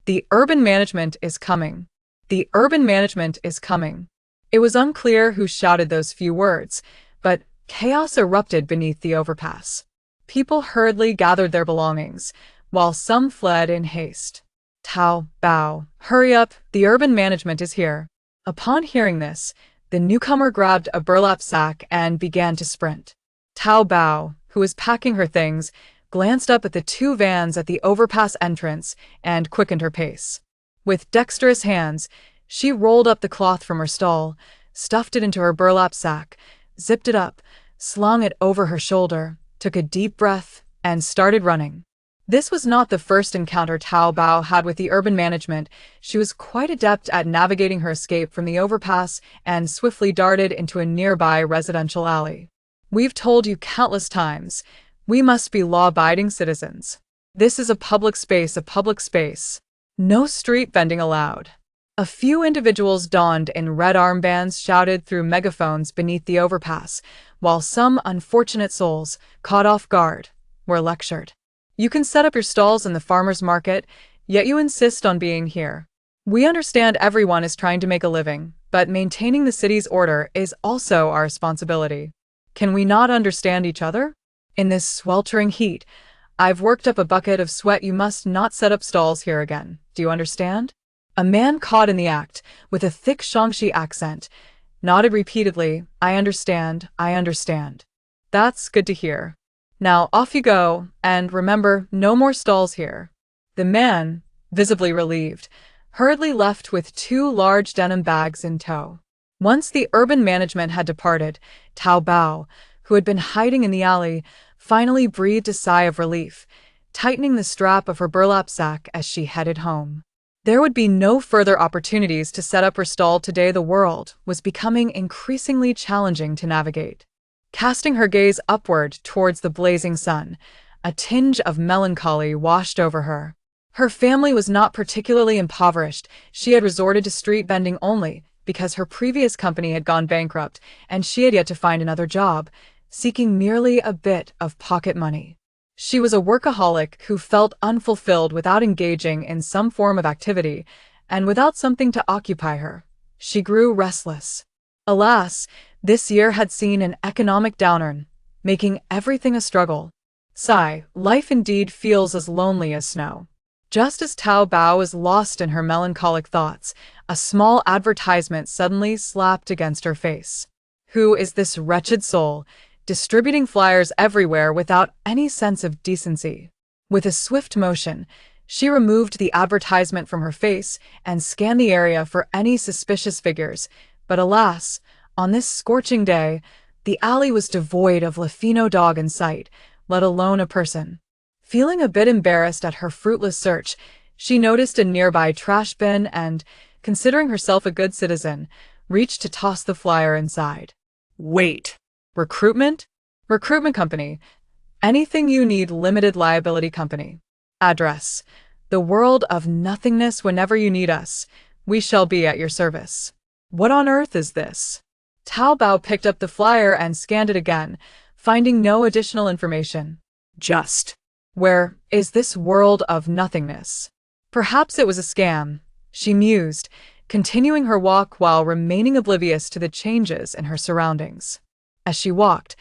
The urban management is coming. The urban management is coming. It was unclear who shouted those few words, but chaos erupted beneath the overpass. People hurriedly gathered their belongings, while some fled in haste. Zhao Dabao, hurry up, the urban management is here. Upon hearing this, the newcomer grabbed a burlap sack and began to sprint. Zhao Dabao, who was packing her things, glanced up at the two vans at the overpass entrance and quickened her pace. With dexterous hands, she rolled up the cloth from her stall, stuffed it into her burlap sack, zipped it up, slung it over her shoulder, took a deep breath, and started running. This was not the first encounter Zhao Dabao had with the urban management. She was quite adept at navigating her escape from the overpass and swiftly darted into a nearby residential alley. We've told you countless times, we must be law-abiding citizens. This is a public space, a public space. No street vending allowed. A few individuals donned in red armbands shouted through megaphones beneath the overpass, while some unfortunate souls, caught off guard, were lectured. You can set up your stalls in the farmer's market, yet you insist on being here. We understand everyone is trying to make a living, but maintaining the city's order is also our responsibility. Can we not understand each other? In this sweltering heat, I've worked up a bucket of sweat. You must not set up stalls here again. Do you understand? A man caught in the act, with a thick Shaanxi accent, nodded repeatedly. I understand, I understand. That's good to hear. Now off you go, and remember, no more stalls here. The man, visibly relieved, hurriedly left with two large denim bags in tow. Once the urban management had departed, Zhao Dabao, who had been hiding in the alley, finally breathed a sigh of relief, tightening the strap of her burlap sack as she headed home. There would be no further opportunities to set up her stall today. The world was becoming increasingly challenging to navigate. Casting her gaze upward towards the blazing sun, a tinge of melancholy washed over her. Her family was not particularly impoverished. She had resorted to street vending only because her previous company had gone bankrupt and she had yet to find another job, seeking merely a bit of pocket money. She was a workaholic who felt unfulfilled without engaging in some form of activity, and without something to occupy her, she grew restless. Alas, this year had seen an economic downturn, making everything a struggle. Sigh, life indeed feels as lonely as snow. Just as Zhao Dabao was lost in her melancholic thoughts, a small advertisement suddenly slapped against her face. Who is this wretched soul, distributing flyers everywhere without any sense of decency? With a swift motion, she removed the advertisement from her face and scanned the area for any suspicious figures. But alas, on this scorching day, the alley was devoid of a dog in sight, let alone a person. Feeling a bit embarrassed at her fruitless search, she noticed a nearby trash bin and, considering herself a good citizen, reached to toss the flyer inside. Wait! Recruitment? Recruitment company. Anything you need, limited liability company. Address: the world of nothingness. Whenever you need us, we shall be at your service. What on earth is this? Zhao Dabao picked up the flyer and scanned it again, finding no additional information. Just where is this world of nothingness? Perhaps it was a scam, she mused, continuing her walk while remaining oblivious to the changes in her surroundings. As she walked,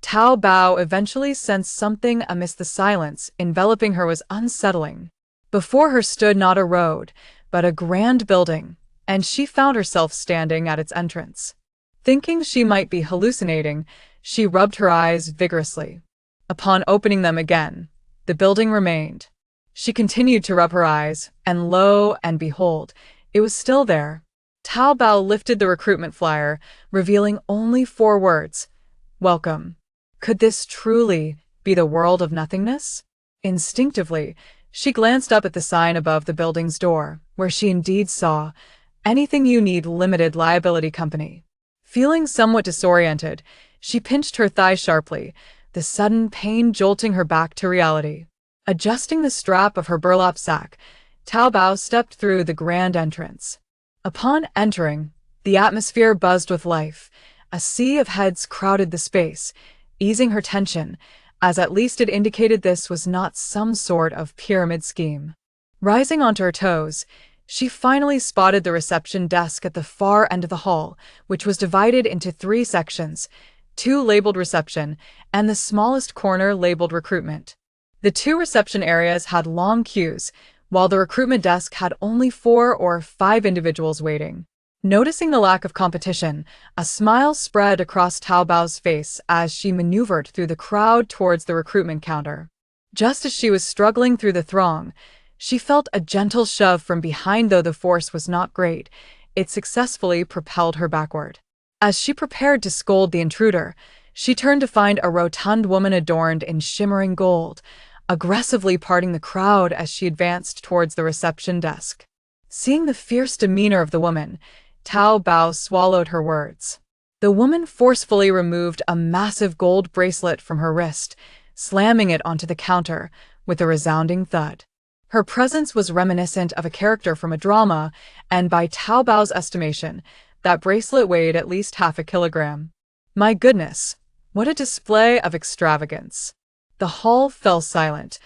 Zhao Dabao eventually sensed something amidst the silence enveloping her was unsettling. Before her stood not a road, but a grand building, and she found herself standing at its entrance. Thinking she might be hallucinating, she rubbed her eyes vigorously. Upon opening them again, the building remained. She continued to rub her eyes, and lo and behold, it was still there. Zhao Dabao lifted the recruitment flyer, revealing only 4 words: welcome. Could this truly be the world of nothingness? Instinctively, she glanced up at the sign above the building's door, where she indeed saw, anything you need, limited liability company. Feeling somewhat disoriented, she pinched her thigh sharply, the sudden pain jolting her back to reality. Adjusting the strap of her burlap sack, Zhao Dabao stepped through the grand entrance. Upon entering, the atmosphere buzzed with life. A sea of heads crowded the space, easing her tension, as at least it indicated this was not some sort of pyramid scheme. Rising onto her toes, she finally spotted the reception desk at the far end of the hall, which was divided into three sections, two labeled reception and the smallest corner labeled recruitment. The two reception areas had long queues, while the recruitment desk had only 4 or 5 individuals waiting. Noticing the lack of competition, a smile spread across Zhao Dabao's face as she maneuvered through the crowd towards the recruitment counter. Just as she was struggling through the throng, she felt a gentle shove from behind. Though the force was not great, it successfully propelled her backward. As she prepared to scold the intruder, she turned to find a rotund woman adorned in shimmering gold, aggressively parting the crowd as she advanced towards the reception desk. Seeing the fierce demeanor of the woman, Zhao Dabao swallowed her words. The woman forcefully removed a massive gold bracelet from her wrist, slamming it onto the counter with a resounding thud. Her presence was reminiscent of a character from a drama, and by Zhao Dabao's estimation, that bracelet weighed at least half a kilogram. My goodness, what a display of extravagance! The hall fell silent,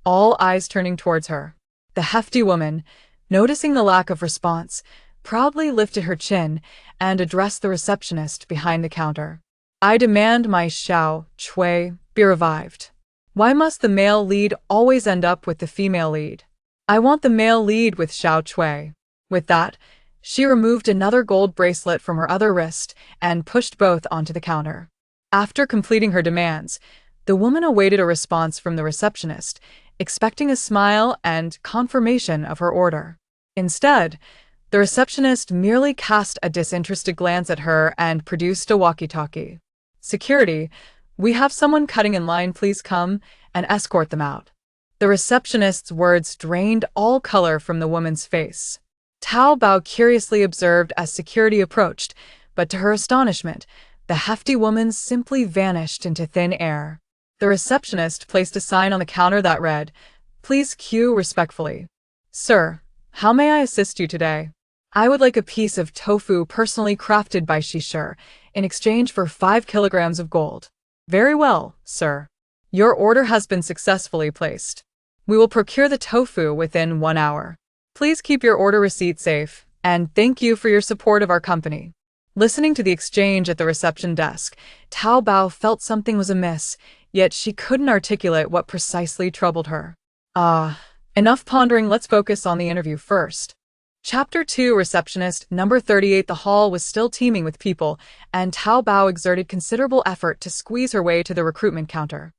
all eyes turning towards her. The hefty woman, noticing the lack of response, proudly lifted her chin and addressed the receptionist behind the counter. I demand my Xiao Chui be revived. Why must the male lead always end up with the female lead? I want the male lead with Xiao Chui. With that, she removed another gold bracelet from her other wrist and pushed both onto the counter. After completing her demands, the woman awaited a response from the receptionist, expecting a smile and confirmation of her order. Instead, the receptionist merely cast a disinterested glance at her and produced a walkie-talkie. Security, we have someone cutting in line, please come and escort them out. The receptionist's words drained all color from the woman's face. Zhao Dabao curiously observed as security approached, but to her astonishment, the hefty woman simply vanished into thin air. The receptionist placed a sign on the counter that read, "Please queue respectfully." Sir, how may I assist you today? I would like a piece of tofu personally crafted by Shishir in exchange for 5 kilograms of gold. Very well, sir. Your order has been successfully placed. We will procure the tofu within 1 hour. Please keep your order receipt safe, and thank you for your support of our company. Listening to the exchange at the reception desk, Zhao Dabao felt something was amiss, yet she couldn't articulate what precisely troubled her. Enough pondering, let's focus on the interview first. Chapter 2, Receptionist Number 38. The hall was still teeming with people, and Zhao Dabao exerted considerable effort to squeeze her way to the recruitment counter.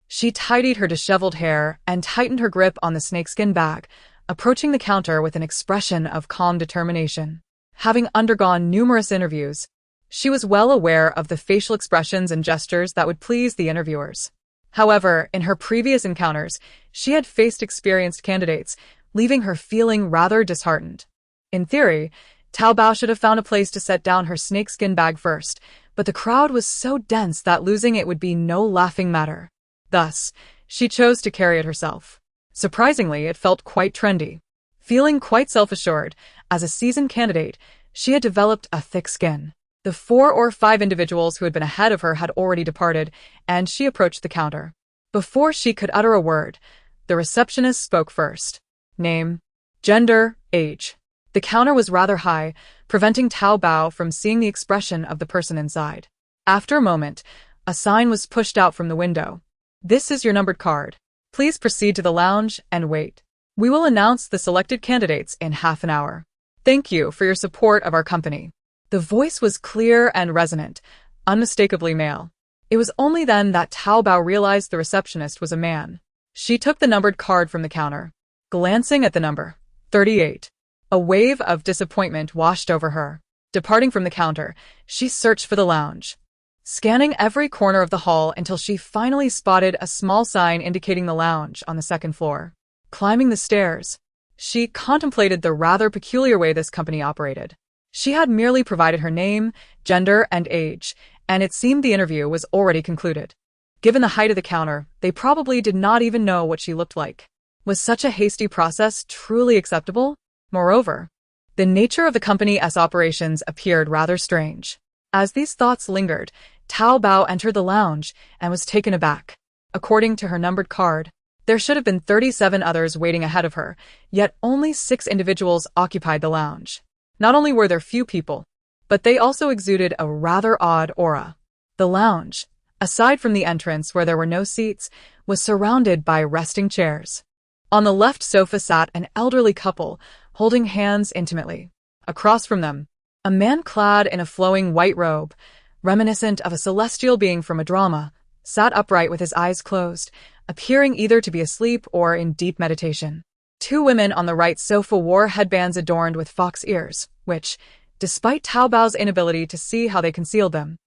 She tidied her disheveled hair and tightened her grip on the snakeskin bag, approaching the counter with an expression of calm determination. Having undergone numerous interviews, she was well aware of the facial expressions and gestures that would please the interviewers. However, in her previous encounters, she had faced experienced candidates, leaving her feeling rather disheartened. In theory, Zhao Dabao should have found a place to set down her snakeskin bag first, but the crowd was so dense that losing it would be no laughing matter. Thus, she chose to carry it herself. Surprisingly, it felt quite trendy. Feeling quite self-assured, as a seasoned candidate, she had developed a thick skin. The 4 or 5 individuals who had been ahead of her had already departed, and she approached the counter. Before she could utter a word, the receptionist spoke first. Name, gender, age. The counter was rather high, preventing Zhao Dabao from seeing the expression of the person inside. After a moment, a sign was pushed out from the window. This is your numbered card. Please proceed to the lounge and wait. We will announce the selected candidates in half an hour. Thank you for your support of our company. The voice was clear and resonant, unmistakably male. It was only then that Zhao Dabao realized the receptionist was a man. She took the numbered card from the counter. Glancing at the number, 38, a wave of disappointment washed over her. Departing from the counter, she searched for the lounge, scanning every corner of the hall until she finally spotted a small sign indicating the lounge on the second floor. Climbing the stairs, she contemplated the rather peculiar way this company operated. She had merely provided her name, gender, and age, and it seemed the interview was already concluded. Given the height of the counter, they probably did not even know what she looked like. Was such a hasty process truly acceptable? Moreover, the nature of the company's operations appeared rather strange. As these thoughts lingered, Zhao Dabao entered the lounge and was taken aback. According to her numbered card, There should have been 37 others waiting ahead of her, yet only 6 individuals occupied the lounge. Not only were there few people, but they also exuded a rather odd aura. The lounge, aside from the entrance where there were no seats, was surrounded by resting chairs. On the left sofa sat an elderly couple, holding hands intimately. Across from them, a man clad in a flowing white robe, reminiscent of a celestial being from a drama, sat upright with his eyes closed, appearing either to be asleep or in deep meditation. 2 women on the right sofa wore headbands adorned with fox ears, which, despite Zhao Dabao's inability to see how they concealed them,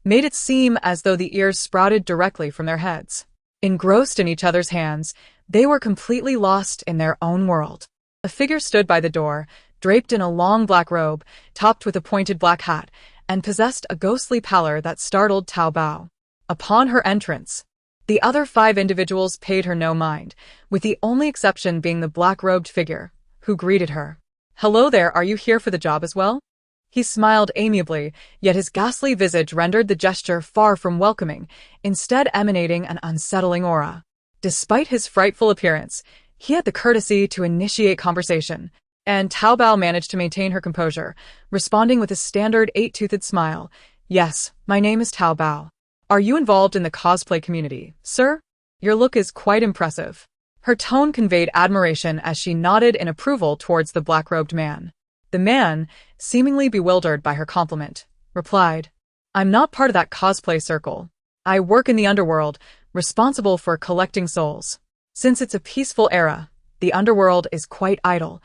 made it seem as though the ears sprouted directly from their heads. Engrossed in each other's hands, they were completely lost in their own world. A figure stood by the door, draped in a long black robe, topped with a pointed black hat, and possessed a ghostly pallor that startled Zhao Dabao. Upon her entrance, the other 5 individuals paid her no mind, with the only exception being the black-robed figure, who greeted her. "Hello there, are you here for the job as well?" He smiled amiably, yet his ghastly visage rendered the gesture far from welcoming, instead emanating an unsettling aura. Despite his frightful appearance, he had the courtesy to initiate conversation, and Zhao Dabao managed to maintain her composure, responding with a standard 8-toothed smile. "Yes, my name is Zhao Dabao. Are you involved in the cosplay community, sir? Your look is quite impressive." Her tone conveyed admiration as she nodded in approval towards the black-robed man. The man, seemingly bewildered by her compliment, replied, "I'm not part of that cosplay circle. I work in the underworld, responsible for collecting souls. Since it's a peaceful era, the underworld is quite idle,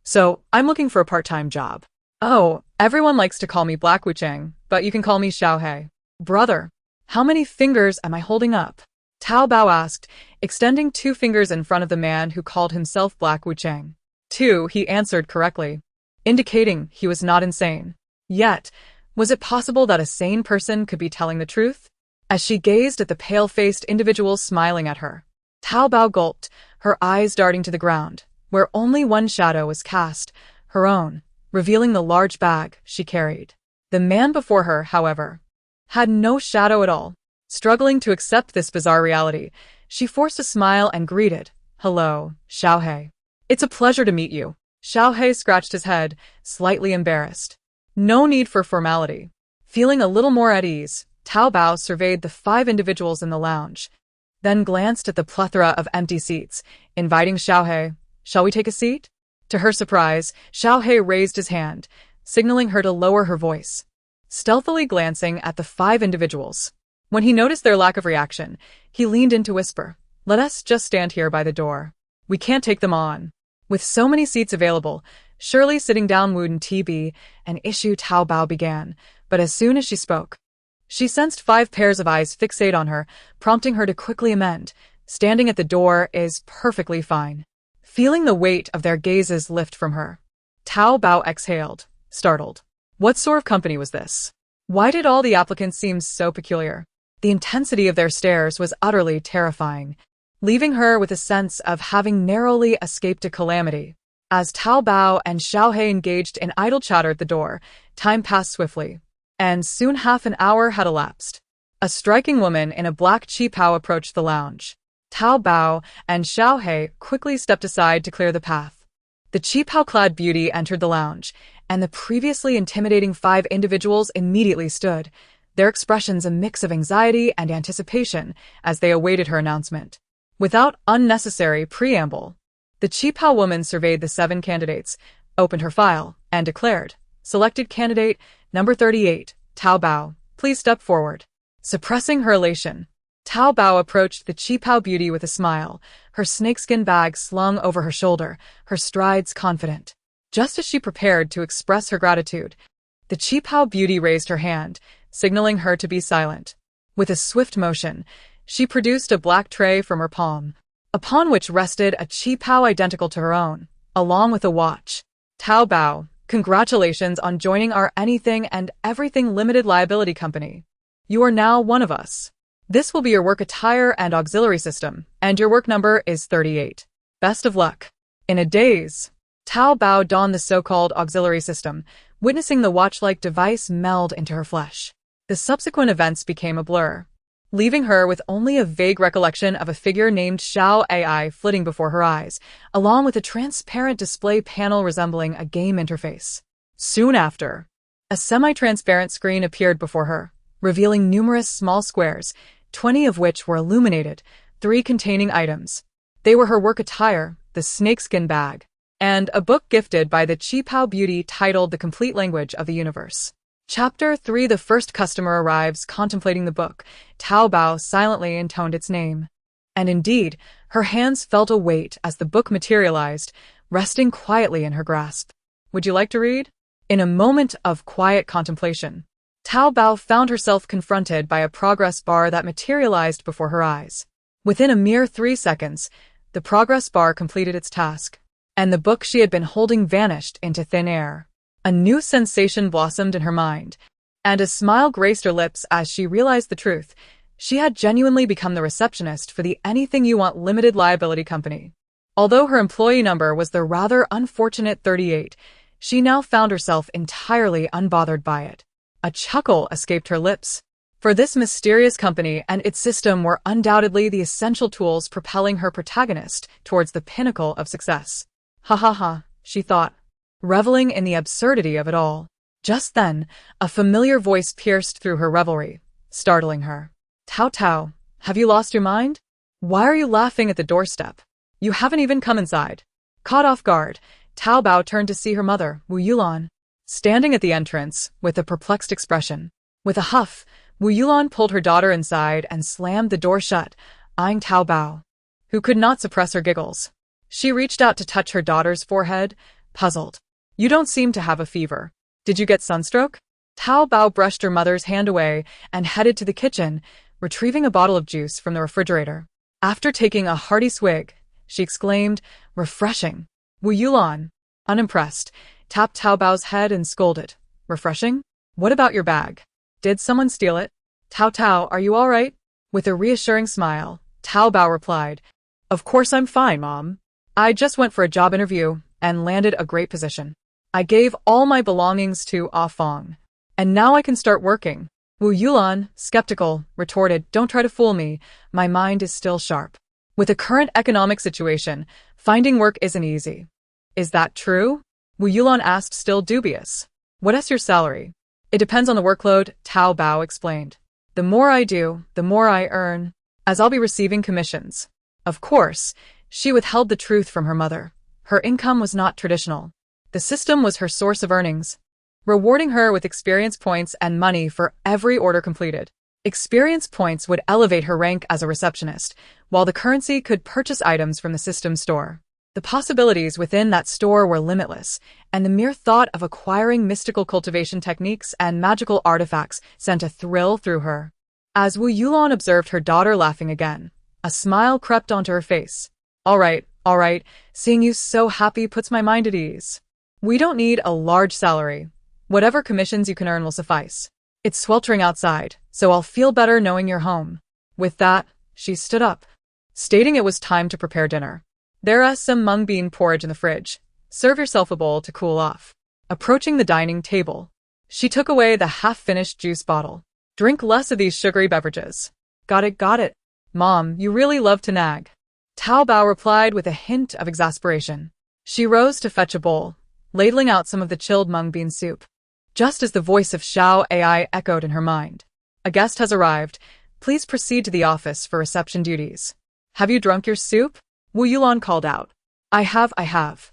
so I'm looking for a part-time job." "Oh, everyone likes to call me Black Wuchang, but you can call me Xiaohei." "Brother, how many fingers am I holding up?" Zhao Dabao asked, extending 2 fingers in front of the man who called himself Black Wuchang. 2, he answered correctly, indicating he was not insane. Yet, was it possible that a sane person could be telling the truth? As she gazed at the pale-faced individual smiling at her, Zhao Dabao gulped, her eyes darting to the ground, where only one shadow was cast, her own, revealing the large bag she carried. The man before her, however, had no shadow at all. Struggling to accept this bizarre reality, she forced a smile and greeted, "Hello, Xiaohei. It's a pleasure to meet you." Xiaohei scratched his head, slightly embarrassed. No need for formality. Feeling a little more at ease, Zhao Dabao surveyed the 5 individuals in the lounge, then glanced at the plethora of empty seats, inviting Xiaohei, "Shall we take a seat?" To her surprise, Xiaohei raised his hand, signaling her to lower her voice. Stealthily glancing at the 5 individuals, when he noticed their lack of reaction, he leaned in to whisper, "Let us just stand here by the door. We can't take them on." With so many seats available, surely sitting down wouldn't be an issue, Zhao Dabao began, but as soon as she spoke, she sensed 5 pairs of eyes fixate on her, prompting her to quickly amend, "Standing at the door is perfectly fine." Feeling the weight of their gazes lift from her, Zhao Dabao exhaled, startled. What sort of company was this? Why did all the applicants seem so peculiar? The intensity of their stares was utterly terrifying, leaving her with a sense of having narrowly escaped a calamity. As Zhao Dabao and Xiaohei engaged in idle chatter at the door, time passed swiftly, and soon half an hour had elapsed. A striking woman in a black qipao approached the lounge. Zhao Dabao and Xiaohei quickly stepped aside to clear the path. The qipao-clad beauty entered the lounge, and the previously intimidating 5 individuals immediately stood, their expressions a mix of anxiety and anticipation as they awaited her announcement. Without unnecessary preamble, the qipao woman surveyed the 7 candidates, opened her file, and declared, "Selected candidate, number 38, Zhao Dabao, please step forward." Suppressing her elation, Zhao Dabao approached the qipao beauty with a smile, her snakeskin bag slung over her shoulder, her strides confident. Just as she prepared to express her gratitude, the qipao beauty raised her hand, signaling her to be silent. With a swift motion, she produced a black tray from her palm, upon which rested a qipao identical to her own, along with a watch. "Zhao Dabao, congratulations on joining our Anything and Everything Limited Liability Company. You are now one of us. This will be your work attire and auxiliary system, and your work number is 38. Best of luck." In a daze, Zhao Dabao donned the so-called auxiliary system, witnessing the watch-like device meld into her flesh. The subsequent events became a blur. leaving her with only a vague recollection of a figure named Zhao AI flitting before her eyes, along with a transparent display panel resembling a game interface. Soon after, a semi-transparent screen appeared before her, revealing numerous small squares, 20 of which were illuminated, 3 containing items. They were her work attire, the snakeskin bag, and a book gifted by the Qipao Beauty titled The Complete Language of the Universe. Chapter 3. The first customer arrives. Contemplating the book, Zhao Dabao silently intoned its name. And indeed, her hands felt a weight as the book materialized, resting quietly in her grasp. Would you like to read? In a moment of quiet contemplation, Zhao Dabao found herself confronted by a progress bar that materialized before her eyes. Within a mere 3 seconds, the progress bar completed its task, and the book she had been holding vanished into thin air. A new sensation blossomed in her mind, and a smile graced her lips as she realized the truth. She had genuinely become the receptionist for the Anything You Want limited liability company. Although her employee number was the rather unfortunate 38, she now found herself entirely unbothered by it. A chuckle escaped her lips, for this mysterious company and its system were undoubtedly the essential tools propelling her protagonist towards the pinnacle of success. Ha ha ha, she thought, reveling in the absurdity of it all. Just then, a familiar voice pierced through her revelry, startling her. Tao Tao, have you lost your mind? Why are you laughing at the doorstep? You haven't even come inside. Caught off guard, Zhao Dabao turned to see her mother, Wu Yulan, standing at the entrance with a perplexed expression. With a huff, Wu Yulan pulled her daughter inside and slammed the door shut, eyeing Zhao Dabao, who could not suppress her giggles. She reached out to touch her daughter's forehead, puzzled. You don't seem to have a fever. Did you get sunstroke? Zhao Dabao brushed her mother's hand away and headed to the kitchen, retrieving a bottle of juice from the refrigerator. After taking a hearty swig, she exclaimed, refreshing. Wu Yulan, unimpressed, tapped Zhao Dabao's head and scolded. Refreshing? What about your bag? Did someone steal it? Tao Tao, are you all right? With a reassuring smile, Zhao Dabao replied, Of course I'm fine, Mom. I just went for a job interview and landed a great position. I gave all my belongings to Ah Fong, and now I can start working. Wu Yulan, skeptical, retorted, Don't try to fool me, my mind is still sharp. With the current economic situation, finding work isn't easy. Is that true? Wu Yulan asked, still dubious. What's your salary? It depends on the workload, Zhao Dabao explained. The more I do, the more I earn, as I'll be receiving commissions. Of course, she withheld the truth from her mother. Her income was not traditional. The system was her source of earnings, rewarding her with experience points and money for every order completed. Experience points would elevate her rank as a receptionist, while the currency could purchase items from the system store. The possibilities within that store were limitless, and the mere thought of acquiring mystical cultivation techniques and magical artifacts sent a thrill through her. As Wu Yulan observed her daughter laughing again, a smile crept onto her face. All right, seeing you so happy puts my mind at ease. We don't need a large salary. Whatever commissions you can earn will suffice. It's sweltering outside, so I'll feel better knowing you're home. With that, she stood up, stating it was time to prepare dinner. There's some mung bean porridge in the fridge. Serve yourself a bowl to cool off. Approaching the dining table, she took away the half-finished juice bottle. Drink less of these sugary beverages. Got it. Mom, you really love to nag. Zhao Dabao replied with a hint of exasperation. She rose to fetch a bowl, ladling out some of the chilled mung bean soup. Just as the voice of Zhao AI echoed in her mind. A guest has arrived. Please proceed to the office for reception duties. Have you drunk your soup? Wu Yulan called out. I have.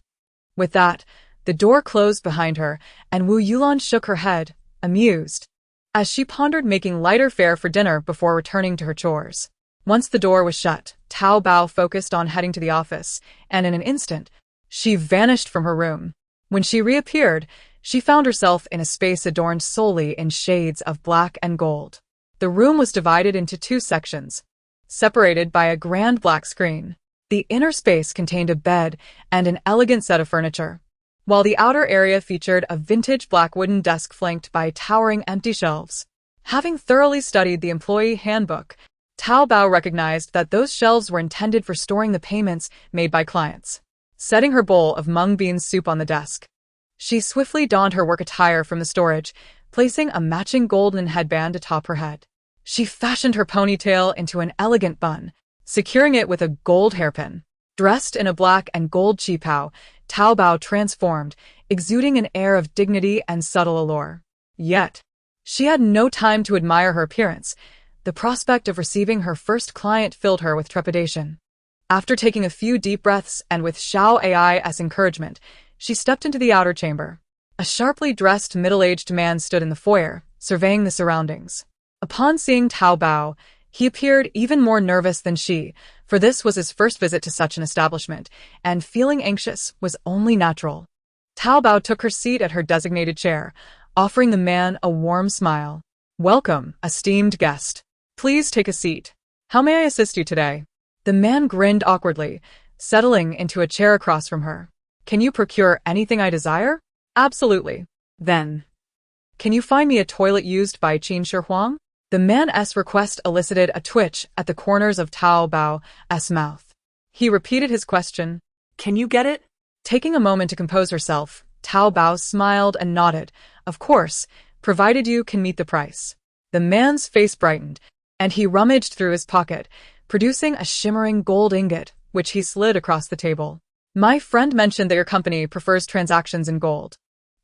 With that, the door closed behind her, and Wu Yulan shook her head, amused, as she pondered making lighter fare for dinner before returning to her chores. Once the door was shut, Zhao Dabao focused on heading to the office, and in an instant, she vanished from her room. When she reappeared, she found herself in a space adorned solely in shades of black and gold. The room was divided into 2 sections, separated by a grand black screen. The inner space contained a bed and an elegant set of furniture, while the outer area featured a vintage black wooden desk flanked by towering empty shelves. Having thoroughly studied the employee handbook, Zhao Dabao recognized that those shelves were intended for storing the payments made by clients. Setting her bowl of mung bean soup on the desk, she swiftly donned her work attire from the storage, placing a matching golden headband atop her head. She fashioned her ponytail into an elegant bun, securing it with a gold hairpin. Dressed in a black and gold qipao, Zhao Dabao transformed, exuding an air of dignity and subtle allure. Yet, she had no time to admire her appearance. The prospect of receiving her first client filled her with trepidation. After taking a few deep breaths and with Xiao Ai's encouragement, she stepped into the outer chamber. A sharply dressed middle-aged man stood in the foyer, surveying the surroundings. Upon seeing Zhao Dabao, he appeared even more nervous than she, for this was his first visit to such an establishment, and feeling anxious was only natural. Zhao Dabao took her seat at her designated chair, offering the man a warm smile. "Welcome, esteemed guest. Please take a seat. How may I assist you today?" The man grinned awkwardly, settling into a chair across from her. "Can you procure anything I desire?" "Absolutely." "Then, can you find me a toilet used by Qin Shi Huang?" The man's request elicited a twitch at the corners of Zhao Dabao's mouth. He repeated his question. "Can you get it?" Taking a moment to compose herself, Zhao Dabao smiled and nodded. "Of course, provided you can meet the price." The man's face brightened, and he rummaged through his pocket, producing a shimmering gold ingot, which he slid across the table. "My friend mentioned that your company prefers transactions in gold.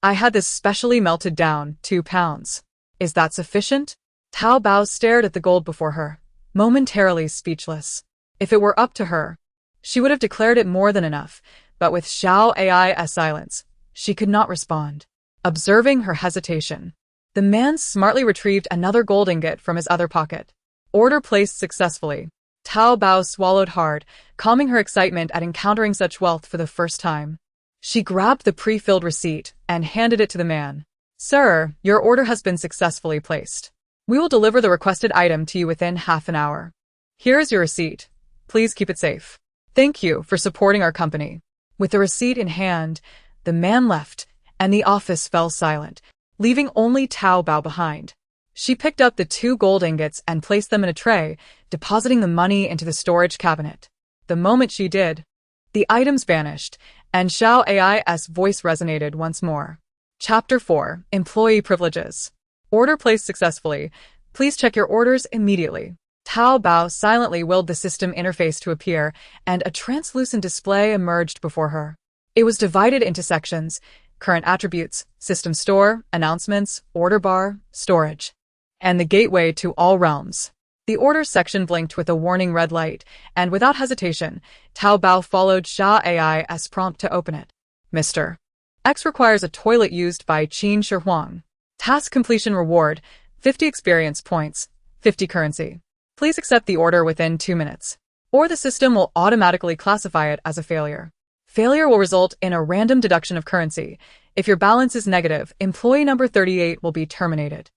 I had this specially melted down, 2 pounds. Is that sufficient?" Zhao Dabao stared at the gold before her, momentarily speechless. If it were up to her, she would have declared it more than enough, but with Xiao Ai's silence, she could not respond. Observing her hesitation, the man smartly retrieved another gold ingot from his other pocket. Order placed successfully. Zhao Dabao swallowed hard, calming her excitement at encountering such wealth for the first time. She grabbed the pre-filled receipt and handed it to the man. "Sir, your order has been successfully placed. We will deliver the requested item to you within half an hour. Here is your receipt. Please keep it safe. Thank you for supporting our company." With the receipt in hand, the man left, and the office fell silent, leaving only Zhao Dabao behind. She picked up the 2 gold ingots and placed them in a tray, depositing the money into the storage cabinet. The moment she did, the items vanished, and Xiao Ai's voice resonated once more. Chapter 4, Employee Privileges. Order placed successfully. Please check your orders immediately. Zhao Dabao silently willed the system interface to appear, and a translucent display emerged before her. It was divided into sections: current attributes, system store, announcements, order bar, storage, and the gateway to all realms. The orders section blinked with a warning red light, and without hesitation, Zhao Dabao followed Xiao Ai's prompt to open it. "Mr. X requires a toilet used by Qin Shi Huang. Task completion reward, 50 experience points, 50 currency. Please accept the order within 2 minutes, or the system will automatically classify it as a failure. Failure will result in a random deduction of currency. If your balance is negative, employee number 38 will be terminated."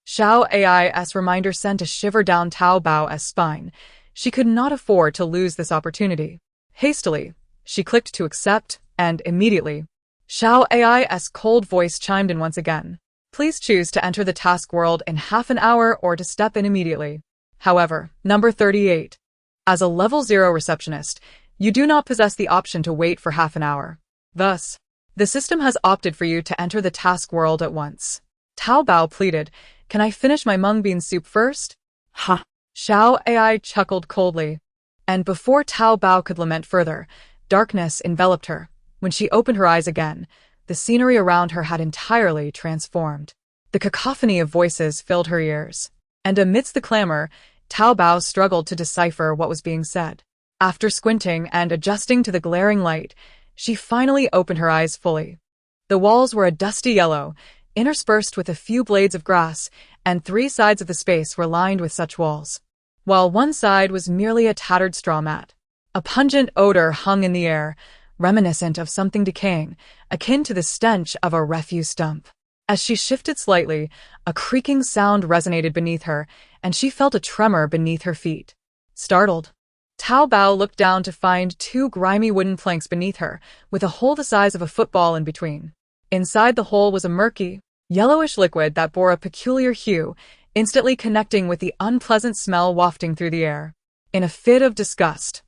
Xiao Ai's reminder sent a shiver down Zhao Dabao's spine. She could not afford to lose this opportunity. Hastily, she clicked to accept, and immediately, Xiao Ai's cold voice chimed in once again. "Please choose to enter the task world in half an hour or to step in immediately. However, number 38. As a level 0 receptionist, you do not possess the option to wait for half an hour. Thus, the system has opted for you to enter the task world at once." Zhao Dabao pleaded, "Can I finish my mung bean soup first?" "Ha!" Xiao Ai chuckled coldly. And before Zhao Dabao could lament further, darkness enveloped her. When she opened her eyes again, the scenery around her had entirely transformed. The cacophony of voices filled her ears, and amidst the clamor, Zhao Dabao struggled to decipher what was being said. After squinting and adjusting to the glaring light, she finally opened her eyes fully. The walls were a dusty yellow, interspersed with a few blades of grass, and 3 sides of the space were lined with such walls, while one side was merely a tattered straw mat. A pungent odor hung in the air, reminiscent of something decaying, akin to the stench of a refuse dump. As she shifted slightly, a creaking sound resonated beneath her, and she felt a tremor beneath her feet. Startled, Zhao Dabao looked down to find 2 grimy wooden planks beneath her, with a hole the size of a football in between. Inside the hole was a murky, yellowish liquid that bore a peculiar hue, instantly connecting with the unpleasant smell wafting through the air. In a fit of disgust,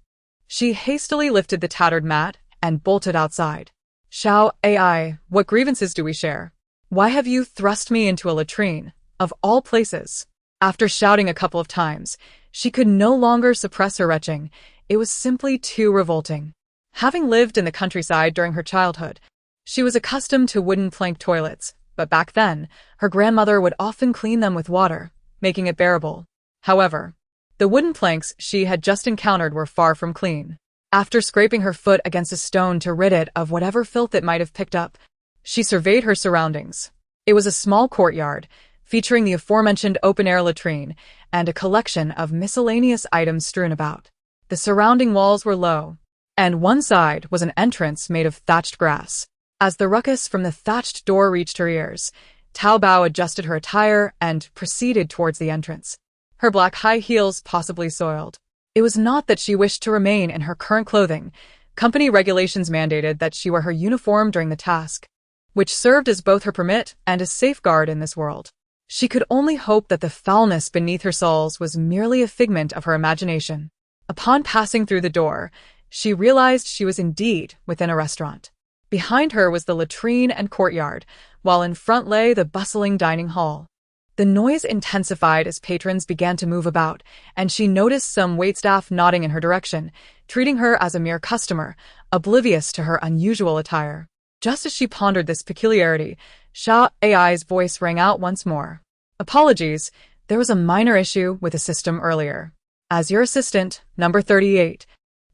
she hastily lifted the tattered mat and bolted outside. "Xiao Ai, what grievances do we share? Why have you thrust me into a latrine, of all places?" After shouting a couple of times, she could no longer suppress her retching. It was simply too revolting. Having lived in the countryside during her childhood, she was accustomed to wooden plank toilets, but back then, her grandmother would often clean them with water, making it bearable. However, the wooden planks she had just encountered were far from clean. After scraping her foot against a stone to rid it of whatever filth it might have picked up, she surveyed her surroundings. It was a small courtyard, featuring the aforementioned open-air latrine and a collection of miscellaneous items strewn about. The surrounding walls were low, and one side was an entrance made of thatched grass. As the ruckus from the thatched door reached her ears, Zhao Dabao adjusted her attire and proceeded towards the entrance. Her black high heels possibly soiled. It was not that she wished to remain in her current clothing. Company regulations mandated that she wear her uniform during the task, which served as both her permit and a safeguard in this world. She could only hope that the foulness beneath her soles was merely a figment of her imagination. Upon passing through the door, she realized she was indeed within a restaurant. Behind her was the latrine and courtyard, while in front lay the bustling dining hall. The noise intensified as patrons began to move about, and she noticed some waitstaff nodding in her direction, treating her as a mere customer, oblivious to her unusual attire. Just as she pondered this peculiarity, Zhao Dabao voice rang out once more. Apologies, there was a minor issue with the system earlier. As your assistant, number 38,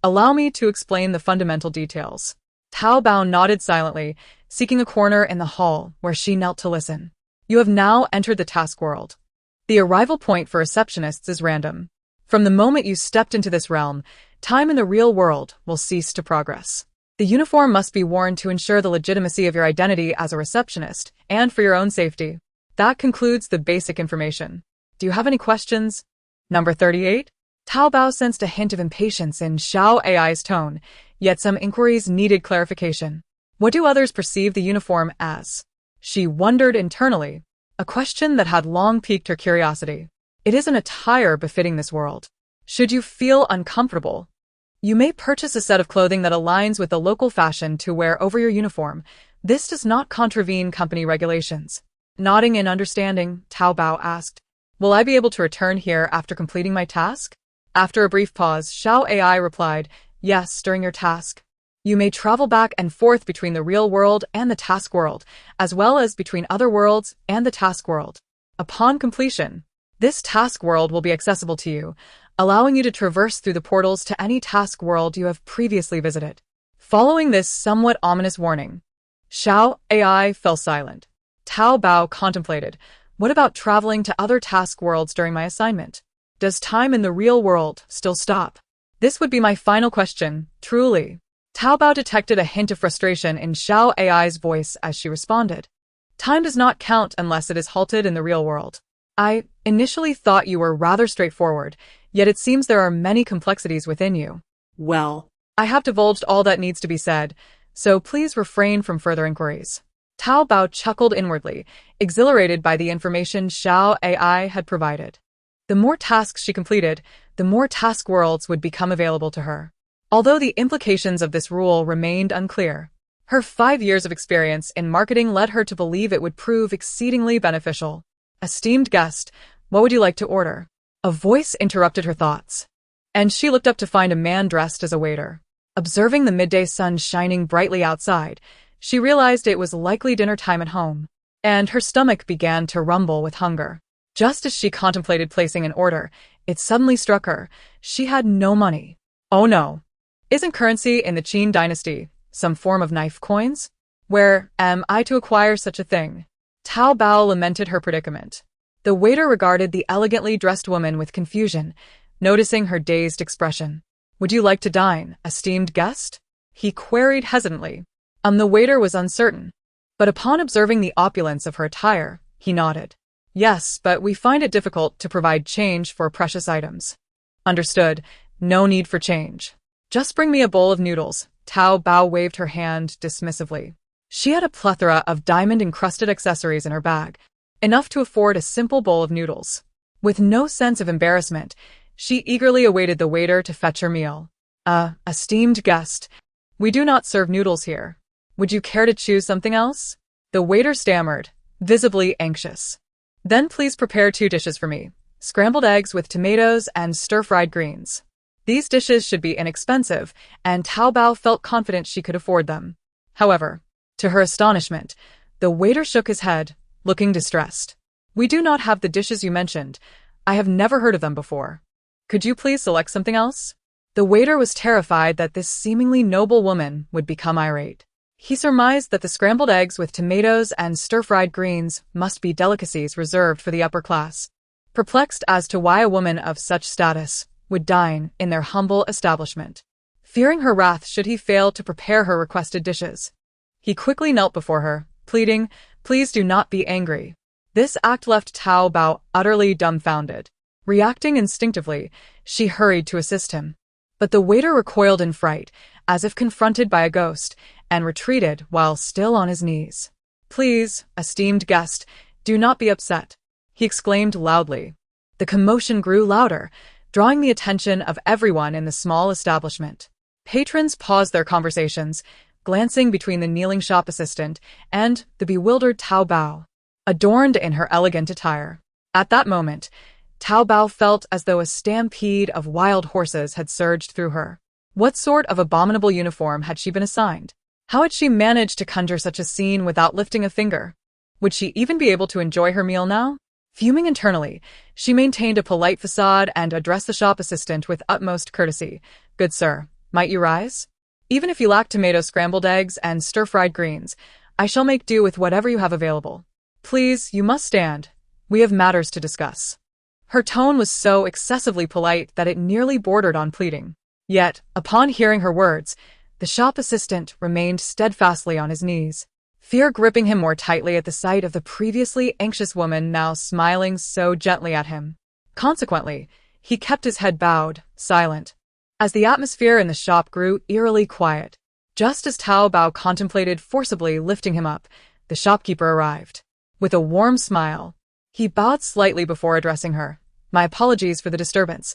allow me to explain the fundamental details. Zhao Dabao nodded silently, seeking a corner in the hall where she knelt to listen. You have now entered the task world. The arrival point for receptionists is random. From the moment you stepped into this realm, time in the real world will cease to progress. The uniform must be worn to ensure the legitimacy of your identity as a receptionist and for your own safety. That concludes the basic information. Do you have any questions? Number 38? Zhao Dabao sensed a hint of impatience in Zhao Dabao's tone, yet some inquiries needed clarification. What do others perceive the uniform as? She wondered internally, a question that had long piqued her curiosity. It is an attire befitting this world. Should you feel uncomfortable, you may purchase a set of clothing that aligns with the local fashion to wear over your uniform. This does not contravene company regulations. Nodding in understanding, Zhao Dabao asked, Will I be able to return here after completing my task? After a brief pause, Zhao Dabao replied, Yes, during your task. You may travel back and forth between the real world and the task world, as well as between other worlds and the task world. Upon completion, this task world will be accessible to you, allowing you to traverse through the portals to any task world you have previously visited. Following this somewhat ominous warning, Zhao Dabao fell silent. Zhao Dabao contemplated, what about traveling to other task worlds during my assignment? Does time in the real world still stop? This would be my final question, truly. Zhao Dabao detected a hint of frustration in Zhao Dabao's voice as she responded. Time does not count unless it is halted in the real world. I initially thought you were rather straightforward, yet it seems there are many complexities within you. Well, I have divulged all that needs to be said, so please refrain from further inquiries. Zhao Dabao chuckled inwardly, exhilarated by the information Zhao Dabao had provided. The more tasks she completed, the more task worlds would become available to her. Although the implications of this rule remained unclear, her 5 years of experience in marketing led her to believe it would prove exceedingly beneficial. Esteemed guest, what would you like to order? A voice interrupted her thoughts, and she looked up to find a man dressed as a waiter. Observing the midday sun shining brightly outside, she realized it was likely dinner time at home, and her stomach began to rumble with hunger. Just as she contemplated placing an order, it suddenly struck her. She had no money. Oh no. Isn't currency in the Qin Dynasty some form of knife coins? Where am I to acquire such a thing? Zhao Dabao lamented her predicament. The waiter regarded the elegantly dressed woman with confusion, noticing her dazed expression. Would you like to dine, esteemed guest? He queried hesitantly. The waiter was uncertain, but upon observing the opulence of her attire, he nodded. Yes, but we find it difficult to provide change for precious items. Understood. No need for change. Just bring me a bowl of noodles. Zhao Dabao waved her hand dismissively. She had a plethora of diamond-encrusted accessories in her bag, enough to afford a simple bowl of noodles. With no sense of embarrassment, she eagerly awaited the waiter to fetch her meal. Esteemed guest, we do not serve noodles here. Would you care to choose something else? The waiter stammered, visibly anxious. Then please prepare 2 dishes for me. scrambled eggs with tomatoes and stir-fried greens. These dishes should be inexpensive, and Zhao Dabao felt confident she could afford them. However, to her astonishment, the waiter shook his head, looking distressed. "We do not have the dishes you mentioned. I have never heard of them before. Could you please select something else?" The waiter was terrified that this seemingly noble woman would become irate. He surmised that the scrambled eggs with tomatoes and stir-fried greens must be delicacies reserved for the upper class. Perplexed as to why a woman of such status would dine in their humble establishment, fearing her wrath should he fail to prepare her requested dishes, he quickly knelt before her, pleading, "Please do not be angry." This act left Zhao Dabao utterly dumbfounded. Reacting instinctively, she hurried to assist him. But the waiter recoiled in fright, as if confronted by a ghost, and retreated while still on his knees. "Please, esteemed guest, do not be upset," he exclaimed loudly. The commotion grew louder, drawing the attention of everyone in the small establishment. Patrons paused their conversations, glancing between the kneeling shop assistant and the bewildered Zhao Dabao, adorned in her elegant attire. At that moment, Zhao Dabao felt as though a stampede of wild horses had surged through her. What sort of abominable uniform had she been assigned? How had she managed to conjure such a scene without lifting a finger? Would she even be able to enjoy her meal now? Fuming internally, she maintained a polite facade and addressed the shop assistant with utmost courtesy. "Good sir, might you rise? Even if you lack tomato scrambled eggs and stir-fried greens, I shall make do with whatever you have available. Please, you must stand. We have matters to discuss." Her tone was so excessively polite that it nearly bordered on pleading. Yet, upon hearing her words, the shop assistant remained steadfastly on his knees, fear gripping him more tightly at the sight of the previously anxious woman now smiling so gently at him. Consequently, he kept his head bowed, silent. As the atmosphere in the shop grew eerily quiet, just as Zhao Dabao contemplated forcibly lifting him up, the shopkeeper arrived. With a warm smile, he bowed slightly before addressing her. "My apologies for the disturbance.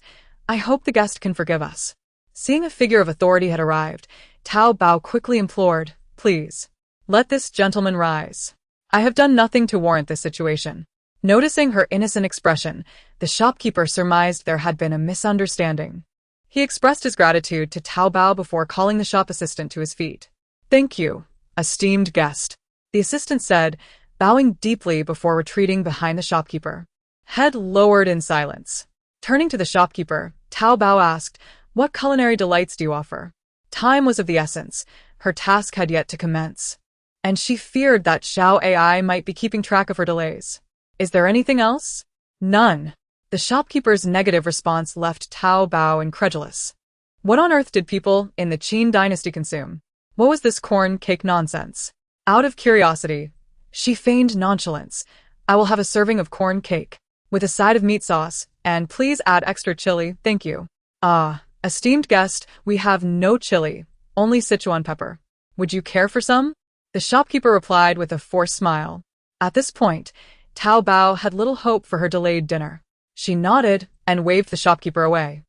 I hope the guest can forgive us." Seeing a figure of authority had arrived, Zhao Dabao quickly implored, "Please, let this gentleman rise. I have done nothing to warrant this situation." Noticing her innocent expression, the shopkeeper surmised there had been a misunderstanding. He expressed his gratitude to Zhao Dabao before calling the shop assistant to his feet. "Thank you, esteemed guest," the assistant said, bowing deeply before retreating behind the shopkeeper, head lowered in silence. Turning to the shopkeeper, Zhao Dabao asked, "What culinary delights do you offer?" Time was of the essence. Her task had yet to commence, and she feared that Xiao AI might be keeping track of her delays. "Is there anything else?" "None." The shopkeeper's negative response left Zhao Dabao incredulous. What on earth did people in the Qin Dynasty consume? What was this corn cake nonsense? Out of curiosity, she feigned nonchalance. "I will have a serving of corn cake, with a side of meat sauce, and please add extra chili, thank you." "Ah, esteemed guest, we have no chili, only Sichuan pepper. Would you care for some?" The shopkeeper replied with a forced smile. At this point, Zhao Dabao had little hope for her delayed dinner. She nodded and waved the shopkeeper away.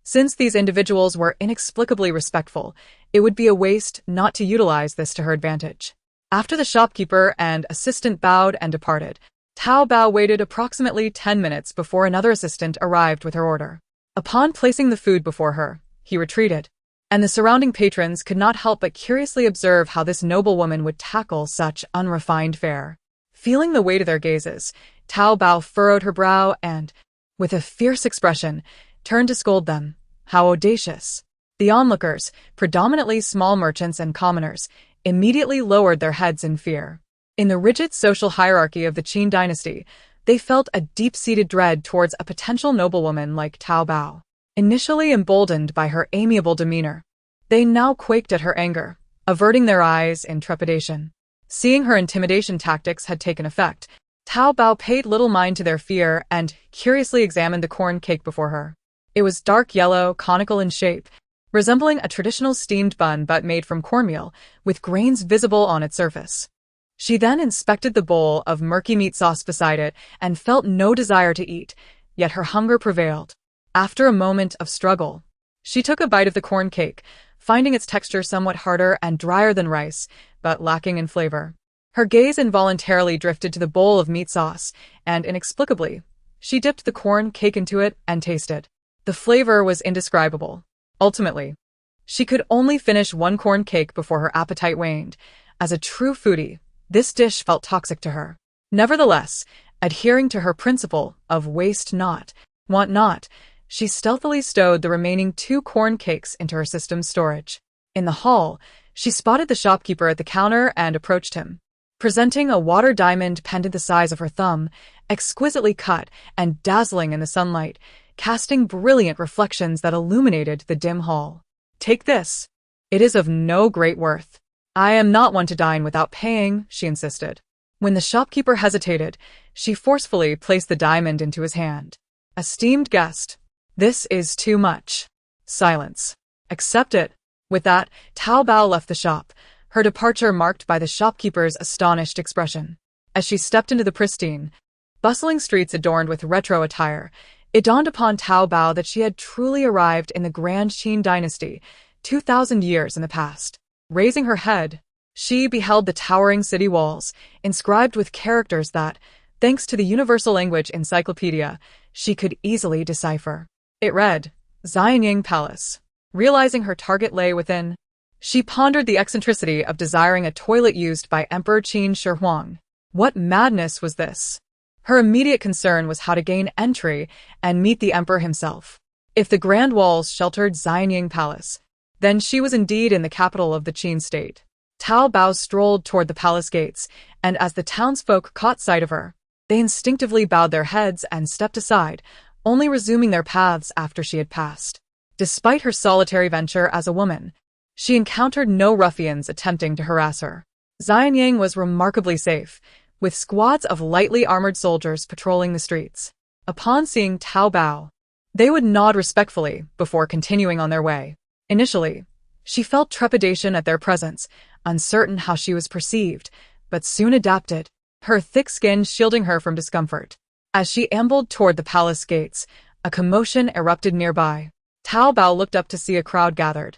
Since these individuals were inexplicably respectful, it would be a waste not to utilize this to her advantage. After the shopkeeper and assistant bowed and departed, Zhao Dabao waited approximately 10 minutes before another assistant arrived with her order. Upon placing the food before her, he retreated, and the surrounding patrons could not help but curiously observe how this noble woman would tackle such unrefined fare. Feeling the weight of their gazes, Zhao Dabao furrowed her brow and, with a fierce expression, turned to scold them. How audacious! The onlookers, predominantly small merchants and commoners, immediately lowered their heads in fear. In the rigid social hierarchy of the Qin dynasty, they felt a deep-seated dread towards a potential noblewoman like Zhao Dabao. Initially emboldened by her amiable demeanor, they now quaked at her anger, averting their eyes in trepidation. Seeing her intimidation tactics had taken effect, Zhao Dabao paid little mind to their fear and curiously examined the corn cake before her. It was dark yellow, conical in shape, resembling a traditional steamed bun but made from cornmeal, with grains visible on its surface. She then inspected the bowl of murky meat sauce beside it and felt no desire to eat, yet her hunger prevailed. After a moment of struggle, she took a bite of the corn cake, finding its texture somewhat harder and drier than rice, but lacking in flavor. Her gaze involuntarily drifted to the bowl of meat sauce, and inexplicably, She dipped the corn cake into it and tasted. The flavor was indescribable. Ultimately, she could only finish one corn cake before her appetite waned. As a true foodie, this dish felt toxic to her. Nevertheless, adhering to her principle of waste not, want not, she stealthily stowed the remaining 2 corn cakes into her system's storage. In the hall, she spotted the shopkeeper at the counter and approached him. Presenting a water diamond pendant the size of her thumb, exquisitely cut and dazzling in the sunlight, casting brilliant reflections that illuminated the dim hall. "Take this. It is of no great worth." "I am not one to dine without paying," she insisted. When the shopkeeper hesitated, she forcefully placed the diamond into his hand. "Esteemed guest, this is too much." Silence. "Accept it." With that, Zhao Dabao left the shop, her departure marked by the shopkeeper's astonished expression. As she stepped into the pristine, bustling streets adorned with retro attire, it dawned upon Zhao Dabao that she had truly arrived in the Grand Qin Dynasty, 2,000 years in the past. Raising her head, she beheld the towering city walls, inscribed with characters that, thanks to the Universal Language Encyclopedia, she could easily decipher. It read, Xianying Palace. Realizing her target lay within, she pondered the eccentricity of desiring a toilet used by Emperor Qin Shi Huang. What madness was this? Her immediate concern was how to gain entry and meet the emperor himself. If the grand walls sheltered Xianying Palace, then she was indeed in the capital of the Qin state. Zhao Dabao strolled toward the palace gates, and as the townsfolk caught sight of her, they instinctively bowed their heads and stepped aside, only resuming their paths after she had passed. Despite her solitary venture as a woman, she encountered no ruffians attempting to harass her. Xianying was remarkably safe, with squads of lightly armored soldiers patrolling the streets. Upon seeing Zhao Dabao, they would nod respectfully before continuing on their way. Initially, she felt trepidation at their presence, uncertain how she was perceived, but soon adapted, her thick skin shielding her from discomfort. As she ambled toward the palace gates, a commotion erupted nearby. Zhao Dabao looked up to see a crowd gathered,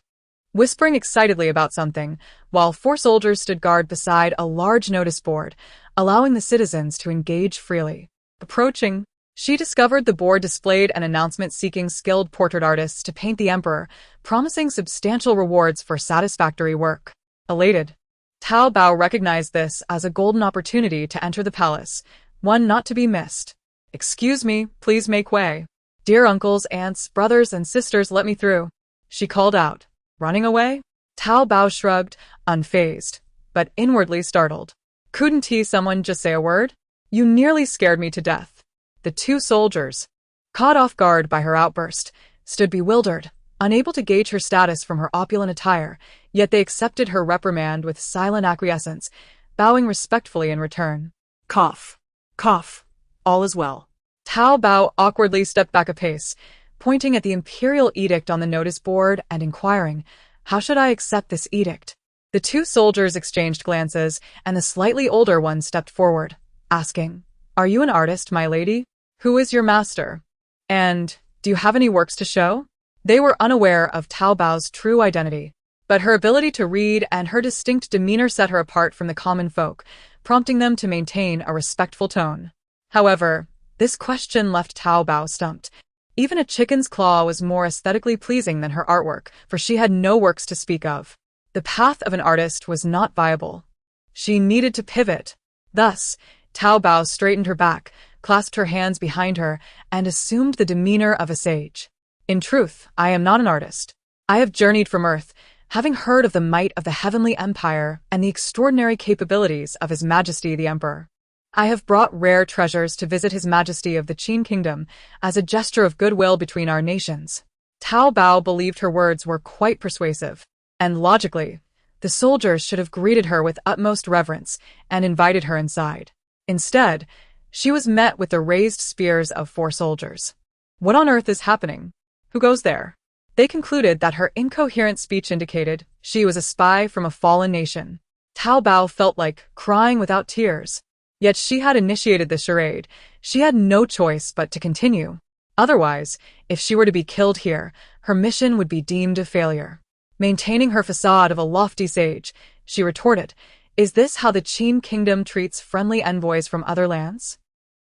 whispering excitedly about something, while 4 soldiers stood guard beside a large notice board, allowing the citizens to engage freely. Approaching, she discovered the board displayed an announcement seeking skilled portrait artists to paint the emperor, promising substantial rewards for satisfactory work. Elated, Zhao Dabao recognized this as a golden opportunity to enter the palace, one not to be missed. "Excuse me, please make way. Dear uncles, aunts, brothers, and sisters, let me through," she called out. "Running away?" Zhao Dabao shrugged, unfazed, but inwardly startled. "Couldn't someone just say a word? You nearly scared me to death." The 2 soldiers, caught off guard by her outburst, stood bewildered, unable to gauge her status from her opulent attire, yet they accepted her reprimand with silent acquiescence, bowing respectfully in return. "Cough. Cough. All is well." Zhao Dabao awkwardly stepped back a pace, pointing at the imperial edict on the notice board and inquiring, "How should I accept this edict?" The 2 soldiers exchanged glances, and the slightly older one stepped forward, asking, "Are you an artist, my lady? Who is your master? And do you have any works to show?" They were unaware of Zhao Dabao's true identity, but her ability to read and her distinct demeanor set her apart from the common folk, prompting them to maintain a respectful tone. However, this question left Zhao Dabao stumped. Even a chicken's claw was more aesthetically pleasing than her artwork, for she had no works to speak of. The path of an artist was not viable. She needed to pivot. Thus, Zhao Dabao straightened her back, clasped her hands behind her, and assumed the demeanor of a sage. "In truth, I am not an artist. I have journeyed from Earth, having heard of the might of the heavenly empire and the extraordinary capabilities of His Majesty the Emperor. I have brought rare treasures to visit His Majesty of the Qin Kingdom as a gesture of goodwill between our nations." Zhao Dabao believed her words were quite persuasive, and logically, the soldiers should have greeted her with utmost reverence and invited her inside. Instead, she was met with the raised spears of 4 soldiers. What on earth is happening? Who goes there? They concluded that her incoherent speech indicated she was a spy from a fallen nation. Zhao Dabao felt like crying without tears. Yet she had initiated the charade. She had no choice but to continue. Otherwise, if she were to be killed here, her mission would be deemed a failure. Maintaining her facade of a lofty sage, she retorted, "Is this how the Qin Kingdom treats friendly envoys from other lands?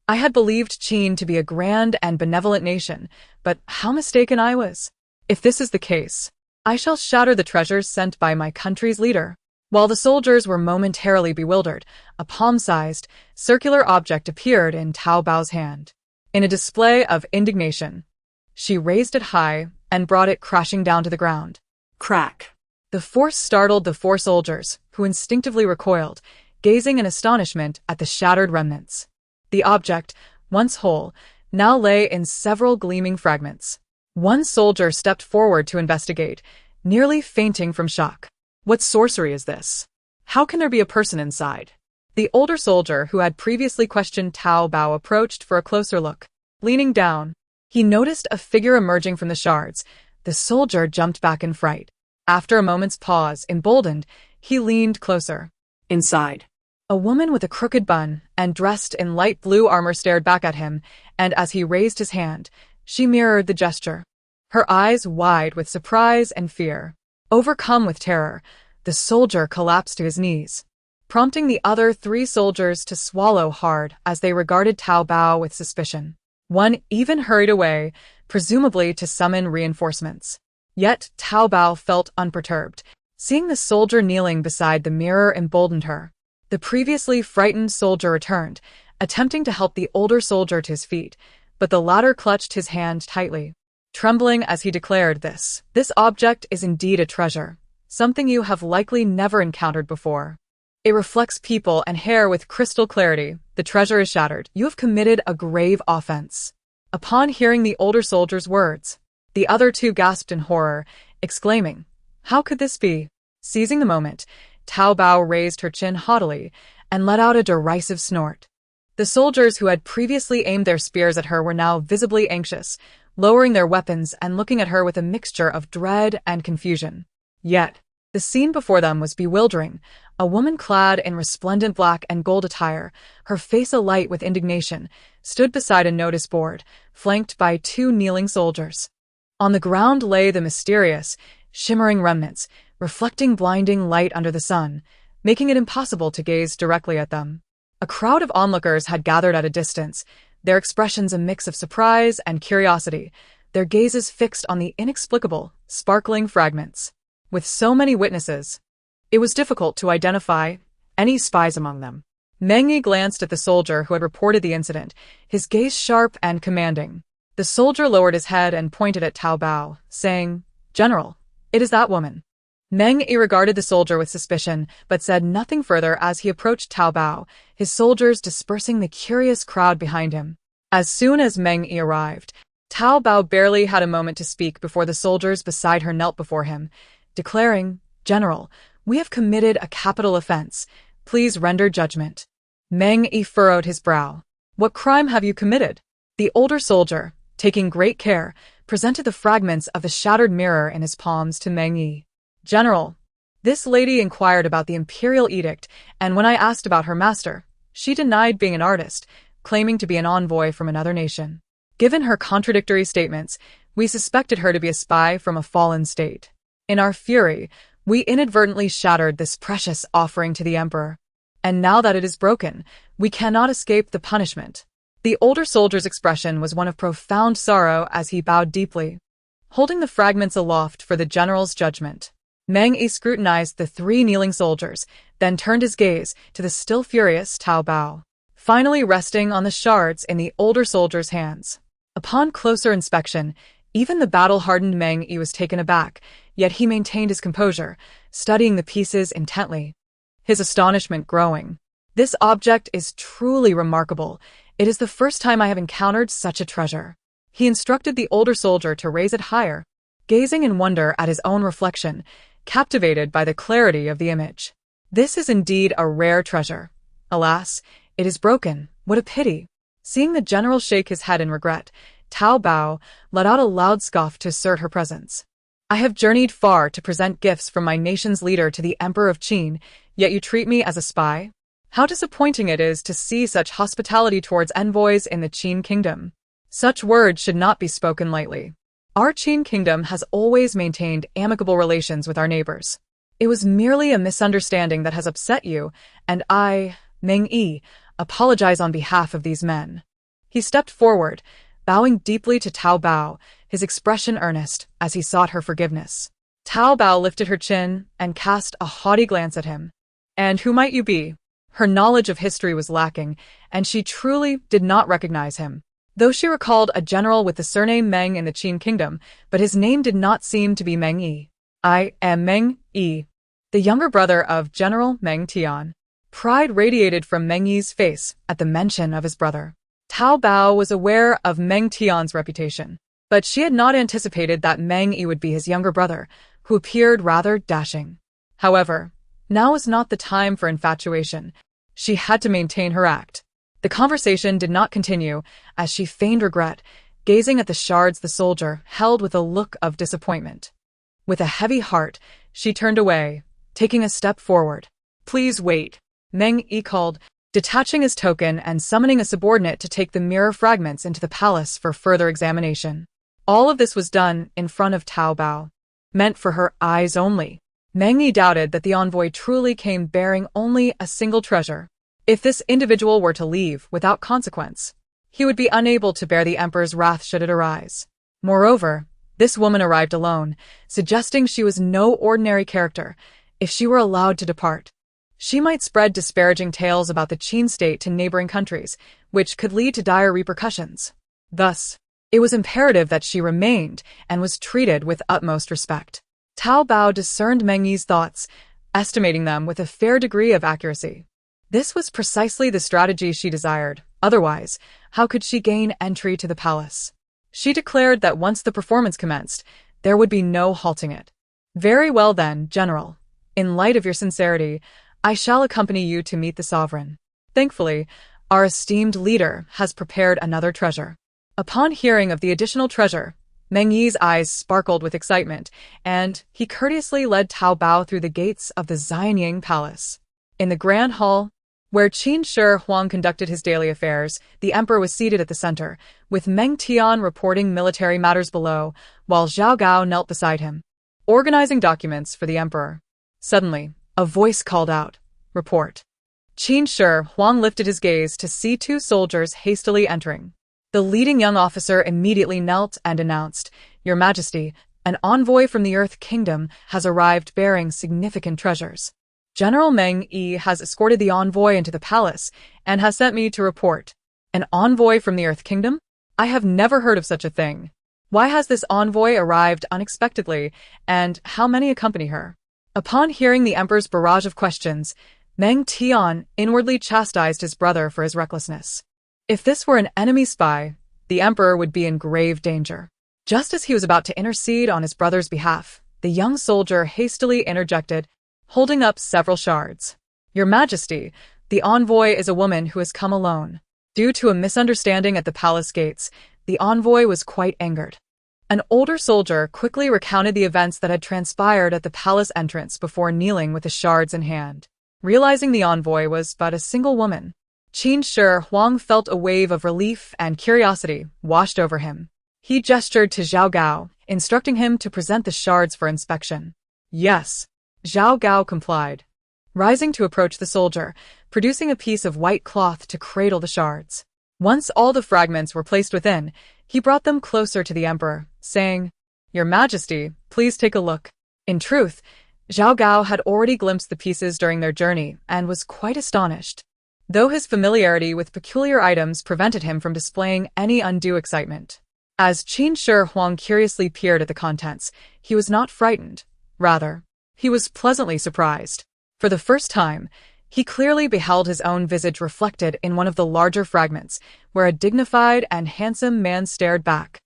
I had believed Qin to be a grand and benevolent nation, but how mistaken I was. If this is the case, I shall shatter the treasures sent by my country's leader. While the soldiers were momentarily bewildered, a palm-sized, circular object appeared in Cao Bao's hand. In a display of indignation, she raised it high and brought it crashing down to the ground. Crack! The force startled the four soldiers, who instinctively recoiled, gazing in astonishment at the shattered remnants. The object, once whole, now lay in several gleaming fragments. One soldier stepped forward to investigate, nearly fainting from shock. What sorcery is this? How can there be a person inside? The older soldier who had previously questioned Cao Bao approached for a closer look. Leaning down, he noticed a figure emerging from the shards. The soldier jumped back in fright. After a moment's pause, emboldened, he leaned closer. Inside, a woman with a crooked bun and dressed in light blue armor stared back at him, and as he raised his hand, she mirrored the gesture. Her eyes wide with surprise and fear. Overcome with terror, the soldier collapsed to his knees, prompting the other three soldiers to swallow hard as they regarded Cao Bao with suspicion. One even hurried away, presumably to summon reinforcements. Yet Cao Bao felt unperturbed. Seeing the soldier kneeling beside the mirror emboldened her. The previously frightened soldier returned, attempting to help the older soldier to his feet, but the latter clutched his hand tightly. Trembling as he declared, this object is indeed a treasure, something you have likely never encountered before. It reflects people and hair with crystal clarity. The treasure is shattered. You have committed a grave offense. Upon hearing the older soldier's words, the other two gasped in horror, exclaiming, "How could this be?" Seizing the moment, Cao Bao raised her chin haughtily and let out a derisive snort. The soldiers who had previously aimed their spears at her were now visibly anxious, lowering their weapons and looking at her with a mixture of dread and confusion. Yet, the scene before them was bewildering. A woman clad in resplendent black and gold attire, her face alight with indignation, stood beside a notice board, flanked by two kneeling soldiers. On the ground lay the mysterious, shimmering remnants, reflecting blinding light under the sun, making it impossible to gaze directly at them. A crowd of onlookers had gathered at a distance, their expressions a mix of surprise and curiosity, their gazes fixed on the inexplicable, sparkling fragments. With so many witnesses, it was difficult to identify any spies among them. Meng Yi glanced at the soldier who had reported the incident, his gaze sharp and commanding. The soldier lowered his head and pointed at Cao Bao, saying, "General, it is that woman." Meng Yi regarded the soldier with suspicion, but said nothing further as he approached Cao Bao, his soldiers dispersing the curious crowd behind him. As soon as Meng Yi arrived, Cao Bao barely had a moment to speak before the soldiers beside her knelt before him, declaring, "General, we have committed a capital offense. Please render judgment." Meng Yi furrowed his brow. "What crime have you committed?" The older soldier, taking great care, presented the fragments of the shattered mirror in his palms to Meng Yi. "General, this lady inquired about the imperial edict, and when I asked about her master, she denied being an artist, claiming to be an envoy from another nation. Given her contradictory statements, we suspected her to be a spy from a fallen state. In our fury, we inadvertently shattered this precious offering to the emperor. And now that it is broken, we cannot escape the punishment." The older soldier's expression was one of profound sorrow as he bowed deeply, holding the fragments aloft for the general's judgment. Meng Yi scrutinized the three kneeling soldiers, then turned his gaze to the still furious Cao Bao, finally resting on the shards in the older soldier's hands. Upon closer inspection, even the battle-hardened Meng Yi was taken aback, yet he maintained his composure, studying the pieces intently, his astonishment growing. "This object is truly remarkable. It is the first time I have encountered such a treasure." He instructed the older soldier to raise it higher, gazing in wonder at his own reflection, captivated by the clarity of the image. "This is indeed a rare treasure. Alas, it is broken. What a pity." Seeing the general shake his head in regret, Cao Bao let out a loud scoff to assert her presence. "I have journeyed far to present gifts from my nation's leader to the Emperor of Qin, yet you treat me as a spy? How disappointing it is to see such hospitality towards envoys in the Qin kingdom. Such words should not be spoken lightly. Our Qin kingdom has always maintained amicable relations with our neighbors. It was merely a misunderstanding that has upset you, and I, Meng Yi, apologize on behalf of these men." He stepped forward, bowing deeply to Zhao Dabao, his expression earnest as he sought her forgiveness. Zhao Dabao lifted her chin and cast a haughty glance at him. And who might you be? Her knowledge of history was lacking, and she truly did not recognize him. Though she recalled a general with the surname Meng in the Qin kingdom, but his name did not seem to be Meng Yi. I am Meng Yi, the younger brother of General Meng Tian. Pride radiated from Meng Yi's face at the mention of his brother. Zhao Dabao was aware of Meng Tian's reputation, but she had not anticipated that Meng Yi would be his younger brother, who appeared rather dashing. However, now was not the time for infatuation. She had to maintain her act. The conversation did not continue, as she feigned regret, gazing at the shards the soldier held with a look of disappointment. With a heavy heart, she turned away, taking a step forward. Please wait, Meng Yi called, detaching his token and summoning a subordinate to take the mirror fragments into the palace for further examination. All of this was done in front of Zhao Dabao, meant for her eyes only. Meng Yi doubted that the envoy truly came bearing only a single treasure. If this individual were to leave without consequence, he would be unable to bear the emperor's wrath should it arise. Moreover, this woman arrived alone, suggesting she was no ordinary character. If she were allowed to depart, she might spread disparaging tales about the Qin state to neighboring countries, which could lead to dire repercussions. Thus, it was imperative that she remained and was treated with utmost respect. Zhao Dabao discerned Meng Yi's thoughts, estimating them with a fair degree of accuracy. This was precisely the strategy she desired. Otherwise, how could she gain entry to the palace? She declared that once the performance commenced, there would be no halting it. Very well then, General. In light of your sincerity, I shall accompany you to meet the sovereign. Thankfully, our esteemed leader has prepared another treasure. Upon hearing of the additional treasure, Meng Yi's eyes sparkled with excitement, and he courteously led Zhao Dabao through the gates of the Xianying Palace. In the Grand Hall, where Qin Shi Huang conducted his daily affairs, the emperor was seated at the center, with Meng Tian reporting military matters below, while Zhao Gao knelt beside him, organizing documents for the emperor. Suddenly, a voice called out, "Report." Qin Shi Huang lifted his gaze to see two soldiers hastily entering. The leading young officer immediately knelt and announced, "Your Majesty, an envoy from the Earth Kingdom has arrived bearing significant treasures. General Meng Yi has escorted the envoy into the palace and has sent me to report." An envoy from the Earth Kingdom? I have never heard of such a thing. Why has this envoy arrived unexpectedly, and how many accompany her? Upon hearing the emperor's barrage of questions, Meng Tian inwardly chastised his brother for his recklessness. If this were an enemy spy, the emperor would be in grave danger. Just as he was about to intercede on his brother's behalf, the young soldier hastily interjected, holding up several shards. "Your Majesty, the envoy is a woman who has come alone." Due to a misunderstanding at the palace gates, the envoy was quite angered. An older soldier quickly recounted the events that had transpired at the palace entrance before kneeling with the shards in hand. Realizing the envoy was but a single woman, Qin Shi Huang felt a wave of relief and curiosity washed over him. He gestured to Zhao Gao, instructing him to present the shards for inspection. "Yes." Zhao Gao complied, rising to approach the soldier, producing a piece of white cloth to cradle the shards. Once all the fragments were placed within, he brought them closer to the emperor, saying, "Your Majesty, please take a look." In truth, Zhao Gao had already glimpsed the pieces during their journey and was quite astonished, though his familiarity with peculiar items prevented him from displaying any undue excitement. As Qin Shi Huang curiously peered at the contents, he was not frightened. Rather, he was pleasantly surprised. For the first time, he clearly beheld his own visage reflected in one of the larger fragments, where a dignified and handsome man stared back.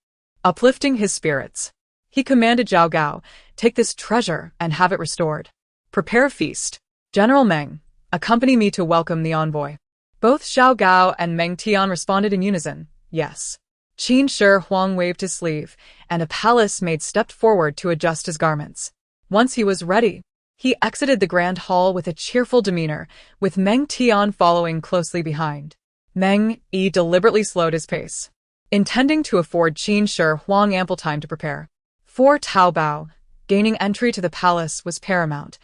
Uplifting his spirits, he commanded Zhao Gao, "Take this treasure and have it restored. Prepare a feast. General Meng, accompany me to welcome the envoy." Both Zhao Gao and Meng Tian responded in unison, "Yes." Qin Shi Huang waved his sleeve, and a palace maid stepped forward to adjust his garments. Once he was ready, he exited the grand hall with a cheerful demeanor, with Meng Tian following closely behind. Meng Yi deliberately slowed his pace, intending to afford Qin Shi Huang ample time to prepare. For Zhao Dabao, gaining entry to the palace was paramount.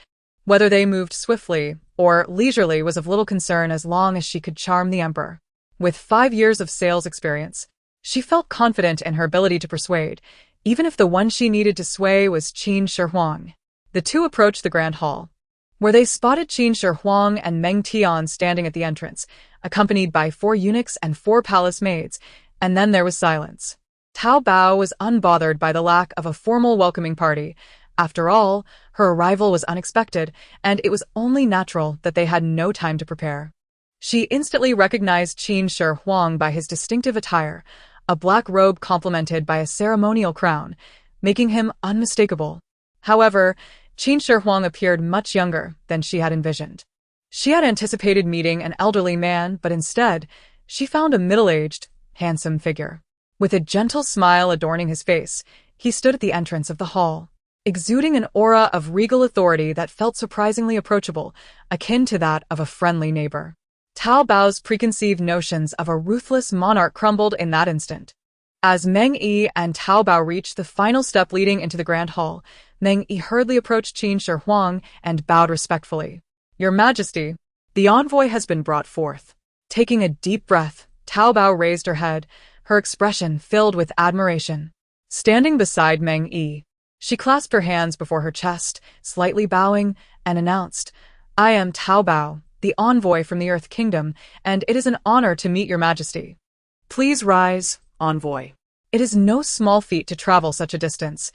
Whether they moved swiftly or leisurely was of little concern as long as she could charm the emperor. With 5 years of sales experience, she felt confident in her ability to persuade, even if the one she needed to sway was Qin Shi Huang. The two approached the Grand Hall, where they spotted Qin Shi Huang and Meng Tian standing at the entrance, accompanied by 4 eunuchs and 4 palace maids, and then there was silence. Zhao Dabao was unbothered by the lack of a formal welcoming party. After all, her arrival was unexpected, and it was only natural that they had no time to prepare. She instantly recognized Qin Shi Huang by his distinctive attire, a black robe complemented by a ceremonial crown, making him unmistakable. However, Qin Shi Huang appeared much younger than she had envisioned. She had anticipated meeting an elderly man, but instead, she found a middle-aged, handsome figure. With a gentle smile adorning his face, he stood at the entrance of the hall, exuding an aura of regal authority that felt surprisingly approachable, akin to that of a friendly neighbor. Zhao Dabao's preconceived notions of a ruthless monarch crumbled in that instant. As Meng Yi and Zhao Dabao reached the final step leading into the Grand Hall, Meng Yi hurriedly approached Qin Shi Huang and bowed respectfully. "Your Majesty, the envoy has been brought forth." Taking a deep breath, Zhao Dabao raised her head, her expression filled with admiration. Standing beside Meng Yi, she clasped her hands before her chest, slightly bowing, and announced, "I am Zhao Dabao, the envoy from the Earth Kingdom, and it is an honor to meet your Majesty." "Please rise, envoy. It is no small feat to travel such a distance.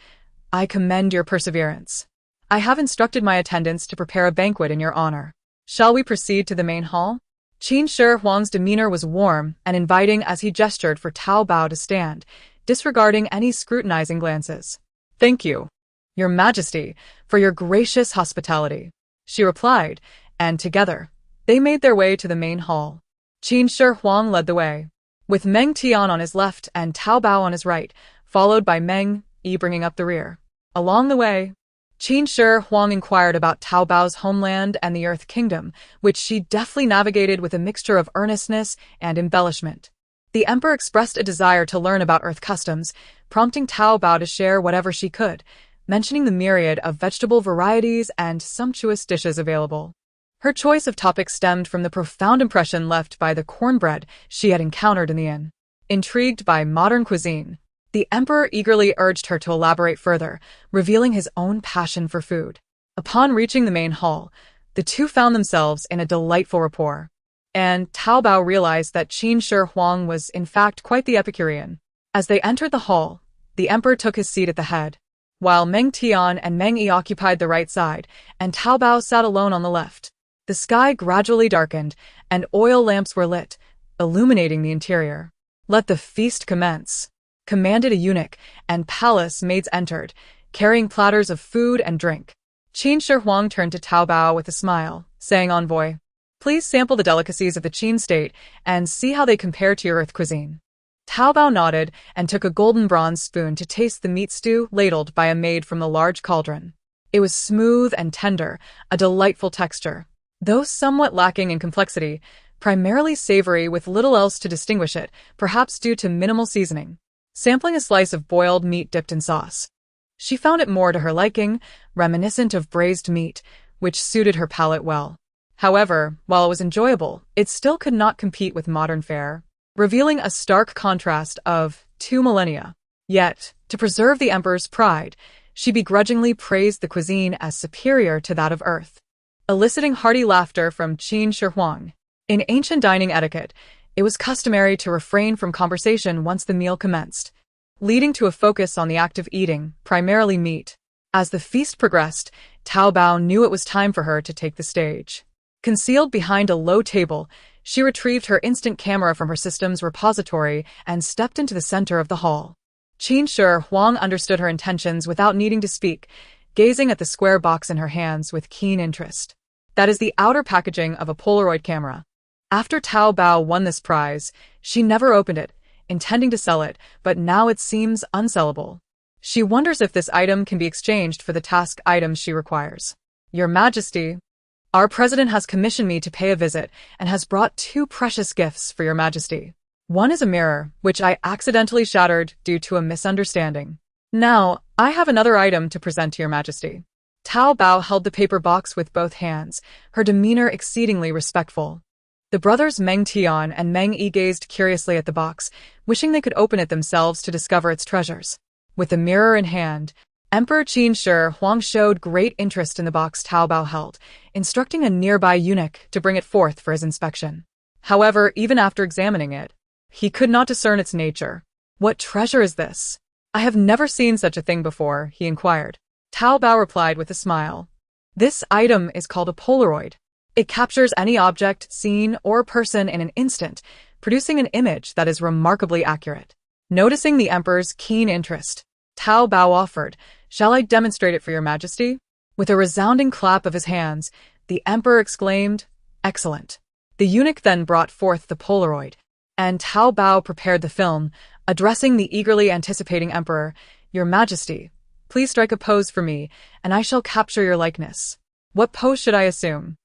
I commend your perseverance. I have instructed my attendants to prepare a banquet in your honor. Shall we proceed to the main hall?" Qin Shi Huang's demeanor was warm and inviting as he gestured for Zhao Dabao to stand, disregarding any scrutinizing glances. "Thank you, your Majesty, for your gracious hospitality," she replied, and together, they made their way to the main hall. Qin Shi Huang led the way, with Meng Tian on his left and Zhao Dabao on his right, followed by Meng Yi bringing up the rear. Along the way, Qin Shi Huang inquired about Zhao Dabao's homeland and the Earth Kingdom, which she deftly navigated with a mixture of earnestness and embellishment. The Emperor expressed a desire to learn about Earth customs, prompting Zhao Dabao to share whatever she could, mentioning the myriad of vegetable varieties and sumptuous dishes available. Her choice of topics stemmed from the profound impression left by the cornbread she had encountered in the inn. Intrigued by modern cuisine, the Emperor eagerly urged her to elaborate further, revealing his own passion for food. Upon reaching the main hall, the two found themselves in a delightful rapport, and Zhao Dabao realized that Qin Shi Huang was in fact quite the Epicurean. As they entered the hall, the Emperor took his seat at the head, while Meng Tian and Meng Yi occupied the right side, and Zhao Dabao sat alone on the left. The sky gradually darkened, and oil lamps were lit, illuminating the interior. "Let the feast commence," commanded a eunuch, and palace maids entered, carrying platters of food and drink. Qin Shi Huang turned to Zhao Dabao with a smile, saying, "Envoy, please sample the delicacies of the Qin state and see how they compare to your Earth cuisine." Zhao Dabao nodded and took a golden bronze spoon to taste the meat stew ladled by a maid from the large cauldron. It was smooth and tender, a delightful texture, though somewhat lacking in complexity, primarily savory with little else to distinguish it, perhaps due to minimal seasoning. Sampling a slice of boiled meat dipped in sauce, she found it more to her liking, reminiscent of braised meat, which suited her palate well. However, while it was enjoyable, it still could not compete with modern fare, revealing a stark contrast of 2 millennia. Yet, to preserve the Emperor's pride, she begrudgingly praised the cuisine as superior to that of Earth, eliciting hearty laughter from Qin Shi Huang. In ancient dining etiquette, it was customary to refrain from conversation once the meal commenced, leading to a focus on the act of eating, primarily meat. As the feast progressed, Zhao Dabao knew it was time for her to take the stage. Concealed behind a low table, she retrieved her instant camera from her system's repository and stepped into the center of the hall. Qin Shi Huang understood her intentions without needing to speak, gazing at the square box in her hands with keen interest. That is the outer packaging of a Polaroid camera. After Zhao Dabao won this prize, she never opened it, intending to sell it, but now it seems unsellable. She wonders if this item can be exchanged for the task items she requires. "Your Majesty, our president has commissioned me to pay a visit and has brought 2 precious gifts for your Majesty. One is a mirror, which I accidentally shattered due to a misunderstanding. Now, I have another item to present to your Majesty." Zhao Dabao held the paper box with both hands, her demeanor exceedingly respectful. The brothers Meng Tian and Meng Yi gazed curiously at the box, wishing they could open it themselves to discover its treasures. With the mirror in hand, Emperor Qin Shi Huang showed great interest in the box Cao Bao held, instructing a nearby eunuch to bring it forth for his inspection. However, even after examining it, he could not discern its nature. "What treasure is this? I have never seen such a thing before," he inquired. Cao Bao replied with a smile. "This item is called a Polaroid. It captures any object, scene, or person in an instant, producing an image that is remarkably accurate." Noticing the emperor's keen interest, Cao Bao offered, "Shall I demonstrate it for your majesty?" With a resounding clap of his hands, the emperor exclaimed, "Excellent." The eunuch then brought forth the Polaroid, and Cao Bao prepared the film, addressing the eagerly anticipating emperor, "Your majesty, please strike a pose for me, and I shall capture your likeness. What pose should I assume?"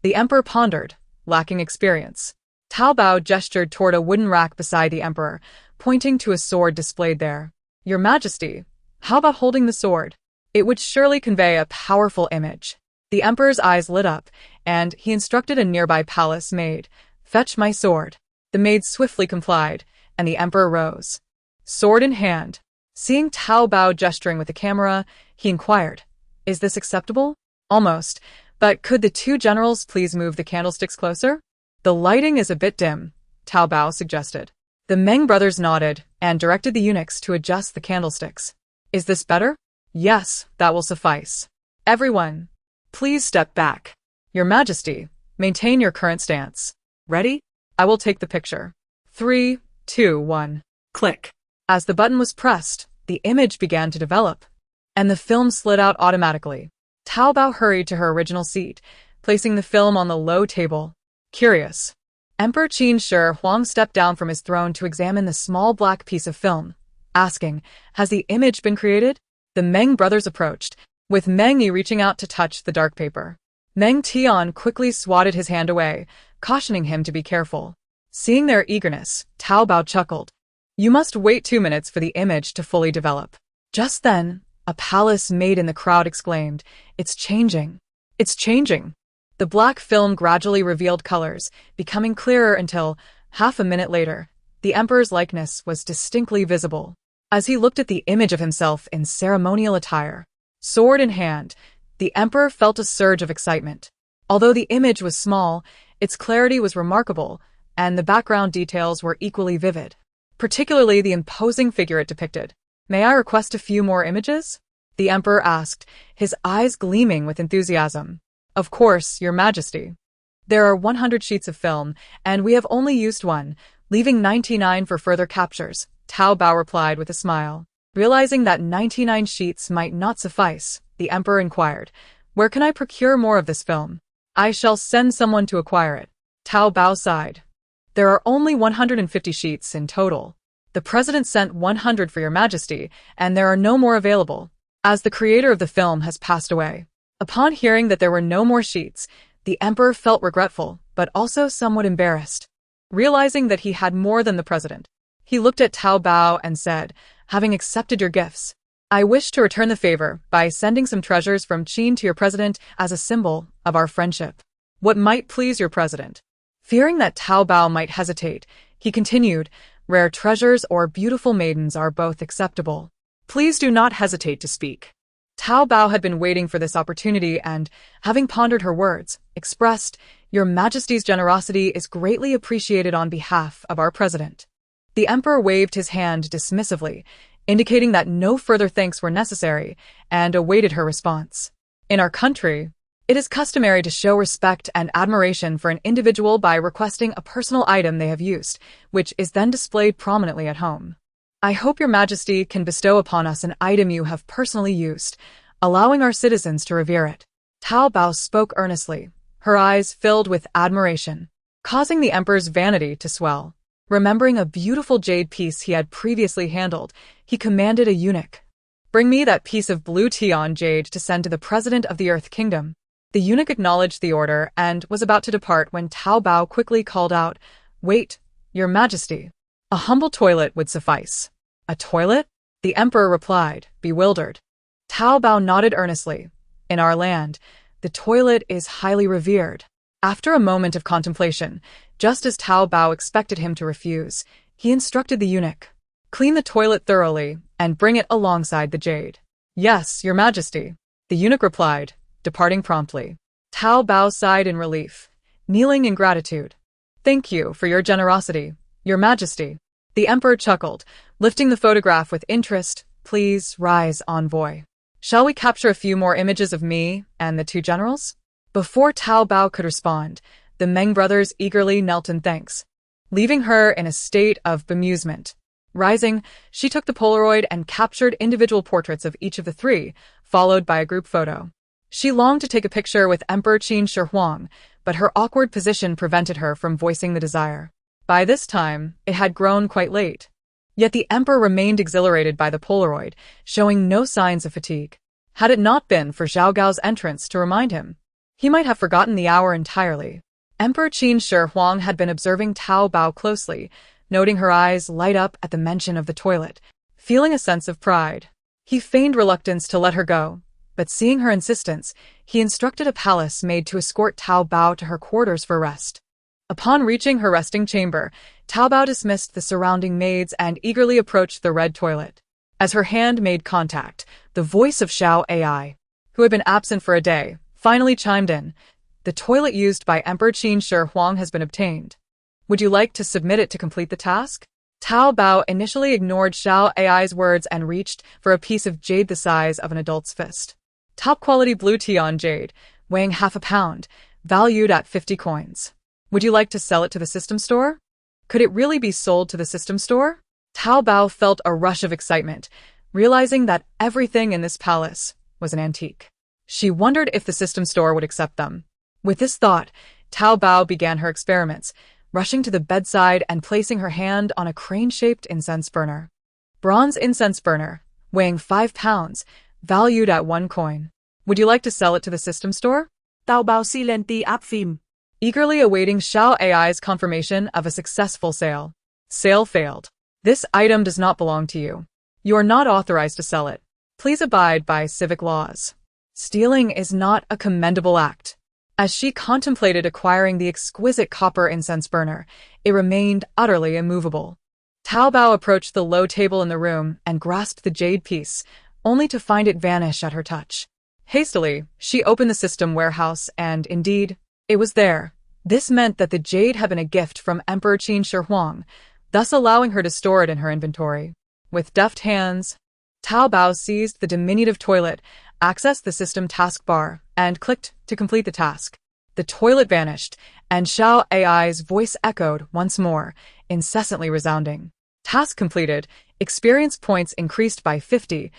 The emperor pondered, lacking experience. Cao Bao gestured toward a wooden rack beside the emperor, pointing to a sword displayed there. "Your majesty, how about holding the sword? It would surely convey a powerful image." The emperor's eyes lit up, and he instructed a nearby palace maid, "Fetch my sword." The maid swiftly complied, and the emperor rose, sword in hand. Seeing Cao Bao gesturing with the camera, he inquired, "Is this acceptable?" "Almost, but could the two generals please move the candlesticks closer?" "The lighting is a bit dim," Cao Bao suggested. The Meng brothers nodded and directed the eunuchs to adjust the candlesticks. "Is this better?" "Yes, that will suffice." "Everyone, please step back." "Your majesty, maintain your current stance." "Ready? I will take the picture." 3, 2, 1. Click. As the button was pressed, the image began to develop, and the film slid out automatically. Cao Bao hurried to her original seat, placing the film on the low table. Curious, Emperor Qin Shi Huang stepped down from his throne to examine the small black piece of film, asking, "Has the image been created?" The Meng brothers approached, with Meng Yi reaching out to touch the dark paper. Meng Tian quickly swatted his hand away, cautioning him to be careful. Seeing their eagerness, Cao Bao chuckled. "You must wait 2 minutes for the image to fully develop." Just then, a palace maid in the crowd exclaimed, "It's changing! It's changing!" The black film gradually revealed colors, becoming clearer until, half a minute later, the emperor's likeness was distinctly visible. As he looked at the image of himself in ceremonial attire, sword in hand, the emperor felt a surge of excitement. Although the image was small, its clarity was remarkable, and the background details were equally vivid, particularly the imposing figure it depicted. "May I request a few more images?" the emperor asked, his eyes gleaming with enthusiasm. "Of course, your majesty. There are 100 sheets of film, and we have only used one, leaving 99 for further captures," Cao Bao replied with a smile. Realizing that 99 sheets might not suffice, the emperor inquired, "Where can I procure more of this film?" "I shall send someone to acquire it." Cao Bao sighed. "There are only 150 sheets in total. The president sent 100 for your majesty, and there are no more available, as the creator of the film has passed away." Upon hearing that there were no more sheets, the emperor felt regretful, but also somewhat embarrassed. Realizing that he had more than the president, he looked at Cao Bao and said, "Having accepted your gifts, I wish to return the favor by sending some treasures from Qin to your president as a symbol of our friendship. What might please your president?" Fearing that Cao Bao might hesitate, he continued, "Rare treasures or beautiful maidens are both acceptable. Please do not hesitate to speak." Cao Bao had been waiting for this opportunity and, having pondered her words, expressed, "Your Majesty's generosity is greatly appreciated on behalf of our president." The emperor waved his hand dismissively, indicating that no further thanks were necessary, and awaited her response. In our country, it is customary to show respect and admiration for an individual by requesting a personal item they have used, which is then displayed prominently at home. "I hope your majesty can bestow upon us an item you have personally used, allowing our citizens to revere it." Cao Bao spoke earnestly, her eyes filled with admiration, causing the emperor's vanity to swell. Remembering a beautiful jade piece he had previously handled, he commanded a eunuch, "Bring me that piece of blue Tian jade to send to the president of the Earth Kingdom." The eunuch acknowledged the order and was about to depart when Cao Bao quickly called out, "Wait, your majesty. A humble toilet would suffice." "A toilet?" the emperor replied, bewildered. Cao Bao nodded earnestly. "In our land, the toilet is highly revered. After a moment of contemplation, just as Tao Bao expected him to refuse, he instructed the eunuch, "Clean the toilet thoroughly and bring it alongside the jade." "Yes, Your Majesty," the eunuch replied, departing promptly. Tao Bao sighed in relief, kneeling in gratitude. "Thank you for your generosity, Your Majesty." The emperor chuckled, lifting the photograph with interest. "Please rise, envoy. Shall we capture a few more images of me and the two generals?" Before Tao Bao could respond, the Meng brothers eagerly knelt in thanks, leaving her in a state of bemusement. Rising, she took the Polaroid and captured individual portraits of each of the three, followed by a group photo. She longed to take a picture with Emperor Qin Shi Huang, but her awkward position prevented her from voicing the desire. By this time, it had grown quite late. Yet the emperor remained exhilarated by the Polaroid, showing no signs of fatigue. Had it not been for Zhao Gao's entrance to remind him, he might have forgotten the hour entirely. Emperor Qin Shi Huang had been observing Tao Bao closely, noting her eyes light up at the mention of the toilet, feeling a sense of pride. He feigned reluctance to let her go, but seeing her insistence, he instructed a palace maid to escort Tao Bao to her quarters for rest. Upon reaching her resting chamber, Tao Bao dismissed the surrounding maids and eagerly approached the red toilet. As her hand made contact, the voice of Xiao AI, who had been absent for a day, finally chimed in. "The toilet used by Emperor Qin Shi Huang has been obtained. Would you like to submit it to complete the task?" Tao Bao initially ignored Xiao AI's words and reached for a piece of jade the size of an adult's fist. Top-quality blue Tian jade, weighing half a pound, valued at 50 coins. "Would you like to sell it to the system store?" Could it really be sold to the system store? Tao Bao felt a rush of excitement, realizing that everything in this palace was an antique. She wondered if the system store would accept them. With this thought, Tao Bao began her experiments, rushing to the bedside and placing her hand on a crane-shaped incense burner. Bronze incense burner, weighing 5 pounds, valued at 1 coin. "Would you like to sell it to the system store?" Tao Bao silenti áp phim. Eagerly awaiting Xiao AI's confirmation of a successful sale. Sale failed. "This item does not belong to you. You are not authorized to sell it. Please abide by civic laws." Stealing is not a commendable act. As she contemplated acquiring the exquisite copper incense burner, it remained utterly immovable. Tao Bao approached the low table in the room and grasped the jade piece, only to find it vanish at her touch. Hastily, she opened the system warehouse and, indeed, it was there. This meant that the jade had been a gift from Emperor Qin Shi Huang, thus allowing her to store it in her inventory. With deft hands, Tao Bao seized the diminutive toilet, accessed the system taskbar, and clicked to complete the task. The toilet vanished, and Xiao AI's voice echoed once more, incessantly resounding. Task completed, experience points increased by 50,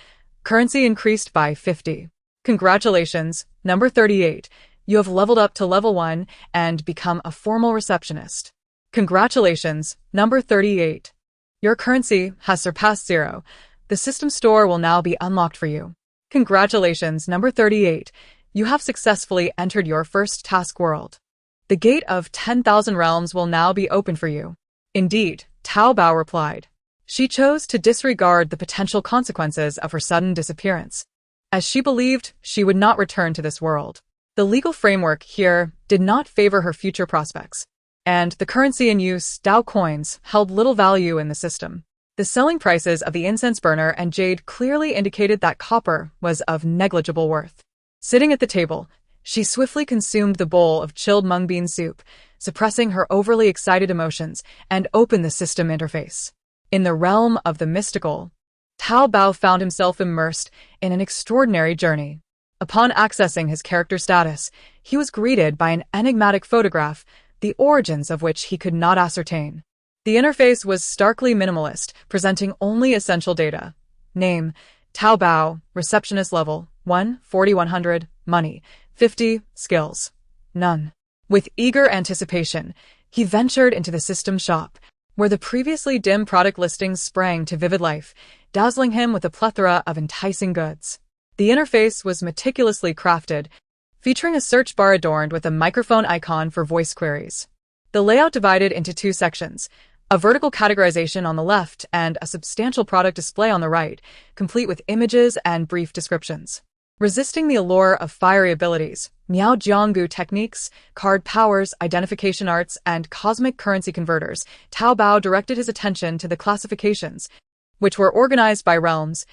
currency increased by 50. Congratulations, number 38. You have leveled up to level 1 and become a formal receptionist. Congratulations, number 38. Your currency has surpassed 0. The system store will now be unlocked for you. Congratulations, number 38. You have successfully entered your first task world. The gate of 10,000 realms will now be open for you. Indeed, Tao Bao replied. She chose to disregard the potential consequences of her sudden disappearance, as she believed she would not return to this world. The legal framework here did not favor her future prospects, and the currency in use, Dao coins, held little value in the system. The selling prices of the incense burner and jade clearly indicated that copper was of negligible worth. Sitting at the table, she swiftly consumed the bowl of chilled mung bean soup, suppressing her overly excited emotions, and opened the system interface. In the realm of the mystical, Tao Bao found himself immersed in an extraordinary journey. Upon accessing his character status, he was greeted by an enigmatic photograph, the origins of which he could not ascertain. The interface was starkly minimalist, presenting only essential data. Name, Tao Bao, receptionist level, 1, 4100, money, 50, skills, none. With eager anticipation, he ventured into the system shop, where the previously dim product listings sprang to vivid life, dazzling him with a plethora of enticing goods. The interface was meticulously crafted, featuring a search bar adorned with a microphone icon for voice queries. The layout divided into 2 sections, a vertical categorization on the left and a substantial product display on the right, complete with images and brief descriptions. Resisting the allure of fiery abilities, Miao Jianggu techniques, card powers, identification arts, and cosmic currency converters, Tao Bao directed his attention to the classifications, which were organized by realms: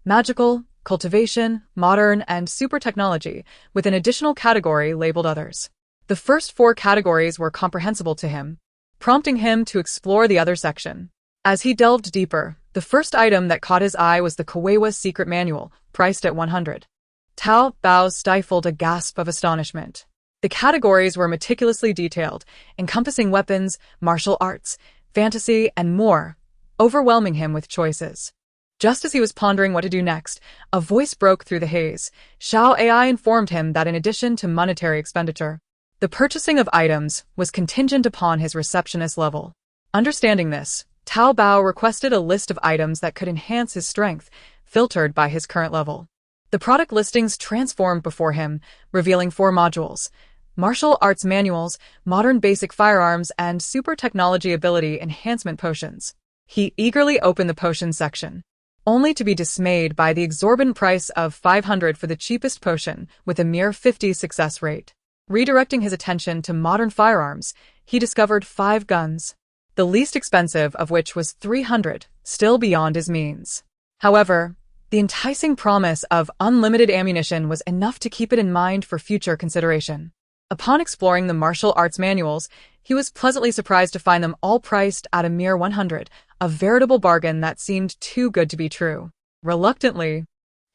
magical, cultivation, modern, and super technology, with an additional category labeled others. The first 4 categories were comprehensible to him, prompting him to explore the other section. As he delved deeper, the first item that caught his eye was the Kawewa's secret manual, priced at 100. Tao Bao stifled a gasp of astonishment. The categories were meticulously detailed, encompassing weapons, martial arts, fantasy, and more, overwhelming him with choices. Just as he was pondering what to do next, a voice broke through the haze. Xiao AI informed him that in addition to monetary expenditure, the purchasing of items was contingent upon his receptionist level. Understanding this, Tao Bao requested a list of items that could enhance his strength, filtered by his current level. The product listings transformed before him, revealing 4 modules: martial arts manuals, modern basic firearms, and super technology ability enhancement potions. He eagerly opened the potion section, only to be dismayed by the exorbitant price of 500 for the cheapest potion, with a mere 50 success rate. Redirecting his attention to modern firearms, he discovered 5 guns, the least expensive of which was 300, still beyond his means. However, the enticing promise of unlimited ammunition was enough to keep it in mind for future consideration. Upon exploring the martial arts manuals, he was pleasantly surprised to find them all priced at a mere 100, a veritable bargain that seemed too good to be true. Reluctantly,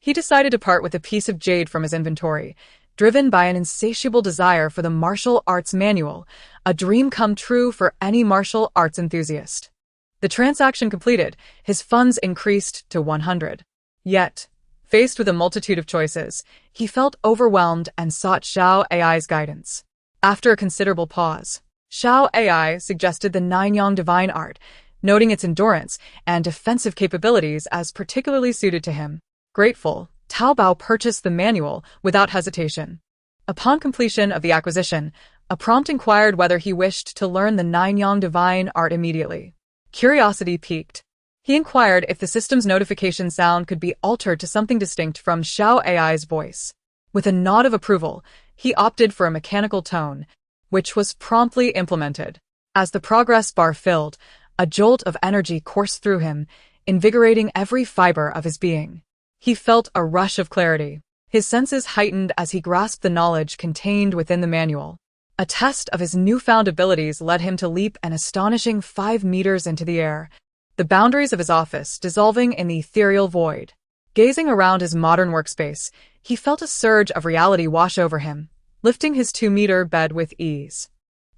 he decided to part with a piece of jade from his inventory, driven by an insatiable desire for the martial arts manual, a dream come true for any martial arts enthusiast. The transaction completed, his funds increased to 100. Yet, faced with a multitude of choices, he felt overwhelmed and sought Xiao AI's guidance. After a considerable pause, Xiao AI suggested the 9-yang divine art, noting its endurance and defensive capabilities as particularly suited to him. Grateful, Tao Bao purchased the manual without hesitation. Upon completion of the acquisition, a prompt inquired whether he wished to learn the 9-yang divine art immediately. Curiosity piqued. He inquired if the system's notification sound could be altered to something distinct from Xiao AI's voice. With a nod of approval, he opted for a mechanical tone, which was promptly implemented. As the progress bar filled, a jolt of energy coursed through him, invigorating every fiber of his being. He felt a rush of clarity. His senses heightened as he grasped the knowledge contained within the manual. A test of his newfound abilities led him to leap an astonishing 5 meters into the air, the boundaries of his office dissolving in the ethereal void. Gazing around his modern workspace, he felt a surge of reality wash over him, lifting his 2-meter bed with ease.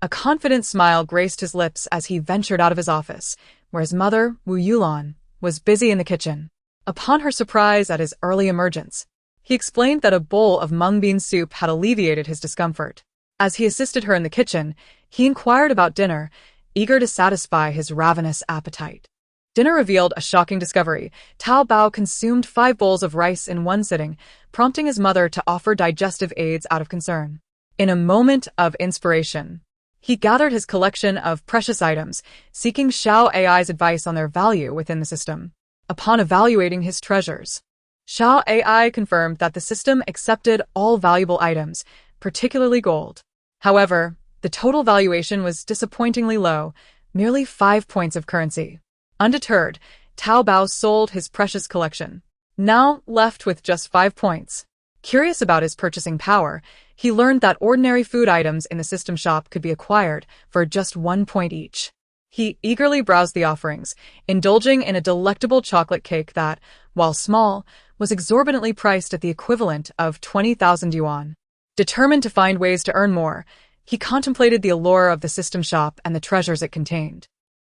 A confident smile graced his lips as he ventured out of his office, where his mother, Wu Yulan, was busy in the kitchen. Upon her surprise at his early emergence, he explained that a bowl of mung bean soup had alleviated his discomfort. As he assisted her in the kitchen, he inquired about dinner, eager to satisfy his ravenous appetite. Dinner revealed a shocking discovery. Tao Bao consumed 5 bowls of rice in one sitting, prompting his mother to offer digestive aids out of concern. In a moment of inspiration, he gathered his collection of precious items, seeking Xiao AI's advice on their value within the system. Upon evaluating his treasures, Xiao AI confirmed that the system accepted all valuable items, particularly gold. However, the total valuation was disappointingly low, merely 5 points of currency. Undeterred, Tao Bao sold his precious collection, now left with just 5 points. Curious about his purchasing power, he learned that ordinary food items in the system shop could be acquired for just 1 point each. He eagerly browsed the offerings, indulging in a delectable chocolate cake that, while small, was exorbitantly priced at the equivalent of 20,000 yuan. Determined to find ways to earn more, he contemplated the allure of the system shop and the treasures it contained.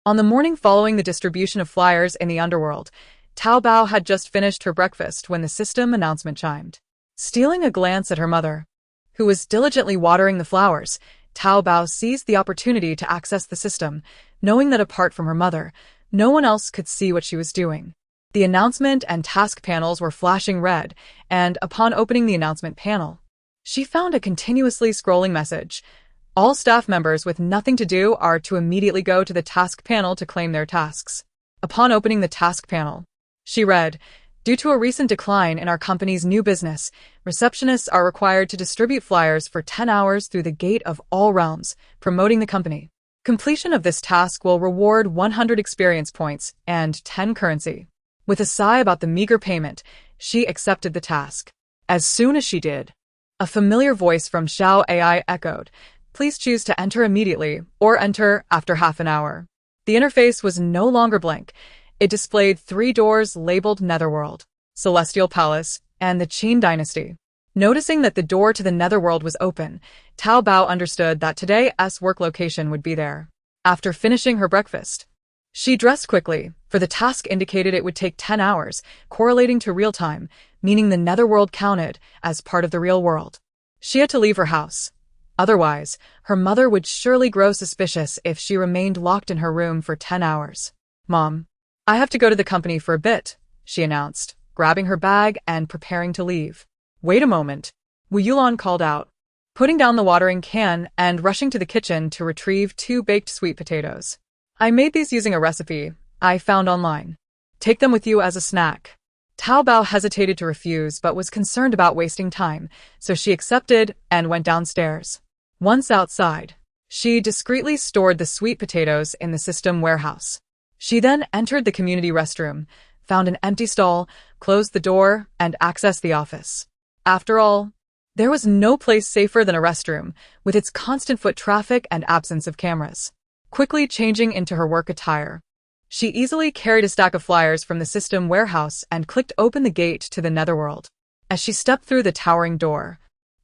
On the morning following the distribution of flyers in the underworld, Tao Bao had just finished her breakfast when the system announcement chimed. Stealing a glance at her mother, who was diligently watering the flowers, Tao Bao seized the opportunity to access the system, knowing that apart from her mother, no one else could see what she was doing. The announcement and task panels were flashing red, and upon opening the announcement panel, she found a continuously scrolling message. All staff members with nothing to do are to immediately go to the task panel to claim their tasks. Upon opening the task panel, she read, Due to a recent decline in our company's new business, receptionists are required to distribute flyers for 10 hours through the gate of all realms, promoting the company. Completion of this task will reward 100 experience points and 10 currency. With a sigh about the meager payment, she accepted the task. As soon as she did, a familiar voice from Xiao AI echoed, "Please choose to enter immediately or enter after half an hour." The interface was no longer blank. It displayed 3 doors labeled Netherworld, Celestial Palace, and the Qin Dynasty. Noticing that the door to the Netherworld was open, Zhao Dabao understood that today's work location would be there. After finishing her breakfast, she dressed quickly, for the task indicated it would take 10 hours, correlating to real time, meaning the Netherworld counted as part of the real world. She had to leave her house. Otherwise, her mother would surely grow suspicious if she remained locked in her room for 10 hours. "Mom, I have to go to the company for a bit," she announced, grabbing her bag and preparing to leave. "Wait a moment," Wu Yulan called out, putting down the watering can and rushing to the kitchen to retrieve 2 baked sweet potatoes. "I made these using a recipe I found online. Take them with you as a snack." Zhao Dabao hesitated to refuse but was concerned about wasting time, so she accepted and went downstairs. Once outside, she discreetly stored the sweet potatoes in the system warehouse. She then entered the community restroom, found an empty stall, closed the door, and accessed the office. After all, there was no place safer than a restroom, with its constant foot traffic and absence of cameras. Quickly changing into her work attire, she easily carried a stack of flyers from the system warehouse and clicked open the gate to the Netherworld. As she stepped through the towering door,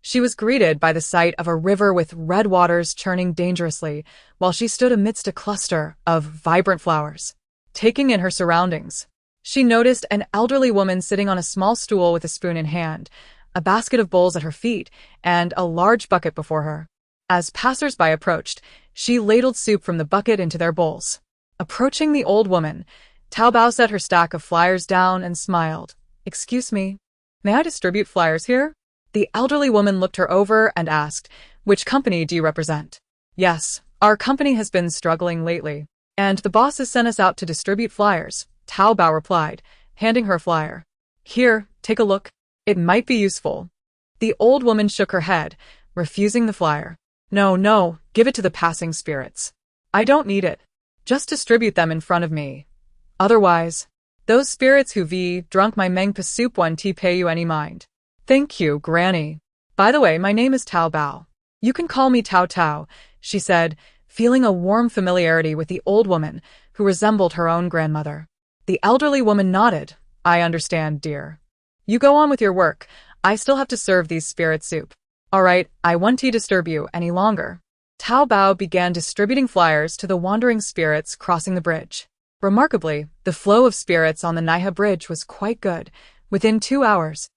she was greeted by the sight of a river with red waters churning dangerously while she stood amidst a cluster of vibrant flowers. Taking in her surroundings, she noticed an elderly woman sitting on a small stool with a spoon in hand, a basket of bowls at her feet, and a large bucket before her. As passers-by approached, she ladled soup from the bucket into their bowls. Approaching the old woman, Zhao Dabao set her stack of flyers down and smiled. "Excuse me, may I distribute flyers here?" The elderly woman looked her over and asked, "Which company do you represent?" "Yes, our company has been struggling lately, and the boss has sent us out to distribute flyers," Zhao Dabao replied, handing her a flyer. "Here, take a look. It might be useful." The old woman shook her head, refusing the flyer. No, give it to the passing spirits. I don't need it. Just distribute them in front of me. Otherwise, those spirits who drunk my mengpa soup won't pay you any mind." "Thank you, Granny. By the way, my name is Zhao Dabao. You can call me Tao Tao," she said, feeling a warm familiarity with the old woman, who resembled her own grandmother. The elderly woman nodded. "I understand, dear. You go on with your work. I still have to serve these spirits soup. All right, I won't disturb you any longer." Zhao Dabao began distributing flyers to the wandering spirits crossing the bridge. Remarkably, the flow of spirits on the Naiha Bridge was quite good. Within 2 hours,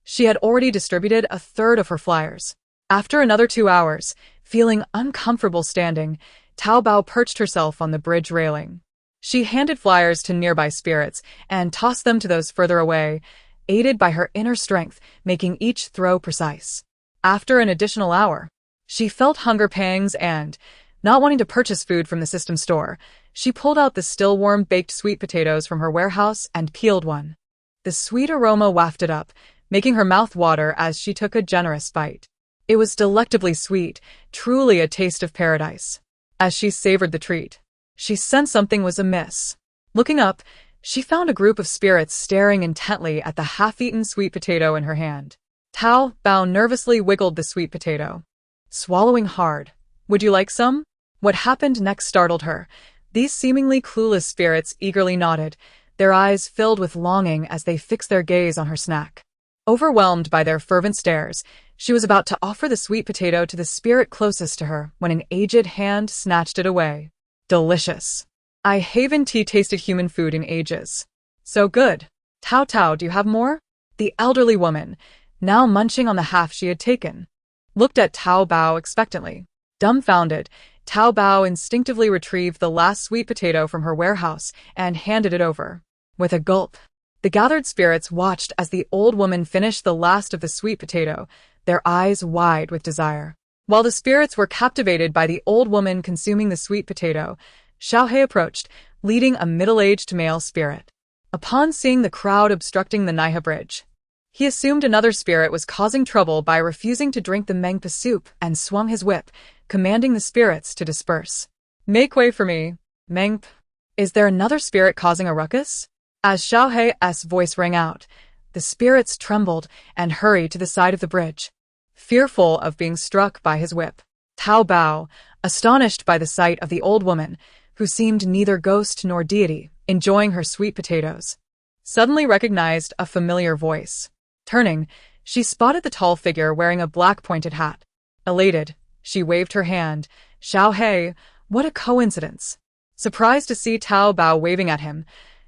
she had already distributed a third of her flyers. After another 2 hours, feeling uncomfortable standing, Zhao Dabao perched herself on the bridge railing. She handed flyers to nearby spirits and tossed them to those further away, aided by her inner strength, making each throw precise. After an additional hour, she felt hunger pangs and, not wanting to purchase food from the system store, she pulled out the still-warm baked sweet potatoes from her warehouse and peeled one. The sweet aroma wafted up, making her mouth water as she took a generous bite. It was delectably sweet, truly a taste of paradise. As she savored the treat, she sensed something was amiss. Looking up, she found a group of spirits staring intently at the half-eaten sweet potato in her hand. Zhao Dabao nervously wiggled the sweet potato, swallowing hard. "Would you like some?" What happened next startled her. These seemingly clueless spirits eagerly nodded, their eyes filled with longing as they fixed their gaze on her snack. Overwhelmed by their fervent stares, she was about to offer the sweet potato to the spirit closest to her when an aged hand snatched it away. "Delicious. I haven't tasted human food in ages. So good. Tao Tao, do you have more?" The elderly woman, now munching on the half she had taken, looked at Zhao Dabao expectantly. Dumbfounded, Zhao Dabao instinctively retrieved the last sweet potato from her warehouse and handed it over. With a gulp, the gathered spirits watched as the old woman finished the last of the sweet potato, their eyes wide with desire. While the spirits were captivated by the old woman consuming the sweet potato, Xiaohe approached, leading a middle-aged male spirit. Upon seeing the crowd obstructing the Naiha bridge, he assumed another spirit was causing trouble by refusing to drink the Mengpa soup and swung his whip, commanding the spirits to disperse. "Make way for me, Mengp. Is there another spirit causing a ruckus?" As Xiao Hei's voice rang out, the spirits trembled and hurried to the side of the bridge, fearful of being struck by his whip. Zhao Dabao, astonished by the sight of the old woman, who seemed neither ghost nor deity, enjoying her sweet potatoes, suddenly recognized a familiar voice. Turning, she spotted the tall figure wearing a black pointed hat. Elated, she waved her hand. "Xiao Hei, what a coincidence." Surprised to see Zhao Dabao waving at him,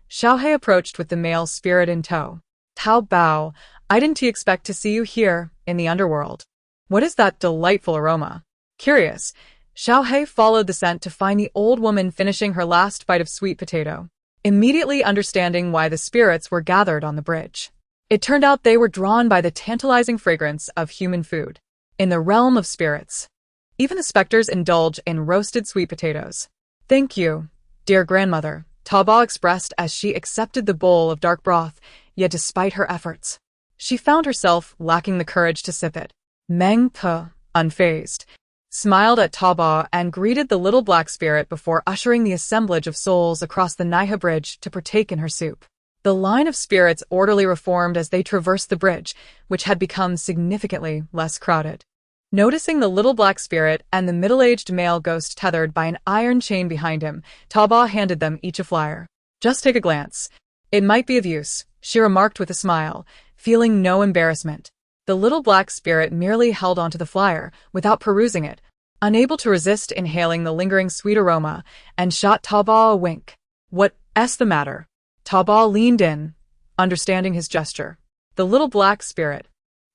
Xiao Hei approached with the male spirit in tow. "Zhao Dabao, I didn't expect to see you here, in the underworld. What is that delightful aroma?" Curious, Xiao Hei followed the scent to find the old woman finishing her last bite of sweet potato, immediately understanding why the spirits were gathered on the bridge. It turned out they were drawn by the tantalizing fragrance of human food. In the realm of spirits, even the specters indulge in roasted sweet potatoes. "Thank you, dear grandmother," Dabao expressed as she accepted the bowl of dark broth, yet despite her efforts, she found herself lacking the courage to sip it. Mengpa, unfazed, smiled at Dabao and greeted the little black spirit before ushering the assemblage of souls across the Naiha bridge to partake in her soup. The line of spirits orderly reformed as they traversed the bridge, which had become significantly less crowded. Noticing the little black spirit and the middle-aged male ghost tethered by an iron chain behind him, Dabao handed them each a flyer. "Just take a glance. It might be of use," she remarked with a smile, feeling no embarrassment. The little black spirit merely held onto the flyer, without perusing it, unable to resist inhaling the lingering sweet aroma, and shot Dabao a wink. "What's the matter?" Dabao leaned in, understanding his gesture. The little black spirit,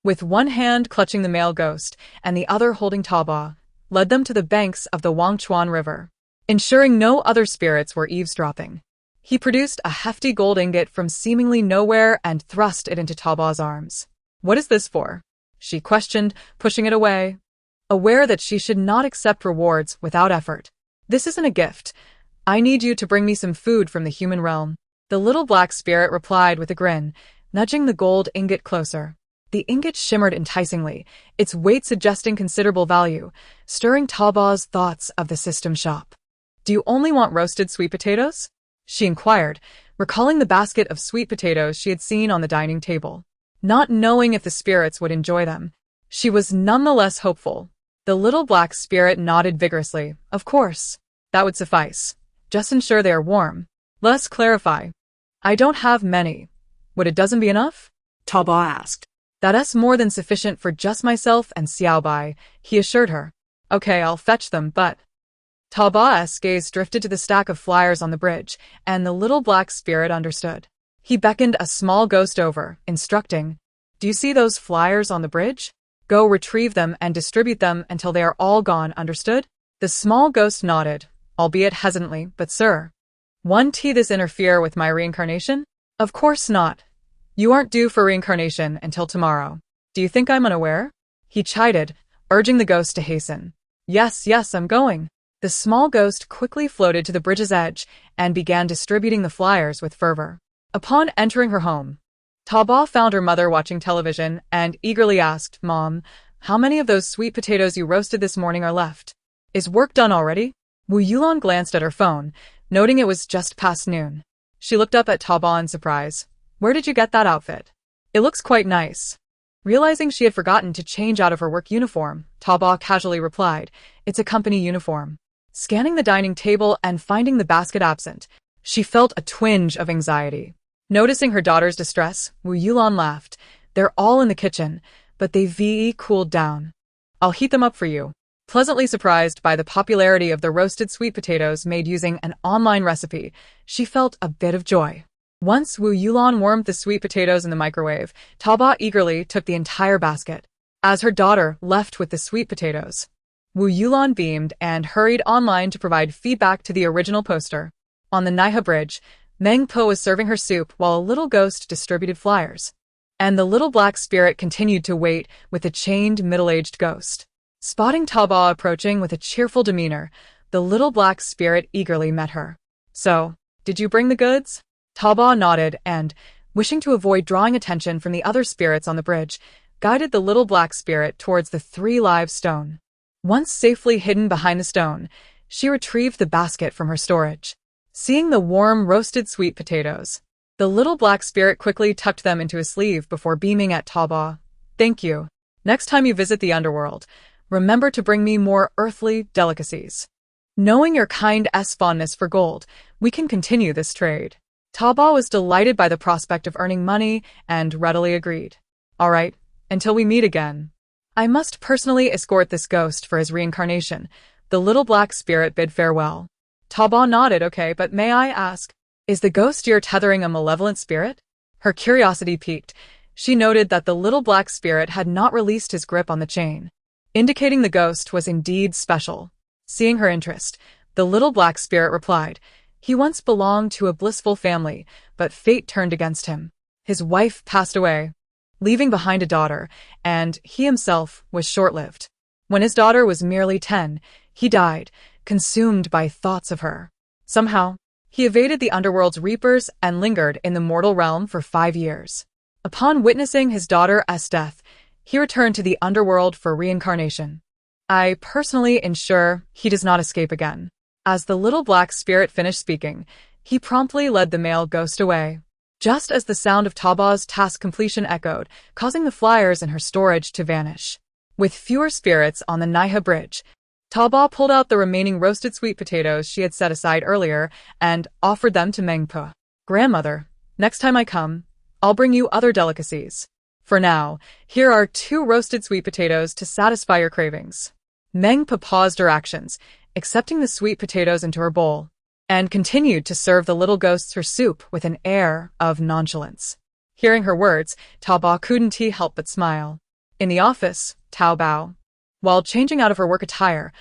with one hand clutching the male ghost and the other holding Dabao, led them to the banks of the Wangchuan River. Ensuring no other spirits were eavesdropping, he produced a hefty gold ingot from seemingly nowhere and thrust it into Dabao's arms. "What is this for?" she questioned, pushing it away, aware that she should not accept rewards without effort. "This isn't a gift. I need you to bring me some food from the human realm." The little black spirit replied with a grin, nudging the gold ingot closer. The ingot shimmered enticingly, its weight suggesting considerable value, stirring Dabao's thoughts of the system shop. "Do you only want roasted sweet potatoes?" she inquired, recalling the basket of sweet potatoes she had seen on the dining table. Not knowing if the spirits would enjoy them, she was nonetheless hopeful. The little black spirit nodded vigorously. "Of course. That would suffice. Just ensure they are warm." "Let's clarify. I don't have many. Would a dozen be enough?" Dabao asked. "That's more than sufficient for just myself and Xiaobai," he assured her. "Okay, I'll fetch them, but..." Dabao's gaze drifted to the stack of flyers on the bridge, and the little black spirit understood. He beckoned a small ghost over, instructing, "Do you see those flyers on the bridge? Go retrieve them and distribute them until they are all gone, understood?" The small ghost nodded, albeit hesitantly. "But sir, won't this interfere with my reincarnation?" "Of course not. You aren't due for reincarnation until tomorrow. Do you think I'm unaware?" he chided, urging the ghost to hasten. Yes, I'm going." The small ghost quickly floated to the bridge's edge and began distributing the flyers with fervor. Upon entering her home, Dabao found her mother watching television and eagerly asked, "Mom, how many of those sweet potatoes you roasted this morning are left? Is work done already?" Wu Yulan glanced at her phone, noting it was just past noon. She looked up at Dabao in surprise. "Where did you get that outfit? It looks quite nice." Realizing she had forgotten to change out of her work uniform, Dabao casually replied, "It's a company uniform." Scanning the dining table and finding the basket absent, she felt a twinge of anxiety. Noticing her daughter's distress, Wu Yulan laughed. "They're all in the kitchen, but they've cooled down. I'll heat them up for you." Pleasantly surprised by the popularity of the roasted sweet potatoes made using an online recipe, she felt a bit of joy. Once Wu Yulan warmed the sweet potatoes in the microwave, Dabao eagerly took the entire basket. As her daughter left with the sweet potatoes, Wu Yulan beamed and hurried online to provide feedback to the original poster. On the Naiha bridge, Meng Po was serving her soup while a little ghost distributed flyers. And the little black spirit continued to wait with the chained middle-aged ghost. Spotting Dabao approaching with a cheerful demeanor, the little black spirit eagerly met her. "So, did you bring the goods?" Dabao nodded and, wishing to avoid drawing attention from the other spirits on the bridge, guided the little black spirit towards the 3 live stone. Once safely hidden behind the stone, she retrieved the basket from her storage. Seeing the warm, roasted sweet potatoes, the little black spirit quickly tucked them into his sleeve before beaming at Dabao. "Thank you. Next time you visit the underworld, remember to bring me more earthly delicacies. Knowing your kind fondness for gold, we can continue this trade." Dabao was delighted by the prospect of earning money and readily agreed. "All right, until we meet again. I must personally escort this ghost for his reincarnation." The little black spirit bid farewell. Dabao nodded. "Okay, but may I ask, is the ghost you're tethering a malevolent spirit?" Her curiosity piqued. She noted that the little black spirit had not released his grip on the chain, indicating the ghost was indeed special. Seeing her interest, the little black spirit replied, "He once belonged to a blissful family, but fate turned against him. His wife passed away, leaving behind a daughter, and he himself was short-lived. When his daughter was merely 10, he died, consumed by thoughts of her. Somehow, he evaded the underworld's reapers and lingered in the mortal realm for 5 years. Upon witnessing his daughter's death, he returned to the underworld for reincarnation. I personally ensure he does not escape again." As the little black spirit finished speaking, he promptly led the male ghost away. Just as the sound of Dabao's task completion echoed, causing the flyers in her storage to vanish. With fewer spirits on the Naiha bridge, Dabao pulled out the remaining roasted sweet potatoes she had set aside earlier and offered them to Mengpa. "Grandmother, next time I come, I'll bring you other delicacies. For now, here are 2 roasted sweet potatoes to satisfy your cravings." Mengpa paused her actions, accepting the sweet potatoes into her bowl, and continued to serve the little ghosts her soup with an air of nonchalance. Hearing her words, Dabao couldn't help but smile. In the office, Dabao, while changing out of her work attire,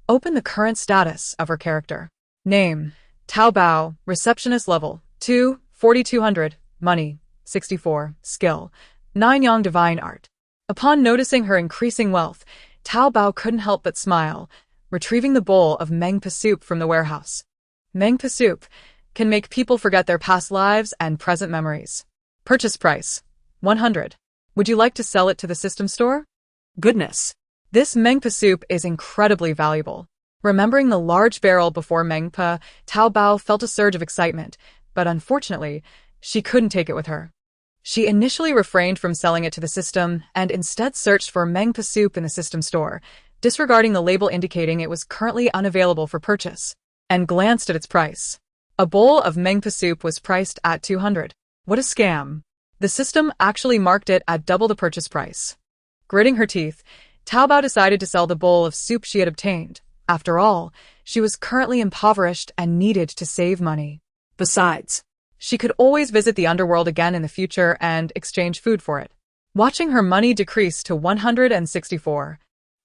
opened the current status of her character. Name: Dabao, receptionist level 2, 4200, money 64, skill 9 Yang divine art. Upon noticing her increasing wealth, Dabao couldn't help but smile, retrieving the bowl of Mengpa soup from the warehouse. Mengpa soup can make people forget their past lives and present memories. Purchase price: 100. Would you like to sell it to the system store? Goodness! This Mengpa soup is incredibly valuable. Remembering the large barrel before Mengpa, Dabao felt a surge of excitement, but unfortunately, she couldn't take it with her. She initially refrained from selling it to the system and instead searched for Mengpa soup in the system store, disregarding the label indicating it was currently unavailable for purchase, and glanced at its price. A bowl of Mengpa soup was priced at 200. What a scam! The system actually marked it at double the purchase price. Gritting her teeth, Dabao decided to sell the bowl of soup she had obtained. After all, she was currently impoverished and needed to save money. Besides, she could always visit the underworld again in the future and exchange food for it. Watching her money decrease to 164,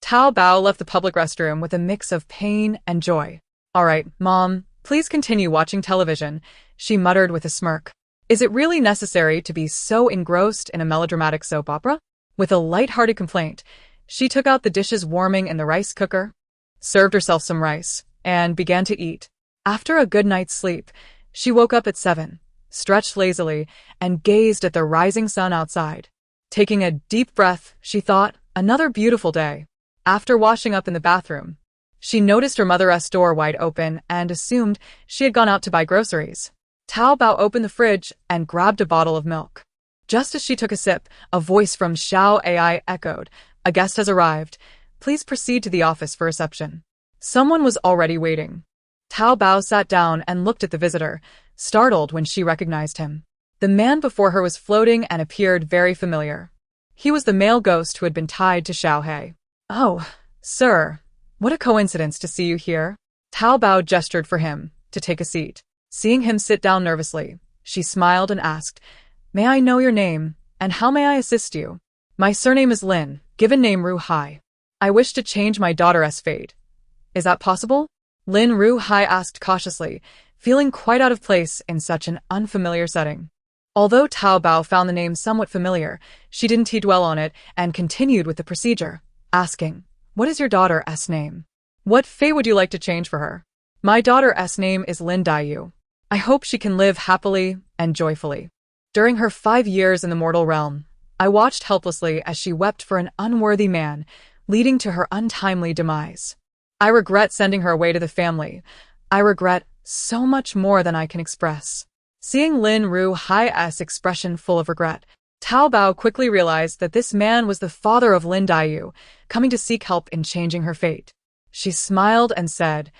Dabao left the public restroom with a mix of pain and joy. "All right, Mom, please continue watching television," she muttered with a smirk. Is it really necessary to be so engrossed in a melodramatic soap opera? With a light-hearted complaint, she took out the dishes warming in the rice cooker, served herself some rice, and began to eat. After a good night's sleep, she woke up at 7, stretched lazily, and gazed at the rising sun outside. Taking a deep breath, she thought, another beautiful day. After washing up in the bathroom, she noticed her mother's door wide open and assumed she had gone out to buy groceries. Dabao opened the fridge and grabbed a bottle of milk. Just as she took a sip, a voice from Xiao AI echoed, "A guest has arrived. Please proceed to the office for reception." Someone was already waiting. Dabao sat down and looked at the visitor, startled when she recognized him. The man before her was floating and appeared very familiar. He was the male ghost who had been tied to Xiaohe. "Oh, sir, what a coincidence to see you here." Dabao gestured for him to take a seat. Seeing him sit down nervously, she smiled and asked, "May I know your name, and how may I assist you?" "My surname is Lin, given name Ru Hai. I wish to change my daughter's fate. Is that possible?" Lin Ru Hai asked cautiously, feeling quite out of place in such an unfamiliar setting. Although Dabao found the name somewhat familiar, she didn't dwell on it and continued with the procedure, asking, "What is your daughter's name? What fate would you like to change for her?" "My daughter's name is Lin Daiyu. I hope she can live happily and joyfully. During her 5 years in the mortal realm, I watched helplessly as she wept for an unworthy man, leading to her untimely demise. I regret sending her away to the family. I regret so much more than I can express. Seeing Lin Ruhai's expression full of regret, Zhao Dabao quickly realized that this man was the father of Lin Daiyu, coming to seek help in changing her fate. She smiled and said,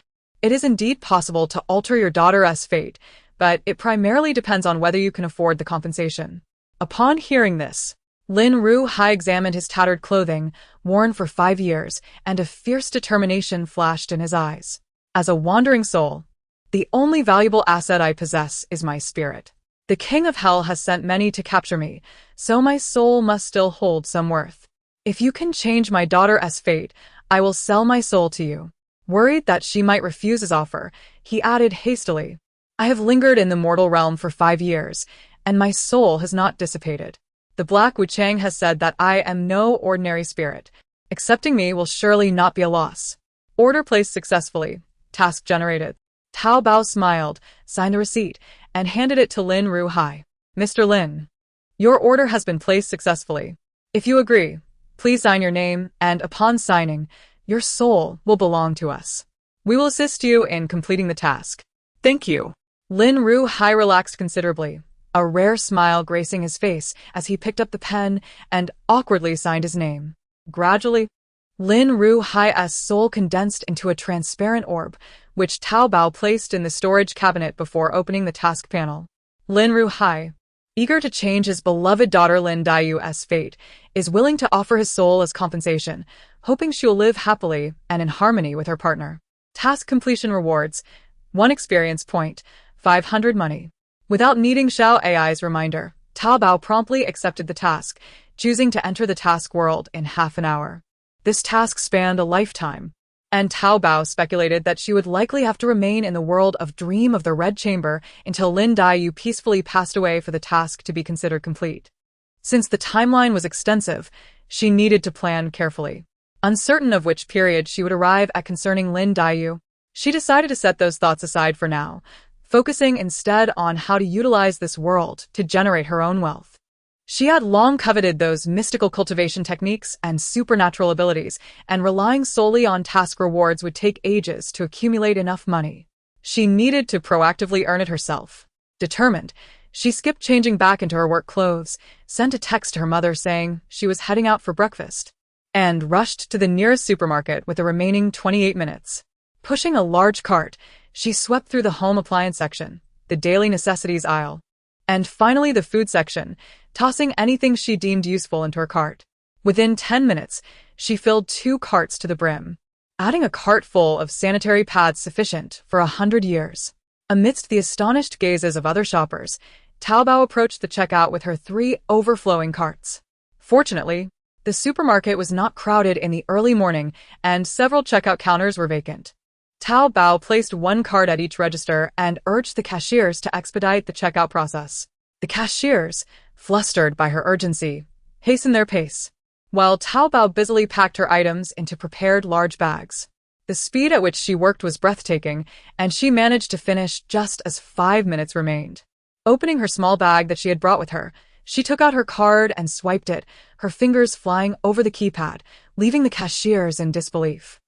"It is indeed possible to alter your daughter's fate, but it primarily depends on whether you can afford the compensation." Upon hearing this, Lin Ruhai examined his tattered clothing, worn for 5 years, and a fierce determination flashed in his eyes. As a wandering soul, the only valuable asset I possess is my spirit. The King of Hell has sent many to capture me, so my soul must still hold some worth. If you can change my daughter's fate, I will sell my soul to you. Worried that she might refuse his offer, he added hastily, "I have lingered in the mortal realm for 5 years, and my soul has not dissipated. The Black Wuchang has said that I am no ordinary spirit. Accepting me will surely not be a loss." Order placed successfully. Task generated. Zhao Dabao smiled, signed the receipt, and handed it to Lin Ruhai. "Mr. Lin, your order has been placed successfully. If you agree, please sign your name, and upon signing, your soul will belong to us. We will assist you in completing the task." "Thank you." Lin Ruhai relaxed considerably, a rare smile gracing his face as he picked up the pen and awkwardly signed his name. Gradually, Lin Ruhai's soul condensed into a transparent orb, which Zhao Dabao placed in the storage cabinet before opening the task panel. Lin Ruhai, eager to change his beloved daughter Lin Daiyu's fate, is willing to offer his soul as compensation, hoping she'll live happily and in harmony with her partner. Task completion rewards: 1 experience point, 500 money. Without needing Xiao AI's reminder, Zhao Dabao promptly accepted the task, choosing to enter the task world in half an hour. This task spanned a lifetime, and Zhao Dabao speculated that she would likely have to remain in the world of Dream of the Red Chamber until Lin Daiyu peacefully passed away for the task to be considered complete. Since the timeline was extensive, she needed to plan carefully. Uncertain of which period she would arrive at concerning Lin Daiyu, she decided to set those thoughts aside for now, focusing instead on how to utilize this world to generate her own wealth. She had long coveted those mystical cultivation techniques and supernatural abilities, and relying solely on task rewards would take ages to accumulate enough money. She needed to proactively earn it herself. Determined, she skipped changing back into her work clothes, sent a text to her mother saying she was heading out for breakfast, and rushed to the nearest supermarket with the remaining 28 minutes. Pushing a large cart, she swept through the home appliance section, the daily necessities aisle, and finally the food section, tossing anything she deemed useful into her cart. Within 10 minutes, she filled 2 carts to the brim, adding a cart full of sanitary pads sufficient for 100 years. Amidst the astonished gazes of other shoppers, Zhao Dabao approached the checkout with her 3 overflowing carts. Fortunately, the supermarket was not crowded in the early morning, and several checkout counters were vacant. Zhao Dabao placed 1 card at each register and urged the cashiers to expedite the checkout process. The cashiers, flustered by her urgency, hastened their pace, while Zhao Dabao busily packed her items into prepared large bags. The speed at which she worked was breathtaking, and she managed to finish just as 5 minutes remained. Opening her small bag that she had brought with her, she took out her card and swiped it, her fingers flying over the keypad, leaving the cashiers in disbelief.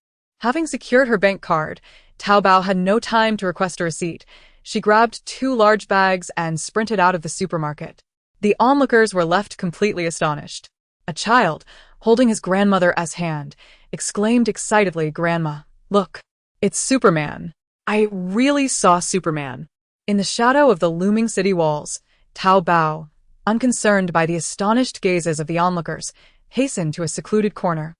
Having secured her bank card, Zhao Dabao had no time to request a receipt. She grabbed 2 large bags and sprinted out of the supermarket. The onlookers were left completely astonished. A child, holding his grandmother's hand, exclaimed excitedly, "Grandma, look, it's Superman. I really saw Superman." In the shadow of the looming city walls, Zhao Dabao, unconcerned by the astonished gazes of the onlookers, hastened to a secluded corner,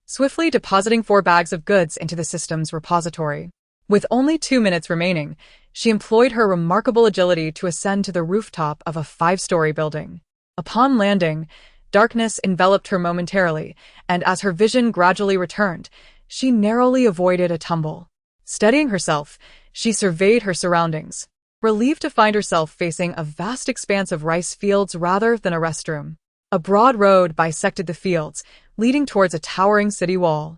swiftly depositing 4 bags of goods into the system's repository. With only 2 minutes remaining, she employed her remarkable agility to ascend to the rooftop of a 5-story building. Upon landing, darkness enveloped her momentarily, and as her vision gradually returned, she narrowly avoided a tumble. Steadying herself, she surveyed her surroundings, relieved to find herself facing a vast expanse of rice fields rather than a restroom. A broad road bisected the fields, leading towards a towering city wall.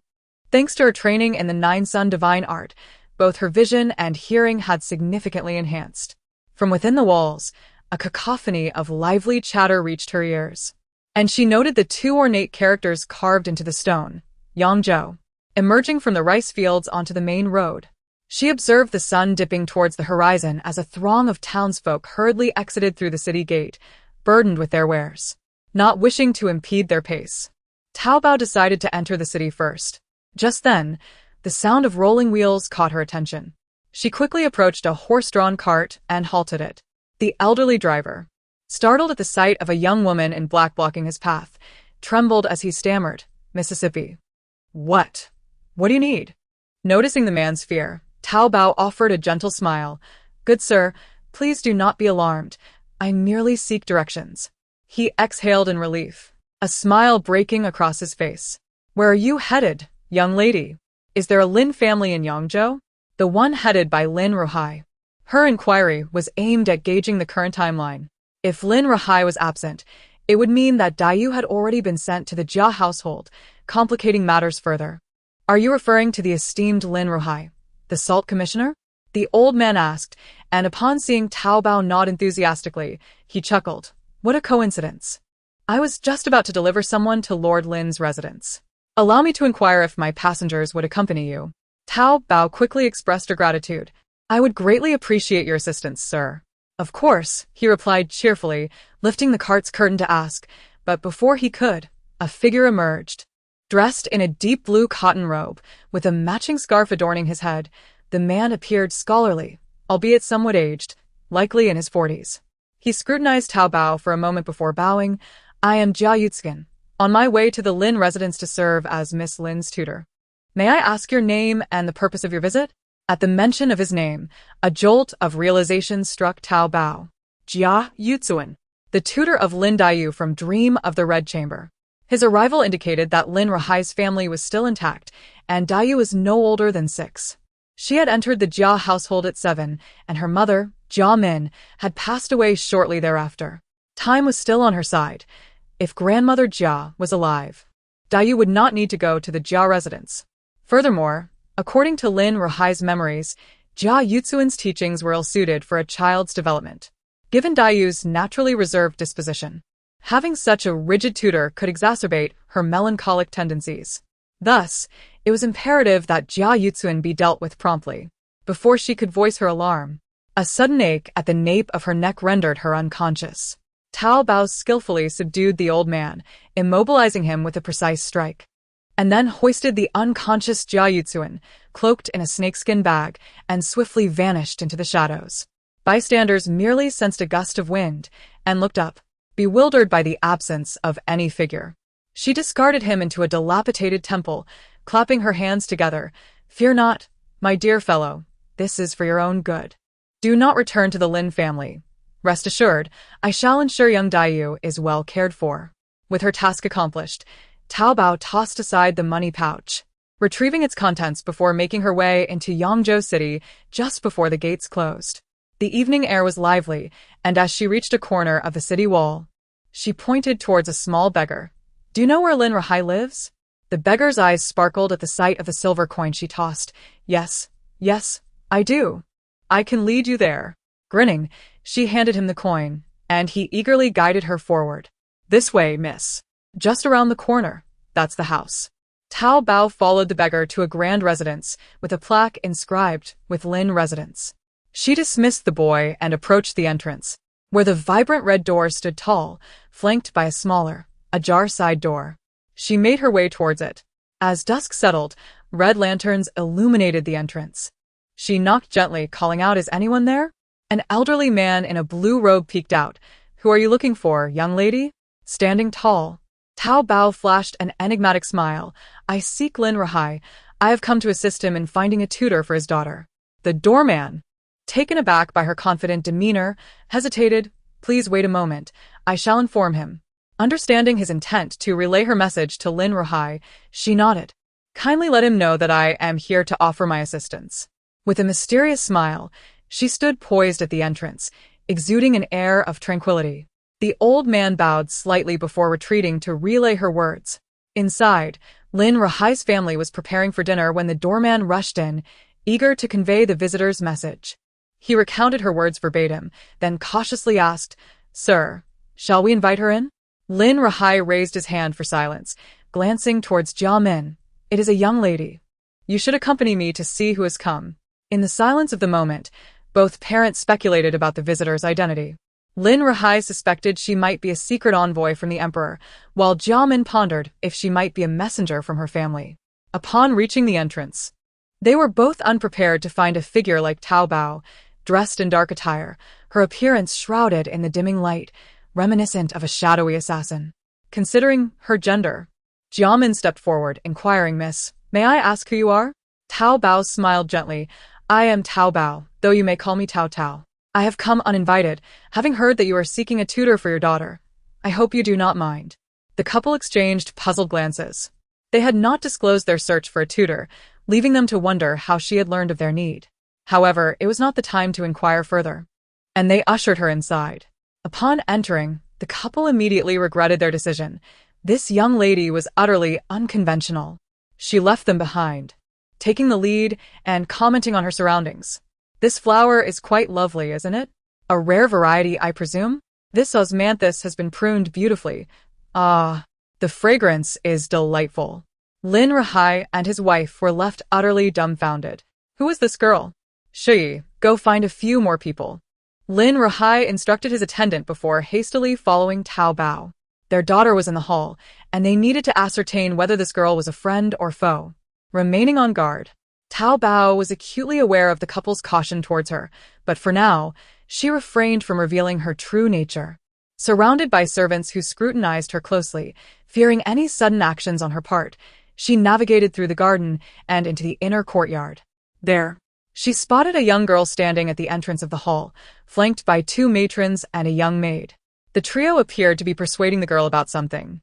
Thanks to her training in the 9 Sun divine art, both her vision and hearing had significantly enhanced. From within the walls, a cacophony of lively chatter reached her ears. And she noted the two ornate characters carved into the stone, Yangzhou, emerging from the rice fields onto the main road. She observed the sun dipping towards the horizon as a throng of townsfolk hurriedly exited through the city gate, burdened with their wares. Not wishing to impede their pace, Zhao Dabao decided to enter the city first. Just then, the sound of rolling wheels caught her attention. She quickly approached a horse-drawn cart and halted it. The elderly driver, startled at the sight of a young woman in black blocking his path, trembled as he stammered, "Mississippi." "What? What do you need?" Noticing the man's fear, Zhao Dabao offered a gentle smile. "Good sir, please do not be alarmed. I merely seek directions." He exhaled in relief, a smile breaking across his face. "Where are you headed, young lady? Is there a Lin family in Yangzhou?" The one headed by Lin Ruhai. Her inquiry was aimed at gauging the current timeline. If Lin Ruhai was absent, it would mean that Dayu had already been sent to the Jia household, complicating matters further. "Are you referring to the esteemed Lin Ruhai, the salt commissioner?" The old man asked, and upon seeing Zhao Dabao nod enthusiastically, he chuckled. "What a coincidence. I was just about to deliver someone to Lord Lin's residence. Allow me to inquire if my passengers would accompany you." Zhao Dabao quickly expressed her gratitude. "I would greatly appreciate your assistance, sir." "Of course," he replied cheerfully, lifting the cart's curtain to ask, but before he could, a figure emerged. Dressed in a deep blue cotton robe, with a matching scarf adorning his head, the man appeared scholarly, albeit somewhat aged, likely in his 40s. He scrutinized Zhao Dabao for a moment before bowing. "I am Jia Yutskin, on my way to the Lin residence to serve as Miss Lin's tutor. May I ask your name and the purpose of your visit?" At the mention of his name, a jolt of realization struck Zhao Dabao. Jia Yutskin, the tutor of Lin Dayu from Dream of the Red Chamber. His arrival indicated that Lin Ruhai's family was still intact, and Dayu was no older than 6. She had entered the Jia household at 7, and her mother, Jia Min, had passed away shortly thereafter. Time was still on her side. If grandmother Jia was alive, Dayu would not need to go to the Jia residence. Furthermore, according to Lin Ruhai's memories, Jia Yutskin's teachings were ill-suited for a child's development, given Dayu's naturally reserved disposition. Having such a rigid tutor could exacerbate her melancholic tendencies. Thus, it was imperative that Jia Yutskin be dealt with promptly, before she could voice her alarm. A sudden ache at the nape of her neck rendered her unconscious. Zhao Dabao skillfully subdued the old man, immobilizing him with a precise strike, and then hoisted the unconscious Jia Yutskin, cloaked in a snakeskin bag, and swiftly vanished into the shadows. Bystanders merely sensed a gust of wind, and looked up, bewildered by the absence of any figure. She discarded him into a dilapidated temple, clapping her hands together. "Fear not, my dear fellow, this is for your own good. Do not return to the Lin family. Rest assured, I shall ensure young Dayu is well cared for." With her task accomplished, Zhao Dabao tossed aside the money pouch, retrieving its contents before making her way into Yangzhou City just before the gates closed. The evening air was lively, and as she reached a corner of the city wall, she pointed towards a small beggar. "Do you know where Lin Ruhai lives?" The beggar's eyes sparkled at the sight of the silver coin she tossed. Yes, I do. I can lead you there." Grinning, she handed him the coin, and he eagerly guided her forward. "This way, miss. Just around the corner. That's the house." Zhao Dabao followed the beggar to a grand residence, with a plaque inscribed, "With Lin Residence." She dismissed the boy and approached the entrance, where the vibrant red door stood tall, flanked by a smaller, ajar side door. She made her way towards it. As dusk settled, red lanterns illuminated the entrance. She knocked gently, calling out, "Is anyone there?" An elderly man in a blue robe peeked out. "Who are you looking for, young lady?" Standing tall, Zhao Dabao flashed an enigmatic smile. "I seek Lin Ruhai. I have come to assist him in finding a tutor for his daughter." The doorman, taken aback by her confident demeanor, hesitated. "Please wait a moment. I shall inform him." Understanding his intent to relay her message to Lin Ruhai, she nodded. "Kindly let him know that I am here to offer my assistance." With a mysterious smile, she stood poised at the entrance, exuding an air of tranquility. The old man bowed slightly before retreating to relay her words. Inside, Lin Ruhai's family was preparing for dinner when the doorman rushed in, eager to convey the visitor's message. He recounted her words verbatim, then cautiously asked, "Sir, shall we invite her in?" Lin Rahai raised his hand for silence, glancing towards Jia Min. "It is a young lady. You should accompany me to see who has come." In the silence of the moment, both parents speculated about the visitor's identity. Lin Rahai suspected she might be a secret envoy from the emperor, while Jia Min pondered if she might be a messenger from her family. Upon reaching the entrance, they were both unprepared to find a figure like Zhao Dabao, dressed in dark attire, her appearance shrouded in the dimming light, reminiscent of a shadowy assassin. Considering her gender, Jia Min stepped forward, inquiring, "Miss, may I ask who you are?" Zhao Dabao smiled gently. "I am Zhao Dabao, though you may call me Tao Tao. I have come uninvited, having heard that you are seeking a tutor for your daughter. I hope you do not mind." The couple exchanged puzzled glances. They had not disclosed their search for a tutor, leaving them to wonder how she had learned of their need. However, it was not the time to inquire further, and they ushered her inside. Upon entering, the couple immediately regretted their decision. This young lady was utterly unconventional. She left them behind, taking the lead and commenting on her surroundings. "This flower is quite lovely, isn't it? A rare variety, I presume? This osmanthus has been pruned beautifully. Ah, the fragrance is delightful." Lin Rahai and his wife were left utterly dumbfounded. "Who is this girl?" "Shi, go find a few more people." Lin Rahai instructed his attendant before hastily following Zhao Dabao. Their daughter was in the hall, and they needed to ascertain whether this girl was a friend or foe. Remaining on guard, Zhao Dabao was acutely aware of the couple's caution towards her, but for now, she refrained from revealing her true nature. Surrounded by servants who scrutinized her closely, fearing any sudden actions on her part, she navigated through the garden and into the inner courtyard. There, she spotted a young girl standing at the entrance of the hall, flanked by two matrons and a young maid. The trio appeared to be persuading the girl about something.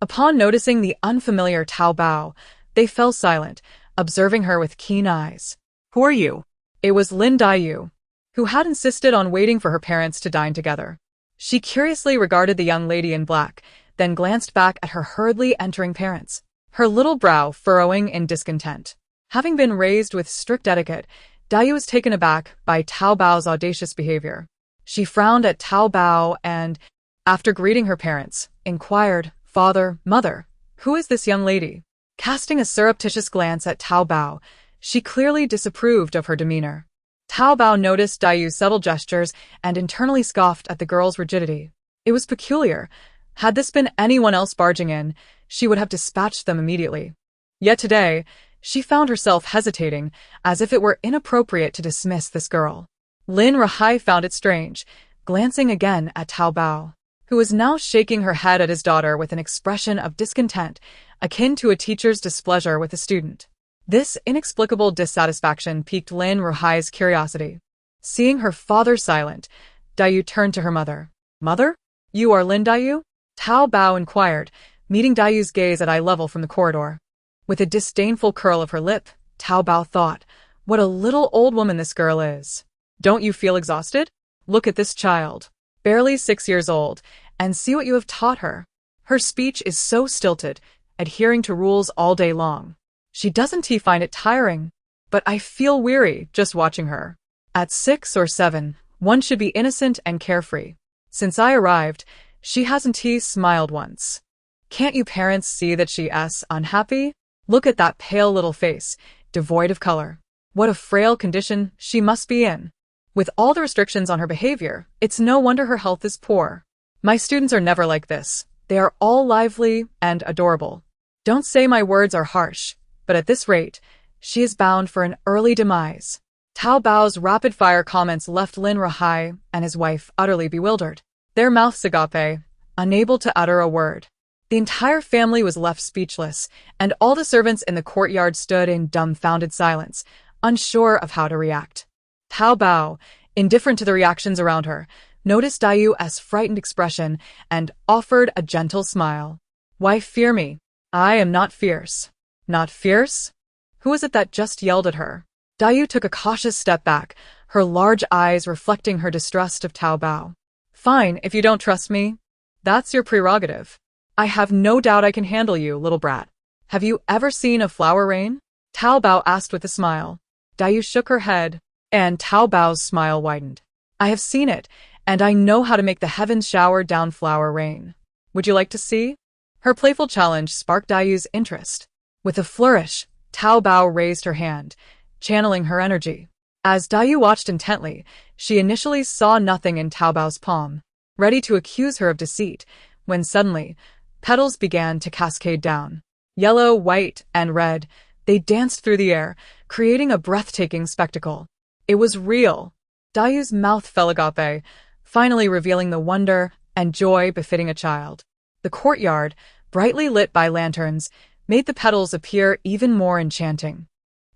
Upon noticing the unfamiliar Zhao Dabao, they fell silent, observing her with keen eyes. "Who are you?" It was Lin Dayu, who had insisted on waiting for her parents to dine together. She curiously regarded the young lady in black, then glanced back at her hurriedly entering parents, her little brow furrowing in discontent. Having been raised with strict etiquette, Dayu was taken aback by Zhao Bao's audacious behavior. She frowned at Zhao Dabao and, after greeting her parents, inquired, "Father, mother, who is this young lady?" Casting a surreptitious glance at Zhao Dabao, she clearly disapproved of her demeanor. Zhao Dabao noticed Dayu's subtle gestures and internally scoffed at the girl's rigidity. It was peculiar. Had this been anyone else barging in, she would have dispatched them immediately. Yet today, she found herself hesitating, as if it were inappropriate to dismiss this girl. Lin Rahai found it strange, glancing again at Zhao Dabao, who was now shaking her head at his daughter with an expression of discontent, akin to a teacher's displeasure with a student. This inexplicable dissatisfaction piqued Lin Rahai's curiosity. Seeing her father silent, Dayu turned to her mother. "Mother? You are Lin Dayu?" Zhao Dabao inquired, meeting Dayu's gaze at eye level from the corridor. With a disdainful curl of her lip, Zhao Dabao thought, "What a little old woman this girl is. Don't you feel exhausted? Look at this child, barely 6 years old, and see what you have taught her. Her speech is so stilted, adhering to rules all day long. Doesn't he find it tiring? But I feel weary just watching her. At 6 or 7, one should be innocent and carefree. Since I arrived, she hasn't smiled once. Can't you parents see that she's unhappy? Look at that pale little face, devoid of color. What a frail condition she must be in. With all the restrictions on her behavior, it's no wonder her health is poor. My students are never like this. They are all lively and adorable. Don't say my words are harsh, but at this rate, she is bound for an early demise." Zhao Bao's rapid-fire comments left Lin Rahai and his wife utterly bewildered, their mouths agape, unable to utter a word. The entire family was left speechless, and all the servants in the courtyard stood in dumbfounded silence, unsure of how to react. Zhao Dabao, indifferent to the reactions around her, noticed Dayu's frightened expression and offered a gentle smile. "Why fear me? I am not fierce." "Not fierce? Who is it that just yelled at her?" Dayu took a cautious step back, her large eyes reflecting her distrust of Zhao Dabao. "Fine, if you don't trust me. That's your prerogative. I have no doubt I can handle you, little brat. Have you ever seen a flower rain?" Zhao Dabao asked with a smile. Dayu shook her head. And Tao Bao's smile widened. I have seen it, and I know how to make the heavens shower down flower rain. Would you like to see? Her playful challenge sparked Dayu's interest. With a flourish, Tao Bao raised her hand, channeling her energy. As Dayu watched intently, she initially saw nothing in Tao Bao's palm, ready to accuse her of deceit, when suddenly, petals began to cascade down. Yellow, white, and red, they danced through the air, creating a breathtaking spectacle. It was real. Dayu's mouth fell agape, finally revealing the wonder and joy befitting a child. The courtyard, brightly lit by lanterns, made the petals appear even more enchanting.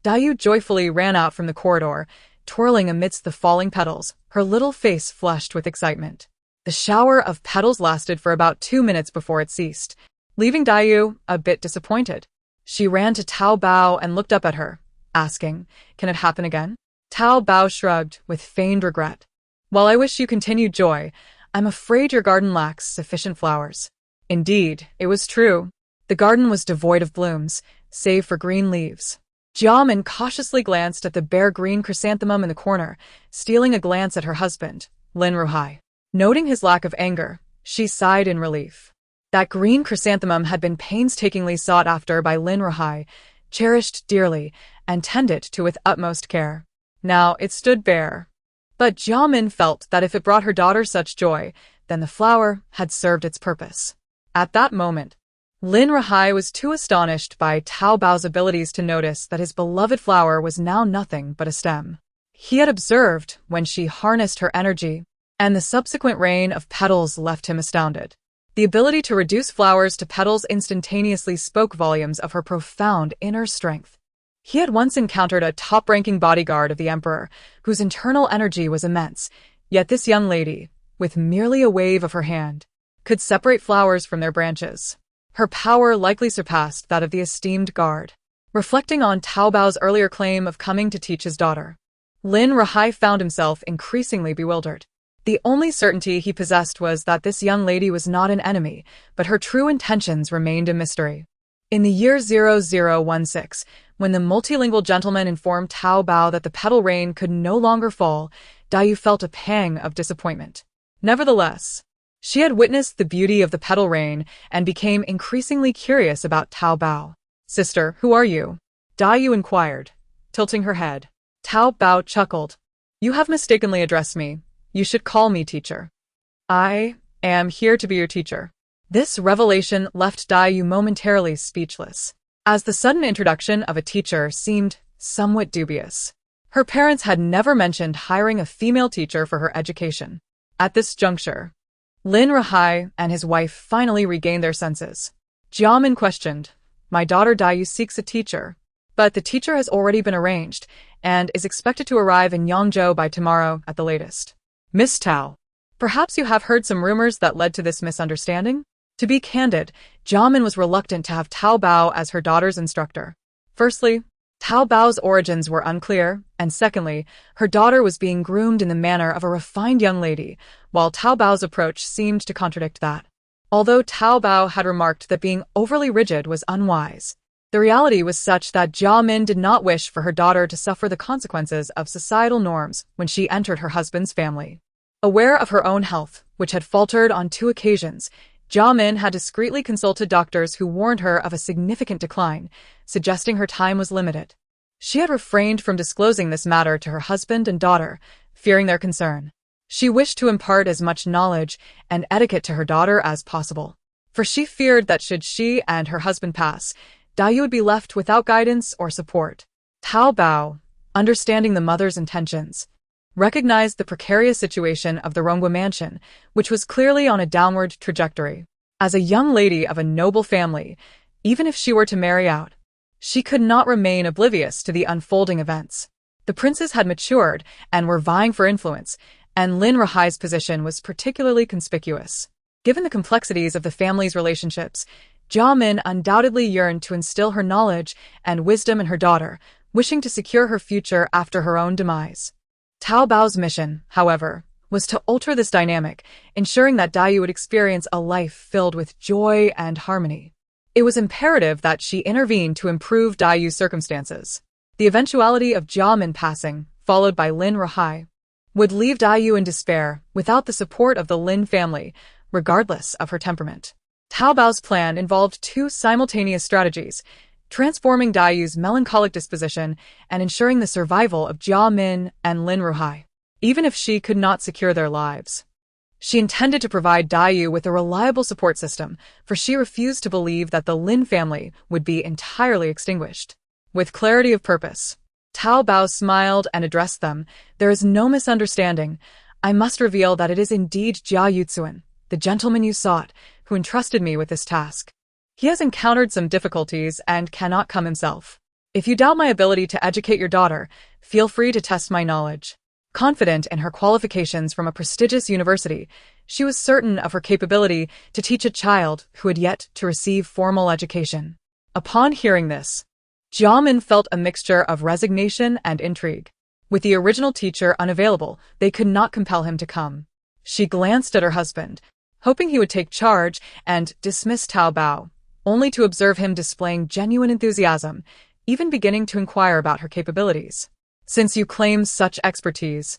Dayu joyfully ran out from the corridor, twirling amidst the falling petals, her little face flushed with excitement. The shower of petals lasted for about 2 minutes before it ceased, leaving Dayu a bit disappointed. She ran to Tao Bao and looked up at her, asking, "Can it happen again?" Tao Bao shrugged with feigned regret. "While I wish you continued joy, I'm afraid your garden lacks sufficient flowers." Indeed, it was true. The garden was devoid of blooms, save for green leaves. Jiamin cautiously glanced at the bare green chrysanthemum in the corner, stealing a glance at her husband, Lin Ruhai. Noting his lack of anger, she sighed in relief. That green chrysanthemum had been painstakingly sought after by Lin Ruhai, cherished dearly, and tended to with utmost care. Now it stood bare. But Jiamin felt that if it brought her daughter such joy, then the flower had served its purpose. At that moment, Lin Ruhai was too astonished by Tao Bao's abilities to notice that his beloved flower was now nothing but a stem. He had observed when she harnessed her energy, and the subsequent rain of petals left him astounded. The ability to reduce flowers to petals instantaneously spoke volumes of her profound inner strength. He had once encountered a top-ranking bodyguard of the emperor, whose internal energy was immense, yet this young lady, with merely a wave of her hand, could separate flowers from their branches. Her power likely surpassed that of the esteemed guard. Reflecting on Tao Bao's earlier claim of coming to teach his daughter, Lin Ruhai found himself increasingly bewildered. The only certainty he possessed was that this young lady was not an enemy, but her true intentions remained a mystery. In the year 0016, when the multilingual gentleman informed Tao Bao that the petal rain could no longer fall, Dayu felt a pang of disappointment. Nevertheless, she had witnessed the beauty of the petal rain and became increasingly curious about Tao Bao. "Sister, who are you?" Dayu inquired, tilting her head. Tao Bao chuckled. "You have mistakenly addressed me. You should call me teacher. I am here to be your teacher." This revelation left Dayu momentarily speechless, as the sudden introduction of a teacher seemed somewhat dubious. Her parents had never mentioned hiring a female teacher for her education. At this juncture, Lin Ruhai and his wife finally regained their senses. Jiamin questioned, "My daughter Dayu seeks a teacher, but the teacher has already been arranged and is expected to arrive in Yangzhou by tomorrow at the latest." "Miss Tao, perhaps you have heard some rumors that led to this misunderstanding?" To be candid, Jiamin was reluctant to have Tao Bao as her daughter's instructor. Firstly, Tao Bao's origins were unclear, and secondly, her daughter was being groomed in the manner of a refined young lady, while Tao Bao's approach seemed to contradict that. Although Tao Bao had remarked that being overly rigid was unwise, the reality was such that Jiamin did not wish for her daughter to suffer the consequences of societal norms when she entered her husband's family. Aware of her own health, which had faltered on 2 occasions, Jiamin had discreetly consulted doctors who warned her of a significant decline, suggesting her time was limited. She had refrained from disclosing this matter to her husband and daughter, fearing their concern. She wished to impart as much knowledge and etiquette to her daughter as possible, for she feared that should she and her husband pass, Dayu would be left without guidance or support. Tao Bao, understanding the mother's intentions, recognized the precarious situation of the Rongwa mansion, which was clearly on a downward trajectory. As a young lady of a noble family, even if she were to marry out, she could not remain oblivious to the unfolding events. The princes had matured and were vying for influence, and Lin Ruhai's position was particularly conspicuous. Given the complexities of the family's relationships, Jiamin undoubtedly yearned to instill her knowledge and wisdom in her daughter, wishing to secure her future after her own demise. Tao Bao's mission, however, was to alter this dynamic, ensuring that Dayu would experience a life filled with joy and harmony. It was imperative that she intervene to improve Dayu's circumstances. The eventuality of Jiamin passing followed by Lin Rahai, would leave Dayu in despair without the support of the Lin family, regardless of her temperament. Cao Bao's plan involved two simultaneous strategies: transforming Dayu's melancholic disposition and ensuring the survival of Jia Min and Lin Ruhai, even if she could not secure their lives. She intended to provide Dayu with a reliable support system, for she refused to believe that the Lin family would be entirely extinguished. With clarity of purpose, Cao Bao smiled and addressed them. "There is no misunderstanding. I must reveal that it is indeed Jia Yuzuan, the gentleman you sought, who entrusted me with this task. He has encountered some difficulties and cannot come himself. If you doubt my ability to educate your daughter, feel free to test my knowledge." Confident in her qualifications from a prestigious university, she was certain of her capability to teach a child who had yet to receive formal education. Upon hearing this, Jia Min felt a mixture of resignation and intrigue. With the original teacher unavailable, they could not compel him to come. She glanced at her husband, hoping he would take charge and dismiss Cao Bao, only to observe him displaying genuine enthusiasm, even beginning to inquire about her capabilities. "Since you claim such expertise,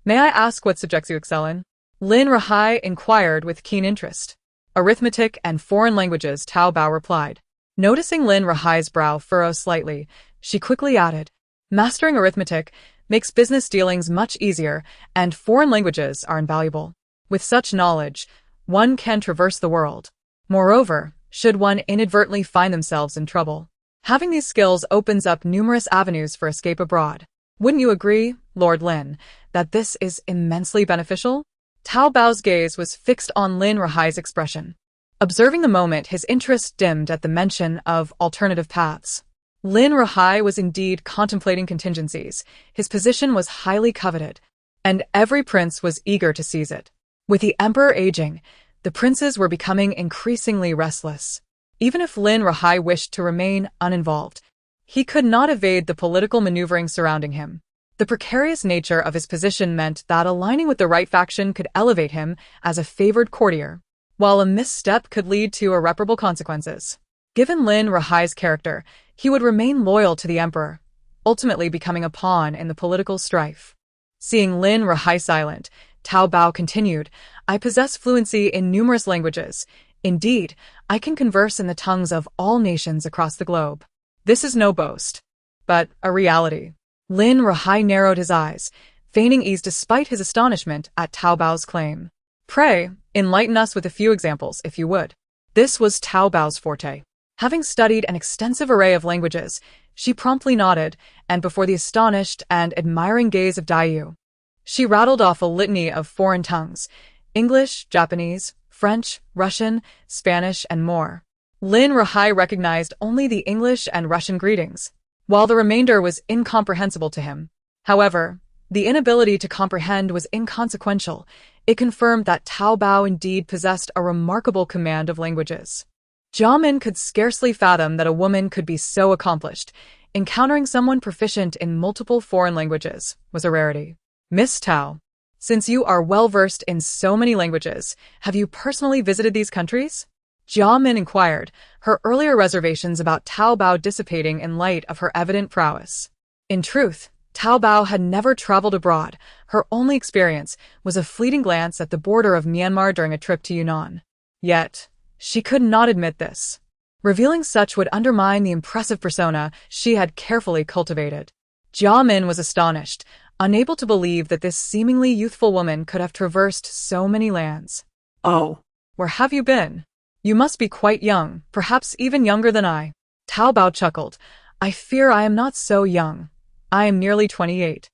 may I ask what subjects you excel in?" Lin Rahai inquired with keen interest. "Arithmetic and foreign languages," Cao Bao replied. Noticing Lin Rahai's brow furrow slightly, she quickly added, "Mastering arithmetic makes business dealings much easier, and foreign languages are invaluable. With such knowledge, one can traverse the world. Moreover, should one inadvertently find themselves in trouble, having these skills opens up numerous avenues for escape abroad. Wouldn't you agree, Lord Lin, that this is immensely beneficial?" Cao Bao's gaze was fixed on Lin Rahai's expression. Observing the moment, his interest dimmed at the mention of alternative paths. Lin Rahai was indeed contemplating contingencies. His position was highly coveted, and every prince was eager to seize it. With the emperor aging, the princes were becoming increasingly restless. Even if Lin Rahai wished to remain uninvolved, he could not evade the political maneuvering surrounding him. The precarious nature of his position meant that aligning with the right faction could elevate him as a favored courtier, while a misstep could lead to irreparable consequences. Given Lin Rahai's character, he would remain loyal to the emperor, ultimately becoming a pawn in the political strife. Seeing Lin Rahai silent, Cao Bao continued, "I possess fluency in numerous languages. Indeed, I can converse in the tongues of all nations across the globe. This is no boast, but a reality." Lin Rahai narrowed his eyes, feigning ease despite his astonishment at Cao Bao's claim. "Pray, enlighten us with a few examples, if you would." This was Cao Bao's forte. Having studied an extensive array of languages, she promptly nodded, and before the astonished and admiring gaze of Dayu, she rattled off a litany of foreign tongues: English, Japanese, French, Russian, Spanish, and more. Lin Rahai recognized only the English and Russian greetings, while the remainder was incomprehensible to him. However, the inability to comprehend was inconsequential. It confirmed that Cao Bao indeed possessed a remarkable command of languages. Jia Min could scarcely fathom that a woman could be so accomplished. Encountering someone proficient in multiple foreign languages was a rarity. "Miss Tao, since you are well-versed in so many languages, have you personally visited these countries?" Jia Min inquired, her earlier reservations about Cao Bao dissipating in light of her evident prowess. In truth, Cao Bao had never traveled abroad. Her only experience was a fleeting glance at the border of Myanmar during a trip to Yunnan. Yet, she could not admit this. Revealing such would undermine the impressive persona she had carefully cultivated. Jia Min was astonished, unable to believe that this seemingly youthful woman could have traversed so many lands. "Oh, where have you been? You must be quite young, perhaps even younger than I." Cao Bao chuckled. "I fear I am not so young. I am nearly 28.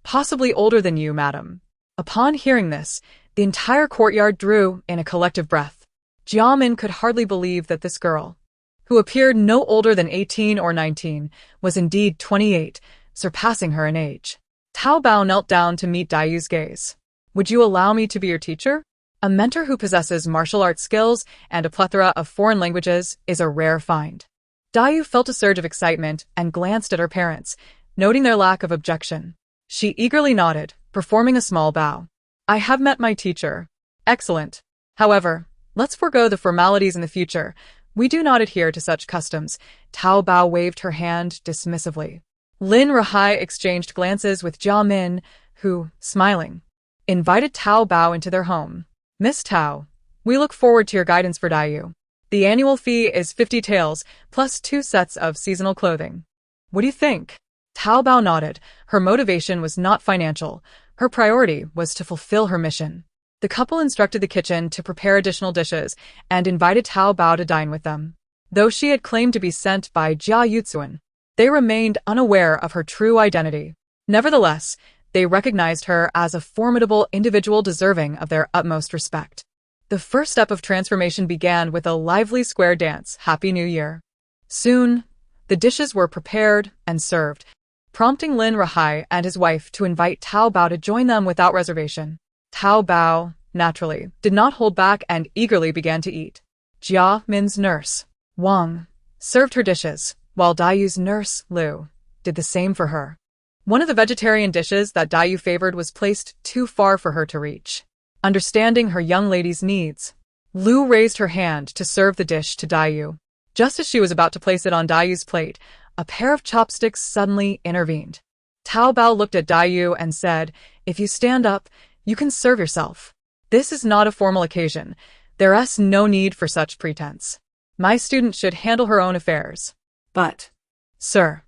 Possibly older than you, madam." Upon hearing this, the entire courtyard drew in a collective breath. Jia Min could hardly believe that this girl, who appeared no older than 18 or 19, was indeed 28, surpassing her in age. Cao Bao knelt down to meet Dayu's gaze. "Would you allow me to be your teacher? A mentor who possesses martial arts skills and a plethora of foreign languages is a rare find." Dayu felt a surge of excitement and glanced at her parents, noting their lack of objection. She eagerly nodded, performing a small bow. "I have met my teacher." "Excellent. However, let's forego the formalities in the future. We do not adhere to such customs." Cao Bao waved her hand dismissively. Lin Rahai exchanged glances with Jia Min, who, smiling, invited Tao Bao into their home. Miss Tao, we look forward to your guidance for Dayu. The annual fee is 50 taels, plus 2 sets of seasonal clothing. What do you think? Tao Bao nodded. Her motivation was not financial. Her priority was to fulfill her mission. The couple instructed the kitchen to prepare additional dishes and invited Tao Bao to dine with them. Though she had claimed to be sent by Jia Yuzuan, they remained unaware of her true identity. Nevertheless, they recognized her as a formidable individual deserving of their utmost respect. The first step of transformation began with a lively square dance, Happy New Year. Soon, the dishes were prepared and served, prompting Lin Rahai and his wife to invite Tao Bao to join them without reservation. Tao Bao, naturally, did not hold back and eagerly began to eat. Jia Min's nurse, Wang, served her dishes, while Dayu's nurse, Liu, did the same for her. One of the vegetarian dishes that Dayu favored was placed too far for her to reach. Understanding her young lady's needs, Liu raised her hand to serve the dish to Dayu. Just as she was about to place it on Dayu's plate, a pair of chopsticks suddenly intervened. Tao Bao looked at Dayu and said, "If you stand up, you can serve yourself. This is not a formal occasion. There is no need for such pretense. My student should handle her own affairs." But, "Sir."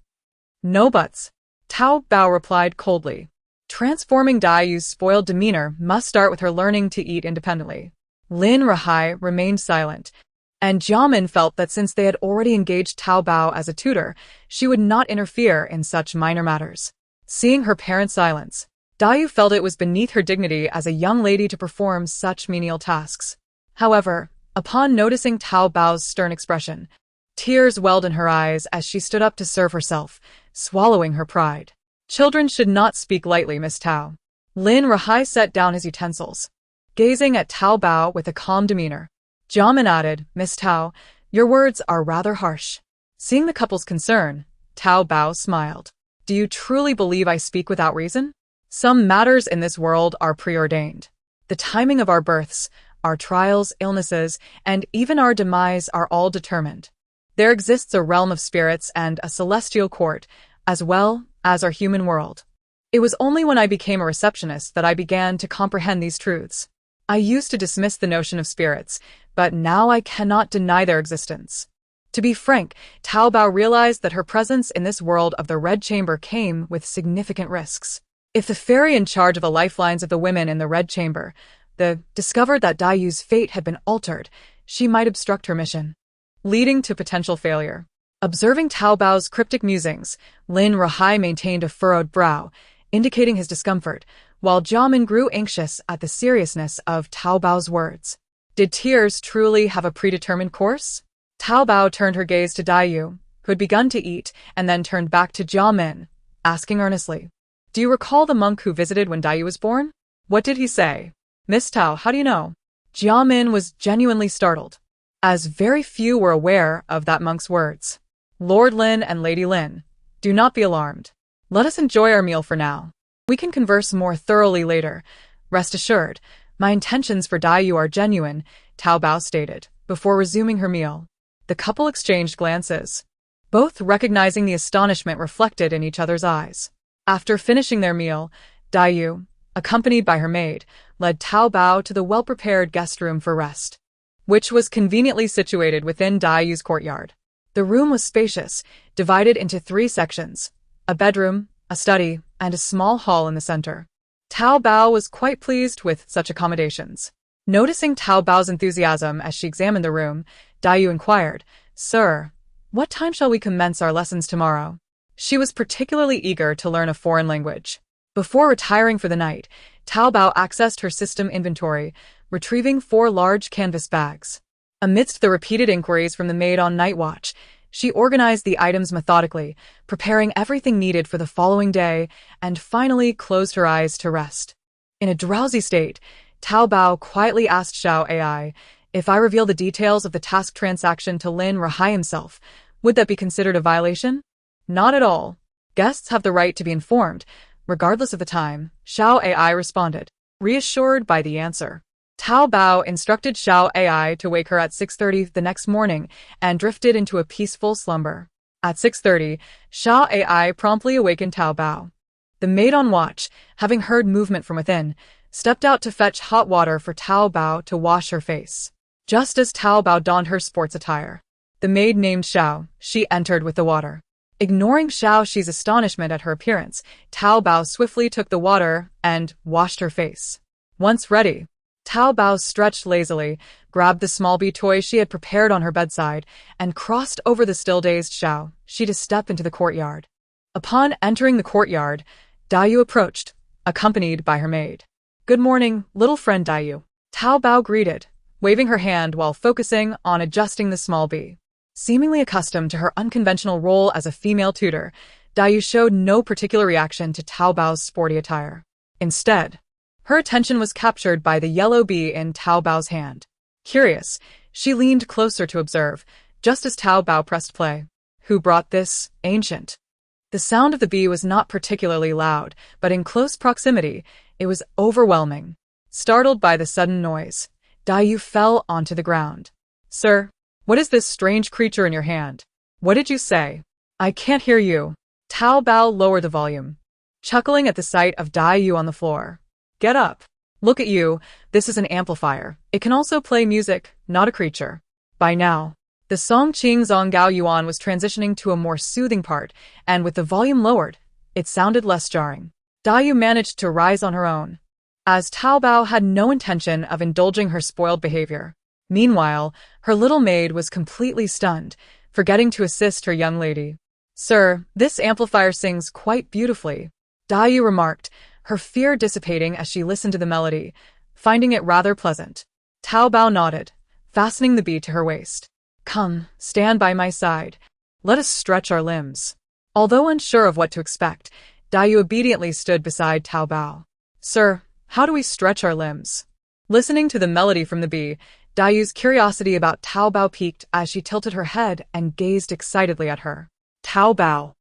"No buts," Tao Bao replied coldly. Transforming Dayu's spoiled demeanor must start with her learning to eat independently. Lin Rahai remained silent, and Jia Min felt that since they had already engaged Tao Bao as a tutor, she would not interfere in such minor matters. Seeing her parents' silence, Dayu felt it was beneath her dignity as a young lady to perform such menial tasks. However, upon noticing Tao Bao's stern expression, tears welled in her eyes as she stood up to serve herself, swallowing her pride. "Children should not speak lightly, Miss Tao." Lin Rahai set down his utensils, gazing at Tao Bao with a calm demeanor. Jia Min added, "Miss Tao, your words are rather harsh." Seeing the couple's concern, Tao Bao smiled. "Do you truly believe I speak without reason? Some matters in this world are preordained. The timing of our births, our trials, illnesses, and even our demise are all determined. There exists a realm of spirits and a celestial court, as well as our human world. It was only when I became a receptionist that I began to comprehend these truths. I used to dismiss the notion of spirits, but now I cannot deny their existence." To be frank, Tao Bao realized that her presence in this world of the Red Chamber came with significant risks. If the fairy in charge of the lifelines of the women in the Red Chamber discovered that Dayu's fate had been altered, she might obstruct her mission, leading to potential failure. Observing Tao Bao's cryptic musings, Lin Rahai maintained a furrowed brow, indicating his discomfort, while Jia Min grew anxious at the seriousness of Tao Bao's words. Did tears truly have a predetermined course? Tao Bao turned her gaze to Dayu, who had begun to eat, and then turned back to Jia Min, asking earnestly, "Do you recall the monk who visited when Dayu was born? What did he say?" "Miss Tao, how do you know?" Jia Min was genuinely startled, as very few were aware of that monk's words. "Lord Lin and Lady Lin, do not be alarmed. Let us enjoy our meal for now. We can converse more thoroughly later. Rest assured, my intentions for Dayu are genuine," Tao Bao stated, before resuming her meal. The couple exchanged glances, both recognizing the astonishment reflected in each other's eyes. After finishing their meal, Dayu, accompanied by her maid, led Tao Bao to the well-prepared guest room for rest, which was conveniently situated within Dayu's courtyard. The room was spacious, divided into 3 sections: a bedroom, a study, and a small hall in the center. Tao Bao was quite pleased with such accommodations. Noticing Tao Bao's enthusiasm as she examined the room, Dayu inquired, "Sir, what time shall we commence our lessons tomorrow?" She was particularly eager to learn a foreign language. Before retiring for the night, Tao Bao accessed her system inventory, retrieving 4 large canvas bags. Amidst the repeated inquiries from the maid on night watch, she organized the items methodically, preparing everything needed for the following day, and finally closed her eyes to rest. In a drowsy state, Tao Bao quietly asked Xiao AI, "If I reveal the details of the task transaction to Lin Rahai himself, would that be considered a violation?" "Not at all. Guests have the right to be informed, regardless of the time," Xiao AI responded, reassured by the answer. Tao Bao instructed Xiao AI to wake her at 6:30 the next morning and drifted into a peaceful slumber. At 6:30, Sha Ai promptly awakened Tao Bao. The maid on watch, having heard movement from within, stepped out to fetch hot water for Tao Bao to wash her face. Just as Tao Bao donned her sports attire, the maid named Xiao, she entered with the water. Ignoring Xiao Xi's astonishment at her appearance, Tao Bao swiftly took the water and washed her face. Once ready, Tao Bao stretched lazily, grabbed the small bee toy she had prepared on her bedside, and crossed over the still-dazed Xiao Xi to step into the courtyard. Upon entering the courtyard, Dayu approached, accompanied by her maid. "Good morning, little friend Dayu," Tao Bao greeted, waving her hand while focusing on adjusting the small bee. Seemingly accustomed to her unconventional role as a female tutor, Dayu showed no particular reaction to Tao Bao's sporty attire. Instead, her attention was captured by the yellow bee in Tao Bao's hand. Curious, she leaned closer to observe, just as Tao Bao pressed play. "Who brought this, ancient?" The sound of the bee was not particularly loud, but in close proximity, it was overwhelming. Startled by the sudden noise, Dayu fell onto the ground. "Sir, what is this strange creature in your hand? What did you say? I can't hear you." Tao Bao lowered the volume, chuckling at the sight of Dayu on the floor. "Get up. Look at you, this is an amplifier. It can also play music, not a creature." By now, the song Qing Zong Gao Yuan was transitioning to a more soothing part, and with the volume lowered, it sounded less jarring. Dayu managed to rise on her own, as Tao Bao had no intention of indulging her spoiled behavior. Meanwhile, her little maid was completely stunned, forgetting to assist her young lady. "Sir, this amplifier sings quite beautifully," Dayu remarked, her fear dissipating as she listened to the melody, finding it rather pleasant. Tao Bao nodded, fastening the bee to her waist. "Come, stand by my side. Let us stretch our limbs." Although unsure of what to expect, Dayu obediently stood beside Tao Bao. "Sir, how do we stretch our limbs?" Listening to the melody from the bee, Dayu's curiosity about Tao Bao piqued as she tilted her head and gazed excitedly at her. Tao Bao,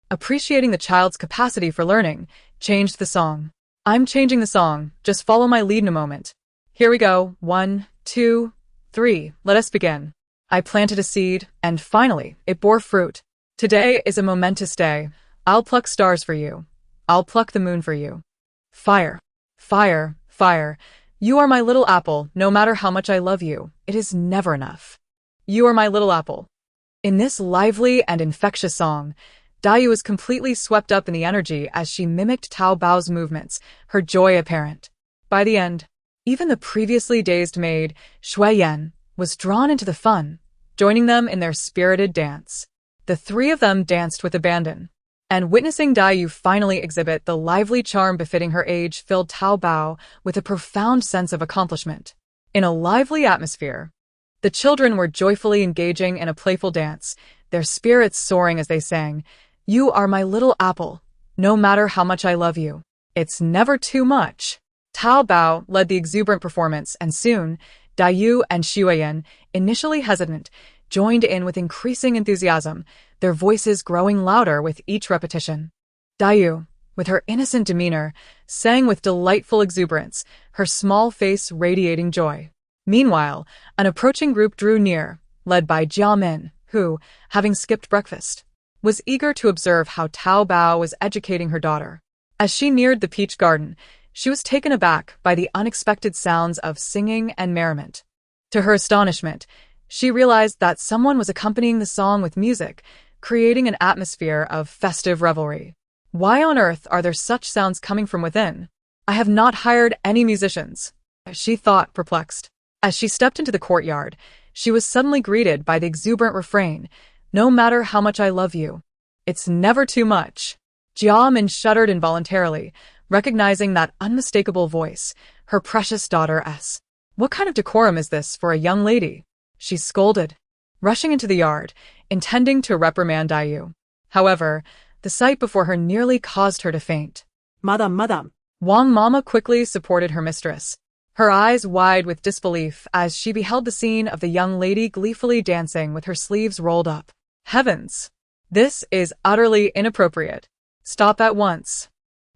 appreciating the child's capacity for learning, changed the song. "I'm changing the song, just follow my lead in a moment. Here we go, 1, 2, 3, let us begin." I planted a seed, and finally, it bore fruit. Today is a momentous day. I'll pluck stars for you. I'll pluck the moon for you. Fire, fire, fire. You are my little apple, no matter how much I love you, it is never enough. You are my little apple. In this lively and infectious song, Dayu was completely swept up in the energy as she mimicked Tao Bao's movements, her joy apparent. By the end, even the previously dazed maid, Shui Yan, was drawn into the fun, joining them in their spirited dance. The three of them danced with abandon, and witnessing Dayu finally exhibit the lively charm befitting her age filled Tao Bao with a profound sense of accomplishment. In a lively atmosphere, the children were joyfully engaging in a playful dance, their spirits soaring as they sang, "You are my little apple, no matter how much I love you. It's never too much." Tao Bao led the exuberant performance, and soon, Dayu and Shuiyan, initially hesitant, joined in with increasing enthusiasm, their voices growing louder with each repetition. Dayu, with her innocent demeanor, sang with delightful exuberance, her small face radiating joy. Meanwhile, an approaching group drew near, led by Jia Min, who, having skipped breakfast, was eager to observe how Tao Bao was educating her daughter. As she neared the peach garden, she was taken aback by the unexpected sounds of singing and merriment. To her astonishment, she realized that someone was accompanying the song with music, creating an atmosphere of festive revelry. Why on earth are there such sounds coming from within? I have not hired any musicians, she thought, perplexed. As she stepped into the courtyard, she was suddenly greeted by the exuberant refrain, "No matter how much I love you, it's never too much." Jia Min shuddered involuntarily, recognizing that unmistakable voice, her precious daughter S. "What kind of decorum is this for a young lady?" she scolded, rushing into the yard, intending to reprimand Dayu. However, the sight before her nearly caused her to faint. Madam. Wang Mama quickly supported her mistress, her eyes wide with disbelief as she beheld the scene of the young lady gleefully dancing with her sleeves rolled up. Heavens! This is utterly inappropriate. Stop at once.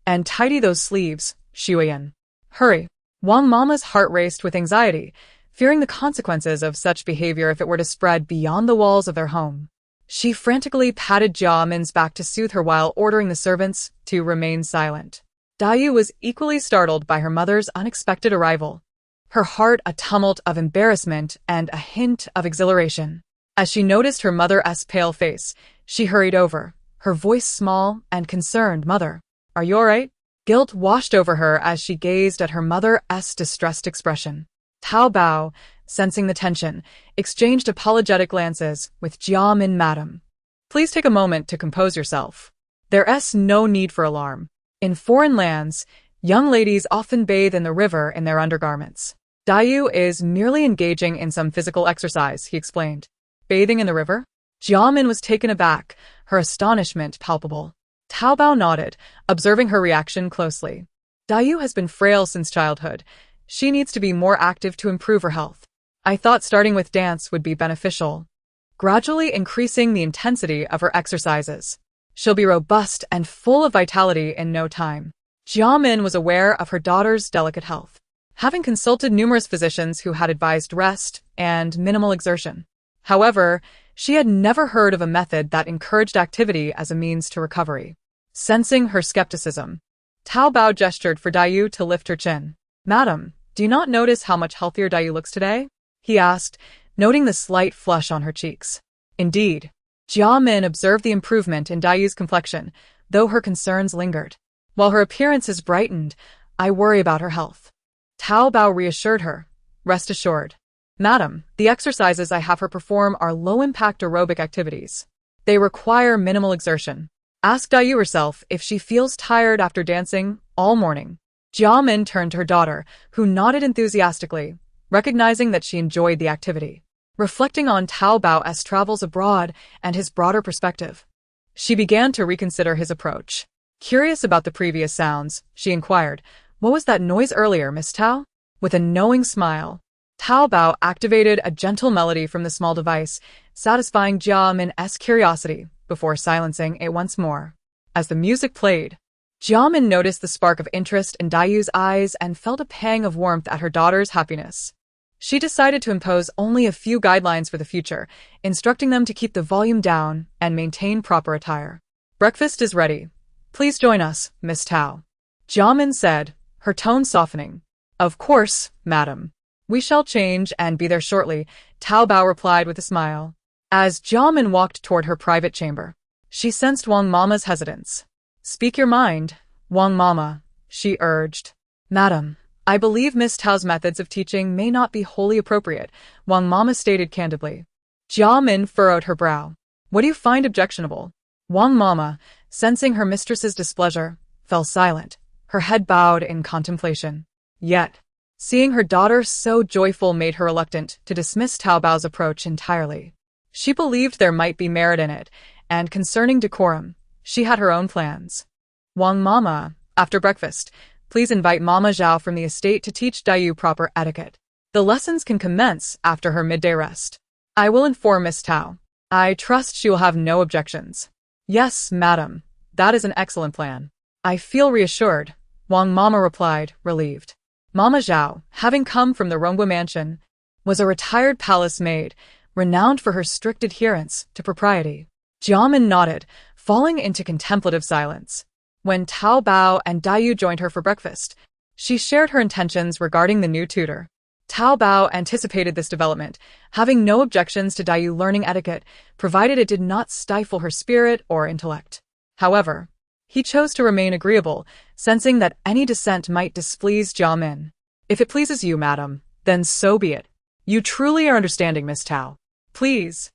And tidy those sleeves, Shuiyan. Hurry. Wang Mama's heart raced with anxiety, fearing the consequences of such behavior if it were to spread beyond the walls of their home. She frantically patted Jia Min's back to soothe her while ordering the servants to remain silent. Dayu was equally startled by her mother's unexpected arrival, her heart a tumult of embarrassment and a hint of exhilaration. As she noticed her mother's pale face, she hurried over, her voice small and concerned. "Mother, are you all right?" Guilt washed over her as she gazed at her mother's distressed expression. Zhao Dabao, sensing the tension, exchanged apologetic glances with Jia Min. "Madam, please take a moment to compose yourself. There's no need for alarm. In foreign lands, young ladies often bathe in the river in their undergarments. Dayu is merely engaging in some physical exercise," he explained. "Bathing in the river?" Jia Min was taken aback, her astonishment palpable. Zhao Dabao nodded, observing her reaction closely. "Dayu has been frail since childhood. She needs to be more active to improve her health. I thought starting with dance would be beneficial, gradually increasing the intensity of her exercises. She'll be robust and full of vitality in no time." Jia Min was aware of her daughter's delicate health, having consulted numerous physicians who had advised rest and minimal exertion. However, she had never heard of a method that encouraged activity as a means to recovery. Sensing her skepticism, Zhao Dabao gestured for Dayu to lift her chin. "Madam, do you not notice how much healthier Dayu looks today?" he asked, noting the slight flush on her cheeks. Indeed, Jia Min observed the improvement in Dayu's complexion, though her concerns lingered. "While her appearance has brightened, I worry about her health." Zhao Dabao reassured her. "Rest assured, Madam, the exercises I have her perform are low-impact aerobic activities. They require minimal exertion. Ask Dayu herself if she feels tired after dancing all morning." Jia Min turned to her daughter, who nodded enthusiastically, recognizing that she enjoyed the activity. Reflecting on Zhao Dabao's travels abroad and his broader perspective, she began to reconsider his approach. Curious about the previous sounds, she inquired, "What was that noise earlier, Miss Tao?" With a knowing smile, Zhao Dabao activated a gentle melody from the small device, satisfying Jia Min's curiosity before silencing it once more. As the music played, Jia Min noticed the spark of interest in Dayu's eyes and felt a pang of warmth at her daughter's happiness. She decided to impose only a few guidelines for the future, instructing them to keep the volume down and maintain proper attire. "Breakfast is ready. Please join us, Miss Tao," Jia Min said, her tone softening. "Of course, madam. We shall change and be there shortly," Zhao Dabao replied with a smile. As Jia Min walked toward her private chamber, she sensed Wang Mama's hesitance. "Speak your mind, Wang Mama," she urged. "Madam, I believe Miss Tao's methods of teaching may not be wholly appropriate," Wang Mama stated candidly. Jia Min furrowed her brow. "What do you find objectionable?" Wang Mama, sensing her mistress's displeasure, fell silent, her head bowed in contemplation. Yet, seeing her daughter so joyful made her reluctant to dismiss Zhao Dabao's approach entirely. She believed there might be merit in it, and concerning decorum, she had her own plans. "Wang Mama, after breakfast, please invite Mama Zhao from the estate to teach Dayu proper etiquette. The lessons can commence after her midday rest. I will inform Miss Tao. I trust she will have no objections." "Yes, madam, that is an excellent plan. I feel reassured," Wang Mama replied, relieved. Mama Zhao, having come from the Rongwa mansion, was a retired palace maid, renowned for her strict adherence to propriety. Jia Min nodded, falling into contemplative silence. When Zhao Dabao and Dayu joined her for breakfast, she shared her intentions regarding the new tutor. Zhao Dabao anticipated this development, having no objections to Dayu learning etiquette, provided it did not stifle her spirit or intellect. However, he chose to remain agreeable, sensing that any dissent might displease Jia Min. "If it pleases you, madam, then so be it. You truly are understanding, Miss Tao. Please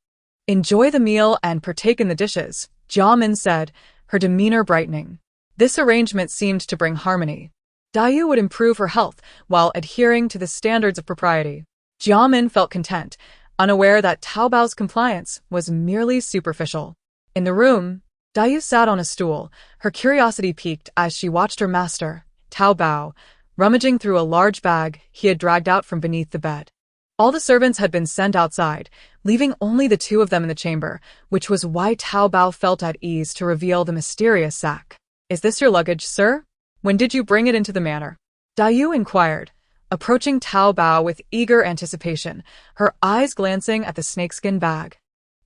enjoy the meal and partake in the dishes," Jia Min said, her demeanor brightening. This arrangement seemed to bring harmony. Dayu would improve her health while adhering to the standards of propriety. Jia Min felt content, unaware that Zhao Dabao's compliance was merely superficial. In the room, Dayu sat on a stool, her curiosity piqued as she watched her master, Zhao Dabao, rummaging through a large bag he had dragged out from beneath the bed. All the servants had been sent outside, leaving only the two of them in the chamber, which was why Zhao Dabao felt at ease to reveal the mysterious sack. "Is this your luggage, sir? When did you bring it into the manor?" Dayu inquired, approaching Zhao Dabao with eager anticipation, her eyes glancing at the snakeskin bag.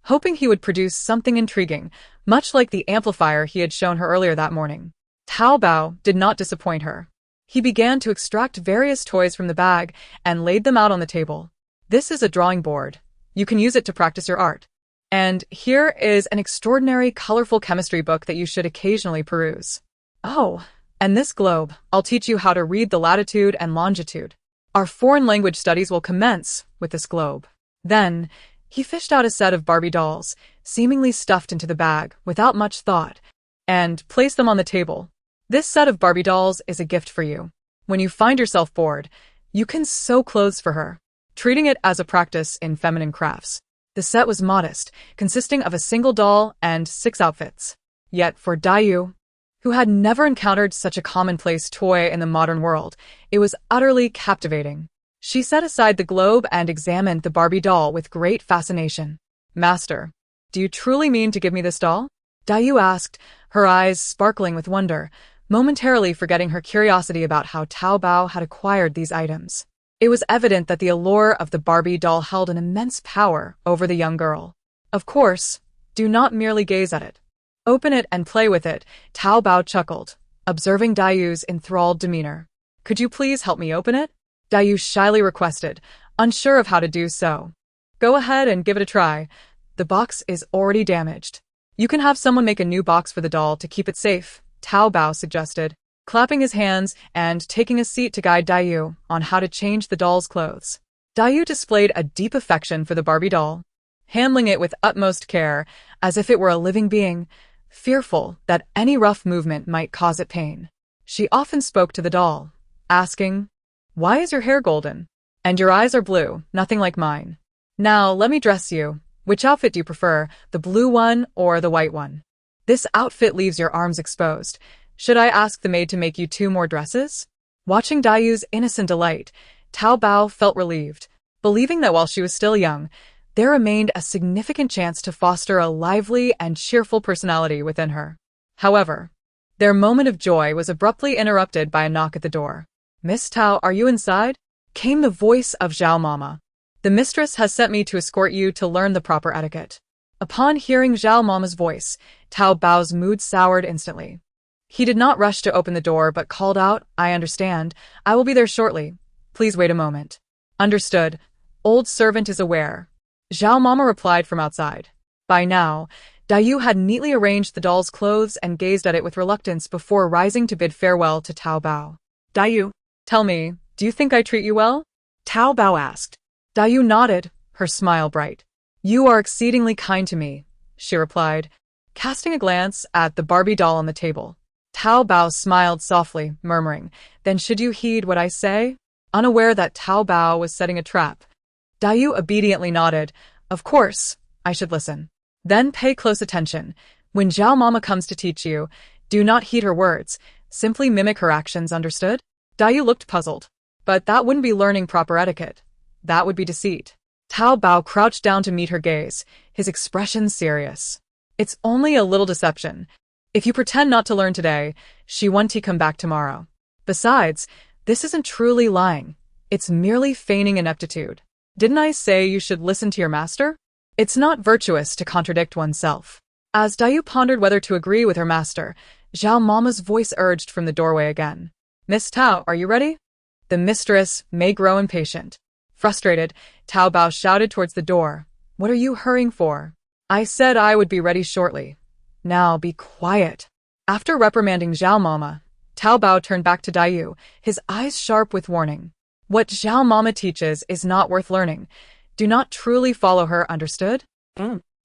hoping he would produce something intriguing, much like the amplifier he had shown her earlier that morning. Zhao Dabao did not disappoint her. He began to extract various toys from the bag and laid them out on the table. This is a drawing board. You can use it to practice your art. And here is an extraordinary, colorful chemistry book that you should occasionally peruse. Oh, and this globe, I'll teach you how to read the latitude and longitude. Our foreign language studies will commence with this globe. Then, he fished out a set of Barbie dolls, seemingly stuffed into the bag without much thought, and placed them on the table. This set of Barbie dolls is a gift for you. When you find yourself bored, you can sew clothes for her, treating it as a practice in feminine crafts. The set was modest, consisting of a single doll and 6 outfits. Yet for Dayu, who had never encountered such a commonplace toy in the modern world, it was utterly captivating. She set aside the globe and examined the Barbie doll with great fascination. "Master, do you truly mean to give me this doll?" Dayu asked, her eyes sparkling with wonder, momentarily forgetting her curiosity about how Zhao Dabao had acquired these items. It was evident that the allure of the Barbie doll held an immense power over the young girl. "Of course, do not merely gaze at it. Open it and play with it," Zhao Dabao chuckled, observing Dayu's enthralled demeanor. "Could you please help me open it?" Dayu shyly requested, unsure of how to do so. "Go ahead and give it a try. The box is already damaged. You can have someone make a new box for the doll to keep it safe," Zhao Dabao suggested, clapping his hands and taking a seat to guide Dayu on how to change the doll's clothes. Dayu displayed a deep affection for the Barbie doll, handling it with utmost care, as if it were a living being, fearful that any rough movement might cause it pain. She often spoke to the doll, asking, "Why is your hair golden? And your eyes are blue, nothing like mine. Now let me dress you. Which outfit do you prefer, the blue one or the white one? This outfit leaves your arms exposed. Should I ask the maid to make you 2 more dresses?" Watching Dayu's innocent delight, Zhao Dabao felt relieved, believing that while she was still young, there remained a significant chance to foster a lively and cheerful personality within her. However, their moment of joy was abruptly interrupted by a knock at the door. "Miss Tao, are you inside?" came the voice of Zhao Mama. "The mistress has sent me to escort you to learn the proper etiquette." Upon hearing Zhao Mama's voice, Zhao Bao's mood soured instantly. He did not rush to open the door but called out, "I understand. I will be there shortly. Please wait a moment." "Understood. Old servant is aware," Zhao Mama replied from outside. By now, Dayu had neatly arranged the doll's clothes and gazed at it with reluctance before rising to bid farewell to Zhao Dabao. Dayu, "Tell me, do you think I treat you well?" Zhao Dabao asked. Dayu nodded, her smile bright. "You are exceedingly kind to me," she replied, casting a glance at the Barbie doll on the table. Zhao Dabao smiled softly, murmuring, "Then should you heed what I say?" Unaware that Zhao Dabao was setting a trap, Dayu obediently nodded. "Of course, I should listen." "Then pay close attention. When Zhao Mama comes to teach you, do not heed her words. Simply mimic her actions, understood?" Dayu looked puzzled. But that wouldn't be learning proper etiquette. That would be deceit. Zhao Dabao crouched down to meet her gaze, his expression serious. "It's only a little deception. If you pretend not to learn today, she won't come back tomorrow. Besides, this isn't truly lying. It's merely feigning ineptitude. Didn't I say you should listen to your master?" It's not virtuous to contradict oneself. As Dayu pondered whether to agree with her master, Zhao Mama's voice urged from the doorway again. "Miss Tao, are you ready?" The mistress may grow impatient. Frustrated, Zhao Dabao shouted towards the door. "What are you hurrying for? I said I would be ready shortly. Now be quiet." After reprimanding Zhao Mama, Zhao Dabao turned back to Dayu, his eyes sharp with warning. "What Zhao Mama teaches is not worth learning. Do not truly follow her, understood?"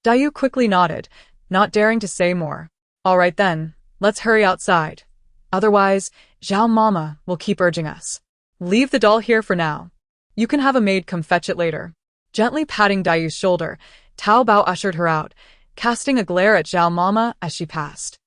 Dayu quickly nodded, not daring to say more. "All right then, let's hurry outside. Otherwise, Zhao Mama will keep urging us. Leave the doll here for now. You can have a maid come fetch it later." Gently patting Dayu's shoulder, Zhao Dabao ushered her out, casting a glare at Zhao Mama as she passed.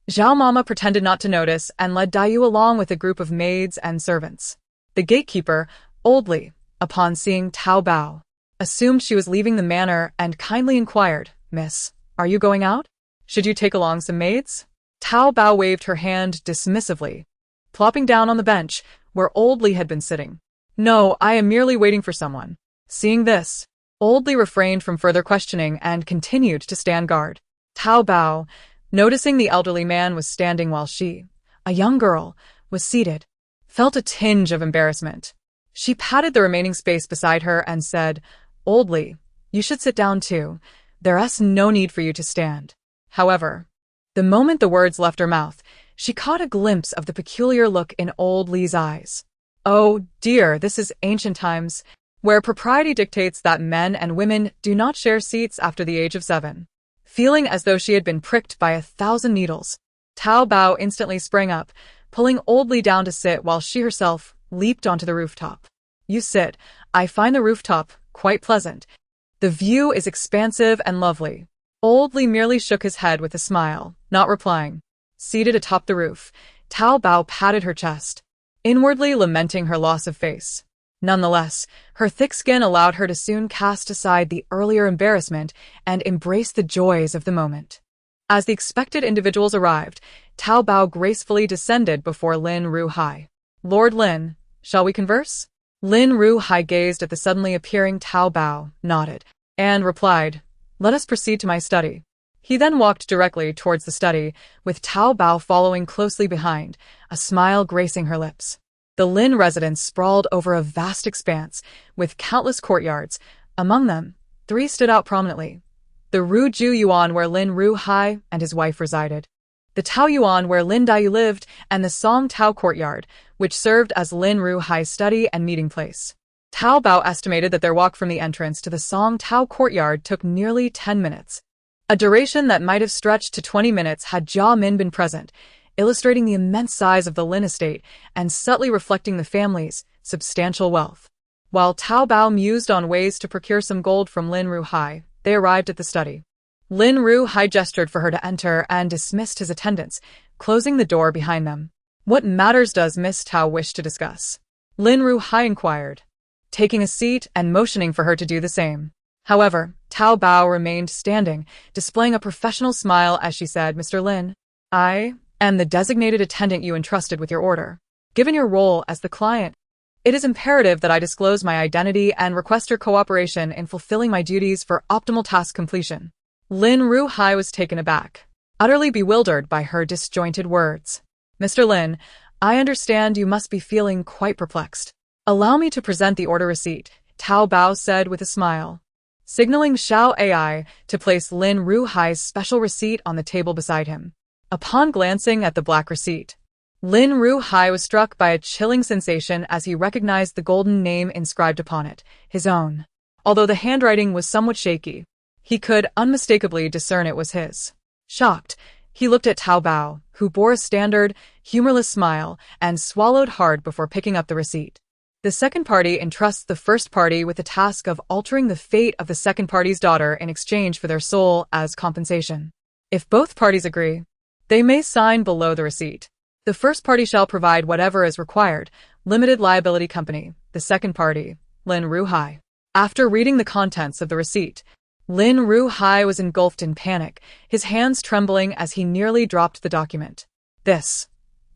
Zhao Mama pretended not to notice and led Dayu along with a group of maids and servants. The gatekeeper, oldly, upon seeing Zhao Dabao, assumed she was leaving the manor and kindly inquired, "Miss, are you going out? Should you take along some maids?" Zhao Dabao waved her hand dismissively, plopping down on the bench where Old Li had been sitting. "No, I am merely waiting for someone." Seeing this, Old Li refrained from further questioning and continued to stand guard. Zhao Dabao, noticing the elderly man was standing while she, a young girl, was seated, felt a tinge of embarrassment. She patted the remaining space beside her and said, "Old Li, you should sit down too. There's no need for you to stand." However, the moment the words left her mouth, she caught a glimpse of the peculiar look in Old Li's eyes. Oh dear, this is ancient times, where propriety dictates that men and women do not share seats after the age of 7. Feeling as though she had been pricked by 1,000 needles, Zhao Dabao instantly sprang up, pulling Old Li down to sit while she herself leaped onto the rooftop. "You sit. I find the rooftop quite pleasant. The view is expansive and lovely." Old Li merely shook his head with a smile, not replying. Seated atop the roof, Zhao Dabao patted her chest, inwardly lamenting her loss of face. Nonetheless, her thick skin allowed her to soon cast aside the earlier embarrassment and embrace the joys of the moment. As the expected individuals arrived, Zhao Dabao gracefully descended before Lin Ruhai. "Lord Lin, shall we converse?" Lin Ruhai gazed at the suddenly appearing Zhao Dabao, nodded, and replied, "Let us proceed to my study." He then walked directly towards the study, with Zhao Dabao following closely behind, a smile gracing her lips. The Lin residence sprawled over a vast expanse, with countless courtyards. Among them, 3 stood out prominently. The Ru Ju Yuan, where Lin Ruhai and his wife resided, the Tao Yuan, where Lin Daiyu lived, and the Song Tao courtyard, which served as Lin Ruhai's study and meeting place. Zhao Dabao estimated that their walk from the entrance to the Song Tao courtyard took nearly 10 minutes, a duration that might have stretched to 20 minutes had Jia Min been present, illustrating the immense size of the Lin estate and subtly reflecting the family's substantial wealth. While Zhao Dabao mused on ways to procure some gold from Lin Ruhai, they arrived at the study. Lin Ruhai gestured for her to enter and dismissed his attendants, closing the door behind them. "What matters does Miss Tao wish to discuss?" Lin Ruhai inquired, taking a seat and motioning for her to do the same. However, Zhao Dabao remained standing, displaying a professional smile as she said, "Mr. Lin, I am the designated attendant you entrusted with your order. Given your role as the client, it is imperative that I disclose my identity and request your cooperation in fulfilling my duties for optimal task completion." Lin Ruhai was taken aback, utterly bewildered by her disjointed words. "Mr. Lin, I understand you must be feeling quite perplexed. Allow me to present the order receipt," Zhao Dabao said with a smile, signaling Xiao Ai to place Lin Ruhai's special receipt on the table beside him. Upon glancing at the black receipt, Lin Ruhai was struck by a chilling sensation as he recognized the golden name inscribed upon it, his own. Although the handwriting was somewhat shaky, he could unmistakably discern it was his. Shocked, he looked at Zhao Dabao, who bore a standard, humorless smile and swallowed hard before picking up the receipt. The second party entrusts the first party with the task of altering the fate of the second party's daughter in exchange for their soul as compensation. If both parties agree, they may sign below the receipt. The first party shall provide whatever is required, limited liability company, the second party, Lin Ruhai. After reading the contents of the receipt, Lin Ruhai was engulfed in panic, his hands trembling as he nearly dropped the document. This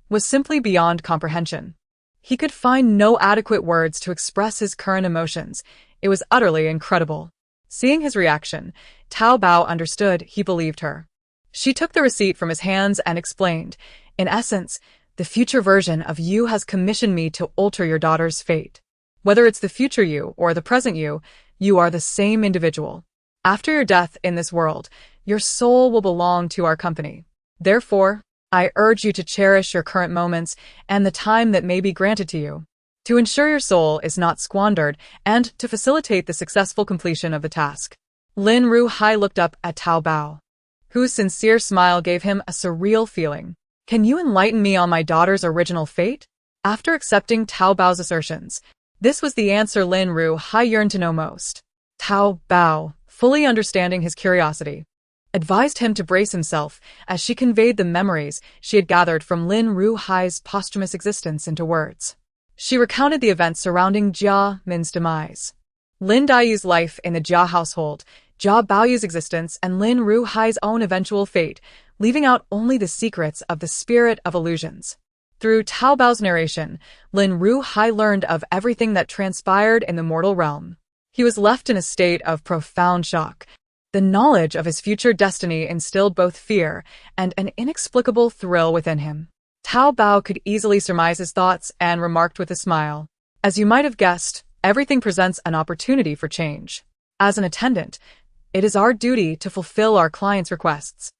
was simply beyond comprehension. He could find no adequate words to express his current emotions. It was utterly incredible. Seeing his reaction, Zhao Dabao understood he believed her. She took the receipt from his hands and explained, "In essence, the future version of you has commissioned me to alter your daughter's fate. Whether it's the future you or the present you, you are the same individual. After your death in this world, your soul will belong to our company. Therefore, I urge you to cherish your current moments and the time that may be granted to you, to ensure your soul is not squandered and to facilitate the successful completion of the task." Lin Ruhai looked up at Zhao Dabao, whose sincere smile gave him a surreal feeling. "Can you enlighten me on my daughter's original fate?" After accepting Zhao Bao's assertions, this was the answer Lin Ruhai yearned to know most. Zhao Dabao, fully understanding his curiosity, advised him to brace himself as she conveyed the memories she had gathered from Lin Ruhai's posthumous existence into words. She recounted the events surrounding Jia Min's demise, Lin Daiyu's life in the Jia household, Jia Baoyu's existence, and Lin Ruhai's own eventual fate, leaving out only the secrets of the spirit of illusions. Through Zhao Bao's narration, Lin Ruhai learned of everything that transpired in the mortal realm. He was left in a state of profound shock. The knowledge of his future destiny instilled both fear and an inexplicable thrill within him. Zhao Dabao could easily surmise his thoughts and remarked with a smile, "As you might have guessed, everything presents an opportunity for change. As an attendant, it is our duty to fulfill our clients' requests."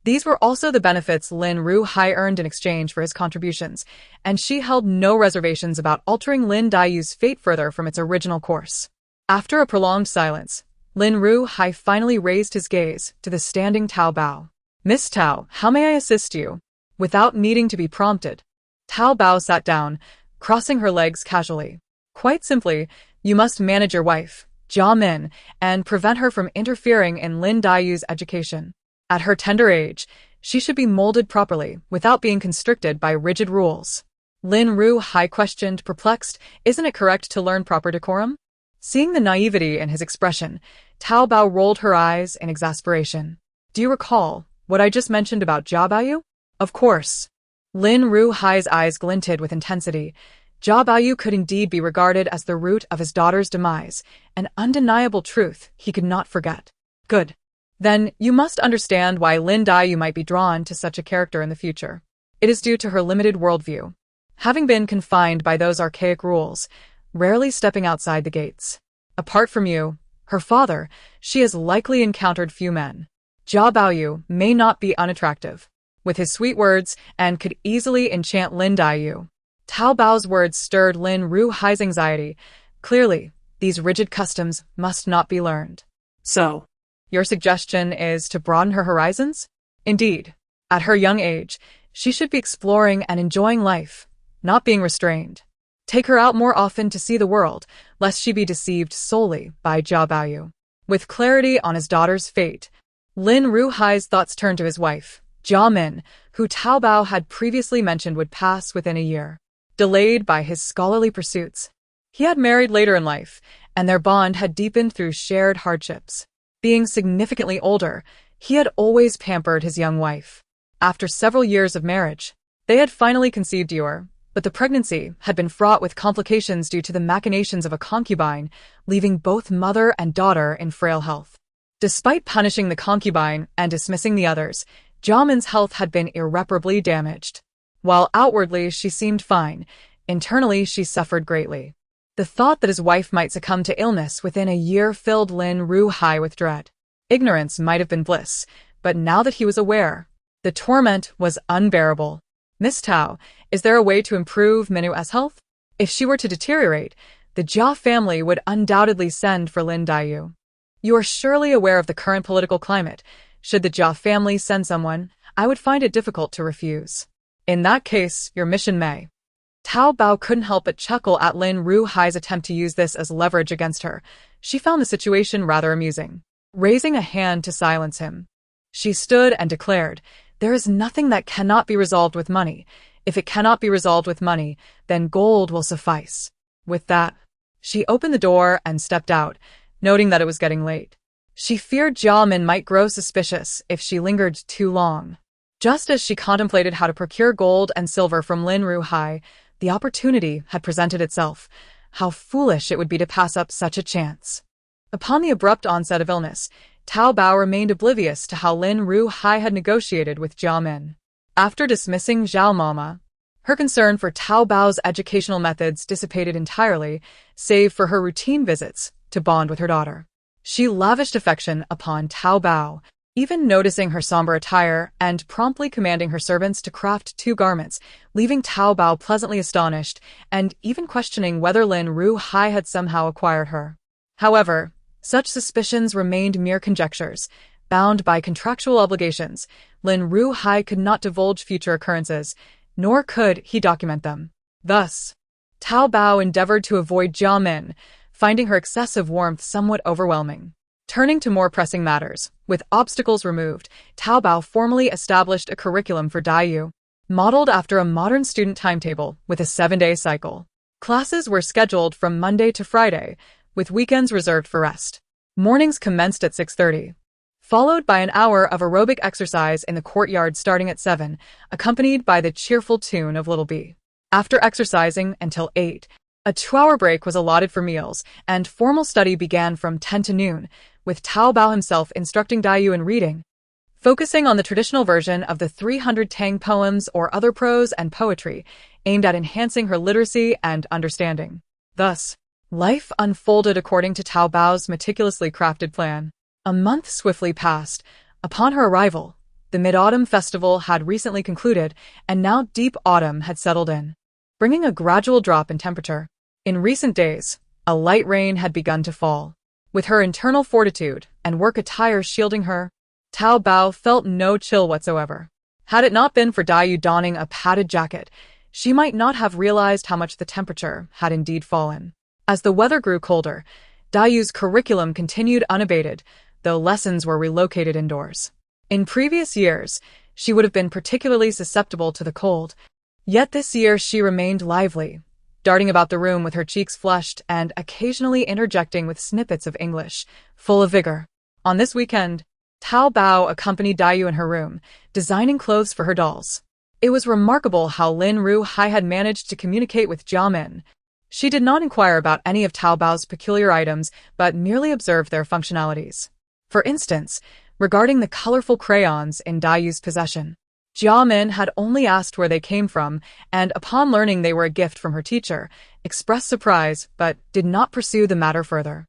These were also the benefits Lin Ruhai earned in exchange for his contributions, and she held no reservations about altering Lin Daiyu's fate further from its original course. After a prolonged silence, Lin Ruhai finally raised his gaze to the standing Zhao Dabao. "Miss Tao, how may I assist you?" Without needing to be prompted, Zhao Dabao sat down, crossing her legs casually. "Quite simply, you must manage your wife, Jia Min, and prevent her from interfering in Lin Daiyu's education. At her tender age, she should be molded properly without being constricted by rigid rules." Lin Ruhai questioned, perplexed, "Isn't it correct to learn proper decorum?" Seeing the naivety in his expression, Zhao Dabao rolled her eyes in exasperation. "Do you recall what I just mentioned about Jia Baoyu?" "Of course." Lin Ruhai's eyes glinted with intensity. Jia Baoyu could indeed be regarded as the root of his daughter's demise, an undeniable truth he could not forget. "Good. Then you must understand why Lin Daiyu might be drawn to such a character in the future. It is due to her limited worldview. Having been confined by those archaic rules, rarely stepping outside the gates. Apart from you, her father, she has likely encountered few men. Jia Baoyu may not be unattractive, with his sweet words, and could easily enchant Lin Daiyu." Zhao Bao's words stirred Lin Ruhai's anxiety. Clearly, these rigid customs must not be learned. "So, your suggestion is to broaden her horizons?" "Indeed. At her young age, she should be exploring and enjoying life, not being restrained. Take her out more often to see the world, lest she be deceived solely by Jia Baoyu." With clarity on his daughter's fate, Lin Ruhai's thoughts turned to his wife, Jia Min, who Zhao Dabao had previously mentioned would pass within a year, delayed by his scholarly pursuits. He had married later in life, and their bond had deepened through shared hardships. Being significantly older, he had always pampered his young wife. After several years of marriage, they had finally conceived Yor, but the pregnancy had been fraught with complications due to the machinations of a concubine, leaving both mother and daughter in frail health. Despite punishing the concubine and dismissing the others, Jia Min's health had been irreparably damaged. While outwardly she seemed fine, internally she suffered greatly. The thought that his wife might succumb to illness within a year filled Lin Ruhai with dread. Ignorance might have been bliss, but now that he was aware, the torment was unbearable. "Miss Tao, is there a way to improve MANHUA's health? If she were to deteriorate, the Jia family would undoubtedly send for Lin Daiyu. You are surely aware of the current political climate. Should the Jia family send someone, I would find it difficult to refuse. In that case, your mission may." Zhao Dabao couldn't help but chuckle at Lin Ruhai's attempt to use this as leverage against her. She found the situation rather amusing. Raising a hand to silence him, she stood and declared, "There is nothing that cannot be resolved with money. If it cannot be resolved with money, then gold will suffice." With that, she opened the door and stepped out, noting that it was getting late. She feared Jia Min might grow suspicious if she lingered too long. Just as she contemplated how to procure gold and silver from Lin Ruhai, the opportunity had presented itself. How foolish it would be to pass up such a chance. Upon the abrupt onset of illness, Zhao Dabao remained oblivious to how Lin Ruhai had negotiated with Jia Min. After dismissing Zhao Mama, her concern for Zhao Dabao's educational methods dissipated entirely, save for her routine visits to bond with her daughter. She lavished affection upon Zhao Dabao, even noticing her somber attire and promptly commanding her servants to craft 2 garments, leaving Zhao Dabao pleasantly astonished and even questioning whether Lin Ruhai had somehow acquired her. However, such suspicions remained mere conjectures. Bound by contractual obligations, Lin Ruhai could not divulge future occurrences, nor could he document them. Thus, Zhao Dabao endeavored to avoid Jia Min, finding her excessive warmth somewhat overwhelming. Turning to more pressing matters, with obstacles removed, Zhao Dabao formally established a curriculum for Daiyu, modeled after a modern student timetable with a 7-day cycle. Classes were scheduled from Monday to Friday, with weekends reserved for rest. Mornings commenced at 6:30, followed by an hour of aerobic exercise in the courtyard starting at 7, accompanied by the cheerful tune of Little B. After exercising until 8, A 2-hour break was allotted for meals, and formal study began from 10 to noon, with Zhao Dabao himself instructing Dayu in reading, focusing on the traditional version of the 300 Tang poems or other prose and poetry, aimed at enhancing her literacy and understanding. Thus, life unfolded according to Zhao Dabao's meticulously crafted plan. A month swiftly passed. Upon her arrival, the Mid-Autumn Festival had recently concluded, and now deep autumn had settled in, bringing a gradual drop in temperature. In recent days, a light rain had begun to fall. With her internal fortitude and work attire shielding her, Zhao Dabao felt no chill whatsoever. Had it not been for Dayu donning a padded jacket, she might not have realized how much the temperature had indeed fallen. As the weather grew colder, Dayu's curriculum continued unabated, though lessons were relocated indoors. In previous years, she would have been particularly susceptible to the cold, yet this year she remained lively, darting about the room with her cheeks flushed and occasionally interjecting with snippets of English, full of vigor. On this weekend, Zhao Dabao accompanied Dayu in her room, designing clothes for her dolls. It was remarkable how Lin Ruhai had managed to communicate with Jia Min. She did not inquire about any of Zhao Dabao's peculiar items, but merely observed their functionalities. For instance, regarding the colorful crayons in Dayu's possession, Jia Min had only asked where they came from, and upon learning they were a gift from her teacher, expressed surprise but did not pursue the matter further.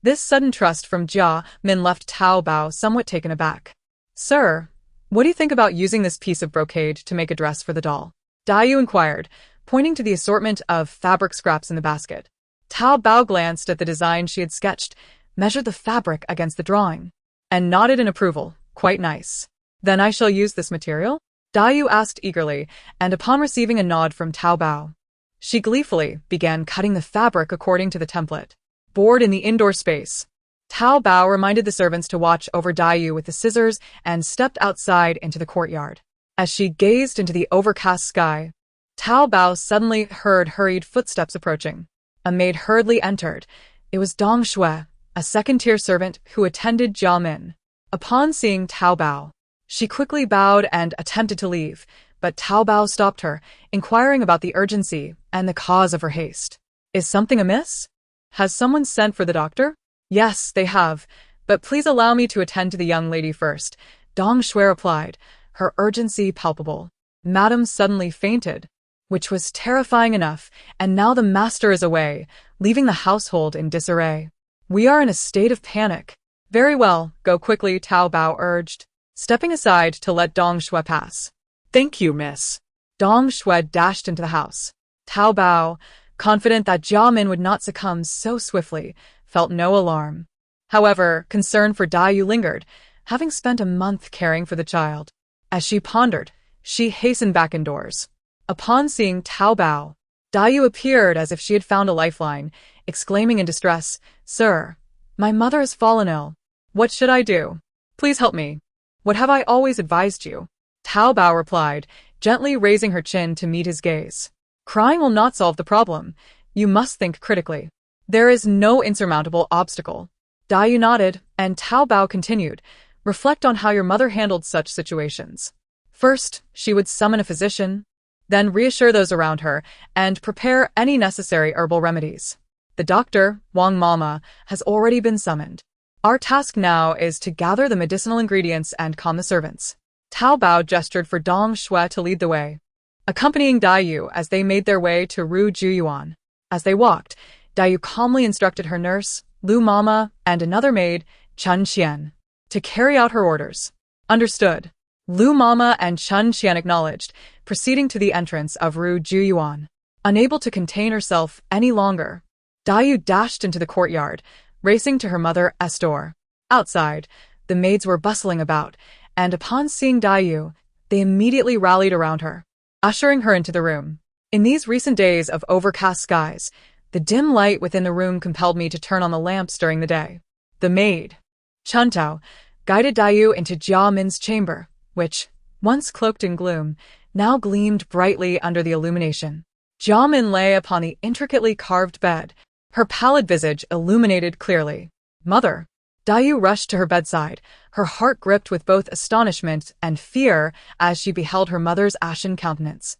This sudden trust from Jia Min left Zhao Dabao somewhat taken aback. "Sir, what do you think about using this piece of brocade to make a dress for the doll?" Dayu inquired, pointing to the assortment of fabric scraps in the basket. Zhao Dabao glanced at the design she had sketched, measured the fabric against the drawing, and nodded in approval. "Quite nice. Then I shall use this material?" Dayu asked eagerly, and upon receiving a nod from Zhao Dabao, she gleefully began cutting the fabric according to the template. Bored in the indoor space, Zhao Dabao reminded the servants to watch over Dayu with the scissors and stepped outside into the courtyard. As she gazed into the overcast sky, Zhao Dabao suddenly heard hurried footsteps approaching. A maid hurriedly entered. It was Dong Shui, a second-tier servant who attended Jia Min. Upon seeing Zhao Dabao, she quickly bowed and attempted to leave, but Zhao Dabao stopped her, inquiring about the urgency and the cause of her haste. "Is something amiss? Has someone sent for the doctor?" "Yes, they have, but please allow me to attend to the young lady first," Dong Shui replied, her urgency palpable. Madame suddenly fainted, which was terrifying enough, and now the master is away, leaving the household in disarray. "We are in a state of panic." "Very well, go quickly," Zhao Dabao urged, stepping aside to let Dong Shui pass. "Thank you, miss." Dong Shui dashed into the house. Zhao Dabao, confident that Jia Min would not succumb so swiftly, felt no alarm. However, concern for Dayu lingered, having spent a month caring for the child. As she pondered, she hastened back indoors. Upon seeing Zhao Dabao, Dayu appeared as if she had found a lifeline, exclaiming in distress, "Sir, my mother has fallen ill. What should I do? Please help me. What have I always advised you?" Zhao Dabao replied, gently raising her chin to meet his gaze. "Crying will not solve the problem. You must think critically. There is no insurmountable obstacle." Dayu nodded, and Zhao Dabao continued, "Reflect on how your mother handled such situations. First, she would summon a physician, then reassure those around her, and prepare any necessary herbal remedies. The doctor, Wang Mama, has already been summoned. Our task now is to gather the medicinal ingredients and calm the servants." Zhao Dabao gestured for Dong Shui to lead the way, accompanying Dayu as they made their way to Rue Juyuan. As they walked, Dayu calmly instructed her nurse, Lu Mama, and another maid, Chun Qian, to carry out her orders. "Understood." Lu Mama and Chun Qian acknowledged, proceeding to the entrance of Rue Juyuan. Unable to contain herself any longer, Dayu dashed into the courtyard, racing to her mother's door. Outside, the maids were bustling about, and upon seeing Dayu, they immediately rallied around her, ushering her into the room. In these recent days of overcast skies, the dim light within the room compelled me to turn on the lamps during the day. The maid, Chun Tao, guided Dayu into Jia Min's chamber, which, once cloaked in gloom, now gleamed brightly under the illumination. Jia Min lay upon the intricately carved bed, her pallid visage illuminated clearly. "Mother." Dayu rushed to her bedside, her heart gripped with both astonishment and fear as she beheld her mother's ashen countenance,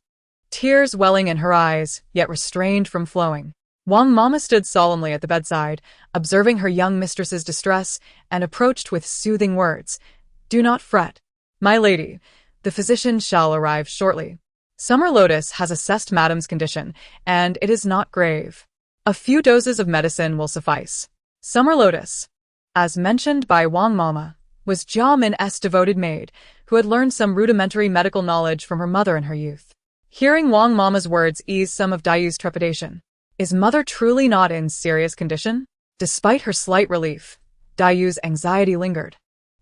tears welling in her eyes, yet restrained from flowing. Wang Mama stood solemnly at the bedside, observing her young mistress's distress, and approached with soothing words. "Do not fret, my lady. The physician shall arrive shortly. Summer Lotus has assessed Madam's condition, and it is not grave. A few doses of medicine will suffice." Summer Lotus, as mentioned by Wang Mama, was Jia Min's devoted maid, who had learned some rudimentary medical knowledge from her mother in her youth. Hearing Wang Mama's words eased some of Dayu's trepidation. Is mother truly not in serious condition? Despite her slight relief, Dayu's anxiety lingered,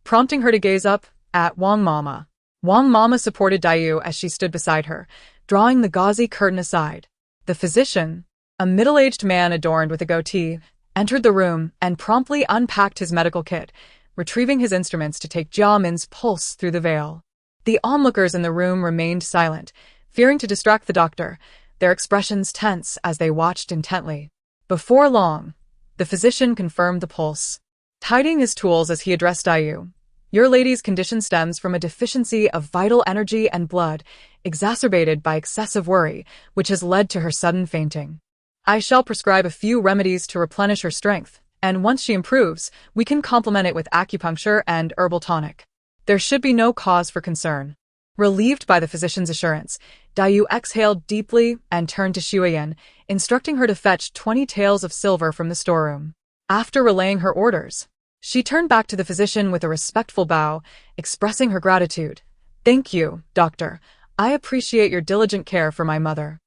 prompting her to gaze up at Wang Mama. Wang Mama supported Dayu as she stood beside her, drawing the gauzy curtain aside. The physician, a middle-aged man adorned with a goatee, entered the room and promptly unpacked his medical kit, retrieving his instruments to take Jia Min's pulse through the veil. The onlookers in the room remained silent, fearing to distract the doctor, their expressions tense as they watched intently. Before long, the physician confirmed the pulse, tidying his tools as he addressed Dayu. "Your lady's condition stems from a deficiency of vital energy and blood, exacerbated by excessive worry, which has led to her sudden fainting. I shall prescribe a few remedies to replenish her strength, and once she improves, we can complement it with acupuncture and herbal tonic. There should be no cause for concern." Relieved by the physician's assurance, Dayu exhaled deeply and turned to Shuayan, instructing her to fetch 20 taels of silver from the storeroom. After relaying her orders, she turned back to the physician with a respectful bow, expressing her gratitude. "Thank you, doctor. I appreciate your diligent care for my mother."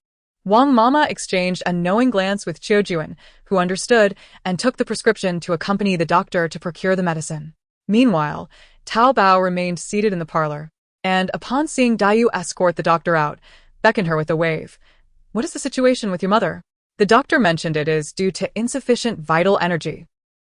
Wang Mama exchanged a knowing glance with Chiojuan, who understood and took the prescription to accompany the doctor to procure the medicine. Meanwhile, Tao Bao remained seated in the parlor, and upon seeing Dayu escort the doctor out, beckoned her with a wave. "What is the situation with your mother?" The doctor mentioned it is due to insufficient vital energy.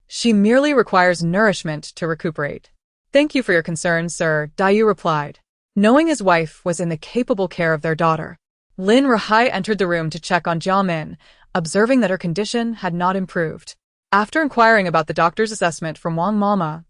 "She merely requires nourishment to recuperate." "Thank you for your concern, sir," Dayu replied, knowing his wife was in the capable care of their daughter. Lin Rahai entered the room to check on Jia Min, observing that her condition had not improved. After inquiring about the doctor's assessment from Wang Mama,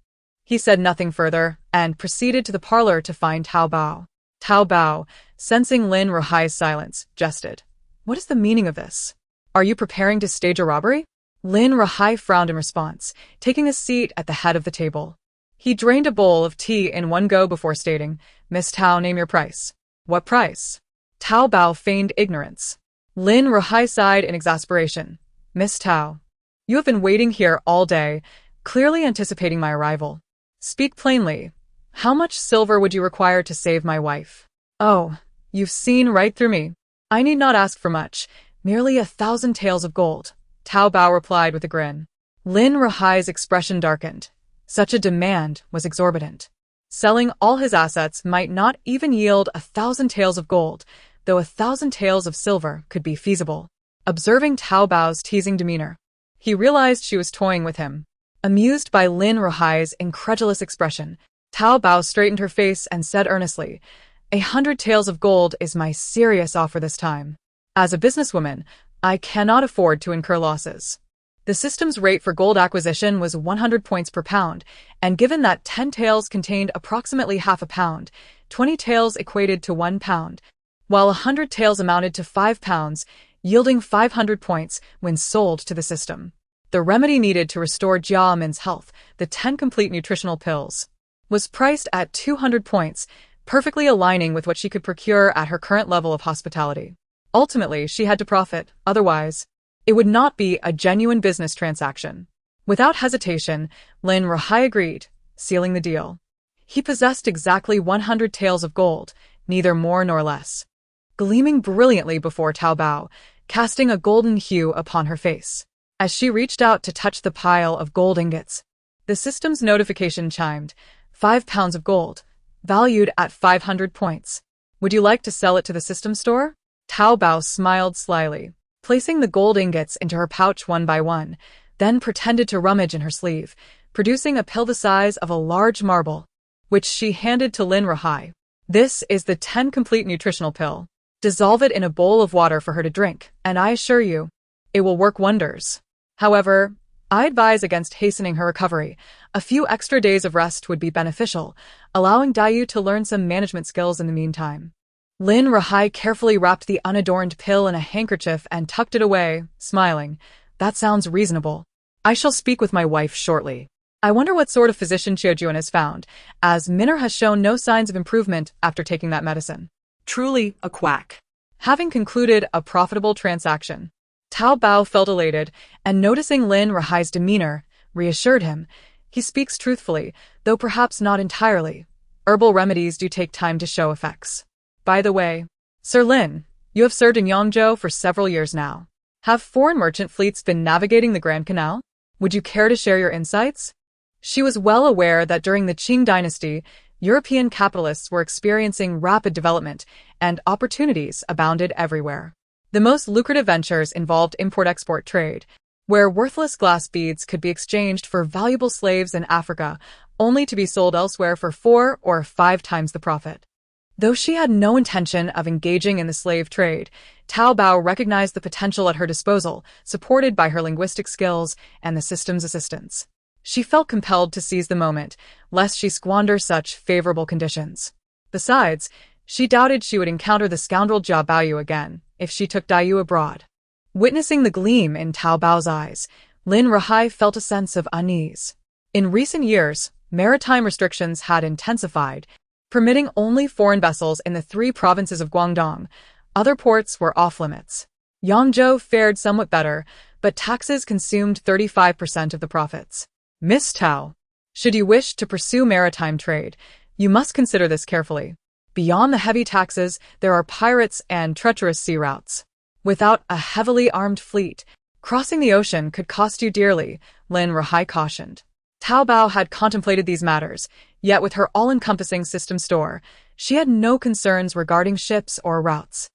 he said nothing further and proceeded to the parlor to find Tao Bao. Tao Bao, sensing Lin Rahai's silence, jested. "What is the meaning of this? Are you preparing to stage a robbery?" Lin Rahai frowned in response, taking a seat at the head of the table. He drained a bowl of tea in one go before stating, "Miss Tao, name your price." "What price?" Tao Bao feigned ignorance. Lin Rahai sighed in exasperation. "Miss Tao, you have been waiting here all day, clearly anticipating my arrival. Speak plainly. How much silver would you require to save my wife?" "Oh, you've seen right through me. I need not ask for much, merely 1,000 taels of gold," Tao Bao replied with a grin. Lin Rahai's expression darkened. Such a demand was exorbitant. Selling all his assets might not even yield 1,000 taels of gold, though 1,000 taels of silver could be feasible. Observing Tao Bao's teasing demeanor, he realized she was toying with him. Amused by Lin Rahai's incredulous expression, Tao Bao straightened her face and said earnestly, 100 taels of gold is my serious offer this time. As a businesswoman, I cannot afford to incur losses." The system's rate for gold acquisition was 100 points per pound, and given that 10 taels contained approximately half a pound, 20 taels equated to 1 pound, while 100 taels amounted to 5 pounds, yielding 500 points when sold to the system. The remedy needed to restore Jia Min's health, the 10 complete nutritional pills, was priced at 200 points, perfectly aligning with what she could procure at her current level of hospitality. Ultimately, she had to profit, otherwise, it would not be a genuine business transaction. Without hesitation, Lin Rahai agreed, sealing the deal. He possessed exactly 100 taels of gold, neither more nor less, gleaming brilliantly before Tao Bao, casting a golden hue upon her face. As she reached out to touch the pile of gold ingots, the system's notification chimed, 5 pounds of gold, valued at 500 points. "Would you like to sell it to the system store?" Tao Bao smiled slyly, placing the gold ingots into her pouch one by one, then pretended to rummage in her sleeve, producing a pill the size of a large marble, which she handed to Lin Rahai. "This is the 10 complete nutritional pill. Dissolve it in a bowl of water for her to drink, and I assure you, it will work wonders. However, I advise against hastening her recovery. A few extra days of rest would be beneficial, allowing Dayu to learn some management skills in the meantime." Lin Rahai carefully wrapped the unadorned pill in a handkerchief and tucked it away, smiling. That sounds reasonable. I shall speak with my wife shortly. I wonder what sort of physician Qiujuan has found, as Minner has shown no signs of improvement after taking that medicine. Truly a quack. Having concluded a profitable transaction, Zhao Dabao felt elated, and noticing Lin Rahai's demeanor, reassured him. He speaks truthfully, though perhaps not entirely. Herbal remedies do take time to show effects. By the way, Sir Lin, you have served in Yangzhou for several years now. Have foreign merchant fleets been navigating the Grand Canal? Would you care to share your insights? She was well aware that during the Qing Dynasty, European capitalists were experiencing rapid development, and opportunities abounded everywhere. The most lucrative ventures involved import-export trade, where worthless glass beads could be exchanged for valuable slaves in Africa, only to be sold elsewhere for 4 or 5 times the profit. Though she had no intention of engaging in the slave trade, Zhao Dabao recognized the potential at her disposal, supported by her linguistic skills and the system's assistance. She felt compelled to seize the moment, lest she squander such favorable conditions. Besides, she doubted she would encounter the scoundrel Zhao Dabao again if she took Dayu abroad. Witnessing the gleam in Zhao Dabao's eyes, Lin Rahai felt a sense of unease. In recent years, maritime restrictions had intensified, permitting only foreign vessels in the 3 provinces of Guangdong. Other ports were off-limits. Yangzhou fared somewhat better, but taxes consumed 35% of the profits. Miss Tao, should you wish to pursue maritime trade, you must consider this carefully. Beyond the heavy taxes, there are pirates and treacherous sea routes. Without a heavily armed fleet, crossing the ocean could cost you dearly, Lin Rahai cautioned. Zhao Dabao had contemplated these matters, yet with her all-encompassing system store, she had no concerns regarding ships or routes.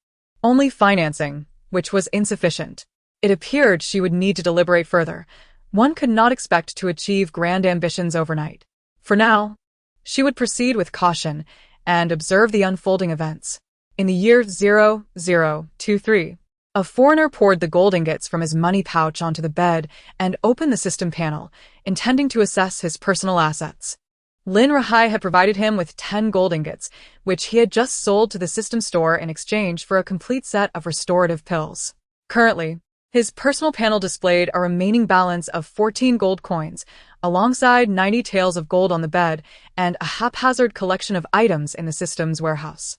Only financing, which was insufficient. It appeared she would need to deliberate further. One could not expect to achieve grand ambitions overnight. For now, she would proceed with caution and observe the unfolding events. In the year 0023, a foreigner poured the gold ingots from his money pouch onto the bed and opened the system panel, intending to assess his personal assets. Lin Rahai had provided him with 10 gold ingots, which he had just sold to the system store in exchange for a complete set of restorative pills. Currently, his personal panel displayed a remaining balance of 14 gold coins, alongside 90 taels of gold on the bed and a haphazard collection of items in the system's warehouse.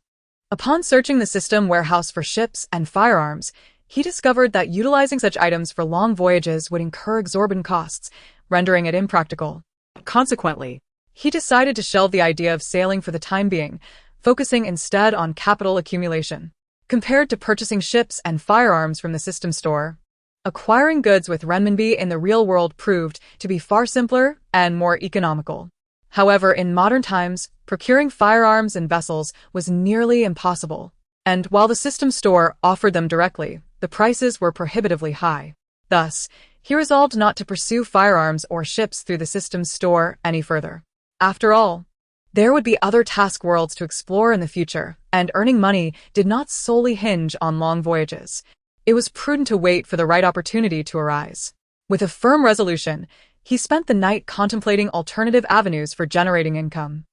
Upon searching the system warehouse for ships and firearms, he discovered that utilizing such items for long voyages would incur exorbitant costs, rendering it impractical. Consequently, he decided to shelve the idea of sailing for the time being, focusing instead on capital accumulation. Compared to purchasing ships and firearms from the system store, acquiring goods with renminbi in the real world proved to be far simpler and more economical. However, in modern times, procuring firearms and vessels was nearly impossible, and while the system store offered them directly, the prices were prohibitively high. Thus, he resolved not to pursue firearms or ships through the system store any further. After all, there would be other task worlds to explore in the future, and earning money did not solely hinge on long voyages. It was prudent to wait for the right opportunity to arise. With a firm resolution, he spent the night contemplating alternative avenues for generating income.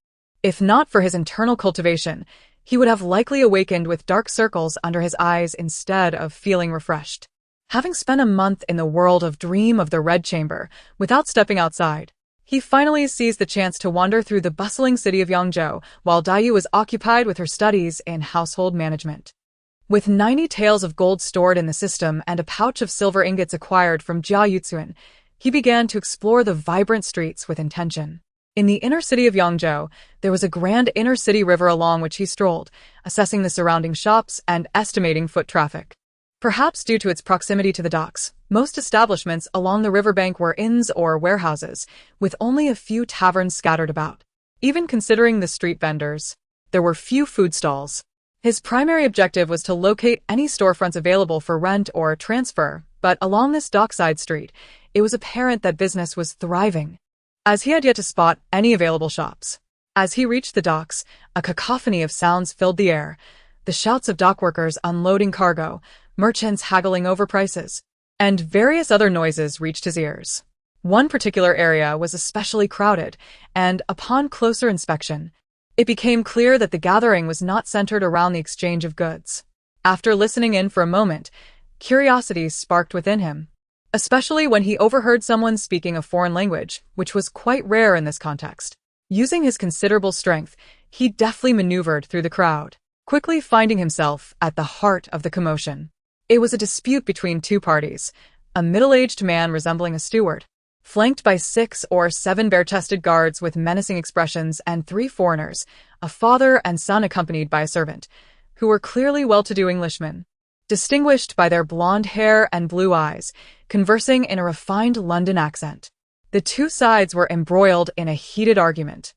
If not for his internal cultivation, he would have likely awakened with dark circles under his eyes instead of feeling refreshed. Having spent a month in the world of Dream of the Red Chamber without stepping outside, he finally seized the chance to wander through the bustling city of Yangzhou while Dayu was occupied with her studies in household management. With 90 taels of gold stored in the system and a pouch of silver ingots acquired from Jia Yuzuan, he began to explore the vibrant streets with intention. In the inner city of Yangzhou, there was a grand inner-city river along which he strolled, assessing the surrounding shops and estimating foot traffic. Perhaps due to its proximity to the docks, most establishments along the riverbank were inns or warehouses, with only a few taverns scattered about. Even considering the street vendors, there were few food stalls. His primary objective was to locate any storefronts available for rent or transfer, but along this dockside street, it was apparent that business was thriving, as he had yet to spot any available shops. As he reached the docks, a cacophony of sounds filled the air, the shouts of dockworkers unloading cargo, merchants haggling over prices, and various other noises reached his ears. One particular area was especially crowded, and upon closer inspection, It became clear that the gathering was not centered around the exchange of goods. After listening in for a moment, curiosity sparked within him, especially when he overheard someone speaking a foreign language, which was quite rare in this context. Using his considerable strength, he deftly maneuvered through the crowd, quickly finding himself at the heart of the commotion. It was a dispute between two parties, a middle-aged man resembling a steward, flanked by 6 or 7 bare-chested guards with menacing expressions, and 3 foreigners, a father and son accompanied by a servant, who were clearly well-to-do Englishmen, distinguished by their blonde hair and blue eyes, conversing in a refined London accent. The two sides were embroiled in a heated argument.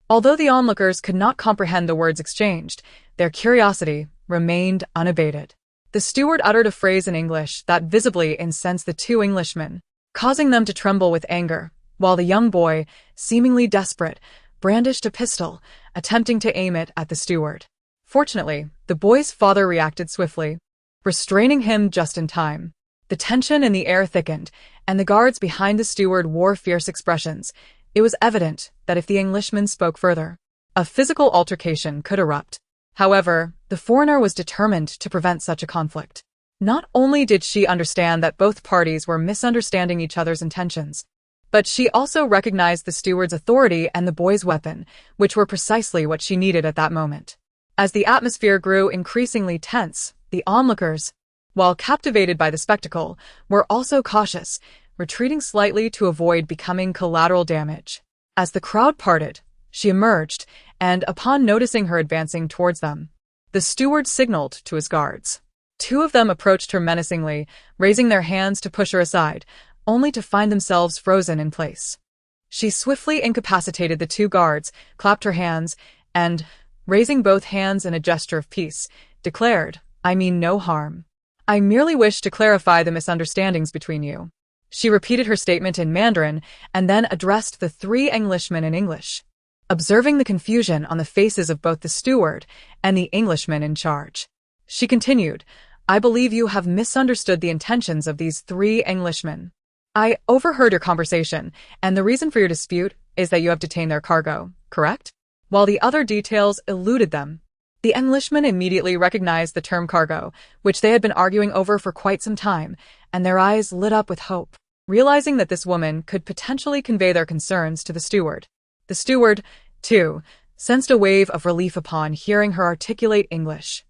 Although the onlookers could not comprehend the words exchanged, their curiosity remained unabated. The steward uttered a phrase in English that visibly incensed the 2 Englishmen, causing them to tremble with anger, while the young boy, seemingly desperate, brandished a pistol, attempting to aim it at the steward. Fortunately, the boy's father reacted swiftly, restraining him just in time. The tension in the air thickened, and the guards behind the steward wore fierce expressions. It was evident that if the Englishman spoke further, a physical altercation could erupt. However, the foreigner was determined to prevent such a conflict. Not only did she understand that both parties were misunderstanding each other's intentions, but she also recognized the steward's authority and the boy's weapon, which were precisely what she needed at that moment. As the atmosphere grew increasingly tense, the onlookers, while captivated by the spectacle, were also cautious, retreating slightly to avoid becoming collateral damage. As the crowd parted, she emerged, and upon noticing her advancing towards them, the steward signaled to his guards. 2 of them approached her menacingly, raising their hands to push her aside, only to find themselves frozen in place. She swiftly incapacitated the 2 guards, clapped her hands, and, raising both hands in a gesture of peace, declared, "I mean no harm. I merely wish to clarify the misunderstandings between you." She repeated her statement in Mandarin and then addressed the 3 Englishmen in English. Observing the confusion on the faces of both the steward and the Englishman in charge, she continued, "I believe you have misunderstood the intentions of these 3 Englishmen. I overheard your conversation, and the reason for your dispute is that you have detained their cargo, correct?" While the other details eluded them, the Englishmen immediately recognized the term cargo, which they had been arguing over for quite some time, and their eyes lit up with hope, realizing that this woman could potentially convey their concerns to the steward. The steward, too, sensed a wave of relief upon hearing her articulate English.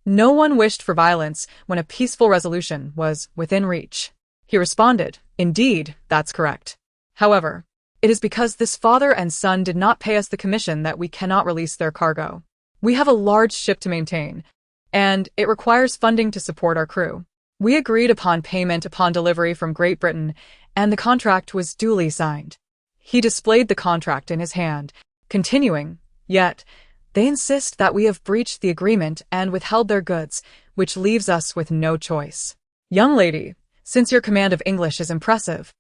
No one wished for violence when a peaceful resolution was within reach. He responded, "Indeed, that's correct. However, it is because this father and son did not pay us the commission that we cannot release their cargo. We have a large ship to maintain, and it requires funding to support our crew. We agreed upon payment upon delivery from Great Britain, and the contract was duly signed." He displayed the contract in his hand, continuing, "Yet, they insist that we have breached the agreement and withheld their goods, which leaves us with no choice. Young lady, since your command of English is impressive,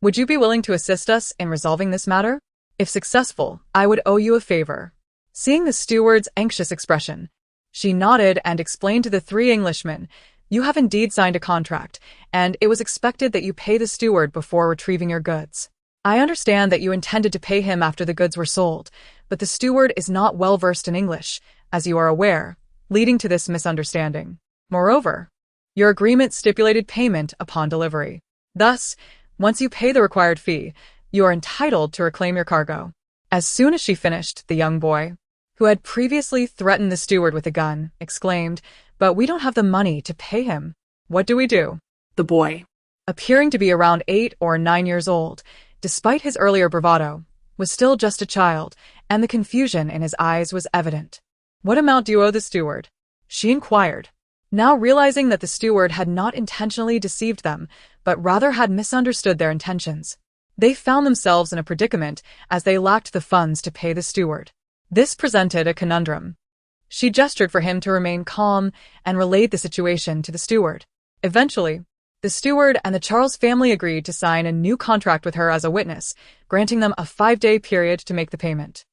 would you be willing to assist us in resolving this matter? If successful, I would owe you a favor." Seeing the steward's anxious expression, she nodded and explained to the 3 Englishmen, "You have indeed signed a contract, and it was expected that you pay the steward before retrieving your goods. I understand that you intended to pay him after the goods were sold, but the steward is not well versed in English, as you are aware, leading to this misunderstanding. Moreover, your agreement stipulated payment upon delivery. Thus, once you pay the required fee, you are entitled to reclaim your cargo." As soon as she finished, the young boy, who had previously threatened the steward with a gun, exclaimed, "But we don't have the money to pay him. What do we do?" The boy, appearing to be around 8 or 9 years old, despite his earlier bravado, was still just a child, and the confusion in his eyes was evident. "What amount do you owe the steward?" she inquired, now realizing that the steward had not intentionally deceived them, but rather had misunderstood their intentions. They found themselves in a predicament as they lacked the funds to pay the steward. This presented a conundrum. She gestured for him to remain calm and relayed the situation to the steward. Eventually, the steward and the Charles family agreed to sign a new contract with her as a witness, granting them a 5-day period to make the payment.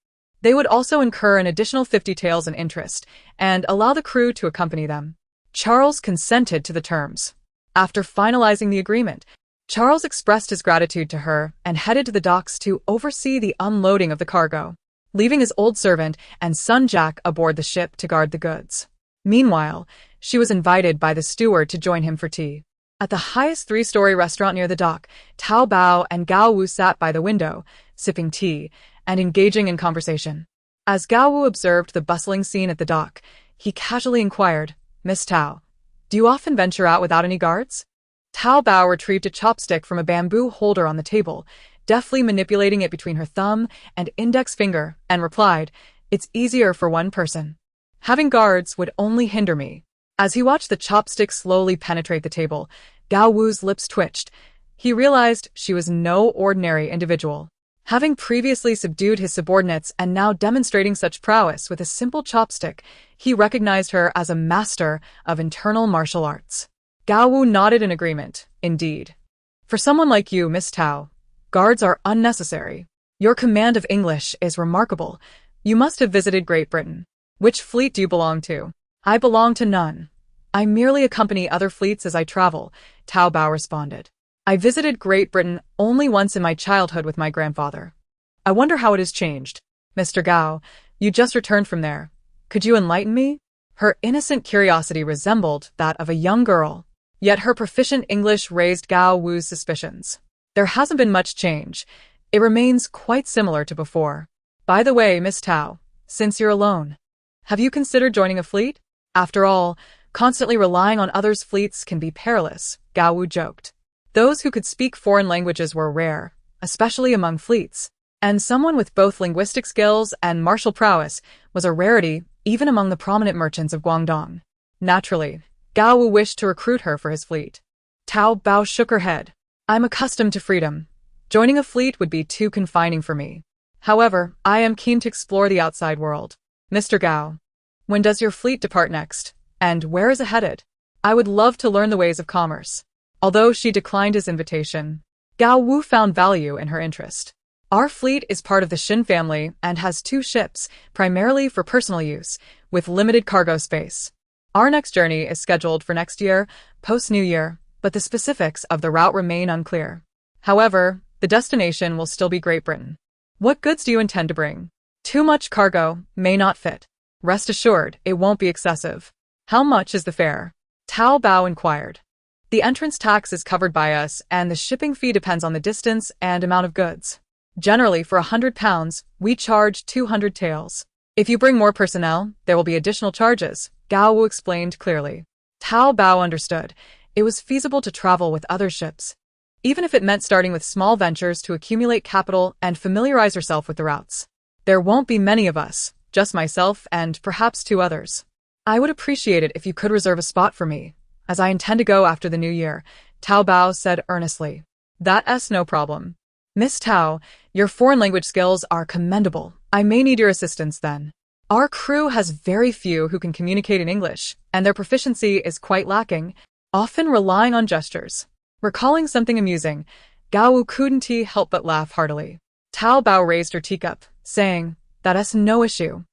They would also incur an additional 50 taels in interest and allow the crew to accompany them. Charles consented to the terms. After finalizing the agreement, Charles expressed his gratitude to her and headed to the docks to oversee the unloading of the cargo. leaving his old servant and son Jack aboard the ship to guard the goods. Meanwhile, she was invited by the steward to join him for tea. At the highest three-story restaurant near the dock, Zhao Dabao and Gao Wu sat by the window, sipping tea and engaging in conversation. As Gao Wu observed the bustling scene at the dock, he casually inquired, "Miss Tao, do you often venture out without any guards?" Zhao Dabao retrieved a chopstick from a bamboo holder on the table, deftly manipulating it between her thumb and index finger, and replied, "It's easier for one person. Having guards would only hinder me." As he watched the chopstick slowly penetrate the table, Gao Wu's lips twitched. He realized she was no ordinary individual. Having previously subdued his subordinates and now demonstrating such prowess with a simple chopstick, he recognized her as a master of internal martial arts. Gao Wu nodded in agreement. "Indeed. For someone like you, Miss Tao, guards are unnecessary. Your command of English is remarkable. You must have visited Great Britain. Which fleet do you belong to?" "I belong to none. I merely accompany other fleets as I travel," Zhao Dabao responded. "I visited Great Britain only once in my childhood with my grandfather. I wonder how it has changed." "Mr. Gao, you just returned from there. Could you enlighten me?" Her innocent curiosity resembled that of a young girl. Yet her proficient English raised Gao Wu's suspicions. "There hasn't been much change. It remains quite similar to before. By the way, Miss Tao, since you're alone, have you considered joining a fleet? After all, constantly relying on others' fleets can be perilous," Gao Wu joked. Those who could speak foreign languages were rare, especially among fleets, and someone with both linguistic skills and martial prowess was a rarity even among the prominent merchants of Guangdong. Naturally, Gao Wu wished to recruit her for his fleet. Zhao Dabao shook her head. "I'm accustomed to freedom. Joining a fleet would be too confining for me. However, I am keen to explore the outside world. Mr. Gao, when does your fleet depart next? And where is it headed? I would love to learn the ways of commerce." Although she declined his invitation, Gao Wu found value in her interest. "Our fleet is part of the Xin family and has 2 ships, primarily for personal use, with limited cargo space. Our next journey is scheduled for next year, post-New Year, but the specifics of the route remain unclear. However, the destination will still be Great Britain. What goods do you intend to bring? Too much cargo may not fit. Rest assured, it won't be excessive." "How much is the fare?" Zhao Dabao inquired. "The entrance tax is covered by us, and the shipping fee depends on the distance and amount of goods. Generally, for £100, we charge 200 taels. If you bring more personnel, there will be additional charges," Gao Wu explained clearly. Zhao Dabao understood. It was feasible to travel with other ships, even if it meant starting with small ventures to accumulate capital and familiarize herself with the routes. "There won't be many of us, just myself and perhaps 2 others. I would appreciate it if you could reserve a spot for me, as I intend to go after the new year," Zhao Dabao said earnestly. "That's no problem. Miss Tao, your foreign language skills are commendable. I may need your assistance then. Our crew has very few who can communicate in English, and their proficiency is quite lacking, often relying on gestures." Recalling something amusing, Gao Wu couldn't help but laugh heartily. Zhao Dabao raised her teacup, saying, "That's no issue.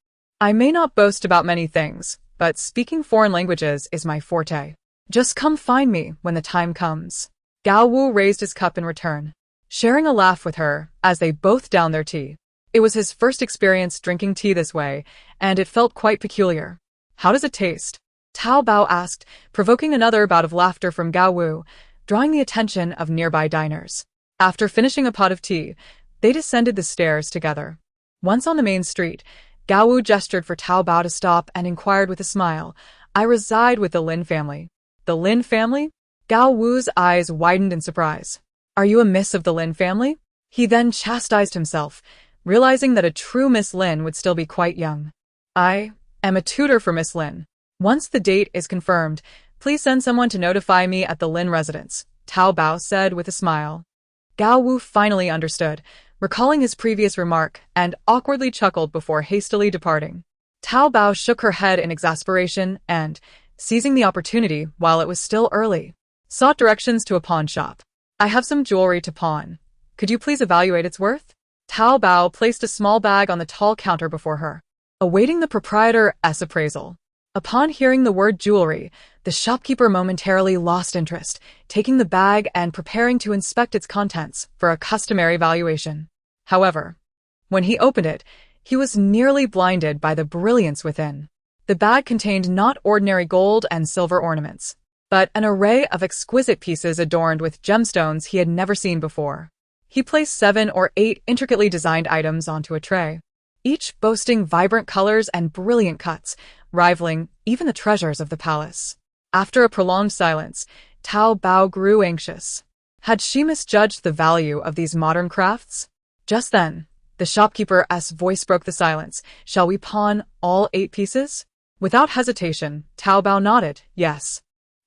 I may not boast about many things, but speaking foreign languages is my forte. Just come find me when the time comes." Gao Wu raised his cup in return, sharing a laugh with her as they both downed their tea. It was his first experience drinking tea this way, and it felt quite peculiar. "How does it taste?" Zhao Dabao asked, provoking another bout of laughter from Gao Wu, drawing the attention of nearby diners. After finishing a pot of tea, they descended the stairs together. Once on the main street, Gao Wu gestured for Zhao Dabao to stop and inquired with a smile, "I reside with the Lin family." "The Lin family?" Gao Wu's eyes widened in surprise. "Are you a miss of the Lin family?" He then chastised himself, realizing that a true Miss Lin would still be quite young. "I am a tutor for Miss Lin. Once the date is confirmed, please send someone to notify me at the Lin residence," Zhao Dabao said with a smile. Gao Wu finally understood, recalling his previous remark, and awkwardly chuckled before hastily departing. Zhao Dabao shook her head in exasperation and, seizing the opportunity while it was still early, sought directions to a pawn shop. "I have some jewelry to pawn. Could you please evaluate its worth?" Zhao Dabao placed a small bag on the tall counter before her, awaiting the proprietor's appraisal. Upon hearing the word jewelry, the shopkeeper momentarily lost interest, taking the bag and preparing to inspect its contents for a customary valuation. However, when he opened it, He was nearly blinded by the brilliance within. The bag contained not ordinary gold and silver ornaments, but an array of exquisite pieces adorned with gemstones he had never seen before. He placed 7 or 8 intricately designed items onto a tray, each boasting vibrant colors and brilliant cuts, rivaling even the treasures of the palace. After a prolonged silence, Zhao Dabao grew anxious. Had she misjudged the value of these modern crafts? Just then, the shopkeeper's voice broke the silence. "Shall we pawn all 8 pieces?" Without hesitation, Zhao Dabao nodded, "Yes.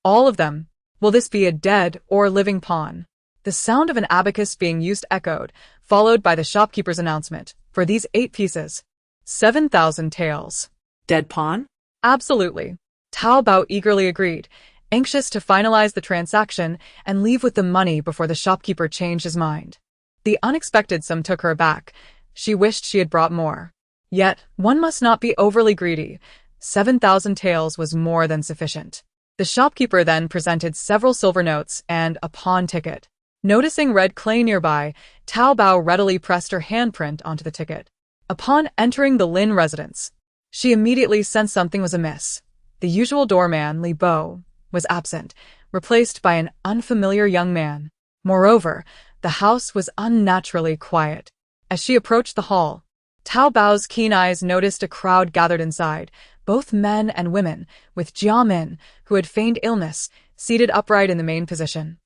All of them. Will this be a dead or living pawn?" The sound of an abacus being used echoed, followed by the shopkeeper's announcement, "For these 8 pieces, 7,000 taels." Dead pawn? Absolutely. Zhao Dabao eagerly agreed, anxious to finalize the transaction and leave with the money before the shopkeeper changed his mind. The unexpected sum took her aback. She wished she had brought more. Yet, one must not be overly greedy. 7,000 taels was more than sufficient. The shopkeeper then presented several silver notes and a pawn ticket. Noticing red clay nearby, Zhao Dabao readily pressed her handprint onto the ticket. Upon entering the Lin residence, she immediately sensed something was amiss. The usual doorman, Li Bo, was absent, replaced by an unfamiliar young man. Moreover, the house was unnaturally quiet. As she approached the hall, Zhao Dabao's keen eyes noticed a crowd gathered inside, both men and women, with Jia Min, who had feigned illness, seated upright in the main position.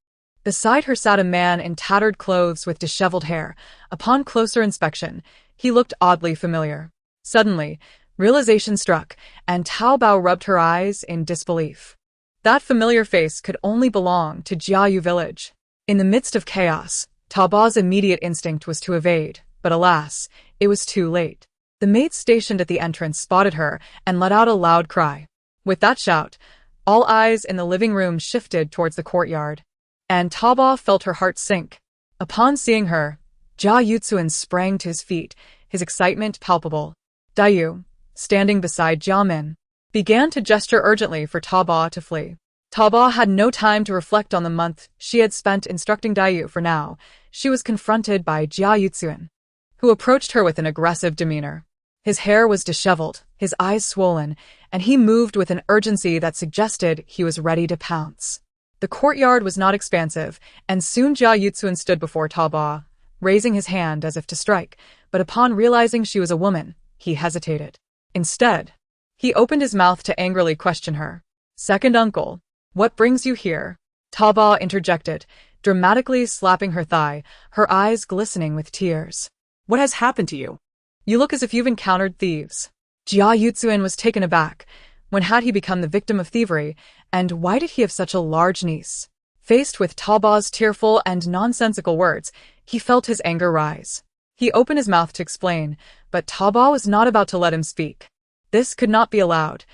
Beside her sat a man in tattered clothes with disheveled hair. Upon closer inspection, he looked oddly familiar. Suddenly, realization struck, and Zhao Dabao rubbed her eyes in disbelief. That familiar face could only belong to Jiayu village. In the midst of chaos, Zhao Dabao's immediate instinct was to evade, but alas, it was too late. The maid stationed at the entrance spotted her and let out a loud cry. With that shout, all eyes in the living room shifted towards the courtyard, and Zhao Dabao felt her heart sink. Upon seeing her, Jia Yuxuan sprang to his feet, his excitement palpable. Dayu, standing beside Jia Min, began to gesture urgently for Zhao Dabao to flee. Zhao Dabao had no time to reflect on the month she had spent instructing Dayu. For now, she was confronted by Jia Yuxuan, who approached her with an aggressive demeanor. His hair was disheveled, his eyes swollen, and he moved with an urgency that suggested he was ready to pounce. The courtyard was not expansive, and soon Jia Yuxuan stood before Zhao Dabao, raising his hand as if to strike, but upon realizing she was a woman, he hesitated. Instead, he opened his mouth to angrily question her. "Second uncle, what brings you here?" Zhao Dabao interjected, dramatically slapping her thigh, her eyes glistening with tears. What has happened to you? "You look as if you've encountered thieves." Jia Yuxuan was taken aback. When had he become the victim of thievery, and why did he have such a large niece? Faced with Zhao Dabao's tearful and nonsensical words, he felt his anger rise. He opened his mouth to explain, but Zhao Dabao was not about to let him speak. This could not be allowed.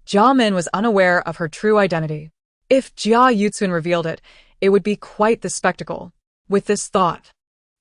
Jia Min was unaware of her true identity. If Jia Yuxuan revealed it, it would be quite the spectacle. With this thought,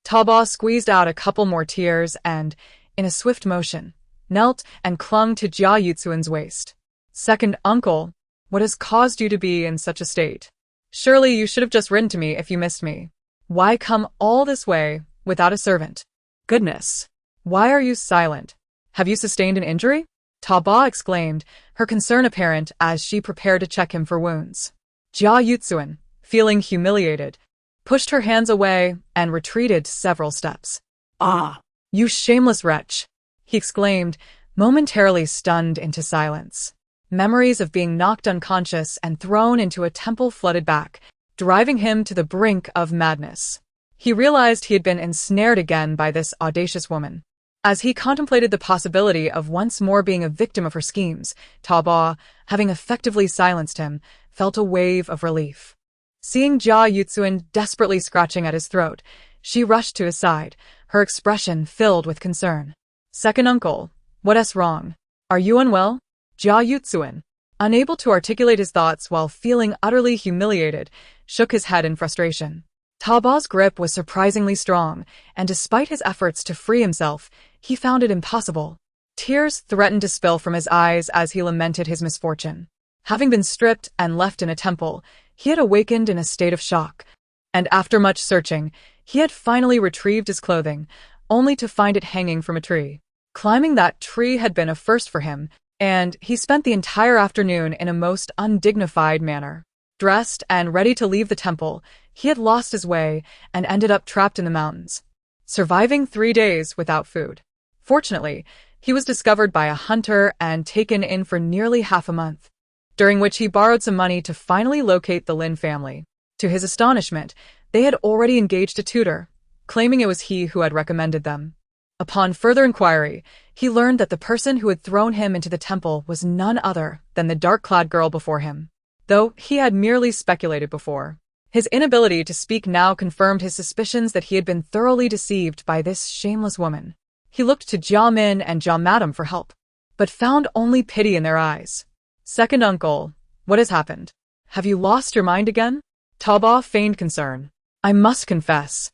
Zhao Dabao squeezed out a couple more tears and, in a swift motion, knelt and clung to Jia Yuxuan's waist. "Second uncle, what has caused you to be in such a state? Surely you should have just written to me if you missed me. Why come all this way without a servant? Goodness! Why are you silent? Have you sustained an injury?" Zhao Dabao exclaimed, her concern apparent as she prepared to check him for wounds. Jia Yuxuan, feeling humiliated, pushed her hands away and retreated several steps. "Ah, you shameless wretch!" he exclaimed, momentarily stunned into silence. Memories of being knocked unconscious and thrown into a temple flooded back, driving him to the brink of madness. He realized he had been ensnared again by this audacious woman. As he contemplated the possibility of once more being a victim of her schemes, Zhao Dabao, having effectively silenced him, felt a wave of relief. Seeing Jia Yuxuan desperately scratching at his throat, she rushed to his side, her expression filled with concern. "Second uncle, what's wrong? Are you unwell?" Jia Yuxuan, unable to articulate his thoughts while feeling utterly humiliated, shook his head in frustration. Zhao Dabao's grip was surprisingly strong, and despite his efforts to free himself, he found it impossible. Tears threatened to spill from his eyes as he lamented his misfortune. Having been stripped and left in a temple, he had awakened in a state of shock, and after much searching, he had finally retrieved his clothing, only to find it hanging from a tree. Climbing that tree had been a first for him, and he spent the entire afternoon in a most undignified manner. Dressed and ready to leave the temple, he had lost his way and ended up trapped in the mountains, surviving 3 days without food. Fortunately, he was discovered by a hunter and taken in for nearly half a month, during which he borrowed some money to finally locate the Lin family. To his astonishment, they had already engaged a tutor, claiming it was he who had recommended them. Upon further inquiry, he learned that the person who had thrown him into the temple was none other than the dark-clad girl before him, though he had merely speculated before. His inability to speak now confirmed his suspicions that he had been thoroughly deceived by this shameless woman. He looked to Jia Min and Jia Madam for help, but found only pity in their eyes. "Second uncle, what has happened? Have you lost your mind again?" Dabao feigned concern. "I must confess.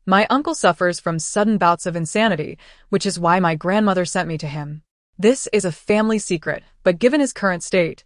My uncle suffers from sudden bouts of insanity, which is why my grandmother sent me to him. This is a family secret, but given his current state,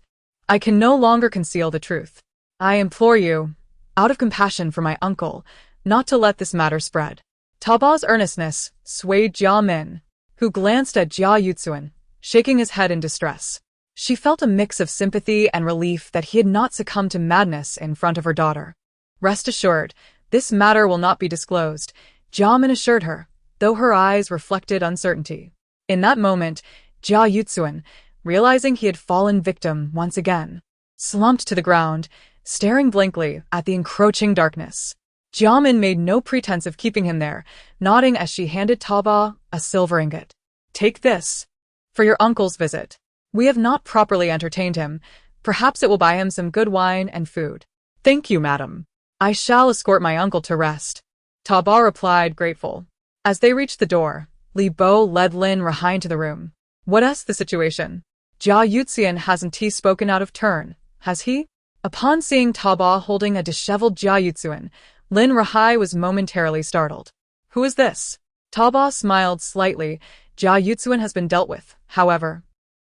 I can no longer conceal the truth. I implore you, out of compassion for my uncle, not to let this matter spread." Dabao's earnestness swayed Jia Min, who glanced at Jia Yuxuan, shaking his head in distress. She felt a mix of sympathy and relief that he had not succumbed to madness in front of her daughter. "Rest assured, this matter will not be disclosed," Jia Min assured her, though her eyes reflected uncertainty. In that moment, Jia Yuxuan, realizing he had fallen victim once again, slumped to the ground, staring blankly at the encroaching darkness. Jia Min made no pretense of keeping him there, nodding as she handed Dabao a silver ingot. "Take this for your uncle's visit. We have not properly entertained him. Perhaps it will buy him some good wine and food." "Thank you, madam. I shall escort my uncle to rest," Dabao replied, grateful. As they reached the door, Li Bo led Lin Rahai into the room. "What's the situation? Jia Yuxian hasn't he spoken out of turn, has he?" Upon seeing Dabao holding a disheveled Jia Yuxuan, Lin Rahai was momentarily startled. "Who is this?" Dabao smiled slightly. "Jia Yuxuan has been dealt with, however.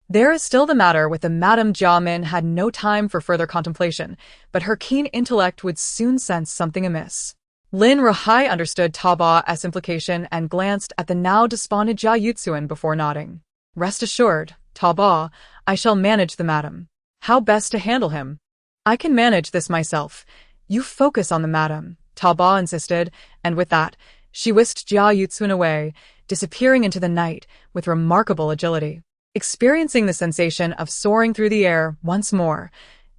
There is still the matter with the Madam." Jia Min had no time for further contemplation, but her keen intellect would soon sense something amiss. Lin Rahai understood Dabao's implication and glanced at the now despondent Jia Yuxuan before nodding. "Rest assured, Dabao, I shall manage the madam. How best to handle him?" "I can manage this myself. You focus on the madam," Dabao insisted, and with that, she whisked Jia Yuxuan away, disappearing into the night with remarkable agility. Experiencing the sensation of soaring through the air once more,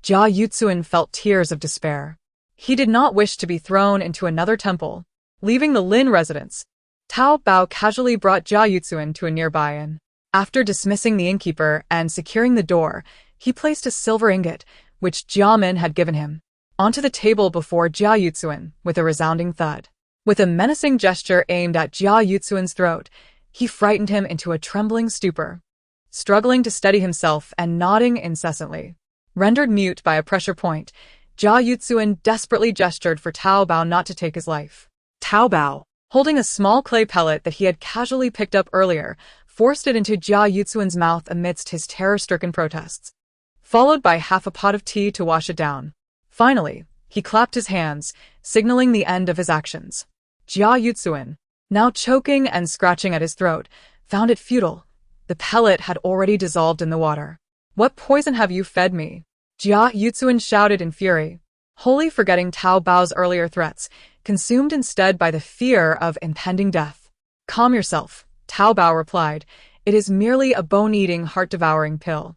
Jia Yuxuan felt tears of despair. He did not wish to be thrown into another temple. Leaving the Lin residence, Dabao casually brought Jia Yuxuan to a nearby inn. After dismissing the innkeeper and securing the door, he placed a silver ingot, which Jia Min had given him, onto the table before Jia Yuxuan with a resounding thud. With a menacing gesture aimed at Jia Yuxuan's throat, he frightened him into a trembling stupor. Struggling to steady himself and nodding incessantly, rendered mute by a pressure point, Jia Yuxuan desperately gestured for Dabao not to take his life. Dabao, holding a small clay pellet that he had casually picked up earlier, forced it into Jia Yuxuan's mouth amidst his terror-stricken protests, followed by half a pot of tea to wash it down. Finally, he clapped his hands, signaling the end of his actions. Jia Yuxuan, now choking and scratching at his throat, found it futile. The pellet had already dissolved in the water. "What poison have you fed me?" Jia Yuxuan shouted in fury, wholly forgetting Dabao's earlier threats, consumed instead by the fear of impending death. "Calm yourself," Dabao replied. "It is merely a bone-eating, heart-devouring pill.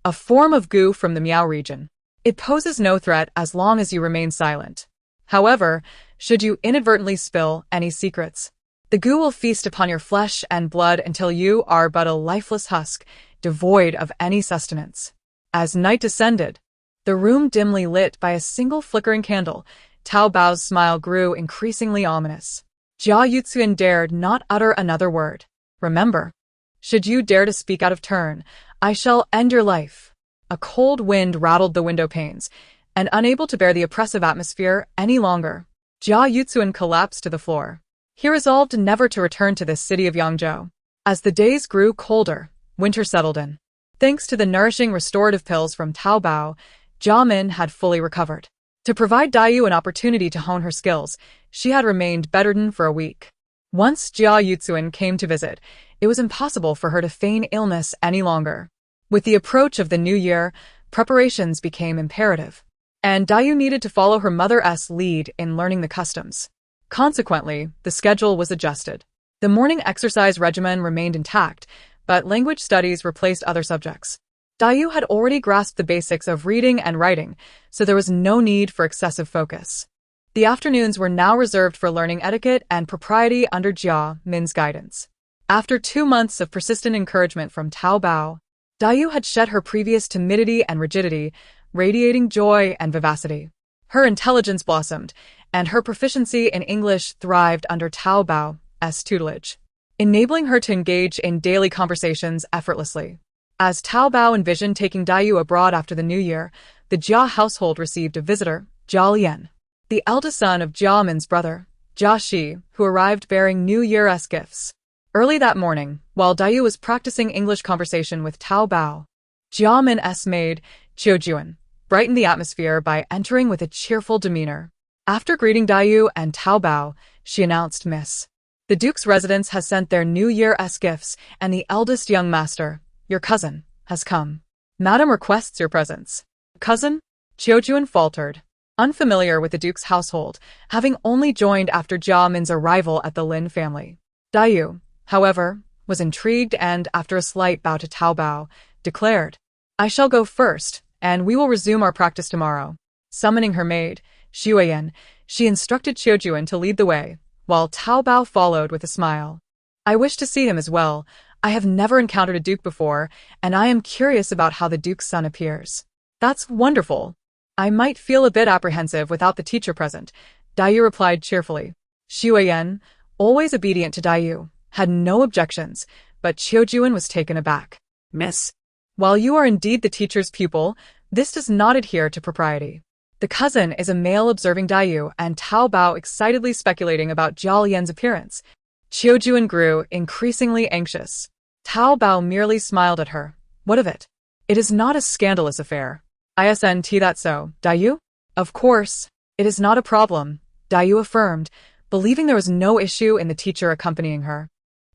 A form of goo from the Miao region. It poses no threat as long as you remain silent. However, should you inadvertently spill any secrets, the goo will feast upon your flesh and blood until you are but a lifeless husk, devoid of any sustenance." As night descended, the room dimly lit by a single flickering candle, Dabao's smile grew increasingly ominous. Jia Yuxuan dared not utter another word. "Remember, should you dare to speak out of turn, I shall end your life." A cold wind rattled the window panes, and unable to bear the oppressive atmosphere any longer, Jia Yuxuan collapsed to the floor. He resolved never to return to this city of Yangzhou. As the days grew colder, winter settled in. Thanks to the nourishing restorative pills from Dabao, Jia Min had fully recovered. To provide Dayu an opportunity to hone her skills, she had remained bedridden for a week. Once Jia Yuxuan came to visit, It was impossible for her to feign illness any longer. With the approach of the new year, preparations became imperative, and Dayu needed to follow her mother's lead in learning the customs. Consequently, the schedule was adjusted. The morning exercise regimen remained intact, but language studies replaced other subjects. Dayu had already grasped the basics of reading and writing, so there was no need for excessive focus. The afternoons were now reserved for learning etiquette and propriety under Jia Min's guidance. After 2 months of persistent encouragement from Zhao Dabao, Dayu had shed her previous timidity and rigidity, radiating joy and vivacity. Her intelligence blossomed, and her proficiency in English thrived under Zhao Dabao's tutelage, enabling her to engage in daily conversations effortlessly. As Zhao Dabao envisioned taking Dayu abroad after the new year, the Jia household received a visitor, Zhao Lian, the eldest son of Jia Min's brother, Jia Shi, who arrived bearing New Year's gifts. Early that morning, while Dayu was practicing English conversation with Zhao Dabao, Jia Min's maid, Qiujuan, brightened the atmosphere by entering with a cheerful demeanor. After greeting Dayu and Zhao Dabao, she announced, "Miss, the Duke's residence has sent their New Year's gifts, and the eldest young master, your cousin, has come. Madam requests your presence." "Cousin?" Qiujuan faltered, unfamiliar with the Duke's household, having only joined after Jia Min's arrival at the Lin family. Dayu, however, was intrigued and, after a slight bow to Zhao Dabao, declared, "I shall go first, and we will resume our practice tomorrow." Summoning her maid, Xueyan, she instructed Qiujuan to lead the way, while Zhao Dabao followed with a smile. "I wish to see him as well. I have never encountered a duke before, and I am curious about how the duke's son appears." "That's wonderful. I might feel a bit apprehensive without the teacher present," Dayu replied cheerfully. Xueyan, always obedient to Dayu, had no objections, but Qiujuan was taken aback. "Miss, while you are indeed the teacher's pupil, this does not adhere to propriety. The cousin is a male," observing Dayu and Zhao Dabao excitedly speculating about Zhao Lian's appearance. Qiujuan grew increasingly anxious. Zhao Dabao merely smiled at her. "What of it? It is not a scandalous affair." "Isn't that so, Dayu?" "Of course, it is not a problem," Dayu affirmed, believing there was no issue in the teacher accompanying her.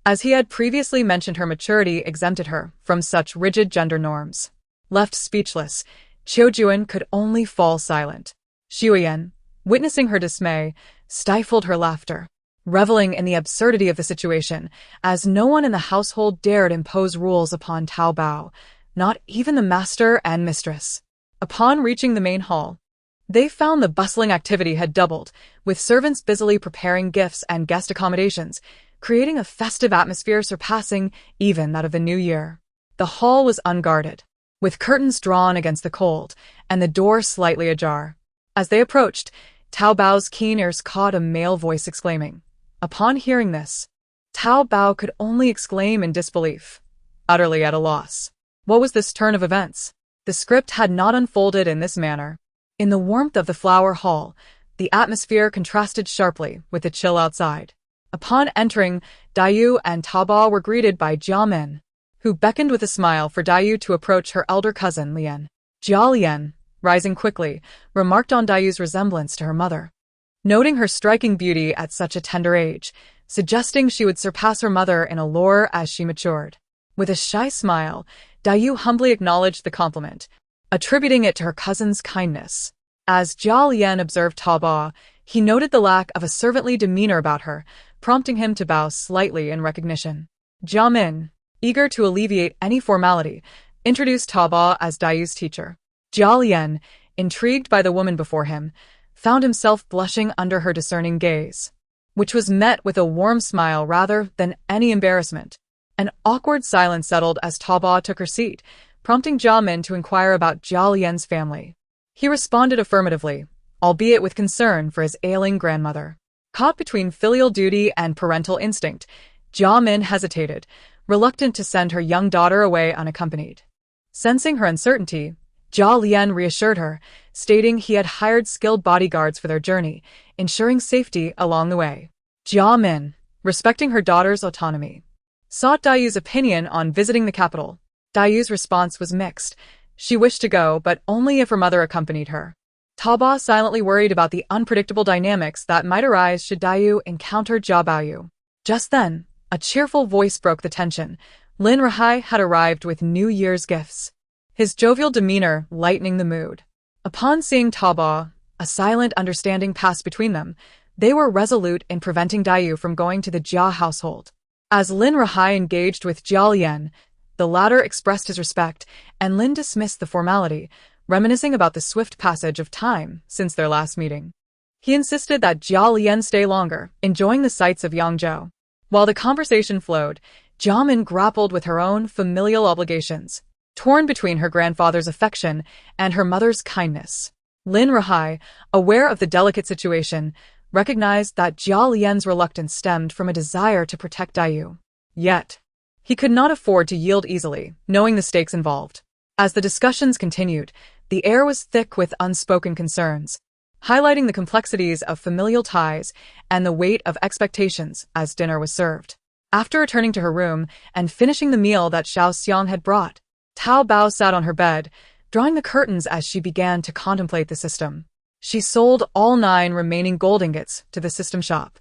As he had previously mentioned, her maturity exempted her from such rigid gender norms. Left speechless, Qiujuan could only fall silent. Xueyan, witnessing her dismay, stifled her laughter, reveling in the absurdity of the situation, as no one in the household dared impose rules upon Zhao Dabao, not even the master and mistress. Upon reaching the main hall, they found the bustling activity had doubled, with servants busily preparing gifts and guest accommodations, creating a festive atmosphere surpassing even that of the new year. The hall was unguarded, with curtains drawn against the cold, and the door slightly ajar. As they approached, Zhao Bao's keen ears caught a male voice exclaiming. Upon hearing this, Zhao Dabao could only exclaim in disbelief, utterly at a loss. What was this turn of events? The script had not unfolded in this manner. In the warmth of the flower hall, the atmosphere contrasted sharply with the chill outside. Upon entering, Dayu and Zhao Dabao were greeted by Jia Min, who beckoned with a smile for Dayu to approach her elder cousin Lian. Jia Lian, rising quickly, remarked on Dayu's resemblance to her mother, noting her striking beauty at such a tender age, suggesting she would surpass her mother in allure as she matured. With a shy smile, Dayu humbly acknowledged the compliment, attributing it to her cousin's kindness. As Jia Lian observed Zhao Dabao, he noted the lack of a servantly demeanor about her, prompting him to bow slightly in recognition. Jia Min, eager to alleviate any formality, introduced Zhao Dabao as Dayu's teacher. Jia Lian, intrigued by the woman before him, found himself blushing under her discerning gaze, which was met with a warm smile rather than any embarrassment. An awkward silence settled as Zhao Dabao took her seat, prompting Jia Min to inquire about Jia Lian's family. He responded affirmatively, albeit with concern for his ailing grandmother. Caught between filial duty and parental instinct, Jia Min hesitated, reluctant to send her young daughter away unaccompanied. Sensing her uncertainty, Jia Lian reassured her, stating he had hired skilled bodyguards for their journey, ensuring safety along the way. Jia Min, respecting her daughter's autonomy, sought Dayu's opinion on visiting the capital. Dayu's response was mixed. She wished to go, but only if her mother accompanied her. Zhao Dabao silently worried about the unpredictable dynamics that might arise should Dayu encounter Jia Baoyu. Just then, A cheerful voice broke the tension. Lin Rahai had arrived with New Year's gifts, his jovial demeanor lightening the mood. Upon seeing Dabao, a silent understanding passed between them. They were resolute in preventing Dayu from going to the Jia household. As Lin Rahai engaged with Jia Lian, the latter expressed his respect, and Lin dismissed the formality, reminiscing about the swift passage of time since their last meeting. He insisted that Jia Lian stay longer, enjoying the sights of Yangzhou. While the conversation flowed, Jia Min grappled with her own familial obligations, torn between her grandfather's affection and her mother's kindness. Lin Rahai, aware of the delicate situation, recognized that Jia Lian's reluctance stemmed from a desire to protect Dayu. Yet, he could not afford to yield easily, knowing the stakes involved. As the discussions continued, the air was thick with unspoken concerns, highlighting the complexities of familial ties and the weight of expectations as dinner was served. After returning to her room and finishing the meal that Xiao Xiang had brought, Dabao sat on her bed, drawing the curtains as she began to contemplate the system. She sold all 9 remaining gold ingots to the system shop,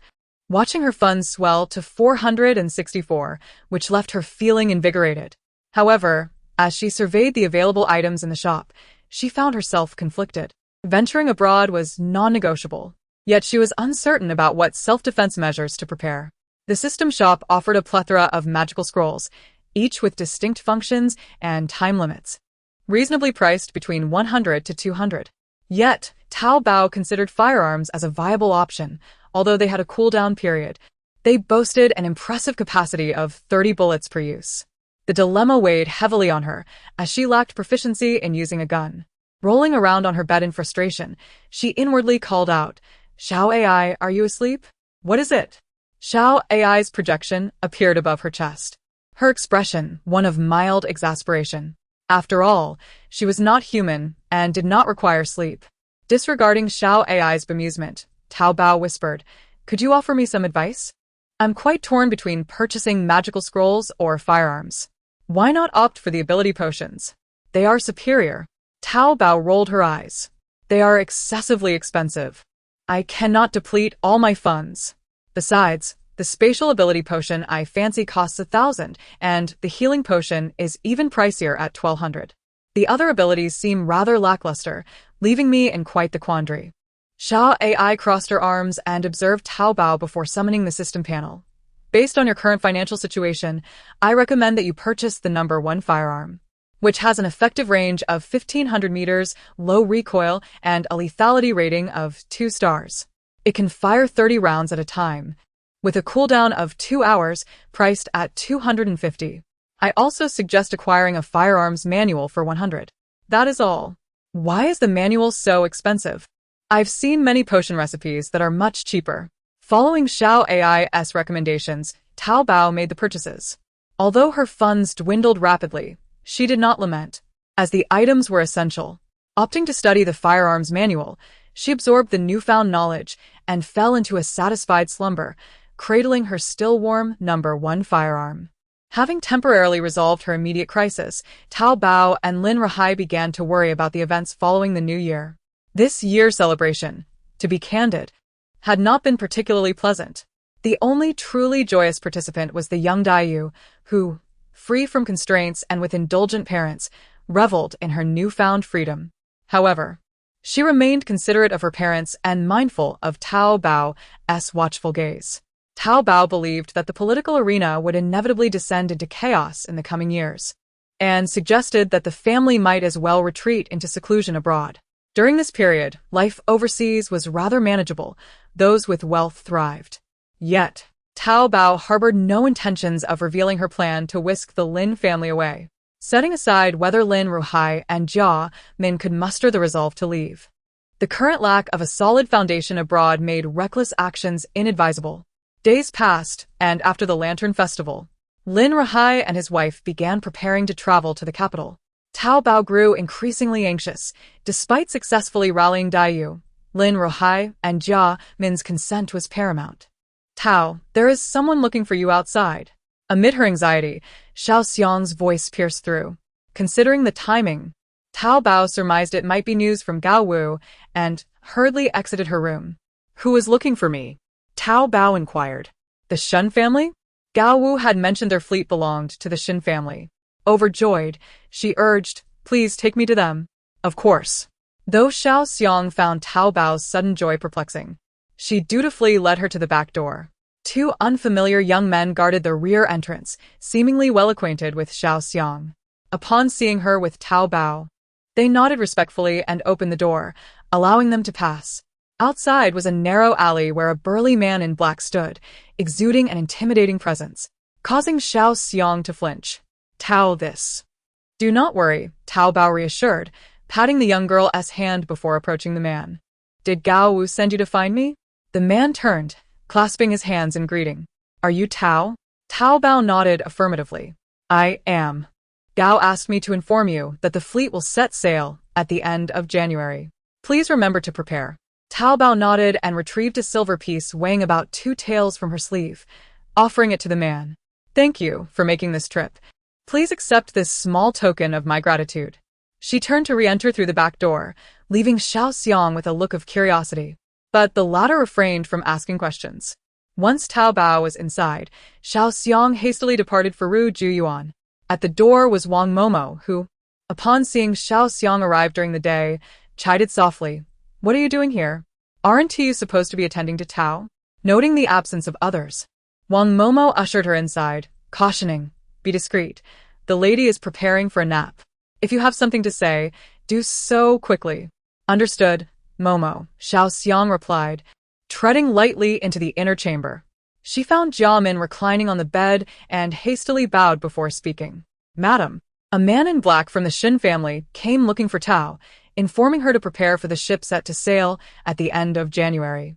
watching her funds swell to 464, which left her feeling invigorated. However, as she surveyed the available items in the shop, she found herself conflicted. Venturing abroad was non-negotiable, yet she was uncertain about what self-defense measures to prepare. The system shop offered a plethora of magical scrolls, each with distinct functions and time limits, reasonably priced between 100 to 200. Yet, Dabao considered firearms as a viable option, although they had a cooldown period. They boasted an impressive capacity of 30 bullets per use. The dilemma weighed heavily on her, as she lacked proficiency in using a gun. Rolling around on her bed in frustration, she inwardly called out, "Xiao AI, are you asleep? What is it?" Xiao AI's projection appeared above her chest, her expression one of mild exasperation. After all, she was not human and did not require sleep. Disregarding Xiao AI's bemusement, Dabao whispered, "Could you offer me some advice? I'm quite torn between purchasing magical scrolls or firearms. Why not opt for the ability potions? They are superior." Dabao rolled her eyes. "They are excessively expensive. I cannot deplete all my funds. Besides, the spatial ability potion I fancy costs 1,000, and the healing potion is even pricier at 1,200. The other abilities seem rather lackluster, leaving me in quite the quandary." Xiao AI crossed her arms and observed Dabao before summoning the system panel. "Based on your current financial situation, I recommend that you purchase the number 1 firearm, which has an effective range of 1,500 meters, low recoil, and a lethality rating of 2 stars. It can fire 30 rounds at a time, with a cooldown of 2 hours, priced at 250. I also suggest acquiring a firearms manual for 100. That is all." "Why is the manual so expensive? I've seen many potion recipes that are much cheaper." Following Xiao AI's recommendations, Dabao made the purchases. Although her funds dwindled rapidly, she did not lament, as the items were essential. Opting to study the firearms manual, she absorbed the newfound knowledge and fell into a satisfied slumber, cradling her still-warm number 1 firearm. Having temporarily resolved her immediate crisis, Dabao and Lin Rahai began to worry about the events following the new year. This year's celebration, to be candid, had not been particularly pleasant. The only truly joyous participant was the young Dayu, who, free from constraints and with indulgent parents, reveled in her newfound freedom. However, she remained considerate of her parents and mindful of Dabao's watchful gaze. Dabao believed that the political arena would inevitably descend into chaos in the coming years, and suggested that the family might as well retreat into seclusion abroad. During this period, life overseas was rather manageable. Those with wealth thrived. Yet, Dabao harbored no intentions of revealing her plan to whisk the Lin family away, setting aside whether Lin Ruhai and Jia Min could muster the resolve to leave. The current lack of a solid foundation abroad made reckless actions inadvisable. Days passed, and after the Lantern Festival, Lin Ruhai and his wife began preparing to travel to the capital. Dabao grew increasingly anxious. Despite successfully rallying Dayu, Lin Ruhai and Jia Min's consent was paramount. "Tao, there is someone looking for you outside." Amid her anxiety, Xiao Xiang's voice pierced through. Considering the timing, Dabao surmised it might be news from Gao Wu and hurriedly exited her room. "Who is looking for me?" Dabao inquired. "The Shun family?" Gao Wu had mentioned their fleet belonged to the Xin family. Overjoyed, she urged, "Please take me to them." Of course. Though Xiao Xiang found Tao Bao's sudden joy perplexing, she dutifully led her to the back door. Two unfamiliar young men guarded the rear entrance, seemingly well acquainted with Xiao Xiang. Upon seeing her with Tao Bao, they nodded respectfully and opened the door, allowing them to pass. Outside was a narrow alley where a burly man in black stood, exuding an intimidating presence, causing Xiao Xiang to flinch. "Tao this." "Do not worry," Tao Bao reassured, patting the young girl's hand before approaching the man. "Did Gao Wu send you to find me?" The man turned, clasping his hands in greeting. "Are you Tao?" Tao Bao nodded affirmatively. "I am. Gao asked me to inform you that the fleet will set sail at the end of January. Please remember to prepare." Tao Bao nodded and retrieved a silver piece weighing about 2 taels from her sleeve, offering it to the man. "Thank you for making this trip. Please accept this small token of my gratitude." She turned to re-enter through the back door, leaving Xiao Xiang with a look of curiosity. But the latter refrained from asking questions. Once Tao Bao was inside, Xiao Xiang hastily departed for Ru Juyuan. At the door was Wang Momo, who, upon seeing Xiao Xiang arrive during the day, chided softly, "What are you doing here? Aren't you supposed to be attending to Tao?" Noting the absence of others, Wang Momo ushered her inside, cautioning, "Be discreet. The lady is preparing for a nap. If you have something to say, do so quickly." "Understood, Momo," Xiao Xiang replied, treading lightly into the inner chamber. She found Jia Min reclining on the bed and hastily bowed before speaking. "Madam." A man in black from the Xin family came looking for Tao, informing her to prepare for the ship set to sail at the end of January.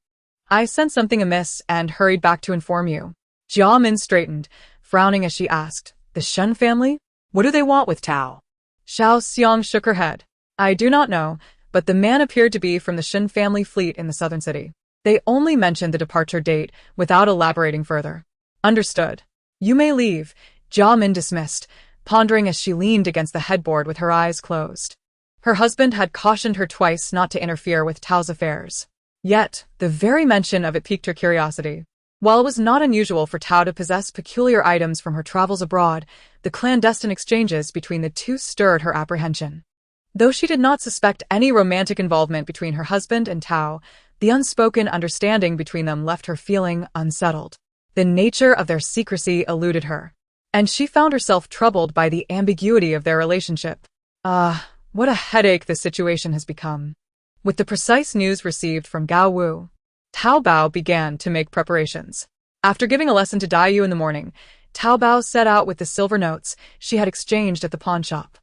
"I sensed something amiss and hurried back to inform you." Jia Min straightened, frowning as she asked, "The Xin family? What do they want with Tao?" Xiao Xiang shook her head. "I do not know, but the man appeared to be from the Xin family fleet in the southern city. They only mentioned the departure date without elaborating further." "Understood. You may leave," Jia Min dismissed, pondering as she leaned against the headboard with her eyes closed. Her husband had cautioned her twice not to interfere with Tao's affairs. Yet, the very mention of it piqued her curiosity. While it was not unusual for Tao to possess peculiar items from her travels abroad, the clandestine exchanges between the two stirred her apprehension. Though she did not suspect any romantic involvement between her husband and Tao, the unspoken understanding between them left her feeling unsettled. The nature of their secrecy eluded her, and she found herself troubled by the ambiguity of their relationship. What a headache this situation has become. With the precise news received from Gao Wu, Tao Bao began to make preparations. After giving a lesson to Dai Yu in the morning, Tao Bao set out with the silver notes she had exchanged at the pawnshop.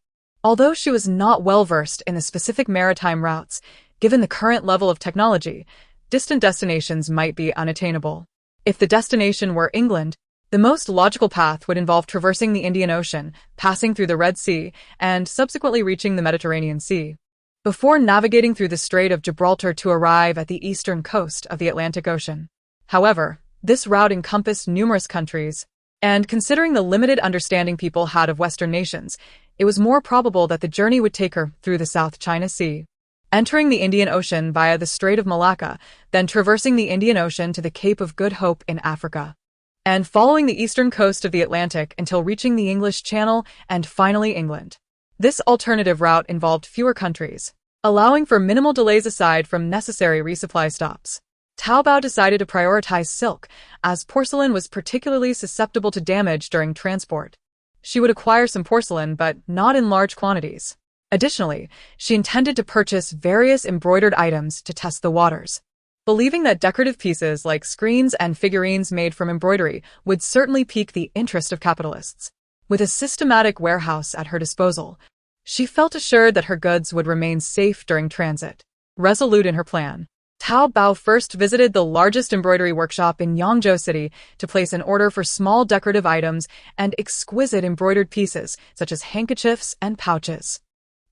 Although she was not well versed in the specific maritime routes, given the current level of technology, distant destinations might be unattainable. If the destination were England, the most logical path would involve traversing the Indian Ocean, passing through the Red Sea, and subsequently reaching the Mediterranean Sea, before navigating through the Strait of Gibraltar to arrive at the eastern coast of the Atlantic Ocean. However, this route encompassed numerous countries, and considering the limited understanding people had of Western nations, it was more probable that the journey would take her through the South China Sea, entering the Indian Ocean via the Strait of Malacca, then traversing the Indian Ocean to the Cape of Good Hope in Africa, and following the eastern coast of the Atlantic until reaching the English Channel and finally England. This alternative route involved fewer countries, allowing for minimal delays aside from necessary resupply stops. Tao Bao decided to prioritize silk, as porcelain was particularly susceptible to damage during transport. She would acquire some porcelain, but not in large quantities. Additionally, she intended to purchase various embroidered items to test the waters, believing that decorative pieces like screens and figurines made from embroidery would certainly pique the interest of capitalists. With a systematic warehouse at her disposal, she felt assured that her goods would remain safe during transit. Resolute in her plan, Tao Bao first visited the largest embroidery workshop in Yangzhou City to place an order for small decorative items and exquisite embroidered pieces such as handkerchiefs and pouches.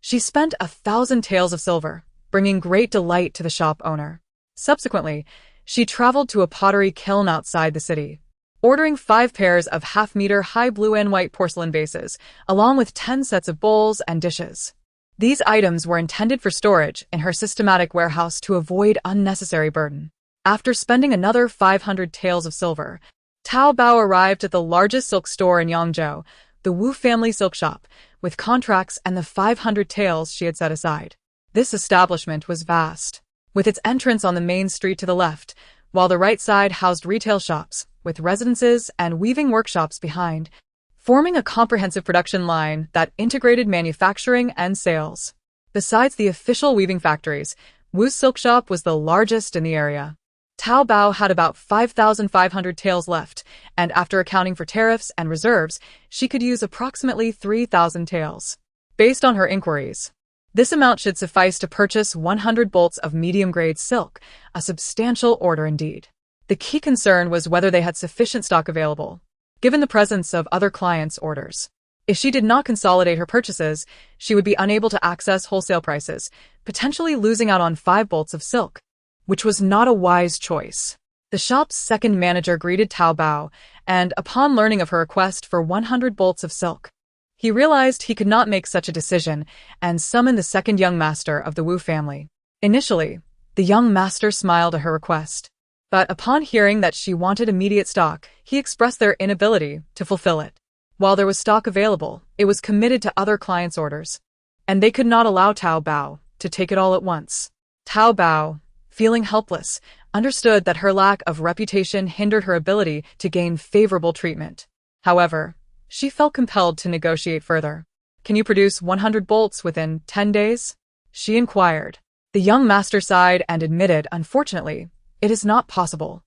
She spent 1,000 taels of silver, bringing great delight to the shop owner. Subsequently, she traveled to a pottery kiln outside the city, ordering 5 pairs of half-meter-high blue and white porcelain vases, along with 10 sets of bowls and dishes. These items were intended for storage in her systematic warehouse to avoid unnecessary burden. After spending another 500 taels of silver, Tao Bao arrived at the largest silk store in Yangzhou, the Wu family silk shop, with contracts and the 500 taels she had set aside. This establishment was vast, with its entrance on the main street to the left, while the right side housed retail shops, with residences and weaving workshops behind, forming a comprehensive production line that integrated manufacturing and sales. Besides the official weaving factories, Wu's silk shop was the largest in the area. Tao Bao had about 5,500 taels left, and after accounting for tariffs and reserves, she could use approximately 3,000 taels. Based on her inquiries, this amount should suffice to purchase 100 bolts of medium-grade silk, a substantial order indeed. The key concern was whether they had sufficient stock available, given the presence of other clients' orders. If she did not consolidate her purchases, she would be unable to access wholesale prices, potentially losing out on 5 bolts of silk, which was not a wise choice. The shop's second manager greeted Tao Bao, and upon learning of her request for 100 bolts of silk, he realized he could not make such a decision and summoned the second young master of the Wu family. Initially, the young master smiled at her request, but upon hearing that she wanted immediate stock, he expressed their inability to fulfill it. While there was stock available, it was committed to other clients' orders, and they could not allow Tao Bao to take it all at once. Tao Bao, feeling helpless, understood that her lack of reputation hindered her ability to gain favorable treatment. However, she felt compelled to negotiate further. "Can you produce 100 bolts within 10 days? She inquired. The young master sighed and admitted, "Unfortunately, it is not possible.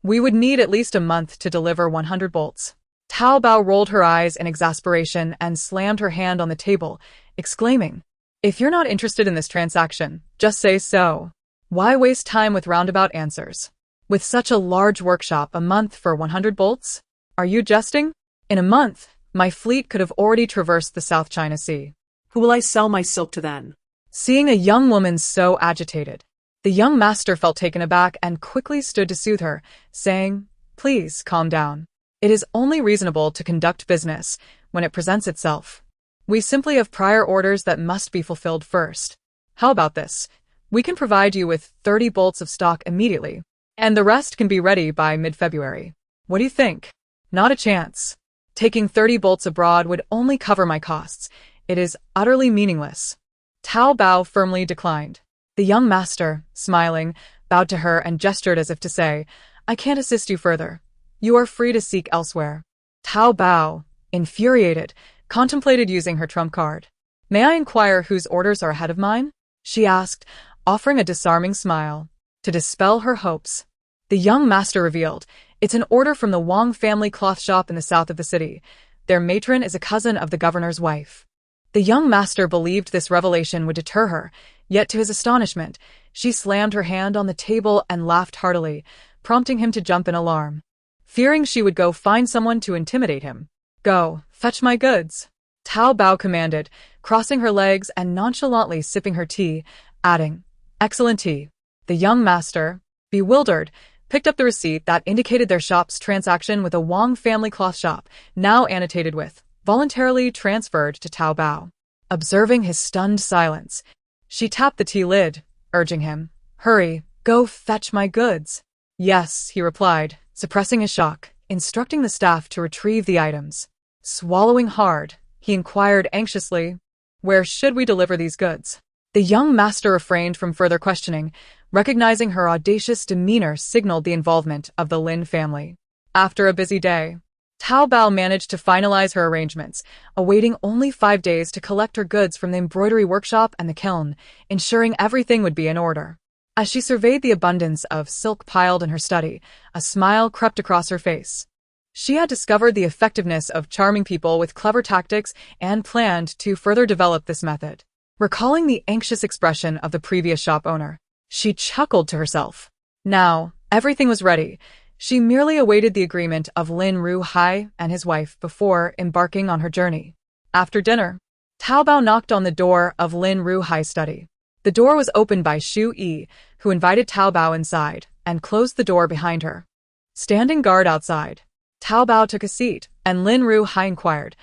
We would need at least a month to deliver 100 bolts. Tao Bao rolled her eyes in exasperation and slammed her hand on the table, exclaiming, "If you're not interested in this transaction, just say so. Why waste time with roundabout answers? With such a large workshop, a month for 100 bolts? Are you jesting? In a month, my fleet could have already traversed the South China Sea. Who will I sell my silk to then?" Seeing a young woman so agitated, the young master felt taken aback and quickly stood to soothe her, saying, "Please calm down. It is only reasonable to conduct business when it presents itself. We simply have prior orders that must be fulfilled first. How about this? We can provide you with 30 bolts of stock immediately, and the rest can be ready by mid-February. What do you think?" "Not a chance. Taking 30 bolts abroad would only cover my costs. It is utterly meaningless." Tao Bao firmly declined. The young master, smiling, bowed to her and gestured as if to say, "I can't assist you further. You are free to seek elsewhere." Tao Bao, infuriated, contemplated using her trump card. "May I inquire whose orders are ahead of mine?" she asked, offering a disarming smile. To dispel her hopes, the young master revealed, "It's an order from the Wang family cloth shop in the south of the city. Their matron is a cousin of the governor's wife." The young master believed this revelation would deter her, yet to his astonishment, she slammed her hand on the table and laughed heartily, prompting him to jump in alarm. Fearing she would go find someone to intimidate him. "Go, fetch my goods," Tao Bao commanded, crossing her legs and nonchalantly sipping her tea, adding, "Excellent tea." The young master, bewildered, picked up the receipt that indicated their shop's transaction with a Wang family cloth shop, now annotated with, voluntarily transferred to Tao Bao. Observing his stunned silence, she tapped the tea lid, urging him, "Hurry, go fetch my goods." "Yes," he replied, suppressing his shock, instructing the staff to retrieve the items. Swallowing hard, he inquired anxiously, "Where should we deliver these goods?" The young master refrained from further questioning, recognizing her audacious demeanor signaled the involvement of the Lin family. After a busy day, Tao Bao managed to finalize her arrangements, awaiting only 5 days to collect her goods from the embroidery workshop and the kiln, ensuring everything would be in order. As she surveyed the abundance of silk piled in her study, a smile crept across her face. She had discovered the effectiveness of charming people with clever tactics and planned to further develop this method. Recalling the anxious expression of the previous shop owner, she chuckled to herself. Now, everything was ready. She merely awaited the agreement of Lin Ruhai and his wife before embarking on her journey. After dinner, Tao Bao knocked on the door of Lin Ruhai's study. The door was opened by Xu Yi, who invited Tao Bao inside and closed the door behind her. Standing guard outside, Tao Bao took a seat, and Lin Ruhai inquired,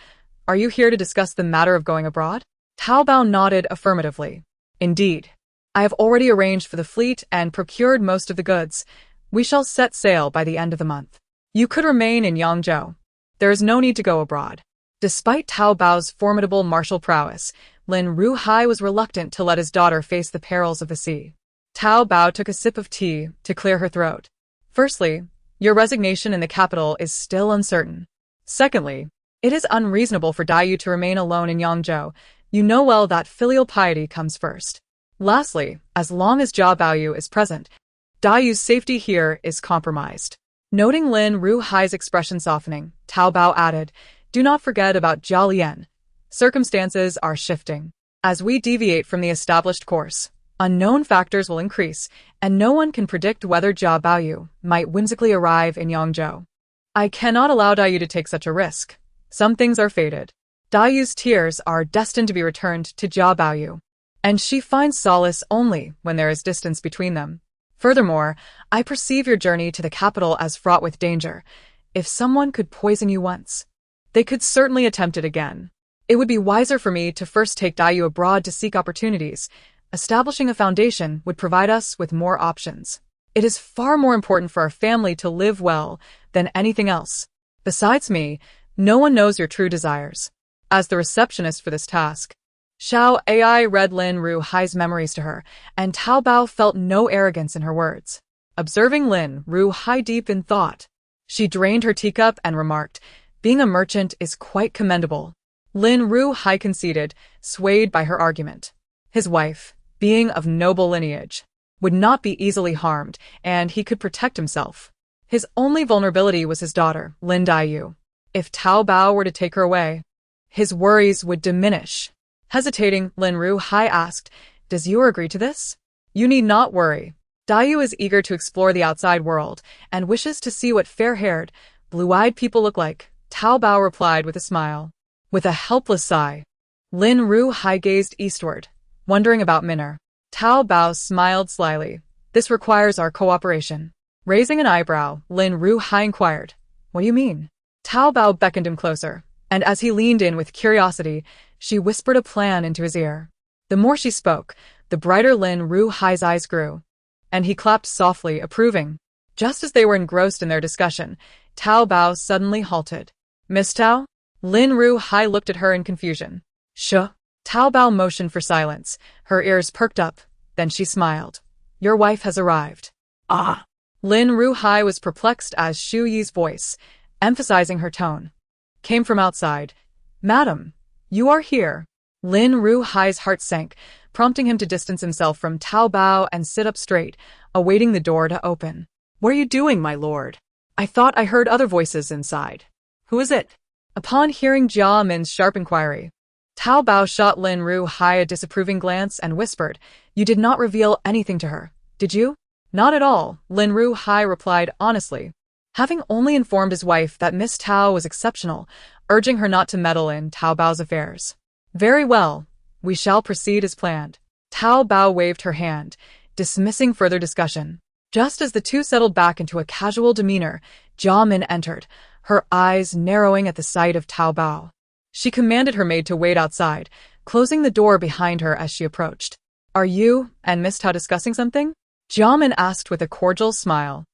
"Are you here to discuss the matter of going abroad?" Tao Bao nodded affirmatively. "Indeed. I have already arranged for the fleet and procured most of the goods. We shall set sail by the end of the month. You could remain in Yangzhou. There is no need to go abroad. Despite Tao Bao's formidable martial prowess, Lin Ruhai was reluctant to let his daughter face the perils of the sea. Tao Bao took a sip of tea to clear her throat. Firstly, your resignation in the capital is still uncertain. Secondly, it is unreasonable for Dayu to remain alone in Yangzhou. You know well that filial piety comes first. Lastly, as long as Zhao Dabao is present, Dayu's safety here is compromised. Noting Lin Ruhai's expression softening, Tao Bao added, do not forget about Zhao Lian. Circumstances are shifting. As we deviate from the established course, unknown factors will increase, and no one can predict whether Zhao Bao might whimsically arrive in Yangzhou. I cannot allow Dayu to take such a risk. Some things are fated. Dayu's tears are destined to be returned to Zhao Bao, and she finds solace only when there is distance between them. Furthermore, I perceive your journey to the capital as fraught with danger. If someone could poison you once, they could certainly attempt it again. It would be wiser for me to first take Dayu abroad to seek opportunities. Establishing a foundation would provide us with more options. It is far more important for our family to live well than anything else. Besides me, no one knows your true desires. As the receptionist for this task, Xiao Ai read Lin Ruhai's memories to her, and Tao Bao felt no arrogance in her words. Observing Lin Ruhai deep in thought, she drained her teacup and remarked, being a merchant is quite commendable. Lin Ruhai conceded, swayed by her argument. His wife, being of noble lineage, would not be easily harmed, and he could protect himself. His only vulnerability was his daughter, Lin Dayu. If Tao Bao were to take her away, his worries would diminish. Hesitating, Lin Ruhai asked, does you agree to this? You need not worry. Dayu is eager to explore the outside world, and wishes to see what fair-haired, blue-eyed people look like, Tao Bao replied with a smile. With a helpless sigh, Lin Ruhai gazed eastward, wondering about Minner. Tao Bao smiled slyly. This requires our cooperation. Raising an eyebrow, Lin Ruhai inquired, what do you mean? Tao Bao beckoned him closer, and as he leaned in with curiosity, she whispered a plan into his ear. The more she spoke, the brighter Lin Ruhai's eyes grew, and he clapped softly, approving. Just as they were engrossed in their discussion, Tao Bao suddenly halted. Miss Tao? Lin Ruhai looked at her in confusion. Shuh. Tao Bao motioned for silence. Her ears perked up. Then she smiled. Your wife has arrived. Ah. Lin Ruhai was perplexed as Shu Yi's voice, emphasizing her tone, came from outside. Madam, you are here. Lin Ruhai's heart sank, prompting him to distance himself from Tao Bao and sit up straight, awaiting the door to open. What are you doing, my lord? I thought I heard other voices inside. Who is it? Upon hearing Jia Min's sharp inquiry, Tao Bao shot Lin Ruhai a disapproving glance and whispered, you did not reveal anything to her, did you? Not at all, Lin Ruhai replied honestly, having only informed his wife that Miss Tao was exceptional, urging her not to meddle in Tao Bao's affairs. Very well, we shall proceed as planned. Tao Bao waved her hand, dismissing further discussion. Just as the two settled back into a casual demeanor, Jia Min entered, her eyes narrowing at the sight of Tao Bao. She commanded her maid to wait outside, closing the door behind her as she approached. Are you and Miss Tao discussing something? Jia Min asked with a cordial smile.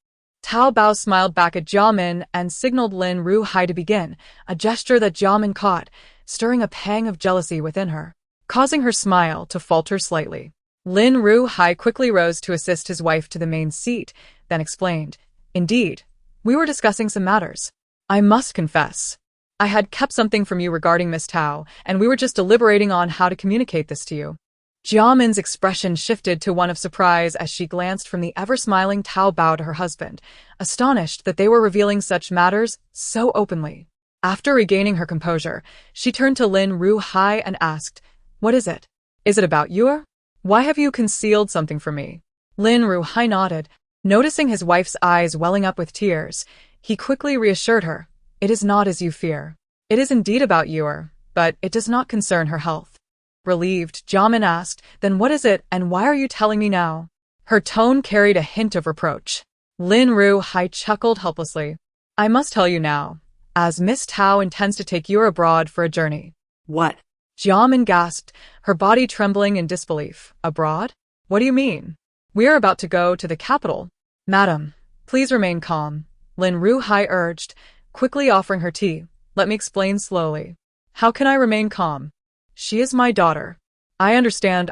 Tao Bao smiled back at Jia Min and signaled Lin Ruhai to begin, a gesture that Jia Min caught, stirring a pang of jealousy within her, causing her smile to falter slightly. Lin Ruhai quickly rose to assist his wife to the main seat, then explained, indeed, we were discussing some matters. I must confess, I had kept something from you regarding Miss Tao, and we were just deliberating on how to communicate this to you. Jia Min's expression shifted to one of surprise as she glanced from the ever-smiling Tao Bao to her husband, astonished that they were revealing such matters so openly. After regaining her composure, she turned to Lin Ruhai and asked, what is it? Is it about you? Why have you concealed something from me? Lin Ruhai nodded. Noticing his wife's eyes welling up with tears, he quickly reassured her, it is not as you fear. It is indeed about you, but it does not concern her health. Relieved, Jia Min asked, then what is it and why are you telling me now? Her tone carried a hint of reproach. Lin Ruhai chuckled helplessly. I must tell you now, as Miss Tao intends to take you abroad for a journey. What? Jia Min gasped, her body trembling in disbelief. Abroad? What do you mean? We are about to go to the capital. Madam, please remain calm. Lin Ruhai urged, quickly offering her tea. Let me explain slowly. How can I remain calm? She is my daughter. I understand.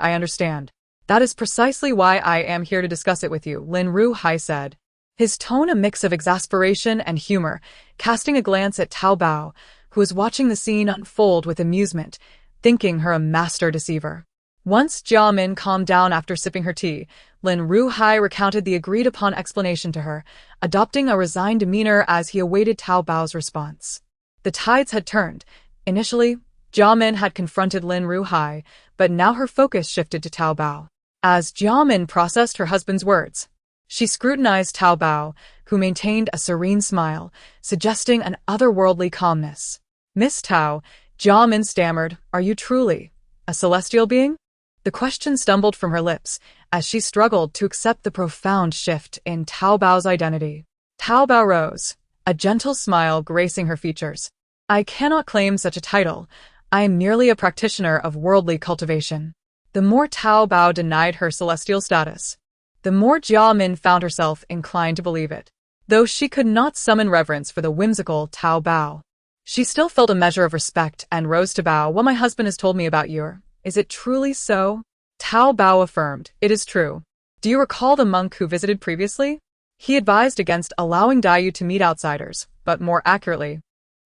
That is precisely why I am here to discuss it with you, Lin Ruhai said, his tone a mix of exasperation and humor, casting a glance at Zhao Dabao, who was watching the scene unfold with amusement, thinking her a master deceiver. Once Jia Min calmed down after sipping her tea, Lin Ruhai recounted the agreed-upon explanation to her, adopting a resigned demeanor as he awaited Zhao Dabao's response. The tides had turned. Initially, Jia Min had confronted Lin Ruhai, but now her focus shifted to Zhao Dabao. As Jia Min processed her husband's words, she scrutinized Zhao Dabao, who maintained a serene smile, suggesting an otherworldly calmness. Miss Tao, Jia Min stammered, are you truly a celestial being? The question stumbled from her lips as she struggled to accept the profound shift in Zhao Dabao's identity. Zhao Dabao rose, a gentle smile gracing her features. I cannot claim such a title. I am merely a practitioner of worldly cultivation. The more Zhao Dabao denied her celestial status, the more Jia Min found herself inclined to believe it. Though she could not summon reverence for the whimsical Zhao Dabao, she still felt a measure of respect and rose to bow. What my husband has told me about you, is it truly so? Zhao Dabao affirmed, it is true. Do you recall the monk who visited previously? He advised against allowing Dayu to meet outsiders, but more accurately,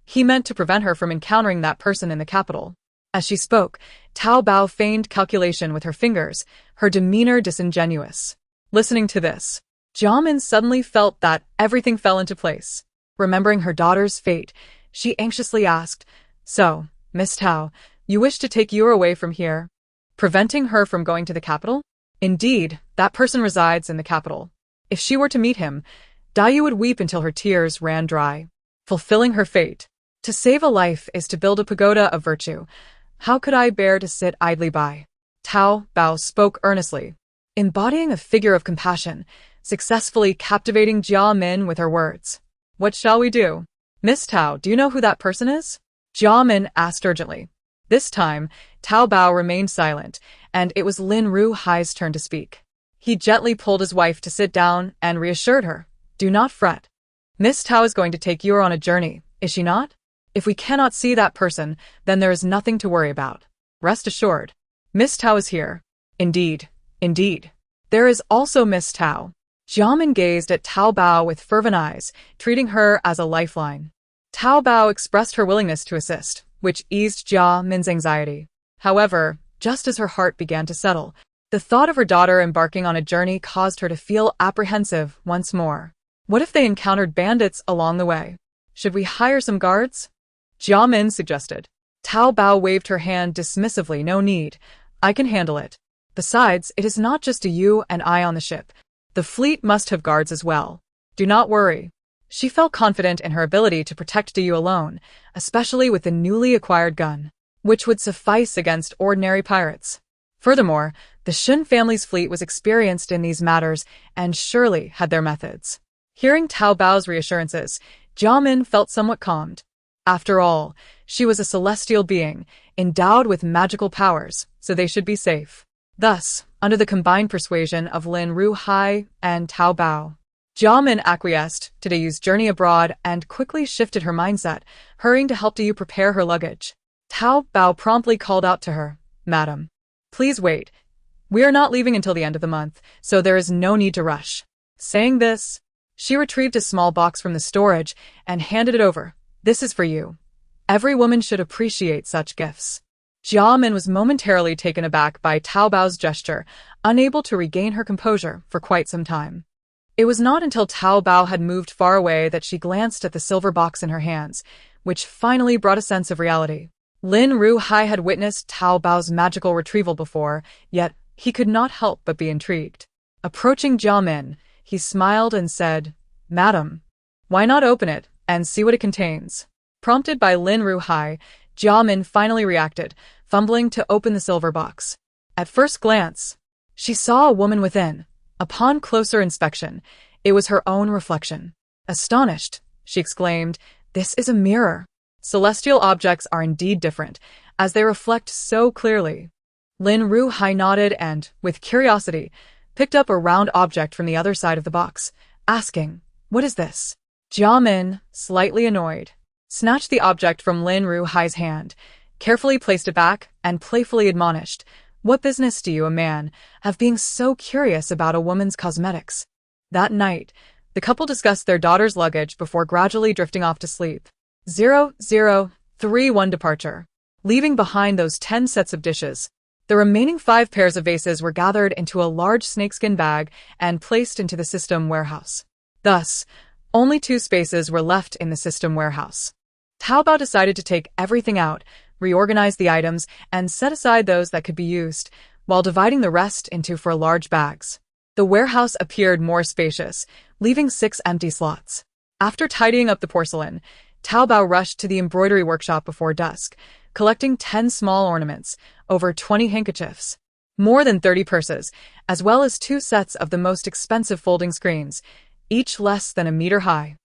he meant to prevent her from encountering that person in the capital. As she spoke, Zhao Dabao feigned calculation with her fingers, her demeanor disingenuous. Listening to this, Jia Min suddenly felt that everything fell into place. Remembering her daughter's fate, she anxiously asked, so, Miss Tao, you wish to take Yu away from here, preventing her from going to the capital? Indeed, that person resides in the capital. If she were to meet him, Dayu would weep until her tears ran dry. Fulfilling her fate. To save a life is to build a pagoda of virtue. How could I bear to sit idly by? Zhao Dabao spoke earnestly, embodying a figure of compassion, successfully captivating Jia Min with her words. What shall we do? Miss Tao, do you know who that person is? Jia Min asked urgently. This time, Zhao Dabao remained silent, and it was Lin Ruhai's turn to speak. He gently pulled his wife to sit down and reassured her. Do not fret. Miss Tao is going to take you on a journey, is she not? If we cannot see that person, then there is nothing to worry about. Rest assured. Miss Tao is here. Indeed. There is also Miss Tao. Jia Min gazed at Zhao Dabao with fervent eyes, treating her as a lifeline. Zhao Dabao expressed her willingness to assist, which eased Jia Min's anxiety. However, just as her heart began to settle, the thought of her daughter embarking on a journey caused her to feel apprehensive once more. What if they encountered bandits along the way? Should we hire some guards? Jia Min suggested. Zhao Dabao waved her hand dismissively. No need. I can handle it. Besides, it is not just you and I on the ship. The fleet must have guards as well. Do not worry. She felt confident in her ability to protect Dayu alone, especially with the newly acquired gun, which would suffice against ordinary pirates. Furthermore, the Shun family's fleet was experienced in these matters and surely had their methods. Hearing Zhao Dabao's reassurances, Jia Min felt somewhat calmed. After all, she was a celestial being, endowed with magical powers, so they should be safe. Thus, under the combined persuasion of Lin Ruhai and Zhao Dabao, Jia Min acquiesced to Dayu's journey abroad and quickly shifted her mindset, hurrying to help Dayu prepare her luggage. Zhao Dabao promptly called out to her, Madam, please wait. We are not leaving until the end of the month, so there is no need to rush. Saying this, she retrieved a small box from the storage and handed it over. This is for you. Every woman should appreciate such gifts. Jia Min was momentarily taken aback by Zhao Dabao's gesture, unable to regain her composure for quite some time. It was not until Zhao Dabao had moved far away that she glanced at the silver box in her hands, which finally brought a sense of reality. Lin Ruhai had witnessed Zhao Dabao's magical retrieval before, yet he could not help but be intrigued. Approaching Jia Min, he smiled and said, Madam, why not open it and see what it contains? Prompted by Lin Ruhai, Jia Min finally reacted, fumbling to open the silver box. At first glance, she saw a woman within. Upon closer inspection, it was her own reflection. Astonished, she exclaimed, This is a mirror. Celestial objects are indeed different, as they reflect so clearly. Lin Ruhai nodded and, with curiosity, picked up a round object from the other side of the box, asking, What is this? Jiamin, slightly annoyed, snatched the object from Lin Ruhai's hand, carefully placed it back, and playfully admonished, "What business do you, a man, have being so curious about a woman's cosmetics?" That night, the couple discussed their daughter's luggage before gradually drifting off to sleep. 0031 departure. Leaving behind those 10 sets of dishes, the remaining 5 pairs of vases were gathered into a large snakeskin bag and placed into the system warehouse. Thus, only 2 spaces were left in the system warehouse. Taobao decided to take everything out, reorganize the items, and set aside those that could be used, while dividing the rest into 4 large bags. The warehouse appeared more spacious, leaving 6 empty slots. After tidying up the porcelain, Taobao rushed to the embroidery workshop before dusk, collecting 10 small ornaments, over 20 handkerchiefs, more than 30 purses, as well as 2 sets of the most expensive folding screens, each less than a meter high.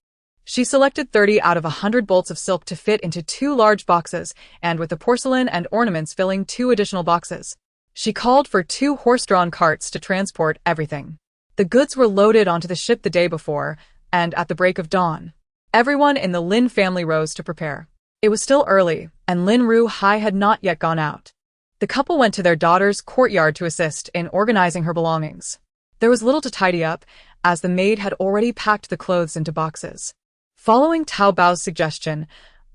She selected 30 out of 100 bolts of silk to fit into 2 large boxes, and with the porcelain and ornaments filling 2 additional boxes. She called for 2 horse-drawn carts to transport everything. The goods were loaded onto the ship the day before, and at the break of dawn, everyone in the Lin family rose to prepare. It was still early, and Lin Ruhai had not yet gone out. The couple went to their daughter's courtyard to assist in organizing her belongings. There was little to tidy up, as the maid had already packed the clothes into boxes. Following Taobao's suggestion,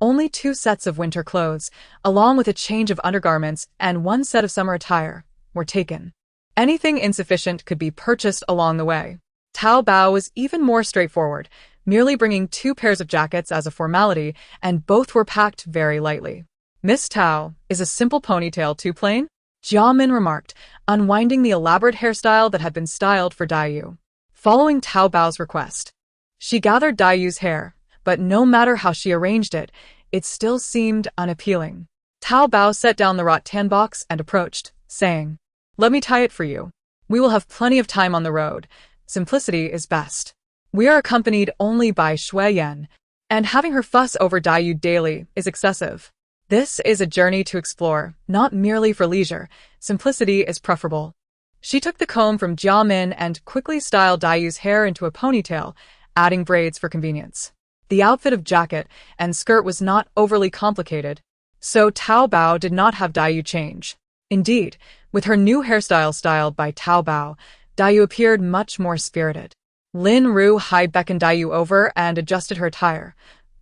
only 2 sets of winter clothes, along with a change of undergarments and 1 set of summer attire, were taken. Anything insufficient could be purchased along the way. Taobao was even more straightforward, merely bringing 2 pairs of jackets as a formality, and both were packed very lightly. "Miss Tao, is a simple ponytail too plain?" Jiamin remarked, unwinding the elaborate hairstyle that had been styled for Daiyu. Following Taobao's request, she gathered Daiyu's hair, but no matter how she arranged it, it still seemed unappealing. Taobao set down the rattan box and approached, saying, "Let me tie it for you. We will have plenty of time on the road. Simplicity is best. We are accompanied only by Shui Yan, and having her fuss over Daiyu daily is excessive. This is a journey to explore, not merely for leisure. Simplicity is preferable." She took the comb from Jiamin and quickly styled Daiyu's hair into a ponytail, adding braids for convenience. The outfit of jacket and skirt was not overly complicated, so Taobao did not have Daiyu change. Indeed, with her new hairstyle styled by Taobao, Daiyu appeared much more spirited. Lin Ruhai beckoned Daiyu over and adjusted her attire.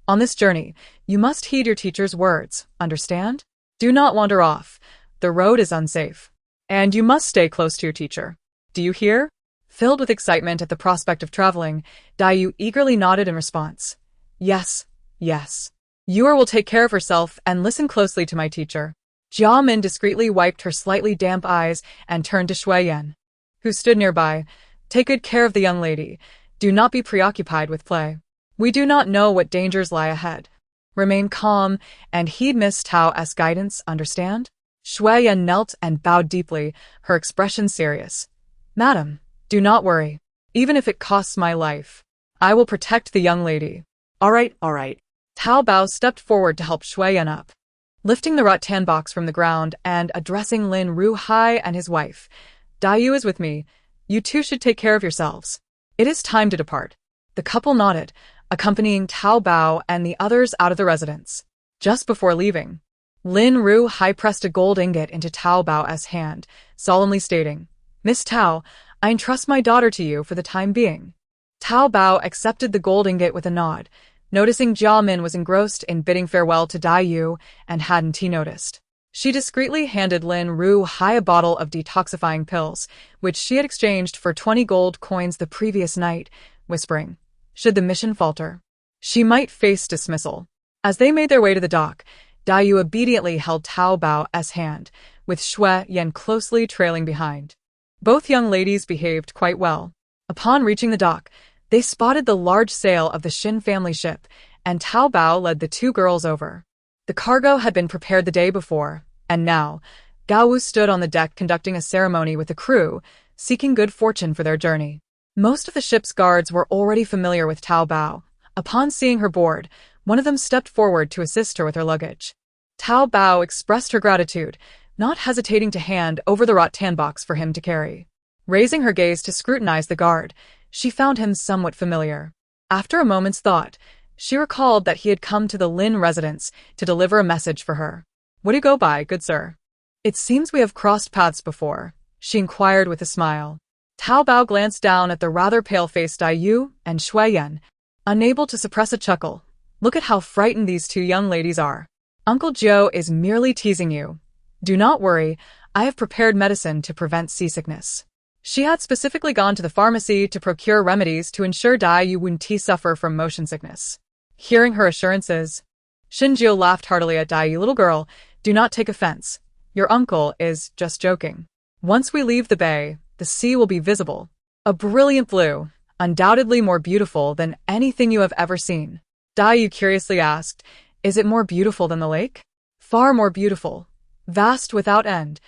"On this journey, you must heed your teacher's words, understand? Do not wander off. The road is unsafe. And you must stay close to your teacher. Do you hear?" Filled with excitement at the prospect of traveling, Daiyu eagerly nodded in response. "Yes, yes. Yue will take care of herself and listen closely to my teacher." Jiamin discreetly wiped her slightly damp eyes and turned to Shui Yan, who stood nearby. "Take good care of the young lady. Do not be preoccupied with play. We do not know what dangers lie ahead. Remain calm and heed Miss Tao's guidance, understand?" Shui Yan knelt and bowed deeply, her expression serious. "Madam, do not worry. Even if it costs my life, I will protect the young lady." All right. Taobao stepped forward to help Shui Yan up. Lifting the rattan box from the ground and addressing Lin Ruhai and his wife, "Daiyu is with me. You two should take care of yourselves. It is time to depart." The couple nodded, accompanying Taobao and the others out of the residence. Just before leaving, Lin Ruhai pressed a gold ingot into Taobao's hand, solemnly stating, "Miss Tao, I entrust my daughter to you for the time being." Taobao accepted the gold ingot with a nod, noticing Jiamin was engrossed in bidding farewell to Daiyu and hadn't he noticed. She discreetly handed Lin Ruhai a bottle of detoxifying pills, which she had exchanged for 20 gold coins the previous night, whispering, should the mission falter, she might face dismissal. As they made their way to the dock, Daiyu obediently held Taobao's hand, with Shui Yan closely trailing behind. Both young ladies behaved quite well. Upon reaching the dock, they spotted the large sail of the Xin family ship, and Taobao led the 2 girls over. The cargo had been prepared the day before, and now, Gaowu stood on the deck conducting a ceremony with the crew, seeking good fortune for their journey. Most of the ship's guards were already familiar with Taobao. Upon seeing her board, one of them stepped forward to assist her with her luggage. Taobao expressed her gratitude, not hesitating to hand over the rattan box for him to carry. Raising her gaze to scrutinize the guard, she found him somewhat familiar. After a moment's thought, she recalled that he had come to the Lin residence to deliver a message for her. What do you go by, good sir? It seems we have crossed paths before, she inquired with a smile. Tao Bao glanced down at the rather pale-faced Dai Yu and Shui Yan, unable to suppress a chuckle. Look at how frightened these two young ladies are. Uncle Joe is merely teasing you. Do not worry, I have prepared medicine to prevent seasickness. She had specifically gone to the pharmacy to procure remedies to ensure Dai Yu wouldn't suffer from motion sickness. Hearing her assurances, Shinjio laughed heartily at Dai Yu. Little girl, do not take offense. Your uncle is just joking. Once we leave the bay, the sea will be visible. A brilliant blue, undoubtedly more beautiful than anything you have ever seen. Dai Yu curiously asked, is it more beautiful than the lake? Far more beautiful. Vast without end.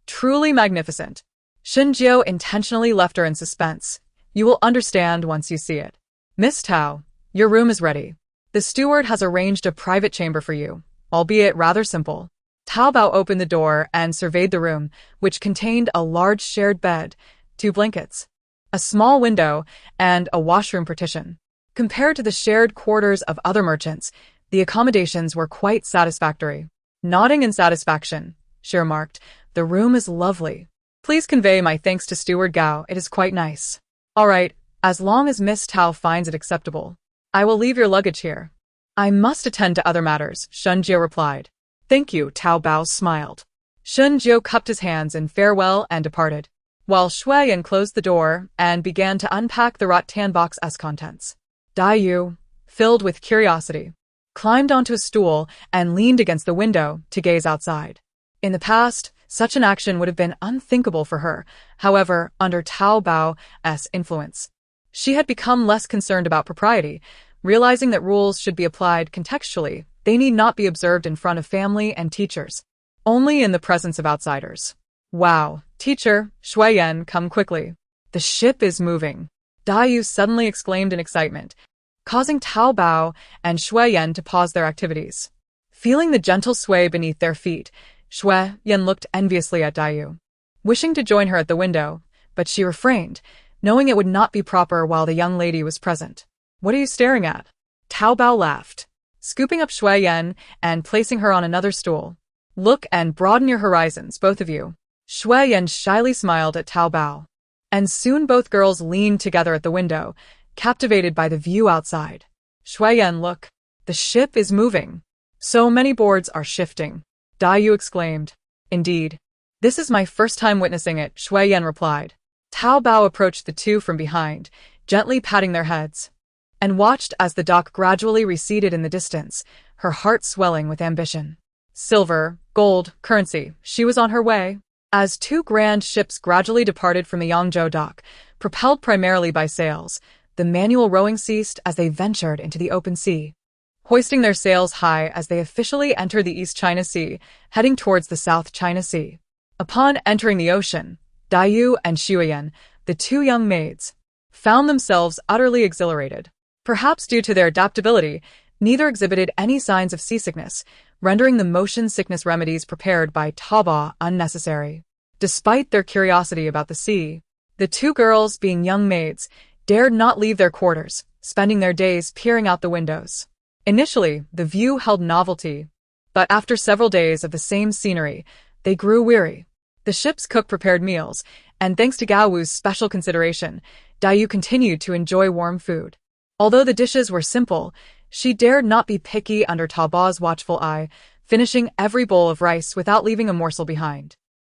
Truly magnificent. Shinjio intentionally left her in suspense. You will understand once you see it. Miss Tao, your room is ready. The steward has arranged a private chamber for you, albeit rather simple. Tao Bao opened the door and surveyed the room, which contained a large shared bed, 2 blankets, a small window, and a washroom partition. Compared to the shared quarters of other merchants, the accommodations were quite satisfactory. Nodding in satisfaction, she remarked, the room is lovely. Please convey my thanks to Steward Gao, it is quite nice. All right, as long as Miss Tao finds it acceptable. I will leave your luggage here. I must attend to other matters, Shunjio replied. Thank you, Tao Bao smiled. Shunjio cupped his hands in farewell and departed, while Shuiyan closed the door and began to unpack the rattan box's contents. Dai Yu, filled with curiosity, climbed onto a stool and leaned against the window to gaze outside. In the past, such an action would have been unthinkable for her. However, under Tao Bao's influence, she had become less concerned about propriety, realizing that rules should be applied contextually. They need not be observed in front of family and teachers, only in the presence of outsiders. Wow, teacher, Shuiyan, come quickly. The ship is moving. Dai Yu suddenly exclaimed in excitement, causing Tao Bao and Shuiyan to pause their activities. Feeling the gentle sway beneath their feet, Shuiyan looked enviously at Dai Yu, wishing to join her at the window, but she refrained, knowing it would not be proper while the young lady was present. What are you staring at? Tao Bao laughed, scooping up Shuiyan and placing her on another stool. Look and broaden your horizons, both of you. Shuiyan shyly smiled at Tao Bao, and soon both girls leaned together at the window, captivated by the view outside. Shuiyan, look. The ship is moving. So many boards are shifting. Dai Yu exclaimed. Indeed. This is my first time witnessing it, Shuiyan replied. Tao Bao approached the two from behind, gently patting their heads, and watched as the dock gradually receded in the distance, her heart swelling with ambition. Silver, gold, currency, she was on her way. As 2 grand ships gradually departed from the Yangzhou dock, propelled primarily by sails, the manual rowing ceased as they ventured into the open sea, hoisting their sails high as they officially entered the East China Sea, heading towards the South China Sea. Upon entering the ocean, Dai Yu and Shuiyan, the 2 young maids, found themselves utterly exhilarated. Perhaps due to their adaptability, neither exhibited any signs of seasickness, rendering the motion sickness remedies prepared by Taba unnecessary. Despite their curiosity about the sea, the 2 girls, being young maids, dared not leave their quarters, spending their days peering out the windows. Initially, the view held novelty, but after several days of the same scenery, they grew weary. The ship's cook prepared meals, and thanks to Gao Wu's special consideration, Dai Yu continued to enjoy warm food. Although the dishes were simple, she dared not be picky under Taba's watchful eye, finishing every bowl of rice without leaving a morsel behind.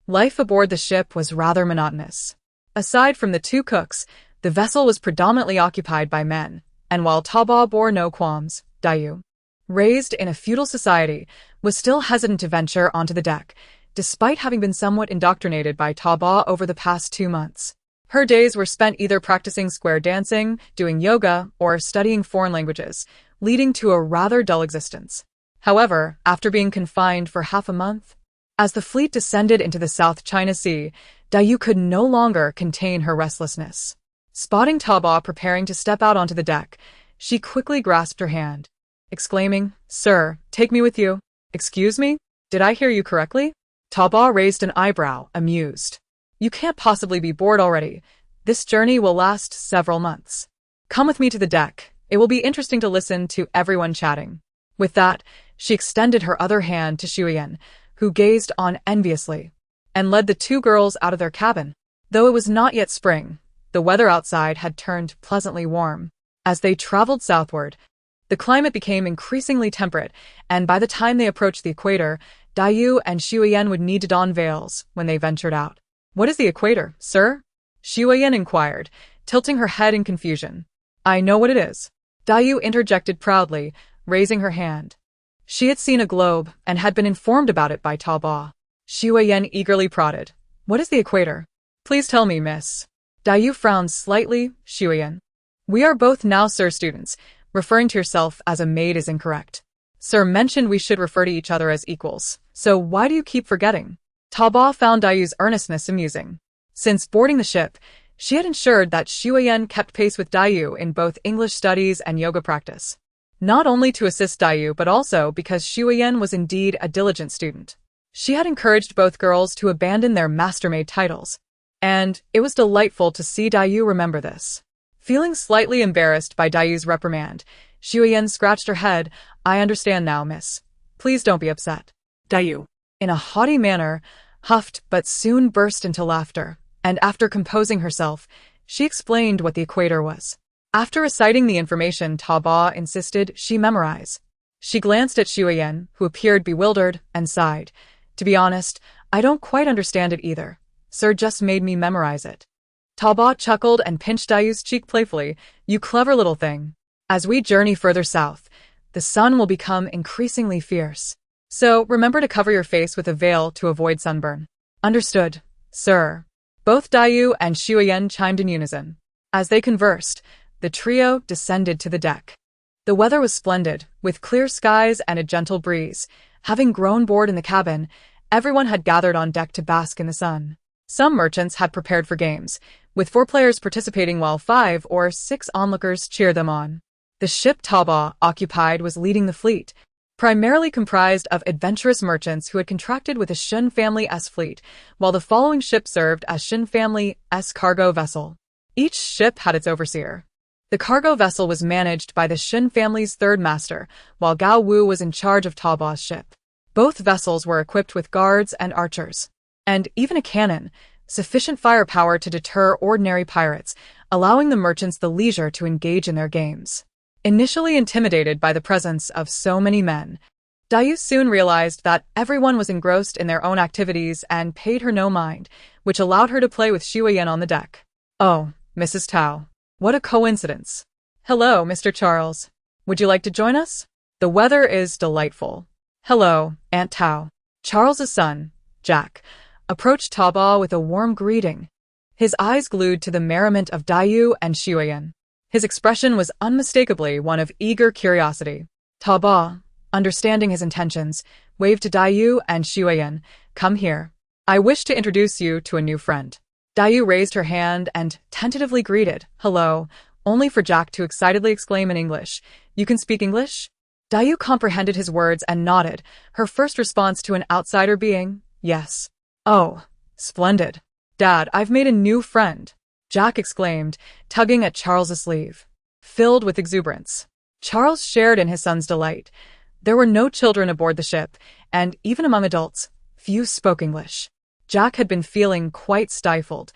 Life aboard the ship was rather monotonous. Aside from the 2 cooks, the vessel was predominantly occupied by men, and while Taba bore no qualms, Dai Yu, raised in a feudal society, was still hesitant to venture onto the deck, despite having been somewhat indoctrinated by Taba over the past 2 months. Her days were spent either practicing square dancing, doing yoga, or studying foreign languages, leading to a rather dull existence. However, after being confined for half a month, as the fleet descended into the South China Sea, Dai Yu could no longer contain her restlessness. Spotting Taba preparing to step out onto the deck, she quickly grasped her hand, exclaiming, "Sir, take me with you." "Excuse me? Did I hear you correctly?" Taba raised an eyebrow, amused. "You can't possibly be bored already. This journey will last several months. Come with me to the deck, It will be interesting to listen to everyone chatting. With that, she extended her other hand to Xuyen, who gazed on enviously, and led the two girls out of their cabin. Though it was not yet spring, the weather outside had turned pleasantly warm. As they traveled southward, the climate became increasingly temperate, and by the time they approached the equator, Dayu and Xuyen would need to don veils when they ventured out. "What is the equator, sir?" Xuyen inquired, tilting her head in confusion. "I know what it is," Dayu interjected proudly, raising her hand. She had seen a globe and had been informed about it by Dabao. Xuyen eagerly prodded. "What is the equator? Please tell me, miss." Dayu frowned slightly. "Xuyen, we are both now sir students. Referring to yourself as a maid is incorrect. Sir mentioned we should refer to each other as equals, so why do you keep forgetting?" Dabao found Dayu's earnestness amusing. Since boarding the ship, she had ensured that Xuyen kept pace with Dayu in both English studies and yoga practice. Not only to assist Dayu but also because Xuyen was indeed a diligent student. She had encouraged both girls to abandon their mastermaid titles, and it was delightful to see Dayu remember this. Feeling slightly embarrassed by Dayu's reprimand, Xuyen scratched her head. "I understand now, miss. Please don't be upset." Dayu, in a haughty manner, huffed but soon burst into laughter, and after composing herself, she explained what the equator was. After reciting the information Dabao insisted she memorize, she glanced at Xuyen, who appeared bewildered, and sighed. "To be honest, I don't quite understand it either. Sir just made me memorize it." Dabao chuckled and pinched Dayu's cheek playfully. "You clever little thing. As we journey further south, the sun will become increasingly fierce. So remember to cover your face with a veil to avoid sunburn." "Understood, sir." Both Dayu and Xuyen chimed in unison. As they conversed, the trio descended to the deck. The weather was splendid, with clear skies and a gentle breeze. Having grown bored in the cabin, everyone had gathered on deck to bask in the sun. Some merchants had prepared for games, with 4 players participating while 5 or 6 onlookers cheered them on. The ship Dabao occupied was leading the fleet, primarily comprised of adventurous merchants who had contracted with the Shun family's fleet, while the following ship served as Shun family's cargo vessel. Each ship had its overseer. The cargo vessel was managed by the Shun family's third master, while Gao Wu was in charge of Taobao's ship. Both vessels were equipped with guards and archers, and even a cannon, sufficient firepower to deter ordinary pirates, allowing the merchants the leisure to engage in their games. Initially intimidated by the presence of so many men, Dayu soon realized that everyone was engrossed in their own activities and paid her no mind, which allowed her to play with Xuyen on the deck. "Oh, Mrs. Tao. What a coincidence. Hello, Mr. Charles. Would you like to join us? The weather is delightful." "Hello, Aunt Tao." Charles's son, Jack, approached Dabao with a warm greeting, his eyes glued to the merriment of Dayu and Xuyen. His expression was unmistakably one of eager curiosity. Dabao, understanding his intentions, waved to Dayu and Xuyen. "Come here. I wish to introduce you to a new friend." Dayu raised her hand and tentatively greeted, "Hello," only for Jack to excitedly exclaim in English, "You can speak English?" Dayu comprehended his words and nodded, her first response to an outsider being, "Yes." "Oh, splendid. Dad, I've made a new friend," Jack exclaimed, tugging at Charles's sleeve. Filled with exuberance, Charles shared in his son's delight. There were no children aboard the ship, and even among adults, few spoke English. Jack had been feeling quite stifled,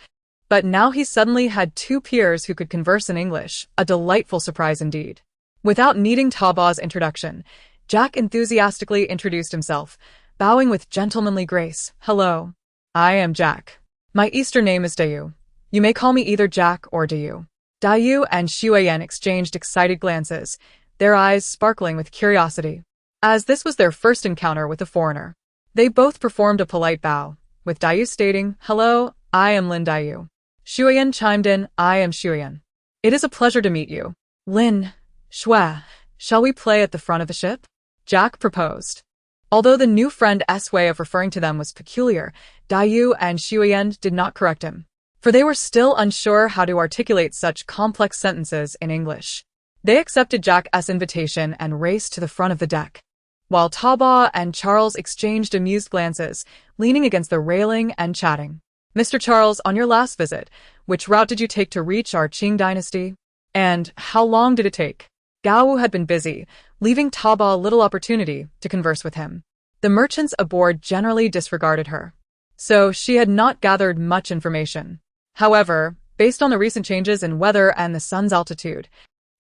but now he suddenly had 2 peers who could converse in English, a delightful surprise indeed. Without needing Dabao's introduction, Jack enthusiastically introduced himself, bowing with gentlemanly grace. "Hello. I am Jack. My Eastern name is Dayu. You may call me either Jack or Dayu." Dayu and Xuyen exchanged excited glances, their eyes sparkling with curiosity. As this was their first encounter with a foreigner, they both performed a polite bow, with Dayu stating, "Hello, I am Lin Dayu." Xuyen chimed in, "I am Xuyen. It is a pleasure to meet you." "Lin, Shua, shall we play at the front of the ship?" Jack proposed. Although the new friend's way of referring to them was peculiar, Dayu and Xuyen did not correct him, for they were still unsure how to articulate such complex sentences in English. They accepted Jack's invitation and raced to the front of the deck, while Dabao and Charles exchanged amused glances, leaning against the railing and chatting. "Mr. Charles, on your last visit, which route did you take to reach our Qing dynasty? And how long did it take?" Gao Wu had been busy, leaving Dabao little opportunity to converse with him. The merchants aboard generally disregarded her, so she had not gathered much information. However, based on the recent changes in weather and the sun's altitude,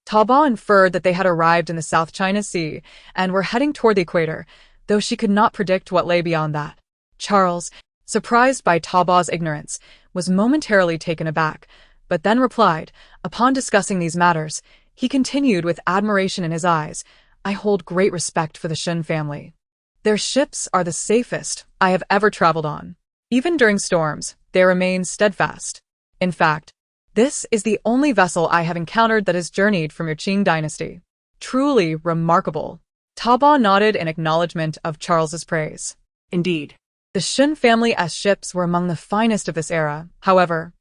Dabao inferred that they had arrived in the South China Sea and were heading toward the equator, though she could not predict what lay beyond that. Charles, surprised by Dabao's ignorance, was momentarily taken aback, but then replied, upon discussing these matters, he continued with admiration in his eyes, I hold great respect for the Shen family. Their ships are the safest I have ever traveled on. Even during storms, they remain steadfast. In fact, this is the only vessel I have encountered that has journeyed from your Qing dynasty. Truly remarkable. Dabao nodded in acknowledgement of Charles's praise. Indeed. The Shen family's ships were among the finest of this era, however.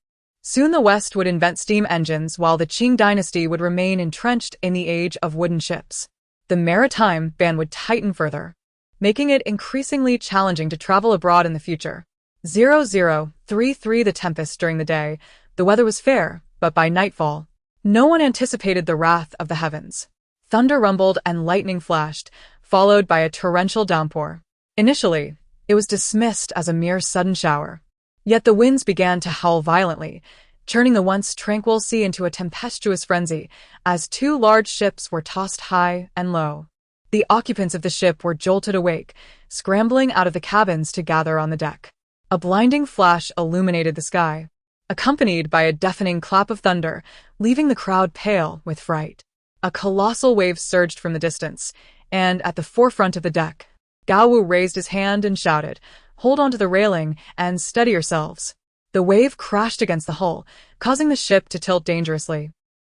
Soon the West would invent steam engines while the Qing dynasty would remain entrenched in the age of wooden ships. The maritime ban would tighten further, making it increasingly challenging to travel abroad in the future. 0033 The tempest during the day, the weather was fair, but by nightfall, no one anticipated the wrath of the heavens. Thunder rumbled and lightning flashed, followed by a torrential downpour. Initially, it was dismissed as a mere sudden shower. Yet the winds began to howl violently, churning the once tranquil sea into a tempestuous frenzy, as two large ships were tossed high and low. The occupants of the ship were jolted awake, scrambling out of the cabins to gather on the deck. A blinding flash illuminated the sky, accompanied by a deafening clap of thunder, leaving the crowd pale with fright. A colossal wave surged from the distance, and at the forefront of the deck, Gao Wu raised his hand and shouted, Hold on to the railing and steady yourselves. The wave crashed against the hull, causing the ship to tilt dangerously.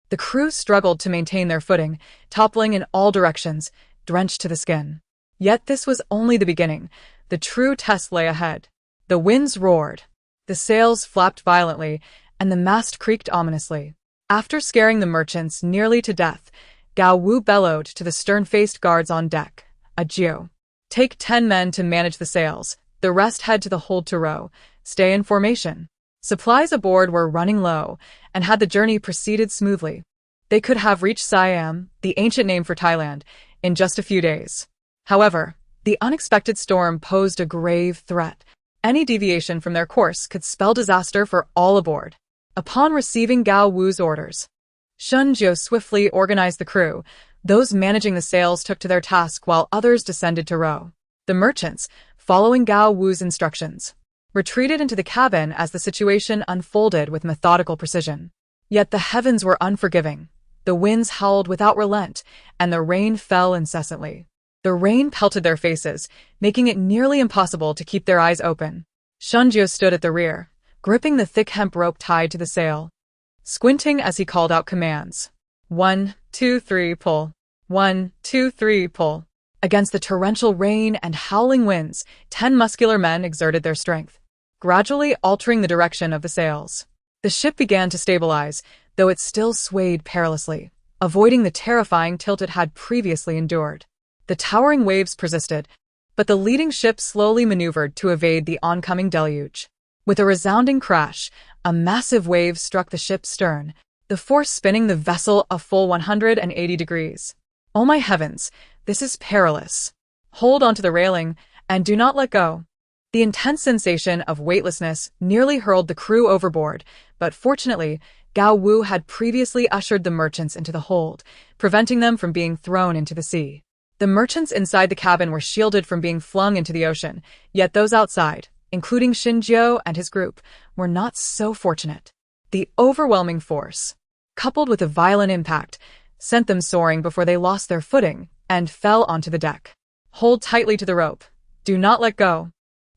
The crew struggled to maintain their footing, toppling in all directions, drenched to the skin. Yet this was only the beginning. The true test lay ahead. The winds roared. The sails flapped violently, and the mast creaked ominously. After scaring the merchants nearly to death, Gao Wu bellowed to the stern-faced guards on deck, Adieu. Take 10 men to manage the sails. The rest head to the hold to row. Stay in formation. Supplies aboard were running low, and had the journey proceeded smoothly, they could have reached Siam, the ancient name for Thailand, in just a few days. However, the unexpected storm posed a grave threat. Any deviation from their course could spell disaster for all aboard. Upon receiving Gao Wu's orders, Shun Jiu swiftly organized the crew. Those managing the sails took to their task while others descended to row. The merchants, following Gao Wu's instructions, retreated into the cabin as the situation unfolded with methodical precision. Yet the heavens were unforgiving. The winds howled without relent, and the rain fell incessantly. The rain pelted their faces, making it nearly impossible to keep their eyes open. Shunjiu stood at the rear, gripping the thick hemp rope tied to the sail, squinting as he called out commands. 1, 2, 3, pull. 1, 2, 3, pull. Against the torrential rain and howling winds, 10 muscular men exerted their strength, gradually altering the direction of the sails. The ship began to stabilize, though it still swayed perilously, avoiding the terrifying tilt it had previously endured. The towering waves persisted, but the leading ship slowly maneuvered to evade the oncoming deluge. With a resounding crash, a massive wave struck the ship's stern, the force spinning the vessel a full 180 degrees. Oh my heavens, this is perilous. Hold onto the railing, and do not let go. The intense sensation of weightlessness nearly hurled the crew overboard, but fortunately, Gao Wu had previously ushered the merchants into the hold, preventing them from being thrown into the sea. The merchants inside the cabin were shielded from being flung into the ocean, yet those outside, including Xinjiu and his group, were not so fortunate. The overwhelming force, coupled with a violent impact, sent them soaring before they lost their footing and fell onto the deck. Hold tightly to the rope. Do not let go.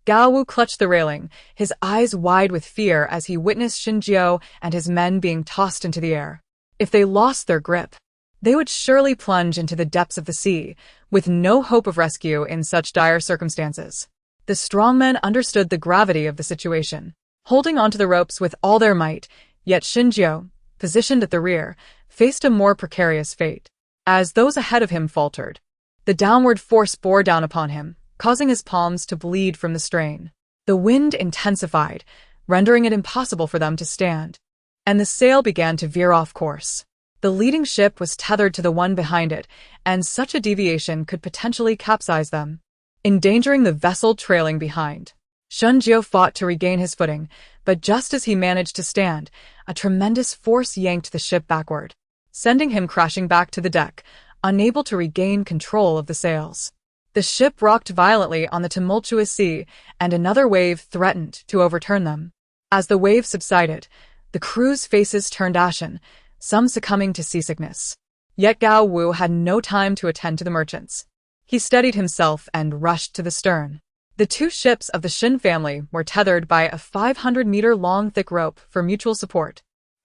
Gao Wu clutched the railing, his eyes wide with fear as he witnessed Xinjiu and his men being tossed into the air. If they lost their grip, they would surely plunge into the depths of the sea, with no hope of rescue in such dire circumstances. The strongmen understood the gravity of the situation, holding onto the ropes with all their might, yet Xinjiu, positioned at the rear, faced a more precarious fate. As those ahead of him faltered, the downward force bore down upon him, causing his palms to bleed from the strain. The wind intensified, rendering it impossible for them to stand, and the sail began to veer off course. The leading ship was tethered to the one behind it, and such a deviation could potentially capsize them, endangering the vessel trailing behind. Shunjiu fought to regain his footing, but just as he managed to stand, a tremendous force yanked the ship backward, sending him crashing back to the deck, unable to regain control of the sails. The ship rocked violently on the tumultuous sea, and another wave threatened to overturn them. As the wave subsided, the crew's faces turned ashen, some succumbing to seasickness. Yet Gao Wu had no time to attend to the merchants. He steadied himself and rushed to the stern. The two ships of the Shin family were tethered by a 500-meter-long thick rope for mutual support,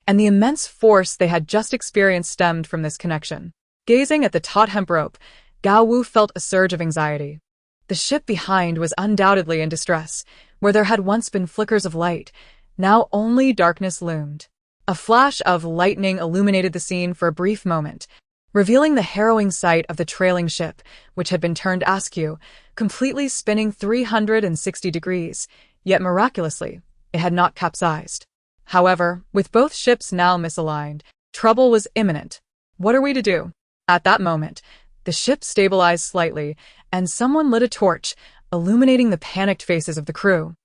and the immense force they had just experienced stemmed from this connection. Gazing at the taut hemp rope, Gao Wu felt a surge of anxiety. The ship behind was undoubtedly in distress. Where there had once been flickers of light, now only darkness loomed. A flash of lightning illuminated the scene for a brief moment, revealing the harrowing sight of the trailing ship, which had been turned askew, completely spinning 360 degrees, yet miraculously, it had not capsized. However, with both ships now misaligned, trouble was imminent. What are we to do? At that moment, the ship stabilized slightly, and someone lit a torch, illuminating the panicked faces of the crew,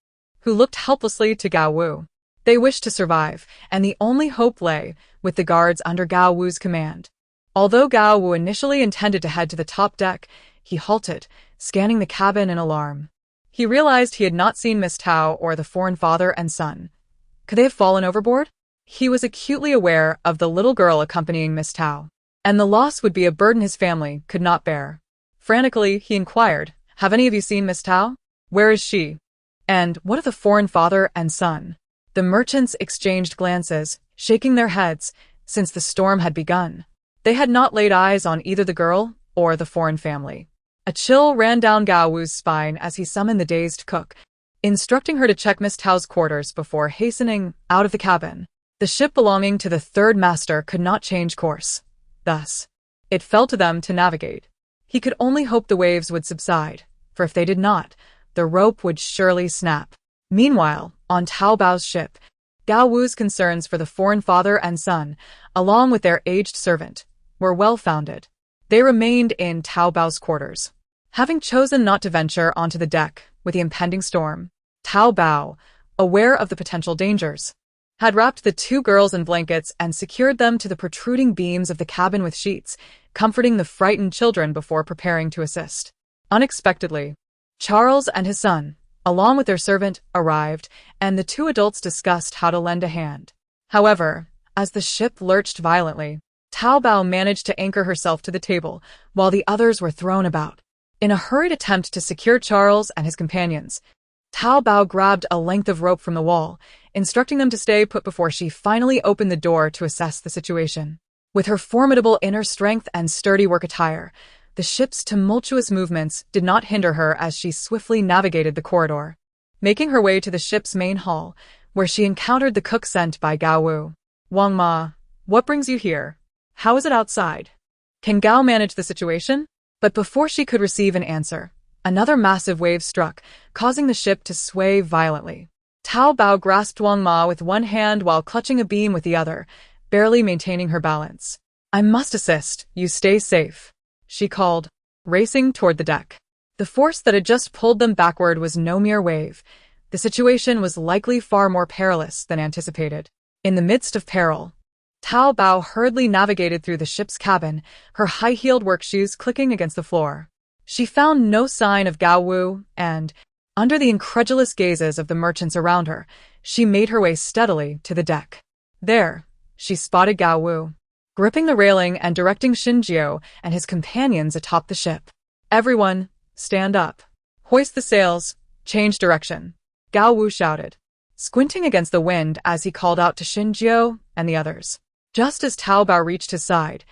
who looked helplessly to Gao Wu. They wished to survive, and the only hope lay with the guards under Gao Wu's command. Although Gao Wu initially intended to head to the top deck, he halted, scanning the cabin in alarm. He realized he had not seen Miss Tao or the foreign father and son. Could they have fallen overboard? He was acutely aware of the little girl accompanying Miss Tao, and the loss would be a burden his family could not bear. Frantically, he inquired, "Have any of you seen Miss Tao? Where is she? And what of the foreign father and son?" The merchants exchanged glances, shaking their heads, since the storm had begun. They had not laid eyes on either the girl or the foreign family. A chill ran down Gao Wu's spine as he summoned the dazed cook, instructing her to check Miss Tao's quarters before hastening out of the cabin. The ship belonging to the third master could not change course. Thus, it fell to them to navigate. He could only hope the waves would subside, for if they did not, the rope would surely snap. Meanwhile, on Tao Bao's ship, Gao Wu's concerns for the foreign father and son, along with their aged servant, were well-founded. They remained in Tao Bao's quarters. Having chosen not to venture onto the deck with the impending storm, Tao Bao, aware of the potential dangers, had wrapped the two girls in blankets and secured them to the protruding beams of the cabin with sheets, comforting the frightened children before preparing to assist. Unexpectedly, Charles and his son, along with their servant, arrived, and the two adults discussed how to lend a hand. However, as the ship lurched violently, Tao Bao managed to anchor herself to the table, while the others were thrown about. In a hurried attempt to secure Charles and his companions, Tao Bao grabbed a length of rope from the wall, instructing them to stay put before she finally opened the door to assess the situation. With her formidable inner strength and sturdy work attire, the ship's tumultuous movements did not hinder her as she swiftly navigated the corridor, making her way to the ship's main hall, where she encountered the cook sent by Gao Wu. "Wang Ma, what brings you here? How is it outside? Can Gao manage the situation?" But before she could receive an answer, another massive wave struck, causing the ship to sway violently. Tao Bao grasped Wang Ma with one hand while clutching a beam with the other, barely maintaining her balance. "I must assist, you stay safe," she called, racing toward the deck. The force that had just pulled them backward was no mere wave. The situation was likely far more perilous than anticipated. In the midst of peril, Tao Bao hurriedly navigated through the ship's cabin, her high-heeled work shoes clicking against the floor. She found no sign of Gao Wu, and, under the incredulous gazes of the merchants around her, she made her way steadily to the deck. There, she spotted Gao Wu, gripping the railing and directing Xinjiu and his companions atop the ship. "Everyone, stand up. Hoist the sails, change direction," Gao Wu shouted, squinting against the wind as he called out to Xinjiu and the others. Just as Tao Bao reached his side,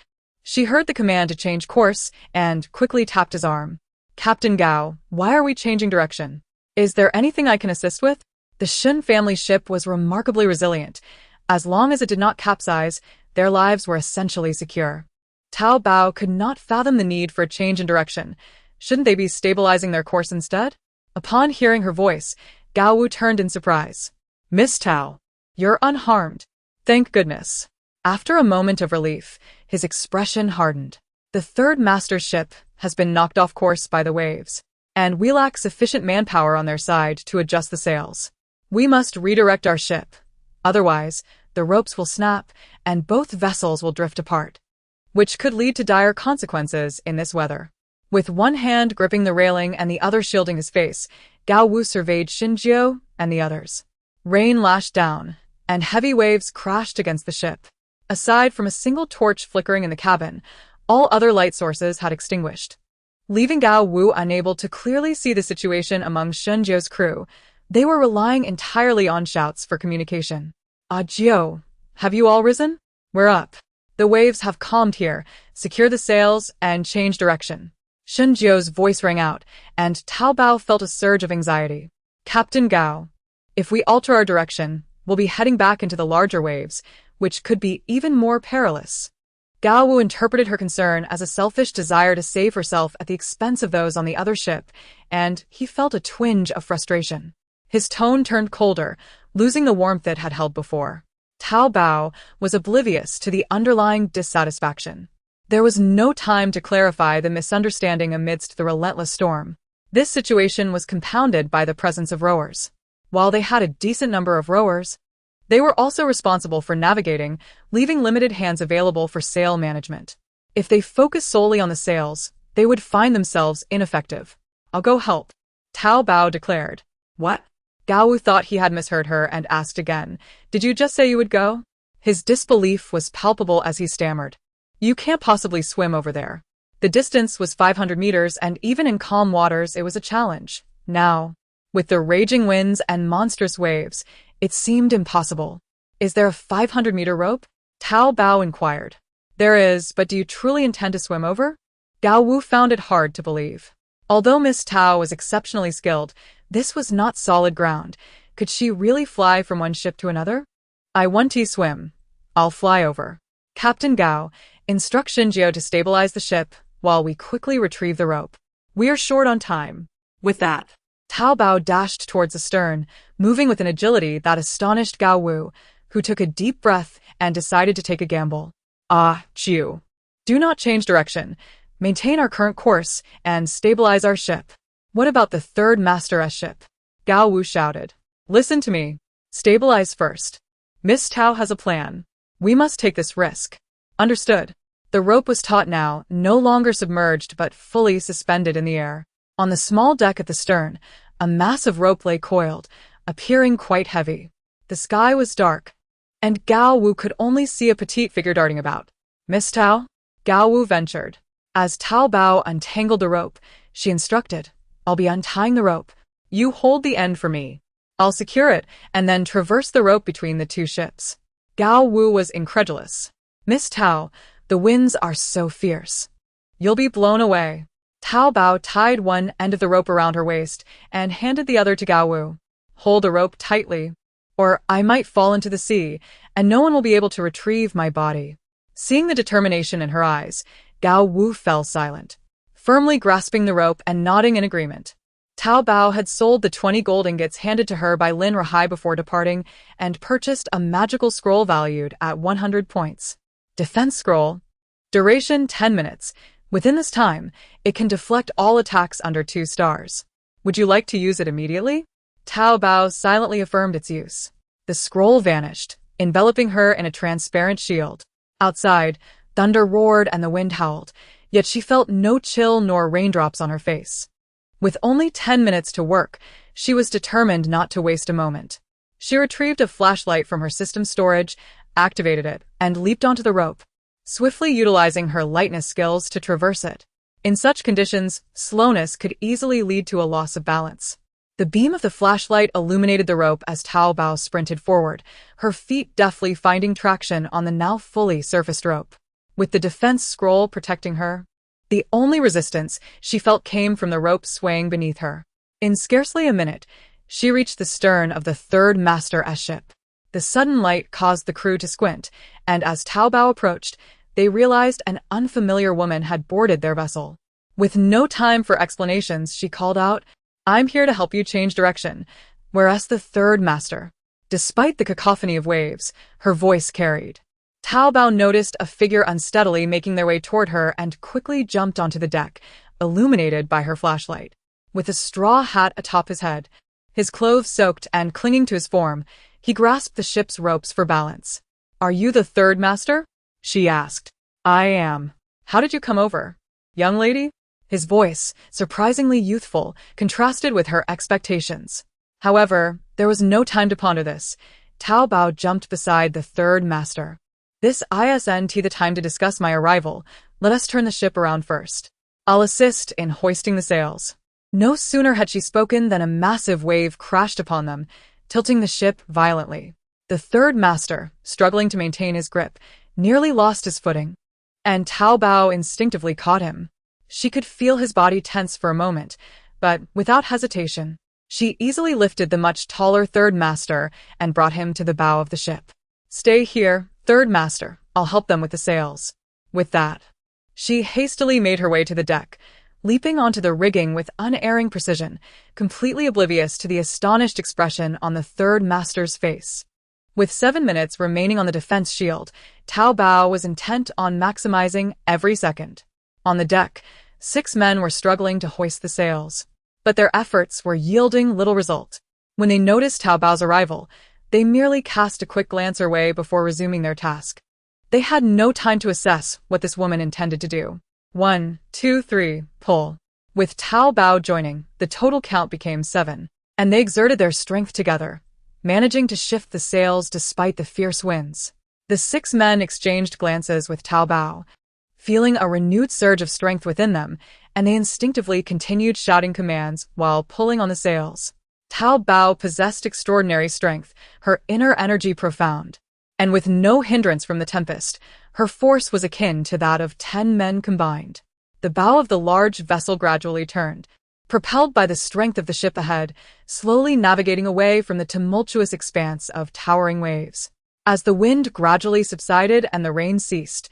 she heard the command to change course and quickly tapped his arm. "Captain Gao, why are we changing direction? Is there anything I can assist with?" The Shin family ship was remarkably resilient. As long as it did not capsize, their lives were essentially secure. Tao Bao could not fathom the need for a change in direction. Shouldn't they be stabilizing their course instead? Upon hearing her voice, Gao Wu turned in surprise. "Miss Tao, you're unharmed. Thank goodness." After a moment of relief, his expression hardened. The third master's ship has been knocked off course by the waves, and we lack sufficient manpower on their side to adjust the sails. We must redirect our ship. Otherwise, the ropes will snap, and both vessels will drift apart, which could lead to dire consequences in this weather. With one hand gripping the railing and the other shielding his face, Gao Wu surveyed Xinjiao and the others. Rain lashed down, and heavy waves crashed against the ship. Aside from a single torch flickering in the cabin, all other light sources had extinguished. Leaving Gao Wu unable to clearly see the situation among Xinjiao's crew, they were relying entirely on shouts for communication. Jiao, have you all risen? We're up. The waves have calmed here. Secure the sails and change direction. Xinjiao's voice rang out, and Cao Bao felt a surge of anxiety. Captain Gao, if we alter our direction, we'll be heading back into the larger waves, which could be even more perilous. Gao Wu interpreted her concern as a selfish desire to save herself at the expense of those on the other ship, and he felt a twinge of frustration. His tone turned colder, losing the warmth it had held before. Cao Bao was oblivious to the underlying dissatisfaction. There was no time to clarify the misunderstanding amidst the relentless storm. This situation was compounded by the presence of rowers. While they had a decent number of rowers, they were also responsible for navigating, leaving limited hands available for sail management. If they focused solely on the sails, they would find themselves ineffective. I'll go help, Cao Bao declared. What? Gao Wu thought he had misheard her and asked again, Did you just say you would go? His disbelief was palpable as he stammered. You can't possibly swim over there. The distance was 500 meters, and even in calm waters it was a challenge. Now, with the raging winds and monstrous waves, it seemed impossible. Is there a 500-meter rope? Cao Bao inquired. There is, but do you truly intend to swim over? Gao Wu found it hard to believe. Although Miss Tao was exceptionally skilled, this was not solid ground. Could she really fly from one ship to another? I want to swim. I'll fly over. Captain Gao, instruct Xinjiao to stabilize the ship while we quickly retrieve the rope. We are short on time. With that, Cao Bao dashed towards the stern, moving with an agility that astonished Gao Wu, who took a deep breath and decided to take a gamble. Jiu. Do not change direction. Maintain our current course and stabilize our ship. What about the third master's ship? Gao Wu shouted. Listen to me. Stabilize first. Miss Tao has a plan. We must take this risk. Understood. The rope was taut now, no longer submerged but fully suspended in the air. On the small deck at the stern, a massive rope lay coiled, appearing quite heavy. The sky was dark, and Gao Wu could only see a petite figure darting about. Miss Tao? Gao Wu ventured. As Cao Bao untangled the rope, she instructed, I'll be untying the rope. You hold the end for me. I'll secure it and then traverse the rope between the two ships. Gao Wu was incredulous. Miss Tao, the winds are so fierce. You'll be blown away. Cao Bao tied one end of the rope around her waist and handed the other to Gao Wu. Hold the rope tightly, or I might fall into the sea, and no one will be able to retrieve my body. Seeing the determination in her eyes, Gao Wu fell silent, firmly grasping the rope and nodding in agreement. Cao Bao had sold the 20 gold ingots handed to her by Lin Rahai before departing and purchased a magical scroll valued at 100 points. Defense scroll. Duration 10 minutes. Within this time, it can deflect all attacks under 2 stars. Would you like to use it immediately? Cao Bao silently affirmed its use. The scroll vanished, enveloping her in a transparent shield. Outside, thunder roared and the wind howled, yet she felt no chill nor raindrops on her face. With only 10 minutes to work, she was determined not to waste a moment. She retrieved a flashlight from her system storage, activated it, and leaped onto the rope, swiftly utilizing her lightness skills to traverse it. In such conditions, slowness could easily lead to a loss of balance. The beam of the flashlight illuminated the rope as Cao Bao sprinted forward, her feet deftly finding traction on the now fully surfaced rope. With the defense scroll protecting her, the only resistance she felt came from the rope swaying beneath her. In scarcely a minute, she reached the stern of the third master's ship. The sudden light caused the crew to squint, and as Cao Bao approached, they realized an unfamiliar woman had boarded their vessel. With no time for explanations, she called out, I'm here to help you change direction. Whereas the third master. Despite the cacophony of waves, her voice carried. Zhao Dabao noticed a figure unsteadily making their way toward her and quickly jumped onto the deck, illuminated by her flashlight. With a straw hat atop his head, his clothes soaked and clinging to his form, he grasped the ship's ropes for balance. "Are you the third master?" she asked. "I am. How did you come over, young lady?" His voice, surprisingly youthful, contrasted with her expectations. However, there was no time to ponder this. Zhao Dabao jumped beside the third master. "This isn't the time to discuss my arrival. Let us turn the ship around first. I'll assist in hoisting the sails." No sooner had she spoken than a massive wave crashed upon them, tilting the ship violently. The third master, struggling to maintain his grip, nearly lost his footing, and Zhao Dabao instinctively caught him. She could feel his body tense for a moment, but without hesitation, she easily lifted the much taller third master and brought him to the bow of the ship. "Stay here, third master. I'll help them with the sails." With that, she hastily made her way to the deck, leaping onto the rigging with unerring precision, completely oblivious to the astonished expression on the third master's face. With 7 minutes remaining on the defense shield, Zhao Dabao was intent on maximizing every second. On the deck, 6 men were struggling to hoist the sails, but their efforts were yielding little result. When they noticed Zhao Dabao's arrival, they merely cast a quick glance her way before resuming their task. They had no time to assess what this woman intended to do. 1, 2, 3, pull. With Zhao Dabao joining, the total count became 7, and they exerted their strength together, managing to shift the sails despite the fierce winds. The 6 men exchanged glances with Zhao Dabao, feeling a renewed surge of strength within them, and they instinctively continued shouting commands while pulling on the sails. Zhao Dabao possessed extraordinary strength, her inner energy profound, and with no hindrance from the tempest, her force was akin to that of 10 men combined. The bow of the large vessel gradually turned, propelled by the strength of the ship ahead, slowly navigating away from the tumultuous expanse of towering waves. As the wind gradually subsided and the rain ceased,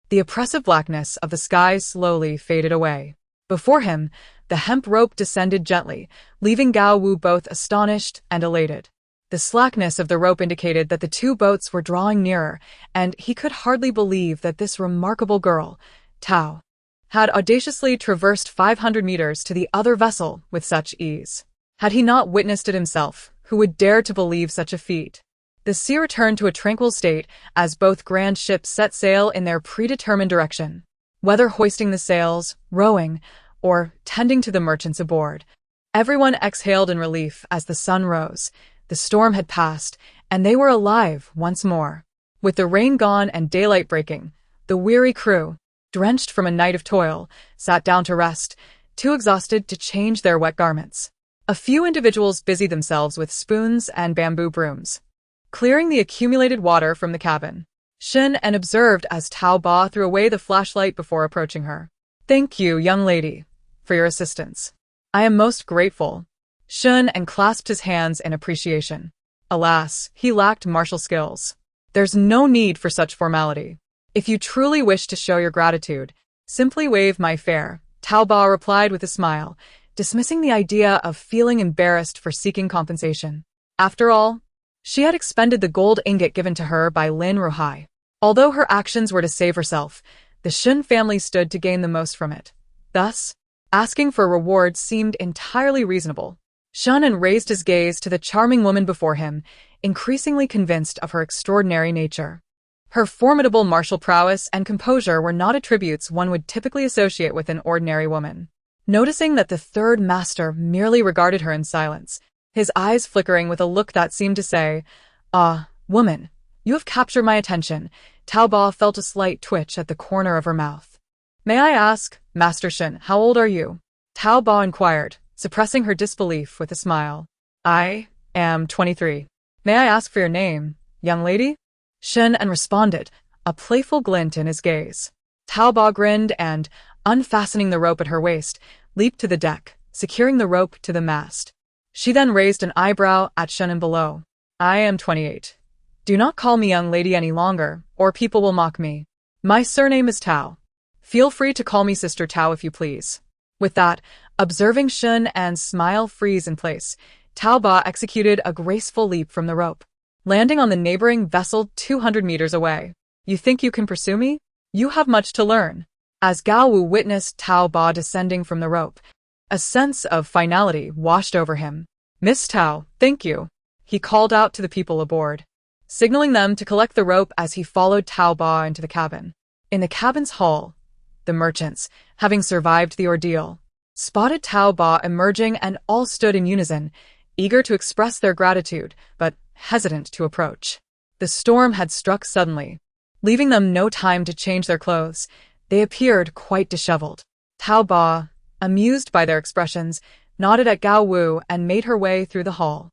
the oppressive blackness of the sky slowly faded away. Before him, the hemp rope descended gently, leaving Gao Wu both astonished and elated. The slackness of the rope indicated that the 2 boats were drawing nearer, and he could hardly believe that this remarkable girl, Tao, had audaciously traversed 500 meters to the other vessel with such ease. Had he not witnessed it himself, who would dare to believe such a feat? The sea returned to a tranquil state as both grand ships set sail in their predetermined direction. Whether hoisting the sails, rowing, or tending to the merchants aboard, everyone exhaled in relief as the sun rose. The storm had passed, and they were alive once more. With the rain gone and daylight breaking, the weary crew, drenched from a night of toil, sat down to rest, too exhausted to change their wet garments. A few individuals busied themselves with spoons and bamboo brooms, clearing the accumulated water from the cabin. Shen and observed as Zhao Dabao threw away the flashlight before approaching her. "Thank you, young lady, for your assistance. I am most grateful." Shen and clasped his hands in appreciation. Alas, he lacked martial skills. "There's no need for such formality. If you truly wish to show your gratitude, simply wave my fare," Zhao Dabao replied with a smile, dismissing the idea of feeling embarrassed for seeking compensation. After all, she had expended the gold ingot given to her by Lin Ruhai. Although her actions were to save herself, the Shen family stood to gain the most from it. Thus, asking for a reward seemed entirely reasonable. Shen raised his gaze to the charming woman before him, increasingly convinced of her extraordinary nature. Her formidable martial prowess and composure were not attributes one would typically associate with an ordinary woman. Noticing that the third master merely regarded her in silence, his eyes flickering with a look that seemed to say, "Ah, woman, you have captured my attention," Zhao Dabao felt a slight twitch at the corner of her mouth. "May I ask, Master Shen, how old are you?" Zhao Dabao inquired, suppressing her disbelief with a smile. "I am 23. May I ask for your name, young lady?" Shen responded, a playful glint in his gaze. Zhao Dabao grinned and, unfastening the rope at her waist, leaped to the deck, securing the rope to the mast. She then raised an eyebrow at Shen below. "I am 28. Do not call me young lady any longer, or people will mock me. My surname is Tao. Feel free to call me Sister Tao if you please." With that, observing Shen and smile freeze in place, Zhao Dabao executed a graceful leap from the rope, landing on the neighboring vessel 200 meters away. You think you can pursue me? You have much to learn. As Gao Wu witnessed Tao Ba descending from the rope, a sense of finality washed over him. Miss Tao, thank you. He called out to the people aboard, signaling them to collect the rope as he followed Tao Ba into the cabin. In the cabin's hall, the merchants, having survived the ordeal, spotted Tao Ba emerging and all stood in unison, eager to express their gratitude, but hesitant to approach. The storm had struck suddenly, leaving them no time to change their clothes. They appeared quite disheveled. Tao Ba, amused by their expressions, nodded at Gao Wu and made her way through the hall.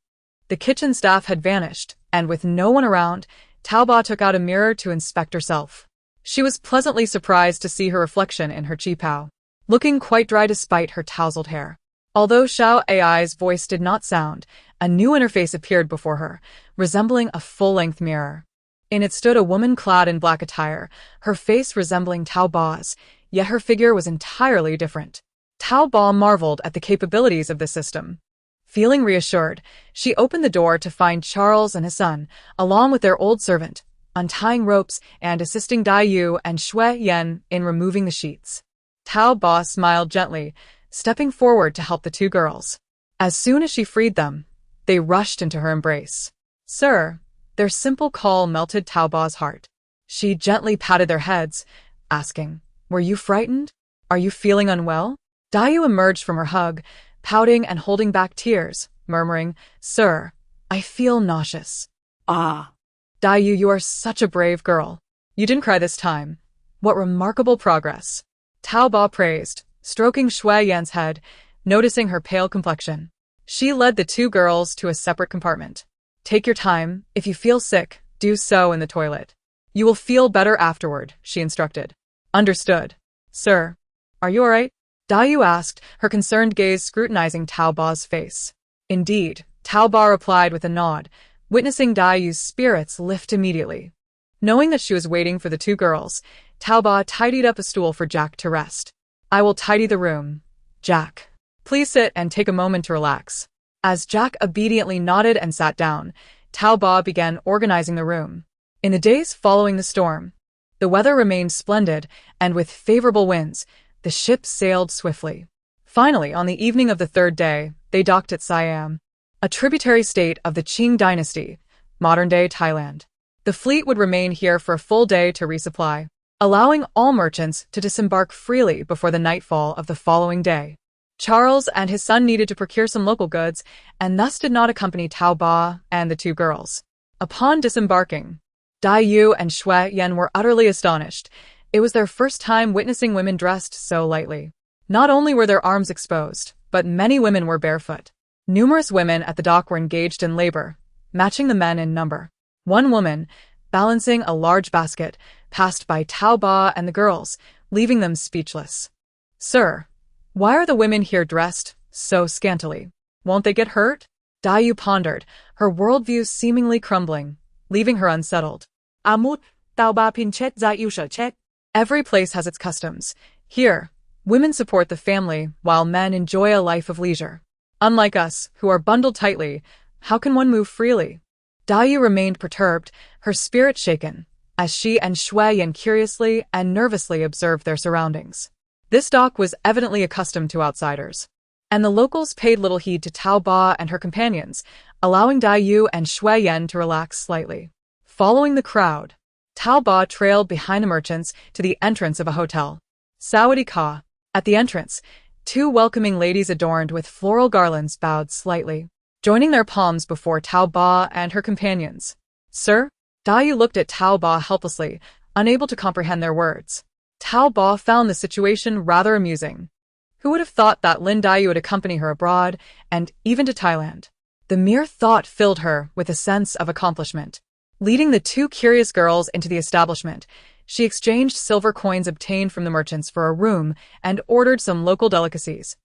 The kitchen staff had vanished, and with no one around, Tao Ba took out a mirror to inspect herself. She was pleasantly surprised to see her reflection in her qipao, looking quite dry despite her tousled hair. Although Xiao Ai's voice did not sound, a new interface appeared before her, resembling a full-length mirror. In it stood a woman clad in black attire, her face resembling Tao Ba's, yet her figure was entirely different. Tao Ba marveled at the capabilities of the system. Feeling reassured, she opened the door to find Charles and his son, along with their old servant, untying ropes and assisting Dai Yu and Shui Yan in removing the sheets. Tao Ba smiled gently, stepping forward to help the two girls. As soon as she freed them, they rushed into her embrace. Sir, their simple call melted Tao Ba's heart. She gently patted their heads, asking, Were you frightened? Are you feeling unwell? Dai Yu emerged from her hug, pouting and holding back tears, murmuring, Sir, I feel nauseous. Ah. Dai Yu, you are such a brave girl. You didn't cry this time. What remarkable progress. Tao Ba praised, stroking Shui Yan's head, noticing her pale complexion. She led the two girls to a separate compartment. Take your time. If you feel sick, do so in the toilet. You will feel better afterward, she instructed. Understood. Sir, are you all right? Dai Yu asked, her concerned gaze scrutinizing Tao Ba's face. Indeed, Tao Ba replied with a nod, witnessing Dai Yu's spirits lift immediately. Knowing that she was waiting for the two girls, Tao Ba tidied up a stool for Jack to rest. I will tidy the room. Jack, please sit and take a moment to relax. As Jack obediently nodded and sat down, Tao Ba began organizing the room. In the days following the storm, the weather remained splendid, and with favorable winds, the ship sailed swiftly. Finally, on the evening of the third day, they docked at Siam, a tributary state of the Qing Dynasty, modern-day Thailand. The fleet would remain here for a full day to resupply, allowing all merchants to disembark freely before the nightfall of the following day. Charles and his son needed to procure some local goods, and thus did not accompany Tao Ba and the two girls. Upon disembarking, Dai Yu and Shui Yan were utterly astonished. It was their first time witnessing women dressed so lightly. Not only were their arms exposed, but many women were barefoot. Numerous women at the dock were engaged in labor, matching the men in number. One woman, balancing a large basket, passed by Tao Ba and the girls, leaving them speechless. Sir, why are the women here dressed so scantily? Won't they get hurt? Dai Yu pondered, her worldview seemingly crumbling, leaving her unsettled. Amut, Tao Ba pinchet za yêu sở chết. Every place has its customs. Here, women support the family while men enjoy a life of leisure. Unlike us, who are bundled tightly, how can one move freely? Dai Yu remained perturbed, her spirit shaken, as she and Shui Yan curiously and nervously observed their surroundings. This dock was evidently accustomed to outsiders, and the locals paid little heed to Tao Ba and her companions, allowing Dai Yu and Shui Yan to relax slightly. Following the crowd, Tao Ba trailed behind the merchants to the entrance of a hotel. Sawadee Ka. At the entrance, two welcoming ladies adorned with floral garlands bowed slightly, joining their palms before Tao Ba and her companions. Sir? Dai Yu looked at Tao Ba helplessly, unable to comprehend their words. Tao Ba found the situation rather amusing. Who would have thought that Lin Dai Yu would accompany her abroad, and even to Thailand? The mere thought filled her with a sense of accomplishment. Leading the two curious girls into the establishment, she exchanged silver coins obtained from the merchants for a room and ordered some local delicacies,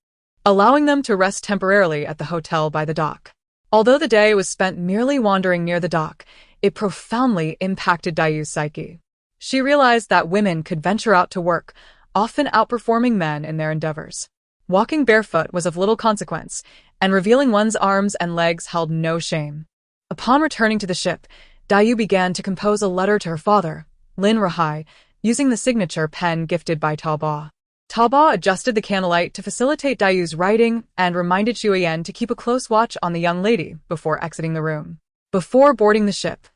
allowing them to rest temporarily at the hotel by the dock. Although the day was spent merely wandering near the dock, it profoundly impacted Dai Yu's psyche. She realized that women could venture out to work, often outperforming men in their endeavors. Walking barefoot was of little consequence, and revealing one's arms and legs held no shame. Upon returning to the ship, Dai Yu began to compose a letter to her father, Lin Rahai, using the signature pen gifted by Zhao Dabao. Zhao Dabao adjusted the candlelight to facilitate Dayu's writing and reminded Xu Yan to keep a close watch on the young lady before exiting the room. Before boarding the ship,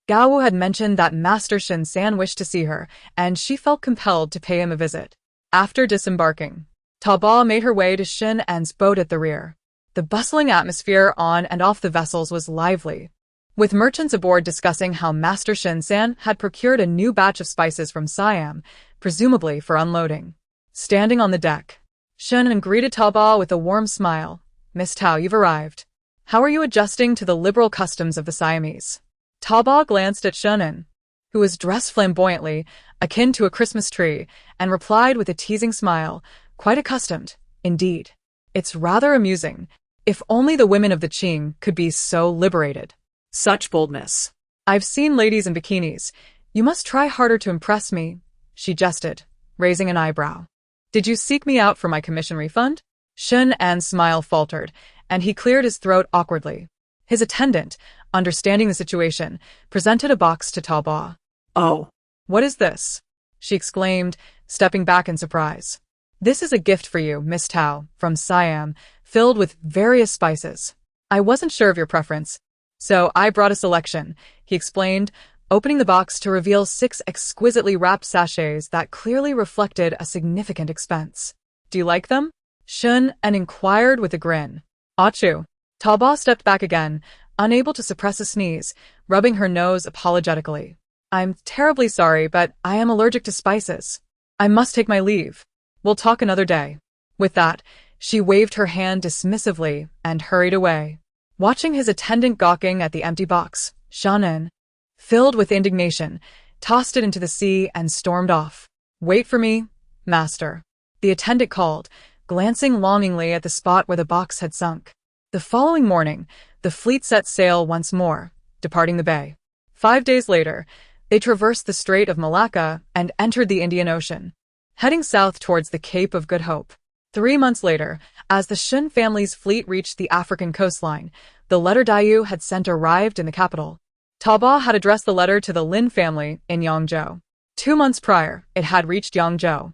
Gao Wu had mentioned that Master Shen San wished to see her, and she felt compelled to pay him a visit. After disembarking, Zhao Dabao made her way to Shen An's boat at the rear. The bustling atmosphere on and off the vessels was lively, with merchants aboard discussing how Master Shen San had procured a new batch of spices from Siam, presumably for unloading. Standing on the deck, Shen An greeted Zhao Dabao with a warm smile. "Miss Tao, you've arrived. How are you adjusting to the liberal customs of the Siamese?" Zhao Dabao glanced at Shen An, who was dressed flamboyantly, akin to a Christmas tree, and replied with a teasing smile, "Quite accustomed, indeed. It's rather amusing. If only the women of the Qing could be so liberated." Such boldness. "I've seen ladies in bikinis. You must try harder to impress me," she jested, raising an eyebrow. "Did you seek me out for my commission refund?" Shen An's smile faltered, and he cleared his throat awkwardly. His attendant, understanding the situation, presented a box to Zhao Dabao. "Oh. "What is this?" she exclaimed, stepping back in surprise. "This is a gift for you, Miss Tao, from Siam, filled with various spices. I wasn't sure of your preference, so I brought a selection," he explained, opening the box to reveal 6 exquisitely wrapped sachets that clearly reflected a significant expense. "Do you like them?" Shen An inquired with a grin. "Achu." Zhao Dabao stepped back again, unable to suppress a sneeze, rubbing her nose apologetically. "I'm terribly sorry, but I am allergic to spices. I must take my leave. We'll talk another day." With that, she waved her hand dismissively and hurried away. Watching his attendant gawking at the empty box, Shen An, filled with indignation, tossed it into the sea and stormed off. "Wait for me, master," the attendant called, glancing longingly at the spot where the box had sunk. The following morning, the fleet set sail once more, departing the bay. 5 days later, they traversed the Strait of Malacca and entered the Indian Ocean, heading south towards the Cape of Good Hope. 3 months later, as the Shen family's fleet reached the African coastline, the letter Dayu had sent arrived in the capital. Zhao Dabao had addressed the letter to the Lin family in Yangzhou. 2 months prior, it had reached Yangzhou,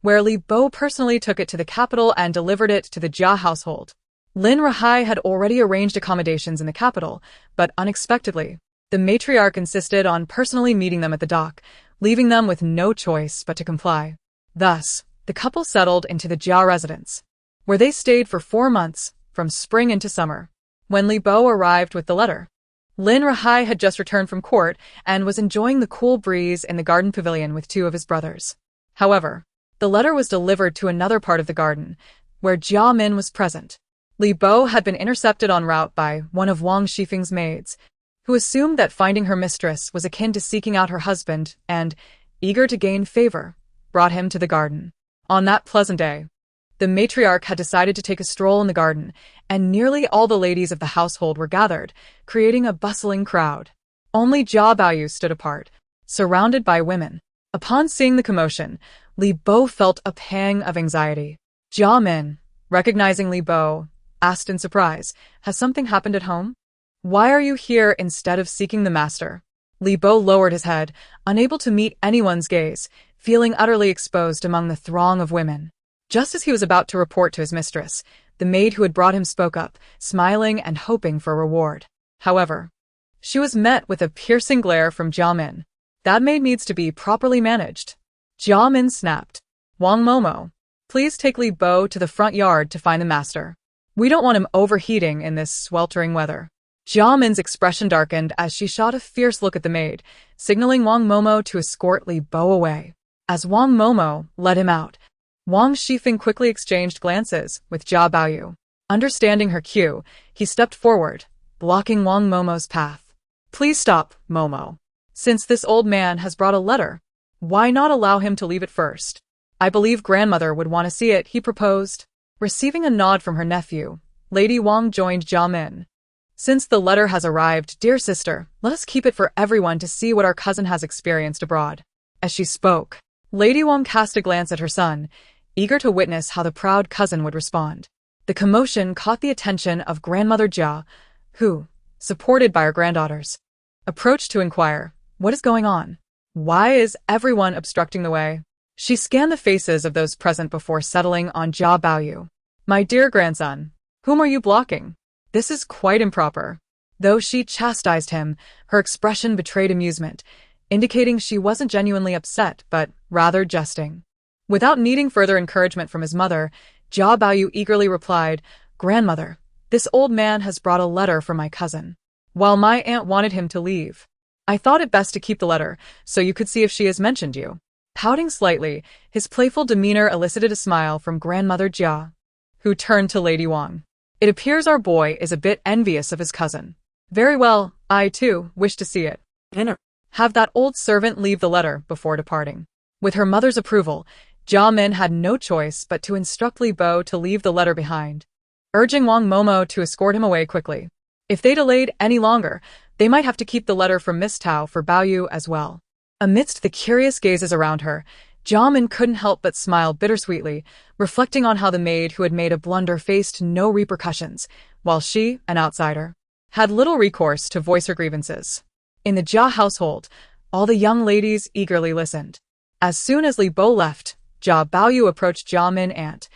where Li Bo personally took it to the capital and delivered it to the Jia household. Lin Rahai had already arranged accommodations in the capital, but unexpectedly, the matriarch insisted on personally meeting them at the dock, leaving them with no choice but to comply. Thus, the couple settled into the Jia residence, where they stayed for 4 months, from spring into summer. When Li Bo arrived with the letter, Lin Rahai had just returned from court and was enjoying the cool breeze in the garden pavilion with 2 of his brothers. However, the letter was delivered to another part of the garden, where Jia Min was present. Li Bo had been intercepted en route by one of Wang Shifeng's maids, who assumed that finding her mistress was akin to seeking out her husband and, eager to gain favor, brought him to the garden. On that pleasant day, the matriarch had decided to take a stroll in the garden, and nearly all the ladies of the household were gathered, creating a bustling crowd. Only Zhao Dabao stood apart, surrounded by women. Upon seeing the commotion, Li Bo felt a pang of anxiety. Jia Min, recognizing Li Bo, asked in surprise, "Has something happened at home? Why are you here instead of seeking the master?" Li Bo lowered his head, unable to meet anyone's gaze, feeling utterly exposed among the throng of women. Just as he was about to report to his mistress, the maid who had brought him spoke up, smiling and hoping for a reward. However, she was met with a piercing glare from Jia Min. "That maid needs to be properly managed." Jia Min snapped. "Wang Momo, please take Li Bo to the front yard to find the master. We don't want him overheating in this sweltering weather." Jia Min's expression darkened as she shot a fierce look at the maid, signaling Wang Momo to escort Li Bo away. As Wang Momo led him out, Wang Shifeng quickly exchanged glances with Zhao Dabao. Understanding her cue, he stepped forward, blocking Wang Momo's path. "Please stop, Momo. Since this old man has brought a letter, why not allow him to leave it first? I believe grandmother would want to see it," he proposed. Receiving a nod from her nephew, Lady Wang joined Jia Min. "Since the letter has arrived, dear sister, let us keep it for everyone to see what our cousin has experienced abroad." As she spoke, Lady Wang cast a glance at her son, eager to witness how the proud cousin would respond. The commotion caught the attention of Grandmother Jia, who, supported by her granddaughters, approached to inquire, "What is going on?" Why is everyone obstructing the way? She scanned the faces of those present before settling on Zhao Dabao. My dear grandson, whom are you blocking? This is quite improper. Though she chastised him, her expression betrayed amusement, indicating she wasn't genuinely upset, but rather jesting. Without needing further encouragement from his mother, Zhao Dabao eagerly replied, Grandmother, this old man has brought a letter from my cousin. While my aunt wanted him to leave, I thought it best to keep the letter, so you could see if she has mentioned you. Pouting slightly, his playful demeanor elicited a smile from Grandmother Jia, who turned to Lady Wang. It appears our boy is a bit envious of his cousin. Very well, I too wish to see it. Enter. Have that old servant leave the letter before departing. With her mother's approval, Jia Min had no choice but to instruct Li Bo to leave the letter behind, urging Wang Momo to escort him away quickly. If they delayed any longer, they might have to keep the letter from Miss Tao for Bao as well. Amidst the curious gazes around her, Jia Min couldn't help but smile bittersweetly, reflecting on how the maid who had made a blunder faced no repercussions, while she, an outsider, had little recourse to voice her grievances. In the Jia household, all the young ladies eagerly listened. As soon as Li Bo left, Zhao Bao approached Jia Min aunt.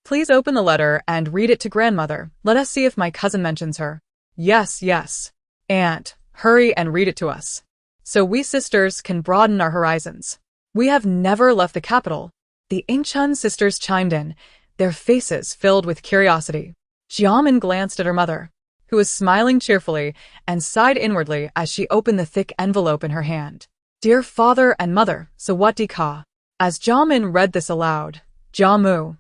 Please open the letter and read it to grandmother. Let us see if my cousin mentions her. Yes, yes. Aunt, hurry and read it to us, so we sisters can broaden our horizons. We have never left the capital. The Ingchun sisters chimed in, their faces filled with curiosity. Jia Min glanced at her mother, who was smiling cheerfully, and sighed inwardly as she opened the thick envelope in her hand. Dear father and mother, Sawati Ka. As Jia Min read this aloud, Jia Mu,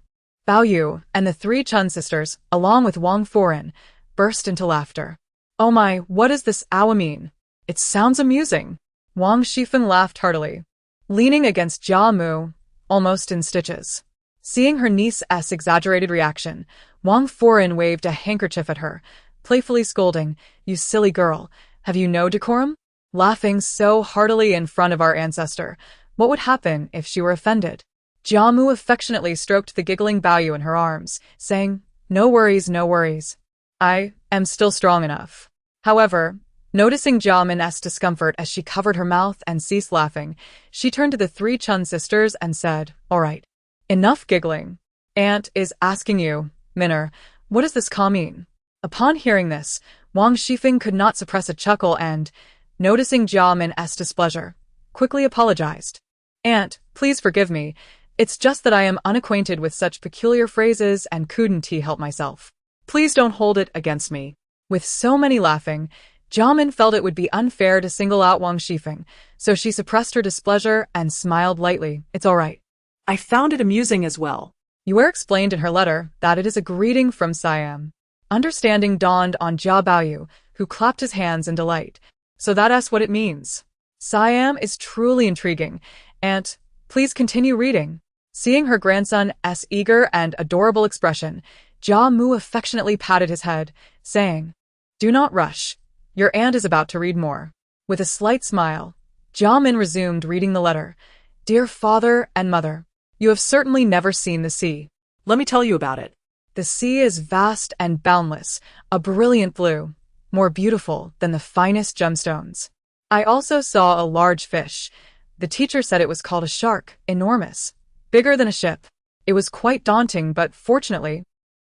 Bao and the three Chun sisters, along with Wang Foran, burst into laughter. Oh my, what does this awa mean? It sounds amusing. Wang Shifeng laughed heartily, leaning against Jia Mu, almost in stitches. Seeing her niece's exaggerated reaction, Wang Foran waved a handkerchief at her, playfully scolding, You silly girl, have you no decorum? Laughing so heartily in front of our ancestor, what would happen if she were offended? Jia Mu affectionately stroked the giggling Bao in her arms, saying, No worries, no worries. I am still strong enough. However, noticing Jia Min's discomfort as she covered her mouth and ceased laughing, she turned to the three Chun sisters and said, All right, enough giggling. Aunt is asking you, Minner, what does this ka mean? Upon hearing this, Wang Shifeng could not suppress a chuckle and, noticing Jia Min's displeasure, quickly apologized. Aunt, please forgive me. It's just that I am unacquainted with such peculiar phrases and couldn't help myself. Please don't hold it against me. With so many laughing, Jia Min felt it would be unfair to single out Wang Shifeng, so she suppressed her displeasure and smiled lightly. It's all right. I found it amusing as well. Yue explained in her letter that it is a greeting from Siam. Understanding dawned on Jia Bao, who clapped his hands in delight. So that's what it means. Siam is truly intriguing. Aunt, please continue reading. Seeing her grandson's eager and adorable expression, Jia Mu affectionately patted his head, saying, Do not rush. Your aunt is about to read more. With a slight smile, Jia Min resumed reading the letter. Dear father and mother, you have certainly never seen the sea. Let me tell you about it. The sea is vast and boundless, a brilliant blue, more beautiful than the finest gemstones. I also saw a large fish. The teacher said it was called a shark, enormous, bigger than a ship. It was quite daunting, but fortunately,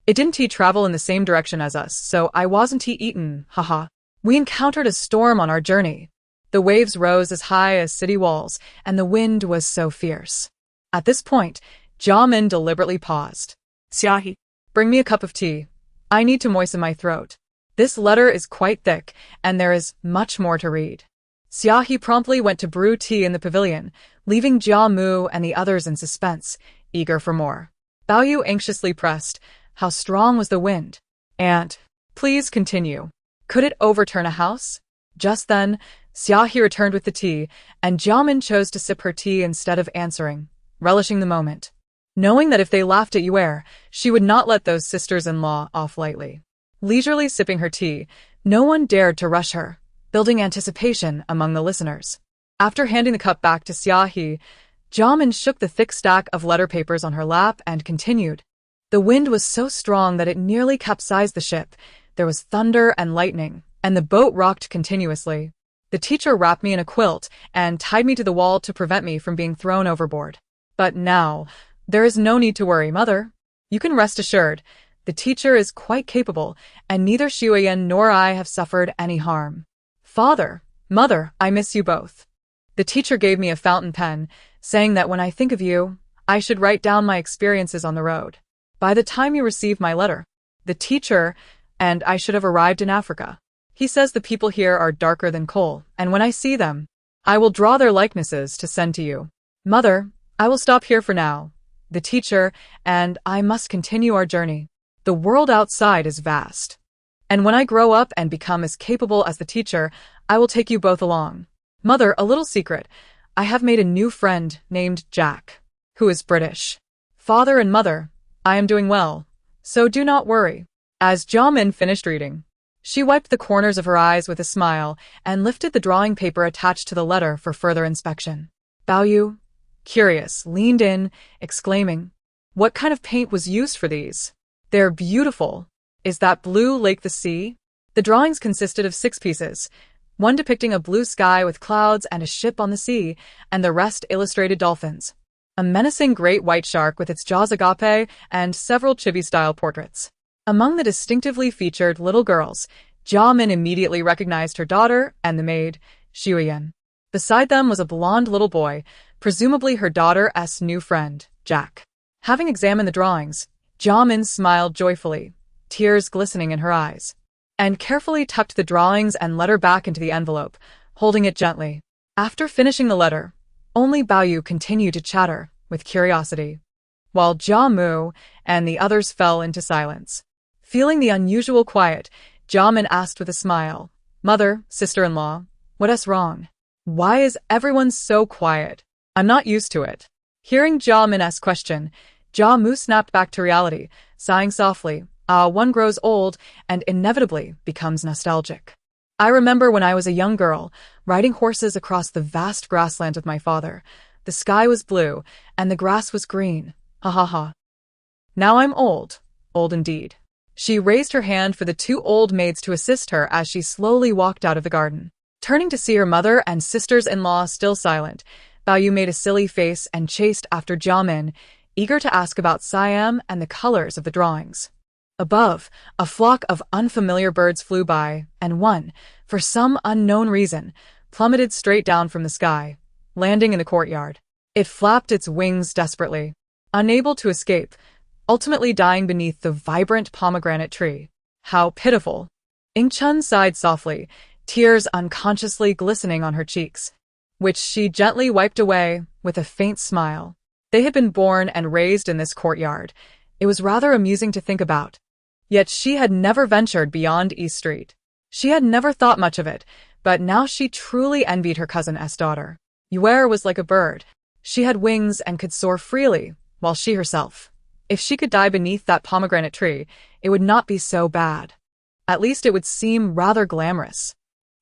it didn't travel in the same direction as us, so I wasn't eaten, haha. We encountered a storm on our journey. The waves rose as high as city walls, and the wind was so fierce. At this point, Jia Min deliberately paused. Xiaohi, Bring me a cup of tea. I need to moisten my throat. This letter is quite thick, and there is much more to read. Xiaohi promptly went to brew tea in the pavilion, leaving Jia Mu and the others in suspense, eager for more. Bao anxiously pressed, How strong was the wind? Aunt, please continue. Could it overturn a house? Just then, Xiaohi returned with the tea, and Jia Min chose to sip her tea instead of answering, relishing the moment. Knowing that if they laughed at Yue, she would not let those sisters-in-law off lightly. Leisurely sipping her tea, no one dared to rush her, building anticipation among the listeners. After handing the cup back to Xiaohi, Jia Min shook the thick stack of letter papers on her lap and continued. The wind was so strong that it nearly capsized the ship. There was thunder and lightning, and the boat rocked continuously. The The teacher wrapped me in a quilt and tied me to the wall to prevent me from being thrown overboard. But now, there is no need to worry, mother. You can rest assured. The teacher is quite capable, and neither Xueyan nor I have suffered any harm. Father, mother, I miss you both. The teacher gave me a fountain pen, saying that when I think of you, I should write down my experiences on the road. By the time you receive my letter, the teacher and I should have arrived in Africa. He says the people here are darker than coal, and when I see them, I will draw their likenesses to send to you. Mother, I will stop here for now. The teacher and I must continue our journey. The world outside is vast. And when I grow up and become as capable as the teacher, I will take you both along. Mother, a little secret. I have made a new friend named Jack, who is British. Father and mother, I am doing well, so do not worry. As Jamin finished reading, she wiped the corners of her eyes with a smile and lifted the drawing paper attached to the letter for further inspection. Bao, curious, leaned in, exclaiming, "What kind of paint was used for these? They're beautiful. Is that blue lake the sea?" The drawings consisted of 6 pieces, one depicting a blue sky with clouds and a ship on the sea, and the rest illustrated dolphins, a menacing great white shark with its jaws agape, and several chibi-style portraits. Among the distinctively featured little girls, Jamin immediately recognized her daughter and the maid, Xueyan. Beside them was a blonde little boy, presumably her daughter's new friend, Jack. Having examined the drawings, Jamin smiled joyfully, tears glistening in her eyes, and carefully tucked the drawings and letter back into the envelope, holding it gently. After finishing the letter, only Bao continued to chatter with curiosity, while Jia and the others fell into silence. Feeling the unusual quiet, Jamin asked with a smile, "Mother, sister-in-law, what's wrong? Why is everyone so quiet? I'm not used to it." Hearing Jamin's question, Jia snapped back to reality, sighing softly. One grows old and inevitably becomes nostalgic. I remember when I was a young girl, riding horses across the vast grassland with my father. The sky was blue, and the grass was green. Ha ha ha. Now I'm old indeed. She raised her hand for the 2 old maids to assist her as she slowly walked out of the garden. Turning to see her mother and sisters-in-law still silent, Bao made a silly face and chased after Jamin, eager to ask about Siam and the colors of the drawings. Above, a flock of unfamiliar birds flew by, and one, for some unknown reason, plummeted straight down from the sky, landing in the courtyard. It flapped its wings desperately, unable to escape, ultimately dying beneath the vibrant pomegranate tree. How pitiful! Ingchun sighed softly, tears unconsciously glistening on her cheeks, which she gently wiped away with a faint smile. They had been born and raised in this courtyard. It was rather amusing to think about. Yet she had never ventured beyond East Street. She had never thought much of it, but now she truly envied her cousin's daughter. Yuer was like a bird. She had wings and could soar freely, while she herself, if she could die beneath that pomegranate tree, it would not be so bad. At least it would seem rather glamorous.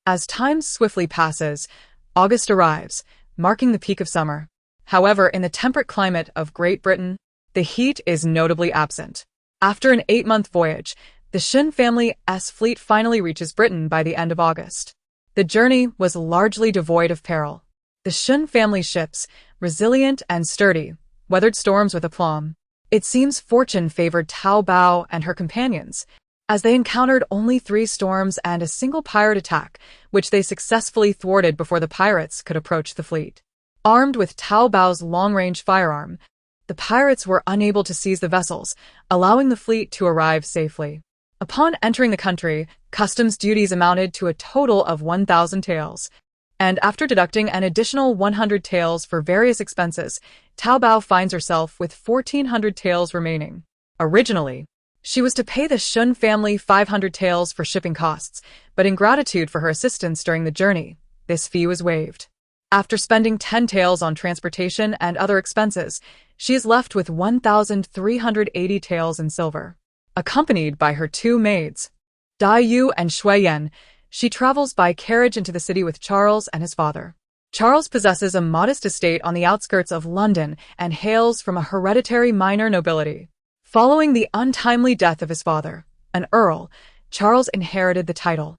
As time swiftly passes, August arrives, marking the peak of summer. However, in the temperate climate of Great Britain, the heat is notably absent. After an 8-month voyage, the Shun family's fleet finally reaches Britain by the end of August. The journey was largely devoid of peril. The Shun family ships, resilient and sturdy, weathered storms with aplomb. It seems fortune favored Zhao Dabao and her companions, as they encountered only 3 storms and a single pirate attack, which they successfully thwarted before the pirates could approach the fleet. Armed with Zhao Dabao's long-range firearm, the pirates were unable to seize the vessels, allowing the fleet to arrive safely. Upon entering the country, customs duties amounted to a total of 1,000 taels, and after deducting an additional 100 taels for various expenses, Zhao Dabao finds herself with 1,400 taels remaining. Originally, she was to pay the Shun family 500 taels for shipping costs, but in gratitude for her assistance during the journey, this fee was waived. After spending 10 taels on transportation and other expenses, she is left with 1,380 taels in silver. Accompanied by her 2 maids, Dai Yu and Xueyan, she travels by carriage into the city with Charles and his father. Charles possesses a modest estate on the outskirts of London and hails from a hereditary minor nobility. Following the untimely death of his father, an earl, Charles inherited the title.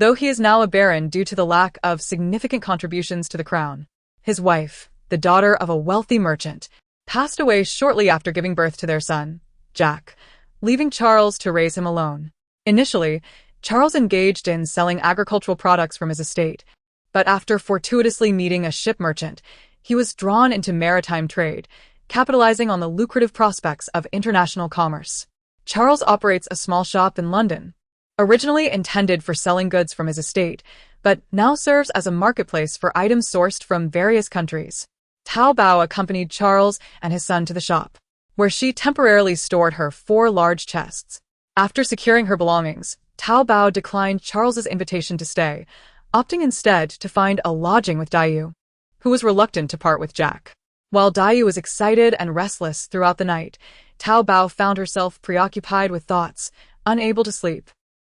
though he is now a baron due to the lack of significant contributions to the crown. His wife, the daughter of a wealthy merchant, passed away shortly after giving birth to their son, Jack, leaving Charles to raise him alone. Initially, Charles engaged in selling agricultural products from his estate, but after fortuitously meeting a ship merchant, he was drawn into maritime trade, capitalizing on the lucrative prospects of international commerce. Charles operates a small shop in London, originally intended for selling goods from his estate, but now serves as a marketplace for items sourced from various countries. Zhao Dabao accompanied Charles and his son to the shop, where she temporarily stored her 4 large chests. After securing her belongings, Zhao Dabao declined Charles's invitation to stay, opting instead to find a lodging with Dayu, who was reluctant to part with Jack. While Dayu was excited and restless throughout the night, Zhao Dabao found herself preoccupied with thoughts, unable to sleep.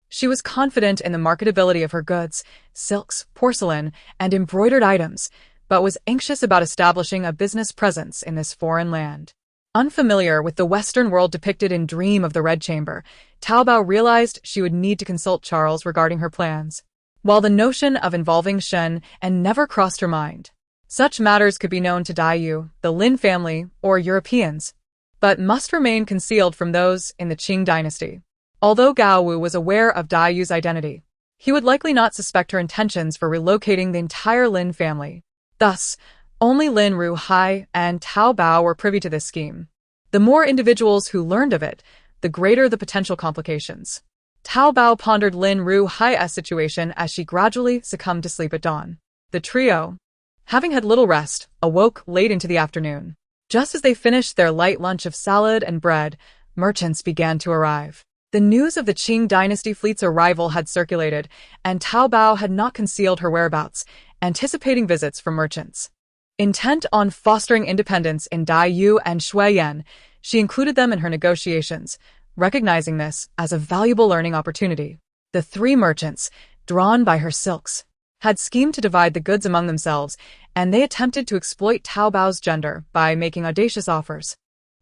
She was confident in the marketability of her goods, silks, porcelain, and embroidered items, but was anxious about establishing a business presence in this foreign land. Unfamiliar with the Western world depicted in Dream of the Red Chamber, Zhao Dabao realized she would need to consult Charles regarding her plans. While the notion of involving Shen and never crossed her mind, such matters could be known to Dayu, the Lin family, or Europeans, but must remain concealed from those in the Qing dynasty. Although Gao Wu was aware of Dayu's identity, he would likely not suspect her intentions for relocating the entire Lin family. Thus, only Lin Ruhai and Zhao Dabao were privy to this scheme. The more individuals who learned of it, the greater the potential complications. Zhao Dabao pondered Lin Ruhai's situation as she gradually succumbed to sleep at dawn. The trio, having had little rest, awoke late into the afternoon. Just as they finished their light lunch of salad and bread, merchants began to arrive. The news of the Qing dynasty fleet's arrival had circulated, and Zhao Dabao had not concealed her whereabouts, anticipating visits from merchants. Intent on fostering independence in Dayu and Shuiyan, she included them in her negotiations, recognizing this as a valuable learning opportunity. The 3 merchants, drawn by her silks, had schemed to divide the goods among themselves, and they attempted to exploit Zhao Dabao's gender by making audacious offers.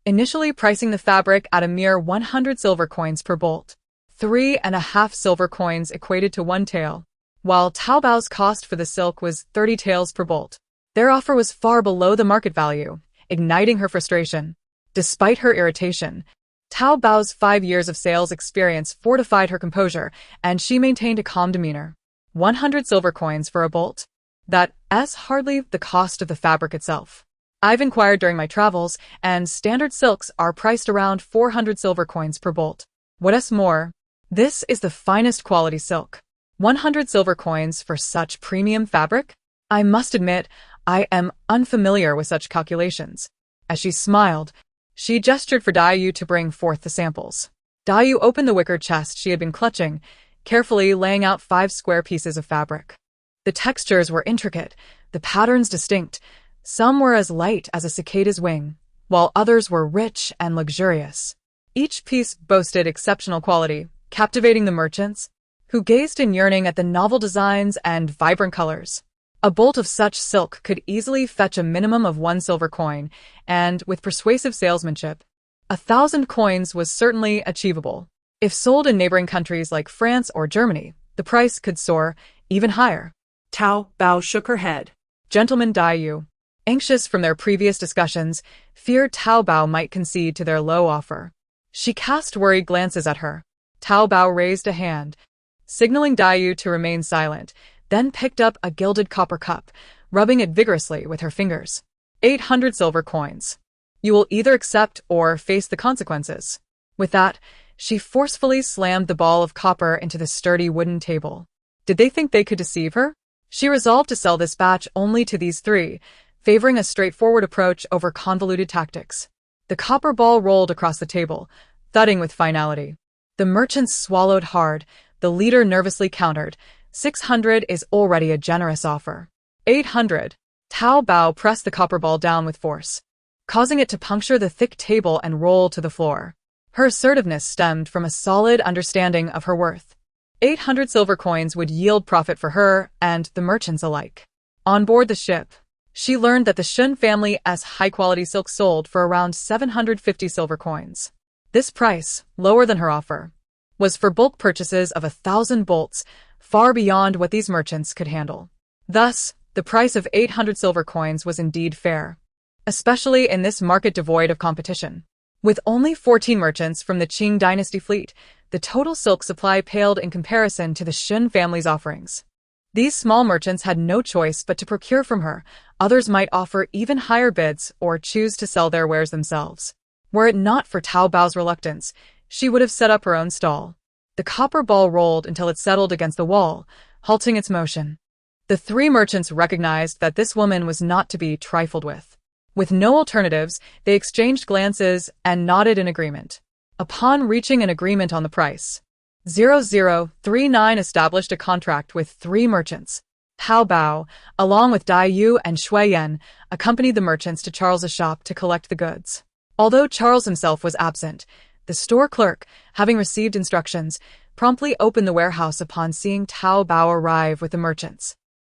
Initially pricing the fabric at a mere 100 silver coins per bolt. 3.5 silver coins equated to 1 tael, while Zhao Dabao's cost for the silk was 30 taels per bolt. Their offer was far below the market value, igniting her frustration. Despite her irritation, Zhao Dabao's 5 years of sales experience fortified her composure, and she maintained a calm demeanor. 100 silver coins for a bolt? That's hardly the cost of the fabric itself. I've inquired during my travels, and standard silks are priced around 400 silver coins per bolt. What's more, this is the finest quality silk. 100 silver coins for such premium fabric? I must admit, I am unfamiliar with such calculations. As she smiled, she gestured for Dayu to bring forth the samples. Dayu opened the wicker chest she had been clutching, carefully laying out 5 square pieces of fabric. The textures were intricate, the patterns distinct. Some were as light as a cicada's wing, while others were rich and luxurious. Each piece boasted exceptional quality, captivating the merchants, who gazed in yearning at the novel designs and vibrant colors. A bolt of such silk could easily fetch a minimum of 1 silver coin, and with persuasive salesmanship, 1,000 coins was certainly achievable. If sold in neighboring countries like France or Germany, the price could soar even higher. Zhao Dabao shook her head. Gentleman Dayu, anxious from their previous discussions, feared Zhao Dabao might concede to their low offer. She cast worried glances at her. Zhao Dabao raised a hand, signaling Dayu to remain silent, then picked up a gilded copper cup, rubbing it vigorously with her fingers. 800 silver coins. You will either accept or face the consequences. With that, she forcefully slammed the ball of copper into the sturdy wooden table. Did they think they could deceive her? She resolved to sell this batch only to these 3, favoring a straightforward approach over convoluted tactics. The copper ball rolled across the table, thudding with finality. The merchants swallowed hard. The leader nervously countered. 600 is already a generous offer. 800. Zhao Dabao pressed the copper ball down with force, causing it to puncture the thick table and roll to the floor. Her assertiveness stemmed from a solid understanding of her worth. 800 silver coins would yield profit for her and the merchants alike. On board the ship, she learned that the Shun family's high-quality silk sold for around 750 silver coins. This price, lower than her offer, was for bulk purchases of 1,000 bolts, far beyond what these merchants could handle. Thus, the price of 800 silver coins was indeed fair, especially in this market devoid of competition. With only 14 merchants from the Qing Dynasty fleet, the total silk supply paled in comparison to the Shun family's offerings. These small merchants had no choice but to procure from her. Others might offer even higher bids or choose to sell their wares themselves. Were it not for Zhao Dabao's reluctance, she would have set up her own stall. The copper ball rolled until it settled against the wall, halting its motion. The three merchants recognized that this woman was not to be trifled with. With no alternatives, they exchanged glances and nodded in agreement. Upon reaching an agreement on the price, 0039 established a contract with three merchants. Zhao Dabao, along with Dai Yu and Shui Yan, accompanied the merchants to Charles's shop to collect the goods. Although Charles himself was absent, the store clerk, having received instructions, promptly opened the warehouse upon seeing Zhao Dabao arrive with the merchants.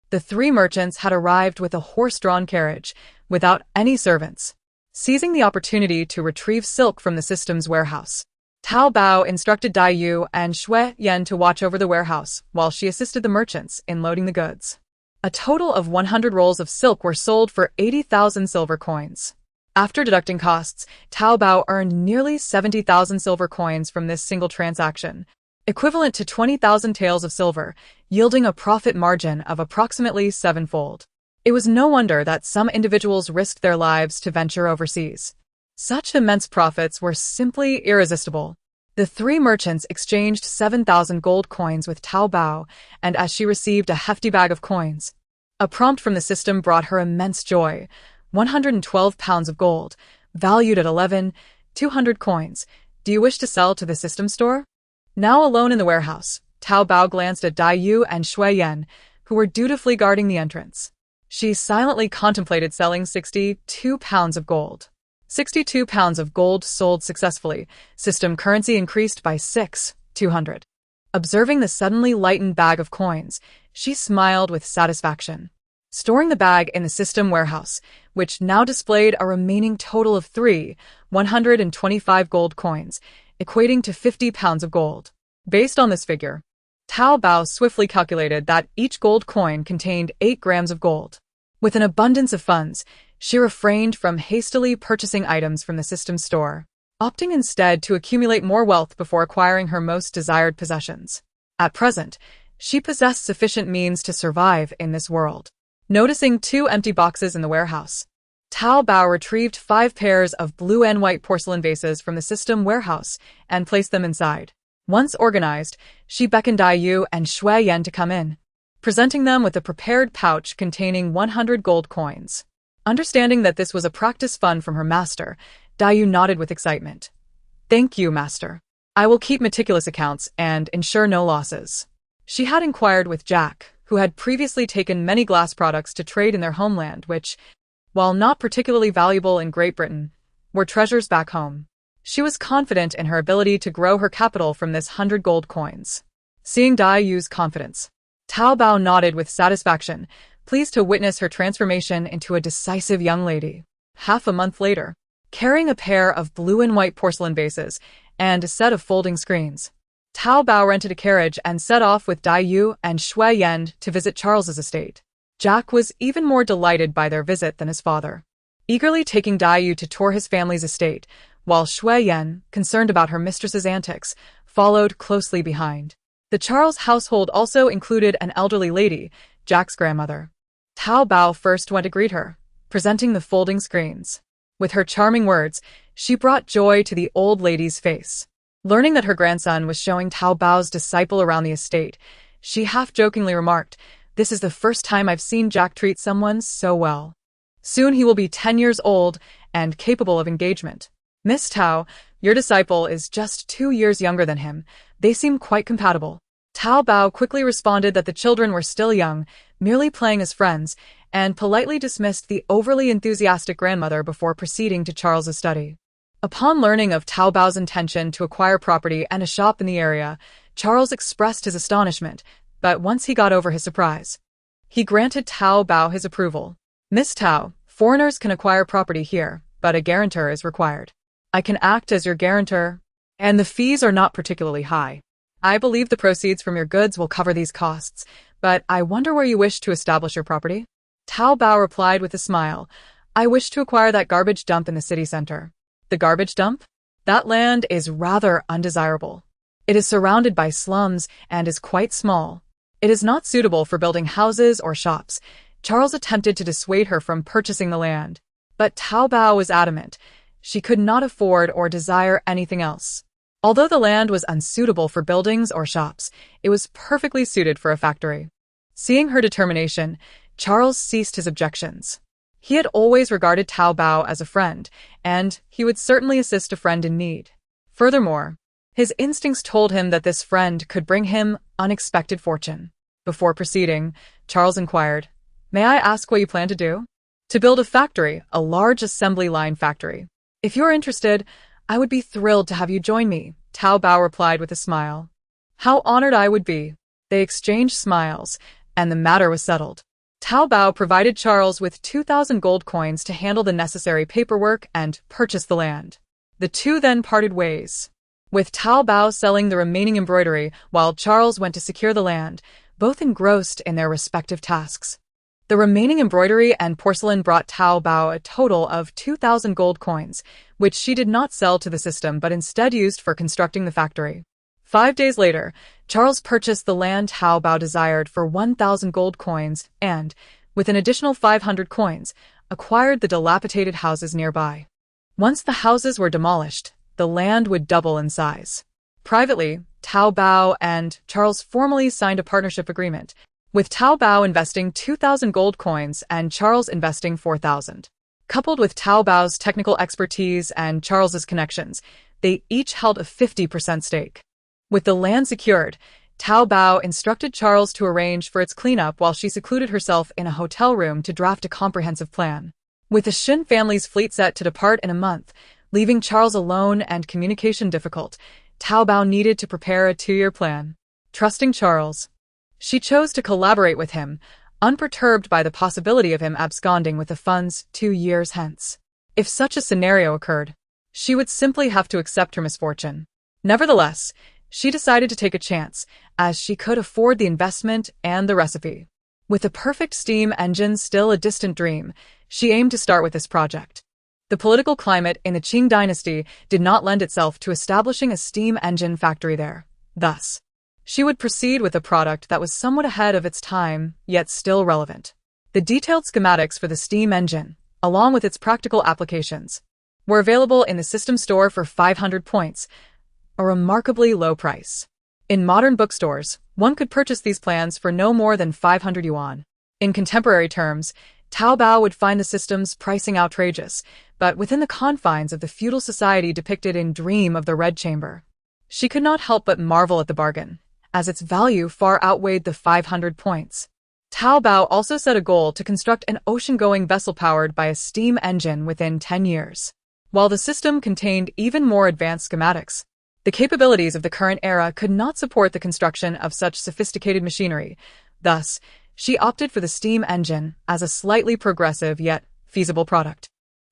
The three merchants had arrived with a horse-drawn carriage, without any servants. Seizing the opportunity to retrieve silk from the system's warehouse, Zhao Dabao instructed Dai Yu and Shui Yan to watch over the warehouse while she assisted the merchants in loading the goods. A total of 100 rolls of silk were sold for 80,000 silver coins. After deducting costs, Zhao Dabao earned nearly 70,000 silver coins from this single transaction, equivalent to 20,000 taels of silver, yielding a profit margin of approximately sevenfold. It was no wonder that some individuals risked their lives to venture overseas. Such immense profits were simply irresistible. The three merchants exchanged 7,000 gold coins with Zhao Dabao, and as she received a hefty bag of coins, a prompt from the system brought her immense joy. 112 pounds of gold, valued at 11,200 coins. Do you wish to sell to the system store? Now alone in the warehouse, Zhao Dabao glanced at Dai Yu and Shui Yan, who were dutifully guarding the entrance. She silently contemplated selling 62 pounds of gold. 62 pounds of gold sold successfully. System currency increased by 6,200. Observing the suddenly lightened bag of coins, she smiled with satisfaction. Storing the bag in the system warehouse, which now displayed a remaining total of 125 gold coins, equating to 50 pounds of gold. Based on this figure, Zhao Dabao swiftly calculated that each gold coin contained 8 grams of gold. With an abundance of funds, she refrained from hastily purchasing items from the system store, opting instead to accumulate more wealth before acquiring her most desired possessions. At present, she possessed sufficient means to survive in this world. Noticing 2 empty boxes in the warehouse, Zhao Dabao retrieved 5 pairs of blue and white porcelain vases from the system warehouse and placed them inside. Once organized, she beckoned Dai Yu and Shui Yan to come in, presenting them with a prepared pouch containing 100 gold coins. Understanding that this was a practice fund from her master, Dai Yu nodded with excitement. Thank you, master. I will keep meticulous accounts and ensure no losses. She had inquired with Jack, who had previously taken many glass products to trade in their homeland which, while not particularly valuable in Great Britain, were treasures back home. She was confident in her ability to grow her capital from this 100 gold coins. Seeing Dai Yu's confidence, Zhao Dabao nodded with satisfaction, pleased to witness her transformation into a decisive young lady. Half a month later, carrying a pair of blue and white porcelain vases and a set of folding screens, Zhao Dabao rented a carriage and set off with Dai Yu and Shui Yan to visit Charles's estate. Jack was even more delighted by their visit than his father, eagerly taking Dai Yu to tour his family's estate, while Shui Yan, concerned about her mistress's antics, followed closely behind. The Charles household also included an elderly lady, Jack's grandmother. Zhao Dabao first went to greet her, presenting the folding screens. With her charming words, she brought joy to the old lady's face. Learning that her grandson was showing Zhao Dabao's disciple around the estate, she half-jokingly remarked, "This is the first time I've seen Jack treat someone so well. Soon he will be 10 years old and capable of engagement. Miss Tao, your disciple is just 2 years younger than him. They seem quite compatible." Zhao Dabao quickly responded that the children were still young, merely playing as friends, and politely dismissed the overly enthusiastic grandmother before proceeding to Charles's study. Upon learning of Zhao Dabao's intention to acquire property and a shop in the area, Charles expressed his astonishment, but once he got over his surprise, he granted Zhao Dabao his approval. "Miss Tao, foreigners can acquire property here, but a guarantor is required. I can act as your guarantor, and the fees are not particularly high. I believe the proceeds from your goods will cover these costs, but I wonder where you wish to establish your property? Zhao Dabao replied with a smile. I wish to acquire that garbage dump in the city center. The garbage dump? That land is rather undesirable. It is surrounded by slums and is quite small. It is not suitable for building houses or shops. Charles attempted to dissuade her from purchasing the land, but Zhao Dabao was adamant. She could not afford or desire anything else. Although the land was unsuitable for buildings or shops, it was perfectly suited for a factory. Seeing her determination, Charles ceased his objections. He had always regarded Zhao Dabao as a friend, and he would certainly assist a friend in need. Furthermore, his instincts told him that this friend could bring him unexpected fortune. Before proceeding, Charles inquired, May I ask what you plan to do? To build a factory, a large assembly line factory. If you're interested, I would be thrilled to have you join me, Zhao Dabao replied with a smile. How honored I would be. They exchanged smiles, and the matter was settled. Zhao Dabao provided Charles with 2,000 gold coins to handle the necessary paperwork and purchase the land. The two then parted ways, with Zhao Dabao selling the remaining embroidery while Charles went to secure the land, both engrossed in their respective tasks. The remaining embroidery and porcelain brought Zhao Dabao a total of 2,000 gold coins, which she did not sell to the system but instead used for constructing the factory. 5 days later, Charles purchased the land Zhao Dabao desired for 1,000 gold coins and, with an additional 500 coins, acquired the dilapidated houses nearby. Once the houses were demolished, the land would double in size. Privately, Zhao Dabao and Charles formally signed a partnership agreement, with Zhao Dabao investing 2,000 gold coins and Charles investing 4,000. Coupled with Zhao Dabao's technical expertise and Charles's connections, they each held a 50% stake. With the land secured, Zhao Dabao instructed Charles to arrange for its cleanup while she secluded herself in a hotel room to draft a comprehensive plan. With the Shin family's fleet set to depart in a month, leaving Charles alone and communication difficult, Zhao Dabao needed to prepare a 2-year plan. Trusting Charles, she chose to collaborate with him, unperturbed by the possibility of him absconding with the funds 2 years hence. If such a scenario occurred, she would simply have to accept her misfortune. Nevertheless, she decided to take a chance, as she could afford the investment and the recipe. With the perfect steam engine still a distant dream, she aimed to start with this project. The political climate in the Qing Dynasty did not lend itself to establishing a steam engine factory there. Thus, she would proceed with a product that was somewhat ahead of its time, yet still relevant. The detailed schematics for the steam engine, along with its practical applications, were available in the system store for 500 points, a remarkably low price. In modern bookstores, one could purchase these plans for no more than 500 yuan. In contemporary terms, Zhao Dabao would find the system's pricing outrageous, but within the confines of the feudal society depicted in Dream of the Red Chamber, she could not help but marvel at the bargain, as its value far outweighed the 500 points. Zhao Dabao also set a goal to construct an ocean-going vessel powered by a steam engine within 10 years. While the system contained even more advanced schematics, the capabilities of the current era could not support the construction of such sophisticated machinery. Thus, she opted for the steam engine as a slightly progressive yet feasible product.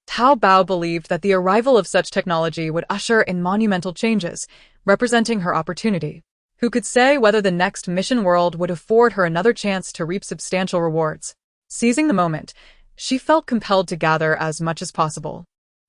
Zhao Dabao believed that the arrival of such technology would usher in monumental changes, representing her opportunity. Who could say whether the next mission world would afford her another chance to reap substantial rewards? Seizing the moment, she felt compelled to gather as much as possible.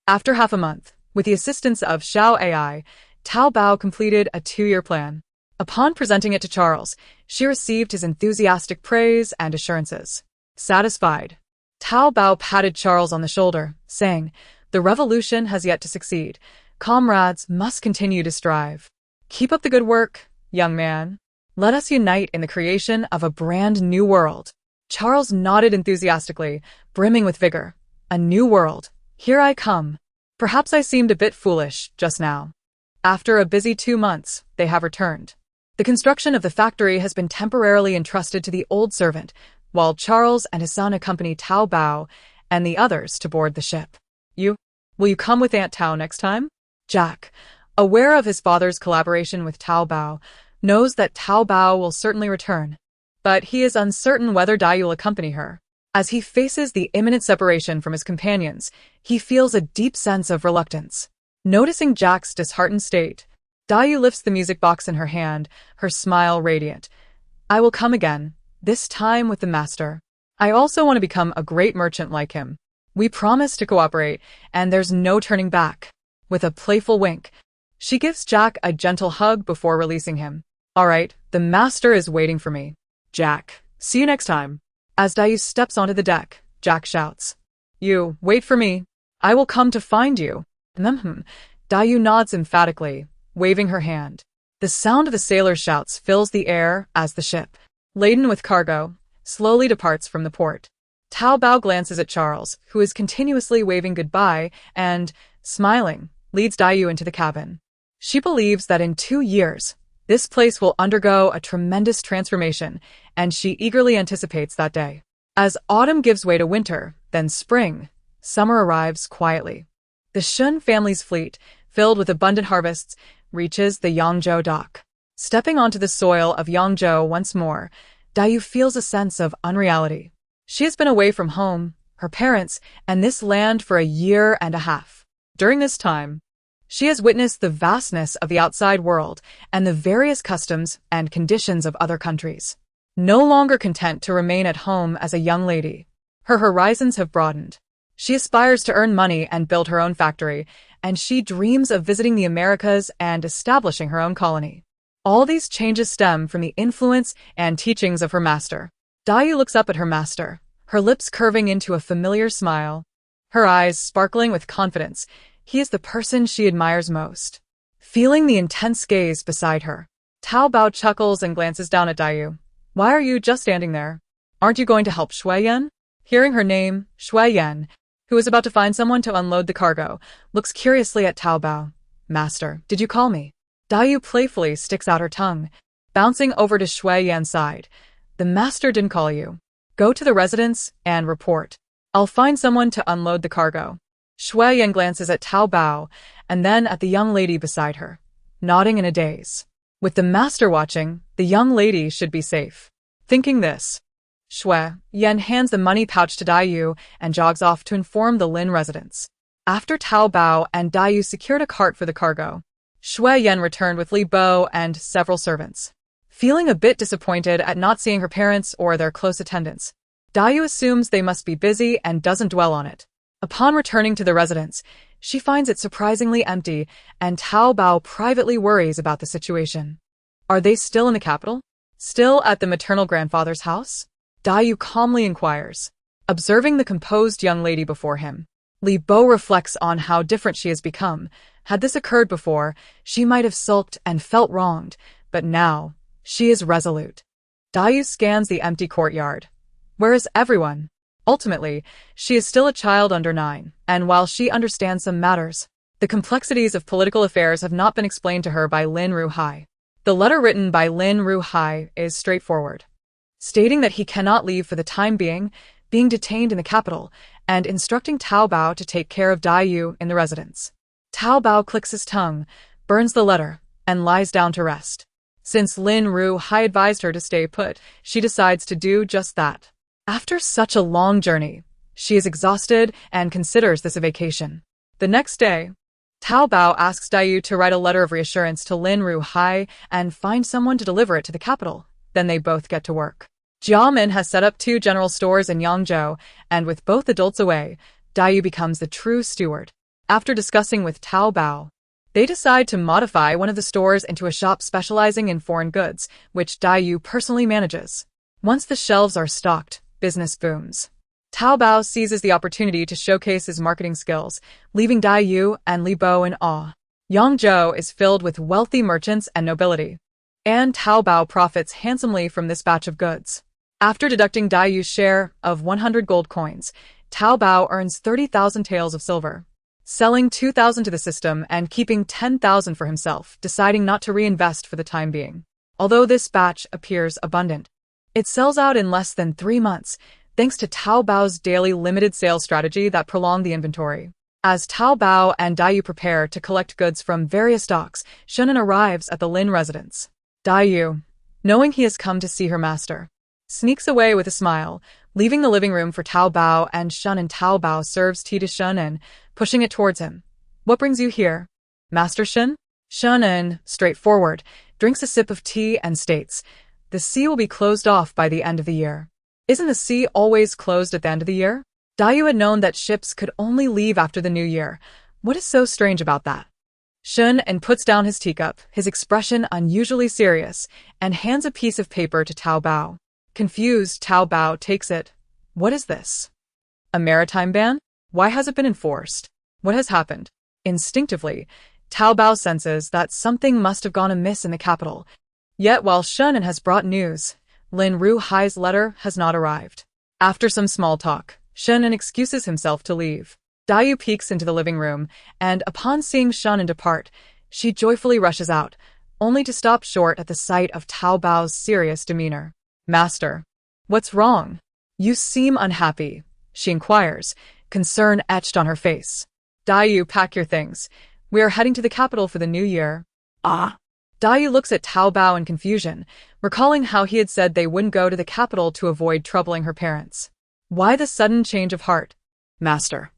After half a month, with the assistance of Xiao AI, Zhao Dabao completed a 2-year plan. Upon presenting it to Charles, she received his enthusiastic praise and assurances. Satisfied, Zhao Dabao patted Charles on the shoulder, saying, "The revolution has yet to succeed. Comrades must continue to strive. Keep up the good work, young man. Let us unite in the creation of a brand new world." Charles nodded enthusiastically, brimming with vigor. "A new world. Here I come. Perhaps I seemed a bit foolish just now." After a busy 2 months, they have returned. The construction of the factory has been temporarily entrusted to the old servant, while Charles and his son accompany Zhao Dabao and the others to board the ship. Will you come with Aunt Tao next time? Jack, aware of his father's collaboration with Zhao Dabao, knows that Zhao Dabao will certainly return, but he is uncertain whether Dai will accompany her. As he faces the imminent separation from his companions, he feels a deep sense of reluctance. Noticing Jack's disheartened state, Dayu lifts the music box in her hand, her smile radiant. I will come again, this time with the master. I also want to become a great merchant like him. We promise to cooperate, and there's no turning back. With a playful wink, she gives Jack a gentle hug before releasing him. All right, the master is waiting for me. Jack, see you next time. As Dayu steps onto the deck, Jack shouts, You, wait for me. I will come to find you. Dayu nods emphatically, waving her hand. The sound of the sailor's shouts fills the air as the ship, laden with cargo, slowly departs from the port. Zhao Dabao glances at Charles, who is continuously waving goodbye, and, smiling, leads Dayu into the cabin. She believes that in 2 years, this place will undergo a tremendous transformation, and she eagerly anticipates that day. As autumn gives way to winter, then spring, summer arrives quietly. The Shun family's fleet, filled with abundant harvests, reaches the Yangzhou dock. Stepping onto the soil of Yangzhou once more, Dayu feels a sense of unreality. She has been away from home, her parents, and this land for 1.5 years. During this time, she has witnessed the vastness of the outside world and the various customs and conditions of other countries. No longer content to remain at home as a young lady, her horizons have broadened. She aspires to earn money and build her own factory, and she dreams of visiting the Americas and establishing her own colony. All these changes stem from the influence and teachings of her master. Dayu looks up at her master, her lips curving into a familiar smile, her eyes sparkling with confidence. He is the person she admires most. Feeling the intense gaze beside her, Zhao Dabao chuckles and glances down at Dayu. Why are you just standing there? Aren't you going to help Shui Yan? Hearing her name, Shui Yan, who is about to find someone to unload the cargo, looks curiously at Zhao Dabao. Master, did you call me? Dayu playfully sticks out her tongue, bouncing over to Shui Yan's side. The master didn't call you. Go to the residence and report. I'll find someone to unload the cargo. Shui Yan glances at Zhao Dabao and then at the young lady beside her, nodding in a daze. With the master watching, the young lady should be safe. Thinking this, Shui Yan hands the money pouch to Dayu and jogs off to inform the Lin residents. After Zhao Dabao and Dayu secured a cart for the cargo, Shui Yan returned with Li Bo and several servants. Feeling a bit disappointed at not seeing her parents or their close attendants, Dayu assumes they must be busy and doesn't dwell on it. Upon returning to the residence, she finds it surprisingly empty, and Zhao Dabao privately worries about the situation. Are they still in the capital? Still at the maternal grandfather's house? Dayu calmly inquires. Observing the composed young lady before him, Li Bo reflects on how different she has become. Had this occurred before, she might have sulked and felt wronged, but now, she is resolute. Dayu scans the empty courtyard. Where is everyone? Ultimately, she is still a child under 9, and while she understands some matters, the complexities of political affairs have not been explained to her by Lin Ruhai. The letter written by Lin Ruhai is straightforward, stating that he cannot leave for the time being detained in the capital, and instructing Zhao Dabao to take care of Dayu in the residence. Zhao Dabao clicks his tongue, burns the letter, and lies down to rest. Since Lin Ruhai advised her to stay put, she decides to do just that. After such a long journey, she is exhausted and considers this a vacation. The next day, Zhao Dabao asks Dayu to write a letter of reassurance to Lin Ruhai and find someone to deliver it to the capital. Then they both get to work. Jiamin has set up 2 general stores in Yangzhou, and with both adults away, Dayu becomes the true steward. After discussing with Zhao Dabao, they decide to modify one of the stores into a shop specializing in foreign goods, which Dayu personally manages. Once the shelves are stocked, business booms. Zhao Dabao seizes the opportunity to showcase his marketing skills, leaving Dayu and Li Bo in awe. Yangzhou is filled with wealthy merchants and nobility, and Zhao Dabao profits handsomely from this batch of goods. After deducting Dayu's share of 100 gold coins, Zhao Dabao earns 30,000 taels of silver, selling 2,000 to the system and keeping 10,000 for himself, deciding not to reinvest for the time being. Although this batch appears abundant, it sells out in less than 3 months, thanks to Zhao Dabao's daily limited sales strategy that prolonged the inventory. As Zhao Dabao and Dayu prepare to collect goods from various docks, Shunan arrives at the Lin residence. Dayu, knowing he has come to see her master, sneaks away with a smile, leaving the living room for Zhao Dabao and Shunan. Zhao Dabao serves tea to Shunan, pushing it towards him. What brings you here? Master Shin? Shannon, straightforward, drinks a sip of tea and states, "The sea will be closed off by the end of the year." Isn't the sea always closed at the end of the year? Dayu had known that ships could only leave after the new year. What is so strange about that? Shannon puts down his teacup, his expression unusually serious, and hands a piece of paper to Zhao Dabao. Confused, Zhao Dabao takes it. What is this? A maritime ban? Why has it been enforced? What has happened? Instinctively, Zhao Dabao senses that something must have gone amiss in the capital. Yet while Shannon has brought news, Lin Ruhai's letter has not arrived. After some small talk, Shannon excuses himself to leave. Dayu peeks into the living room, and upon seeing Shannon depart, she joyfully rushes out, only to stop short at the sight of Zhao Dabao's serious demeanor. "Master, what's wrong? You seem unhappy," she inquires, concern etched on her face. "Dayu, pack your things. We are heading to the capital for the new year." Ah. Dayu looks at Zhao Dabao in confusion, recalling how he had said they wouldn't go to the capital to avoid troubling her parents. Why the sudden change of heart? "Master."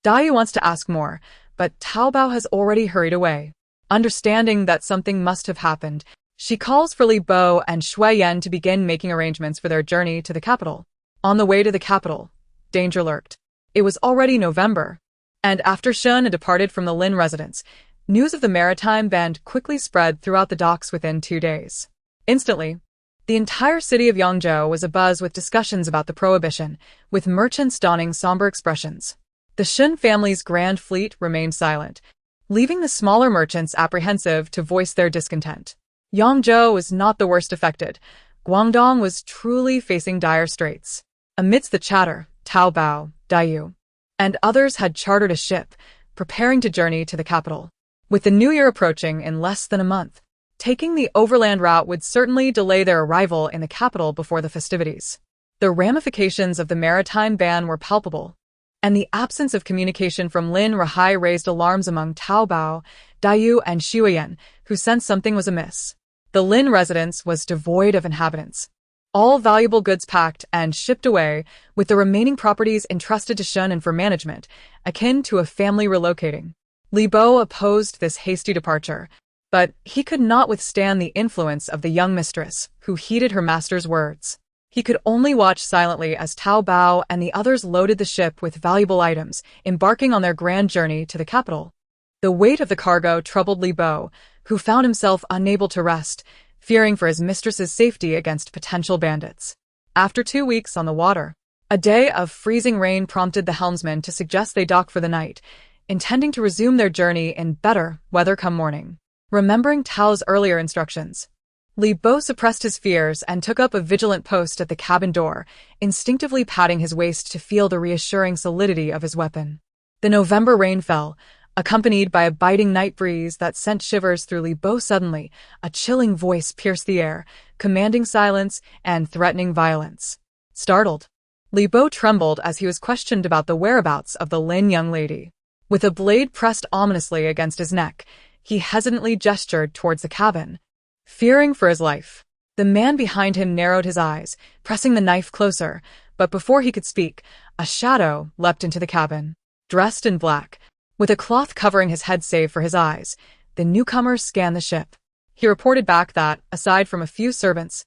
Dayu wants to ask more, but Zhao Dabao has already hurried away. Understanding that something must have happened, she calls for Li Bo and Shui Yan to begin making arrangements for their journey to the capital. On the way to the capital, danger lurked. It was already November, and after Shen had departed from the Lin residence, news of the maritime ban quickly spread throughout the docks within 2 days. Instantly, the entire city of Yangzhou was abuzz with discussions about the prohibition, with merchants donning somber expressions. The Shen family's grand fleet remained silent, leaving the smaller merchants apprehensive to voice their discontent. Yangzhou was not the worst affected. Guangdong was truly facing dire straits. Amidst the chatter, Zhao Dabao, Dayu, and others had chartered a ship, preparing to journey to the capital. With the new year approaching in less than a month, taking the overland route would certainly delay their arrival in the capital before the festivities. The ramifications of the maritime ban were palpable, and the absence of communication from Lin Ruhai raised alarms among Zhao Dabao, Dayu, and Shuiyan, who sensed something was amiss. The Lin residence was devoid of inhabitants. All valuable goods packed and shipped away, with the remaining properties entrusted to Shannon for management, akin to a family relocating. Li Bo opposed this hasty departure, but he could not withstand the influence of the young mistress, who heeded her master's words. He could only watch silently as Zhao Dabao and the others loaded the ship with valuable items, embarking on their grand journey to the capital. The weight of the cargo troubled Li Bo, who found himself unable to rest, fearing for his mistress's safety against potential bandits. After 2 weeks on the water, a day of freezing rain prompted the helmsman to suggest they dock for the night, intending to resume their journey in better weather come morning. Remembering Tao's earlier instructions, Li Bo suppressed his fears and took up a vigilant post at the cabin door, instinctively patting his waist to feel the reassuring solidity of his weapon. The November rain fell, accompanied by a biting night breeze that sent shivers through Li Bo. Suddenly, a chilling voice pierced the air, commanding silence and threatening violence. Startled, Li Bo trembled as he was questioned about the whereabouts of the Lin young lady. With a blade pressed ominously against his neck, he hesitantly gestured towards the cabin, fearing for his life. The man behind him narrowed his eyes, pressing the knife closer, but before he could speak, a shadow leapt into the cabin. Dressed in black, with a cloth covering his head save for his eyes, the newcomer scanned the ship. He reported back that, aside from a few servants,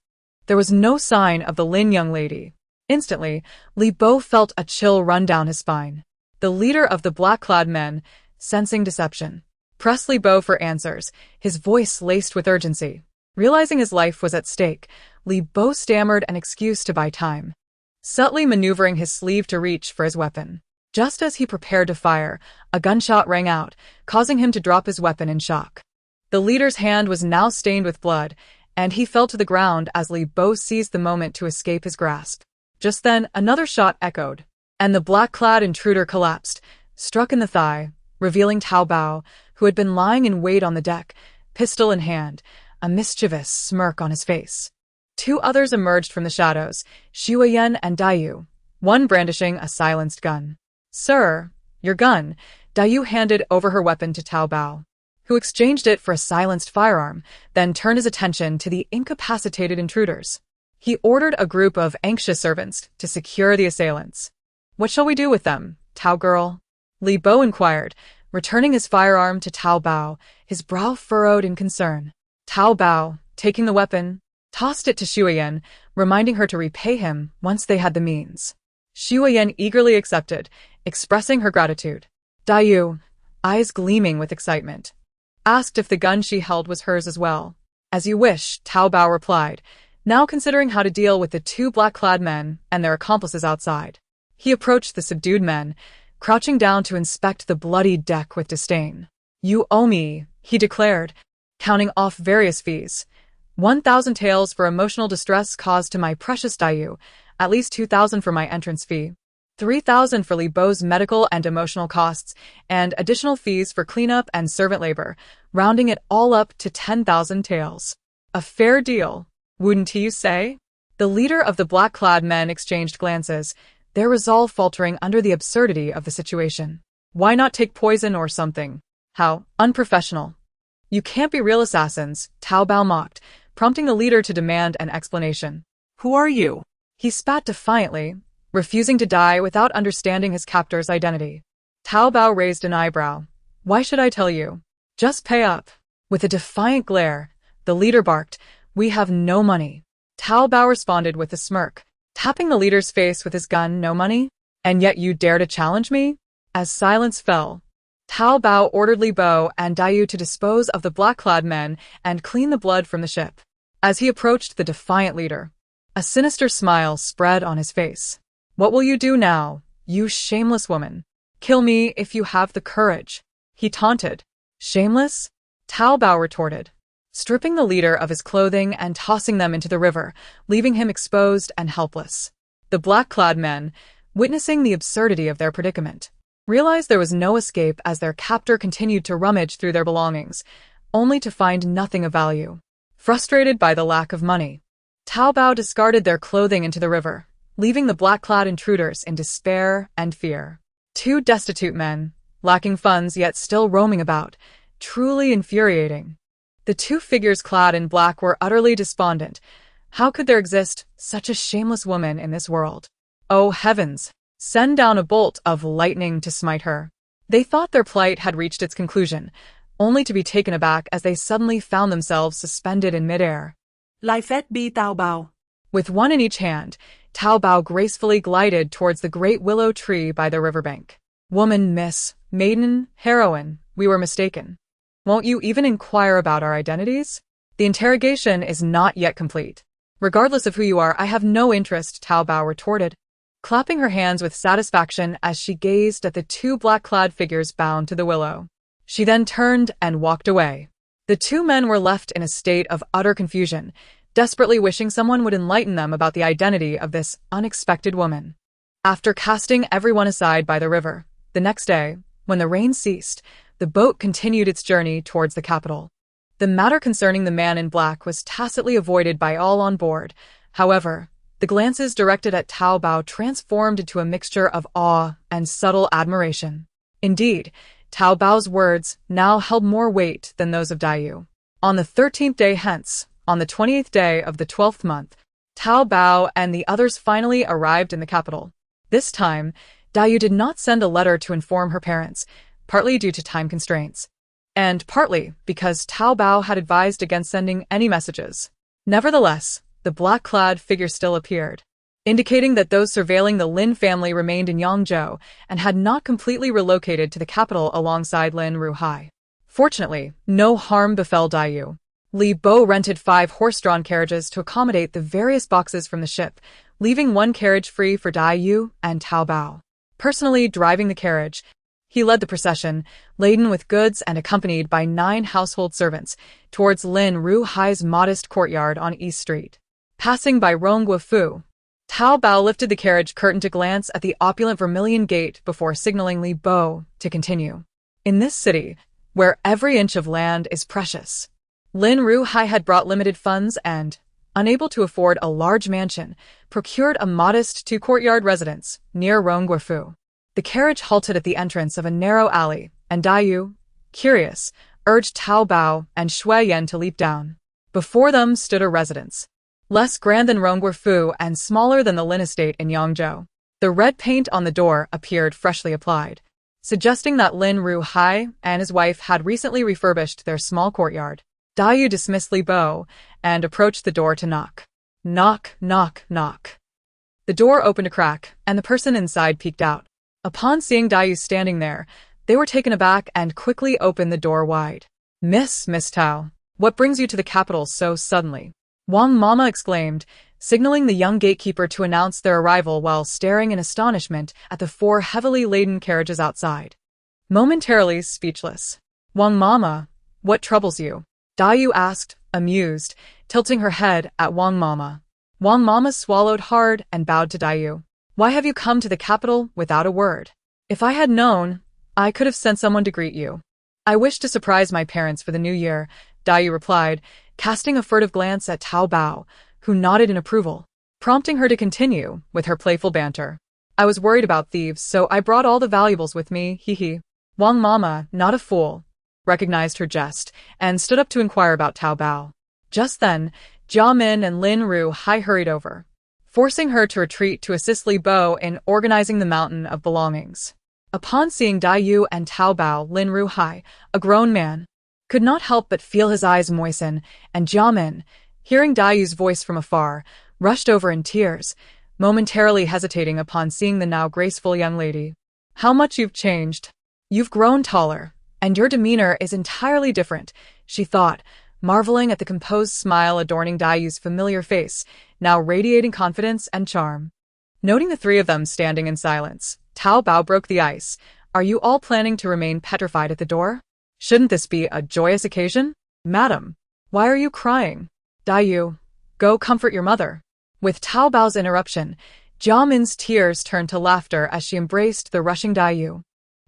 there was no sign of the Lin young lady. Instantly, Li Bo felt a chill run down his spine. The leader of the black-clad men, sensing deception, pressed Li Bo for answers, his voice laced with urgency. Realizing his life was at stake, Li Bo stammered an excuse to buy time, subtly maneuvering his sleeve to reach for his weapon. Just as he prepared to fire, a gunshot rang out, causing him to drop his weapon in shock. The leader's hand was now stained with blood, and he fell to the ground as Li Bo seized the moment to escape his grasp. Just then, another shot echoed, and the black-clad intruder collapsed, struck in the thigh, revealing Zhao Dabao, who had been lying in wait on the deck, pistol in hand, a mischievous smirk on his face. 2 others emerged from the shadows, Shuiyan and Dayu, one brandishing a silenced gun. "Sir, your gun." Dayu handed over her weapon to Zhao Dabao, who exchanged it for a silenced firearm, then turned his attention to the incapacitated intruders. He ordered a group of anxious servants to secure the assailants. "What shall we do with them, Tao girl?" Li Bo inquired, returning his firearm to Zhao Dabao, his brow furrowed in concern. Zhao Dabao, taking the weapon, tossed it to Shuoyan, reminding her to repay him once they had the means. Shuoyan eagerly accepted, expressing her gratitude. Dayu, eyes gleaming with excitement, asked if the gun she held was hers as well. As you wish, Zhao Dabao replied, now considering how to deal with the two black-clad men and their accomplices outside. He approached the subdued men, crouching down to inspect the bloodied deck with disdain. You owe me, he declared, counting off various fees. 1,000 taels for emotional distress caused to my precious Dayu, at least 2,000 for my entrance fee, 3,000 for Li Bo's medical and emotional costs, and additional fees for cleanup and servant labor, rounding it all up to 10,000 taels. A fair deal, wouldn't you say? The leader of the black-clad men exchanged glances, their resolve faltering under the absurdity of the situation. Why not take poison or something? How unprofessional. You can't be real assassins, Zhao Dabao mocked, prompting the leader to demand an explanation. Who are you? He spat defiantly, refusing to die without understanding his captor's identity. Zhao Dabao raised an eyebrow. Why should I tell you? Just pay up. With a defiant glare, the leader barked, we have no money. Zhao Dabao responded with a smirk, tapping the leader's face with his gun. No money? And yet you dare to challenge me? As silence fell, Zhao Dabao ordered Li Bo and Dayu to dispose of the black-clad men and clean the blood from the ship. As he approached the defiant leader, a sinister smile spread on his face. What will you do now, you shameless woman? Kill me if you have the courage, he taunted. Shameless? Zhao Dabao retorted, stripping the leader of his clothing and tossing them into the river, leaving him exposed and helpless. The black-clad men, witnessing the absurdity of their predicament, realized there was no escape as their captor continued to rummage through their belongings, only to find nothing of value. Frustrated by the lack of money, Zhao Dabao discarded their clothing into the river, leaving the black-clad intruders in despair and fear. Two destitute men, lacking funds yet still roaming about, truly infuriating. The two figures clad in black were utterly despondent. How could there exist such a shameless woman in this world? Oh heavens! Send down a bolt of lightning to smite her. They thought their plight had reached its conclusion, only to be taken aback as they suddenly found themselves suspended in midair. Lai Phét Bi Tao Bao. With one in each hand, Zhao Dabao gracefully glided towards the great willow tree by the riverbank. Woman, miss, maiden, heroine, we were mistaken. Won't you even inquire about our identities? The interrogation is not yet complete. Regardless of who you are, I have no interest, Zhao Dabao retorted, clapping her hands with satisfaction as she gazed at the two black-clad figures bound to the willow. She then turned and walked away. The two men were left in a state of utter confusion, desperately wishing someone would enlighten them about the identity of this unexpected woman. After casting everyone aside by the river, the next day, when the rain ceased, the boat continued its journey towards the capital. The matter concerning the man in black was tacitly avoided by all on board. However, the glances directed at Zhao Dabao transformed into a mixture of awe and subtle admiration. Indeed, Zhao Dabao's words now held more weight than those of Dayu. On the 13th day hence, on the 28th day of the 12th month, Zhao Dabao and the others finally arrived in the capital. This time, Dayu did not send a letter to inform her parents, partly due to time constraints, and partly because Zhao Dabao had advised against sending any messages. Nevertheless, the black-clad figure still appeared, indicating that those surveilling the Lin family remained in Yangzhou and had not completely relocated to the capital alongside Lin Ruhai. Fortunately, no harm befell Dayu. Li Bo rented 5 horse-drawn carriages to accommodate the various boxes from the ship, leaving one carriage free for Dayu and Zhao Dabao. Personally driving the carriage, he led the procession, laden with goods and accompanied by 9 household servants, towards Lin Ruhai's modest courtyard on East Street. Passing by Rongguofu, Zhao Dabao lifted the carriage curtain to glance at the opulent vermilion gate before signaling Li Bo to continue. In this city, where every inch of land is precious, Lin Ruhai had brought limited funds and, unable to afford a large mansion, procured a modest 2-courtyard residence near Rongguofu. The carriage halted at the entrance of a narrow alley, and Dayu, curious, urged Zhao Dabao and Shui Yan to leap down. Before them stood a residence, less grand than Rongguofu and smaller than the Lin estate in Yangzhou. The red paint on the door appeared freshly applied, suggesting that Lin Ruhai and his wife had recently refurbished their small courtyard. Dayu dismissed Li Bo and approached the door to knock. Knock, knock, knock. The door opened a crack, and the person inside peeked out. Upon seeing Dayu standing there, they were taken aback and quickly opened the door wide. Miss Tao, what brings you to the capital so suddenly? Wang Mama exclaimed, signaling the young gatekeeper to announce their arrival while staring in astonishment at the 4 heavily laden carriages outside. Momentarily speechless. Wang Mama, what troubles you? Dayu asked, amused, tilting her head at Wang Mama. Wang Mama swallowed hard and bowed to Dayu. Why have you come to the capital without a word? If I had known, I could have sent someone to greet you. I wish to surprise my parents for the new year, Dayu replied, casting a furtive glance at Zhao Dabao, who nodded in approval, prompting her to continue with her playful banter. I was worried about thieves, so I brought all the valuables with me, hee. Wang Mama, not a fool, recognized her jest, and stood up to inquire about Zhao Dabao. Just then, Jia Min and Lin Ruhai hurried over, forcing her to retreat to assist Li Bo in organizing the mountain of belongings. Upon seeing Dayu and Zhao Dabao, Lin Ruhai, a grown man, could not help but feel his eyes moisten, and Jia Min, hearing Dayu's voice from afar, rushed over in tears, momentarily hesitating upon seeing the now graceful young lady. How much you've changed. You've grown taller, and your demeanor is entirely different, she thought, marveling at the composed smile adorning Dayu's familiar face, now radiating confidence and charm. Noting the 3 of them standing in silence, Zhao Dabao broke the ice. Are you all planning to remain petrified at the door? Shouldn't this be a joyous occasion? Madam, why are you crying? Dayu, go comfort your mother. With Zhao Dabao's interruption, Jia Min's tears turned to laughter as she embraced the rushing Dayu,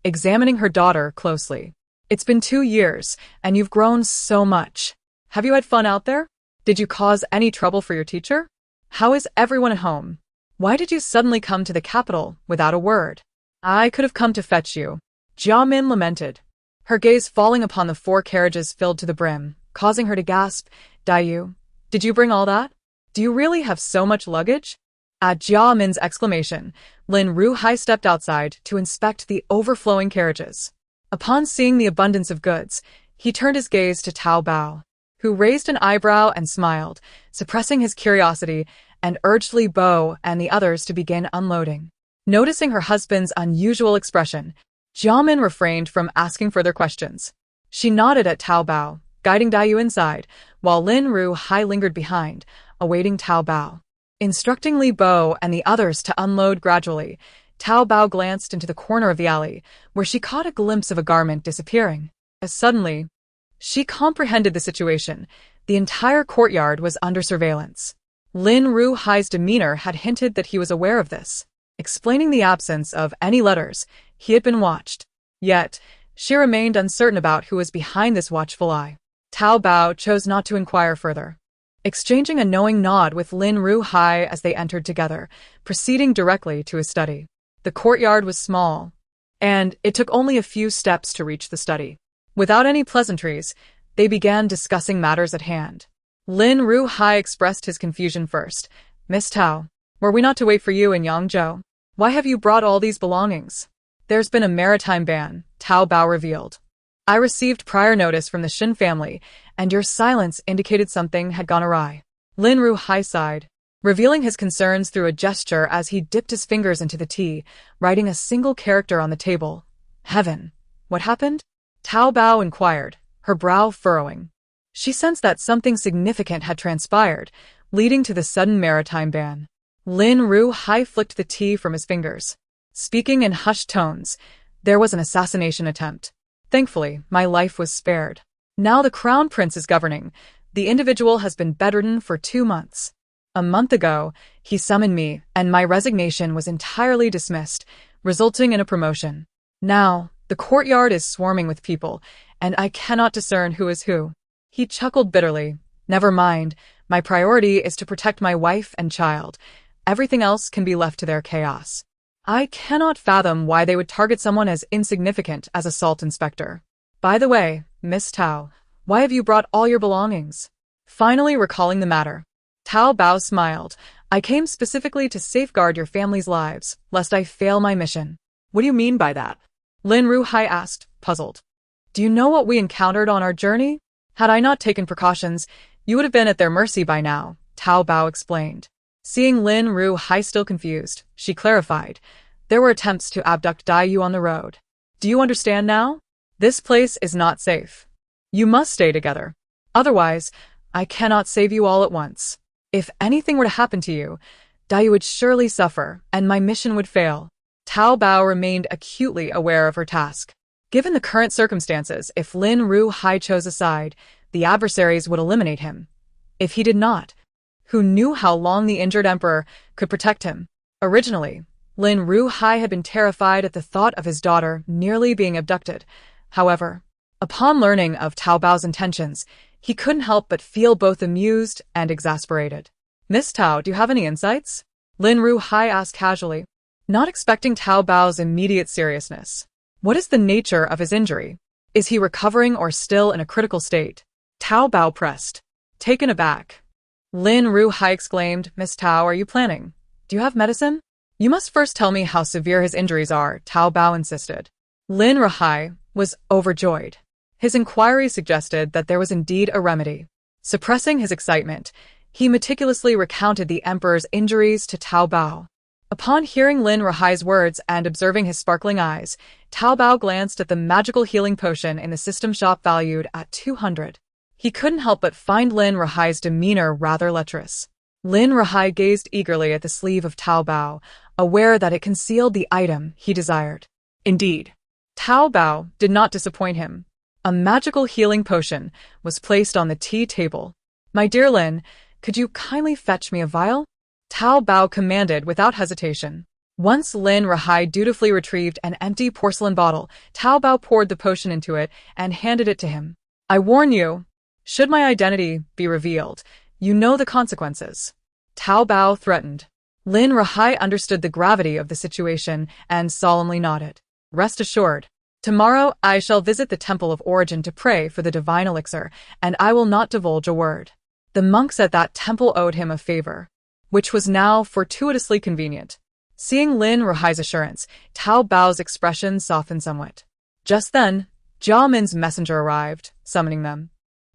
examining her daughter closely. It's been 2 years, and you've grown so much. Have you had fun out there? Did you cause any trouble for your teacher? How is everyone at home? Why did you suddenly come to the capital without a word? I could have come to fetch you, Jia Min lamented, her gaze falling upon the 4 carriages filled to the brim, causing her to gasp. Dayu, did you bring all that? Do you really have so much luggage? At Jia Min's exclamation, Lin Ruhai stepped outside to inspect the overflowing carriages. Upon seeing the abundance of goods, he turned his gaze to Zhao Dabao, who raised an eyebrow and smiled, suppressing his curiosity, and urged Li Bo and the others to begin unloading. Noticing her husband's unusual expression, Jia Min refrained from asking further questions. She nodded at Zhao Dabao, guiding Dayu inside, while Lin Ruhai lingered behind, awaiting Zhao Dabao. Instructing Li Bo and the others to unload gradually, Zhao Dabao glanced into the corner of the alley, where she caught a glimpse of a garment disappearing. As suddenly, she comprehended the situation. The entire courtyard was under surveillance. Lin Ruhai's demeanor had hinted that he was aware of this, explaining the absence of any letters. He had been watched. Yet, she remained uncertain about who was behind this watchful eye. Zhao Dabao chose not to inquire further, exchanging a knowing nod with Lin Ruhai as they entered together, proceeding directly to his study. The courtyard was small, and it took only a few steps to reach the study. Without any pleasantries, they began discussing matters at hand. Lin Ruhai expressed his confusion first. Miss Tao, were we not to wait for you in Yangzhou? Why have you brought all these belongings? There's been a maritime ban, Zhao Dabao revealed. I received prior notice from the Shin family, and your silence indicated something had gone awry. Lin Ruhai sighed, revealing his concerns through a gesture as he dipped his fingers into the tea, writing a single character on the table. Heaven, what happened? Zhao Dabao inquired, her brow furrowing. She sensed that something significant had transpired, leading to the sudden maritime ban. Lin Ruhai flicked the tea from his fingers, speaking in hushed tones. There was an assassination attempt. Thankfully, my life was spared. Now the Crown Prince is governing. The individual has been bedridden for 2 months. A month ago, he summoned me, and my resignation was entirely dismissed, resulting in a promotion. Now, the courtyard is swarming with people, and I cannot discern who is who. He chuckled bitterly. Never mind, my priority is to protect my wife and child. Everything else can be left to their chaos. I cannot fathom why they would target someone as insignificant as a salt inspector. By the way, Miss Tao, why have you brought all your belongings? Finally recalling the matter, Zhao Dabao smiled. I came specifically to safeguard your family's lives, lest I fail my mission. What do you mean by that? Lin Ruhai asked, puzzled. Do you know what we encountered on our journey? Had I not taken precautions, you would have been at their mercy by now, Zhao Dabao explained. Seeing Lin Ruhai still confused, she clarified. There were attempts to abduct Daiyu on the road. Do you understand now? This place is not safe. You must stay together. Otherwise, I cannot save you all at once. If anything were to happen to you, Daiyu would surely suffer, and my mission would fail. Zhao Dabao remained acutely aware of her task. Given the current circumstances, if Lin Ruhai chose a side, the adversaries would eliminate him. If he did not, who knew how long the injured emperor could protect him? Originally, Lin Ruhai had been terrified at the thought of his daughter nearly being abducted. However, upon learning of Zhao Dabao's intentions, he couldn't help but feel both amused and exasperated. Miss Tao, do you have any insights? Lin Ruhai asked casually, not expecting Zhao Dabao's immediate seriousness. What is the nature of his injury? Is he recovering or still in a critical state? Zhao Dabao pressed. Taken aback. Lin Ruhai exclaimed, Miss Tao, are you planning? Do you have medicine? You must first tell me how severe his injuries are, Zhao Dabao insisted. Lin Ruhai was overjoyed. His inquiry suggested that there was indeed a remedy. Suppressing his excitement, he meticulously recounted the emperor's injuries to Zhao Dabao. Upon hearing Lin Ruhai's words and observing his sparkling eyes, Zhao Dabao glanced at the magical healing potion in the system shop valued at 200. He couldn't help but find Lin Ruhai's demeanor rather lecherous. Lin Ruhai gazed eagerly at the sleeve of Zhao Dabao, aware that it concealed the item he desired. Indeed, Zhao Dabao did not disappoint him. A magical healing potion was placed on the tea table. My dear Lin, could you kindly fetch me a vial? Zhao Dabao commanded without hesitation. Once Lin Ruhai dutifully retrieved an empty porcelain bottle, Zhao Dabao poured the potion into it and handed it to him. I warn you, should my identity be revealed, you know the consequences. Zhao Dabao threatened. Lin Ruhai understood the gravity of the situation and solemnly nodded. Rest assured. Tomorrow I shall visit the Temple of Origin to pray for the divine elixir, and I will not divulge a word. The monks at that temple owed him a favor, which was now fortuitously convenient. Seeing Lin Ruhai's assurance, Zhao Dabao's expression softened somewhat. Just then, Jia Min's messenger arrived, summoning them.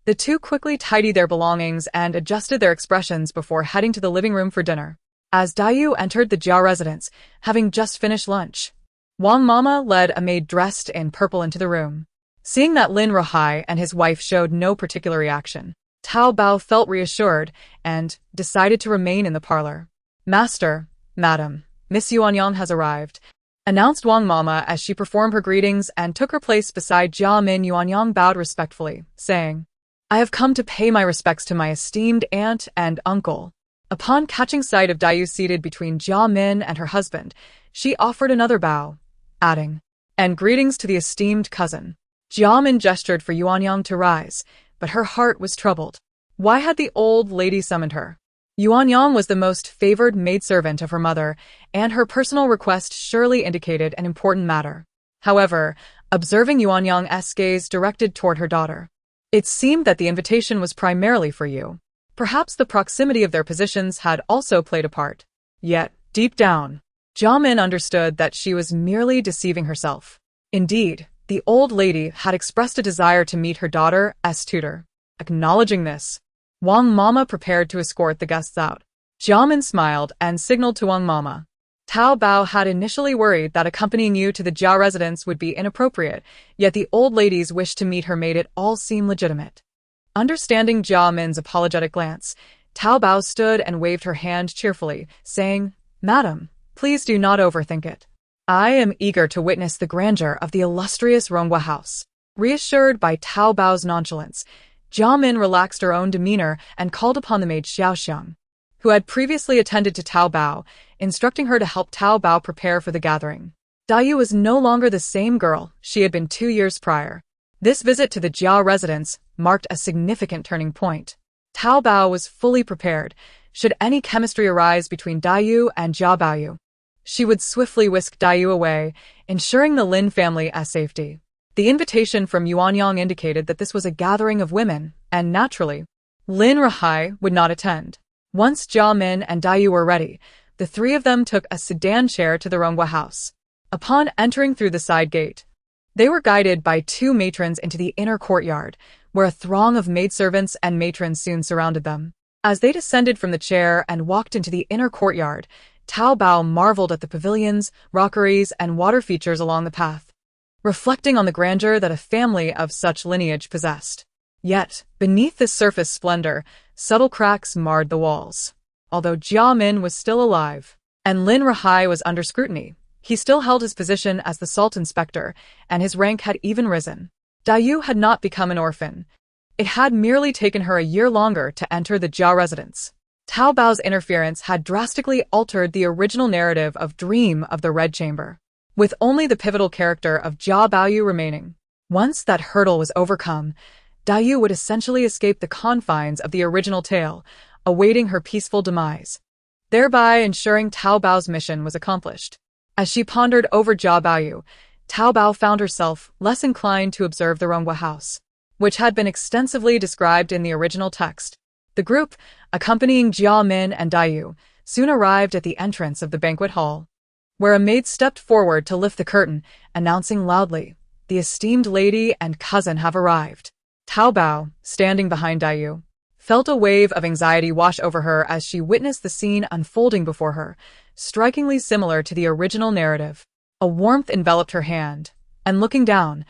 The two quickly tidied their belongings and adjusted their expressions before heading to the living room for dinner. As Daiyu entered the Jia residence, having just finished lunch, Wang Mama led a maid dressed in purple into the room. Seeing that Lin Ruhai and his wife showed no particular reaction, Zhao Dabao felt reassured and decided to remain in the parlor. Master, Madam, Miss Yuanyang has arrived, announced Wang Mama as she performed her greetings and took her place beside Jia Min. Yuanyang bowed respectfully, saying, I have come to pay my respects to my esteemed aunt and uncle. Upon catching sight of Daiyu seated between Jia Min and her husband, she offered another bow, adding, and greetings to the esteemed cousin. Jia Min gestured for Yuanyang to rise, but her heart was troubled. Why had the old lady summoned her? Yuanyang was the most favored maidservant of her mother, and her personal request surely indicated an important matter. However, observing Yuanyang's gaze directed toward her daughter, it seemed that the invitation was primarily for you. Perhaps the proximity of their positions had also played a part. Yet, deep down, Jia Min understood that she was merely deceiving herself. Indeed, the old lady had expressed a desire to meet her daughter's tutor. Acknowledging this, Wang Mama prepared to escort the guests out. Jia Min smiled and signaled to Wang Mama. Zhao Dabao had initially worried that accompanying you to the Jia residence would be inappropriate, yet the old lady's wish to meet her made it all seem legitimate. Understanding Jia Min's apologetic glance, Zhao Dabao stood and waved her hand cheerfully, saying, Madam, please do not overthink it. I am eager to witness the grandeur of the illustrious Ronghua house. Reassured by Zhao Dabao's nonchalance, Jia Min relaxed her own demeanor and called upon the maid Xiaoxiang, who had previously attended to Zhao Dabao, instructing her to help Zhao Dabao prepare for the gathering. Daiyu was no longer the same girl she had been 2 years prior. This visit to the Jia residence marked a significant turning point. Zhao Dabao was fully prepared. Should any chemistry arise between Daiyu and Jia Baoyu, she would swiftly whisk Daiyu away, ensuring the Lin family's safety. The invitation from Yuanyang indicated that this was a gathering of women, and naturally, Lin Ruhai would not attend. Once Jia Min and Daiyu were ready, the three of them took a sedan chair to the Ronghua house. Upon entering through the side gate, They were guided by two matrons into the inner courtyard, where a throng of maidservants and matrons soon surrounded them. As they descended from the chair and walked into the inner courtyard, Zhao Dabao marveled at the pavilions, rockeries, and water features along the path, reflecting on the grandeur that a family of such lineage possessed. Yet, beneath this surface splendor, subtle cracks marred the walls. Although Jia Min was still alive, and Lin Rahai was under scrutiny, he still held his position as the salt inspector, and his rank had even risen. Dayu had not become an orphan. It had merely taken her a year longer to enter the Jia residence. Zhao Dabao's interference had drastically altered the original narrative of Dream of the Red Chamber, with only the pivotal character of Jia Baoyu remaining. Once that hurdle was overcome, Dayu would essentially escape the confines of the original tale, awaiting her peaceful demise, thereby ensuring Zhao Dabao's mission was accomplished. As she pondered over Jia Baoyu, Zhao Dabao found herself less inclined to observe the Ronghua house, which had been extensively described in the original text. The group, accompanying Jia Min and Dayu, soon arrived at the entrance of the banquet hall, where a maid stepped forward to lift the curtain, announcing loudly, "The esteemed lady and cousin have arrived." Zhao Dabao, standing behind Dayu, felt a wave of anxiety wash over her as she witnessed the scene unfolding before her, strikingly similar to the original narrative. A warmth enveloped her hand, and looking down,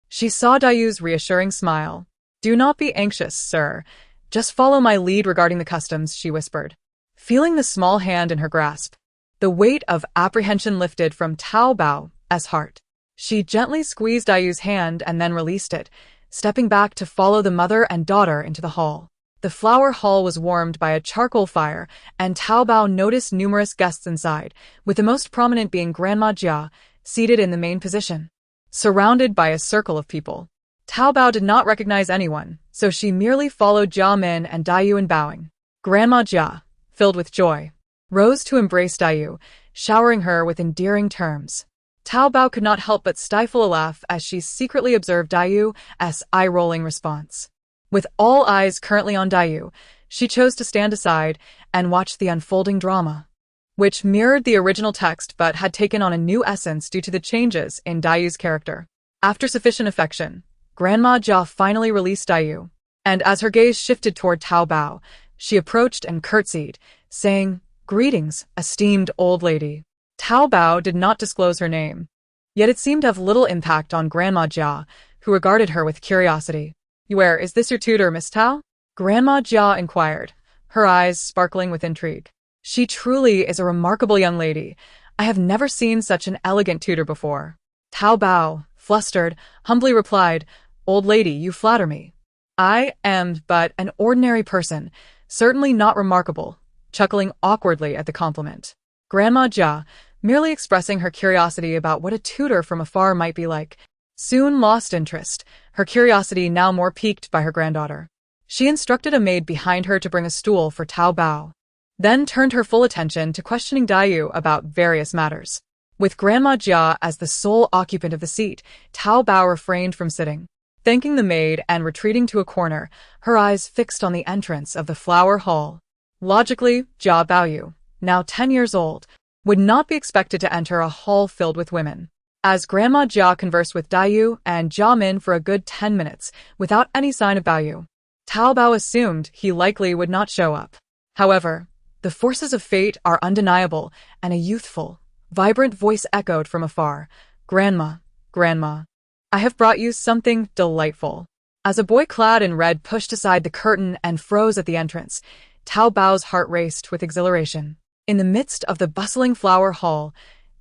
she saw Dayu's reassuring smile. "Do not be anxious, sir. Just follow my lead regarding the customs," she whispered. Feeling the small hand in her grasp, the weight of apprehension lifted from Zhao Dabao's heart. She gently squeezed Dayu's hand and then released it, stepping back to follow the mother and daughter into the hall. The flower hall was warmed by a charcoal fire, and Zhao Dabao noticed numerous guests inside, with the most prominent being Grandma Jia, seated in the main position, surrounded by a circle of people. Zhao Dabao did not recognize anyone, so she merely followed Jia Min and Dayu in bowing. Grandma Jia, filled with joy, rose to embrace Dayu, showering her with endearing terms. Zhao Dabao could not help but stifle a laugh as she secretly observed Dayu's eye-rolling response. With all eyes currently on Dayu, she chose to stand aside and watch the unfolding drama, which mirrored the original text but had taken on a new essence due to the changes in Dayu's character. After sufficient affection, Grandma Jia finally released Dayu, and as her gaze shifted toward Zhao Dabao, she approached and curtsied, saying, "Greetings, esteemed old lady." Zhao Dabao did not disclose her name, yet it seemed to have little impact on Grandma Jia, who regarded her with curiosity. "Where is this your tutor, Miss Tao?" Grandma Jia inquired, her eyes sparkling with intrigue. "She truly is a remarkable young lady. I have never seen such an elegant tutor before." Zhao Dabao, flustered, humbly replied, "Old lady, you flatter me. I am but an ordinary person, certainly not remarkable," chuckling awkwardly at the compliment. Grandma Jia, merely expressing her curiosity about what a tutor from afar might be like, soon lost interest, her curiosity now more piqued by her granddaughter. She instructed a maid behind her to bring a stool for Zhao Dabao, then turned her full attention to questioning Dayu about various matters. With Grandma Jia as the sole occupant of the seat, Zhao Dabao refrained from sitting. Thanking the maid and retreating to a corner, her eyes fixed on the entrance of the flower hall. Logically, Jia Baoyu, now 10 years old, would not be expected to enter a hall filled with women. As Grandma Jia conversed with Dayu and Jia Min for a good 10 minutes without any sign of Baoyu, Zhao Dabao assumed he likely would not show up. However, the forces of fate are undeniable, and a youthful, vibrant voice echoed from afar, "Grandma, Grandma, I have brought you something delightful." As a boy clad in red pushed aside the curtain and froze at the entrance, Zhao Dabao's heart raced with exhilaration. In the midst of the bustling flower hall,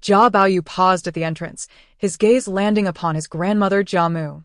Jia Baoyu paused at the entrance, his gaze landing upon his grandmother Jia Mu.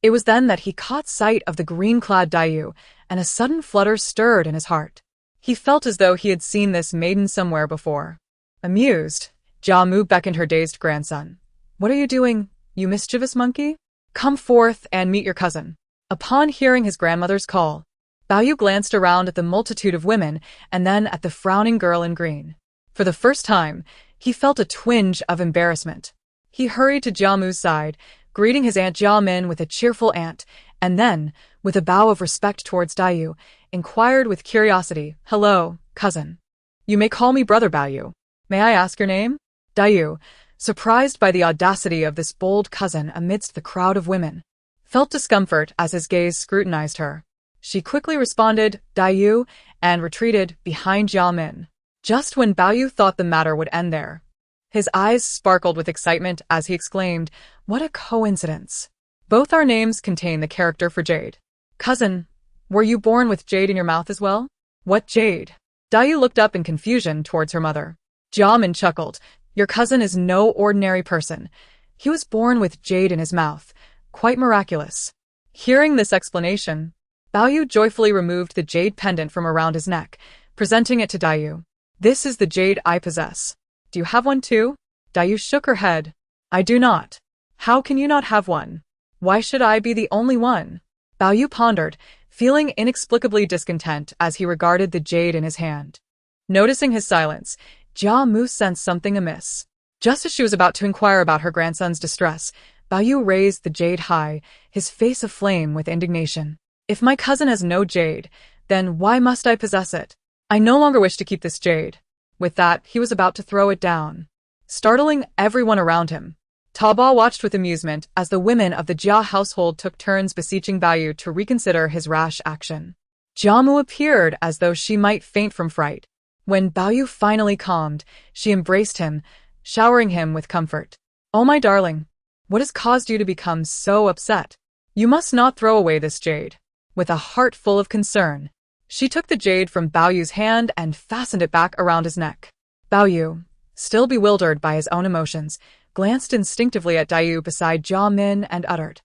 It was then that he caught sight of the green-clad Dayu, and a sudden flutter stirred in his heart. He felt as though he had seen this maiden somewhere before. Amused, Jia Mu beckoned her dazed grandson. "What are you doing, you mischievous monkey? Come forth and meet your cousin." Upon hearing his grandmother's call, Baoyu glanced around at the multitude of women and then at the frowning girl in green. For the first time, he felt a twinge of embarrassment. He hurried to Jia Mu's side, greeting his Aunt Jia Min with a cheerful aunt, and then, with a bow of respect towards Dayu, inquired with curiosity, "Hello, cousin. You may call me Brother Baoyu. May I ask your name?" Dayu, surprised by the audacity of this bold cousin amidst the crowd of women, felt discomfort as his gaze scrutinized her. She quickly responded, "Dayu," and retreated behind Jia Min. Just when Bao Yu thought the matter would end there, his eyes sparkled with excitement as he exclaimed, "What a coincidence! Both our names contain the character for jade. Cousin, were you born with jade in your mouth as well?" "What jade?" Dayu looked up in confusion towards her mother. Jia Min chuckled. "Your cousin is no ordinary person. He was born with jade in his mouth. Quite miraculous." Hearing this explanation, Bao Yu joyfully removed the jade pendant from around his neck, presenting it to Dayu. "This is the jade I possess. Do you have one too?" Dayu shook her head. "I do not." "How can you not have one? Why should I be the only one?" Bao Yu pondered, feeling inexplicably discontent as he regarded the jade in his hand. Noticing his silence, Jia Mu sensed something amiss. Just as she was about to inquire about her grandson's distress, Bao Yu raised the jade high, his face aflame with indignation. "If my cousin has no jade, then why must I possess it? I no longer wish to keep this jade." With that, he was about to throw it down, startling everyone around him. Dabao watched with amusement as the women of the Jia household took turns beseeching Bao Yu to reconsider his rash action. Jia Mu appeared as though she might faint from fright. When Bao Yu finally calmed, she embraced him, showering him with comfort. "Oh my darling, what has caused you to become so upset? You must not throw away this jade." With a heart full of concern, she took the jade from Bao Yu's hand and fastened it back around his neck. Bao Yu, still bewildered by his own emotions, glanced instinctively at Dayu beside Jia Min and uttered,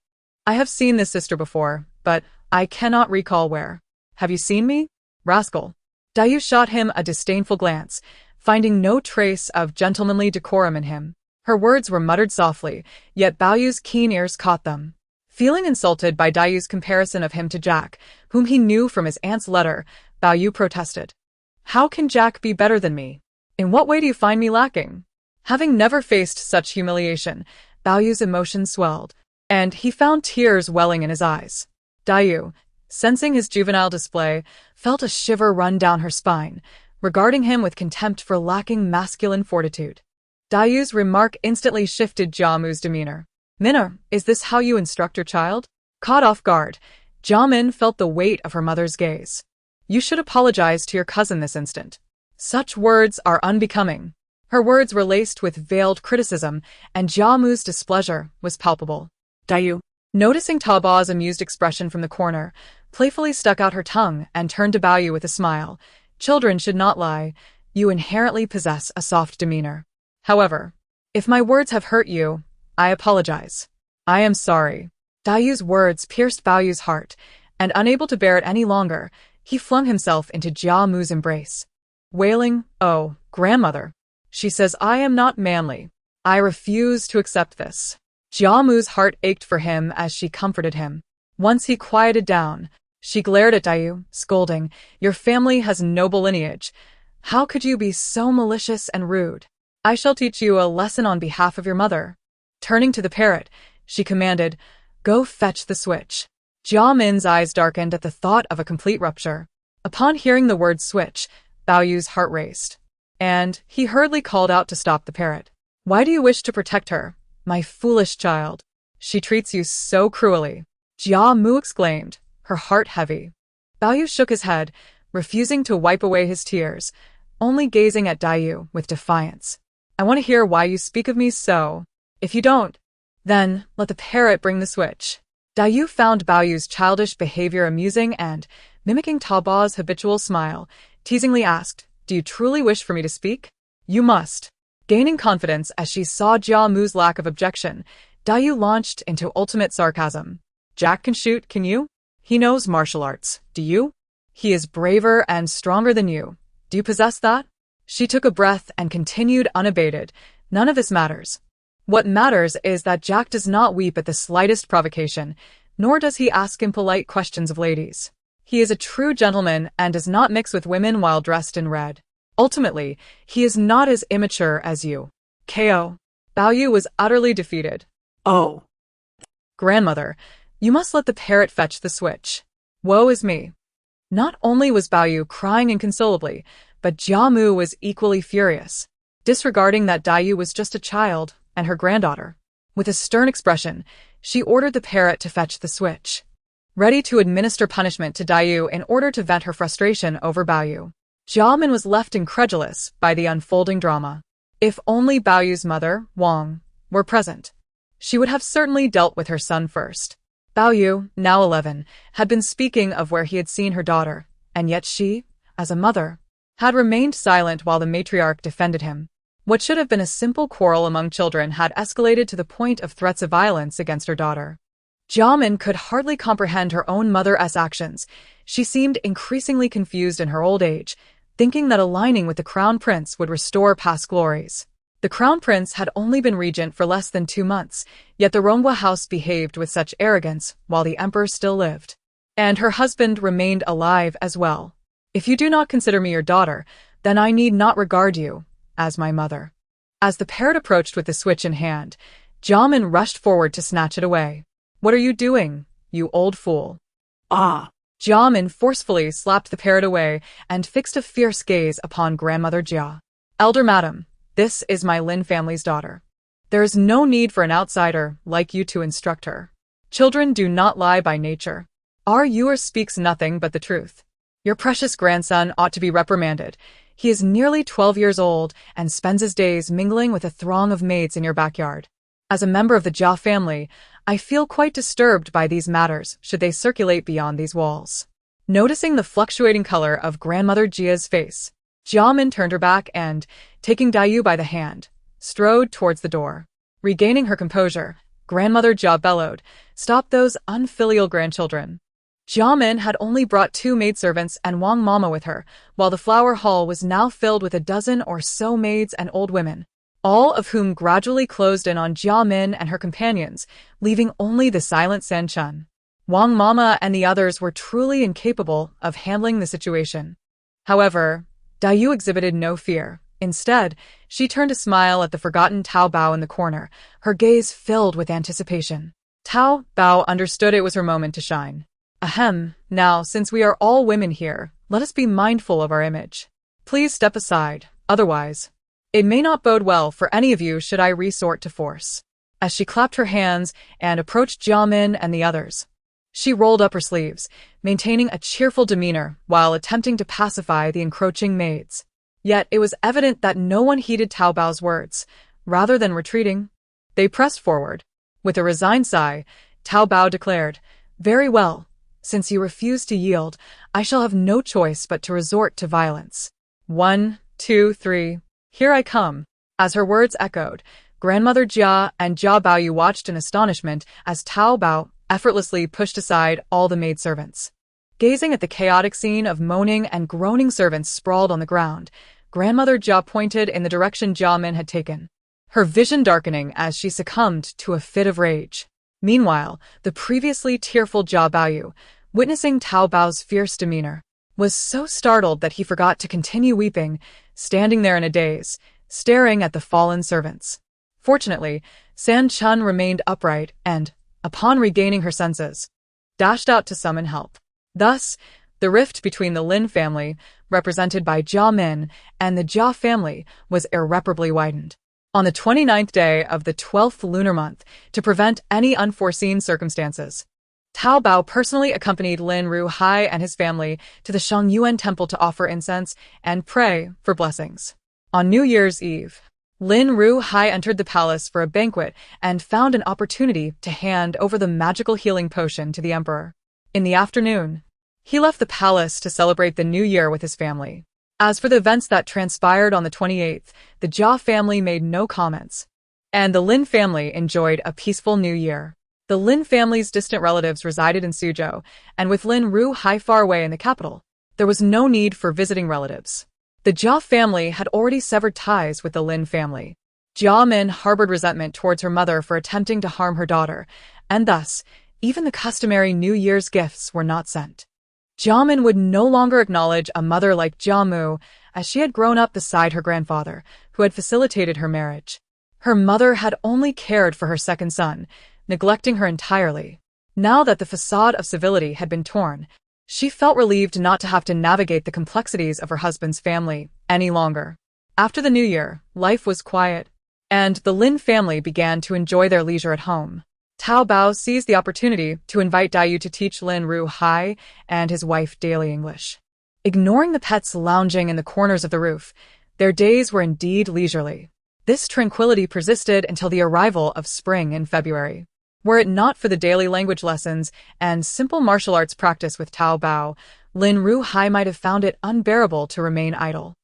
"I have seen this sister before, but I cannot recall where. Have you seen me, rascal?" Dayu shot him a disdainful glance, finding no trace of gentlemanly decorum in him. Her words were muttered softly, yet Bao Yu's keen ears caught them. Feeling insulted by Dayu's comparison of him to Jack, whom he knew from his aunt's letter, Bao Yu protested. "How can Jack be better than me? In what way do you find me lacking?" Having never faced such humiliation, Bao Yu's emotions swelled, and he found tears welling in his eyes. Dayu, sensing his juvenile display, felt a shiver run down her spine, regarding him with contempt for lacking masculine fortitude. Dayu's remark instantly shifted Jia Mu's demeanor. "Minna, is this how you instruct your child?" Caught off guard, Jia Min felt the weight of her mother's gaze. "You should apologize to your cousin this instant. Such words are unbecoming." Her words were laced with veiled criticism, and Jia Mu's displeasure was palpable. Dayu, noticing Dabao's amused expression from the corner, playfully stuck out her tongue and turned to Bao Yu with a smile. "Children should not lie. You inherently possess a soft demeanor. However, if my words have hurt you, I apologize. I am sorry." Dayu's words pierced Bao Yu's heart, and unable to bear it any longer, he flung himself into Jia Mu's embrace. Wailing, "Oh, grandmother. She says I am not manly. I refuse to accept this." Jia Mu's heart ached for him as she comforted him. Once he quieted down, she glared at Dayu, scolding, "Your family has noble lineage. How could you be so malicious and rude? I shall teach you a lesson on behalf of your mother." Turning to the parrot, she commanded, "Go fetch the switch." Jia Min's eyes darkened at the thought of a complete rupture. Upon hearing the word switch, Bao Yu's heart raced, and he hurriedly called out to stop the parrot. "Why do you wish to protect her, my foolish child? She treats you so cruelly." Jia Mu exclaimed, her heart heavy. Bao Yu shook his head, refusing to wipe away his tears, only gazing at Dayu with defiance. "I want to hear why you speak of me so. If you don't, then let the parrot bring the switch." Dayu found Bao Yu's childish behavior amusing and, mimicking Dabao's habitual smile, teasingly asked, "Do you truly wish for me to speak?" "You must." Gaining confidence as she saw Jia Mu's lack of objection, Dayu launched into ultimate sarcasm. "Jack can shoot, can you? He knows martial arts, do you? He is braver and stronger than you. Do you possess that?" She took a breath and continued unabated. "None of this matters. What matters is that Jack does not weep at the slightest provocation, nor does he ask impolite questions of ladies. He is a true gentleman and does not mix with women while dressed in red. Ultimately, he is not as immature as you." KO. Bao Yu was utterly defeated. "Oh. "Grandmother, you must let the parrot fetch the switch. Woe is me." Not only was Bao Yu crying inconsolably, but Jia Mu was equally furious. Disregarding that Dayu was just a child, and her granddaughter. With a stern expression, she ordered the parrot to fetch the switch, ready to administer punishment to Dayu in order to vent her frustration over Baoyu. Jiamin was left incredulous by the unfolding drama. If only Baoyu's mother, Wang, were present, she would have certainly dealt with her son first. Baoyu, now 11, had been speaking of where he had seen her daughter, and yet she, as a mother, had remained silent while the matriarch defended him. What should have been a simple quarrel among children had escalated to the point of threats of violence against her daughter. Jiamin could hardly comprehend her own mother's actions. She seemed increasingly confused in her old age, thinking that aligning with the crown prince would restore past glories. The crown prince had only been regent for less than 2 months, yet the Ronghua house behaved with such arrogance while the emperor still lived. And her husband remained alive as well. If you do not consider me your daughter, then I need not regard you as my mother. As the parrot approached with the switch in hand, Jiamin rushed forward to snatch it away. What are you doing, you old fool? Ah! Jiamin forcefully slapped the parrot away and fixed a fierce gaze upon grandmother Jia. Elder madam, this is my Lin family's daughter. There is no need for an outsider like you to instruct her. Children do not lie by nature. Our Yuer speaks nothing but the truth. Your precious grandson ought to be reprimanded. He is nearly 12 years old and spends his days mingling with a throng of maids in your backyard. As a member of the Jia family, I feel quite disturbed by these matters should they circulate beyond these walls. Noticing the fluctuating color of grandmother Jia's face, Jiamin turned her back and, taking Dayu by the hand, strode towards the door. Regaining her composure, grandmother Jia bellowed, "Stop those unfilial grandchildren." Jiamin had only brought 2 maidservants and Wang Mama with her, while the flower hall was now filled with a dozen or so maids and old women, all of whom gradually closed in on Jiamin and her companions, leaving only the silent San Chun. Wang Mama and the others were truly incapable of handling the situation. However, Dayu exhibited no fear. Instead, she turned to smile at the forgotten Tao Bao in the corner, her gaze filled with anticipation. Tao Bao understood it was her moment to shine. Ahem, now, since we are all women here, let us be mindful of our image. Please step aside, otherwise it may not bode well for any of you should I resort to force. As she clapped her hands and approached Jiamin and the others, she rolled up her sleeves, maintaining a cheerful demeanor while attempting to pacify the encroaching maids. Yet it was evident that no one heeded Tao Bao's words. Rather than retreating, they pressed forward. With a resigned sigh, Tao Bao declared, "Very well. Since you refuse to yield, I shall have no choice but to resort to violence. 1, 2, 3, here I come." As her words echoed, grandmother Jia and Jia Baoyu watched in astonishment as Tao Bao effortlessly pushed aside all the maidservants. Gazing at the chaotic scene of moaning and groaning servants sprawled on the ground, grandmother Jia pointed in the direction Jiamin had taken, her vision darkening as she succumbed to a fit of rage. Meanwhile, the previously tearful Jia Baoyu, witnessing Tao Bao's fierce demeanor, was so startled that he forgot to continue weeping, standing there in a daze, staring at the fallen servants. Fortunately, San Chun remained upright and, upon regaining her senses, dashed out to summon help. Thus, the rift between the Lin family, represented by Jia Min, and the Jia family was irreparably widened. On the 29th day of the 12th lunar month, to prevent any unforeseen circumstances, Tao Bao personally accompanied Lin Ruhai and his family to the Shangyuan temple to offer incense and pray for blessings. On New Year's Eve, Lin Ruhai entered the palace for a banquet and found an opportunity to hand over the magical healing potion to the emperor. In the afternoon, he left the palace to celebrate the new year with his family. As for the events that transpired on the 28th, the Jia family made no comments, and the Lin family enjoyed a peaceful new year. The Lin family's distant relatives resided in Suzhou, and with Lin Ruhai far away in the capital, there was no need for visiting relatives. The Jia family had already severed ties with the Lin family. Jia Min harbored resentment towards her mother for attempting to harm her daughter, and thus, even the customary New Year's gifts were not sent. Jia Min would no longer acknowledge a mother like Jia Mu, as she had grown up beside her grandfather, who had facilitated her marriage. Her mother had only cared for her second son, neglecting her entirely. Now that the facade of civility had been torn, she felt relieved not to have to navigate the complexities of her husband's family any longer. After the new year, life was quiet and the Lin family began to enjoy their leisure at home. Zhao Dabao seized the opportunity to invite Dai to teach Lin Ruhai and his wife daily English. Ignoring the pets lounging in the corners of the roof, their days were indeed leisurely. This tranquility persisted until the arrival of spring in February. Were it not for the daily language lessons and simple martial arts practice with Zhao Dabao, Lin Ruhai might have found it unbearable to remain idle.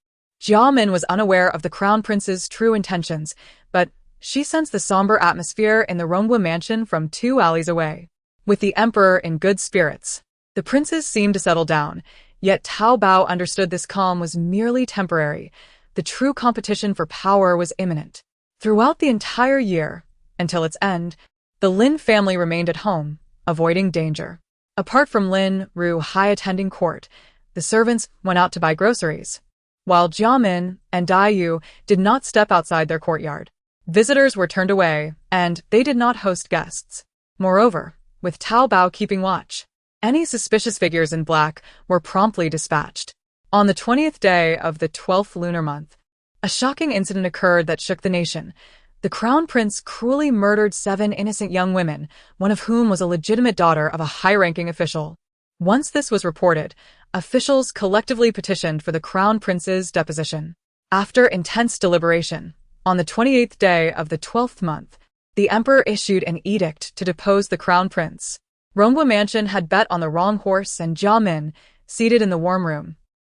Jiamin was unaware of the crown prince's true intentions, but she sensed the somber atmosphere in the Rongwa mansion from 2 alleys away. With the emperor in good spirits, the princes seemed to settle down, yet Zhao Dabao understood this calm was merely temporary. The true competition for power was imminent. Throughout the entire year, until its end, the Lin family remained at home, avoiding danger. Apart from Lin Ruhai attending court, the servants went out to buy groceries, while Jiamin and Dai did not step outside their courtyard. Visitors were turned away, and they did not host guests. Moreover, with Zhao Dabao keeping watch, any suspicious figures in black were promptly dispatched. On the 20th day of the 12th lunar month, a shocking incident occurred that shook the nation. The crown prince cruelly murdered 7 innocent young women, one of whom was a legitimate daughter of a high-ranking official. Once this was reported, officials collectively petitioned for the crown prince's deposition. After intense deliberation, on the 28th day of the 12th month, the emperor issued an edict to depose the crown prince. Rongwa Mansion had bet on the wrong horse, and Jiamin, seated in the warm room,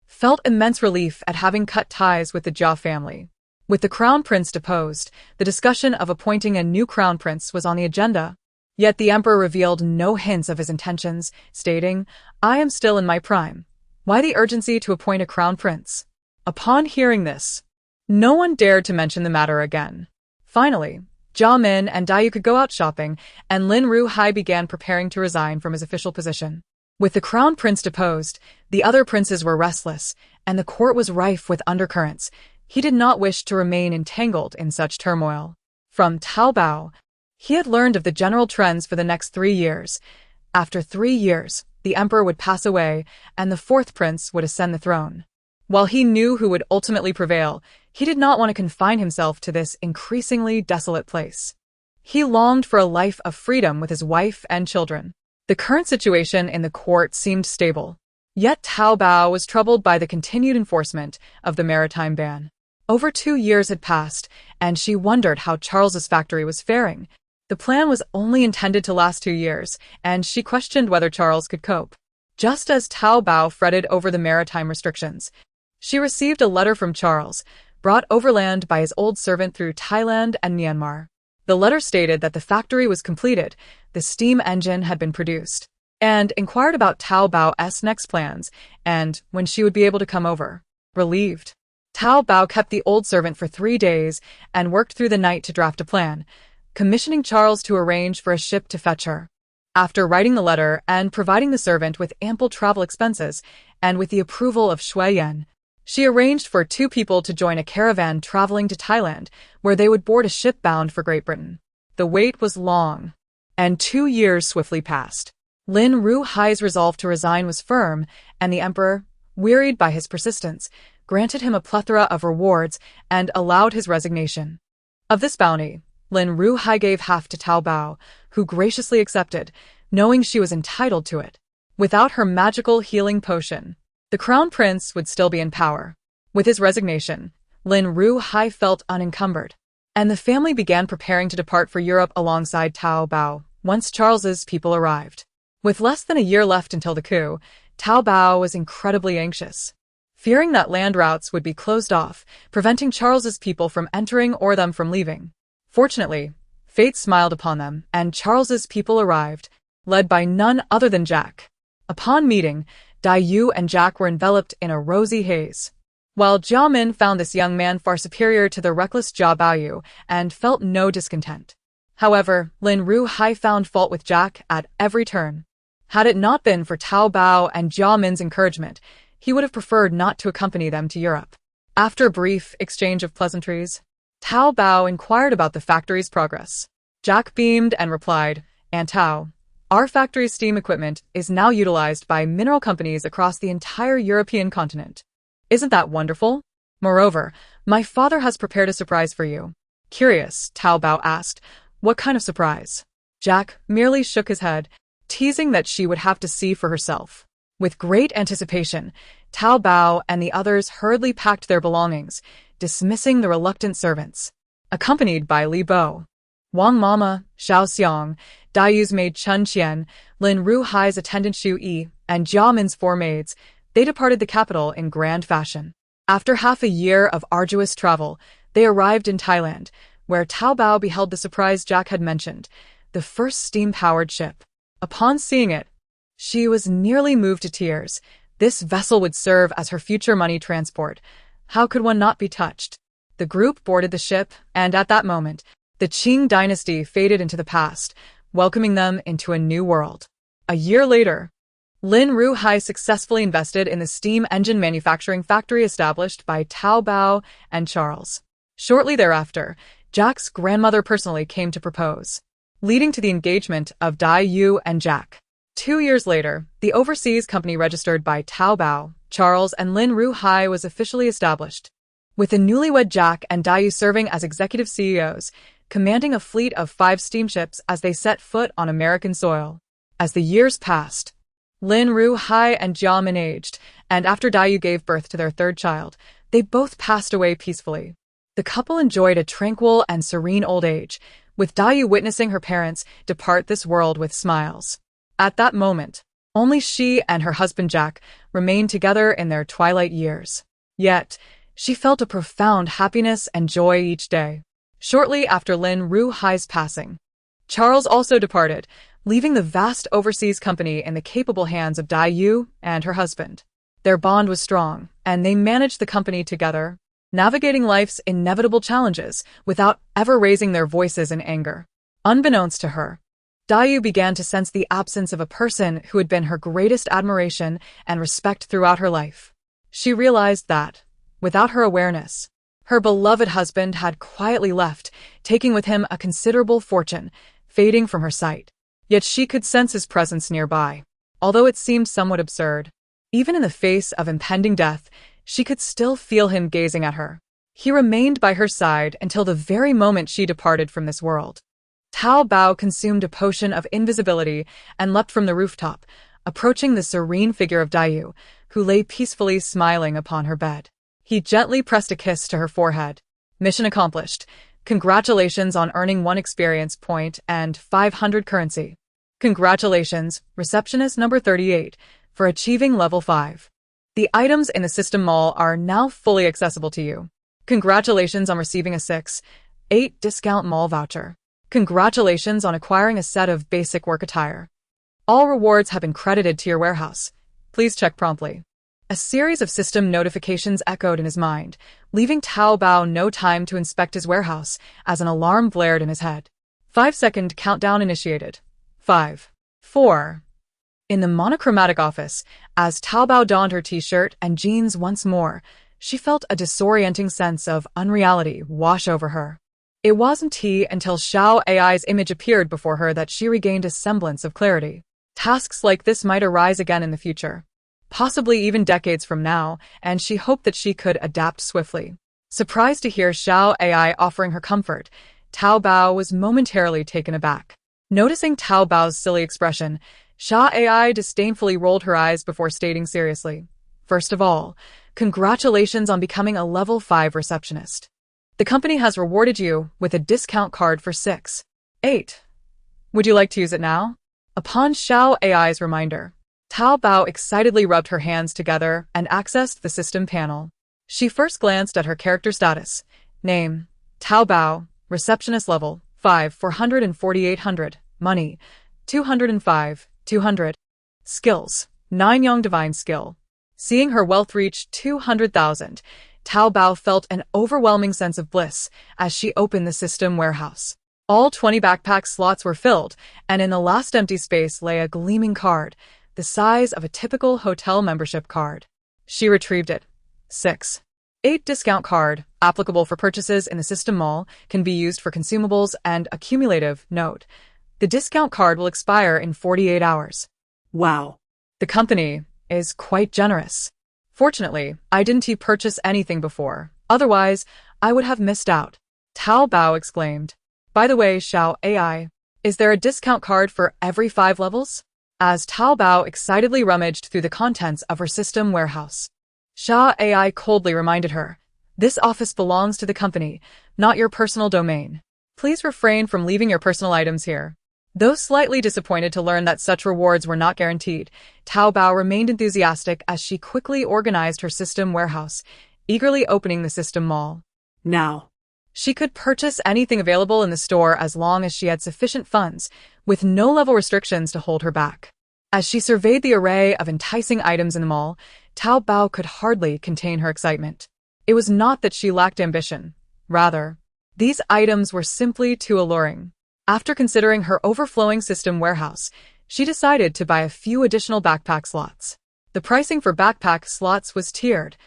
felt immense relief at having cut ties with the Jia family. With the crown prince deposed, the discussion of appointing a new crown prince was on the agenda. Yet the emperor revealed no hints of his intentions, stating, "I am still in my prime. Why the urgency to appoint a crown prince?" Upon hearing this, no one dared to mention the matter again. Finally, Jiamin and Dai could go out shopping, and Lin Ruhai began preparing to resign from his official position. With the crown prince deposed, the other princes were restless, and the court was rife with undercurrents. He did not wish to remain entangled in such turmoil. From Zhao Dabao, he had learned of the general trends for the next 3 years. After 3 years, the emperor would pass away, and the 4th prince would ascend the throne. While he knew who would ultimately prevail, he did not want to confine himself to this increasingly desolate place. He longed for a life of freedom with his wife and children. The current situation in the court seemed stable. Yet Zhao Dabao was troubled by the continued enforcement of the maritime ban. Over 2 years had passed, and she wondered how Charles's factory was faring. The plan was only intended to last 2 years, and she questioned whether Charles could cope. Just as Zhao Dabao fretted over the maritime restrictions, she received a letter from Charles, brought overland by his old servant through Thailand and Myanmar. The letter stated that the factory was completed, the steam engine had been produced, and inquired about Zhao Dabao's next plans and when she would be able to come over. Relieved, Zhao Dabao kept the old servant for 3 days and worked through the night to draft a plan, commissioning Charles to arrange for a ship to fetch her. After writing the letter and providing the servant with ample travel expenses, and with the approval of Shui Yan, she arranged for 2 people to join a caravan traveling to Thailand, where they would board a ship bound for Great Britain. The wait was long, and 2 years swiftly passed. Lin Ruhai's resolve to resign was firm, and the emperor, wearied by his persistence, granted him a plethora of rewards and allowed his resignation. Of this bounty, Lin Ruhai gave half to Zhao Dabao, who graciously accepted, knowing she was entitled to it. Without her magical healing potion, the crown prince would still be in power. With his resignation, Lin Ruhai felt unencumbered, and the family began preparing to depart for Europe alongside Zhao Dabao once Charles's people arrived. With less than a year left until the coup, Zhao Dabao was incredibly anxious, fearing that land routes would be closed off, preventing Charles's people from entering or them from leaving. Fortunately, fate smiled upon them, and Charles's people arrived, led by none other than Jack. Upon meeting, Dai and Jack were enveloped in a rosy haze. While Jiamin found this young man far superior to the reckless Zhao Dabao and felt no discontent. However, Lin Ruhai found fault with Jack at every turn. Had it not been for Zhao Dabao and Jiamin's encouragement, he would have preferred not to accompany them to Europe. After a brief exchange of pleasantries, Zhao Dabao inquired about the factory's progress. Jack beamed and replied, "Aunt Tao, our factory's steam equipment is now utilized by mineral companies across the entire European continent. Isn't that wonderful? Moreover, my father has prepared a surprise for you." Curious, Tao Bao asked, "What kind of surprise?" Jack merely shook his head, teasing that she would have to see for herself. With great anticipation, Tao Bao and the others hurriedly packed their belongings, dismissing the reluctant servants. Accompanied by Li Bo, Wang Mama, Xiao Xiang, Dayu's maid Chen Qian, Lin Ruhai's attendant Xu Yi, and Jia Min's 4 maids, they departed the capital in grand fashion. After half a year of arduous travel, they arrived in Thailand, where Tao Bao beheld the surprise Jack had mentioned, the first steam-powered ship. Upon seeing it, she was nearly moved to tears. This vessel would serve as her future money transport. How could one not be touched? The group boarded the ship, and at that moment, the Qing dynasty faded into the past, welcoming them into a new world. A year later, Lin Ruhai successfully invested in the steam engine manufacturing factory established by Tao Bao and Charles. Shortly thereafter, Jack's grandmother personally came to propose, leading to the engagement of Dai Yu and Jack. 2 years later, the overseas company registered by Tao Bao, Charles, and Lin Ruhai was officially established, with the newlywed Jack and Dai Yu serving as executive CEOs, commanding a fleet of 5 steamships as they set foot on American soil. As the years passed, Lin Ruhai and Jia Min aged, and after Dai Yu gave birth to their 3rd child, they both passed away peacefully. The couple enjoyed a tranquil and serene old age, with Dai Yu witnessing her parents depart this world with smiles. At that moment, only she and her husband Jack remained together in their twilight years. Yet, she felt a profound happiness and joy each day. Shortly after Lin Ruhai's passing, Charles also departed, leaving the vast overseas company in the capable hands of Dai Yu and her husband. Their bond was strong, and they managed the company together, navigating life's inevitable challenges without ever raising their voices in anger. Unbeknownst to her, Dai Yu began to sense the absence of a person who had been her greatest admiration and respect throughout her life. She realized that, without her awareness, her beloved husband had quietly left, taking with him a considerable fortune, fading from her sight. Yet she could sense his presence nearby. Although it seemed somewhat absurd, even in the face of impending death, she could still feel him gazing at her. He remained by her side until the very moment she departed from this world. Tao Bao consumed a potion of invisibility and leapt from the rooftop, approaching the serene figure of Dai Yu, who lay peacefully smiling upon her bed. He gently pressed a kiss to her forehead. Mission accomplished. Congratulations on earning 1 experience point and 500 currency. Congratulations, receptionist number 38, for achieving level 5. The items in the system mall are now fully accessible to you. Congratulations on receiving a 6/8 discount mall voucher. Congratulations on acquiring a set of basic work attire. All rewards have been credited to your warehouse. Please check promptly. A series of system notifications echoed in his mind, leaving Tao Bao no time to inspect his warehouse as an alarm blared in his head. 5-second countdown initiated. 5, 4. In the monochromatic office, as Tao Bao donned her t-shirt and jeans once more, she felt a disorienting sense of unreality wash over her. It wasn't until Xiao AI's image appeared before her that she regained a semblance of clarity. Tasks like this might arise again in the future, possibly even decades from now, and she hoped that she could adapt swiftly. Surprised to hear Xiao AI offering her comfort, Tao Bao was momentarily taken aback. Noticing Tao Bao's silly expression, Xiao AI disdainfully rolled her eyes before stating seriously, "First of all, congratulations on becoming a level 5 receptionist. The company has rewarded you with a discount card for 6/8. Would you like to use it now?" Upon Xiao AI's reminder, Tao Bao excitedly rubbed her hands together and accessed the system panel. She first glanced at her character status. Name, Tao Bao, receptionist level, 5 44800, money, 205, 200. Skills, 9 Young Divine Skill. Seeing her wealth reach 200,000, Tao Bao felt an overwhelming sense of bliss as she opened the system warehouse. All 20 backpack slots were filled, and in the last empty space lay a gleaming card, the size of a typical hotel membership card. She retrieved it. 6/8 discount card, applicable for purchases in the system mall, can be used for consumables and accumulative. Note: the discount card will expire in 48 hours. Wow. The company is quite generous. Fortunately, I didn't purchase anything before. Otherwise, I would have missed out. Tao Bao exclaimed. By the way, Xiao AI, is there a discount card for every 5 levels? As Tao Bao excitedly rummaged through the contents of her system warehouse. Xiao AI coldly reminded her, this office belongs to the company, not your personal domain. Please refrain from leaving your personal items here. Though slightly disappointed to learn that such rewards were not guaranteed, Tao Bao remained enthusiastic as she quickly organized her system warehouse, eagerly opening the system mall. Now, She could purchase anything available in the store as long as she had sufficient funds, with no level restrictions to hold her back. As she surveyed the array of enticing items in the mall, Tao Bao could hardly contain her excitement. It was not that she lacked ambition. Rather, these items were simply too alluring. After considering her overflowing system warehouse, she decided to buy a few additional backpack slots. The pricing for backpack slots was tiered,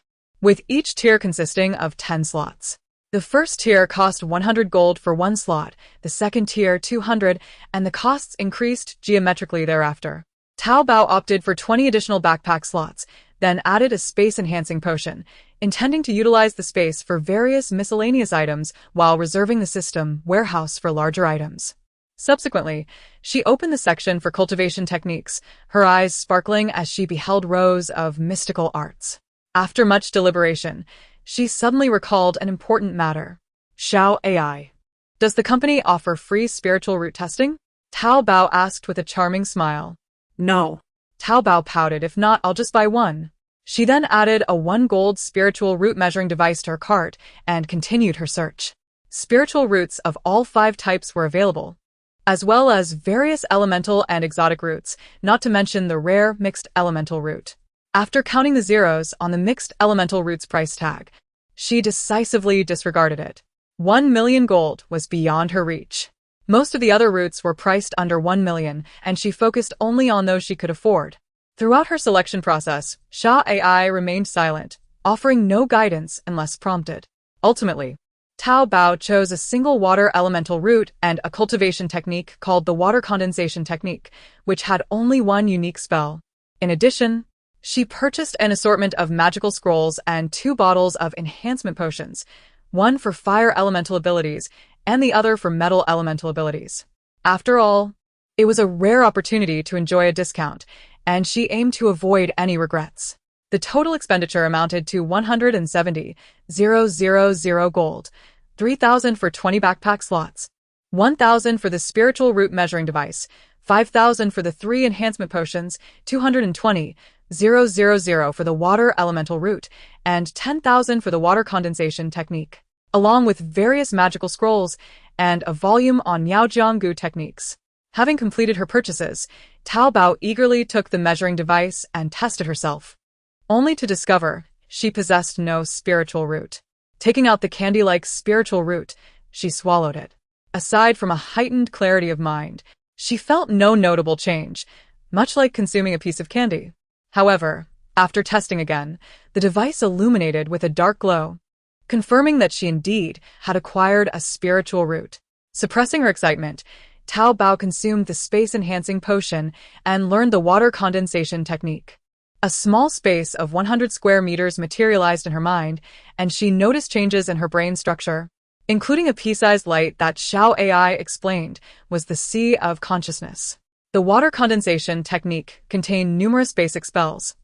with each tier consisting of 10 slots. The first tier cost 100 gold for 1 slot, the second tier 200, and the costs increased geometrically thereafter. Tao Bao opted for 20 additional backpack slots, then added a space-enhancing potion, intending to utilize the space for various miscellaneous items while reserving the system warehouse for larger items. Subsequently, she opened the section for cultivation techniques, her eyes sparkling as she beheld rows of mystical arts. After much deliberation, she suddenly recalled an important matter. Xiao AI. Does the company offer free spiritual root testing? Tao Bao asked with a charming smile. no. Tao Bao pouted. If not, I'll just buy one. She then added a 1 gold spiritual root measuring device to her cart and continued her search. Spiritual roots of all 5 types were available, as well as various elemental and exotic roots, not to mention the rare mixed elemental root. After counting the zeros on the mixed elemental root's price tag, she decisively disregarded it. 1 million gold was beyond her reach. Most of the other roots were priced under 1 million, and she focused only on those she could afford. Throughout her selection process, Xiao AI remained silent, offering no guidance unless prompted. Ultimately, Tao Bao chose a single water elemental root and a cultivation technique called the water condensation technique, which had only 1 unique spell. In addition, she purchased an assortment of magical scrolls and 2 bottles of enhancement potions, one for fire elemental abilities and the other for metal elemental abilities. After all, it was a rare opportunity to enjoy a discount, and she aimed to avoid any regrets. The total expenditure amounted to 170,000 gold, 3,000 for 20 backpack slots, 1,000 for the spiritual root measuring device, 5,000 for the 3 enhancement potions, 220,000 for the water elemental root, and 10,000 for the water condensation technique, along with various magical scrolls and a volume on Miaojianggu techniques. Having completed her purchases, Tao Bao eagerly took the measuring device and tested herself, only to discover she possessed no spiritual root. Taking out the candy-like spiritual root, she swallowed it. Aside from a heightened clarity of mind, she felt no notable change, much like consuming a piece of candy. However, after testing again, the device illuminated with a dark glow, confirming that she indeed had acquired a spiritual root. Suppressing her excitement, Tao Bao consumed the space-enhancing potion and learned the water condensation technique. A small space of 100 square meters materialized in her mind, and she noticed changes in her brain structure, including a pea-sized light that Xiao AI explained was the sea of consciousness. The water condensation technique contained numerous basic spells,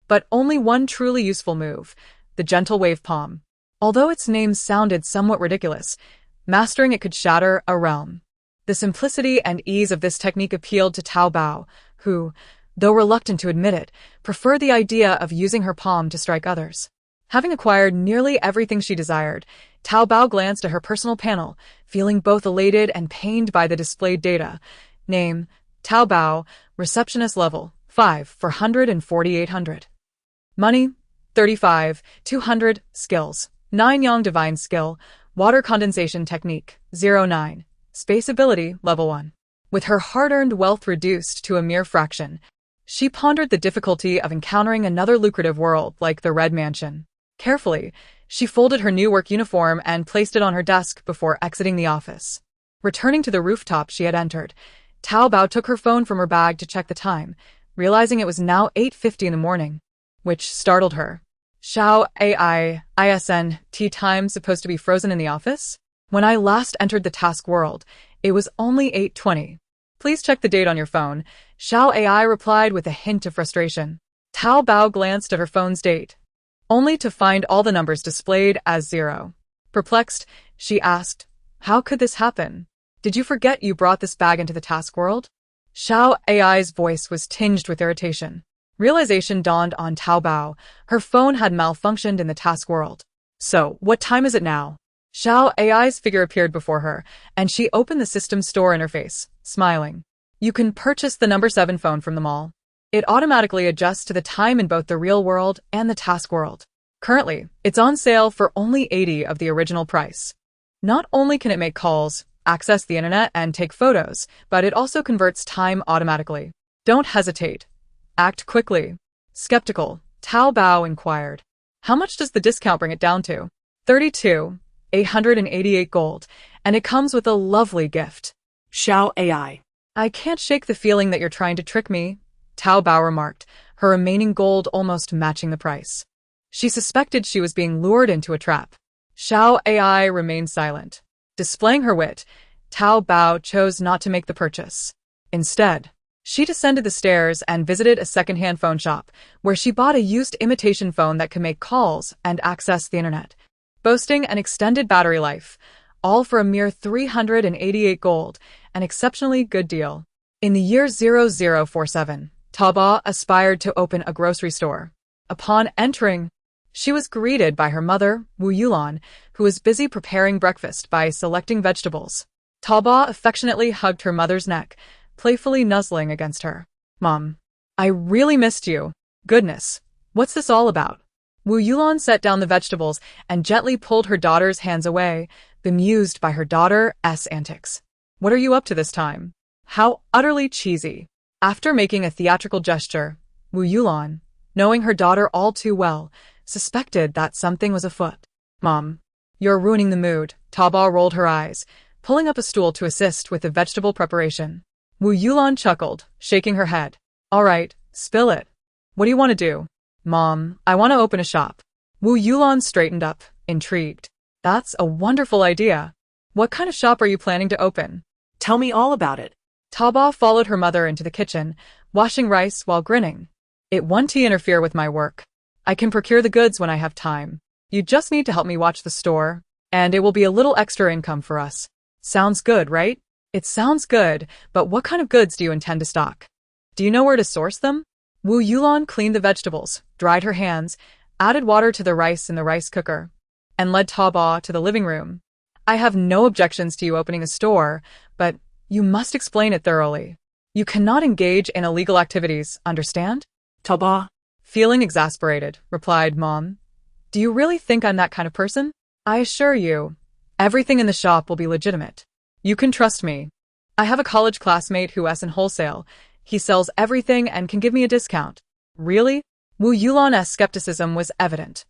but only one truly useful move, the gentle wave palm. Although its name sounded somewhat ridiculous, mastering it could shatter a realm. The simplicity and ease of this technique appealed to Tao Bao, who, though reluctant to admit it, preferred the idea of using her palm to strike others. Having acquired nearly everything she desired, Tao Bao glanced at her personal panel, feeling both elated and pained by the displayed data. Name, Tao Bao, receptionist level, 5 for 100,4,800. Money, 35, 200, skills, 9 Yang Divine Skill, Water Condensation Technique, 09, Space Ability, Level 1. With her hard-earned wealth reduced to a mere fraction, she pondered the difficulty of encountering another lucrative world like the Red Mansion. Carefully, she folded her new work uniform and placed it on her desk before exiting the office. Returning to the rooftop she had entered, Tao Bao took her phone from her bag to check the time, realizing it was now 8:50 in the morning, which startled her. Xiao AI, ISN, tea time supposed to be frozen in the office? When I last entered the task world, it was only 8:20. Please check the date on your phone, Xiao AI replied with a hint of frustration. Tao Bao glanced at her phone's date, only to find all the numbers displayed as 0. Perplexed, she asked, "How could this happen? Did you forget you brought this bag into the task world?" Xiao AI's voice was tinged with irritation. Realization dawned on Tao Bao. Her phone had malfunctioned in the task world. "So, what time is it now?" Xiao AI's figure appeared before her, and she opened the system store interface, smiling. "You can purchase the number 7 phone from the mall. It automatically adjusts to the time in both the real world and the task world. Currently, it's on sale for only 80 of the original price. Not only can it make calls, access the internet, and take photos, but it also converts time automatically. Don't hesitate. Act quickly." Skeptical, Tao Bao inquired, "How much does the discount bring it down to?" 32,888 gold, and it comes with a lovely gift. Xiao AI. "I can't shake the feeling that you're trying to trick me," Tao Bao remarked, her remaining gold almost matching the price. She suspected she was being lured into a trap. Xiao AI remained silent. Displaying her wit, Tao Bao chose not to make the purchase. Instead, she descended the stairs and visited a second-hand phone shop, where she bought a used imitation phone that could make calls and access the internet, boasting an extended battery life, all for a mere 388 gold, an exceptionally good deal. In the year 0047, Tao Bao aspired to open a grocery store. Upon entering, she was greeted by her mother, Wu Yulan, who was busy preparing breakfast by selecting vegetables. Tao Bao affectionately hugged her mother's neck, playfully nuzzling against her. "Mom, I really missed you. Goodness, what's this all about?" Wu Yulan set down the vegetables and gently pulled her daughter's hands away, bemused by her daughter's antics. "What are you up to this time? How utterly cheesy." After making a theatrical gesture, Wu Yulan, knowing her daughter all too well, suspected that something was afoot. "Mom, you're ruining the mood." Tao Bao rolled her eyes, pulling up a stool to assist with the vegetable preparation. Wu Yulan chuckled, shaking her head. "All right, spill it. What do you want to do?" "Mom, I want to open a shop." Wu Yulan straightened up, intrigued. "That's a wonderful idea. What kind of shop are you planning to open?" Tell me all about it. Tao Bao followed her mother into the kitchen, washing rice while grinning. "It won't interfere with my work. I can procure the goods when I have time. You just need to help me watch the store, and it will be a little extra income for us. Sounds good, right?" "It sounds good, but what kind of goods do you intend to stock? Do you know where to source them?" Wu Yulan cleaned the vegetables, dried her hands, added water to the rice in the rice cooker, and led Tao Bao to the living room. "I have no objections to you opening a store, but you must explain it thoroughly. You cannot engage in illegal activities, understand?" Tao Bao. Feeling exasperated, replied Mom. "Do you really think I'm that kind of person? I assure you, everything in the shop will be legitimate. You can trust me. I have a college classmate who is in wholesale. He sells everything and can give me a discount." "Really?" Wu Yulan's skepticism was evident.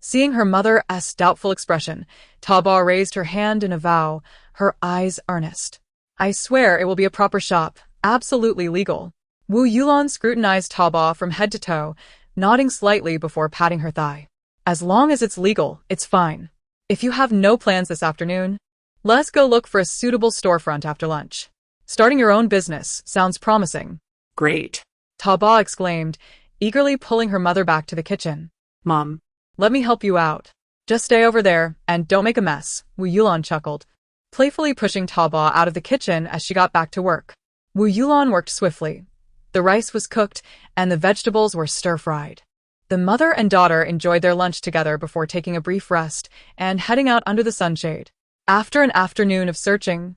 Seeing her mother's doubtful expression, Tao Bao raised her hand in a vow, her eyes earnest. "I swear it will be a proper shop, absolutely legal." Wu Yulan scrutinized Tao Bao from head to toe, nodding slightly before patting her thigh. "As long as it's legal, it's fine. If you have no plans this afternoon, let's go look for a suitable storefront after lunch. Starting your own business sounds promising." Great. Tao Bao exclaimed, eagerly pulling her mother back to the kitchen. Mom. "Let me help you out. Just stay over there, and don't make a mess," Wu Yulan chuckled, playfully pushing Tao Bao out of the kitchen as she got back to work. Wu Yulan worked swiftly. The rice was cooked, and the vegetables were stir-fried. The mother and daughter enjoyed their lunch together before taking a brief rest and heading out under the sunshade. After an afternoon of searching,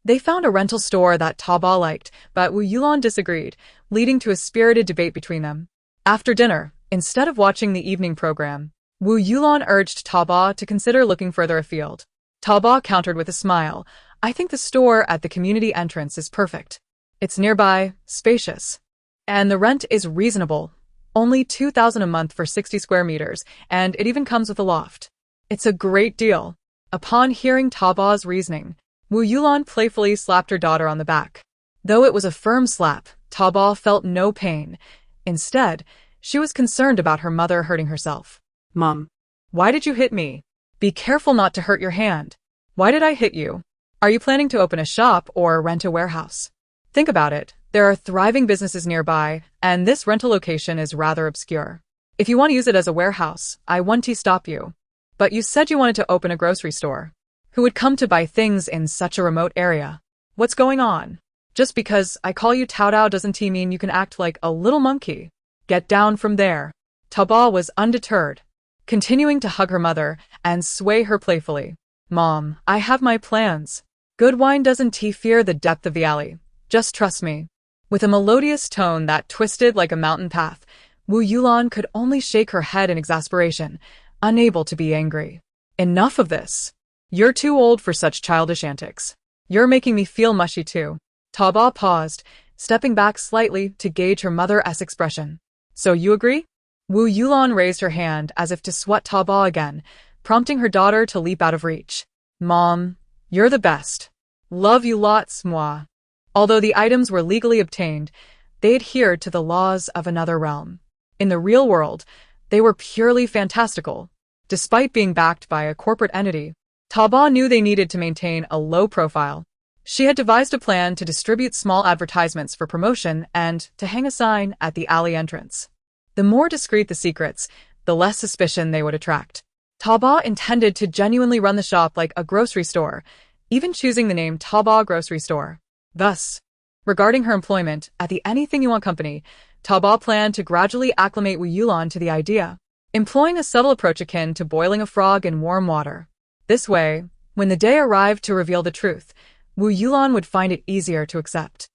they found a rental store that Tao Bao liked, but Wu Yulan disagreed, leading to a spirited debate between them. After dinner, instead of watching the evening program, Wu Yulan urged Tao Bao to consider looking further afield. Tao Bao countered with a smile, "I think the store at the community entrance is perfect. It's nearby, spacious, and the rent is reasonable, only 2,000 a month for 60 square meters, and it even comes with a loft. It's a great deal." Upon hearing Tao Bao's reasoning, Wu Yulan playfully slapped her daughter on the back. Though it was a firm slap, Tao Bao felt no pain. Instead, she was concerned about her mother hurting herself. "Mom. Why did you hit me? Be careful not to hurt your hand." Why did I hit you? Are you planning to open a shop or rent a warehouse? Think about it. There are thriving businesses nearby, and this rental location is rather obscure. If you want to use it as a warehouse, I won't stop you. But you said you wanted to open a grocery store. Who would come to buy things in such a remote area? What's going on? Just because I call you Tao Dao doesn't mean you can act like a little monkey. Get down from there. Dabao was undeterred, continuing to hug her mother and sway her playfully. Mom, I have my plans. Good wine doesn't fear the depth of the alley. Just trust me. With a melodious tone that twisted like a mountain path, Wu Yulan could only shake her head in exasperation, unable to be angry. Enough of this. You're too old for such childish antics. You're making me feel mushy too. Dabao paused, stepping back slightly to gauge her mother's expression. So you agree? Wu Yulan raised her hand as if to swat Dabao again, prompting her daughter to leap out of reach. Mom, you're the best. Love you lots, moi. Although the items were legally obtained, they adhered to the laws of another realm. In the real world, they were purely fantastical. Despite being backed by a corporate entity, Dabao knew they needed to maintain a low profile. She had devised a plan to distribute small advertisements for promotion and to hang a sign at the alley entrance. The more discreet the secrets, the less suspicion they would attract. Dabao intended to genuinely run the shop like a grocery store, even choosing the name Dabao Grocery Store. Thus, regarding her employment at the Anything You Want company, Dabao planned to gradually acclimate Wu Yulan to the idea, employing a subtle approach akin to boiling a frog in warm water. This way, when the day arrived to reveal the truth, Wu Yulan would find it easier to accept.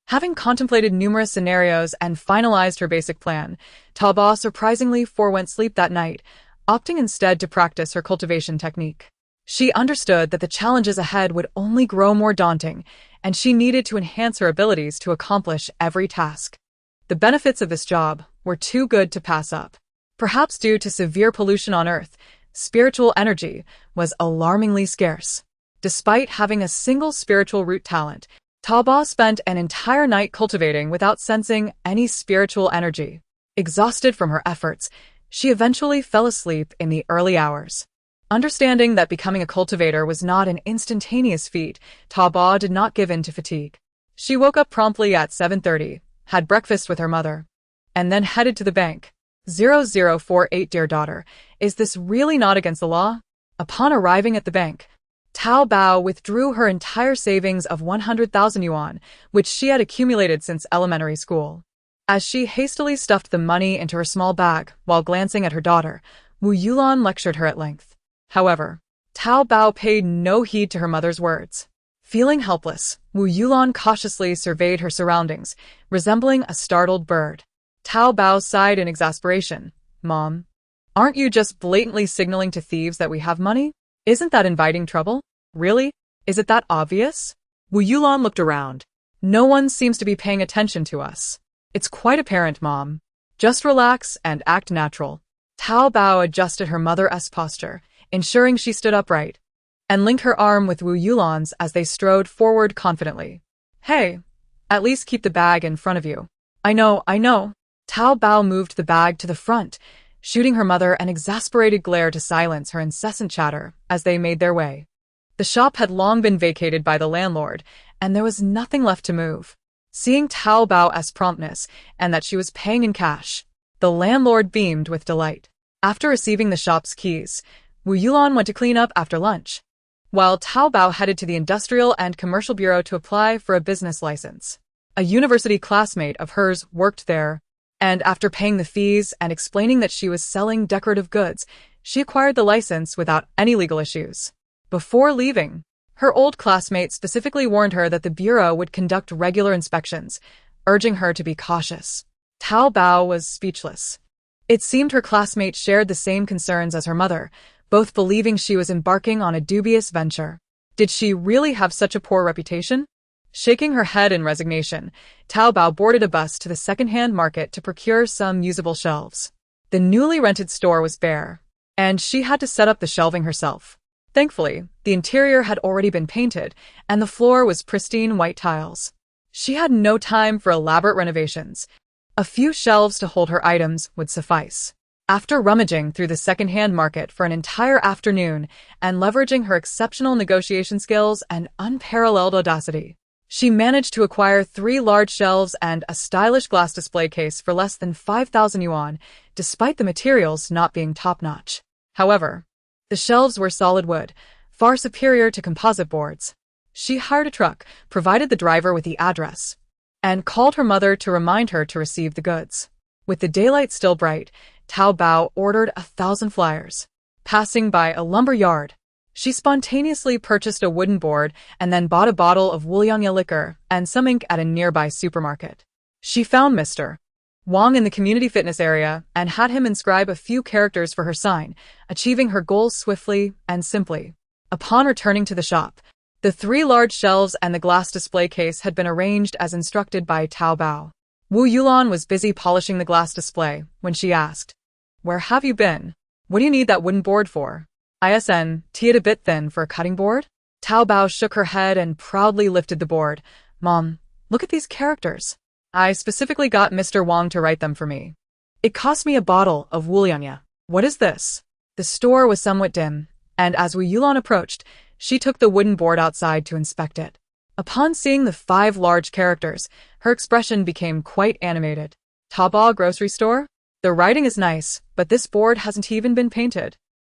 Having contemplated numerous scenarios and finalized her basic plan, Dabao surprisingly forewent sleep that night, opting instead to practice her cultivation technique. She understood that the challenges ahead would only grow more daunting, and she needed to enhance her abilities to accomplish every task. The benefits of this job were too good to pass up. Perhaps due to severe pollution on Earth, spiritual energy was alarmingly scarce. Despite having a single spiritual root talent, Dabao spent an entire night cultivating without sensing any spiritual energy. Exhausted from her efforts, she eventually fell asleep in the early hours. Understanding that becoming a cultivator was not an instantaneous feat, Dabao did not give in to fatigue. She woke up promptly at 7:30, had breakfast with her mother, and then headed to the bank. 0048 Dear daughter, is this really not against the law? Upon arriving at the bank, Dabao withdrew her entire savings of 100,000 yuan, which she had accumulated since elementary school. As she hastily stuffed the money into her small bag while glancing at her daughter, Wu Yulan lectured her at length. However, Dabao paid no heed to her mother's words. Feeling helpless, Wu Yulan cautiously surveyed her surroundings, resembling a startled bird. Dabao sighed in exasperation. Mom, aren't you just blatantly signaling to thieves that we have money? Isn't that inviting trouble? Really? Is it that obvious? Wu Yulan looked around. No one seems to be paying attention to us. It's quite apparent, Mom. Just relax and act natural. Dabao adjusted her mother's posture, ensuring she stood upright, and linked her arm with Wu Yulan's as they strode forward confidently. Hey, at least keep the bag in front of you. I know. Dabao moved the bag to the front, shooting her mother an exasperated glare to silence her incessant chatter as they made their way. The shop had long been vacated by the landlord, and there was nothing left to move. Seeing Dabao's promptness and that she was paying in cash, the landlord beamed with delight. After receiving the shop's keys, Wu Yulan went to clean up after lunch, while Dabao headed to the Industrial and Commercial Bureau to apply for a business license. A university classmate of hers worked there, and after paying the fees and explaining that she was selling decorative goods, she acquired the license without any legal issues. Before leaving, her old classmate specifically warned her that the Bureau would conduct regular inspections, urging her to be cautious. Dabao was speechless. It seemed her classmate shared the same concerns as her mother, both believing she was embarking on a dubious venture. Did she really have such a poor reputation? Shaking her head in resignation, Dabao boarded a bus to the second-hand market to procure some usable shelves. The newly rented store was bare, and she had to set up the shelving herself. Thankfully, the interior had already been painted, and the floor was pristine white tiles. She had no time for elaborate renovations. A few shelves to hold her items would suffice. After rummaging through the second-hand market for an entire afternoon and leveraging her exceptional negotiation skills and unparalleled audacity, she managed to acquire 3 large shelves and a stylish glass display case for less than 5,000 yuan, despite the materials not being top-notch. However, the shelves were solid wood, far superior to composite boards. She hired a truck, provided the driver with the address, and called her mother to remind her to receive the goods. With the daylight still bright, Zhao Dabao ordered 1,000 flyers. Passing by a lumber yard, she spontaneously purchased a wooden board and then bought a bottle of Wuliangya liquor and some ink at a nearby supermarket. She found Mr. Wang in the community fitness area and had him inscribe a few characters for her sign, achieving her goals swiftly and simply. Upon returning to the shop, the 3 large shelves and the glass display case had been arranged as instructed by Zhao Dabao. Wu Yulan was busy polishing the glass display when she asked, "Where have you been? What do you need that wooden board for?" "Isn't it a bit thin for a cutting board?" Zhao Dabao shook her head and proudly lifted the board. "Mom, look at these characters. I specifically got Mr. Wang to write them for me. It cost me a bottle of Wuliangya. What is this?" The store was somewhat dim, and as Wu Yulan approached, she took the wooden board outside to inspect it. Upon seeing the 5 large characters, her expression became quite animated. "Taobao grocery store? The writing is nice, but this board hasn't even been painted.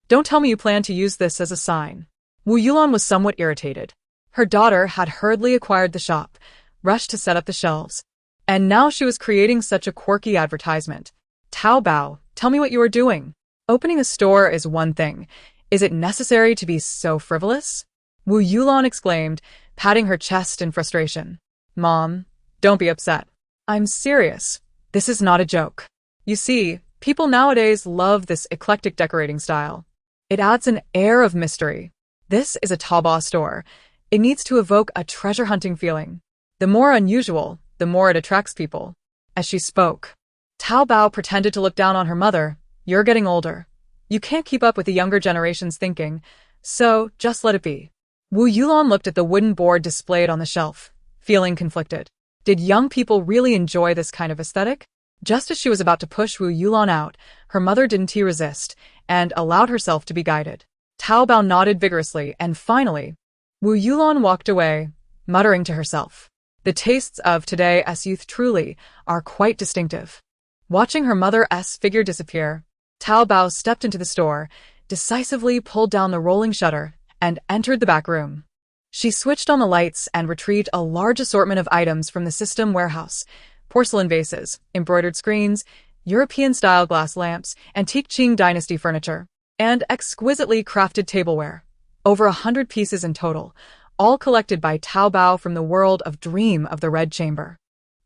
Don't tell me you plan to use this as a sign." Wu Yulan was somewhat irritated. Her daughter had hurriedly acquired the shop, rushed to set up the shelves, and now she was creating such a quirky advertisement. "Zhao Dabao, tell me what you are doing. Opening a store is one thing. Is it necessary to be so frivolous?" Wu Yulan exclaimed, patting her chest in frustration. "Mom, don't be upset. I'm serious. This is not a joke. You see, people nowadays love this eclectic decorating style. It adds an air of mystery. This is a Taobao store. It needs to evoke a treasure-hunting feeling. The more unusual, the more it attracts people." As she spoke, Zhao Dabao pretended to look down on her mother. "You're getting older. You can't keep up with the younger generation's thinking, so just let it be." Wu Yulan looked at the wooden board displayed on the shelf, feeling conflicted. Did young people really enjoy this kind of aesthetic? Just as she was about to push Wu Yulan out, her mother didn't resist and allowed herself to be guided. Zhao Dabao nodded vigorously, and finally, Wu Yulan walked away, muttering to herself. The tastes of today's youth truly are quite distinctive. Watching her mother's figure disappear, Zhao Dabao stepped into the store, decisively pulled down the rolling shutter, and entered the back room. She switched on the lights and retrieved a large assortment of items from the system warehouse: porcelain vases, embroidered screens, European-style glass lamps, antique Qing Dynasty furniture, and exquisitely crafted tableware. Over 100 pieces in total, all collected by Zhao Dabao from the world of Dream of the Red Chamber.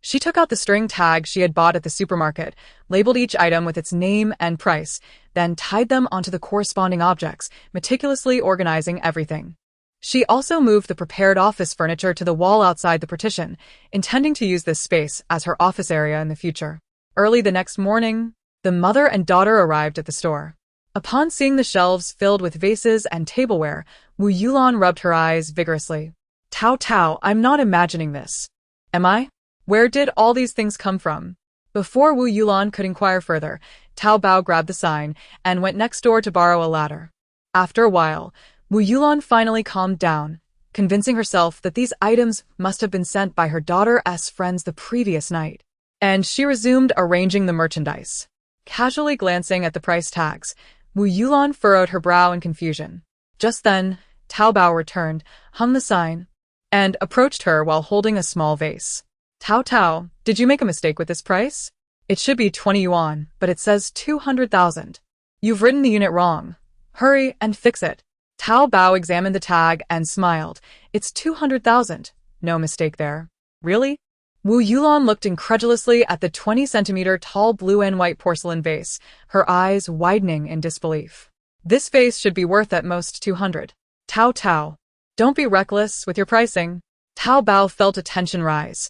She took out the string tag she had bought at the supermarket, labeled each item with its name and price, then tied them onto the corresponding objects, meticulously organizing everything. She also moved the prepared office furniture to the wall outside the partition, intending to use this space as her office area in the future. Early the next morning, the mother and daughter arrived at the store. Upon seeing the shelves filled with vases and tableware, Wu Yulan rubbed her eyes vigorously. "Tao, I'm not imagining this. Am I? Where did all these things come from?" Before Wu Yulan could inquire further, Zhao Dabao grabbed the sign and went next door to borrow a ladder. After a while, Wu Yulan finally calmed down, convincing herself that these items must have been sent by her daughter's friends the previous night, and she resumed arranging the merchandise. Casually glancing at the price tags, Wu Yulan furrowed her brow in confusion. Just then, Zhao Dabao returned, hung the sign, and approached her while holding a small vase. "Tao, did you make a mistake with this price? It should be 20 yuan, but it says 200,000. You've written the unit wrong. Hurry and fix it." Zhao Dabao examined the tag and smiled. "It's 200,000. No mistake there." "Really?" Wu Yulan looked incredulously at the 20-centimeter tall blue and white porcelain vase, her eyes widening in disbelief. "This vase should be worth at most 200. Tao, don't be reckless with your pricing." Zhao Dabao felt a tension rise.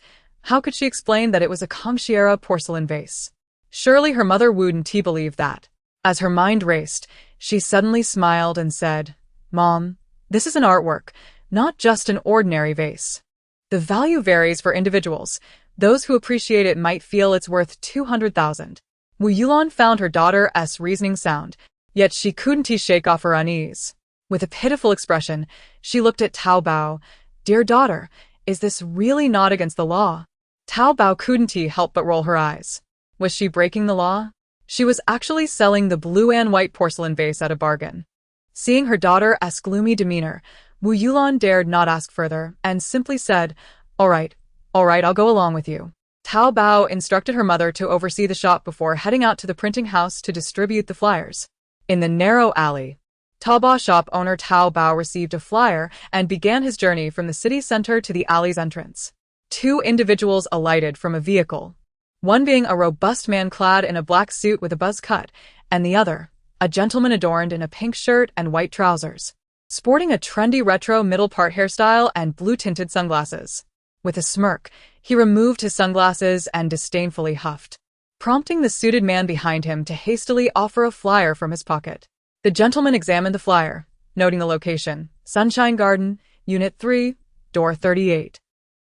How could she explain that it was a Kamshiera porcelain vase? Surely her mother wouldn't believe that. As her mind raced, she suddenly smiled and said, "Mom, this is an artwork, not just an ordinary vase. The value varies for individuals. Those who appreciate it might feel it's worth 200,000. Wu Yulan found her daughter's reasoning sound, yet she couldn't shake off her unease. With a pitiful expression, she looked at Zhao Dabao. "Dear daughter, is this really not against the law?" Zhao Dabao couldn't help but roll her eyes. Was she breaking the law? She was actually selling the blue and white porcelain vase at a bargain. Seeing her daughter's gloomy demeanor, Wu Yulan dared not ask further and simply said, all right, I'll go along with you." Zhao Dabao instructed her mother to oversee the shop before heading out to the printing house to distribute the flyers. In the narrow alley, Taobao shop owner Zhao Dabao received a flyer and began his journey from the city center to the alley's entrance. Two individuals alighted from a vehicle, one being a robust man clad in a black suit with a buzz cut, and the other, a gentleman adorned in a pink shirt and white trousers, sporting a trendy retro middle-part hairstyle and blue-tinted sunglasses. With a smirk, he removed his sunglasses and disdainfully huffed, prompting the suited man behind him to hastily offer a flyer from his pocket. The gentleman examined the flyer, noting the location: Sunshine Garden, Unit 3, Door 38.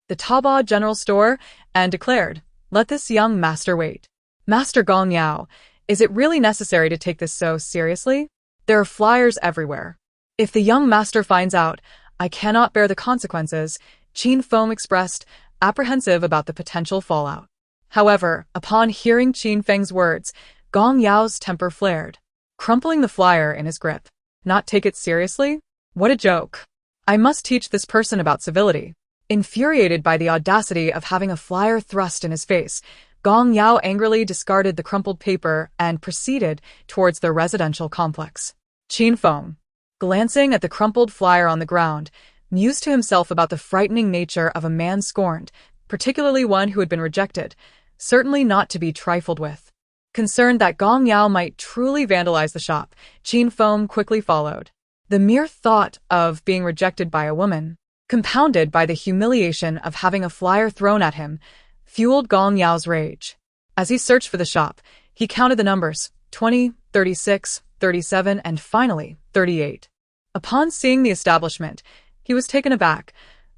The Taobao General Store, and declared, "Let this young master wait." "Master Gong Yao, is it really necessary to take this so seriously? There are flyers everywhere. If the young master finds out, I cannot bear the consequences," Qin Feng expressed, apprehensive about the potential fallout. However, upon hearing Qin Feng's words, Gong Yao's temper flared, crumpling the flyer in his grip. "Not take it seriously? What a joke. I must teach this person about civility." Infuriated by the audacity of having a flyer thrust in his face, Gong Yao angrily discarded the crumpled paper and proceeded towards their residential complex. Qin Feng, glancing at the crumpled flyer on the ground, mused to himself about the frightening nature of a man scorned, particularly one who had been rejected, certainly not to be trifled with. Concerned that Gong Yao might truly vandalize the shop, Qin Feng quickly followed. The mere thought of being rejected by a woman, compounded by the humiliation of having a flyer thrown at him, fueled Gong Yao's rage. As he searched for the shop, he counted the numbers: 20, 36, 37, and finally 38. Upon seeing the establishment, he was taken aback.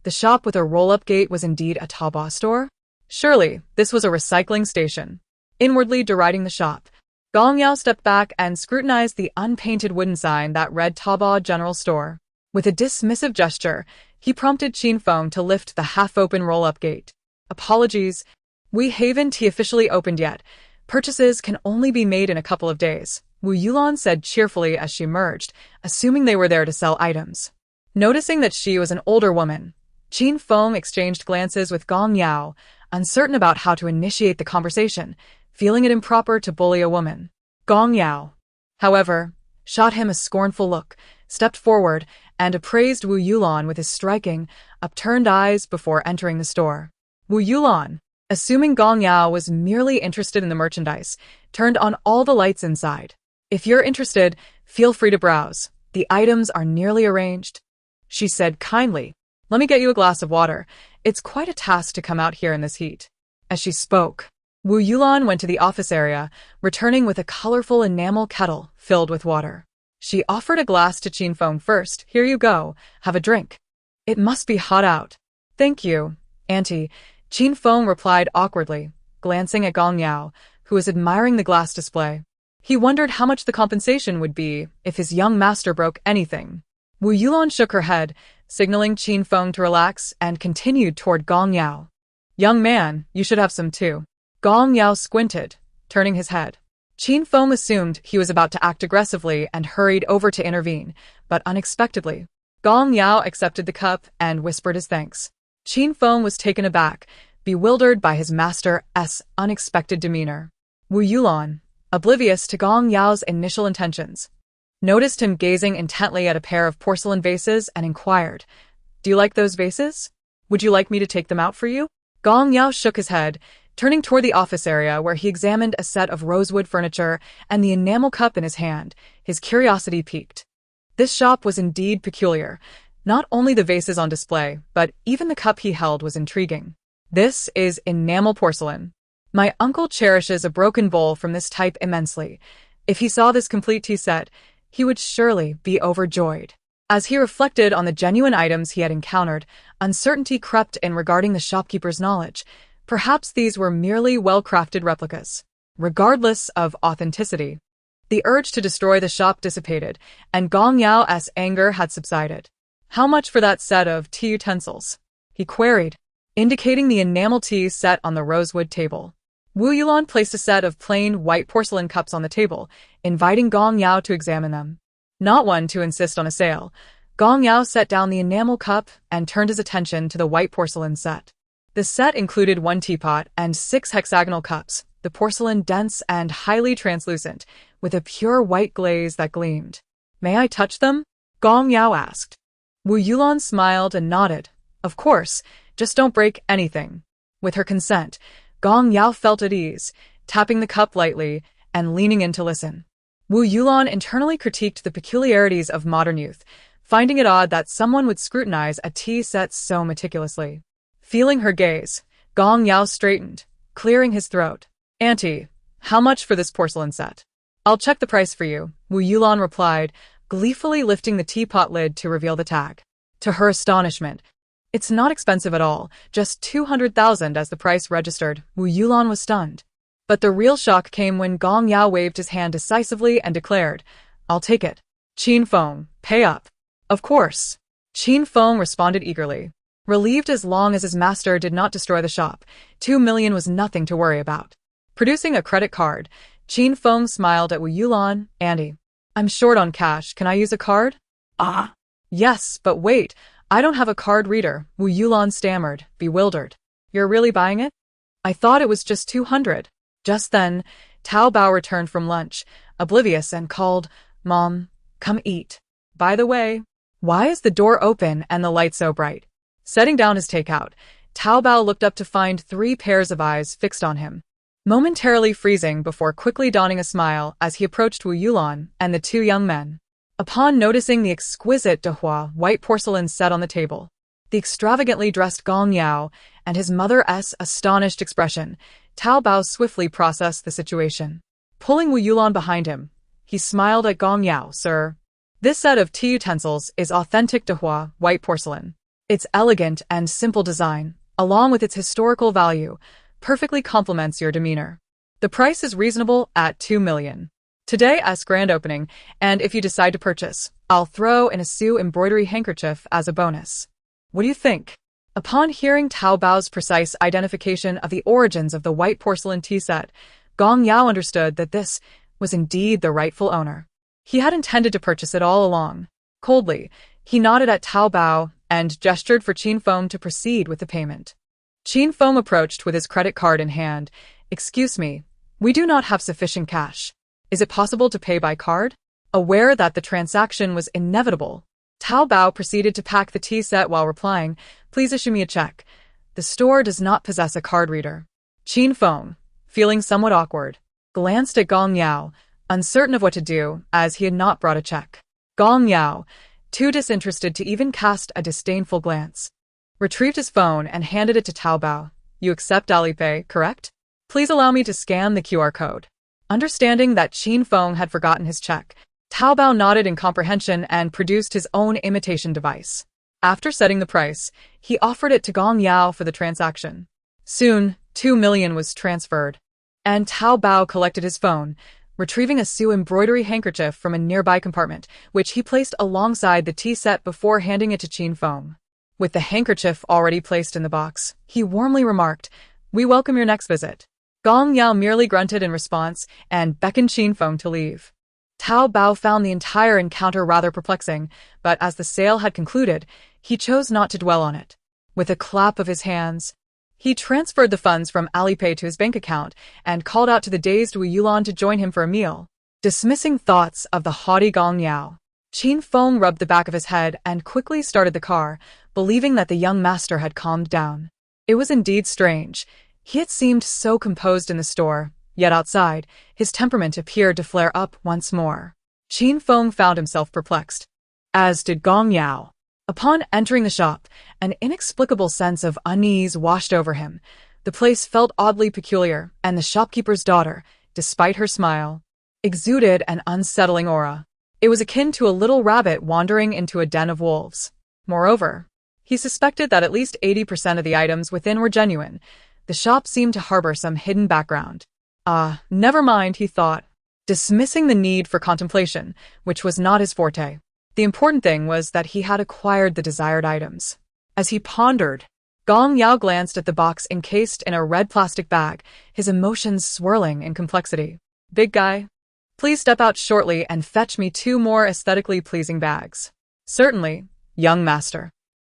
The shop with a roll-up gate was indeed a Taobao store? Surely, this was a recycling station. Inwardly deriding the shop, Gong Yao stepped back and scrutinized the unpainted wooden sign that read Taobao General Store. With a dismissive gesture, he prompted Qin Feng to lift the half-open roll-up gate. "Apologies, we haven't officially opened yet. Purchases can only be made in a couple of days," Wu Yulan said cheerfully as she emerged, assuming they were there to sell items. Noticing that she was an older woman, Qin Feng exchanged glances with Gong Yao, uncertain about how to initiate the conversation, feeling it improper to bully a woman. Gong Yao, however, shot him a scornful look, stepped forward, and appraised Wu Yulan with his striking, upturned eyes before entering the store. Wu Yulan, assuming Gong Yao was merely interested in the merchandise, turned on all the lights inside. "If you're interested, feel free to browse. The items are nearly arranged," she said kindly. "Let me get you a glass of water. It's quite a task to come out here in this heat." As she spoke, Wu Yulan went to the office area, returning with a colorful enamel kettle filled with water. She offered a glass to Qin Feng first. "Here you go. Have a drink. It must be hot out." "Thank you, Auntie," Qin Feng replied awkwardly, glancing at Gong Yao, who was admiring the glass display. He wondered how much the compensation would be if his young master broke anything. Wu Yulan shook her head, signaling Qin Feng to relax, and continued toward Gong Yao. "Young man, you should have some too." Gong Yao squinted, turning his head. Qin Feng assumed he was about to act aggressively and hurried over to intervene, but unexpectedly, Gong Yao accepted the cup and whispered his thanks. Qin Feng was taken aback, bewildered by his master's unexpected demeanor. Wu Yulan, oblivious to Gong Yao's initial intentions, noticed him gazing intently at a pair of porcelain vases and inquired, "Do you like those vases? Would you like me to take them out for you?" Gong Yao shook his head, turning toward the office area where he examined a set of rosewood furniture and the enamel cup in his hand. His curiosity piqued. This shop was indeed peculiar. Not only the vases on display, but even the cup he held was intriguing. "This is enamel porcelain. My uncle cherishes a broken bowl from this type immensely. If he saw this complete tea set, he would surely be overjoyed." As he reflected on the genuine items he had encountered, uncertainty crept in regarding the shopkeeper's knowledge. Perhaps these were merely well-crafted replicas. regardless of authenticity. The urge to destroy the shop dissipated, and Gong Yao's anger had subsided. "How much for that set of tea utensils?" he queried, indicating the enamel tea set on the rosewood table. Wu Yulan placed a set of plain white porcelain cups on the table, inviting Gong Yao to examine them. Not one to insist on a sale, Gong Yao set down the enamel cup and turned his attention to the white porcelain set. The set included 1 teapot and 6 hexagonal cups, the porcelain dense and highly translucent, with a pure white glaze that gleamed. "May I touch them?" Gong Yao asked. Wu Yulan smiled and nodded. "Of course, just don't break anything." With her consent, Gong Yao felt at ease, tapping the cup lightly and leaning in to listen. Wu Yulan internally critiqued the peculiarities of modern youth, finding it odd that someone would scrutinize a tea set so meticulously. Feeling her gaze, Gong Yao straightened, clearing his throat. "Auntie, how much for this porcelain set?" "I'll check the price for you," Wu Yulan replied, gleefully lifting the teapot lid to reveal the tag. To her astonishment, "It's not expensive at all, just 200,000 as the price registered." Wu Yulan was stunned. But the real shock came when Gong Yao waved his hand decisively and declared, "I'll take it. Qin Feng, pay up." "Of course." Qin Feng responded eagerly. Relieved as long as his master did not destroy the shop, 2 million was nothing to worry about. Producing a credit card, Qin Feng smiled at Wu Yulan. "Auntie, I'm short on cash. Can I use a card?" "Ah." "Yes, but wait. I don't have a card reader," Wu Yulan stammered, bewildered. "You're really buying it?" "I thought it was just 200. Just then, Zhao Dabao returned from lunch, oblivious, and called, "Mom, come eat. By the way, why is the door open and the light so bright?" Setting down his takeout, Zhao Dabao looked up to find 3 pairs of eyes fixed on him, momentarily freezing before quickly donning a smile as he approached Wu Yulan and the 2 young men. Upon noticing the exquisite Dehua white porcelain set on the table, the extravagantly dressed Gong Yao, and his mother's astonished expression, Zhao Dabao swiftly processed the situation. Pulling Wu Yulan behind him, he smiled at Gong Yao. "Sir, this set of tea utensils is authentic Dehua white porcelain. Its elegant and simple design, along with its historical value, perfectly complements your demeanor. The price is reasonable at 2 million. Today as grand opening, and if you decide to purchase, I'll throw in a MASU embroidery handkerchief as a bonus. What do you think?" Upon hearing Zhao Dabao's precise identification of the origins of the white porcelain tea set, Gong Yao understood that this was indeed the rightful owner. He had intended to purchase it all along. Coldly, he nodded at Zhao Dabao and gestured for Qin Feng to proceed with the payment. Qin Feng approached with his credit card in hand. "Excuse me, we do not have sufficient cash. Is it possible to pay by card?" Aware that the transaction was inevitable, Zhao Dabao proceeded to pack the tea set while replying, "Please issue me a check. The store does not possess a card reader." Qin Feng, feeling somewhat awkward, glanced at Gong Yao, uncertain of what to do as he had not brought a check. Gong Yao, too disinterested to even cast a disdainful glance, retrieved his phone and handed it to Zhao Dabao. "You accept Alipay, correct? Please allow me to scan the QR code." Understanding that Qin Feng had forgotten his check, Zhao Dabao nodded in comprehension and produced his own imitation device. After setting the price, he offered it to Gong Yao for the transaction. Soon, 2 million was transferred, and Zhao Dabao collected his phone, retrieving a MASU embroidery handkerchief from a nearby compartment, which he placed alongside the tea set before handing it to Qin Feng. With the handkerchief already placed in the box, he warmly remarked, "We welcome your next visit." Gong Yao merely grunted in response and beckoned Qin Feng to leave. Zhao Dabao found the entire encounter rather perplexing, but as the sale had concluded, he chose not to dwell on it. With a clap of his hands, he transferred the funds from Alipay to his bank account and called out to the dazed Wu Yulan to join him for a meal. Dismissing thoughts of the haughty Gong Yao, Qin Feng rubbed the back of his head and quickly started the car, believing that the young master had calmed down. It was indeed strange. He had seemed so composed in the store, yet outside, his temperament appeared to flare up once more. Qin Feng found himself perplexed, as did Gong Yao. Upon entering the shop, an inexplicable sense of unease washed over him. The place felt oddly peculiar, and the shopkeeper's daughter, despite her smile, exuded an unsettling aura. It was akin to a little rabbit wandering into a den of wolves. Moreover, he suspected that at least 80% of the items within were genuine. The shop seemed to harbor some hidden background. Ah, never mind, he thought, dismissing the need for contemplation, which was not his forte. The important thing was that he had acquired the desired items. As he pondered, Gong Yao glanced at the box encased in a red plastic bag, his emotions swirling in complexity. Big guy, please step out shortly and fetch me 2 more aesthetically pleasing bags. Certainly, young master.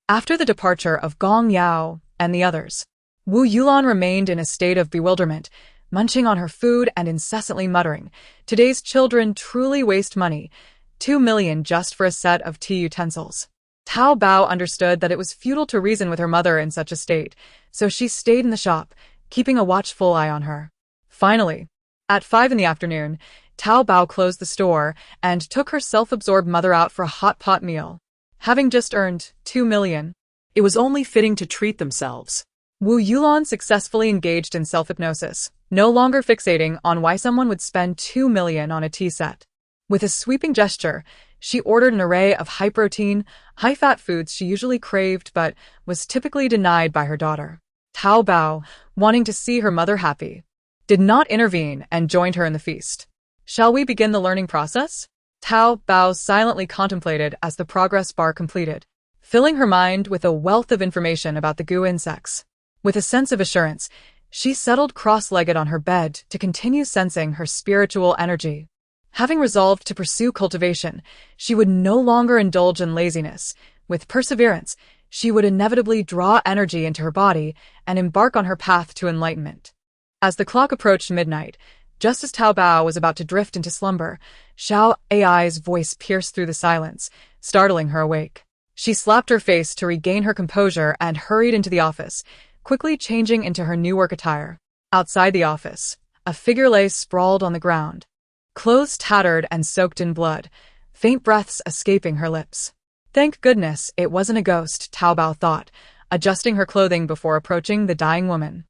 After the departure of Gong Yao and the others, Wu Yulan remained in a state of bewilderment, munching on her food and incessantly muttering, "Today's children truly waste money. 2 million just for a set of tea utensils." Zhao Dabao understood that it was futile to reason with her mother in such a state, so she stayed in the shop, keeping a watchful eye on her. Finally, at 5 in the afternoon, Zhao Dabao closed the store and took her self-absorbed mother out for a hot pot meal. Having just earned 2 million, It was only fitting to treat themselves. Wu Yulan successfully engaged in self-hypnosis, no longer fixating on why someone would spend 2 million on a tea set. With a sweeping gesture, she ordered an array of high-protein, high-fat foods she usually craved but was typically denied by her daughter. Zhao Dabao, wanting to see her mother happy, did not intervene and joined her in the feast. "Shall we begin the learning process?" Zhao Dabao silently contemplated as the progress bar completed, filling her mind with a wealth of information about the goo insects. With a sense of assurance, she settled cross-legged on her bed to continue sensing her spiritual energy. Having resolved to pursue cultivation, she would no longer indulge in laziness. With perseverance, she would inevitably draw energy into her body and embark on her path to enlightenment. As the clock approached midnight, just as Zhao Dabao was about to drift into slumber, Xiao Ai's voice pierced through the silence, startling her awake. She slapped her face to regain her composure and hurried into the office, quickly changing into her new work attire. Outside the office, a figure lay sprawled on the ground, clothes tattered and soaked in blood, faint breaths escaping her lips. Thank goodness it wasn't a ghost, Zhao Dabao thought, adjusting her clothing before approaching the dying woman.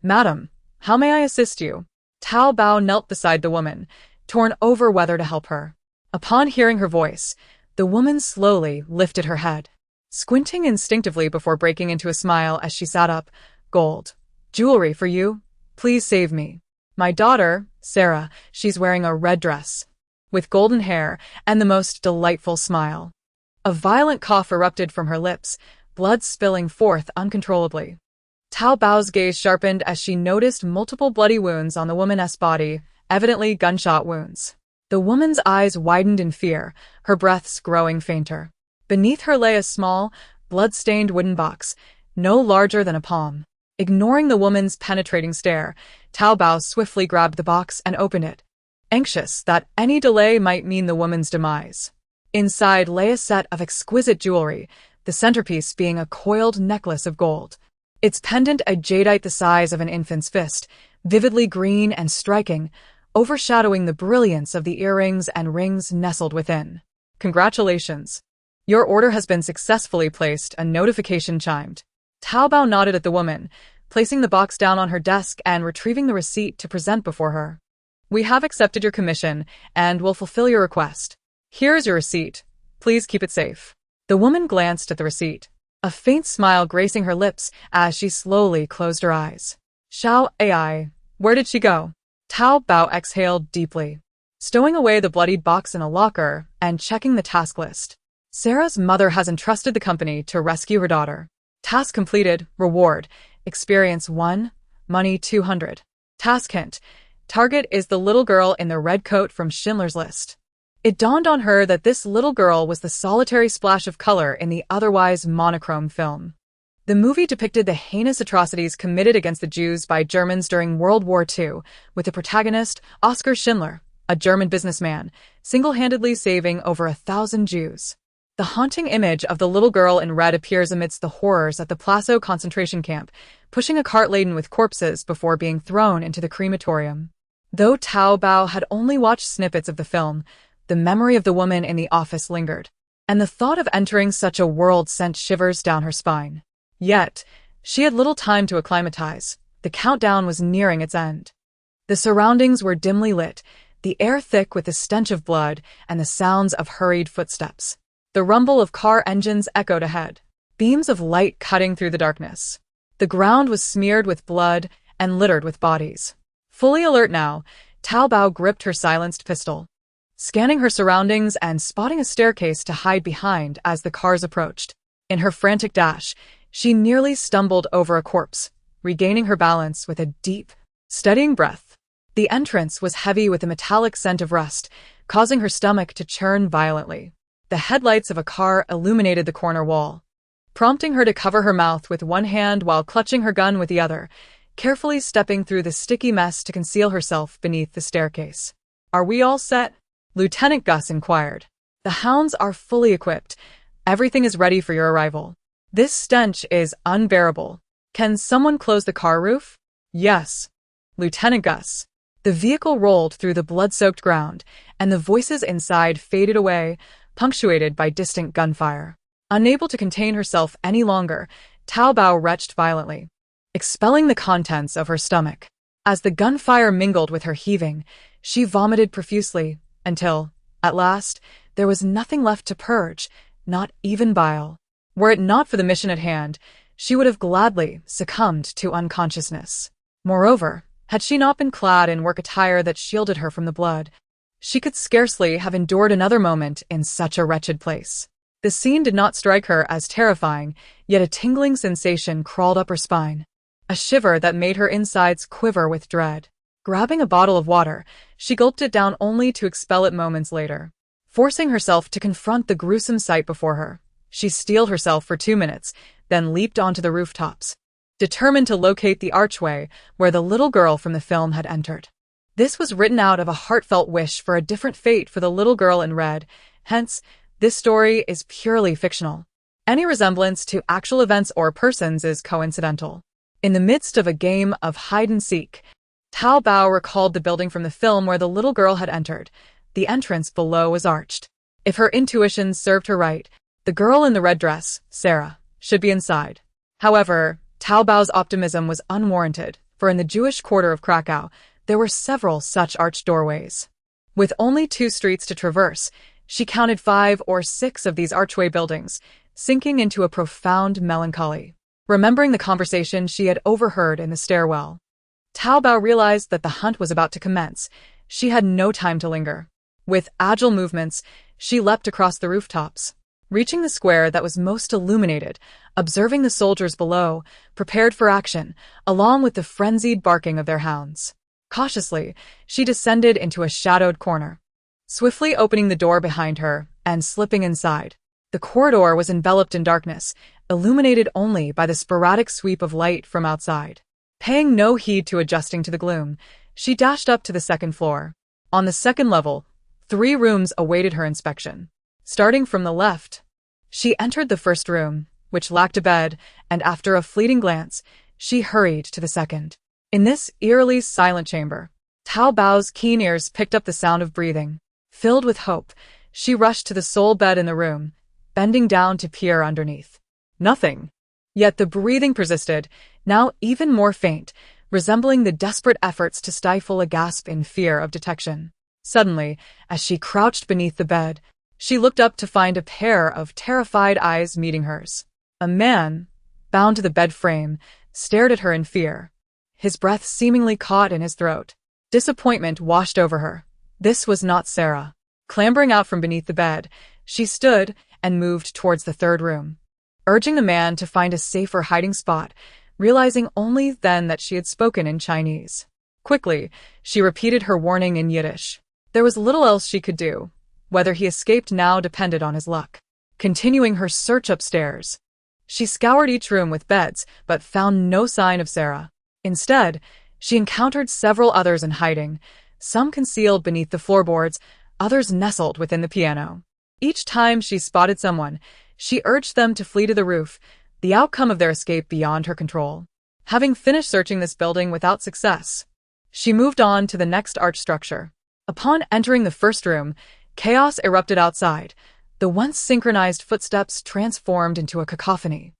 Madam, how may I assist you?" Zhao Dabao knelt beside the woman, torn over whether to help her. Upon hearing her voice, the woman slowly lifted her head, squinting instinctively before breaking into a smile as she sat up. "Gold. Jewelry for you? Please save me. My daughter, Sarah, she's wearing a red dress, with golden hair and the most delightful smile." A violent cough erupted from her lips, blood spilling forth uncontrollably. Zhao Bao's gaze sharpened as she noticed multiple bloody wounds on the woman's body, evidently gunshot wounds. The woman's eyes widened in fear, her breaths growing fainter. Beneath her lay a small, blood-stained wooden box, no larger than a palm. Ignoring the woman's penetrating stare, Zhao Dabao swiftly grabbed the box and opened it, anxious that any delay might mean the woman's demise. Inside lay a set of exquisite jewelry, the centerpiece being a coiled necklace of gold. Its pendant a jadeite the size of an infant's fist, vividly green and striking, overshadowing the brilliance of the earrings and rings nestled within. "Congratulations. Your order has been successfully placed," a notification chimed. Zhao Dabao nodded at the woman, placing the box down on her desk and retrieving the receipt to present before her. "We have accepted your commission and will fulfill your request. Here is your receipt. Please keep it safe." The woman glanced at the receipt, a faint smile gracing her lips as she slowly closed her eyes. Xiao Ai, where did she go? Zhao Dabao exhaled deeply, stowing away the bloodied box in a locker and checking the task list. Sarah's mother has entrusted the company to rescue her daughter. Task completed, reward, experience 1, money 200. Task hint, target is the little girl in the red coat from Schindler's List. It dawned on her that this little girl was the solitary splash of color in the otherwise monochrome film. The movie depicted the heinous atrocities committed against the Jews by Germans during World War II, with the protagonist, Oskar Schindler, a German businessman, single-handedly saving over 1,000 Jews. The haunting image of the little girl in red appears amidst the horrors at the Plassau concentration camp, pushing a cart laden with corpses before being thrown into the crematorium. Though Zhao Dabao had only watched snippets of the film, the memory of the woman in the office lingered, and the thought of entering such a world sent shivers down her spine. Yet, she had little time to acclimatize. The countdown was nearing its end. The surroundings were dimly lit, the air thick with the stench of blood and the sounds of hurried footsteps. The rumble of car engines echoed ahead, beams of light cutting through the darkness. The ground was smeared with blood and littered with bodies. Fully alert now, Zhao Dabao gripped her silenced pistol, scanning her surroundings and spotting a staircase to hide behind as the cars approached. In her frantic dash, she nearly stumbled over a corpse, regaining her balance with a deep, steadying breath. The entrance was heavy with a metallic scent of rust, causing her stomach to churn violently. The headlights of a car illuminated the corner wall, prompting her to cover her mouth with one hand while clutching her gun with the other, carefully stepping through the sticky mess to conceal herself beneath the staircase. "Are we all set?" Lieutenant Gus inquired. "The hounds are fully equipped. Everything is ready for your arrival. This stench is unbearable. Can someone close the car roof?" "Yes, Lieutenant Gus." The vehicle rolled through the blood-soaked ground, and the voices inside faded away, punctuated by distant gunfire. Unable to contain herself any longer, Zhao Dabao retched violently, expelling the contents of her stomach. As the gunfire mingled with her heaving, she vomited profusely, until, at last, there was nothing left to purge, not even bile. Were it not for the mission at hand, she would have gladly succumbed to unconsciousness. Moreover, had she not been clad in work attire that shielded her from the blood, she could scarcely have endured another moment in such a wretched place. The scene did not strike her as terrifying, yet a tingling sensation crawled up her spine, a shiver that made her insides quiver with dread. Grabbing a bottle of water, she gulped it down only to expel it moments later. Forcing herself to confront the gruesome sight before her, she steeled herself for 2 minutes, then leaped onto the rooftops, determined to locate the archway where the little girl from the film had entered. This was written out of a heartfelt wish for a different fate for the little girl in red, hence, this story is purely fictional. Any resemblance to actual events or persons is coincidental. In the midst of a game of hide-and-seek, Zhao Dabao recalled the building from the film where the little girl had entered. The entrance below was arched. If her intuition served her right, the girl in the red dress, Sarah, should be inside. However, Zhao Dabao's optimism was unwarranted, for in the Jewish quarter of Krakow, there were several such arched doorways. With only 2 streets to traverse, she counted 5 or 6 of these archway buildings, sinking into a profound melancholy. Remembering the conversation she had overheard in the stairwell, Zhao Dabao realized that the hunt was about to commence. She had no time to linger. With agile movements, she leapt across the rooftops, reaching the square that was most illuminated, observing the soldiers below, prepared for action, along with the frenzied barking of their hounds. Cautiously, she descended into a shadowed corner, swiftly opening the door behind her and slipping inside. The corridor was enveloped in darkness, illuminated only by the sporadic sweep of light from outside. Paying no heed to adjusting to the gloom, she dashed up to the 2nd floor. On the 2nd level, 3 rooms awaited her inspection. Starting from the left, she entered the first room, which lacked a bed, and after a fleeting glance, she hurried to the 2nd. In this eerily silent chamber, Zhao Dabao's keen ears picked up the sound of breathing. Filled with hope, she rushed to the sole bed in the room, bending down to peer underneath. Nothing. Yet the breathing persisted, now even more faint, resembling the desperate efforts to stifle a gasp in fear of detection. Suddenly, as she crouched beneath the bed, she looked up to find a pair of terrified eyes meeting hers. A man, bound to the bed frame, stared at her in fear, his breath seemingly caught in his throat. Disappointment washed over her. This was not Sarah. Clambering out from beneath the bed, she stood and moved towards the 3rd room, urging the man to find a safer hiding spot, realizing only then that she had spoken in Chinese. Quickly, she repeated her warning in Yiddish. There was little else she could do. Whether he escaped now depended on his luck. Continuing her search upstairs, she scoured each room with beds, but found no sign of Sarah. Instead, she encountered several others in hiding, some concealed beneath the floorboards, others nestled within the piano. Each time she spotted someone, she urged them to flee to the roof, the outcome of their escape beyond her control. Having finished searching this building without success, she moved on to the next arch structure. Upon entering the 1st room, chaos erupted outside. The once synchronized footsteps transformed into a cacophony.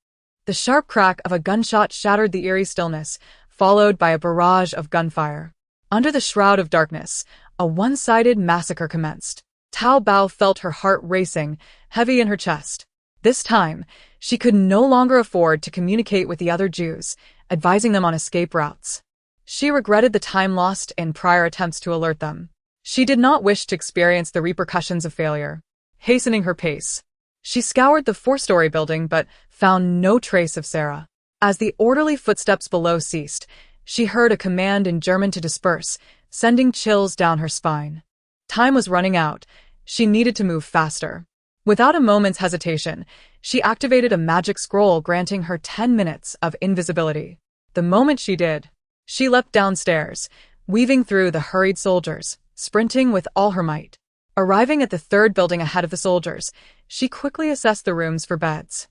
The sharp crack of a gunshot shattered the eerie stillness, followed by a barrage of gunfire. Under the shroud of darkness, a one-sided massacre commenced. Zhao Dabao felt her heart racing, heavy in her chest. This time, she could no longer afford to communicate with the other Jews, advising them on escape routes. She regretted the time lost in prior attempts to alert them. She did not wish to experience the repercussions of failure. Hastening her pace, she scoured the four-story building but found no trace of Sarah. As the orderly footsteps below ceased, she heard a command in German to disperse, sending chills down her spine. Time was running out. She needed to move faster. Without a moment's hesitation, she activated a magic scroll granting her 10 minutes of invisibility. The moment she did, she leapt downstairs, weaving through the hurried soldiers, sprinting with all her might. Arriving at the third building ahead of the soldiers, she quickly assessed the rooms for beds.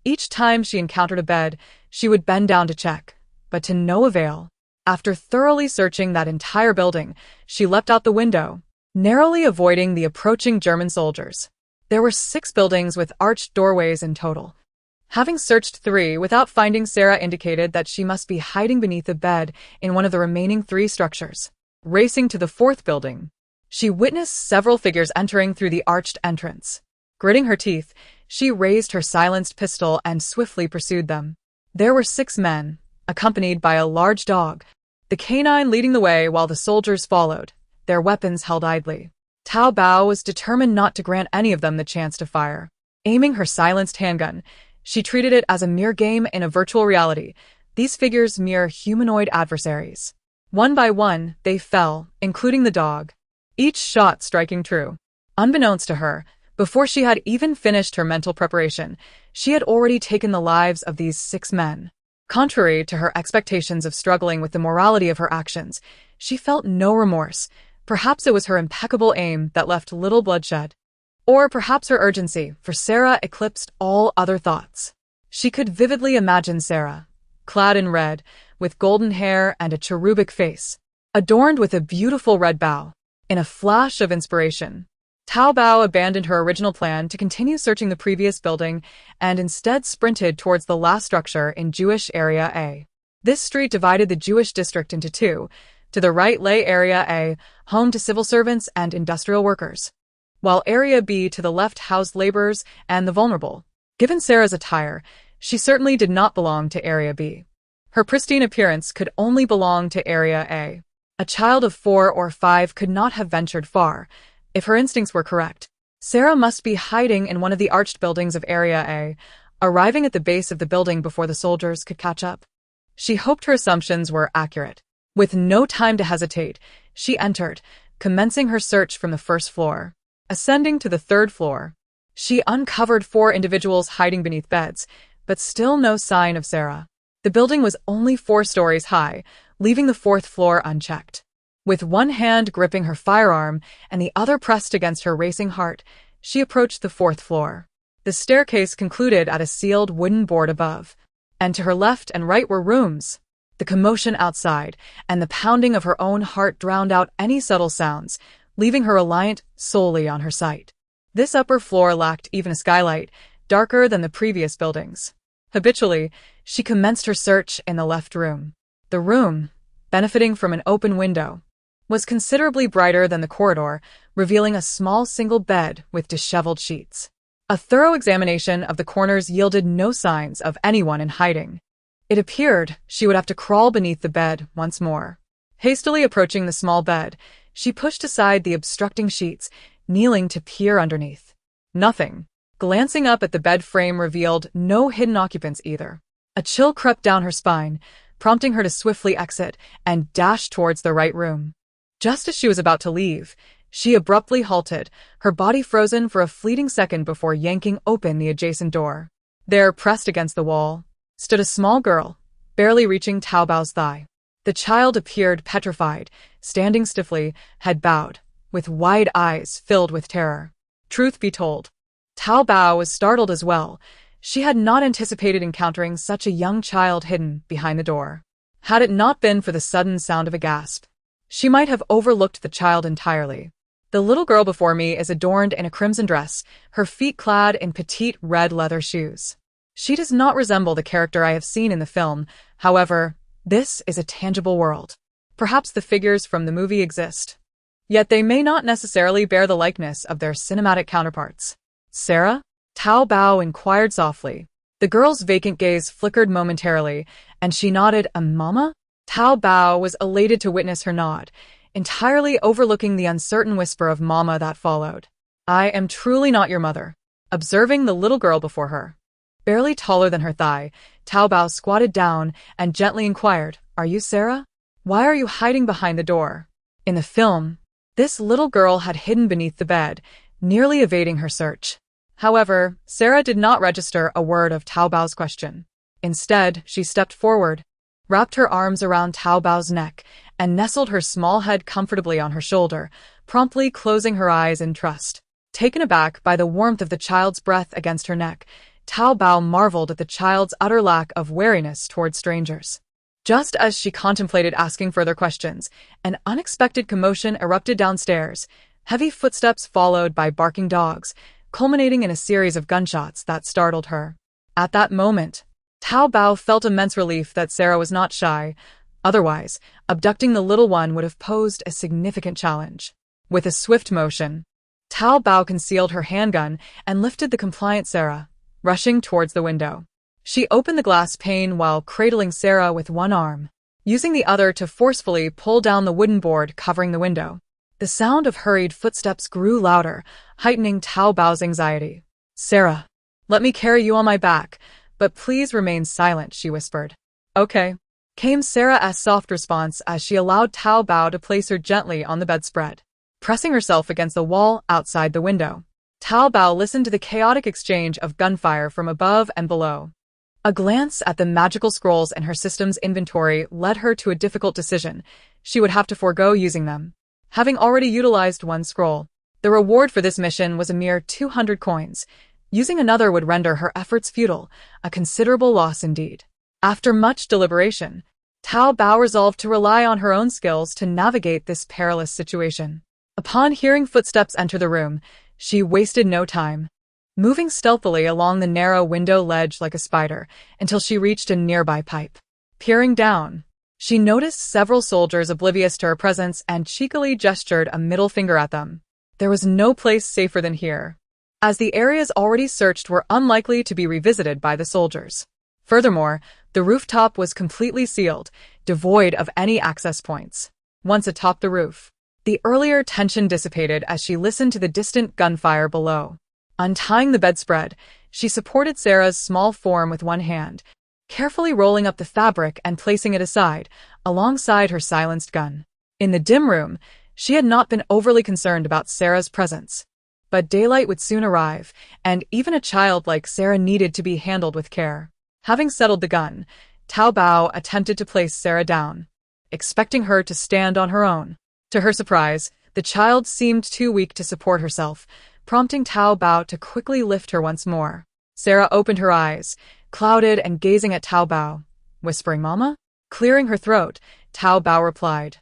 Each time she encountered a bed, she would bend down to check, but to no avail. After thoroughly searching that entire building, she leapt out the window, narrowly avoiding the approaching German soldiers. There were 6 buildings with arched doorways in total. Having searched 3 without finding Sarah indicated that she must be hiding beneath a bed in one of the remaining 3 structures. Racing to the 4th building, she witnessed several figures entering through the arched entrance. Gritting her teeth, she raised her silenced pistol and swiftly pursued them. There were 6 men, accompanied by a large dog, the canine leading the way while the soldiers followed, their weapons held idly. Zhao Dabao was determined not to grant any of them the chance to fire. Aiming her silenced handgun, she treated it as a mere game in a virtual reality, these figures mere humanoid adversaries. One by one, they fell, including the dog, each shot striking true. Unbeknownst to her, before she had even finished her mental preparation, she had already taken the lives of these 6 men. Contrary to her expectations of struggling with the morality of her actions, she felt no remorse. Perhaps it was her impeccable aim that left little bloodshed. Or perhaps her urgency for Sarah eclipsed all other thoughts. She could vividly imagine Sarah, clad in red, with golden hair and a cherubic face, adorned with a beautiful red bow. In a flash of inspiration, Zhao Dabao abandoned her original plan to continue searching the previous building and instead sprinted towards the last structure in Jewish Area A. This street divided the Jewish district into 2. To the right lay Area A, home to civil servants and industrial workers, while Area B to the left housed laborers and the vulnerable. Given Sarah's attire, she certainly did not belong to Area B. Her pristine appearance could only belong to Area A. A child of 4 or 5 could not have ventured far. If her instincts were correct, Sarah must be hiding in one of the arched buildings of Area A, arriving at the base of the building before the soldiers could catch up. She hoped her assumptions were accurate. With no time to hesitate, she entered, commencing her search from the 1st floor. Ascending to the 3rd floor, she uncovered 4 individuals hiding beneath beds, but still no sign of Sarah. The building was only 4 stories high, leaving the 4th floor unchecked. With one hand gripping her firearm and the other pressed against her racing heart, she approached the 4th floor. The staircase concluded at a sealed wooden board above, and to her left and right were rooms. The commotion outside and the pounding of her own heart drowned out any subtle sounds, leaving her reliant solely on her sight. This upper floor lacked even a skylight, darker than the previous buildings. Habitually, she commenced her search in the left room. The room, benefiting from an open window, was considerably brighter than the corridor, revealing a small single bed with disheveled sheets. A thorough examination of the corners yielded no signs of anyone in hiding. It appeared she would have to crawl beneath the bed once more. Hastily approaching the small bed, she pushed aside the obstructing sheets, kneeling to peer underneath. Nothing. Glancing up at the bed frame revealed no hidden occupants either. A chill crept down her spine, prompting her to swiftly exit and dash towards the right room. Just as she was about to leave, she abruptly halted, her body frozen for a fleeting second before yanking open the adjacent door. There, pressed against the wall, stood a small girl, barely reaching Zhao Dabao's thigh. The child appeared petrified, standing stiffly, head bowed, with wide eyes filled with terror. Truth be told, Zhao Dabao was startled as well. She had not anticipated encountering such a young child hidden behind the door. Had it not been for the sudden sound of a gasp, she might have overlooked the child entirely. The little girl before me is adorned in a crimson dress, her feet clad in petite red leather shoes. She does not resemble the character I have seen in the film, however, this is a tangible world. Perhaps the figures from the movie exist, yet they may not necessarily bear the likeness of their cinematic counterparts. Sarah? Zhao Dabao inquired softly. The girl's vacant gaze flickered momentarily, and she nodded, "Mama?" Tao Bao was elated to witness her nod, entirely overlooking the uncertain whisper of mama that followed. I am truly not your mother. Observing the little girl before her, barely taller than her thigh, Tao Bao squatted down and gently inquired, Are you Sarah? Why are you hiding behind the door? In the film, this little girl had hidden beneath the bed, nearly evading her search. However, Sarah did not register a word of Tao Bao's question. Instead, she stepped forward, wrapped her arms around Tao Bao's neck, and nestled her small head comfortably on her shoulder, promptly closing her eyes in trust. Taken aback by the warmth of the child's breath against her neck, Tao Bao marveled at the child's utter lack of wariness toward strangers. Just as she contemplated asking further questions, an unexpected commotion erupted downstairs. Heavy footsteps followed by barking dogs, culminating in a series of gunshots that startled her. At that moment, Tao Bao felt immense relief that Sarah was not shy. Otherwise, abducting the little one would have posed a significant challenge. With a swift motion, Tao Bao concealed her handgun and lifted the compliant Sarah, rushing towards the window. She opened the glass pane while cradling Sarah with one arm, using the other to forcefully pull down the wooden board covering the window. The sound of hurried footsteps grew louder, heightening Tao Bao's anxiety. Sarah, let me carry you on my back, but please remain silent, she whispered. Okay, came Sarah's soft response as she allowed Tao Bao to place her gently on the bedspread. Pressing herself against the wall outside the window, Tao Bao listened to the chaotic exchange of gunfire from above and below. A glance at the magical scrolls in her system's inventory led her to a difficult decision. She would have to forego using them. Having already utilized one scroll, the reward for this mission was a mere 200 coins. Using another would render her efforts futile, a considerable loss indeed. After much deliberation, Tao Bao resolved to rely on her own skills to navigate this perilous situation. Upon hearing footsteps enter the room, she wasted no time, moving stealthily along the narrow window ledge like a spider until she reached a nearby pipe. Peering down, she noticed several soldiers oblivious to her presence and cheekily gestured a middle finger at them. There was no place safer than here, as the areas already searched were unlikely to be revisited by the soldiers. Furthermore, the rooftop was completely sealed, devoid of any access points. Once atop the roof, the earlier tension dissipated as she listened to the distant gunfire below. Untying the bedspread, she supported Sarah's small form with one hand, carefully rolling up the fabric and placing it aside, alongside her silenced gun. In the dim room, she had not been overly concerned about Sarah's presence. But daylight would soon arrive, and even a child like Sarah needed to be handled with care. Having settled the gun, Tao Bao attempted to place Sarah down, expecting her to stand on her own. To her surprise, the child seemed too weak to support herself, prompting Tao Bao to quickly lift her once more. Sarah opened her eyes, clouded and gazing at Tao Bao, whispering, Mama? Clearing her throat, Tao Bao replied,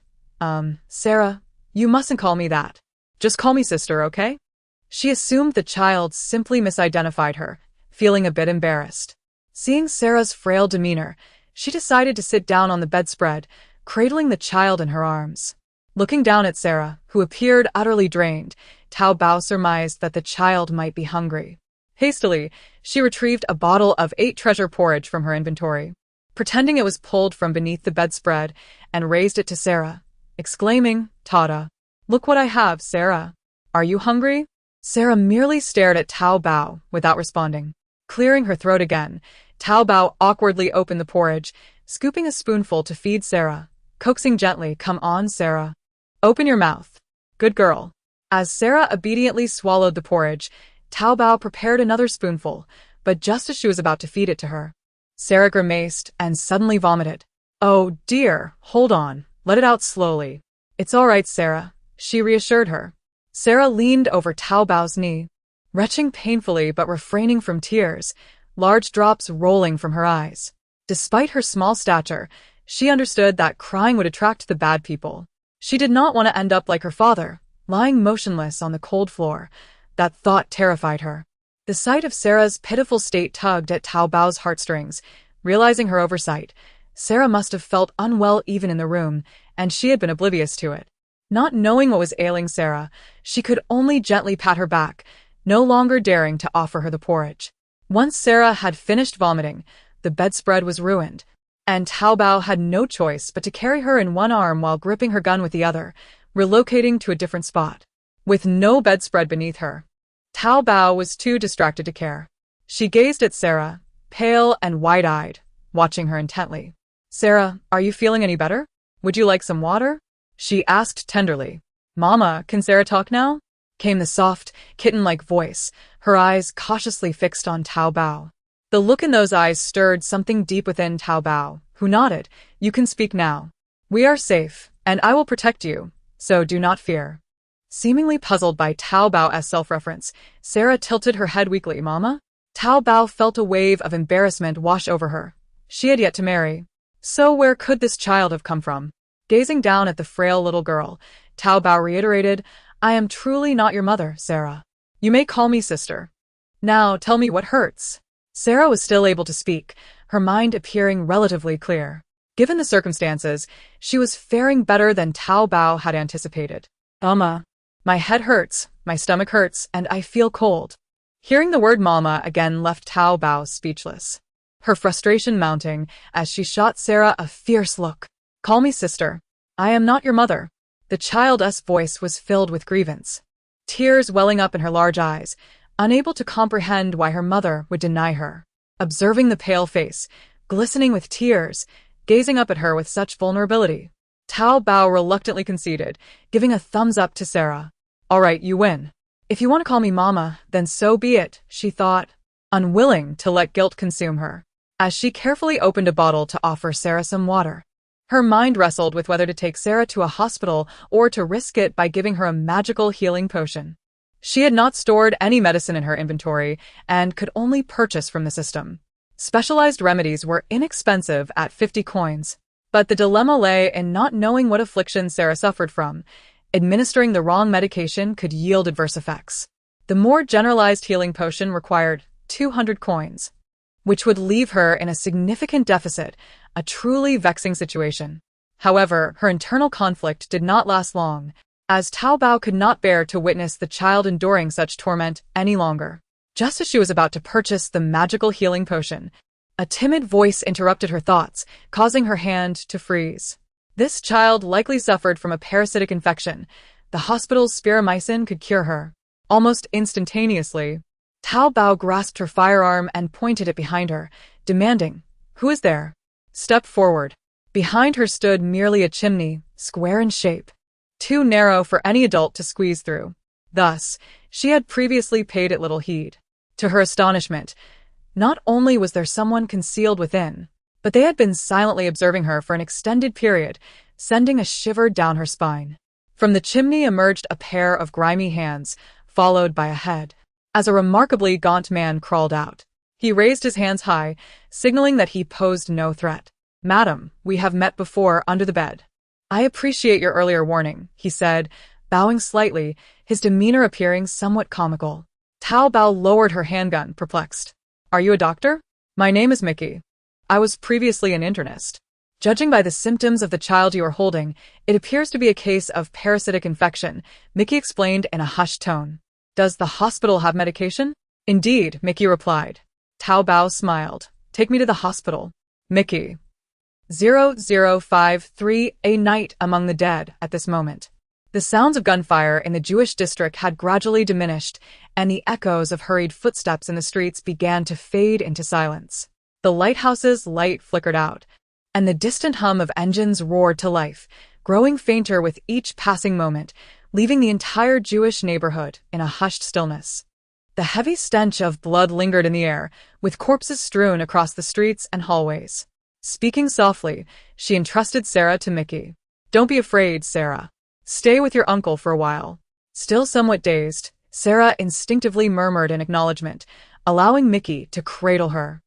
Sarah, you mustn't call me that. Just call me sister, okay? She assumed the child simply misidentified her, feeling a bit embarrassed. Seeing Sarah's frail demeanor, she decided to sit down on the bedspread, cradling the child in her arms. Looking down at Sarah, who appeared utterly drained, Tao Bao surmised that the child might be hungry. Hastily, she retrieved a bottle of 8 treasure porridge from her inventory, pretending it was pulled from beneath the bedspread, and raised it to Sarah, exclaiming, Tada, look what I have, Sarah. Are you hungry? Sarah merely stared at Tao Bao without responding. Clearing her throat again, Tao Bao awkwardly opened the porridge, scooping a spoonful to feed Sarah, coaxing gently, Come on, Sarah. Open your mouth. Good girl. As Sarah obediently swallowed the porridge, Tao Bao prepared another spoonful, but just as she was about to feed it to her, Sarah grimaced and suddenly vomited. Oh dear, hold on, let it out slowly. It's all right, Sarah, she reassured her. Sarah leaned over Tao Bao's knee, retching painfully but refraining from tears, large drops rolling from her eyes. Despite her small stature, she understood that crying would attract the bad people. She did not want to end up like her father, lying motionless on the cold floor. That thought terrified her. The sight of Sarah's pitiful state tugged at Tao Bao's heartstrings. Realizing her oversight, Sarah must have felt unwell even in the room, and she had been oblivious to it. Not knowing what was ailing Sarah, she could only gently pat her back, no longer daring to offer her the porridge. Once Sarah had finished vomiting, the bedspread was ruined. and Zhao Dabao had no choice but to carry her in one arm while gripping her gun with the other, relocating to a different spot. With no bedspread beneath her, Zhao Dabao was too distracted to care. She gazed at Sarah, pale and wide-eyed, watching her intently. "Sarah, are you feeling any better? Would you like some water?" she asked tenderly. "Mama, can Sarah talk now?" came the soft, kitten-like voice, her eyes cautiously fixed on Zhao Dabao. The look in those eyes stirred something deep within Zhao Dabao, who nodded. "You can speak now. We are safe, and I will protect you, so do not fear." Seemingly puzzled by Zhao Dabao's self-reference, Sarah tilted her head weakly. "Mama?" Zhao Dabao felt a wave of embarrassment wash over her. She had yet to marry. So where could this child have come from? Gazing down at the frail little girl, Zhao Dabao reiterated, "I am truly not your mother, Sarah. You may call me sister. Now tell me what hurts." Sarah was still able to speak, her mind appearing relatively clear. Given the circumstances, she was faring better than Zhao Dabao had anticipated. "Mama, my head hurts, my stomach hurts, and I feel cold." Hearing the word mama again left Zhao Dabao speechless, her frustration mounting as she shot Sarah a fierce look. "Call me sister. I am not your mother." The child's voice was filled with grievance, tears welling up in her large eyes, unable to comprehend why her mother would deny her. Observing the pale face, glistening with tears, gazing up at her with such vulnerability, Zhao Dabao reluctantly conceded, giving a thumbs up to Sarah. "All right, you win. If you want to call me mama, then so be it," she thought, unwilling to let guilt consume her, as she carefully opened a bottle to offer Sarah some water. Her mind wrestled with whether to take Sarah to a hospital or to risk it by giving her a magical healing potion. She had not stored any medicine in her inventory and could only purchase from the system. Specialized remedies were inexpensive at 50 coins, but the dilemma lay in not knowing what affliction Sarah suffered from. Administering the wrong medication could yield adverse effects. The more generalized healing potion required 200 coins, which would leave her in a significant deficit, a truly vexing situation. However, her internal conflict did not last long, as Zhao Dabao could not bear to witness the child enduring such torment any longer. Just as she was about to purchase the magical healing potion, a timid voice interrupted her thoughts, causing her hand to freeze. This child likely suffered from a parasitic infection. The hospital's spiramycin could cure her. Almost instantaneously, Zhao Dabao grasped her firearm and pointed it behind her, demanding, "Who is there?" "Step forward." Behind her stood merely a chimney, square in shape, too narrow for any adult to squeeze through. Thus, she had previously paid it little heed. To her astonishment, not only was there someone concealed within, but they had been silently observing her for an extended period, sending a shiver down her spine. From the chimney emerged a pair of grimy hands, followed by a head. As a remarkably gaunt man crawled out, he raised his hands high, signaling that he posed no threat. "Madam, we have met before under the bed. I appreciate your earlier warning," he said, bowing slightly, his demeanor appearing somewhat comical. Zhao Dabao lowered her handgun, perplexed. "Are you a doctor?" "My name is Mickey. I was previously an internist. Judging by the symptoms of the child you are holding, it appears to be a case of parasitic infection," Mickey explained in a hushed tone. "Does the hospital have medication?" "Indeed," Mickey replied. Zhao Dabao smiled. "Take me to the hospital." Mickey. 0053, a night among the dead at this moment. The sounds of gunfire in the Jewish district had gradually diminished, and the echoes of hurried footsteps in the streets began to fade into silence. The lighthouse's light flickered out, and the distant hum of engines roared to life, growing fainter with each passing moment, leaving the entire Jewish neighborhood in a hushed stillness. The heavy stench of blood lingered in the air, with corpses strewn across the streets and hallways. Speaking softly, she entrusted Sarah to Mickey. "Don't be afraid, Sarah. Stay with your uncle for a while." Still somewhat dazed, Sarah instinctively murmured in acknowledgement, allowing Mickey to cradle her.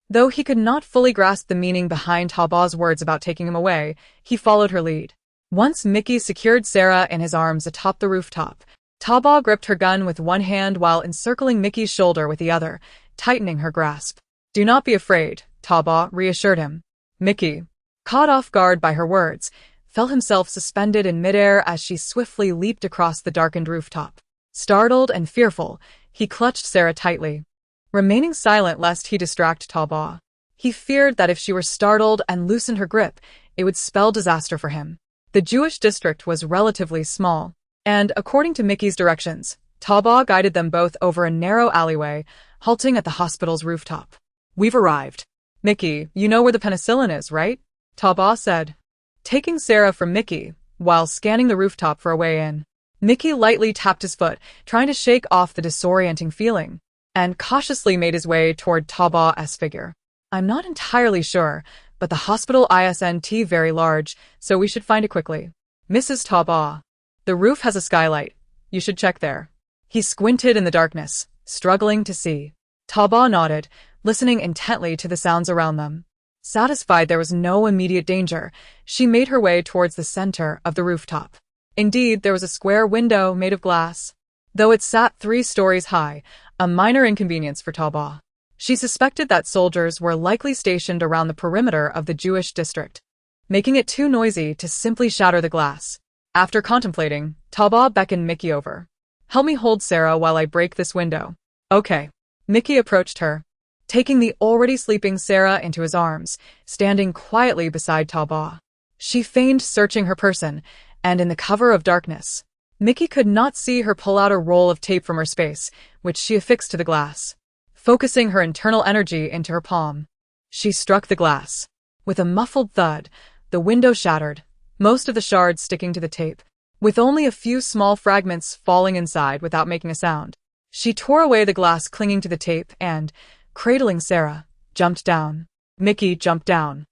Though he could not fully grasp the meaning behind Zhao Dabao's words about taking him away, he followed her lead. Once Mickey secured Sarah in his arms atop the rooftop, Zhao Dabao gripped her gun with one hand while encircling Mickey's shoulder with the other, tightening her grasp. "Do not be afraid," Zhao Dabao reassured him. Mickey, caught off guard by her words, felt himself suspended in midair as she swiftly leaped across the darkened rooftop. Startled and fearful, he clutched Sarah tightly, remaining silent lest he distract Zhao Dabao. He feared that if she were startled and loosened her grip, it would spell disaster for him. The Jewish district was relatively small, and according to Mickey's directions, Dabao guided them both over a narrow alleyway, halting at the hospital's rooftop. We've arrived. Mickey, you know where the penicillin is, right? Dabao said, taking Sarah from Mickey, while scanning the rooftop for a way in. Mickey lightly tapped his foot, trying to shake off the disorienting feeling, and cautiously made his way toward Dabao's figure. I'm not entirely sure, but the hospital isn't very large, so we should find it quickly. Mrs. Dabao. The roof has a skylight. You should check there. He squinted in the darkness, struggling to see. Dabao nodded, listening intently to the sounds around them. Satisfied there was no immediate danger, she made her way towards the center of the rooftop. Indeed, there was a square window made of glass. Though it sat 3 stories high, a minor inconvenience for Dabao. She suspected that soldiers were likely stationed around the perimeter of the Jewish district, making it too noisy to simply shatter the glass. After contemplating, Dabao beckoned Mickey over. Help me hold Sarah while I break this window. Okay. Mickey approached her, taking the already sleeping Sarah into his arms, standing quietly beside Dabao. She feigned searching her person, and in the cover of darkness, Mickey could not see her pull out a roll of tape from her space, which she affixed to the glass. Focusing her internal energy into her palm, she struck the glass. With a muffled thud, the window shattered, most of the shards sticking to the tape, with only a few small fragments falling inside without making a sound. She tore away the glass clinging to the tape and, cradling Sarah, jumped down. Mickey jumped down.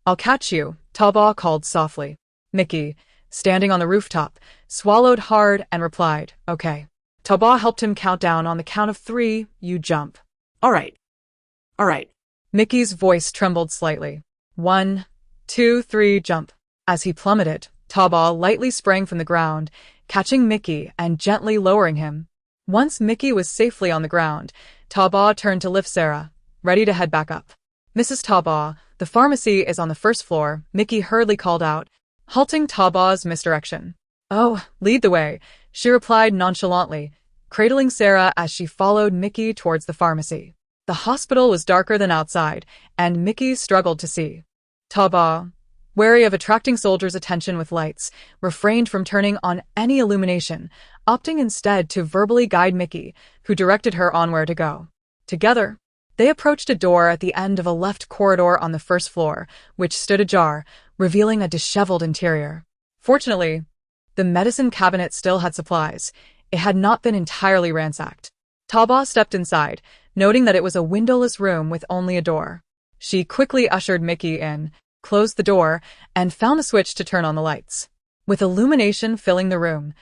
I'll catch you, Dabao called softly. Mickey, standing on the rooftop, swallowed hard and replied, okay. Dabao helped him count down. On the count of 3, you jump. All right. All right. Mickey's voice trembled slightly. 1, 2, 3, jump. As he plummeted, Dabao lightly sprang from the ground, catching Mickey and gently lowering him. Once Mickey was safely on the ground, Dabao turned to lift Sarah, ready to head back up. Mrs. Dabao, the pharmacy is on the 1st floor, Mickey hurriedly called out, halting Dabao's misdirection. Oh, lead the way, she replied nonchalantly, cradling Sarah as she followed Mickey towards the pharmacy. The hospital was darker than outside, and Mickey struggled to see. Dabao, wary of attracting soldiers' attention with lights, refrained from turning on any illumination, opting instead to verbally guide Mickey, who directed her on where to go. Together, they approached a door at the end of a left corridor on the 1st floor, which stood ajar, revealing a disheveled interior. Fortunately, the medicine cabinet still had supplies. It had not been entirely ransacked. Dabao stepped inside, noting that it was a windowless room with only a door. She quickly ushered Mickey in, closed the door, and found a switch to turn on the lights. With illumination filling the room,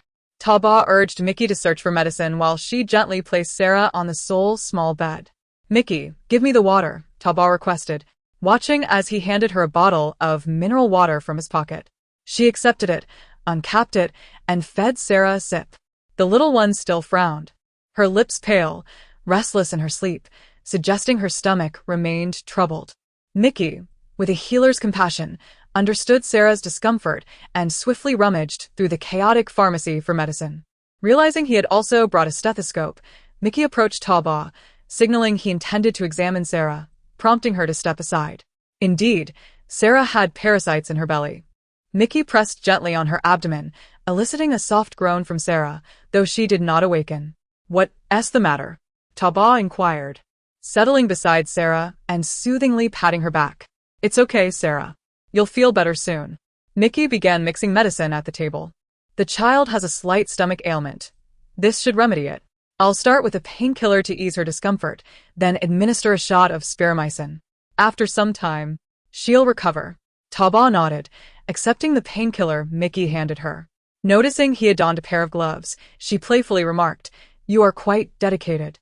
Dabao urged Mickey to search for medicine while she gently placed Sarah on the sole small bed. Mickey, give me the water, Dabao requested, watching as he handed her a bottle of mineral water from his pocket. She accepted it, uncapped it, and fed Sarah a sip. The little one still frowned, her lips pale, restless in her sleep, suggesting her stomach remained troubled. Mickey, with a healer's compassion, understood Sarah's discomfort and swiftly rummaged through the chaotic pharmacy for medicine. Realizing he had also brought a stethoscope, Mickey approached Dabao, signaling he intended to examine Sarah, prompting her to step aside. Indeed, Sarah had parasites in her belly. Mickey pressed gently on her abdomen, eliciting a soft groan from Sarah, though she did not awaken. What's the matter? Dabao inquired, settling beside Sarah and soothingly patting her back. It's okay, Sarah. You'll feel better soon. Mickey began mixing medicine at the table. The child has a slight stomach ailment. This should remedy it. I'll start with a painkiller to ease her discomfort, then administer a shot of spiramycin. After some time, she'll recover. Dabao nodded, accepting the painkiller Mickey handed her. Noticing he had donned a pair of gloves, she playfully remarked, You are quite dedicated.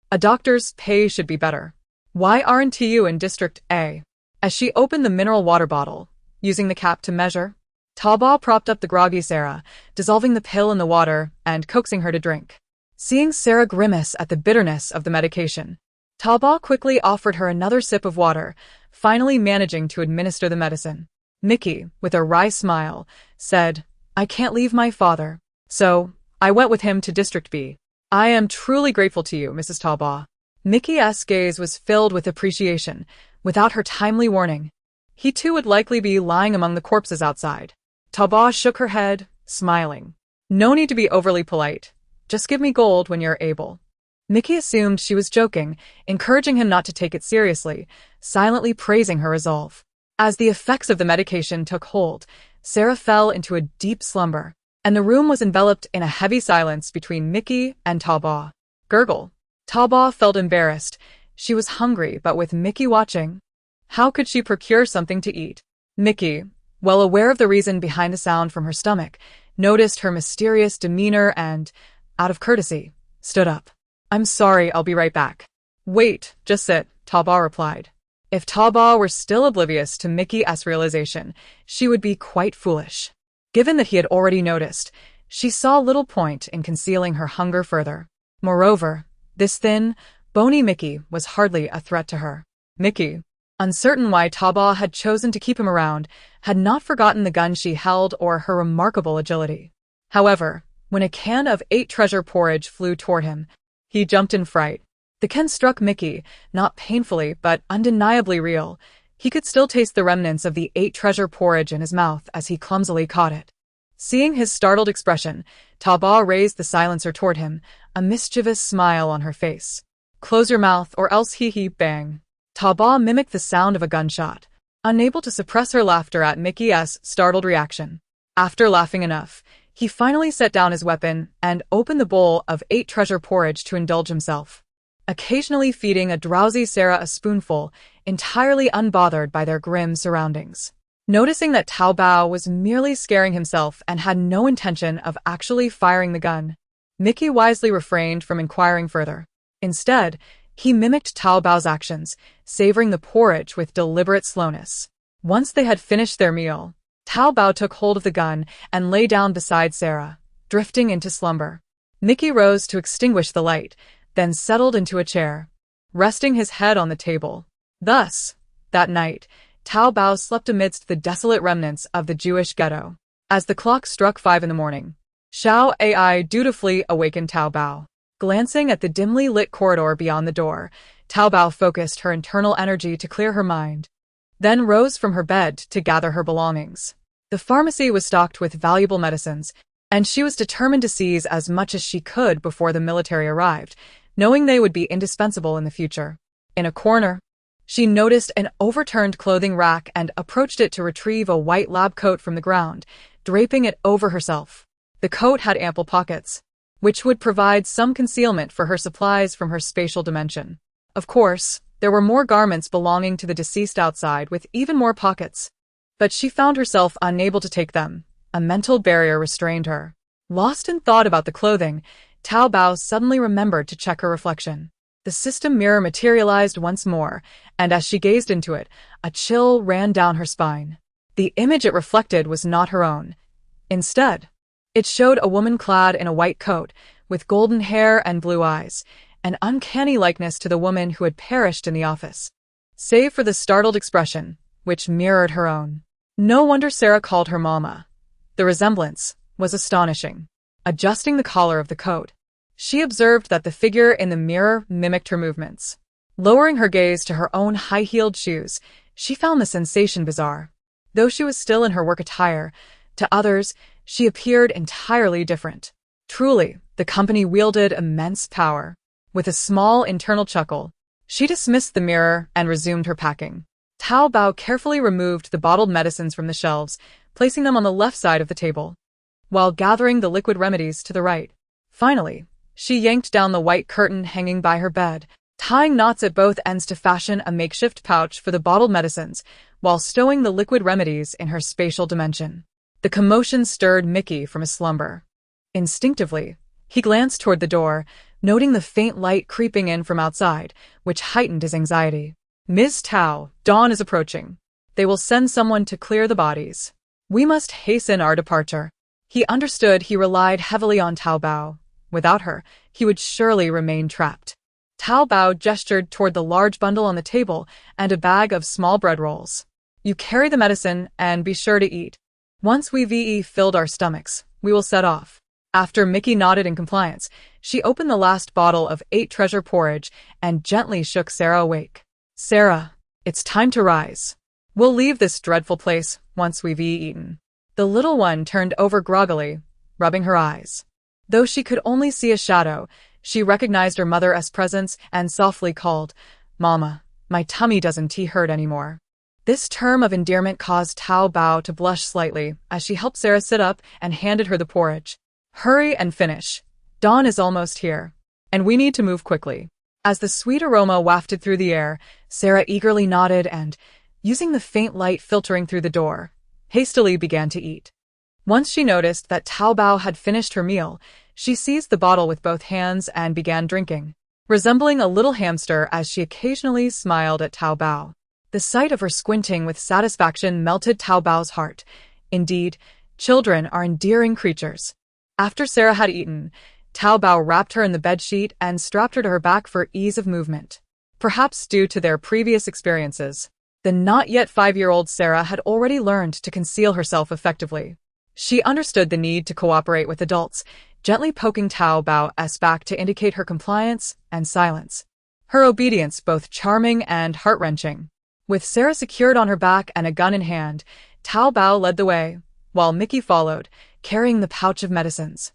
A doctor's pay should be better. Why aren't you in District A? As she opened the mineral water bottle, using the cap to measure, Dabao propped up the groggy Sarah, dissolving the pill in the water and coaxing her to drink. Seeing Sarah grimace at the bitterness of the medication, Dabao quickly offered her another sip of water, finally managing to administer the medicine. Mickey, with a wry smile, said, I can't leave my father, so I went with him to District B. I am truly grateful to you, Mrs. Dabao. Mickey's gaze was filled with appreciation, without her timely warning, he too would likely be lying among the corpses outside. Dabao shook her head, smiling. No need to be overly polite. Just give me gold when you're able. Mickey assumed she was joking, encouraging him not to take it seriously, silently praising her resolve. As the effects of the medication took hold, Sarah fell into a deep slumber, and the room was enveloped in a heavy silence between Mickey and Dabao. Gurgle. Dabao felt embarrassed. She was hungry, but with Mickey watching, how could she procure something to eat? Mickey, well aware of the reason behind the sound from her stomach, noticed her mysterious demeanor and, out of courtesy, stood up. I'm sorry, I'll be right back. Wait, just sit, Dabao replied. If Dabao were still oblivious to Mickey's realization, she would be quite foolish. Given that he had already noticed, she saw little point in concealing her hunger further. Moreover, this thin, bony Mickey was hardly a threat to her. Mickey, uncertain why Dabao had chosen to keep him around, had not forgotten the gun she held or her remarkable agility. However, when a can of 8 treasure porridge flew toward him, he jumped in fright. The can struck Mickey, not painfully but undeniably real. He could still taste the remnants of the 8 treasure porridge in his mouth as he clumsily caught it. Seeing his startled expression, Dabao raised the silencer toward him, a mischievous smile on her face. Close your mouth or else hee bang. Dabao mimicked the sound of a gunshot, unable to suppress her laughter at Mickey's startled reaction. After laughing enough, he finally set down his weapon and opened the bowl of 8 treasure porridge to indulge himself, occasionally feeding a drowsy Sarah a spoonful, entirely unbothered by their grim surroundings. Noticing that Dabao was merely scaring himself and had no intention of actually firing the gun, Mickey wisely refrained from inquiring further. Instead, he mimicked Dabao's actions, savoring the porridge with deliberate slowness. Once they had finished their meal, Dabao took hold of the gun and lay down beside Sarah, drifting into slumber. Mickey rose to extinguish the light, then settled into a chair, resting his head on the table. Thus, that night, Dabao slept amidst the desolate remnants of the Jewish ghetto. As the clock struck 5 a.m, Zhao Ai dutifully awakened Dabao. Glancing at the dimly lit corridor beyond the door, Dabao focused her internal energy to clear her mind, then rose from her bed to gather her belongings. The pharmacy was stocked with valuable medicines, and she was determined to seize as much as she could before the military arrived, knowing they would be indispensable in the future. In a corner, she noticed an overturned clothing rack and approached it to retrieve a white lab coat from the ground, draping it over herself. The coat had ample pockets, which would provide some concealment for her supplies from her spatial dimension. Of course, there were more garments belonging to the deceased outside with even more pockets, but she found herself unable to take them. A mental barrier restrained her. Lost in thought about the clothing, Dabao suddenly remembered to check her reflection. The system mirror materialized once more, and as she gazed into it, a chill ran down her spine. The image it reflected was not her own. Instead, it showed a woman clad in a white coat, with golden hair and blue eyes, an uncanny likeness to the woman who had perished in the office, save for the startled expression, which mirrored her own. No wonder Sarah called her Mama. The resemblance was astonishing. Adjusting the collar of the coat, she observed that the figure in the mirror mimicked her movements. Lowering her gaze to her own high-heeled shoes, she found the sensation bizarre. Though she was still in her work attire, to others, she appeared entirely different. Truly, the company wielded immense power. With a small internal chuckle, she dismissed the mirror and resumed her packing. Dabao carefully removed the bottled medicines from the shelves, placing them on the left side of the table, while gathering the liquid remedies to the right. Finally, she yanked down the white curtain hanging by her bed, tying knots at both ends to fashion a makeshift pouch for the bottled medicines, while stowing the liquid remedies in her spatial dimension. The commotion stirred Mickey from his slumber. Instinctively, he glanced toward the door, noting the faint light creeping in from outside, which heightened his anxiety. Ms. Tao, dawn is approaching. They will send someone to clear the bodies. We must hasten our departure. He understood he relied heavily on Dabao. Without her, he would surely remain trapped. Dabao gestured toward the large bundle on the table and a bag of small bread rolls. You carry the medicine and be sure to eat. Once we've filled our stomachs, we will set off. After Mickey nodded in compliance, she opened the last bottle of 8 treasure porridge and gently shook Sarah awake. Sarah, It's time to rise. We'll leave this dreadful place once we've eaten. The little one turned over groggily, rubbing her eyes. Though she could only see a shadow, she recognized her mother's presence and softly called, "Mama, my tummy doesn't hurt anymore." This term of endearment caused Zhao Dabao to blush slightly as she helped Sarah sit up and handed her the porridge. "Hurry and finish. Dawn is almost here, and we need to move quickly." As the sweet aroma wafted through the air, Sarah eagerly nodded and, using the faint light filtering through the door, hastily began to eat. Once she noticed that Zhao Dabao had finished her meal, she seized the bottle with both hands and began drinking, resembling a little hamster as she occasionally smiled at Zhao Dabao. The sight of her squinting with satisfaction melted Zhao Dabao's heart. Indeed, children are endearing creatures. After Sarah had eaten, Zhao Dabao wrapped her in the bedsheet and strapped her to her back for ease of movement. Perhaps due to their previous experiences, the not-yet-5-year-old Sarah had already learned to conceal herself effectively. She understood the need to cooperate with adults, gently poking Zhao Dabao's back to indicate her compliance and silence. Her obedience both charming and heart-wrenching. With Sarah secured on her back and a gun in hand, Zhao Dabao led the way, while Mickey followed, carrying the pouch of medicines.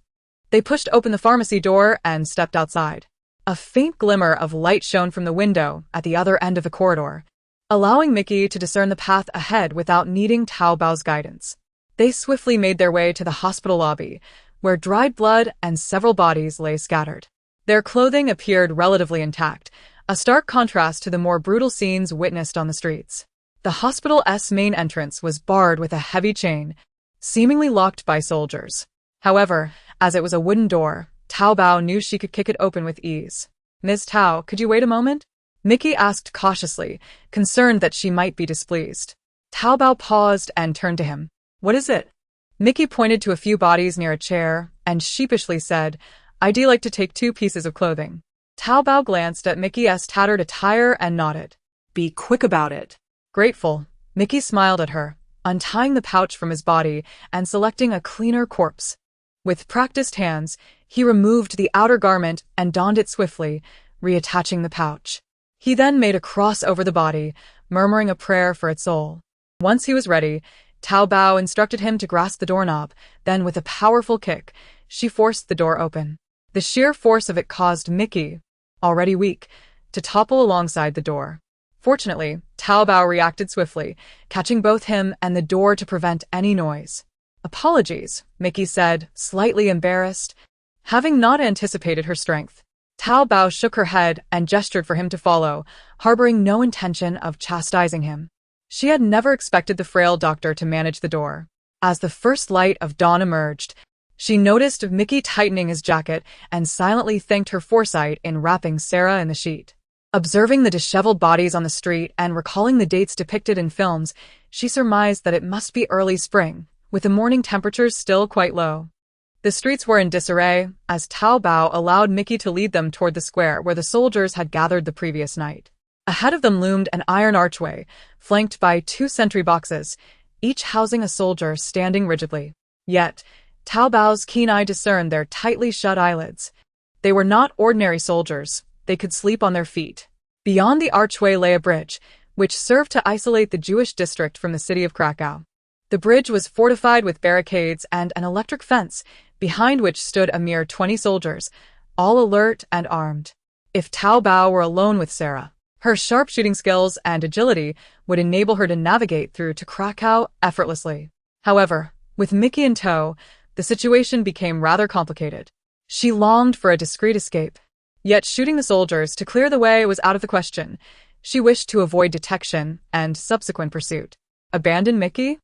They pushed open the pharmacy door and stepped outside. A faint glimmer of light shone from the window at the other end of the corridor, allowing Mickey to discern the path ahead without needing Zhao Dabao's guidance. They swiftly made their way to the hospital lobby, where dried blood and several bodies lay scattered. Their clothing appeared relatively intact, a stark contrast to the more brutal scenes witnessed on the streets. The hospital's main entrance was barred with a heavy chain, seemingly locked by soldiers. However, as it was a wooden door, Zhao Dabao knew she could kick it open with ease. "Ms. Tao, could you wait a moment?" Mickey asked cautiously, concerned that she might be displeased. Zhao Dabao paused and turned to him. "What is it?" Mickey pointed to a few bodies near a chair and sheepishly said, "I'd like to take 2 pieces of clothing." Zhao Dabao glanced at Mickey's tattered attire and nodded. Be quick about it. Grateful, Mickey smiled at her, untying the pouch from his body and selecting a cleaner corpse. With practiced hands, he removed the outer garment and donned it swiftly, reattaching the pouch. He then made a cross over the body, murmuring a prayer for its soul. Once he was ready, Zhao Dabao instructed him to grasp the doorknob, then with a powerful kick, she forced the door open. The sheer force of it caused Mickey, already weak, to topple alongside the door. Fortunately, Zhao Dabao reacted swiftly, catching both him and the door to prevent any noise. "Apologies," Mickey said, slightly embarrassed, having not anticipated her strength. Zhao Dabao shook her head and gestured for him to follow, harboring no intention of chastising him. She had never expected the frail doctor to manage the door. As the first light of dawn emerged, she noticed Mickey tightening his jacket and silently thanked her foresight in wrapping Sarah in the sheet. Observing the disheveled bodies on the street and recalling the dates depicted in films, she surmised that it must be early spring, with the morning temperatures still quite low. The streets were in disarray, as Zhao Dabao allowed Mickey to lead them toward the square where the soldiers had gathered the previous night. Ahead of them loomed an iron archway, flanked by 2 sentry boxes, each housing a soldier standing rigidly. Yet, Zhao Dabao's keen eye discerned their tightly shut eyelids. They were not ordinary soldiers, they could sleep on their feet. Beyond the archway lay a bridge, which served to isolate the Jewish district from the city of Krakow. The bridge was fortified with barricades and an electric fence, behind which stood a mere 20 soldiers, all alert and armed. If Zhao Dabao were alone with Sarah, her sharpshooting skills and agility would enable her to navigate through to Krakow effortlessly. However, with Mickey in tow, the situation became rather complicated. She longed for a discreet escape. Yet shooting the soldiers to clear the way was out of the question. She wished to avoid detection and subsequent pursuit. Abandon Mickey?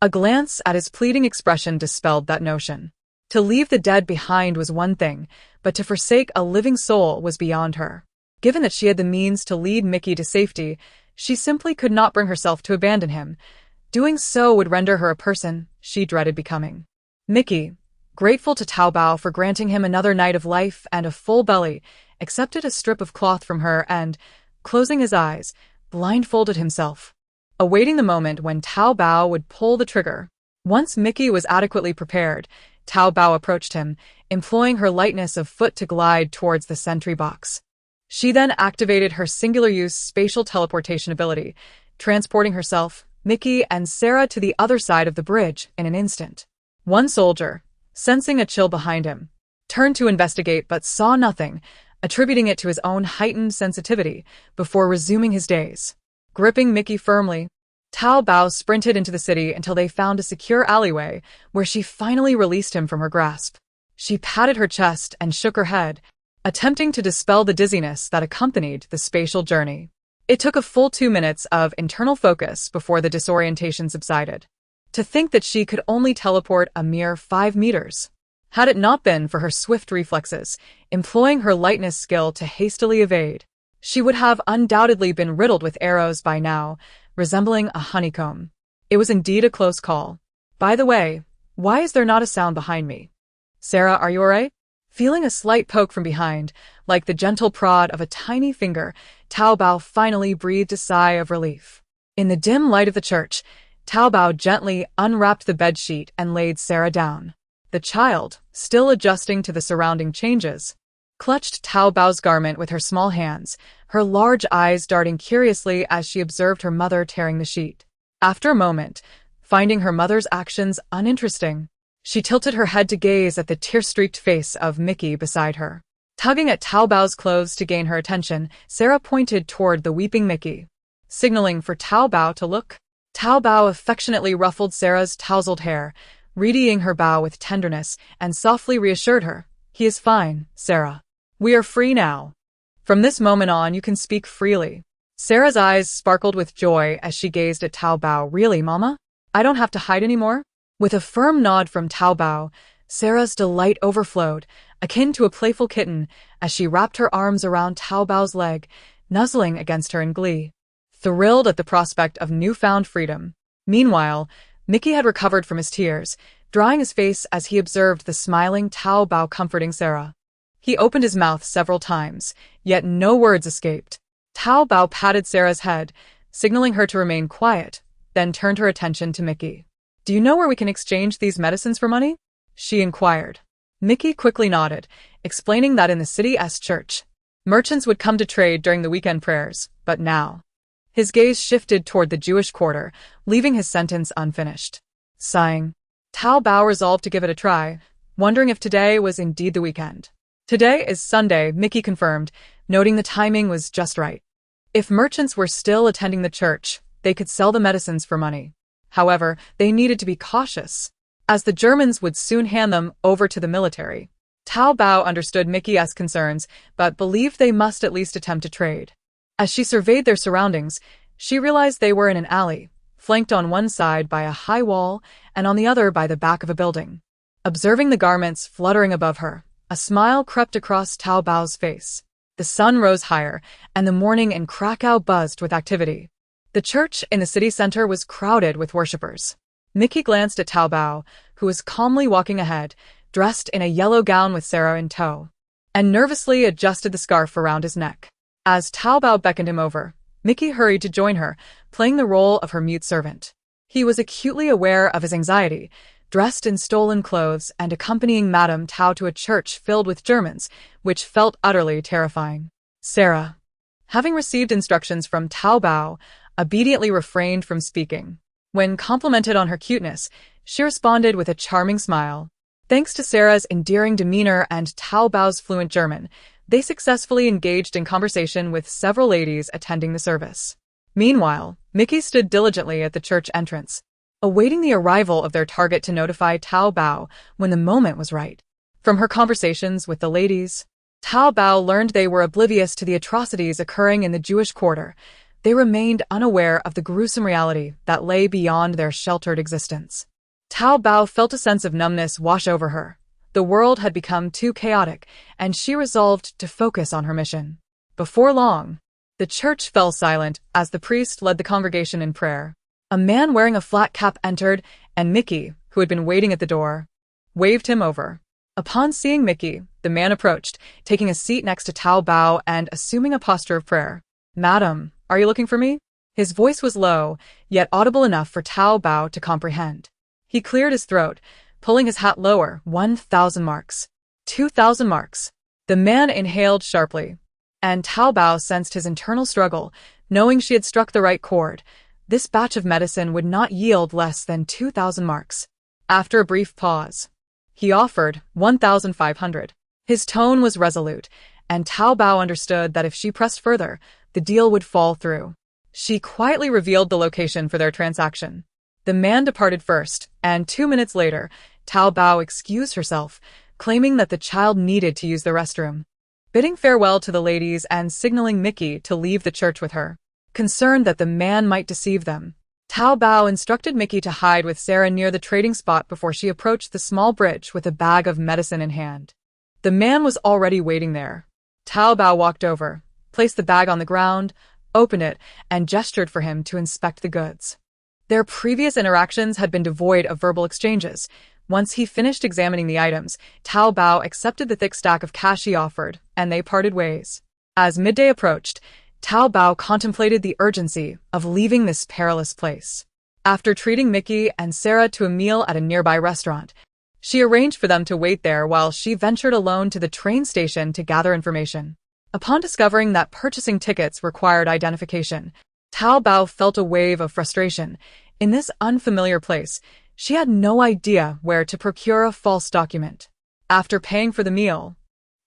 A glance at his pleading expression dispelled that notion. To leave the dead behind was one thing, but to forsake a living soul was beyond her. Given that she had the means to lead Mickey to safety, she simply could not bring herself to abandon him. Doing so would render her a person she dreaded becoming. Mickey, grateful to Zhao Dabao for granting him another night of life and a full belly, accepted a strip of cloth from her and, closing his eyes, blindfolded himself, awaiting the moment when Zhao Dabao would pull the trigger. Once Mickey was adequately prepared, Zhao Dabao approached him, employing her lightness of foot to glide towards the sentry box. She then activated her singular-use spatial teleportation ability, transporting herself, Mickey, and Sarah to the other side of the bridge in an instant. One soldier, sensing a chill behind him, turned to investigate but saw nothing, attributing it to his own heightened sensitivity before resuming his days. Gripping Mickey firmly, Zhao Dabao sprinted into the city until they found a secure alleyway where she finally released him from her grasp. She patted her chest and shook her head, attempting to dispel the dizziness that accompanied the spatial journey. It took a full 2 minutes of internal focus before the disorientation subsided. To think that she could only teleport a mere 5 meters. Had it not been for her swift reflexes, employing her lightness skill to hastily evade, she would have undoubtedly been riddled with arrows by now, resembling a honeycomb. It was indeed a close call. By the way, why is there not a sound behind me? Sarah, are you alright? Feeling a slight poke from behind, like the gentle prod of a tiny finger, Zhao Dabao finally breathed a sigh of relief. In the dim light of the church, Zhao Dabao gently unwrapped the bedsheet and laid Sarah down. The child, still adjusting to the surrounding changes, clutched Zhao Dabao's garment with her small hands, her large eyes darting curiously as she observed her mother tearing the sheet. After a moment, finding her mother's actions uninteresting, she tilted her head to gaze at the tear-streaked face of Mickey beside her. Tugging at Zhao Dabao's clothes to gain her attention, Sarah pointed toward the weeping Mickey, signaling for Zhao Dabao to look. Zhao Dabao affectionately ruffled Sarah's tousled hair, readying her bow with tenderness, and softly reassured her, "He is fine, Sarah. We are free now. From this moment on, you can speak freely." Sarah's eyes sparkled with joy as she gazed at Zhao Dabao. "Really, Mama? I don't have to hide anymore?" With a firm nod from Zhao Dabao, Sarah's delight overflowed, akin to a playful kitten, as she wrapped her arms around Zhao Dabao's leg, nuzzling against her in glee, thrilled at the prospect of newfound freedom. Meanwhile, Mickey had recovered from his tears, drying his face as he observed the smiling Zhao Dabao comforting Sarah. He opened his mouth several times, yet no words escaped. Zhao Dabao patted Sarah's head, signaling her to remain quiet, then turned her attention to Mickey. "Do you know where we can exchange these medicines for money?" she inquired. Mickey quickly nodded, explaining that in the city's church, merchants would come to trade during the weekend prayers, but now. His gaze shifted toward the Jewish quarter, leaving his sentence unfinished. Sighing, Zhao Dabao resolved to give it a try, wondering if today was indeed the weekend. "Today is Sunday," Mickey confirmed, noting the timing was just right. If merchants were still attending the church, they could sell the medicines for money. However, they needed to be cautious, as the Germans would soon hand them over to the military. Zhao Dabao understood Mickey's concerns, but believed they must at least attempt to trade. As she surveyed their surroundings, she realized they were in an alley, flanked on one side by a high wall and on the other by the back of a building. Observing the garments fluttering above her, a smile crept across Zhao Dabao's face. The sun rose higher, and the morning in Krakow buzzed with activity. The church in the city center was crowded with worshippers. Mickey glanced at Zhao Dabao, who was calmly walking ahead, dressed in a yellow gown with Sarah in tow, and nervously adjusted the scarf around his neck. As Zhao Dabao beckoned him over, Mickey hurried to join her, playing the role of her mute servant. He was acutely aware of his anxiety, dressed in stolen clothes and accompanying Madame Tao to a church filled with Germans, which felt utterly terrifying. Sarah, having received instructions from Zhao Dabao, obediently refrained from speaking. When complimented on her cuteness, she responded with a charming smile. Thanks to Sarah's endearing demeanor and Zhao Dabao's fluent German, they successfully engaged in conversation with several ladies attending the service. Meanwhile, Mickey stood diligently at the church entrance, awaiting the arrival of their target to notify Zhao Dabao when the moment was right. From her conversations with the ladies, Zhao Dabao learned they were oblivious to the atrocities occurring in the Jewish quarter. They remained unaware of the gruesome reality that lay beyond their sheltered existence. Zhao Dabao felt a sense of numbness wash over her. The world had become too chaotic, and she resolved to focus on her mission. Before long, the church fell silent as the priest led the congregation in prayer. A man wearing a flat cap entered, and Mickey, who had been waiting at the door, waved him over. Upon seeing Mickey, the man approached, taking a seat next to Zhao Dabao and assuming a posture of prayer. "Madam, are you looking for me?" His voice was low, yet audible enough for Zhao Dabao to comprehend. He cleared his throat, pulling his hat lower. 1,000 marks. 2,000 marks. The man inhaled sharply, And Tao Bao sensed his internal struggle, knowing she had struck the right chord. This batch of medicine would not yield less than 2,000 marks. After a brief pause, he offered 1,500. His tone was resolute, and Tao Bao understood that if she pressed further, the deal would fall through. She quietly revealed the location for their transaction. The man departed first, and 2 minutes later, Tao Bao excused herself, claiming that the child needed to use the restroom. Bidding farewell to the ladies and signaling Mickey to leave the church with her. Concerned that the man might deceive them, Tao Bao instructed Mickey to hide with Sarah near the trading spot before she approached the small bridge with a bag of medicine in hand. The man was already waiting there. Tao Bao walked over, placed the bag on the ground, opened it, and gestured for him to inspect the goods. Their previous interactions had been devoid of verbal exchanges. Once he finished examining the items, Tao Bao accepted the thick stack of cash he offered, and they parted ways. As midday approached, Tao Bao contemplated the urgency of leaving this perilous place. After treating Mickey and Sarah to a meal at a nearby restaurant, she arranged for them to wait there while she ventured alone to the train station to gather information. Upon discovering that purchasing tickets required identification, Tao Bao felt a wave of frustration. In this unfamiliar place, she had no idea where to procure a false document. After paying for the meal,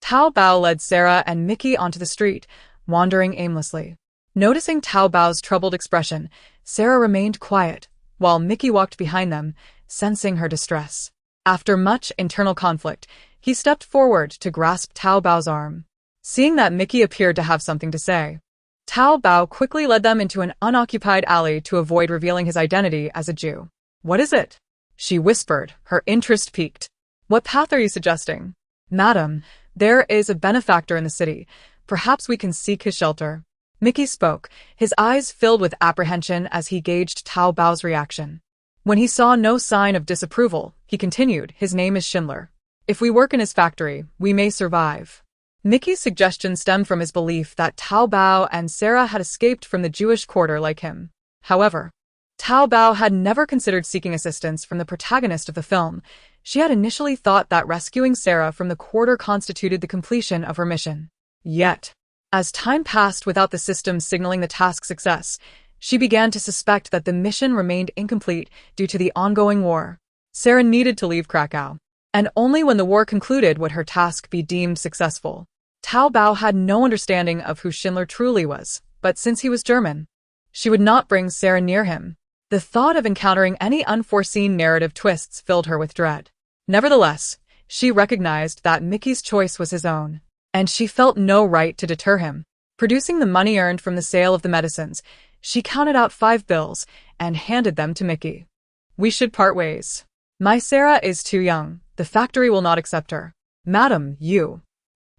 Tao Bao led Sarah and Mickey onto the street, wandering aimlessly. Noticing Tao Bao's troubled expression, Sarah remained quiet, while Mickey walked behind them, sensing her distress. After much internal conflict, he stepped forward to grasp Tao Bao's arm. Seeing that Mickey appeared to have something to say, Tao Bao quickly led them into an unoccupied alley to avoid revealing his identity as a Jew. "What is it?" she whispered, her interest piqued. "What path are you suggesting?" "Madam, there is a benefactor in the city. Perhaps we can seek his shelter." Mickey spoke, his eyes filled with apprehension as he gauged Tao Bao's reaction. When he saw no sign of disapproval, he continued, "His name is Schindler. If we work in his factory, we may survive." Mickey's suggestion stemmed from his belief that Tao Bao and Sarah had escaped from the Jewish quarter like him. However, Tao Bao had never considered seeking assistance from the protagonist of the film. She had initially thought that rescuing Sarah from the quarter constituted the completion of her mission. Yet, as time passed without the system signaling the task's success, she began to suspect that the mission remained incomplete due to the ongoing war. Sarah needed to leave Krakow, and only when the war concluded would her task be deemed successful. Tao Bao had no understanding of who Schindler truly was, but since he was German, she would not bring Sarah near him. The thought of encountering any unforeseen narrative twists filled her with dread. Nevertheless, she recognized that Mickey's choice was his own, and she felt no right to deter him. Producing the money earned from the sale of the medicines, she counted out 5 bills and handed them to Mickey. "We should part ways. My Sarah is too young. The factory will not accept her." "Madam, you..."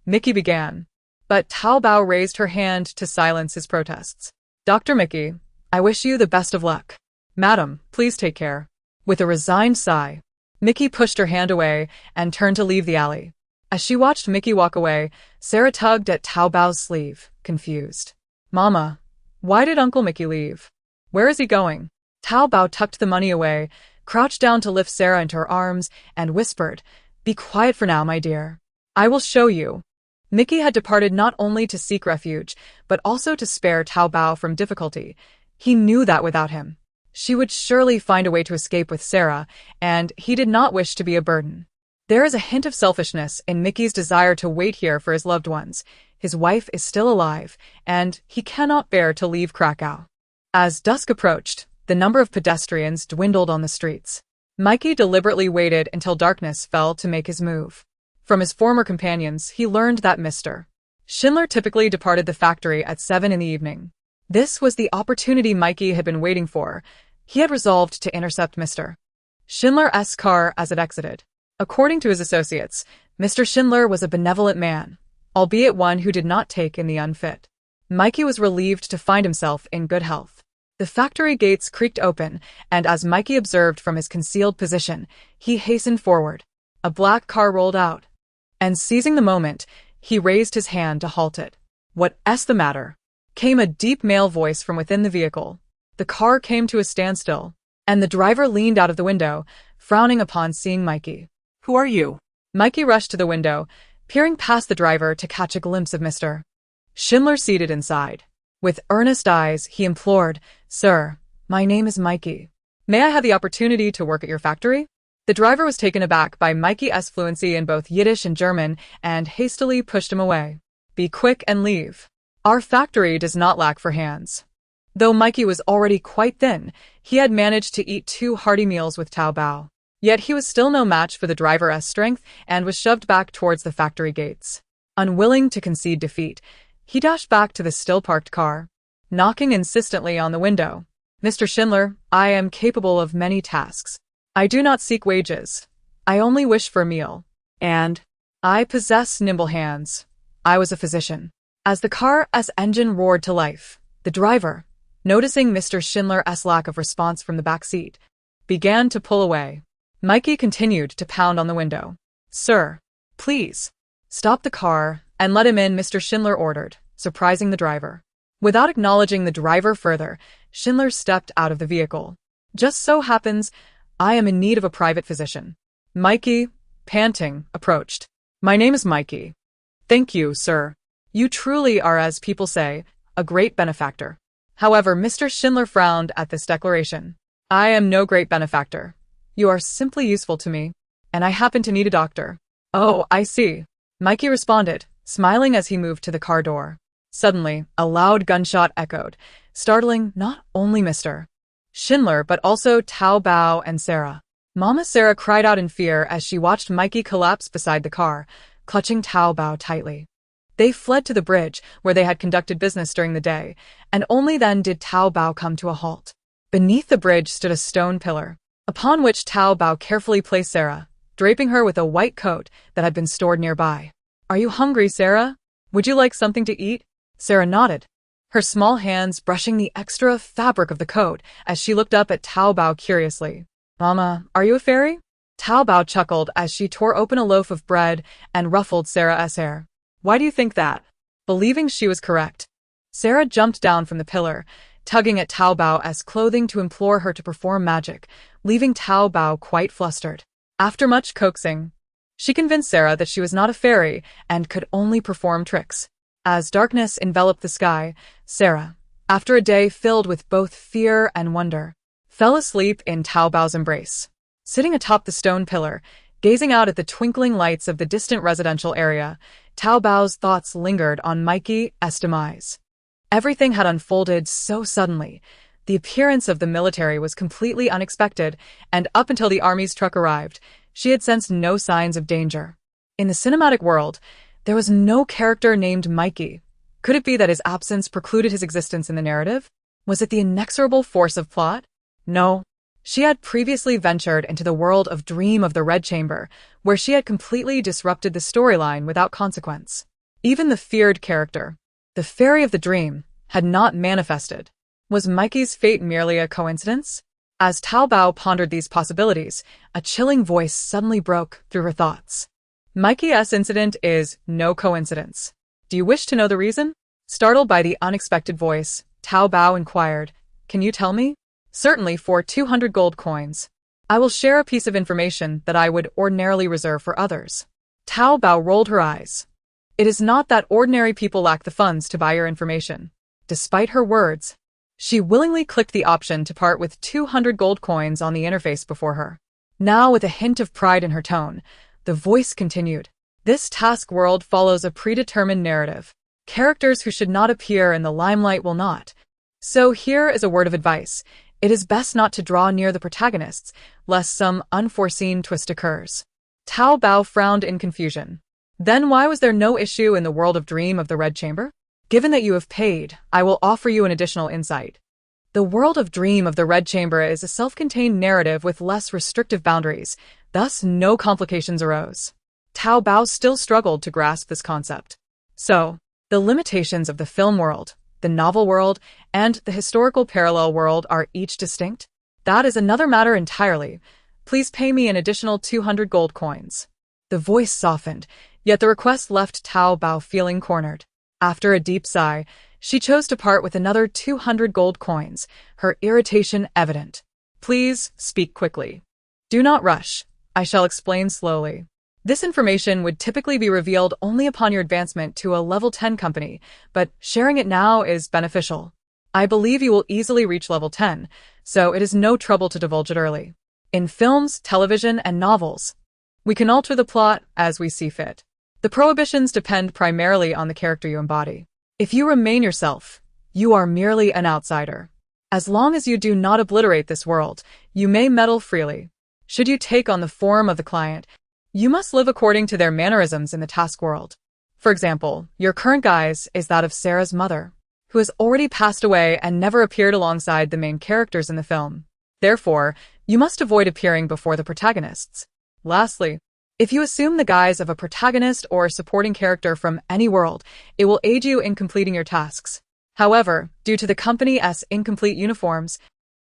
Mickey began, but Tao Bao raised her hand to silence his protests. "Dr. Mickey, I wish you the best of luck. Madam, please take care." With a resigned sigh, Mickey pushed her hand away and turned to leave the alley. As she watched Mickey walk away, Sarah tugged at Tao Bao's sleeve, confused. "Mama, why did Uncle Mickey leave? Where is he going?" Tao Bao tucked the money away, crouched down to lift Sarah into her arms, and whispered, "Be quiet for now, my dear. I will show you." Mickey had departed not only to seek refuge, but also to spare Tao Bao from difficulty. He knew that without him, she would surely find a way to escape with Sarah, and he did not wish to be a burden. There is a hint of selfishness in Mickey's desire to wait here for his loved ones. His wife is still alive, and he cannot bear to leave Krakow. As dusk approached, the number of pedestrians dwindled on the streets. Mickey deliberately waited until darkness fell to make his move. From his former companions, he learned that Mr. Schindler typically departed the factory at 7 in the evening. This was the opportunity Mickey had been waiting for. He had resolved to intercept Mr. Schindler's car as it exited. According to his associates, Mr. Schindler was a benevolent man, albeit one who did not take in the unfit. Mickey was relieved to find himself in good health. The factory gates creaked open, and as Mickey observed from his concealed position, he hastened forward. A black car rolled out, and seizing the moment, he raised his hand to halt it. "What's the matter?" came a deep male voice from within the vehicle. The car came to a standstill, and the driver leaned out of the window, frowning upon seeing Mickey. Who are you? Mickey rushed to the window, peering past the driver to catch a glimpse of Mr. Schindler seated inside. With earnest eyes, he implored, "Sir, my name is Mikey. May I have the opportunity to work at your factory?" The driver was taken aback by Mikey's fluency in both Yiddish and German and hastily pushed him away. "Be quick and leave. Our factory does not lack for hands." Though Mikey was already quite thin, he had managed to eat 2 hearty meals with Zhao Dabao. Yet he was still no match for the driver's strength and was shoved back towards the factory gates. Unwilling to concede defeat, he dashed back to the still-parked car, knocking insistently on the window. "Mr. Schindler, I am capable of many tasks. I do not seek wages. I only wish for a meal. And I possess nimble hands. I was a physician." As the car's engine roared to life, the driver, noticing Mr. Schindler's lack of response from the back seat, began to pull away. Mikey continued to pound on the window. "Sir, please, stop the car and let him in," Mr. Schindler ordered, surprising the driver. Without acknowledging the driver further, Schindler stepped out of the vehicle. "Just so happens, I am in need of a private physician." Mikey, panting, approached. "My name is Mikey." "Thank you, sir. You truly are, as people say, a great benefactor." However, Mr. Schindler frowned at this declaration. "I am no great benefactor. You are simply useful to me, and I happen to need a doctor." "Oh, I see," Mikey responded, smiling as he moved to the car door. Suddenly, a loud gunshot echoed, startling not only Mr. Schindler but also Zhao Dabao and Sarah. Mama Sarah cried out in fear as she watched Mikey collapse beside the car, clutching Zhao Dabao tightly. They fled to the bridge where they had conducted business during the day, and only then did Zhao Dabao come to a halt. Beneath the bridge stood a stone pillar, upon which Zhao Dabao carefully placed Sarah, draping her with a white coat that had been stored nearby. "Are you hungry, Sarah? Would you like something to eat?" Sarah nodded, her small hands brushing the extra fabric of the coat as she looked up at Zhao Dabao curiously. "Mama, are you a fairy?" Zhao Dabao chuckled as she tore open a loaf of bread and ruffled Sarah's hair. "Why do you think that?" Believing she was correct, Sarah jumped down from the pillar, tugging at Zhao Dabao's clothing to implore her to perform magic, leaving Zhao Dabao quite flustered. After much coaxing, she convinced Sarah that she was not a fairy and could only perform tricks. As darkness enveloped the sky, Sarah, after a day filled with both fear and wonder, fell asleep in Zhao Dabao's embrace. Sitting atop the stone pillar, gazing out at the twinkling lights of the distant residential area, Zhao Dabao's thoughts lingered on Mikey's demise. Everything had unfolded so suddenly. The appearance of the military was completely unexpected, and up until the army's truck arrived, she had sensed no signs of danger. In the cinematic world, there was no character named Mikey. Could it be that his absence precluded his existence in the narrative? Was it the inexorable force of plot? No. She had previously ventured into the world of Dream of the Red Chamber, where she had completely disrupted the storyline without consequence. Even the feared character, the Fairy of the Dream, had not manifested. Was Mikey's fate merely a coincidence? As Zhao Dabao pondered these possibilities, a chilling voice suddenly broke through her thoughts. "Mikey's incident is no coincidence. Do you wish to know the reason?" Startled by the unexpected voice, Zhao Dabao inquired, "Can you tell me?" "Certainly, for 200 gold coins. I will share a piece of information that I would ordinarily reserve for others." Zhao Dabao rolled her eyes. "It is not that ordinary people lack the funds to buy your information." Despite her words, she willingly clicked the option to part with 200 gold coins on the interface before her. Now, with a hint of pride in her tone, the voice continued, "This task world follows a predetermined narrative. Characters who should not appear in the limelight will not. So here is a word of advice. It is best not to draw near the protagonists, lest some unforeseen twist occurs." Zhao Dabao frowned in confusion. "Then why was there no issue in the world of Dream of the Red Chamber? Given that you have paid, I will offer you an additional insight. The world of Dream of the Red Chamber is a self-contained narrative with less restrictive boundaries, thus no complications arose." Zhao Dabao still struggled to grasp this concept. "So, the limitations of the film world, the novel world, and the historical parallel world are each distinct? That is another matter entirely. Please pay me an additional 200 gold coins." The voice softened, yet the request left Zhao Dabao feeling cornered. After a deep sigh, she chose to part with another 200 gold coins, her irritation evident. "Please, speak quickly. Do not rush. I shall explain slowly." This information would typically be revealed only upon your advancement to a level 10 company, but sharing it now is beneficial. I believe you will easily reach level 10, so it is no trouble to divulge it early. In films, television, and novels, we can alter the plot as we see fit. The prohibitions depend primarily on the character you embody. If you remain yourself, you are merely an outsider. As long as you do not obliterate this world, you may meddle freely. Should you take on the form of the client, you must live according to their mannerisms in the task world. For example, your current guise is that of Sarah's mother, who has already passed away and never appeared alongside the main characters in the film. Therefore, you must avoid appearing before the protagonists. Lastly, if you assume the guise of a protagonist or supporting character from any world, it will aid you in completing your tasks. However, due to the company's incomplete uniforms,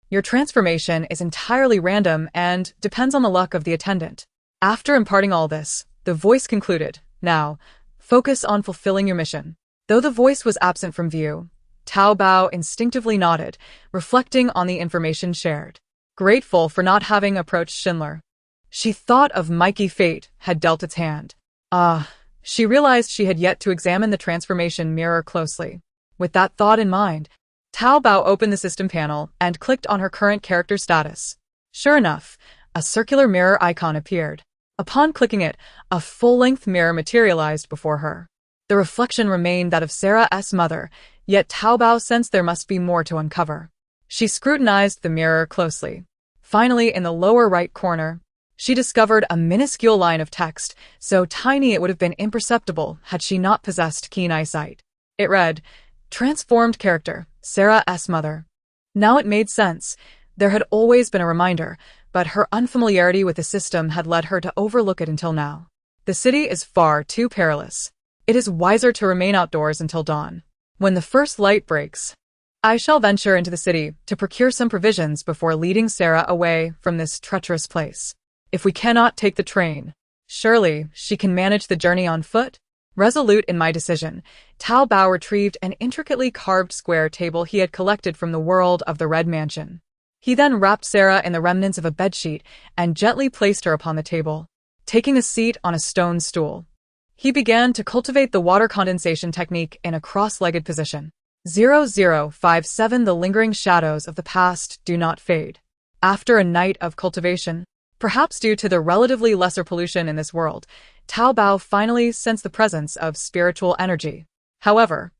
your transformation is entirely random and depends on the luck of the attendant. After imparting all this, the voice concluded, "Now, focus on fulfilling your mission." Though the voice was absent from view, Zhao Dabao instinctively nodded, reflecting on the information shared. Grateful for not having approached Schindler, she thought of Mikey fate had dealt its hand. She realized she had yet to examine the transformation mirror closely. With that thought in mind, Zhao Dabao opened the system panel and clicked on her current character status. Sure enough, a circular mirror icon appeared. Upon clicking it, a full-length mirror materialized before her. The reflection remained that of Sarah's mother, yet Zhao Dabao sensed there must be more to uncover. She scrutinized the mirror closely. Finally, in the lower right corner, she discovered a minuscule line of text, so tiny it would have been imperceptible had she not possessed keen eyesight. It read, "Transformed character, Sarah's mother." Now it made sense. There had always been a reminder, but her unfamiliarity with the system had led her to overlook it until now. The city is far too perilous. It is wiser to remain outdoors until dawn. When the first light breaks, I shall venture into the city to procure some provisions before leading Sarah away from this treacherous place. If we cannot take the train, surely she can manage the journey on foot? Resolute in my decision, Zhao Dabao retrieved an intricately carved square table he had collected from the world of the Red Mansion. He then wrapped Sarah in the remnants of a bedsheet and gently placed her upon the table. Taking a seat on a stone stool, he began to cultivate the water condensation technique in a cross-legged position. 0057 The lingering shadows of the past do not fade. After a night of cultivation, perhaps due to the relatively lesser pollution in this world, Zhao Dabao finally sensed the presence of spiritual energy. However,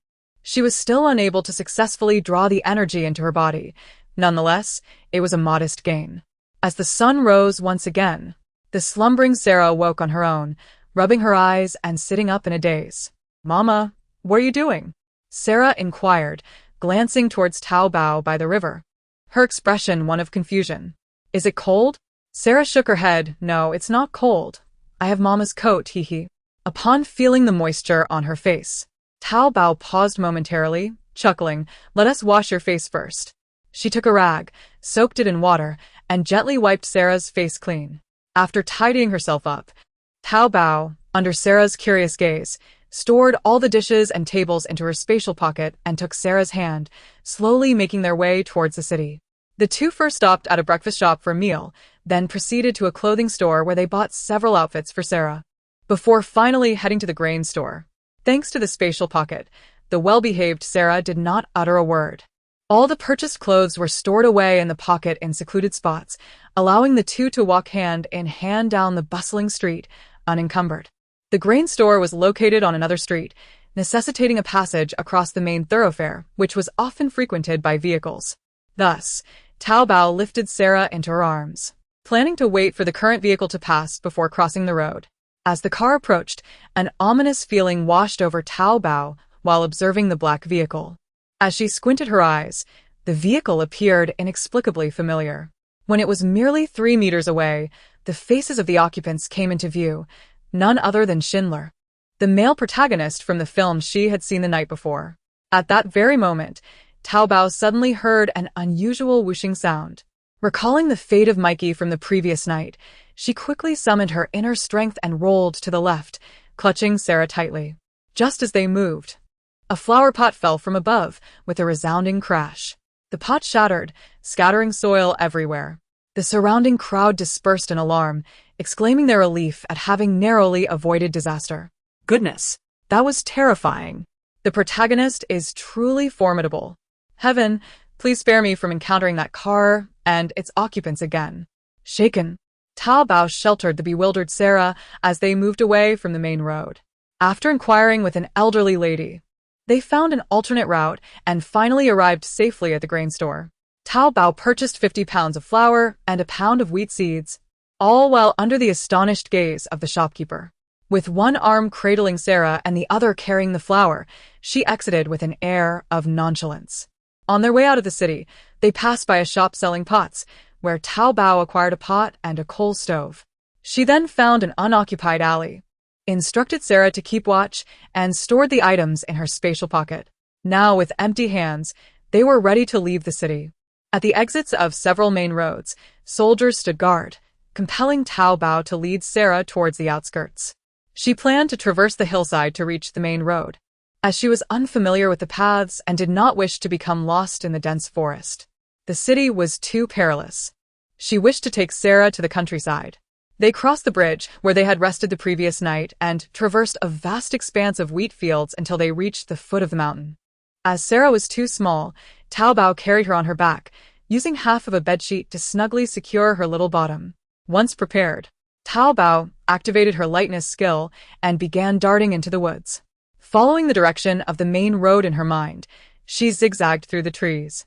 she was still unable to successfully draw the energy into her body. Nonetheless, it was a modest gain. As the sun rose once again, the slumbering Sarah woke on her own, rubbing her eyes and sitting up in a daze. "Mama, what are you doing?" Sarah inquired, glancing towards Zhao Dabao by the river. Her expression one of confusion. "Is it cold?" Sarah shook her head. "No, it's not cold. I have Mama's coat, hee." Upon feeling the moisture on her face, Zhao Dabao paused momentarily, chuckling, "Let us wash your face first." She took a rag, soaked it in water, and gently wiped Sarah's face clean. After tidying herself up, Zhao Dabao, under Sarah's curious gaze, stored all the dishes and tables into her spatial pocket and took Sarah's hand, slowly making their way towards the city. The two first stopped at a breakfast shop for a meal, then proceeded to a clothing store where they bought several outfits for Sarah, before finally heading to the grain store. Thanks to the spatial pocket, the well-behaved Sarah did not utter a word. All the purchased clothes were stored away in the pocket in secluded spots, allowing the two to walk hand in hand down the bustling street, unencumbered. The grain store was located on another street, necessitating a passage across the main thoroughfare, which was often frequented by vehicles. Thus, Zhao Dabao lifted Sarah into her arms, planning to wait for the current vehicle to pass before crossing the road. As the car approached, an ominous feeling washed over Zhao Dabao while observing the black vehicle. As she squinted her eyes, the vehicle appeared inexplicably familiar. When it was merely 3 meters away, the faces of the occupants came into view, none other than Schindler, the male protagonist from the film she had seen the night before. At that very moment, Zhao Dabao suddenly heard an unusual whooshing sound. Recalling the fate of Mikey from the previous night, she quickly summoned her inner strength and rolled to the left, clutching Sarah tightly. Just as they moved, a flower pot fell from above with a resounding crash. The pot shattered, scattering soil everywhere. The surrounding crowd dispersed in alarm, exclaiming their relief at having narrowly avoided disaster. Goodness. That was terrifying. The protagonist is truly formidable. Heaven, please spare me from encountering that car and its occupants again. Shaken, Zhao Dabao sheltered the bewildered Sarah as they moved away from the main road. After inquiring with an elderly lady, they found an alternate route and finally arrived safely at the grain store. Zhao Dabao purchased 50 pounds of flour and a pound of wheat seeds, all while under the astonished gaze of the shopkeeper. With one arm cradling Sarah and the other carrying the flour, she exited with an air of nonchalance. On their way out of the city, they passed by a shop selling pots, where Zhao Dabao acquired a pot and a coal stove. She then found an unoccupied alley, instructed Sarah to keep watch, and stored the items in her spatial pocket. Now, with empty hands, they were ready to leave the city. At the exits of several main roads, soldiers stood guard, compelling Zhao Dabao to lead Sarah towards the outskirts. She planned to traverse the hillside to reach the main road, as she was unfamiliar with the paths and did not wish to become lost in the dense forest. The city was too perilous. She wished to take Sarah to the countryside. They crossed the bridge where they had rested the previous night and traversed a vast expanse of wheat fields until they reached the foot of the mountain. As Sarah was too small, Zhao Dabao carried her on her back, using half of a bedsheet to snugly secure her little bottom. Once prepared, Zhao Dabao activated her lightness skill and began darting into the woods. Following the direction of the main road in her mind, she zigzagged through the trees,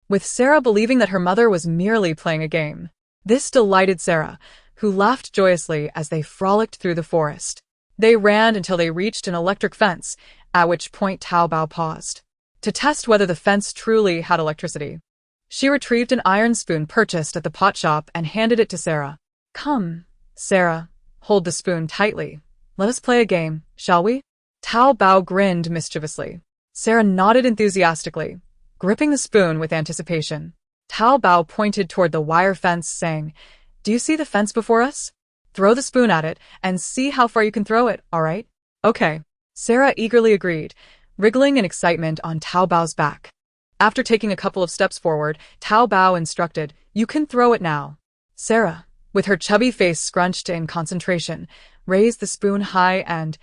with Sarah believing that her mother was merely playing a game. This delighted Sarah, who laughed joyously as they frolicked through the forest. They ran until they reached an electric fence, at which point Zhao Dabao paused to test whether the fence truly had electricity. She retrieved an iron spoon purchased at the pot shop and handed it to Sarah. Come, Sarah, hold the spoon tightly. Let us play a game, shall we? Zhao Dabao grinned mischievously. Sarah nodded enthusiastically, gripping the spoon with anticipation. Zhao Dabao pointed toward the wire fence, saying, Do you see the fence before us? Throw the spoon at it and see how far you can throw it, all right? Okay. Sarah eagerly agreed, wriggling in excitement on Zhao Dabao's back. After taking a couple of steps forward, Zhao Dabao instructed, You can throw it now. Sarah, with her chubby face scrunched in concentration, raised the spoon high and,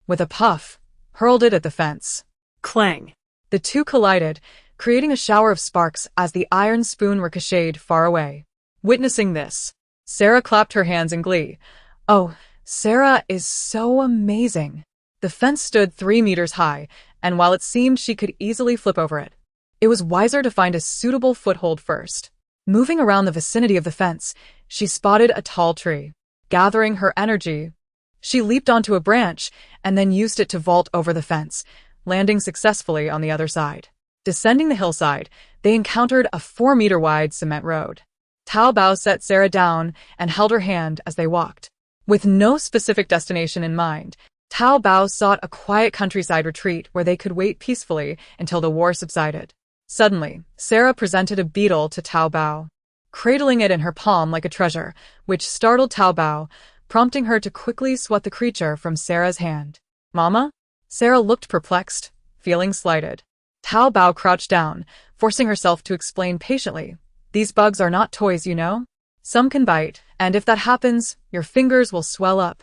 with a puff, hurled it at the fence. Clang. The two collided, creating a shower of sparks as the iron spoon ricocheted far away. Witnessing this, Sarah clapped her hands in glee. Oh, Sarah is so amazing. The fence stood 3 meters high, and while it seemed she could easily flip over it, it was wiser to find a suitable foothold first. Moving around the vicinity of the fence, she spotted a tall tree. Gathering her energy, she leaped onto a branch and then used it to vault over the fence, landing successfully on the other side. Descending the hillside, they encountered a 4-meter-wide cement road. Zhao Dabao set Sarah down and held her hand as they walked. With no specific destination in mind, Zhao Dabao sought a quiet countryside retreat where they could wait peacefully until the war subsided. Suddenly, Sarah presented a beetle to Zhao Dabao, cradling it in her palm like a treasure, which startled Zhao Dabao, prompting her to quickly swat the creature from Sarah's hand. Mama? Sarah looked perplexed, feeling slighted. Zhao Dabao crouched down, forcing herself to explain patiently. These bugs are not toys, you know? Some can bite, and if that happens, your fingers will swell up,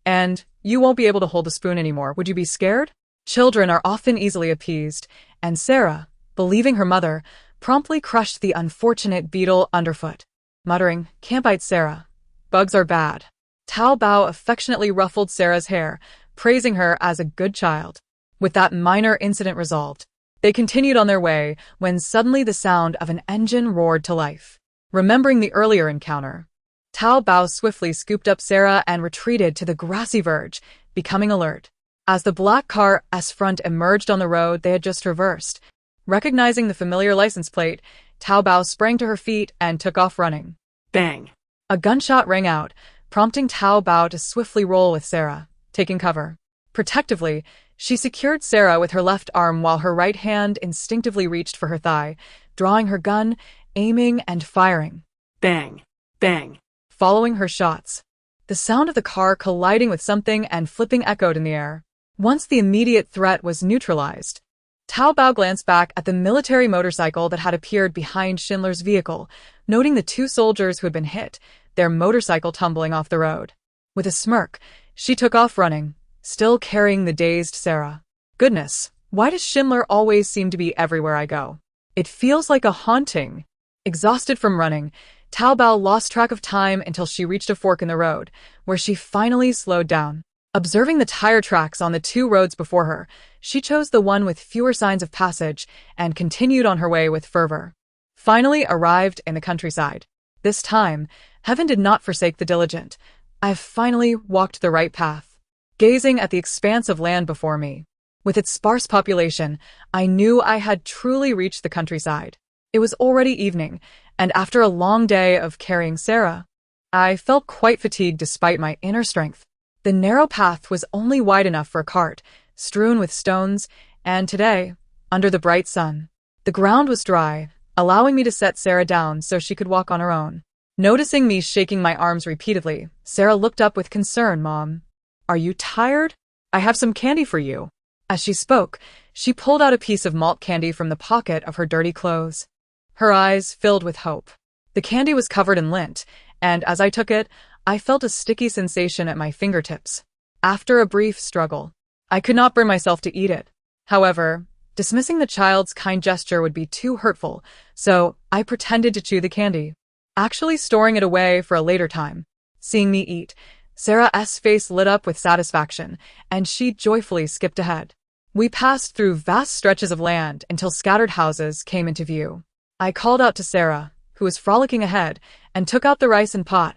and you won't be able to hold the spoon anymore. Would you be scared? Children are often easily appeased, and Sarah, believing her mother, promptly crushed the unfortunate beetle underfoot. Muttering, Can't bite, Sarah. Bugs are bad. Zhao Dabao affectionately ruffled Sarah's hair, praising her as a good child. With that minor incident resolved, they continued on their way when suddenly the sound of an engine roared to life. Remembering the earlier encounter, Zhao Dabao swiftly scooped up Sarah and retreated to the grassy verge, becoming alert. As the black car's front emerged on the road they had just traversed, recognizing the familiar license plate, Zhao Dabao sprang to her feet and took off running. Bang! A gunshot rang out, prompting Zhao Dabao to swiftly roll with Sarah, taking cover. Protectively, she secured Sarah with her left arm while her right hand instinctively reached for her thigh, drawing her gun, aiming and firing. Bang! Bang! Following her shots, the sound of the car colliding with something and flipping echoed in the air. Once the immediate threat was neutralized, Zhao Dabao glanced back at the military motorcycle that had appeared behind Schindler's vehicle, noting the 2 soldiers who had been hit. their motorcycle tumbling off the road. With a smirk, she took off running, still carrying the dazed Sarah. Goodness, why does Schindler always seem to be everywhere I go? It feels like a haunting. Exhausted from running, Zhao Dabao lost track of time until she reached a fork in the road, where she finally slowed down. Observing the tire tracks on the two roads before her, she chose the one with fewer signs of passage and continued on her way with fervor. Finally arrived in the countryside. This time, heaven did not forsake the diligent. I have finally walked the right path. Gazing at the expanse of land before me, with its sparse population, I knew I had truly reached the countryside. It was already evening, and after a long day of carrying Sarah, I felt quite fatigued despite my inner strength. The narrow path was only wide enough for a cart, strewn with stones, and today, under the bright sun, the ground was dry, allowing me to set Sarah down so she could walk on her own. Noticing me shaking my arms repeatedly, Sarah looked up with concern. Mom, are you tired? I have some candy for you. As she spoke, she pulled out a piece of malt candy from the pocket of her dirty clothes. Her eyes filled with hope. The candy was covered in lint, and as I took it, I felt a sticky sensation at my fingertips. After a brief struggle, I could not bring myself to eat it. However, dismissing the child's kind gesture would be too hurtful, so I pretended to chew the candy, actually storing it away for a later time. Seeing me eat, Sarah's face lit up with satisfaction, and she joyfully skipped ahead. We passed through vast stretches of land until scattered houses came into view. I called out to Sarah, who was frolicking ahead, and took out the rice and pot,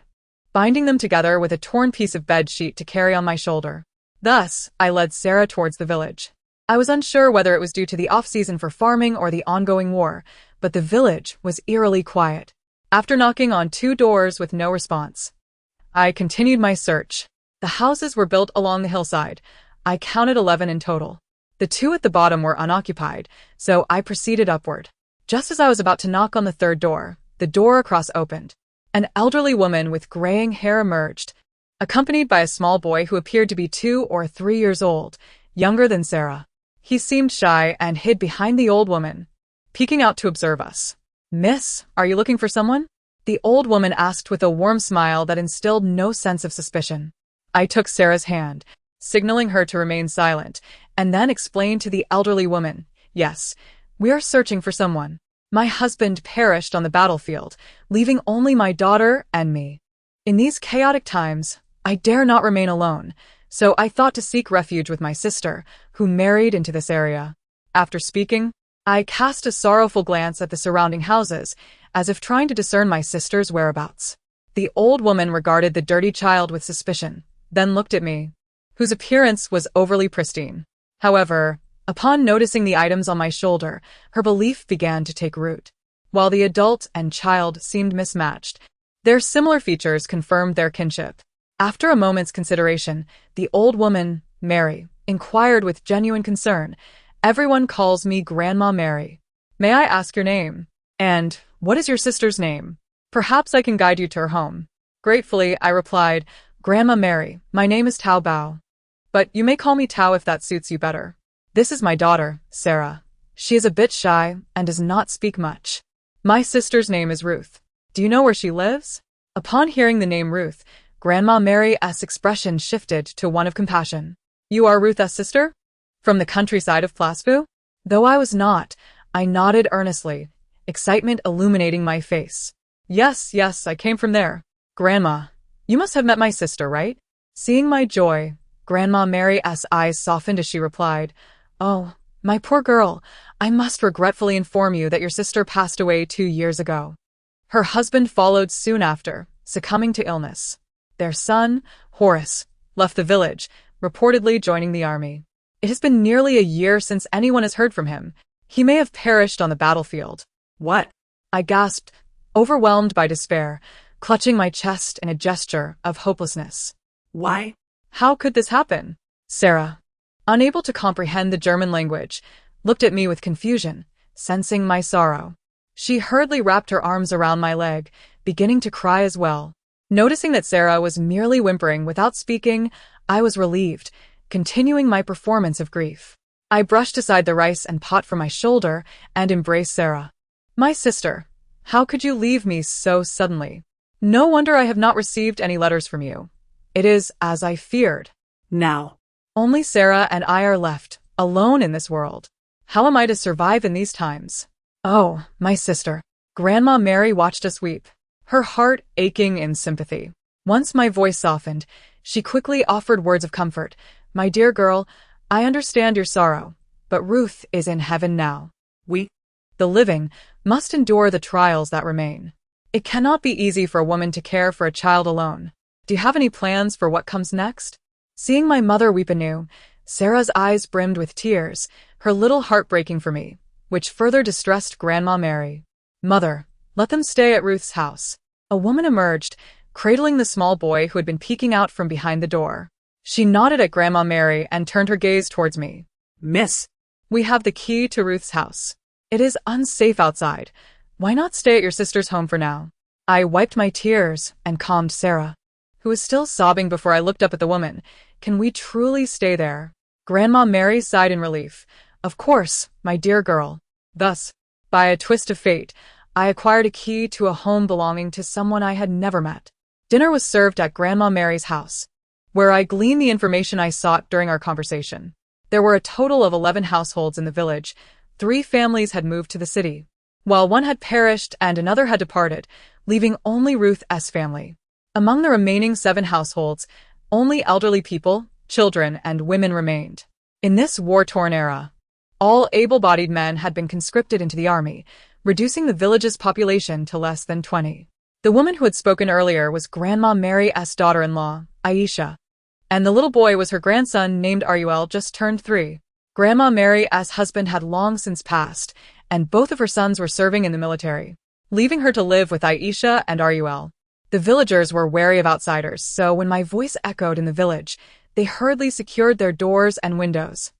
binding them together with a torn piece of bed sheet to carry on my shoulder. Thus, I led Sarah towards the village. I was unsure whether it was due to the off-season for farming or the ongoing war, but the village was eerily quiet. After knocking on 2 doors with no response, I continued my search. The houses were built along the hillside. I counted 11 in total. The 2 at the bottom were unoccupied, so I proceeded upward. Just as I was about to knock on the 3rd door, the door across opened. An elderly woman with graying hair emerged, accompanied by a small boy who appeared to be 2 or 3 years old, younger than Sarah. He seemed shy and hid behind the old woman, peeking out to observe us. Miss, are you looking for someone? The old woman asked with a warm smile that instilled no sense of suspicion. I took Sarah's hand, signaling her to remain silent, and then explained to the elderly woman, yes, we are searching for someone. My husband perished on the battlefield, leaving only my daughter and me. In these chaotic times, I dare not remain alone, so I thought to seek refuge with my sister, who married into this area. After speaking, I cast a sorrowful glance at the surrounding houses, as if trying to discern my sister's whereabouts. The old woman regarded the dirty child with suspicion, then looked at me, whose appearance was overly pristine. However, upon noticing the items on my shoulder, her belief began to take root. While the adult and child seemed mismatched, their similar features confirmed their kinship. After a moment's consideration, the old woman, Mary, inquired with genuine concern, "Everyone calls me Grandma Mary. May I ask your name? And what is your sister's name? Perhaps I can guide you to her home." Gratefully, I replied, "Grandma Mary, my name is Zhao Dabao. But you may call me Tao if that suits you better. This is my daughter, Sarah. She is a bit shy and does not speak much. My sister's name is Ruth. Do you know where she lives?" Upon hearing the name Ruth, Grandma Mary's expression shifted to one of compassion. "You are Ruth's sister? From the countryside of Plasvu?" Though I was not, I nodded earnestly, excitement illuminating my face. Yes, I came from there. Grandma, you must have met my sister, right?" Seeing my joy, Grandma Mary's eyes softened as she replied, "Oh, my poor girl, I must regretfully inform you that your sister passed away 2 years ago. Her husband followed soon after, succumbing to illness. Their son, Horace, left the village, reportedly joining the army. It has been nearly a year since anyone has heard from him. He may have perished on the battlefield." "What?" I gasped, overwhelmed by despair, clutching my chest in a gesture of hopelessness. "Why? How could this happen?" Sarah, unable to comprehend the German language, looked at me with confusion, sensing my sorrow. She hurriedly wrapped her arms around my leg, beginning to cry as well. Noticing that Sarah was merely whimpering without speaking, I was relieved, continuing my performance of grief. I brushed aside the rice and pot from my shoulder and embraced Sarah. "My sister, how could you leave me so suddenly? No wonder I have not received any letters from you. It is as I feared. Now. Only Sarah and I are left, alone in this world. How am I to survive in these times? Oh, my sister. Grandma Mary watched us weep, her heart aching in sympathy. Once my voice softened, she quickly offered words of comfort. My dear girl, I understand your sorrow, but Ruth is in heaven now. We, the living, must endure the trials that remain. It cannot be easy for a woman to care for a child alone. Do you have any plans for what comes next? Seeing my mother weep anew, Sarah's eyes brimmed with tears, her little heart breaking for me, which further distressed Grandma Mary. Mother, let them stay at Ruth's house. A woman emerged, cradling the small boy who had been peeking out from behind the door. She nodded at Grandma Mary and turned her gaze towards me. Miss. We have the key to Ruth's house. It is unsafe outside. Why not stay at your sister's home for now? I wiped my tears and calmed Sarah, who was still sobbing before I looked up at the woman. Can we truly stay there? Grandma Mary sighed in relief. Of course, my dear girl. Thus, by a twist of fate, I acquired a key to a home belonging to someone I had never met. Dinner was served at Grandma Mary's house, where I gleaned the information I sought during our conversation. There were a total of 11 households in the village. 3 families had moved to the city, while one had perished and another had departed, leaving only Ruth's family. Among the remaining 7 households, only elderly people, children, and women remained. In this war-torn era, all able-bodied men had been conscripted into the army, reducing the village's population to less than 20. The woman who had spoken earlier was Grandma Mary's daughter-in-law, Aisha, and the little boy was her grandson named Ruel, just turned 3. Grandma Mary's husband had long since passed, and both of her sons were serving in the military, leaving her to live with Aisha and Ruel. The villagers were wary of outsiders, so when my voice echoed in the village, they hurriedly secured their doors and windows,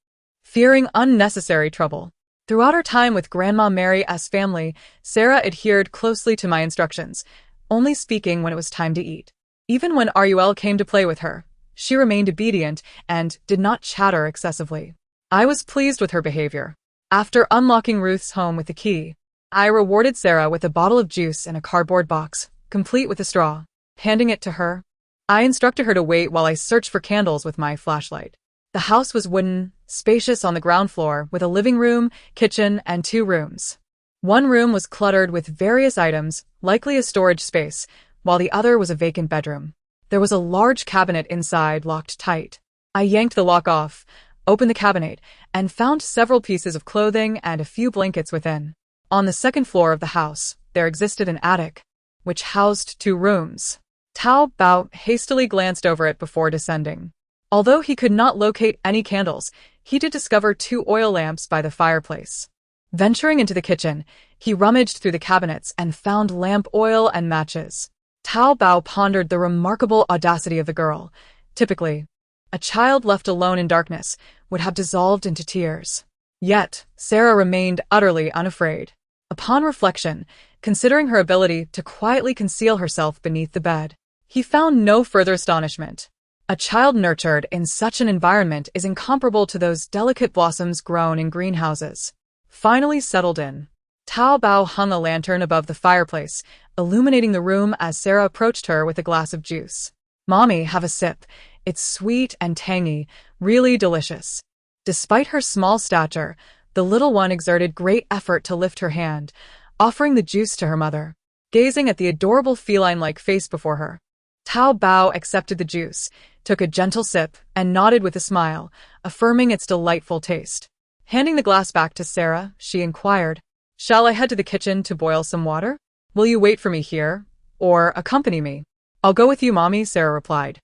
fearing unnecessary trouble. Throughout her time with Grandma Mary's family, Sarah adhered closely to my instructions, only speaking when it was time to eat. Even when Ruel came to play with her, she remained obedient and did not chatter excessively. I was pleased with her behavior. After unlocking Ruth's home with the key, I rewarded Sarah with a bottle of juice in a cardboard box, complete with a straw. Handing it to her, I instructed her to wait while I searched for candles with my flashlight. The house was wooden, spacious on the ground floor, with a living room, kitchen, and 2 rooms. One room was cluttered with various items, likely a storage space, while the other was a vacant bedroom. There was a large cabinet inside, locked tight. I yanked the lock off, opened the cabinet, and found several pieces of clothing and a few blankets within. On the second floor of the house, there existed an attic, which housed 2 rooms. Zhao Dabao hastily glanced over it before descending. Although he could not locate any candles, he did discover 2 oil lamps by the fireplace. Venturing into the kitchen, he rummaged through the cabinets and found lamp oil and matches. Zhao Dabao pondered the remarkable audacity of the girl. Typically, a child left alone in darkness would have dissolved into tears. Yet, Sarah remained utterly unafraid. Upon reflection, considering her ability to quietly conceal herself beneath the bed, he found no further astonishment. A child nurtured in such an environment is incomparable to those delicate blossoms grown in greenhouses. Finally settled in, Zhao Dabao hung a lantern above the fireplace, illuminating the room as Sarah approached her with a glass of juice. "Mommy, have a sip. It's sweet and tangy, really delicious." Despite her small stature, the little one exerted great effort to lift her hand, offering the juice to her mother. Gazing at the adorable feline-like face before her, Zhao Dabao accepted the juice, took a gentle sip, and nodded with a smile, affirming its delightful taste. Handing the glass back to Sarah, she inquired, "Shall I head to the kitchen to boil some water? Will you wait for me here, or accompany me?" "I'll go with you, Mommy," Sarah replied.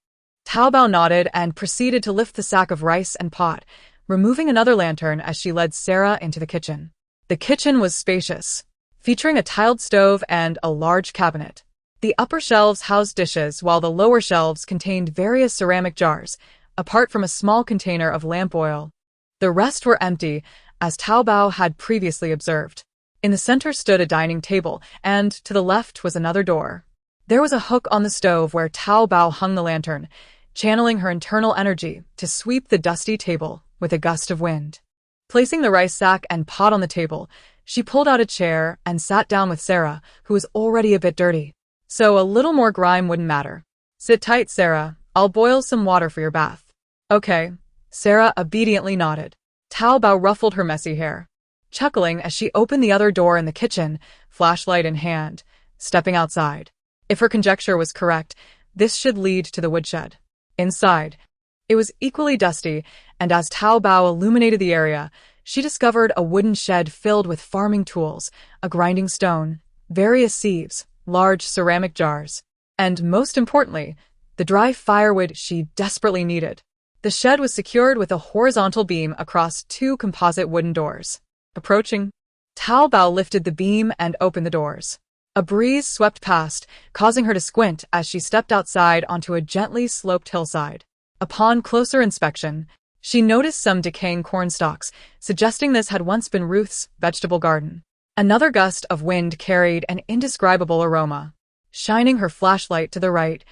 Zhao Dabao nodded and proceeded to lift the sack of rice and pot, removing another lantern as she led Sarah into the kitchen. The kitchen was spacious, featuring a tiled stove and a large cabinet. The upper shelves housed dishes while the lower shelves contained various ceramic jars, apart from a small container of lamp oil. The rest were empty, as Zhao Dabao had previously observed. In the center stood a dining table, and to the left was another door. There was a hook on the stove where Zhao Dabao hung the lantern, channeling her internal energy to sweep the dusty table with a gust of wind. Placing the rice sack and pot on the table, she pulled out a chair and sat down with Sarah, who was already a bit dirty. so a little more grime wouldn't matter. Sit tight, Sarah. I'll boil some water for your bath. Okay. Sarah obediently nodded. Tao Bao ruffled her messy hair, chuckling as she opened the other door in the kitchen, flashlight in hand, stepping outside. If her conjecture was correct, this should lead to the woodshed. Inside, it was equally dusty, and as Tao Bao illuminated the area, she discovered a wooden shed filled with farming tools, a grinding stone, various sieves, large ceramic jars, and most importantly, the dry firewood she desperately needed. The shed was secured with a horizontal beam across two composite wooden doors. Approaching, Tao Bao lifted the beam and opened the doors. A breeze swept past, causing her to squint as she stepped outside onto a gently sloped hillside. Upon closer inspection, she noticed some decaying corn stalks, suggesting this had once been Ruth's vegetable garden. Another gust of wind carried an indescribable aroma. Shining her flashlight to the right,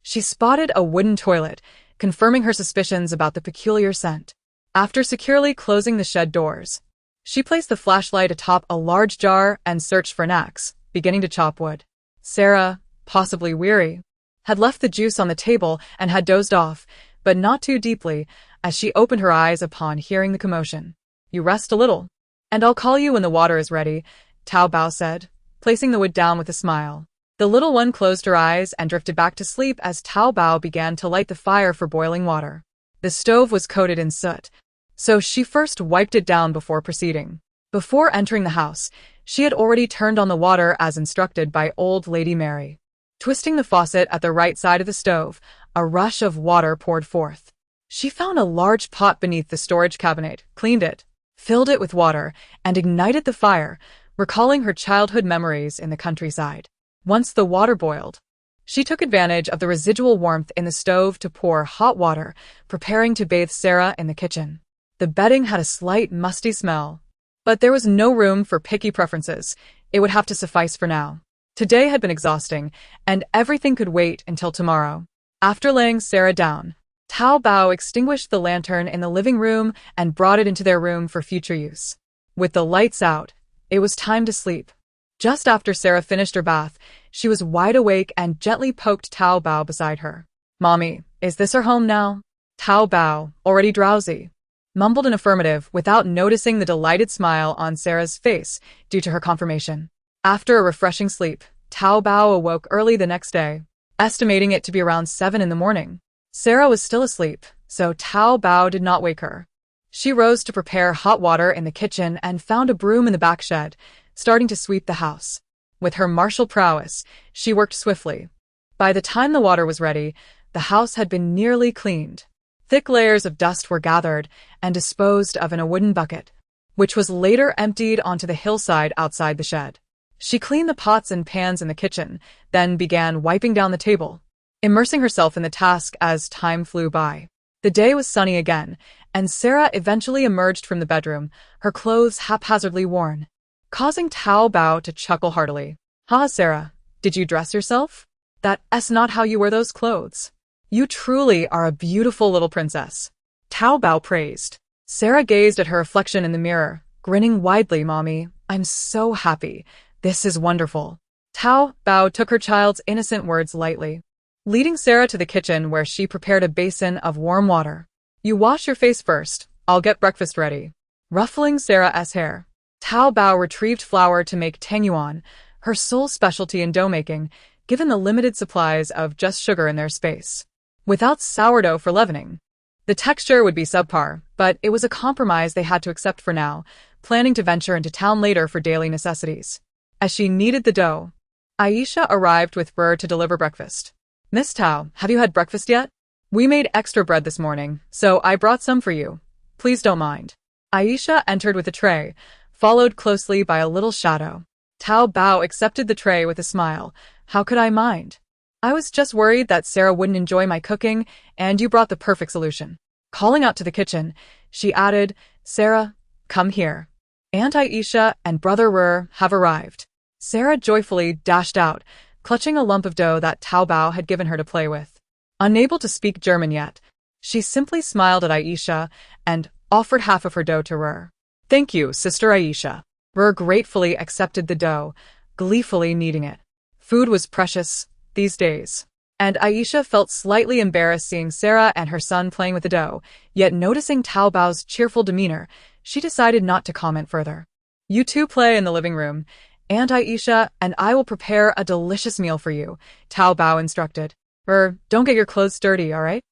she spotted a wooden toilet, confirming her suspicions about the peculiar scent. After securely closing the shed doors, she placed the flashlight atop a large jar and searched for an axe, beginning to chop wood. Sarah, possibly weary, had left the juice on the table and had dozed off, but not too deeply, as she opened her eyes upon hearing the commotion. You rest a little, and I'll call you when the water is ready, Tao Bao said, placing the wood down with a smile. The little one closed her eyes and drifted back to sleep as Tao Bao began to light the fire for boiling water. The stove was coated in soot, so she first wiped it down before proceeding. Before entering the house, she had already turned on the water as instructed by Old Lady Mary. Twisting the faucet at the right side of the stove, a rush of water poured forth. She found a large pot beneath the storage cabinet, cleaned it, filled it with water, and ignited the fire, recalling her childhood memories in the countryside. Once the water boiled, she took advantage of the residual warmth in the stove to pour hot water, preparing to bathe Sarah in the kitchen. The bedding had a slight musty smell, but there was no room for picky preferences. It would have to suffice for now. Today had been exhausting, and everything could wait until tomorrow. After laying Sarah down, Tao Bao extinguished the lantern in the living room and brought it into their room for future use. With the lights out, it was time to sleep. Just after Sarah finished her bath, she was wide awake and gently poked Tao Bao beside her. Mommy, is this our home now? Tao Bao, already drowsy, mumbled an affirmative without noticing the delighted smile on Sarah's face due to her confirmation. After a refreshing sleep, Tao Bao awoke early the next day, estimating it to be around 7 in the morning. Sarah was still asleep, so Tao Bao did not wake her. She rose to prepare hot water in the kitchen and found a broom in the back shed, starting to sweep the house. With her martial prowess, she worked swiftly. By the time the water was ready, the house had been nearly cleaned. Thick layers of dust were gathered and disposed of in a wooden bucket, which was later emptied onto the hillside outside the shed. She cleaned the pots and pans in the kitchen, then began wiping down the table, immersing herself in the task as time flew by. The day was sunny again, and Sarah eventually emerged from the bedroom, her clothes haphazardly worn, causing Tao Bao to chuckle heartily. Ha, Sarah, did you dress yourself? That's not how you wear those clothes. You truly are a beautiful little princess, Tao Bao praised. Sarah gazed at her reflection in the mirror, grinning widely. Mommy, I'm so happy. This is wonderful. Tao Bao took her child's innocent words lightly, leading Sarah to the kitchen where she prepared a basin of warm water. You wash your face first. I'll get breakfast ready. Ruffling Sarah's hair, Tao Bao retrieved flour to make tangyuan, her sole specialty in dough making, given the limited supplies of just sugar in their space. Without sourdough for leavening, the texture would be subpar, but it was a compromise they had to accept for now, planning to venture into town later for daily necessities. As she kneaded the dough, Aisha arrived with Burr to deliver breakfast. Miss Tao, have you had breakfast yet? We made extra bread this morning, so I brought some for you. Please don't mind. Aisha entered with a tray, followed closely by a little shadow. Tao Bao accepted the tray with a smile. How could I mind? I was just worried that Sarah wouldn't enjoy my cooking, and you brought the perfect solution. Calling out to the kitchen, she added, Sarah, come here. Aunt Aisha and Brother Rur have arrived. Sarah joyfully dashed out, clutching a lump of dough that Tao Bao had given her to play with. Unable to speak German yet, she simply smiled at Aisha and offered half of her dough to Rur. Thank you, Sister Aisha. Rur gratefully accepted the dough, gleefully kneading it. Food was precious, these days. And Aisha felt slightly embarrassed seeing Sarah and her son playing with the dough, yet noticing Zhao Dabao's cheerful demeanor, she decided not to comment further. You two play in the living room, and Aisha and I will prepare a delicious meal for you, Zhao Dabao instructed. Don't get your clothes dirty, alright?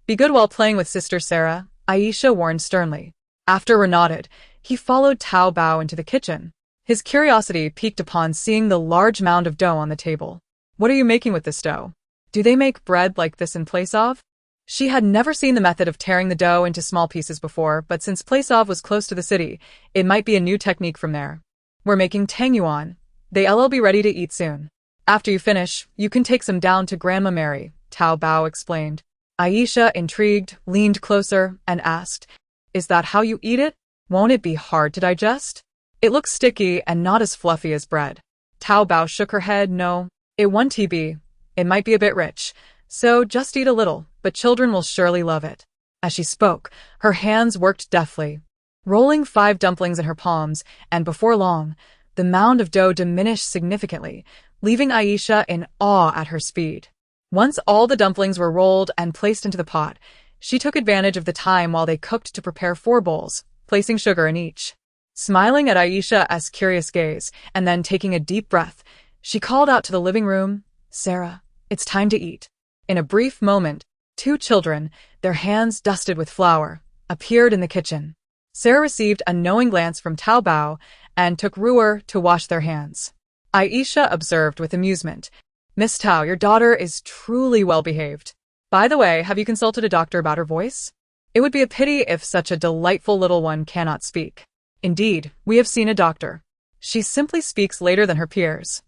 Be good while playing with Sister Sarah, Aisha warned sternly. After Ra nodded, he followed Zhao Dabao into the kitchen. His curiosity piqued upon seeing the large mound of dough on the table. What are you making with this dough? Do they make bread like this in Placeov? She had never seen the method of tearing the dough into small pieces before, but since Placeov was close to the city, it might be a new technique from there. We're making tangyuan. They'll be ready to eat soon. After you finish, you can take some down to Grandma Mary, Zhao Dabao explained. Aisha, intrigued, leaned closer and asked, Is that how you eat it? Won't it be hard to digest? It looks sticky and not as fluffy as bread. Zhao Dabao shook her head. No, it won't be. It might be a bit rich, so just eat a little, but children will surely love it. As she spoke, her hands worked deftly, rolling 5 dumplings in her palms, and before long, the mound of dough diminished significantly, leaving Aisha in awe at her speed. Once all the dumplings were rolled and placed into the pot, she took advantage of the time while they cooked to prepare 4 bowls, placing sugar in each. Smiling at Aisha's curious gaze, and then taking a deep breath, she called out to the living room, Sarah, it's time to eat. In a brief moment, 2 children, their hands dusted with flour, appeared in the kitchen. Sarah received a knowing glance from Zhao Dabao and took Ruer to wash their hands. Aisha observed with amusement, Miss Tao, your daughter is truly well-behaved. By the way, have you consulted a doctor about her voice? It would be a pity if such a delightful little one cannot speak. Indeed, we have seen a doctor. She simply speaks later than her peers.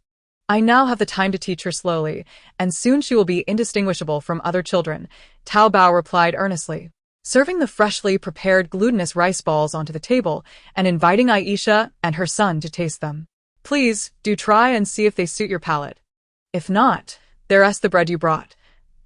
I now have the time to teach her slowly, and soon she will be indistinguishable from other children, Zhao Dabao replied earnestly, serving the freshly prepared glutinous rice balls onto the table and inviting Aisha and her son to taste them. Please, do try and see if they suit your palate. If not, there's the bread you brought.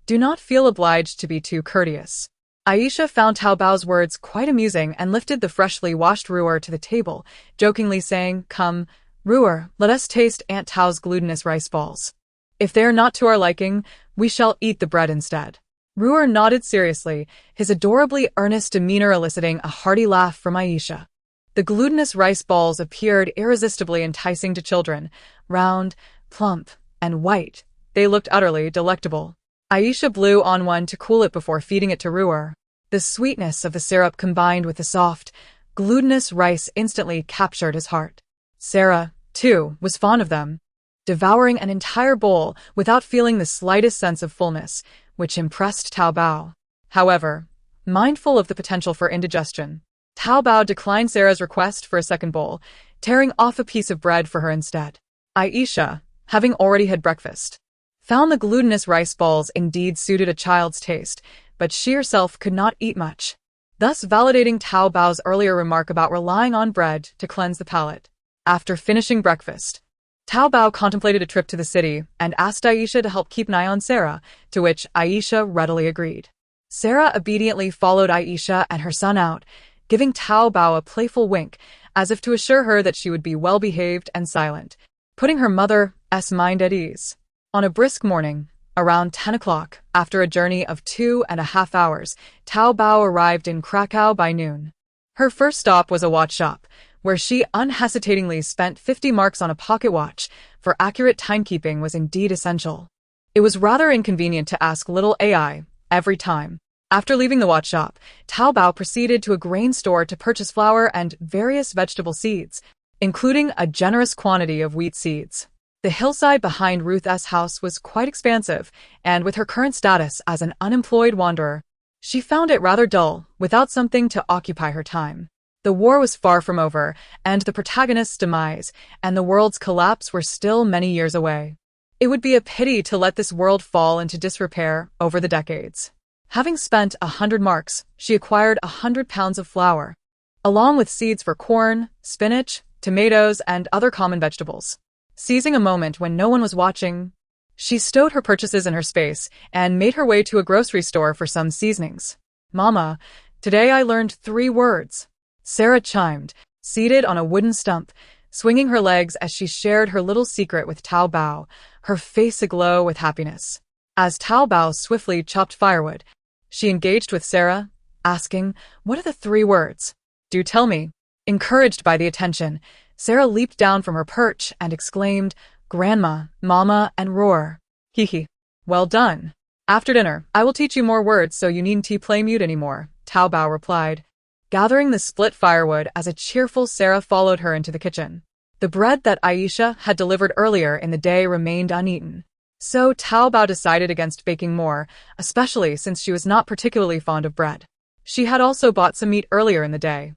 Do not feel obliged to be too courteous. Aisha found Zhao Dabao's words quite amusing and lifted the freshly washed Ruer to the table, jokingly saying, Come, Ruer, let us taste Aunt Tao's glutinous rice balls. If they are not to our liking, we shall eat the bread instead. Ruer nodded seriously, his adorably earnest demeanor eliciting a hearty laugh from Aisha. The glutinous rice balls appeared irresistibly enticing to children, round, plump, and white. They looked utterly delectable. Aisha blew on one to cool it before feeding it to Ruer. The sweetness of the syrup combined with the soft, glutinous rice instantly captured his heart. Sarah, too, was fond of them, devouring an entire bowl without feeling the slightest sense of fullness, which impressed Zhao Dabao. However, mindful of the potential for indigestion, Zhao Dabao declined Sarah's request for a second bowl, tearing off a piece of bread for her instead. Aisha, having already had breakfast, found the glutinous rice balls indeed suited a child's taste, but she herself could not eat much, thus validating Zhao Dabao's earlier remark about relying on bread to cleanse the palate. After finishing breakfast, Zhao Dabao contemplated a trip to the city and asked Aisha to help keep an eye on Sarah, to which Aisha readily agreed. Sarah obediently followed Aisha and her son out, giving Zhao Dabao a playful wink, as if to assure her that she would be well-behaved and silent, putting her mother's mind at ease. On a brisk morning, around 10 o'clock, after a journey of 2.5 hours, Zhao Dabao arrived in Krakow by noon. Her first stop was a watch shop, where she unhesitatingly spent 50 marks on a pocket watch, for accurate timekeeping was indeed essential. It was rather inconvenient to ask little AI every time. After leaving the watch shop, Zhao Dabao proceeded to a grain store to purchase flour and various vegetable seeds, including a generous quantity of wheat seeds. The hillside behind Ruth's house was quite expansive, and with her current status as an unemployed wanderer, she found it rather dull, without something to occupy her time. The war was far from over, and the protagonist's demise and the world's collapse were still many years away. It would be a pity to let this world fall into disrepair over the decades. Having spent 100 marks, she acquired 100 pounds of flour, along with seeds for corn, spinach, tomatoes, and other common vegetables. Seizing a moment when no one was watching, she stowed her purchases in her space and made her way to a grocery store for some seasonings. Mama, today I learned 3 words. Sarah chimed, seated on a wooden stump, swinging her legs as she shared her little secret with Zhao Dabao, her face aglow with happiness. As Zhao Dabao swiftly chopped firewood, she engaged with Sarah, asking, "What are the 3 words? Do tell me." Encouraged by the attention, Sarah leaped down from her perch and exclaimed, "Grandma, Mama, and roar." "Hee hee. Well done. After dinner, I will teach you more words so you needn't play mute anymore," Zhao Dabao replied, gathering the split firewood as a cheerful Sarah followed her into the kitchen. The bread that Aisha had delivered earlier in the day remained uneaten. So Zhao Dabao decided against baking more, especially since she was not particularly fond of bread. She had also bought some meat earlier in the day,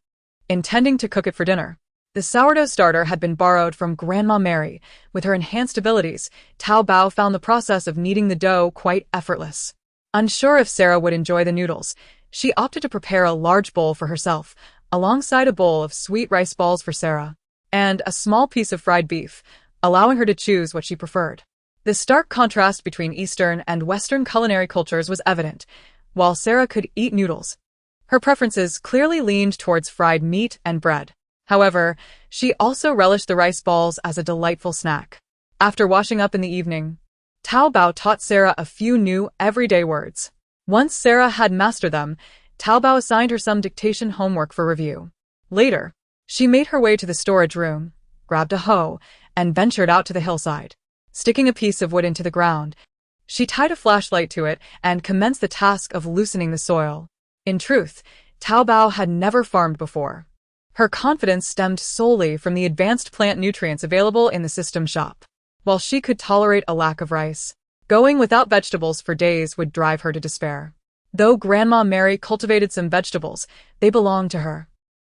intending to cook it for dinner. The sourdough starter had been borrowed from Grandma Mary. With her enhanced abilities, Zhao Dabao found the process of kneading the dough quite effortless. Unsure if Sarah would enjoy the noodles, she opted to prepare a large bowl for herself, alongside a bowl of sweet rice balls for Sarah, and a small piece of fried beef, allowing her to choose what she preferred. The stark contrast between Eastern and Western culinary cultures was evident. While Sarah could eat noodles, her preferences clearly leaned towards fried meat and bread. However, she also relished the rice balls as a delightful snack. After washing up in the evening, Zhao Dabao taught Sarah a few new everyday words. Once Sarah had mastered them, Zhao Dabao assigned her some dictation homework for review. Later, she made her way to the storage room, grabbed a hoe, and ventured out to the hillside. Sticking a piece of wood into the ground, she tied a flashlight to it and commenced the task of loosening the soil. In truth, Zhao Dabao had never farmed before. Her confidence stemmed solely from the advanced plant nutrients available in the system shop. While she could tolerate a lack of rice, going without vegetables for days would drive her to despair. Though Grandma Mary cultivated some vegetables, they belonged to her.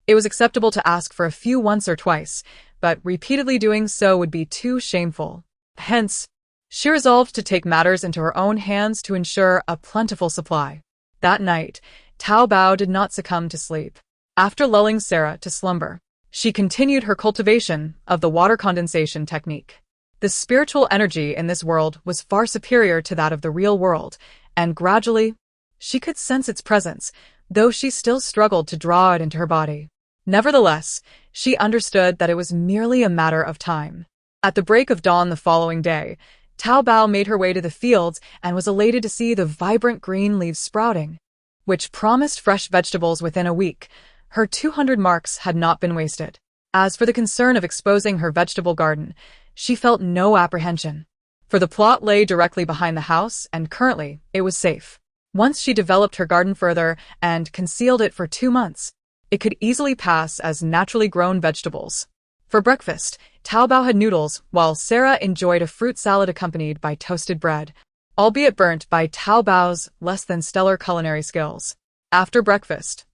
It was acceptable to ask for a few once or twice, but repeatedly doing so would be too shameful. Hence, she resolved to take matters into her own hands to ensure a plentiful supply. That night, Zhao Dabao did not succumb to sleep. After lulling Sarah to slumber, she continued her cultivation of the water condensation technique. The spiritual energy in this world was far superior to that of the real world, and gradually, she could sense its presence, though she still struggled to draw it into her body. Nevertheless, she understood that it was merely a matter of time. At the break of dawn the following day, Zhao Dabao made her way to the fields and was elated to see the vibrant green leaves sprouting, which promised fresh vegetables within a week. Her 200 marks had not been wasted. As for the concern of exposing her vegetable garden, she felt no apprehension, for the plot lay directly behind the house and currently it was safe. Once she developed her garden further and concealed it for 2 months, it could easily pass as naturally grown vegetables. For breakfast, Zhao Dabao had noodles, while Sarah enjoyed a fruit salad accompanied by toasted bread, albeit burnt by Zhao Dabao's less-than-stellar culinary skills. After breakfast,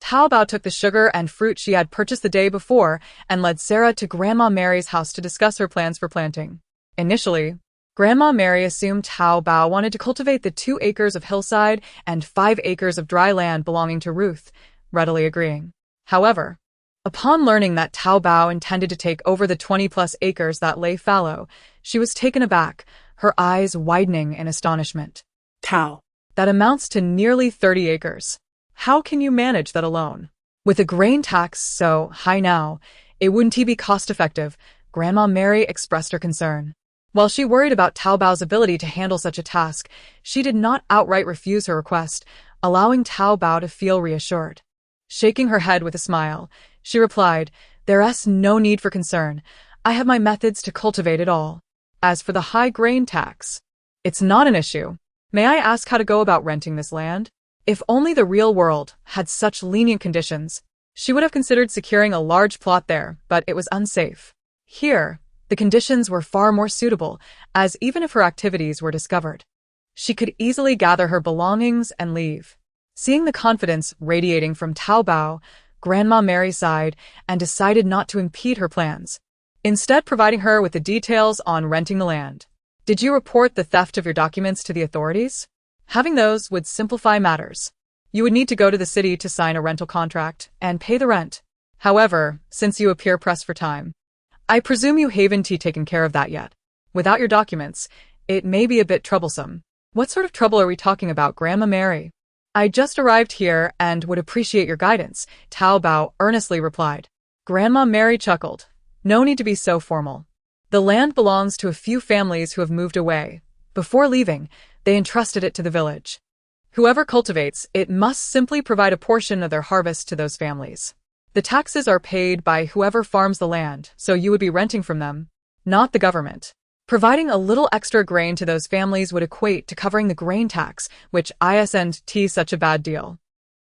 Zhao Dabao took the sugar and fruit she had purchased the day before and led Sarah to Grandma Mary's house to discuss her plans for planting. Initially, Grandma Mary assumed Zhao Dabao wanted to cultivate the 2 acres of hillside and 5 acres of dry land belonging to Ruth, readily agreeing. However, upon learning that Zhao Dabao intended to take over the 20-plus acres that lay fallow, she was taken aback, her eyes widening in astonishment. Tao. That amounts to nearly 30 acres. How can you manage that alone? With a grain tax so high now, it wouldn't be cost-effective, Grandma Mary expressed her concern. While she worried about Zhao Dabao's ability to handle such a task, she did not outright refuse her request, allowing Zhao Dabao to feel reassured. Shaking her head with a smile, she replied, "There's no need for concern. I have my methods to cultivate it all. As for the high grain tax, it's not an issue. May I ask how to go about renting this land?" If only the real world had such lenient conditions, she would have considered securing a large plot there, but it was unsafe. Here, the conditions were far more suitable, as even if her activities were discovered, she could easily gather her belongings and leave. Seeing the confidence radiating from Zhao Dabao, Grandma Mary sighed and decided not to impede her plans, instead providing her with the details on renting the land. "Did you report the theft of your documents to the authorities? Having those would simplify matters. You would need to go to the city to sign a rental contract and pay the rent. However, since you appear pressed for time, I presume you haven't taken care of that yet. Without your documents, it may be a bit troublesome." "What sort of trouble are we talking about, Grandma Mary?" "I just arrived here and would appreciate your guidance," Zhao Dabao earnestly replied. Grandma Mary chuckled. No need to be so formal. The land belongs to a few families who have moved away. Before leaving, they entrusted it to the village. Whoever cultivates it must simply provide a portion of their harvest to those families. The taxes are paid by whoever farms the land, so you would be renting from them, not the government. Providing a little extra grain to those families would equate to covering the grain tax, which isn't such a bad deal.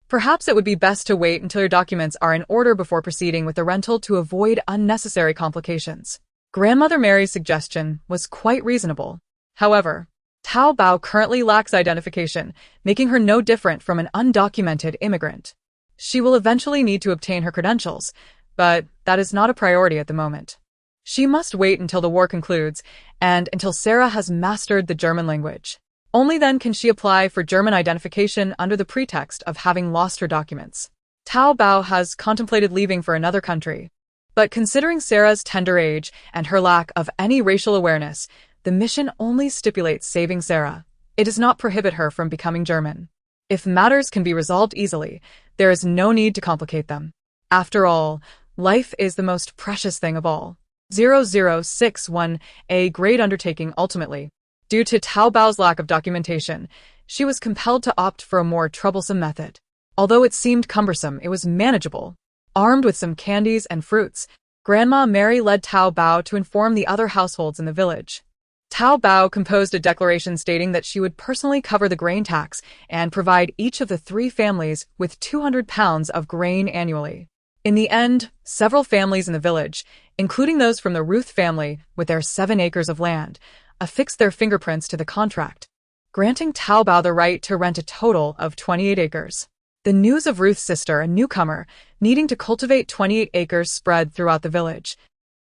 Perhaps it would be best to wait until your documents are in order before proceeding with the rental to avoid unnecessary complications. Grandmother Mary's suggestion was quite reasonable. However, Zhao Dabao currently lacks identification, making her no different from an undocumented immigrant. She will eventually need to obtain her credentials, but that is not a priority at the moment. She must wait until the war concludes and until Sarah has mastered the German language. Only then can she apply for German identification under the pretext of having lost her documents. Zhao Dabao has contemplated leaving for another country, but considering Sarah's tender age and her lack of any racial awareness, the mission only stipulates saving Sarah. It does not prohibit her from becoming German. If matters can be resolved easily, there is no need to complicate them. After all, life is the most precious thing of all. 0061, a great undertaking ultimately. Due to Zhao Dabao's lack of documentation, she was compelled to opt for a more troublesome method. Although it seemed cumbersome, it was manageable. Armed with some candies and fruits, Grandma Mary led Zhao Dabao to inform the other households in the village. Zhao Dabao composed a declaration stating that she would personally cover the grain tax and provide each of the 3 families with 200 pounds of grain annually. In the end, several families in the village, including those from the Ruth family with their 7 acres of land, affixed their fingerprints to the contract, granting Zhao Dabao the right to rent a total of 28 acres. The news of Ruth's sister, a newcomer, needing to cultivate 28 acres spread throughout the village,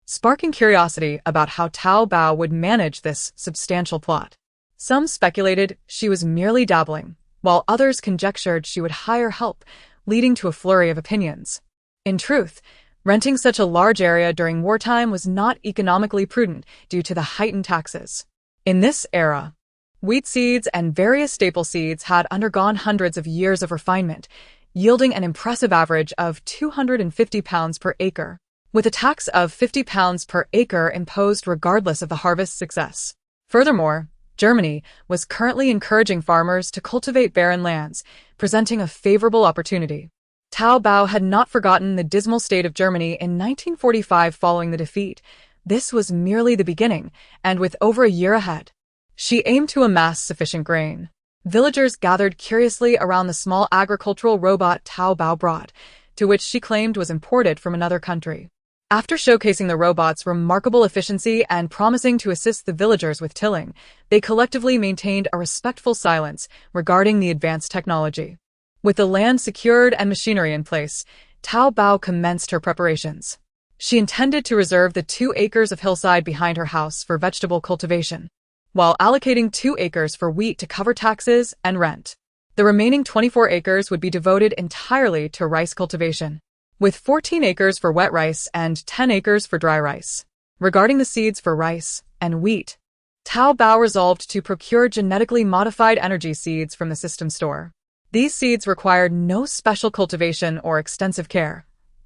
sparking curiosity about how Zhao Dabao would manage this substantial plot. Some speculated she was merely dabbling, while others conjectured she would hire help, leading to a flurry of opinions. In truth, renting such a large area during wartime was not economically prudent due to the heightened taxes. In this era, wheat seeds and various staple seeds had undergone hundreds of years of refinement, yielding an impressive average of 250 pounds per acre, with a tax of 50 pounds per acre imposed regardless of the harvest's success. Furthermore, Germany was currently encouraging farmers to cultivate barren lands, presenting a favorable opportunity. Zhao Dabao had not forgotten the dismal state of Germany in 1945 following the defeat. This was merely the beginning, and with over a year ahead, she aimed to amass sufficient grain. Villagers gathered curiously around the small agricultural robot Zhao Dabao brought, to which she claimed was imported from another country. After showcasing the robot's remarkable efficiency and promising to assist the villagers with tilling, they collectively maintained a respectful silence regarding the advanced technology. With the land secured and machinery in place, Zhao Dabao commenced her preparations. She intended to reserve the 2 acres of hillside behind her house for vegetable cultivation, while allocating 2 acres for wheat to cover taxes and rent. The remaining 24 acres would be devoted entirely to rice cultivation, with 14 acres for wet rice and 10 acres for dry rice. Regarding the seeds for rice and wheat, Zhao Dabao resolved to procure genetically modified energy seeds from the system store. These seeds required no special cultivation or extensive care.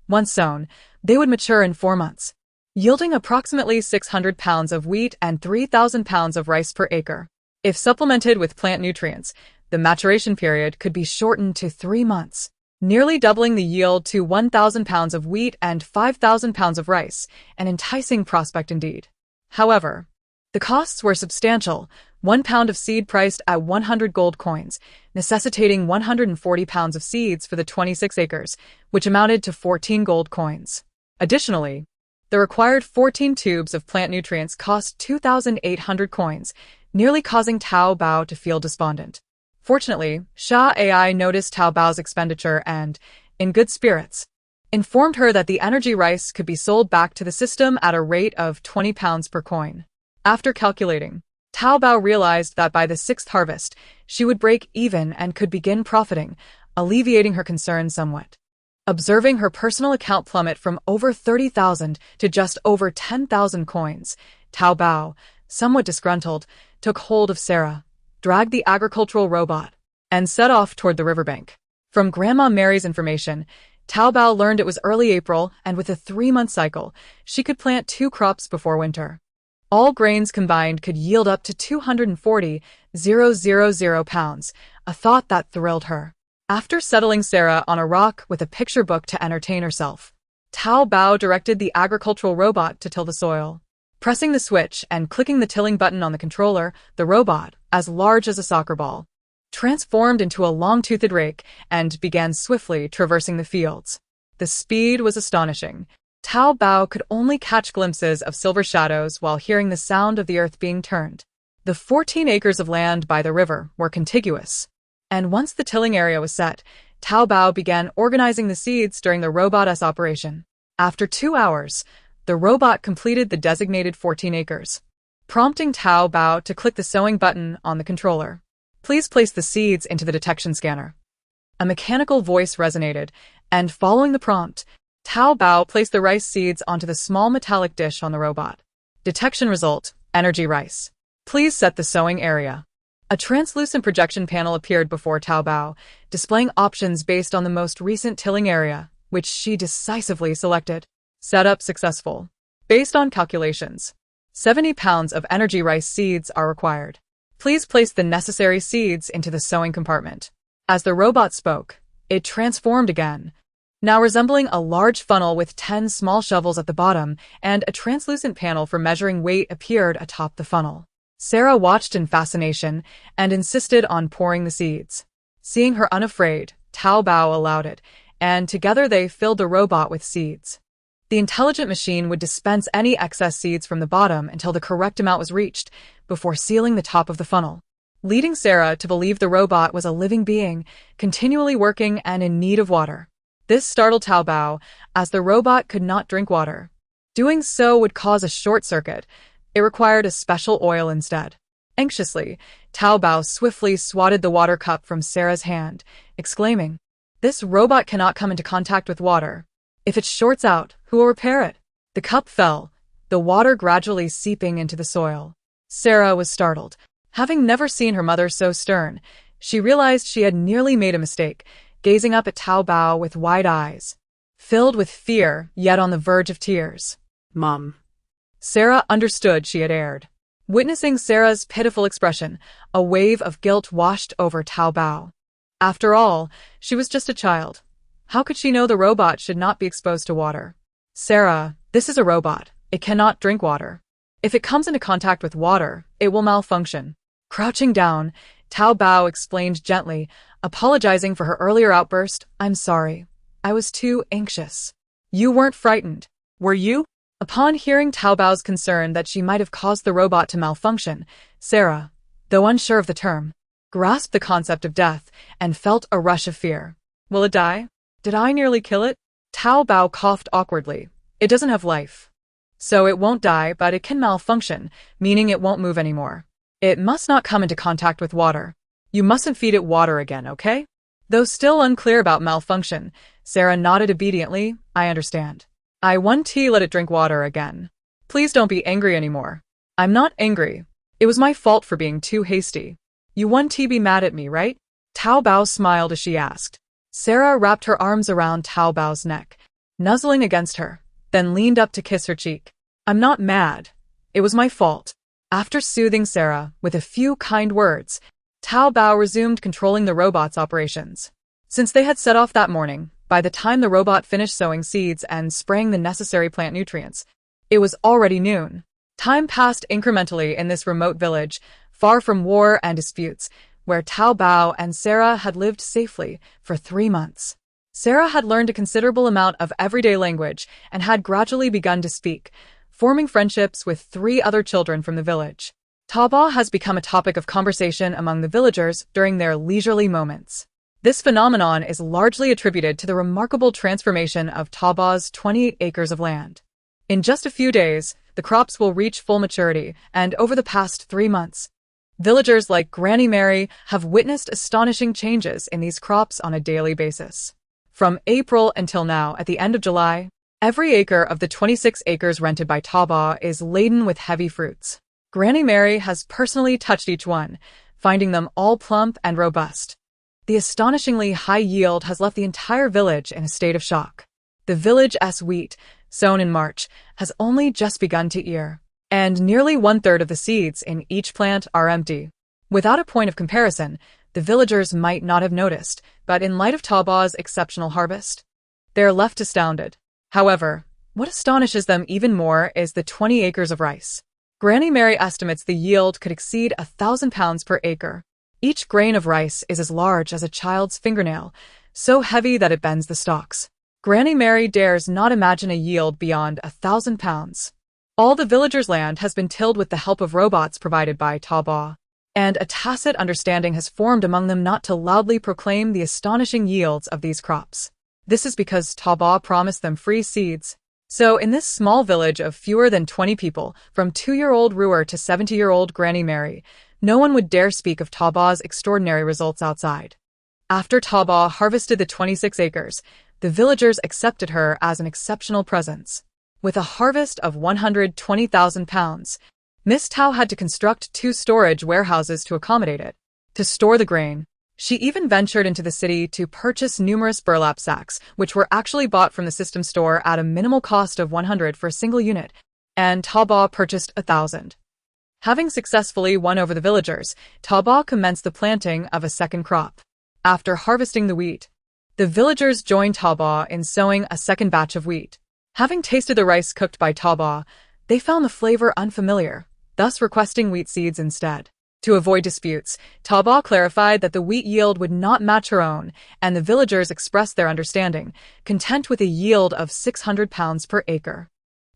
Once sown, they would mature in 4 months, yielding approximately 600 pounds of wheat and 3,000 pounds of rice per acre. If supplemented with plant nutrients, the maturation period could be shortened to 3 months, nearly doubling the yield to 1,000 pounds of wheat and 5,000 pounds of rice, an enticing prospect indeed. However, the costs were substantial, 1 pound of seed priced at 100 gold coins, necessitating 140 pounds of seeds for the 26 acres, which amounted to 14 gold coins. Additionally, the required 14 tubes of plant nutrients cost 2,800 coins, nearly causing Zhao Dabao to feel despondent. Fortunately, Sha AI noticed Zhao Dabao's expenditure and, in good spirits, informed her that the energy rice could be sold back to the system at a rate of 20 pounds per coin. After calculating, Zhao Dabao realized that by the 6th harvest, she would break even and could begin profiting, alleviating her concern somewhat. Observing her personal account plummet from over 30,000 to just over 10,000 coins, Zhao Dabao, somewhat disgruntled, took hold of Sarah, dragged the agricultural robot, and set off toward the riverbank. From Grandma Mary's information, Tao Bao learned it was early April, and with a 3-month cycle, she could plant 2 crops before winter. All grains combined could yield up to 240,000 pounds, a thought that thrilled her. After settling Sarah on a rock with a picture book to entertain herself, Tao Bao directed the agricultural robot to till the soil. Pressing the switch and clicking the tilling button on the controller, the robot, as large as a soccer ball, transformed into a long-toothed rake and began swiftly traversing the fields. The speed was astonishing. Tao Bao could only catch glimpses of silver shadows while hearing the sound of the earth being turned. The 14 acres of land by the river were contiguous, and once the tilling area was set, Tao Bao began organizing the seeds during the robot's operation. After 2 hours, the robot completed the designated 14 acres, prompting Tao Bao to click the sowing button on the controller. Please place the seeds into the detection scanner. A mechanical voice resonated, and following the prompt, Tao Bao placed the rice seeds onto the small metallic dish on the robot. Detection result: energy rice. Please set the sowing area. A translucent projection panel appeared before Tao Bao, displaying options based on the most recent tilling area, which she decisively selected. Setup successful. Based on calculations, 70 pounds of energy rice seeds are required. Please place the necessary seeds into the sowing compartment. As the robot spoke, it transformed again, now resembling a large funnel with 10 small shovels at the bottom, and a translucent panel for measuring weight appeared atop the funnel. Sarah watched in fascination and insisted on pouring the seeds. Seeing her unafraid, Tao Bao allowed it, and together they filled the robot with seeds. The intelligent machine would dispense any excess seeds from the bottom until the correct amount was reached, before sealing the top of the funnel, leading Sarah to believe the robot was a living being, continually working and in need of water. This startled Tao Bao, as the robot could not drink water. Doing so would cause a short circuit. It required a special oil instead. Anxiously, Tao Bao swiftly swatted the water cup from Sarah's hand, exclaiming, "This robot cannot come into contact with water. If it shorts out, who will repair it?" The cup fell, the water gradually seeping into the soil. Sarah was startled. Having never seen her mother so stern, she realized she had nearly made a mistake, gazing up at Tao Bao with wide eyes, filled with fear, yet on the verge of tears. Mom. Sarah understood she had erred. Witnessing Sarah's pitiful expression, a wave of guilt washed over Tao Bao. After all, she was just a child. How could she know the robot should not be exposed to water? "Sarah, this is a robot. It cannot drink water. If it comes into contact with water, it will malfunction." Crouching down, Tao Bao explained gently, apologizing for her earlier outburst. "I'm sorry. I was too anxious." "You weren't frightened, were you?" Upon hearing Tao Bao's concern that she might have caused the robot to malfunction, Sarah, though unsure of the term, grasped the concept of death and felt a rush of fear. "Will it die? Did I nearly kill it?" Tao Bao coughed awkwardly. "It doesn't have life. So it won't die, but it can malfunction, meaning it won't move anymore. It must not come into contact with water. You mustn't feed it water again, okay?" Though still unclear about malfunction, Sarah nodded obediently. "I understand. I won't let it drink water again. Please don't be angry anymore." "I'm not angry. It was my fault for being too hasty. You won't be mad at me, right?" Tao Bao smiled as she asked. Sarah wrapped her arms around Tao Bao's neck, nuzzling against her, then leaned up to kiss her cheek. "I'm not mad. It was my fault." After soothing Sarah with a few kind words, Tao Bao resumed controlling the robot's operations. Since they had set off that morning, by the time the robot finished sowing seeds and spraying the necessary plant nutrients, it was already noon. Time passed incrementally in this remote village, far from war and disputes, where Tao Bao and Sarah had lived safely for 3 months. Sarah had learned a considerable amount of everyday language and had gradually begun to speak, forming friendships with 3 other children from the village. Tao Bao has become a topic of conversation among the villagers during their leisurely moments. This phenomenon is largely attributed to the remarkable transformation of Tao Bao's 28 acres of land. In just a few days, the crops will reach full maturity, and over the past 3 months, villagers like Granny Mary have witnessed astonishing changes in these crops on a daily basis. From April until now, at the end of July, every acre of the 26 acres rented by Tao Bao is laden with heavy fruits. Granny Mary has personally touched each one, finding them all plump and robust. The astonishingly high yield has left the entire village in a state of shock. The village's wheat, sown in March, has only just begun to ear, and nearly one-third of the seeds in each plant are empty. Without a point of comparison, the villagers might not have noticed, but in light of Zhao Dabao's exceptional harvest, they are left astounded. However, what astonishes them even more is the 20 acres of rice. Granny Mary estimates the yield could exceed 1,000 pounds per acre. Each grain of rice is as large as a child's fingernail, so heavy that it bends the stalks. Granny Mary dares not imagine a yield beyond 1,000 pounds. All the villagers' land has been tilled with the help of robots provided by Zhao Dabao, and a tacit understanding has formed among them not to loudly proclaim the astonishing yields of these crops. This is because Zhao Dabao promised them free seeds. So in this small village of fewer than 20 people, from 2-year-old Ruer to 70-year-old Granny Mary, no one would dare speak of Zhao Dabao's extraordinary results outside. After Zhao Dabao harvested the 26 acres, the villagers accepted her as an exceptional presence. With a harvest of 120,000 pounds, Miss Tao had to construct 2 storage warehouses to accommodate it. To store the grain, she even ventured into the city to purchase numerous burlap sacks, which were actually bought from the system store at a minimal cost of 100 for a single unit, and Zhao Dabao purchased 1,000. Having successfully won over the villagers, Zhao Dabao commenced the planting of a second crop. After harvesting the wheat, the villagers joined Zhao Dabao in sowing a second batch of wheat. Having tasted the rice cooked by Zhao Dabao, they found the flavor unfamiliar, thus requesting wheat seeds instead. To avoid disputes, Zhao Dabao clarified that the wheat yield would not match her own, and the villagers expressed their understanding, content with a yield of 600 pounds per acre.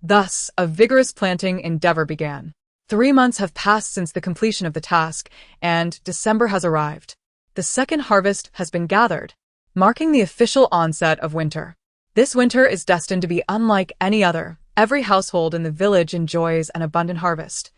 Thus, a vigorous planting endeavor began. 3 months have passed since the completion of the task, and December has arrived. The second harvest has been gathered, marking the official onset of winter. This winter is destined to be unlike any other. Every household in the village enjoys an abundant harvest,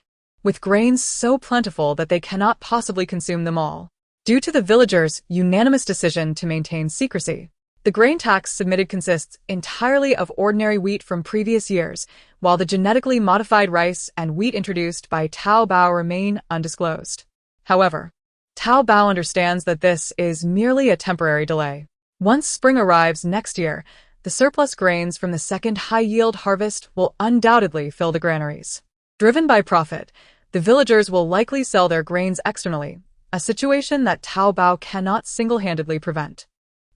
with grains so plentiful that they cannot possibly consume them all. Due to the villagers' unanimous decision to maintain secrecy, the grain tax submitted consists entirely of ordinary wheat from previous years, while the genetically modified rice and wheat introduced by Zhao Dabao remain undisclosed. However, Zhao Dabao understands that this is merely a temporary delay. Once spring arrives next year, the surplus grains from the second high-yield harvest will undoubtedly fill the granaries. Driven by profit, the villagers will likely sell their grains externally, a situation that Zhao Dabao cannot single-handedly prevent.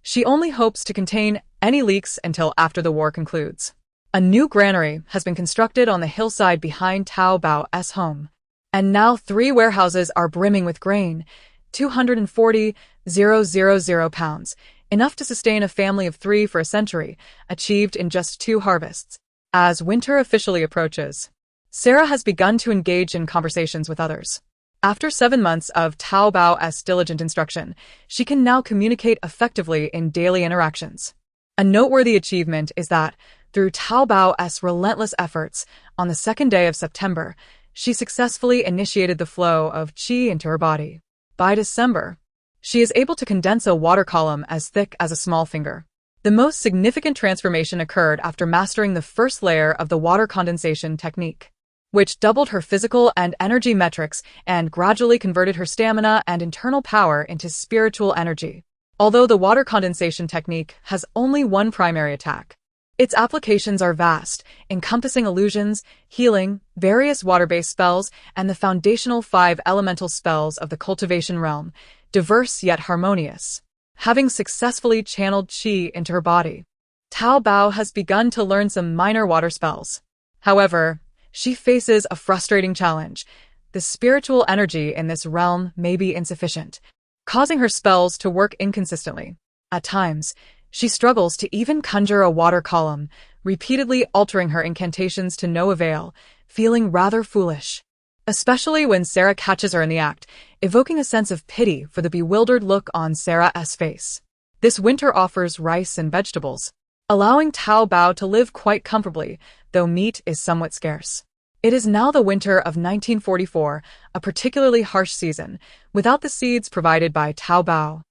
She only hopes to contain any leaks until after the war concludes. A new granary has been constructed on the hillside behind Zhao Dabao's home, and now 3 warehouses are brimming with grain, 240,000 pounds, enough to sustain a family of 3 for a century, achieved in just 2 harvests. As winter officially approaches, Sarah has begun to engage in conversations with others. After 7 months of Zhao Dabao's diligent instruction, she can now communicate effectively in daily interactions. A noteworthy achievement is that, through Zhao Dabao's relentless efforts, on the 2nd day of September, she successfully initiated the flow of qi into her body. By December, she is able to condense a water column as thick as a small finger. The most significant transformation occurred after mastering the first layer of the water condensation technique, which doubled her physical and energy metrics and gradually converted her stamina and internal power into spiritual energy. Although the water condensation technique has only one primary attack, its applications are vast, encompassing illusions, healing, various water-based spells, and the foundational 5 elemental spells of the cultivation realm, diverse yet harmonious. Having successfully channeled qi into her body, Zhao Dabao has begun to learn some minor water spells. However, she faces a frustrating challenge. The spiritual energy in this realm may be insufficient, causing her spells to work inconsistently. At times, she struggles to even conjure a water column, repeatedly altering her incantations to no avail, feeling rather foolish. Especially when Sarah catches her in the act, evoking a sense of pity for the bewildered look on Sarah's face. This winter offers rice and vegetables, allowing Zhao Dabao to live quite comfortably, though meat is somewhat scarce. It is now the winter of 1944, a particularly harsh season, without the seeds provided by Zhao Dabao.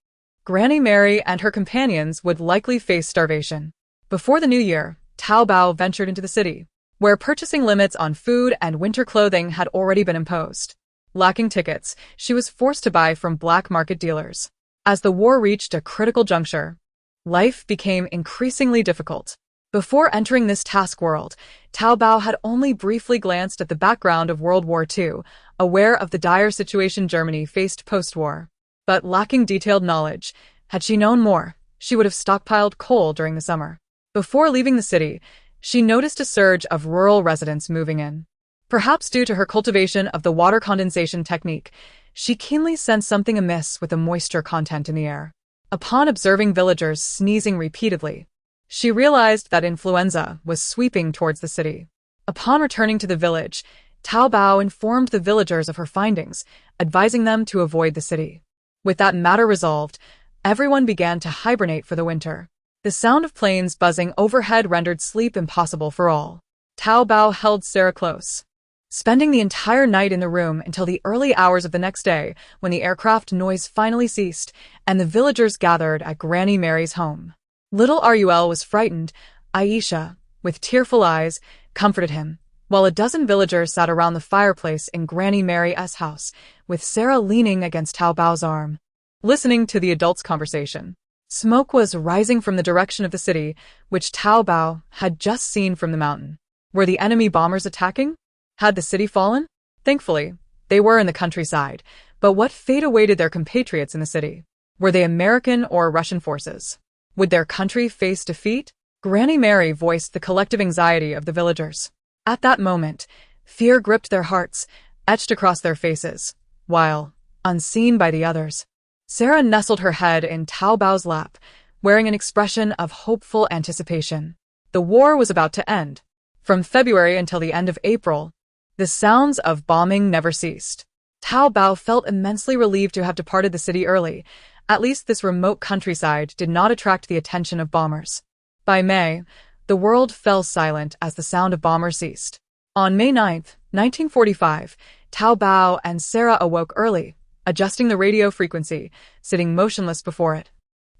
Granny Mary and her companions would likely face starvation. Before the new year, Zhao Dabao ventured into the city, where purchasing limits on food and winter clothing had already been imposed. Lacking tickets, she was forced to buy from black market dealers. As the war reached a critical juncture, life became increasingly difficult. Before entering this task world, Zhao Dabao had only briefly glanced at the background of World War II, aware of the dire situation Germany faced post-war. But lacking detailed knowledge, had she known more, she would have stockpiled coal during the summer. Before leaving the city, she noticed a surge of rural residents moving in. Perhaps due to her cultivation of the water condensation technique, she keenly sensed something amiss with the moisture content in the air. Upon observing villagers sneezing repeatedly, she realized that influenza was sweeping towards the city. Upon returning to the village, Zhao Dabao informed the villagers of her findings, advising them to avoid the city. With that matter resolved, everyone began to hibernate for the winter. The sound of planes buzzing overhead rendered sleep impossible for all. Zhao Dabao held Sarah close, spending the entire night in the room until the early hours of the next day, when the aircraft noise finally ceased and the villagers gathered at Granny Mary's home. Little Rul was frightened. Aisha, with tearful eyes, comforted him, while a dozen villagers sat around the fireplace in Granny Mary's house, with Sarah leaning against Zhao Dabao's arm, listening to the adults' conversation. Smoke was rising from the direction of the city, which Zhao Dabao had just seen from the mountain. Were the enemy bombers attacking? Had the city fallen? Thankfully, they were in the countryside, but what fate awaited their compatriots in the city? Were they American or Russian forces? Would their country face defeat? Granny Mary voiced the collective anxiety of the villagers. At that moment, fear gripped their hearts, etched across their faces, while, unseen by the others, Sarah nestled her head in Zhao Dabao's lap, wearing an expression of hopeful anticipation. The war was about to end. From February until the end of April, the sounds of bombing never ceased. Zhao Dabao felt immensely relieved to have departed the city early. At least this remote countryside did not attract the attention of bombers. By May, the world fell silent as the sound of bombers ceased. On May 9, 1945, Zhao Dabao and Sarah awoke early, adjusting the radio frequency, sitting motionless before it,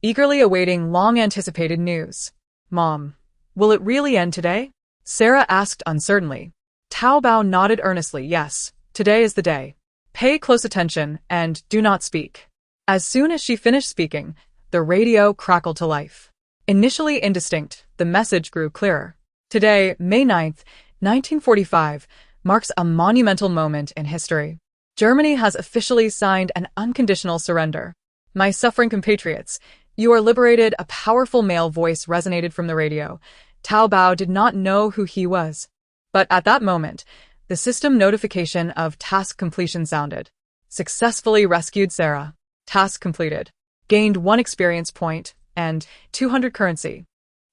eagerly awaiting long-anticipated news. "Mom, will it really end today?" Sarah asked uncertainly. Zhao Dabao nodded earnestly. "Yes, today is the day. Pay close attention and do not speak." As soon as she finished speaking, the radio crackled to life. Initially indistinct, the message grew clearer. Today, May 9, 1945, marks a monumental moment in history. Germany has officially signed an unconditional surrender. "My suffering compatriots, you are liberated." A powerful male voice resonated from the radio. Zhao Dabao did not know who he was. But at that moment, the system notification of task completion sounded. "Successfully rescued Sarah. Task completed. Gained 1 experience point and 200 currency.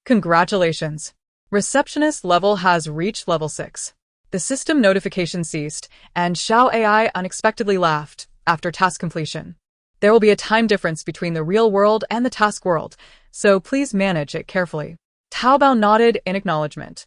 Congratulations. Receptionist level has reached level 6. The system notification ceased, and Xiao AI unexpectedly laughed after task completion. "There will be a time difference between the real world and the task world, so please manage it carefully." Zhao Dabao nodded in acknowledgement.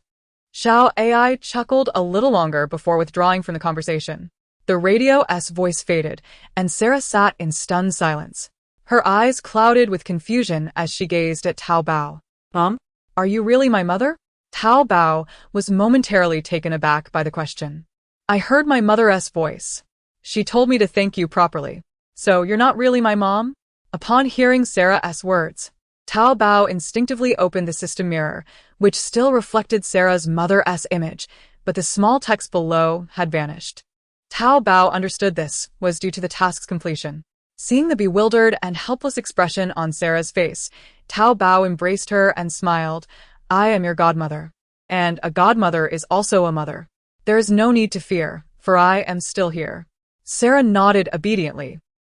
Xiao AI chuckled a little longer before withdrawing from the conversation. The radio's voice faded, and Sarah sat in stunned silence. Her eyes clouded with confusion as she gazed at Zhao Dabao. "Mom? Are you really my mother?" Zhao Dabao was momentarily taken aback by the question. "I heard my mother's voice. She told me to thank you properly. So you're not really my mom?" Upon hearing Sarah's words, Zhao Dabao instinctively opened the system mirror, which still reflected Sarah's mother's image, but the small text below had vanished. Zhao Dabao understood this was due to the task's completion. Seeing the bewildered and helpless expression on Sarah's face, Zhao Dabao embraced her and smiled. "I am your godmother. And a godmother is also a mother. There is no need to fear, for I am still here." Sarah nodded obediently,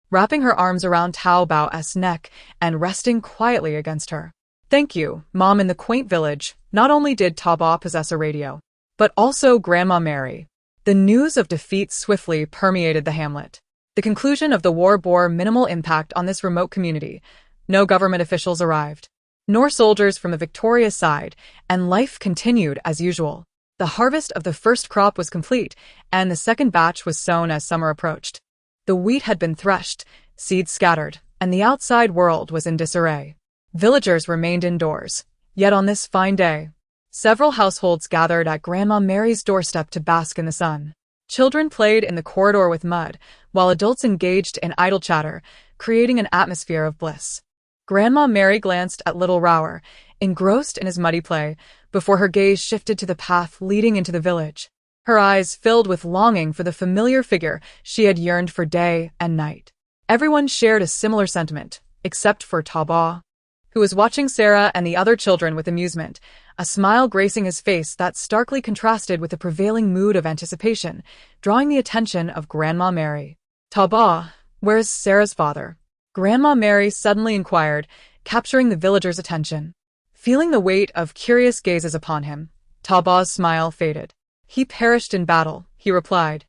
wrapping her arms around Zhao Dabao's neck and resting quietly against her. "Thank you, Mom." In the quaint village, not only did Zhao Dabao possess a radio, but also Grandma Mary. The news of defeat swiftly permeated the hamlet. The conclusion of the war bore minimal impact on this remote community. No government officials arrived, nor soldiers from the victorious side, and life continued as usual. The harvest of the first crop was complete, and the second batch was sown as summer approached. The wheat had been threshed, seeds scattered, and the outside world was in disarray. Villagers remained indoors. Yet on this fine day, several households gathered at Grandma Mary's doorstep to bask in the sun. Children played in the corridor with mud, while adults engaged in idle chatter, creating an atmosphere of bliss. Grandma Mary glanced at little Rower, engrossed in his muddy play, before her gaze shifted to the path leading into the village. Her eyes filled with longing for the familiar figure she had yearned for day and night. Everyone shared a similar sentiment, except for Zhao Dabao, who was watching Sarah and the other children with amusement, a smile gracing his face that starkly contrasted with the prevailing mood of anticipation, drawing the attention of Grandma Mary. Zhao Dabao, where's Sarah's father? Grandma Mary suddenly inquired, capturing the villagers' attention. Feeling the weight of curious gazes upon him, Zhao Dabao's smile faded. He perished in battle, he replied.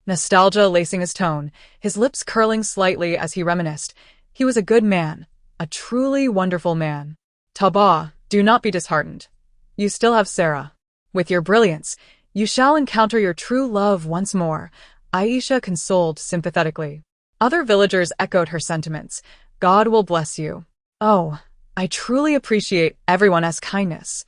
Nostalgia lacing his tone, his lips curling slightly as he reminisced. He was a good man, a truly wonderful man. Zhao Dabao, do not be disheartened. You still have Sarah. With your brilliance, you shall encounter your true love once more, Aisha consoled sympathetically. Other villagers echoed her sentiments. God will bless you. Oh, I truly appreciate everyone's kindness.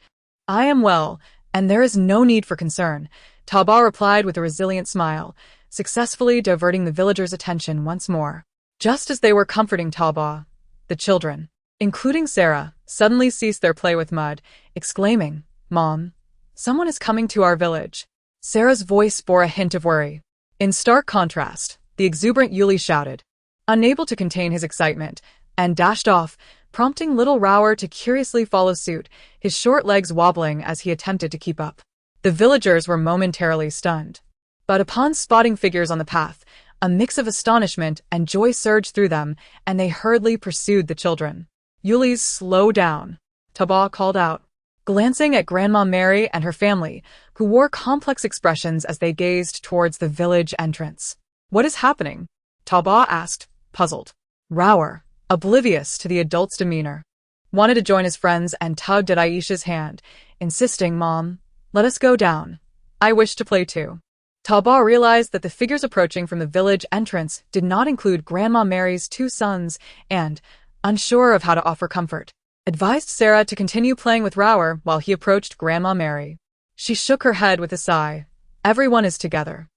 I am well, and there is no need for concern, Zhao Dabao replied with a resilient smile, successfully diverting the villagers' attention once more. Just as they were comforting Zhao Dabao, the children, including Sarah, suddenly ceased their play with mud, exclaiming, Mom, someone is coming to our village. Sarah's voice bore a hint of worry. In stark contrast, the exuberant Yuli shouted, unable to contain his excitement, and dashed off, prompting little Rower to curiously follow suit, his short legs wobbling as he attempted to keep up. The villagers were momentarily stunned. But upon spotting figures on the path, a mix of astonishment and joy surged through them, and they hurriedly pursued the children. Yuli's slow down, Zhao Dabao called out, glancing at Grandma Mary and her family, who wore complex expressions as they gazed towards the village entrance. What is happening? Zhao Dabao asked, puzzled. Rower, oblivious to the adult's demeanor, wanted to join his friends and tugged at Aisha's hand, insisting, Mom, let us go down. I wish to play too. Zhao Dabao realized that the figures approaching from the village entrance did not include Grandma Mary's two sons and, unsure of how to offer comfort, advised Sarah to continue playing with Rower while he approached Grandma Mary. She shook her head with a sigh. Everyone is together.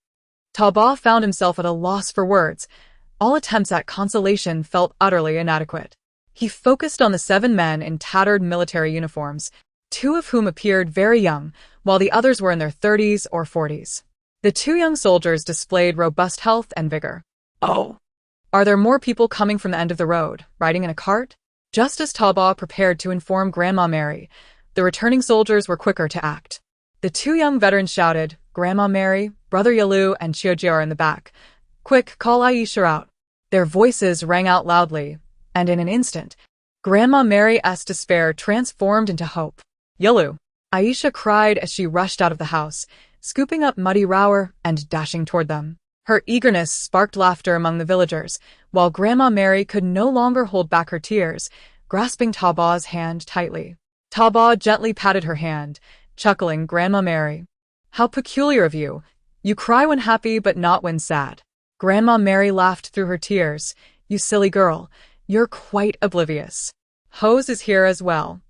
Zhao Dabao found himself at a loss for words. All attempts at consolation felt utterly inadequate. He focused on the 7 men in tattered military uniforms, 2 of whom appeared very young, while the others were in their 30s or 40s. The 2 young soldiers displayed robust health and vigor. Oh, are there more people coming from the end of the road, riding in a cart? Just as Zhao Dabao prepared to inform Grandma Mary, the returning soldiers were quicker to act. The 2 young veterans shouted, Grandma Mary, Brother Yalu, and Qiujia are in the back. Quick, call Aisha out. Their voices rang out loudly, and in an instant, Grandma Mary's despair transformed into hope. Yalu, Aisha cried as she rushed out of the house, scooping up muddy Rower and dashing toward them. Her eagerness sparked laughter among the villagers, while Grandma Mary could no longer hold back her tears, grasping Zhao Dabao's hand tightly. Zhao Dabao gently patted her hand, chuckling, Grandma Mary. How peculiar of you. You cry when happy but not when sad. Grandma Mary laughed through her tears. You silly girl, you're quite oblivious. Hose is here as well.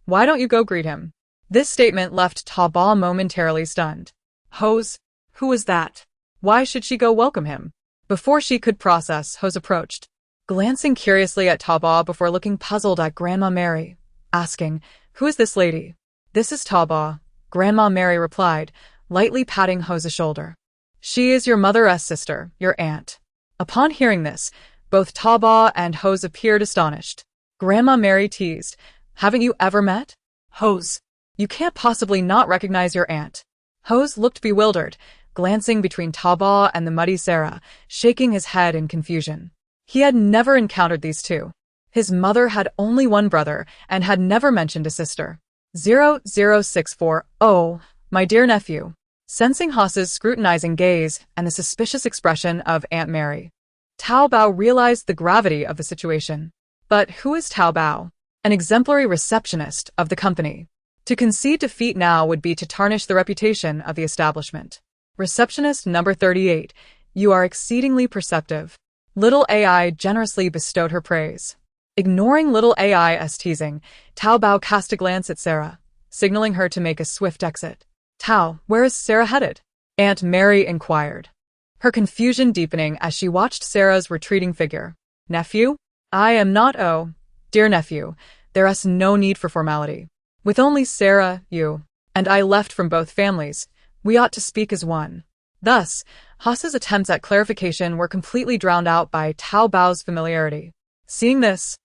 Why don't you go greet him? This statement left Zhao Dabao momentarily stunned. Hose? Who was that? Why should she go welcome him? Before she could process, Hose approached, glancing curiously at Zhao Dabao before looking puzzled at Grandma Mary, asking, Who is this lady? This is Zhao Dabao, Grandma Mary replied, lightly patting Hose's shoulder. She is your mother's sister, your aunt. Upon hearing this, both Zhao Dabao and Hose appeared astonished. Grandma Mary teased, Haven't you ever met? Hose, you can't possibly not recognize your aunt. Hose looked bewildered, glancing between Zhao Dabao and the muddy Sarah, shaking his head in confusion. He had never encountered these two. His mother had only one brother and had never mentioned a sister. 0064, oh, my dear nephew. Sensing Haas's scrutinizing gaze and the suspicious expression of Aunt Mary, Zhao Dabao realized the gravity of the situation. But who is Zhao Dabao? An exemplary receptionist of the company. To concede defeat now would be to tarnish the reputation of the establishment. Receptionist number 38, you are exceedingly perceptive. Little AI generously bestowed her praise. Ignoring little AI's teasing, Zhao Dabao cast a glance at Sarah, signaling her to make a swift exit. Zhao, where is Sarah headed? Aunt Mary inquired. her confusion deepening as she watched Sarah's retreating figure. Nephew? I am not dear nephew, there is no need for formality. With only Sarah, you, and I left from both families, we ought to speak as one. Thus, Haas's attempts at clarification were completely drowned out by Zhao Dabao's familiarity. Seeing this,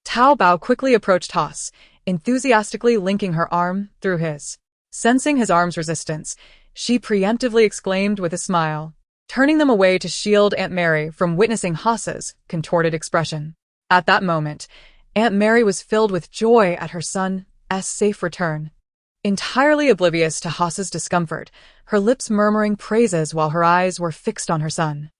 Zhao Dabao quickly approached Haas, enthusiastically linking her arm through his. Sensing his arm's resistance, she preemptively exclaimed with a smile, turning them away to shield Aunt Mary from witnessing Haas's contorted expression. At that moment, Aunt Mary was filled with joy at her son's safe return. Entirely oblivious to Haas's discomfort, her lips murmuring praises while her eyes were fixed on her son.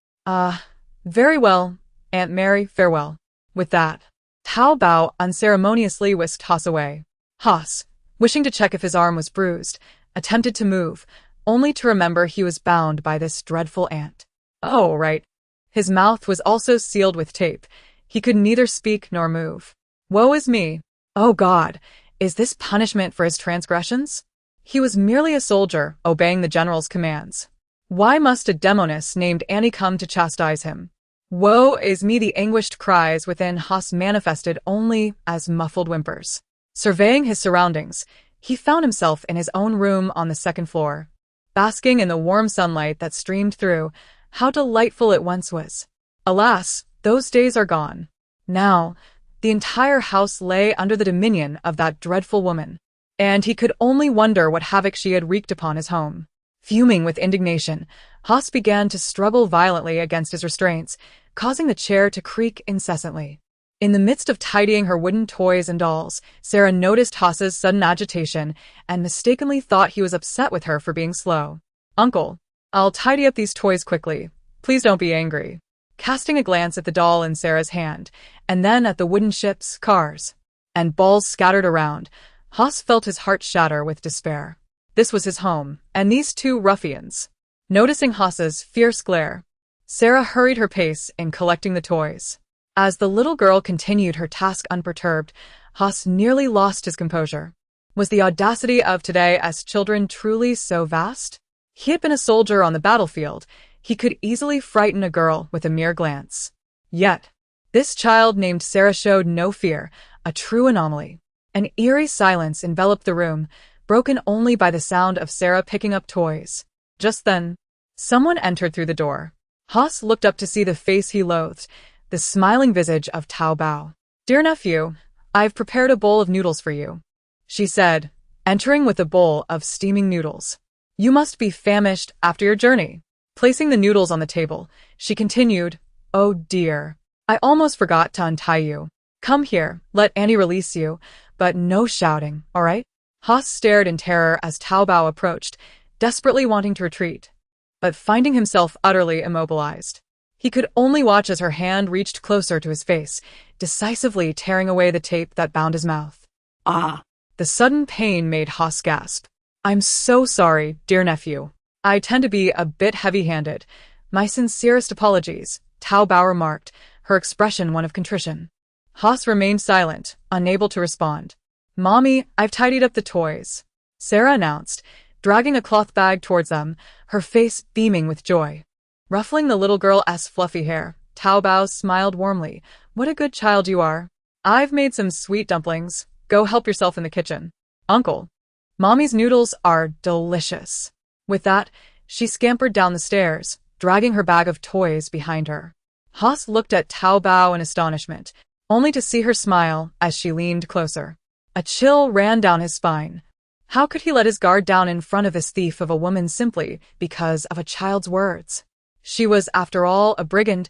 Very well, Aunt Mary, farewell. With that, Zhao Dabao unceremoniously whisked Haas away. Haas, wishing to check if his arm was bruised, attempted to move, only to remember he was bound by this dreadful aunt. Oh, right. His mouth was also sealed with tape. He could neither speak nor move. Woe is me. Oh God, is this punishment for his transgressions? He was merely a soldier, obeying the general's commands. Why must a demoness named Annie come to chastise him? Woe is me, the anguished cries within Haas manifested only as muffled whimpers. Surveying his surroundings, he found himself in his own room on the second floor. Basking in the warm sunlight that streamed through, how delightful it once was. Alas, those days are gone. Now, the entire house lay under the dominion of that dreadful woman, and he could only wonder what havoc she had wreaked upon his home. Fuming with indignation, Haas began to struggle violently against his restraints, causing the chair to creak incessantly. In the midst of tidying her wooden toys and dolls, Sarah noticed Haas's sudden agitation and mistakenly thought he was upset with her for being slow. Uncle, I'll tidy up these toys quickly. Please don't be angry. Casting a glance at the doll in Sarah's hand, and then at the wooden ships, cars, and balls scattered around, Haas felt his heart shatter with despair. This was his home, and these two ruffians. Noticing Haas's fierce glare, Sarah hurried her pace in collecting the toys. As the little girl continued her task unperturbed, Haas nearly lost his composure. Was the audacity of today as children truly so vast? He had been a soldier on the battlefield. He could easily frighten a girl with a mere glance. Yet, this child named Sarah showed no fear, a true anomaly. An eerie silence enveloped the room, broken only by the sound of Sarah picking up toys. Just then, someone entered through the door. Haas looked up to see the face he loathed, the smiling visage of Zhao Dabao. Dear nephew, I've prepared a bowl of noodles for you, she said, entering with a bowl of steaming noodles. You must be famished after your journey. Placing the noodles on the table, she continued, Oh dear, I almost forgot to untie you. Come here, let Annie release you, but no shouting, all right? Haas stared in terror as Zhao Dabao approached, desperately wanting to retreat, but finding himself utterly immobilized. He could only watch as her hand reached closer to his face, decisively tearing away the tape that bound his mouth. Ah! The sudden pain made Haas gasp. I'm so sorry, dear nephew. I tend to be a bit heavy-handed. My sincerest apologies, Zhao Dabao remarked, her expression one of contrition. Haas remained silent, unable to respond. Mommy, I've tidied up the toys, Sarah announced, dragging a cloth bag towards them, her face beaming with joy. Ruffling the little girl's fluffy hair, Zhao Dabao smiled warmly. What a good child you are. I've made some sweet dumplings. Go help yourself in the kitchen. Uncle, Mommy's noodles are delicious. With that, she scampered down the stairs, dragging her bag of toys behind her. Haas looked at Zhao Dabao in astonishment, only to see her smile as she leaned closer. A chill ran down his spine. How could he let his guard down in front of this thief of a woman simply because of a child's words? She was, after all, a brigand,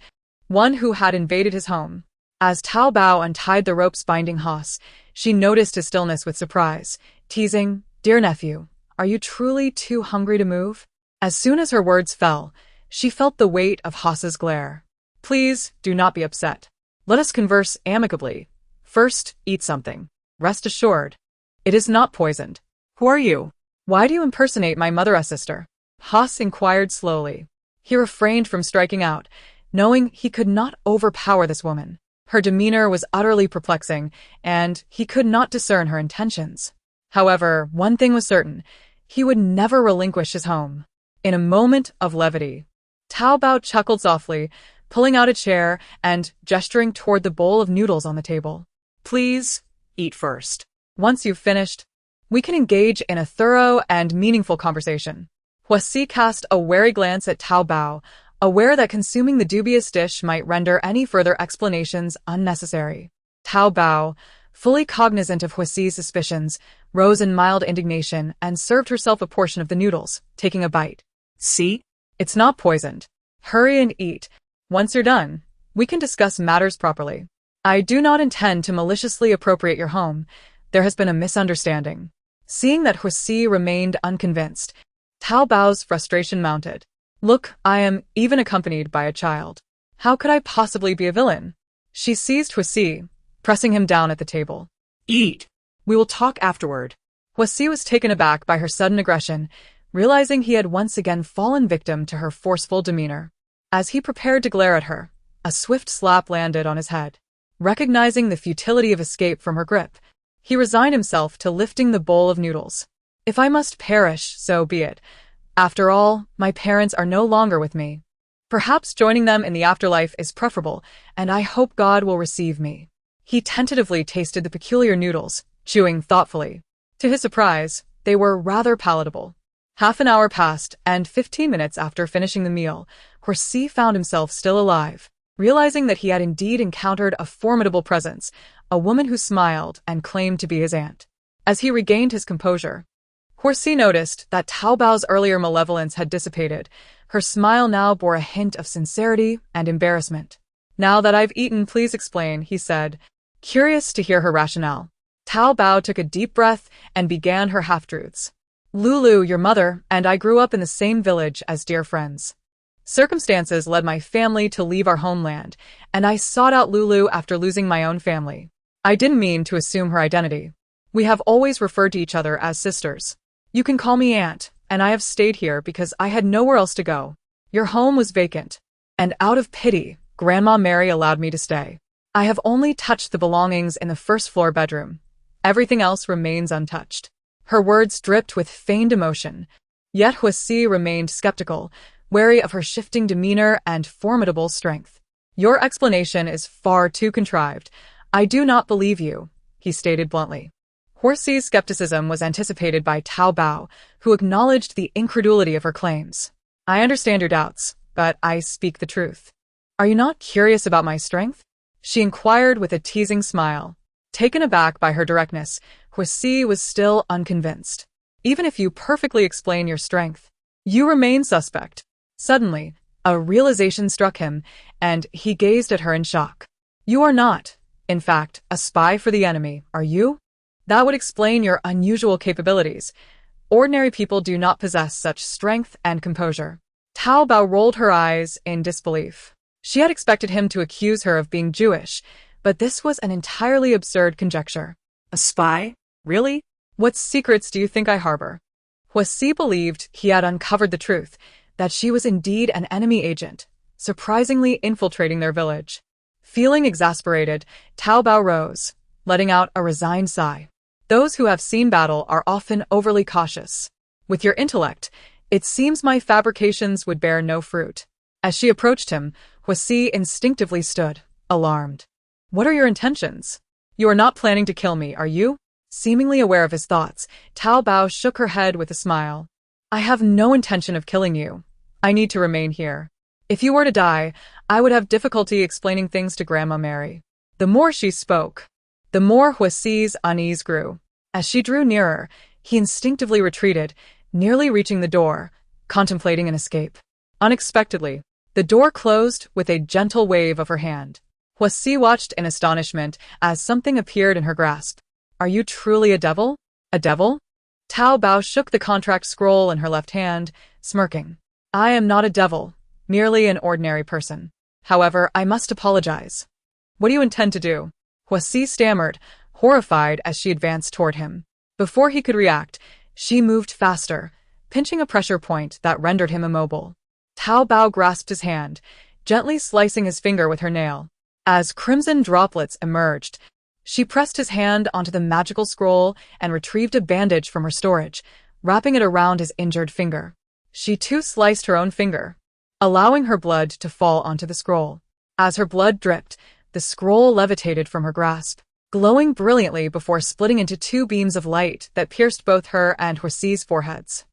one who had invaded his home. As Zhao Dabao untied the ropes binding Haas, she noticed his stillness with surprise, teasing, Dear nephew, are you truly too hungry to move? As soon as her words fell, she felt the weight of Haas's glare. Please, do not be upset. Let us converse amicably. First, eat something. Rest assured, it is not poisoned. Who are you? Why do you impersonate my mother-a sister? Haas inquired slowly. He refrained from striking out, knowing he could not overpower this woman. Her demeanor was utterly perplexing, and he could not discern her intentions. However, one thing was certain, he would never relinquish his home. In a moment of levity, Tao Bao chuckled softly, pulling out a chair and gesturing toward the bowl of noodles on the table. Please, eat first. Once you've finished, we can engage in a thorough and meaningful conversation. Huasi cast a wary glance at Tao Bao, aware that consuming the dubious dish might render any further explanations unnecessary. Tao Bao, fully cognizant of Huasi's suspicions, rose in mild indignation and served herself a portion of the noodles, taking a bite. See? It's not poisoned. Hurry and eat. Once you're done, we can discuss matters properly. I do not intend to maliciously appropriate your home. There has been a misunderstanding. Seeing that Huasi remained unconvinced, Tao Bao's frustration mounted. Look, I am even accompanied by a child. How could I possibly be a villain? She seized Huasi, pressing him down at the table. Eat. We will talk afterward. Huasi was taken aback by her sudden aggression, realizing he had once again fallen victim to her forceful demeanor. As he prepared to glare at her, a swift slap landed on his head. Recognizing the futility of escape from her grip, he resigned himself to lifting the bowl of noodles. If I must perish, so be it. After all, my parents are no longer with me. Perhaps joining them in the afterlife is preferable, and I hope God will receive me. He tentatively tasted the peculiar noodles, chewing thoughtfully. To his surprise, they were rather palatable. Half an hour passed, and 15 minutes after finishing the meal, Huasi found himself still alive, realizing that he had indeed encountered a formidable presence, a woman who smiled and claimed to be his aunt. As he regained his composure, Huasi noticed that Tao Bao's earlier malevolence had dissipated. Her smile now bore a hint of sincerity and embarrassment. Now that I've eaten, please explain, he said, curious to hear her rationale. Tao Bao took a deep breath and began her half-truths. Lulu, your mother, and I grew up in the same village as dear friends. Circumstances led my family to leave our homeland, and I sought out Lulu after losing my own family. I didn't mean to assume her identity. We have always referred to each other as sisters. You can call me Aunt, and I have stayed here because I had nowhere else to go. Your home was vacant, and out of pity, Grandma Mary allowed me to stay. I have only touched the belongings in the first-floor bedroom. Everything else remains untouched. Her words dripped with feigned emotion, yet Huasi remained skeptical, wary of her shifting demeanor and formidable strength. Your explanation is far too contrived. I do not believe you, he stated bluntly. Huasi's skepticism was anticipated by Tao Bao, who acknowledged the incredulity of her claims. I understand your doubts, but I speak the truth. Are you not curious about my strength? She inquired with a teasing smile. Taken aback by her directness, Huasi was still unconvinced. Even if you perfectly explain your strength, you remain suspect. Suddenly, a realization struck him, and he gazed at her in shock. You are not, in fact, a spy for the enemy, are you? That would explain your unusual capabilities. Ordinary people do not possess such strength and composure. Tao Bao rolled her eyes in disbelief. She had expected him to accuse her of being Jewish, but this was an entirely absurd conjecture. A spy? Really? What secrets do you think I harbor? Huasi believed he had uncovered the truth, that she was indeed an enemy agent, surprisingly infiltrating their village. Feeling exasperated, Tao Bao rose, letting out a resigned sigh. Those who have seen battle are often overly cautious. With your intellect, it seems my fabrications would bear no fruit. As she approached him, Huasi instinctively stood, alarmed. What are your intentions? You are not planning to kill me, are you? Seemingly aware of his thoughts, Tao Bao shook her head with a smile. I have no intention of killing you. I need to remain here. If you were to die, I would have difficulty explaining things to Grandma Mary. The more she spoke, the more Huasi's unease grew. As she drew nearer, he instinctively retreated, nearly reaching the door, contemplating an escape. Unexpectedly, the door closed with a gentle wave of her hand. Huasi watched in astonishment as something appeared in her grasp. Are you truly a devil? A devil? Tao Bao shook the contract scroll in her left hand, smirking. I am not a devil, merely an ordinary person. However, I must apologize. What do you intend to do? Huasi stammered, horrified as she advanced toward him. Before he could react, she moved faster, pinching a pressure point that rendered him immobile. Tao Bao grasped his hand, gently slicing his finger with her nail. As crimson droplets emerged, she pressed his hand onto the magical scroll and retrieved a bandage from her storage, wrapping it around his injured finger. She too sliced her own finger, allowing her blood to fall onto the scroll. As her blood dripped, the scroll levitated from her grasp, glowing brilliantly before splitting into two beams of light that pierced both her and Huixi's foreheads.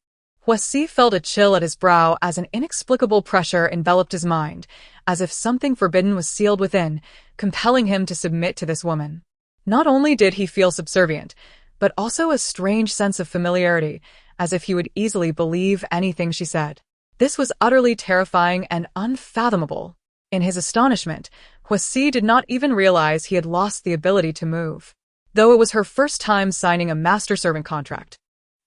Huixi felt a chill at his brow as an inexplicable pressure enveloped his mind, as if something forbidden was sealed within, compelling him to submit to this woman. Not only did he feel subservient, but also a strange sense of familiarity, as if he would easily believe anything she said. This was utterly terrifying and unfathomable. In his astonishment, Huixi did not even realize he had lost the ability to move. Though it was her first time signing a master-servant contract,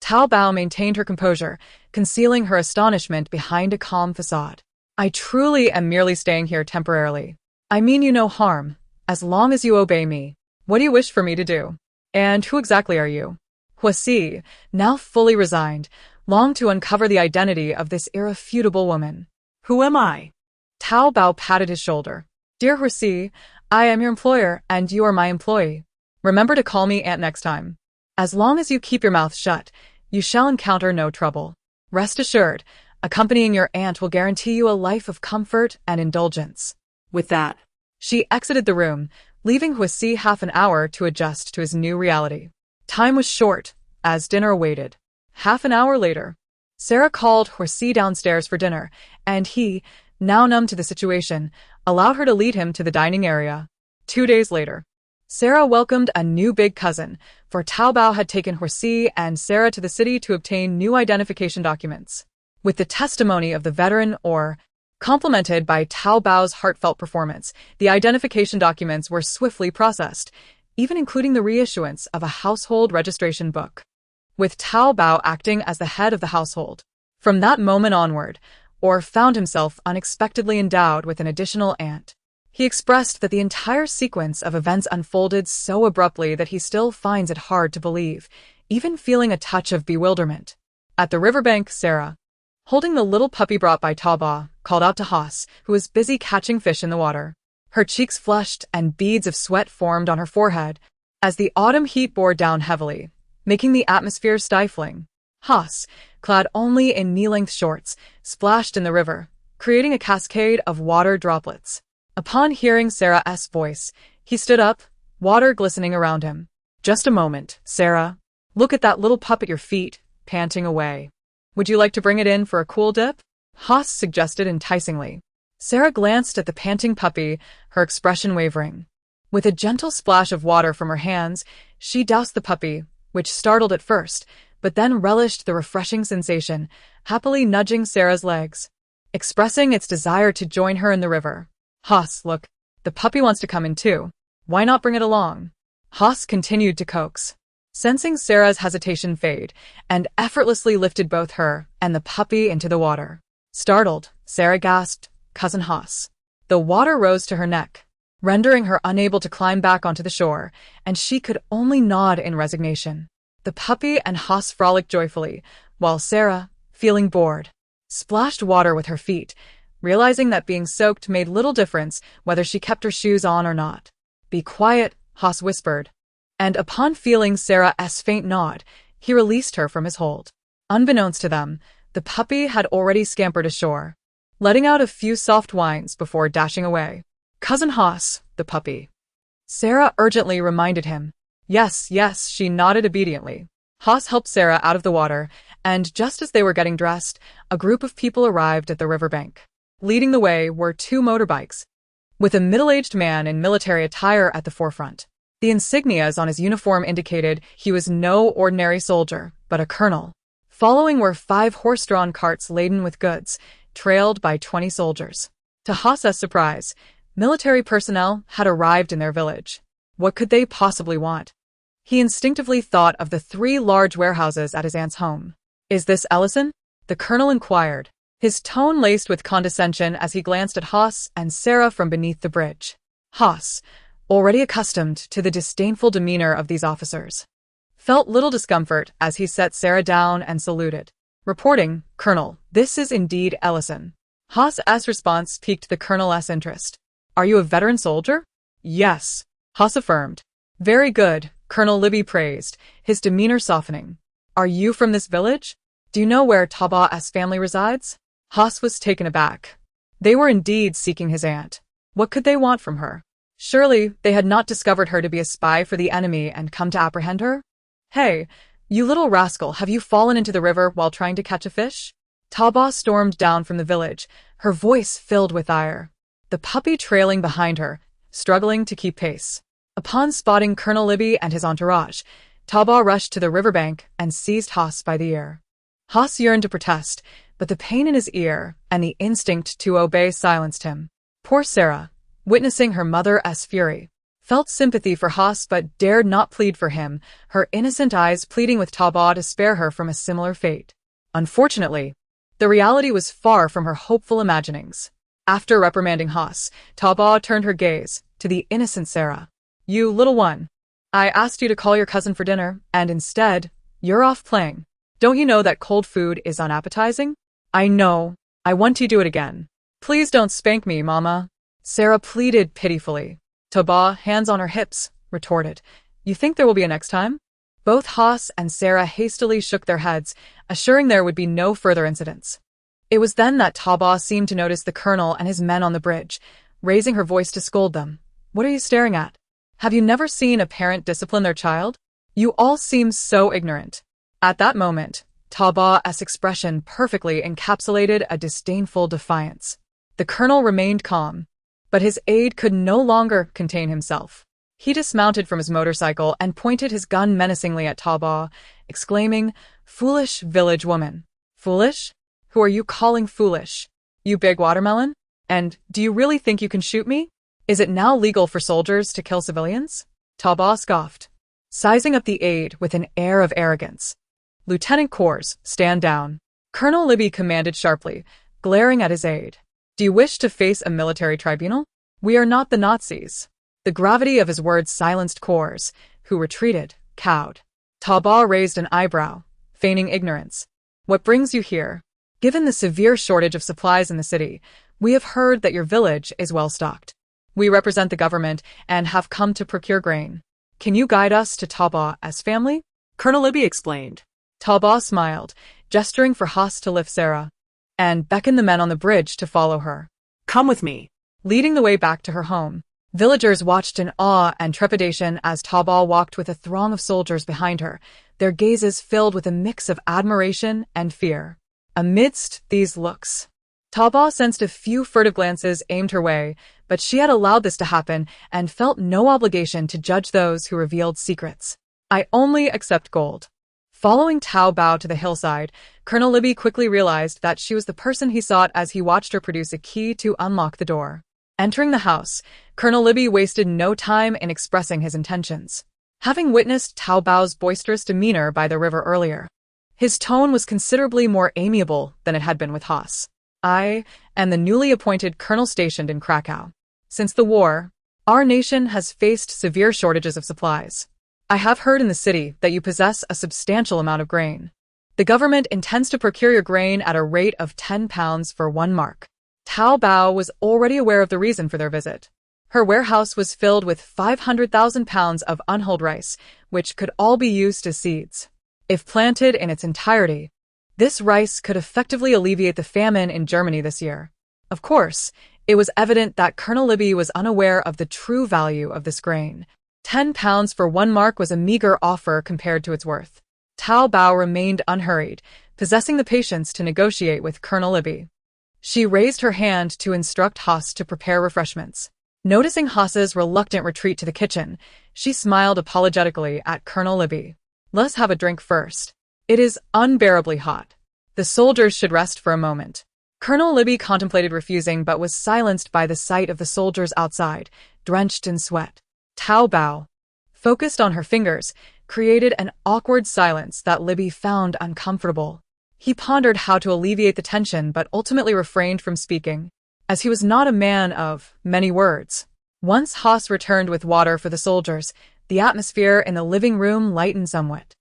Zhao Dabao maintained her composure, concealing her astonishment behind a calm facade. I truly am merely staying here temporarily. I mean you no harm, as long as you obey me. What do you wish for me to do? And who exactly are you? Huixi, now fully resigned, longed to uncover the identity of this irrefutable woman. Who am I? Zhao Dabao patted his shoulder. Dear Huixi, I am your employer and you are my employee. Remember to call me Aunt next time. As long as you keep your mouth shut, you shall encounter no trouble. Rest assured, accompanying your aunt will guarantee you a life of comfort and indulgence. With that, she exited the room, leaving Huixi half an hour to adjust to his new reality. Time was short, as dinner awaited. Half an hour later, Sarah called Huixi downstairs for dinner, and he, now numb to the situation, allowed her to lead him to the dining area. 2 days later, Sarah welcomed a new big cousin, for Zhao Dabao had taken Huixi and Sarah to the city to obtain new identification documents. With the testimony of the veteran complemented by Zhao Dabao's heartfelt performance, the identification documents were swiftly processed, even including the reissuance of a household registration book. With Zhao Dabao acting as the head of the household. From that moment onward, found himself unexpectedly endowed with an additional aunt. He expressed that the entire sequence of events unfolded so abruptly that he still finds it hard to believe, even feeling a touch of bewilderment. At the riverbank, Sarah, holding the little puppy brought by Zhao Dabao, called out to Haas, who was busy catching fish in the water. Her cheeks flushed and beads of sweat formed on her forehead as the autumn heat bore down heavily, making the atmosphere stifling. Haas, clad only in knee-length shorts, splashed in the river, creating a cascade of water droplets. Upon hearing Sarah's voice, he stood up, water glistening around him. Just a moment, Sarah. Look at that little pup at your feet, panting away. Would you like to bring it in for a cool dip? Haas suggested enticingly. Sarah glanced at the panting puppy, her expression wavering. With a gentle splash of water from her hands, she doused the puppy, which startled at first, but then relished the refreshing sensation, happily nudging Sarah's legs, expressing its desire to join her in the river. Haas, look, the puppy wants to come in too. Why not bring it along? Haas continued to coax, sensing Sarah's hesitation fade, and effortlessly lifted both her and the puppy into the water. Startled, Sarah gasped, Cousin Haas. The water rose to her neck, rendering her unable to climb back onto the shore, and she could only nod in resignation. The puppy and Haas frolicked joyfully, while Sarah, feeling bored, splashed water with her feet, realizing that being soaked made little difference whether she kept her shoes on or not. Be quiet, Haas whispered, and upon feeling Sarah's faint nod, he released her from his hold. Unbeknownst to them, the puppy had already scampered ashore, letting out a few soft whines before dashing away. Cousin Haas, the puppy. Sarah urgently reminded him. Yes, yes, she nodded obediently. Haas helped Sarah out of the water, and just as they were getting dressed, a group of people arrived at the riverbank. Leading the way were 2 motorbikes, with a middle-aged man in military attire at the forefront. The insignias on his uniform indicated he was no ordinary soldier, but a colonel. Following were 5 horse-drawn carts laden with goods, trailed by 20 soldiers. To Haas's surprise, military personnel had arrived in their village. What could they possibly want? He instinctively thought of the 3 large warehouses at his aunt's home. Is this Ellison? The colonel inquired, his tone laced with condescension as he glanced at Haas and Sarah from beneath the bridge. Haas, already accustomed to the disdainful demeanor of these officers, felt little discomfort as he set Sarah down and saluted. Reporting, Colonel, this is indeed Ellison. Haas's response piqued the colonel's interest. Are you a veteran soldier? Yes, Haas affirmed. Very good, Colonel Libby praised, his demeanor softening. Are you from this village? Do you know where Zhao Dabao's family resides? Haas was taken aback, They were indeed seeking his aunt. What could they want from her? Surely they had not discovered her to be a spy for the enemy and come to apprehend her? Hey, you little rascal, have you fallen into the river while trying to catch a fish? Taba stormed down from the village, her voice filled with ire. The puppy trailing behind her, struggling to keep pace. Upon spotting Colonel Libby and his entourage, Taba rushed to the riverbank and seized Haas by the ear. Haas yearned to protest, but the pain in his ear and the instinct to obey silenced him. Poor Sarah, witnessing her mother's fury, felt sympathy for Haas but dared not plead for him, her innocent eyes pleading with Taba to spare her from a similar fate. Unfortunately, the reality was far from her hopeful imaginings. After reprimanding Haas, Taba turned her gaze to the innocent Sarah. You little one. I asked you to call your cousin for dinner, and instead, you're off playing. Don't you know that cold food is unappetizing? I know. I want you to do it again. Please don't spank me, Mama. Sarah pleaded pitifully. Taba, hands on her hips, retorted. You think there will be a next time? Both Haas and Sarah hastily shook their heads, assuring there would be no further incidents. It was then that Taba seemed to notice the colonel and his men on the bridge, raising her voice to scold them. What are you staring at? Have you never seen a parent discipline their child? You all seem so ignorant. At that moment, Taba's expression perfectly encapsulated a disdainful defiance. The colonel remained calm, but his aide could no longer contain himself. He dismounted from his motorcycle and pointed his gun menacingly at Taba, exclaiming, Foolish village woman. Foolish? Who are you calling foolish? You big watermelon? And do you really think you can shoot me? Is it now legal for soldiers to kill civilians? Taba scoffed, sizing up the aide with an air of arrogance. Lieutenant Kors, stand down. Colonel Libby commanded sharply, glaring at his aide. Do you wish to face a military tribunal? We are not the Nazis. The gravity of his words silenced Kors, who retreated, cowed. Taba raised an eyebrow, feigning ignorance. What brings you here? Given the severe shortage of supplies in the city, we have heard that your village is well stocked. We represent the government and have come to procure grain. Can you guide us to Taba's family? Colonel Libby explained. Taba smiled, gesturing for Haas to lift Sarah, and beckoned the men on the bridge to follow her. Come with me. Leading the way back to her home, villagers watched in awe and trepidation as Taba walked with a throng of soldiers behind her, their gazes filled with a mix of admiration and fear. Amidst these looks, Taba sensed a few furtive glances aimed her way, but she had allowed this to happen and felt no obligation to judge those who revealed secrets. I only accept gold. Following Zhao Dabao to the hillside, Colonel Libby quickly realized that she was the person he sought as he watched her produce a key to unlock the door. Entering the house, Colonel Libby wasted no time in expressing his intentions. Having witnessed Zhao Dabao's boisterous demeanor by the river earlier, his tone was considerably more amiable than it had been with Haas. I am the newly appointed colonel stationed in Krakow. Since the war, our nation has faced severe shortages of supplies. I have heard in the city that you possess a substantial amount of grain. The government intends to procure your grain at a rate of 10 pounds for 1 mark. Zhao Dabao was already aware of the reason for their visit. Her warehouse was filled with 500,000 pounds of unhulled rice, which could all be used as seeds. If planted in its entirety, this rice could effectively alleviate the famine in Germany this year. Of course, it was evident that Colonel Libby was unaware of the true value of this grain. 10 pounds for 1 mark was a meager offer compared to its worth. Zhao Dabao remained unhurried, possessing the patience to negotiate with Colonel Libby. She raised her hand to instruct Haas to prepare refreshments. Noticing Haas's reluctant retreat to the kitchen, she smiled apologetically at Colonel Libby. Let's have a drink first. It is unbearably hot. The soldiers should rest for a moment. Colonel Libby contemplated refusing but was silenced by the sight of the soldiers outside, drenched in sweat. Zhao Dabao, focused on her fingers, created an awkward silence that Libby found uncomfortable. He pondered how to alleviate the tension but ultimately refrained from speaking, as he was not a man of many words. Once Haas returned with water for the soldiers, the atmosphere in the living room lightened somewhat.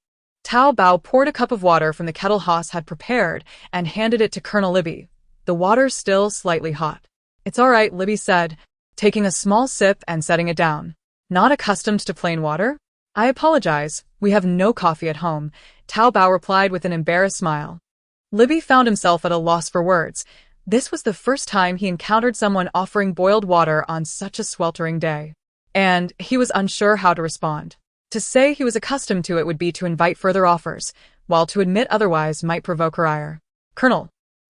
Zhao Dabao poured a cup of water from the kettle Haas had prepared and handed it to Colonel Libby, the water still slightly hot. It's all right, Libby said, taking a small sip and setting it down. Not accustomed to plain water? I apologize, we have no coffee at home, Zhao Dabao replied with an embarrassed smile. Libby found himself at a loss for words, This was the first time he encountered someone offering boiled water on such a sweltering day. And he was unsure how to respond. To say he was accustomed to it would be to invite further offers, while to admit otherwise might provoke her ire. "Colonel,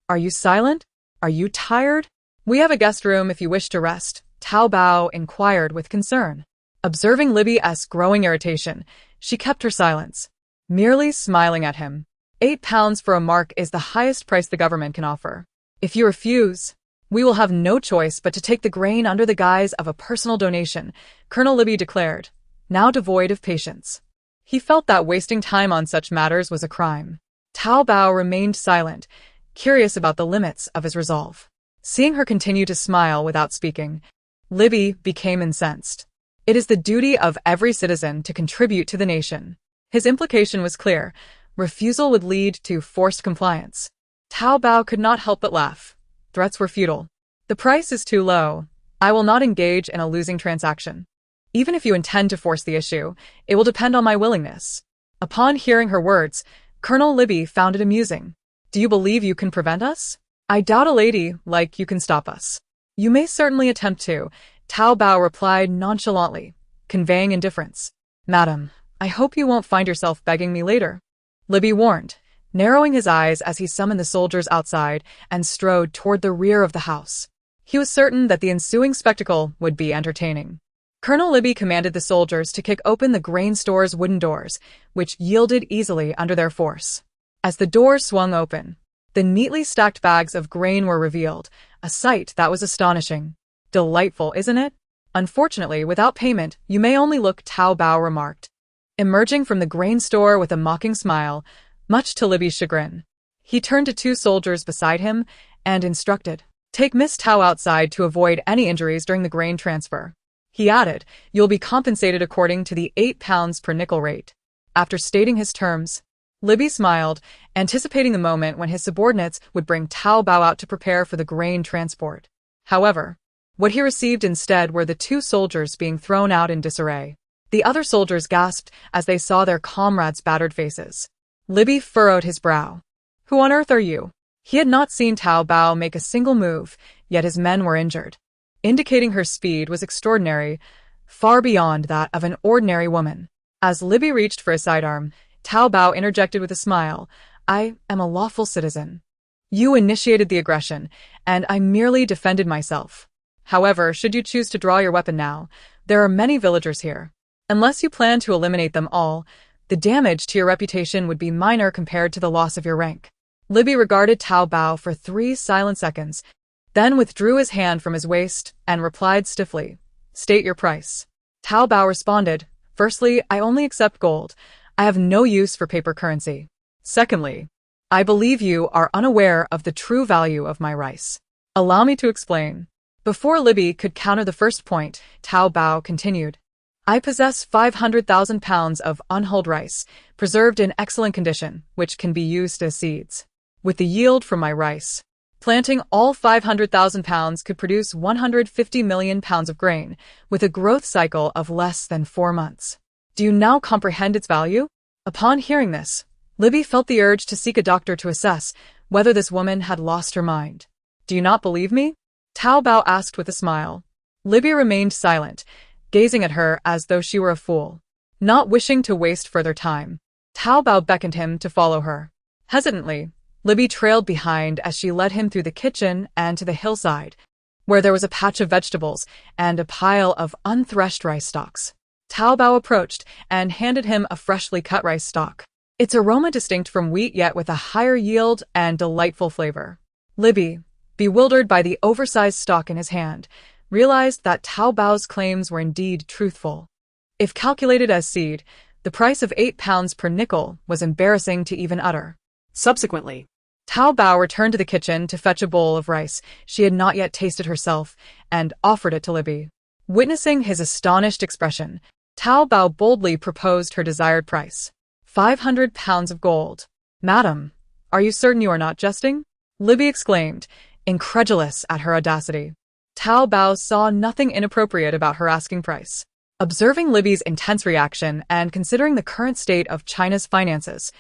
are you silent? Are you tired? We have a guest room if you wish to rest," Zhao Dabao inquired with concern. Observing Libby's growing irritation, she kept her silence, merely smiling at him. £8 for a mark is the highest price the government can offer. If you refuse, we will have no choice but to take the grain under the guise of a personal donation, Colonel Libby declared, now devoid of patience. He felt that wasting time on such matters was a crime. Zhao Dabao remained silent, curious about the limits of his resolve. Seeing her continue to smile without speaking, Libby became incensed. It is the duty of every citizen to contribute to the nation. His implication was clear. Refusal would lead to forced compliance. Zhao Dabao could not help but laugh. Threats were futile. "The price is too low. I will not engage in a losing transaction. Even if you intend to force the issue, it will depend on my willingness." Upon hearing her words, Colonel Libby found it amusing. "Do you believe you can prevent us? I doubt a lady like you can stop us." "You may certainly attempt to," Zhao Dabao replied nonchalantly, conveying indifference. "Madam, I hope you won't find yourself begging me later," Libby warned, narrowing his eyes as he summoned the soldiers outside and strode toward the rear of the house. He was certain that the ensuing spectacle would be entertaining. Colonel Libby commanded the soldiers to kick open the grain store's wooden doors, which yielded easily under their force. As the doors swung open, the neatly stacked bags of grain were revealed, a sight that was astonishing. "Delightful, isn't it? Unfortunately, without payment, you may only look," Zhao Dabao remarked, emerging from the grain store with a mocking smile, much to Libby's chagrin. He turned to two soldiers beside him and instructed, "Take Miss Tao outside to avoid any injuries during the grain transfer." He added, "You'll be compensated according to the £8 per nickel rate." After stating his terms, Libby smiled, anticipating the moment when his subordinates would bring Zhao Dabao out to prepare for the grain transport. However, what he received instead were the two soldiers being thrown out in disarray. The other soldiers gasped as they saw their comrades' battered faces. Libby furrowed his brow. "Who on earth are you?" He had not seen Zhao Dabao make a single move, yet his men were injured, indicating her speed was extraordinary, far beyond that of an ordinary woman. As Libby reached for a sidearm, Zhao Dabao interjected with a smile, "I am a lawful citizen. You initiated the aggression, and I merely defended myself. However, should you choose to draw your weapon now, there are many villagers here. Unless you plan to eliminate them all, the damage to your reputation would be minor compared to the loss of your rank." Libby regarded Zhao Dabao for 3 silent seconds, then withdrew his hand from his waist and replied stiffly, "State your price." Zhao Dabao responded, "Firstly, I only accept gold. I have no use for paper currency. Secondly, I believe you are unaware of the true value of my rice. Allow me to explain." Before Libby could counter the first point, Zhao Dabao continued, "I possess 500,000 pounds of unhulled rice, preserved in excellent condition, which can be used as seeds. With the yield from my rice, planting all 500,000 pounds could produce 150 million pounds of grain, with a growth cycle of less than 4 months. Do you now comprehend its value?" Upon hearing this, Libby felt the urge to seek a doctor to assess whether this woman had lost her mind. "Do you not believe me?" Zhao Dabao asked with a smile. Libby remained silent, gazing at her as though she were a fool. Not wishing to waste further time, Zhao Dabao beckoned him to follow her. Hesitantly, Libby trailed behind as she led him through the kitchen and to the hillside, where there was a patch of vegetables and a pile of unthreshed rice stalks. Zhao Dabao approached and handed him a freshly cut rice stalk, its aroma distinct from wheat yet with a higher yield and delightful flavor. Libby, bewildered by the oversized stalk in his hand, realized that Zhao Dabao's claims were indeed truthful. If calculated as seed, the price of £8 per nickel was embarrassing to even utter. Subsequently, Zhao Dabao returned to the kitchen to fetch a bowl of rice she had not yet tasted herself and offered it to Libby. Witnessing his astonished expression, Zhao Dabao boldly proposed her desired price, 500 pounds of gold. "Madam, are you certain you are not jesting?" Libby exclaimed, incredulous at her audacity. Zhao Dabao saw nothing inappropriate about her asking price. Observing Libby's intense reaction and considering the current state of China's finances,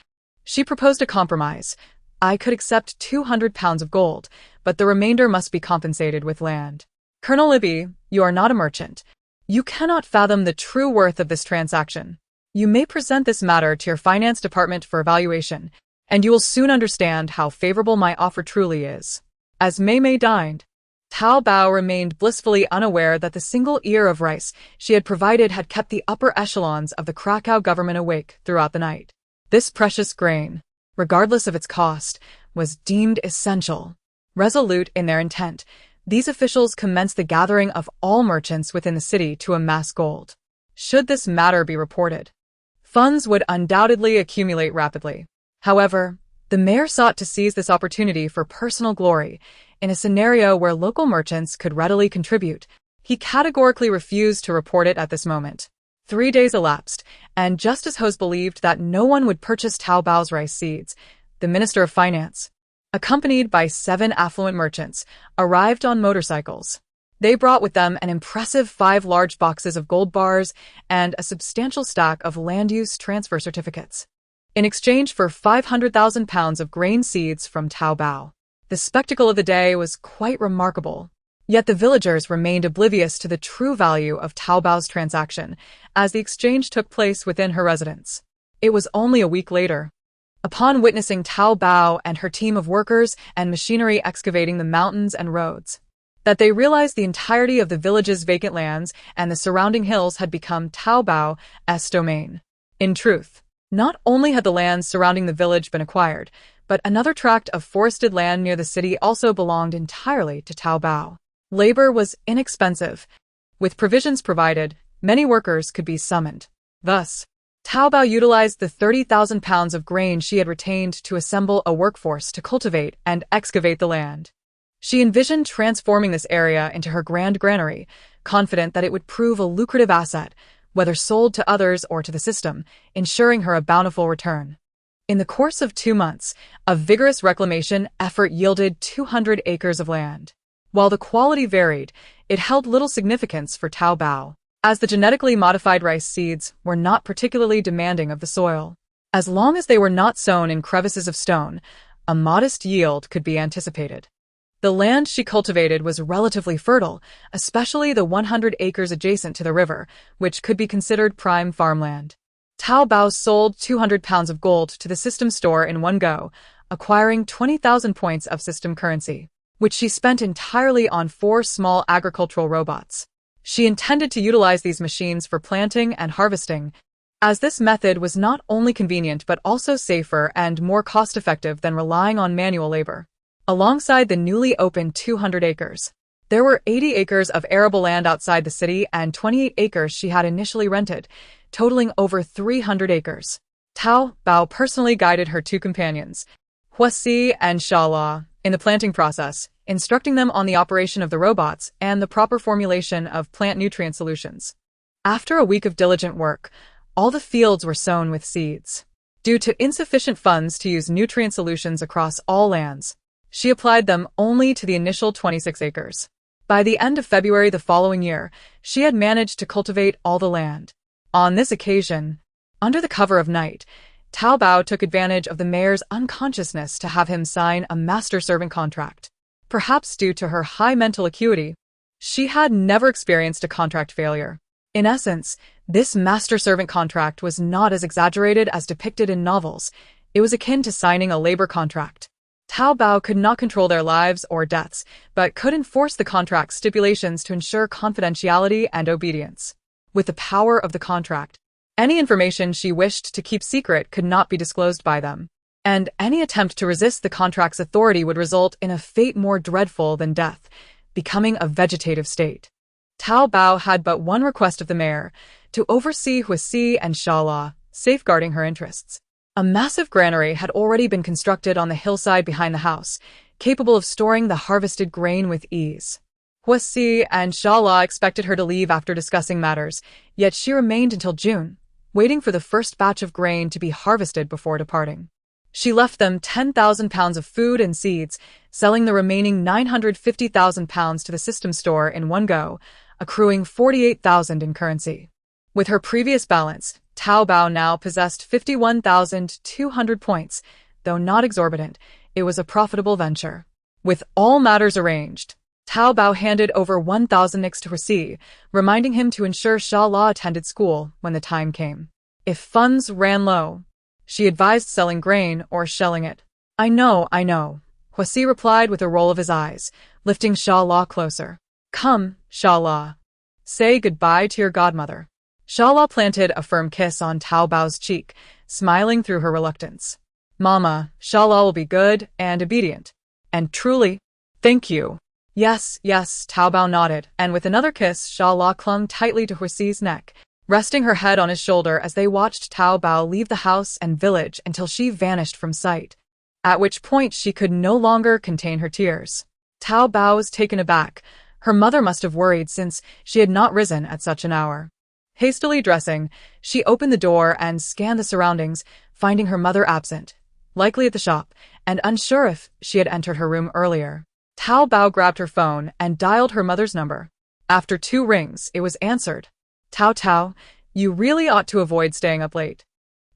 she proposed a compromise. I could accept 200 pounds of gold, but the remainder must be compensated with land. Colonel Libby, you are not a merchant. You cannot fathom the true worth of this transaction. You may present this matter to your finance department for evaluation, and you will soon understand how favorable my offer truly is. As Mei Mei dined, Zhao Dabao remained blissfully unaware that the single ear of rice she had provided had kept the upper echelons of the Krakow government awake throughout the night. This precious grain, regardless of its cost, was deemed essential. Resolute in their intent, these officials commenced the gathering of all merchants within the city to amass gold. Should this matter be reported, funds would undoubtedly accumulate rapidly. However, the mayor sought to seize this opportunity for personal glory. In a scenario where local merchants could readily contribute, he categorically refused to report it at this moment. 3 days elapsed, and just as Hose believed that no one would purchase Zhao Dabao's rice seeds, the Minister of Finance, accompanied by 7 affluent merchants, arrived on motorcycles. They brought with them an impressive 5 large boxes of gold bars and a substantial stack of land use transfer certificates. In exchange for 500,000 pounds of grain seeds from Zhao Dabao. The spectacle of the day was quite remarkable. Yet the villagers remained oblivious to the true value of Zhao Dabao's transaction, as the exchange took place within her residence. It was only a week later, upon witnessing Zhao Dabao and her team of workers and machinery excavating the mountains and roads, that they realized the entirety of the village's vacant lands and the surrounding hills had become Zhao Dabao's domain. In truth, not only had the lands surrounding the village been acquired, but another tract of forested land near the city also belonged entirely to Zhao Dabao. Labor was inexpensive. With provisions provided, many workers could be summoned. Thus, Zhao Dabao utilized the 30,000 pounds of grain she had retained to assemble a workforce to cultivate and excavate the land. She envisioned transforming this area into her grand granary, confident that it would prove a lucrative asset, whether sold to others or to the system, ensuring her a bountiful return. In the course of 2 months, a vigorous reclamation effort yielded 200 acres of land. While the quality varied, it held little significance for Zhao Dabao, as the genetically modified rice seeds were not particularly demanding of the soil. As long as they were not sown in crevices of stone, a modest yield could be anticipated. The land she cultivated was relatively fertile, especially the 100 acres adjacent to the river, which could be considered prime farmland. Zhao Dabao sold 200 pounds of gold to the system store in one go, acquiring 20,000 points of system currency, which she spent entirely on 4 small agricultural robots. She intended to utilize these machines for planting and harvesting, as this method was not only convenient but also safer and more cost-effective than relying on manual labor. Alongside the newly opened 200 acres, there were 80 acres of arable land outside the city and 28 acres she had initially rented, totaling over 300 acres. Zhao Dabao personally guided her 2 companions, Huasi and Shala, in the planting process, instructing them on the operation of the robots and the proper formulation of plant nutrient solutions. After a week of diligent work, all the fields were sown with seeds. Due to insufficient funds to use nutrient solutions across all lands, she applied them only to the initial 26 acres. By the end of February the following year, she had managed to cultivate all the land. On this occasion, under the cover of night, Zhao Dabao took advantage of the mayor's unconsciousness to have him sign a master-servant contract. Perhaps due to her high mental acuity, she had never experienced a contract failure. In essence, this master-servant contract was not as exaggerated as depicted in novels. It was akin to signing a labor contract. Zhao Dabao could not control their lives or deaths, but could enforce the contract's stipulations to ensure confidentiality and obedience. With the power of the contract, any information she wished to keep secret could not be disclosed by them, and any attempt to resist the contract's authority would result in a fate more dreadful than death, becoming a vegetative state. Zhao Dabao had but one request of the mayor, to oversee Huasi and Shala, safeguarding her interests. A massive granary had already been constructed on the hillside behind the house, capable of storing the harvested grain with ease. Huasi and Shala expected her to leave after discussing matters, yet she remained until June, waiting for the first batch of grain to be harvested before departing. She left them 10,000 pounds of food and seeds, selling the remaining 950,000 pounds to the system store in one go, accruing 48,000 in currency. With her previous balance, Zhao Dabao now possessed 51,200 points. Though not exorbitant, It was a profitable venture. With all matters arranged, Zhao Dabao handed over 1,000 nicks to Rasi, reminding him to ensure Sha La attended school when the time came. If funds ran low, she advised selling grain or shelling it. I know. Huasi replied with a roll of his eyes, lifting Sha La closer. Come, Sha La. Say goodbye to your godmother. Sha La planted a firm kiss on Zhao Dabao's cheek, smiling through her reluctance. Mama, Sha La will be good and obedient. And truly, thank you. Yes, Zhao Dabao nodded, and with another kiss, Sha La clung tightly to Huasi's neck, resting her head on his shoulder as they watched Zhao Dabao leave the house and village until she vanished from sight, at which point she could no longer contain her tears. Zhao Dabao was taken aback. Her mother must have worried since she had not risen at such an hour. Hastily dressing, she opened the door and scanned the surroundings, finding her mother absent, likely at the shop, and unsure if she had entered her room earlier. Zhao Dabao grabbed her phone and dialed her mother's number. After 2 rings, it was answered. Tao, you really ought to avoid staying up late.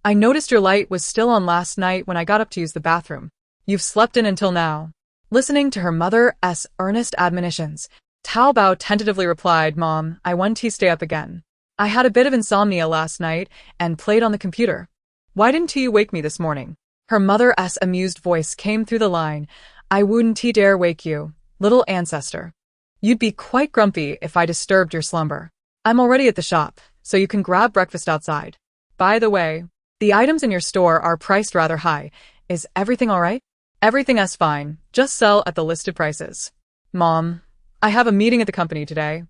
I noticed your light was still on last night when I got up to use the bathroom. You've slept in until now. Listening to her mother's earnest admonitions, Zhao Dabao tentatively replied, Mom, I want to stay up again. I had a bit of insomnia last night and played on the computer. Why didn't you wake me this morning? Her mother's amused voice came through the line. I wouldn't dare wake you, little ancestor. You'd be quite grumpy if I disturbed your slumber. I'm already at the shop, so you can grab breakfast outside. By the way, the items in your store are priced rather high. Is everything all right? Everything's fine. Just sell at the listed prices. Mom, I have a meeting at the company today,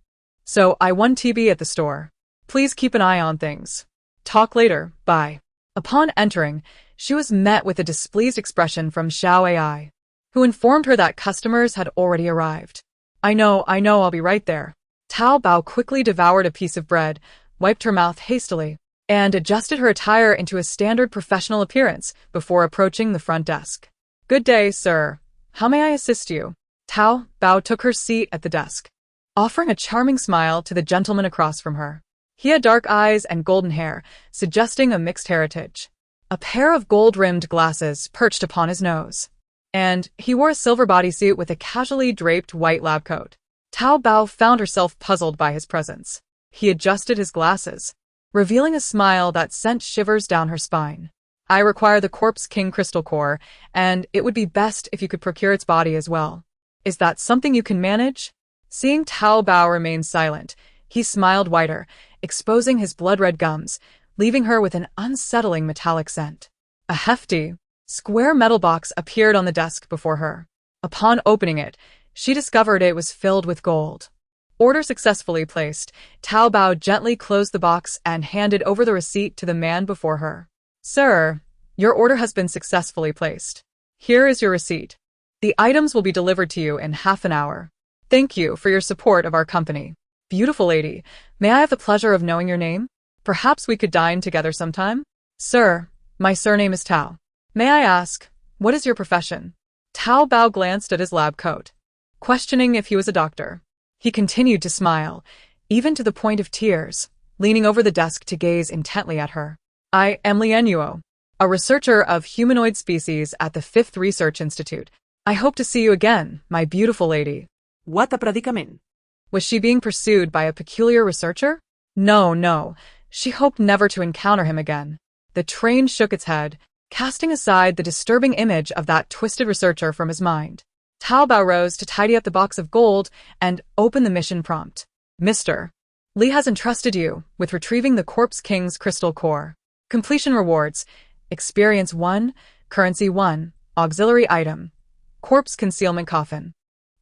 so I want to be at the store. Please keep an eye on things. Talk later. Bye. Upon entering, she was met with a displeased expression from Xiao Ai, who informed her that customers had already arrived. I know, I'll be right there. Zhao Dabao quickly devoured a piece of bread, wiped her mouth hastily, and adjusted her attire into a standard professional appearance before approaching the front desk. Good day, sir. How may I assist you? Zhao Dabao took her seat at the desk, offering a charming smile to the gentleman across from her. He had dark eyes and golden hair, suggesting a mixed heritage. A pair of gold-rimmed glasses perched upon his nose, and he wore a silver bodysuit with a casually draped white lab coat. Zhao Dabao found herself puzzled by his presence. He adjusted his glasses, revealing a smile that sent shivers down her spine. I require the Corpse King crystal core, and it would be best if you could procure its body as well. Is that something you can manage? Seeing Zhao Dabao remain silent, he smiled wider, exposing his blood-red gums, leaving her with an unsettling metallic scent. A hefty, square metal box appeared on the desk before her. Upon opening it, she discovered it was filled with gold. Order successfully placed, Zhao Dabao gently closed the box and handed over the receipt to the man before her. Sir, your order has been successfully placed. Here is your receipt. The items will be delivered to you in half an hour. Thank you for your support of our company. Beautiful lady, may I have the pleasure of knowing your name? Perhaps we could dine together sometime? Sir, my surname is Tao. May I ask, what is your profession? Zhao Dabao glanced at his lab coat, questioning if he was a doctor. He continued to smile, even to the point of tears, leaning over the desk to gaze intently at her. I am Lian, a researcher of humanoid species at the 5th Research Institute. I hope to see you again, my beautiful lady. What a predicament. Was she being pursued by a peculiar researcher? No. She hoped never to encounter him again. The train shook its head, casting aside the disturbing image of that twisted researcher from his mind. Zhao Dabao rose to tidy up the box of gold and open the mission prompt. Mr. Li has entrusted you with retrieving the Corpse King's crystal core. Completion rewards: Experience 1, Currency 1, Auxiliary item, Corpse Concealment Coffin.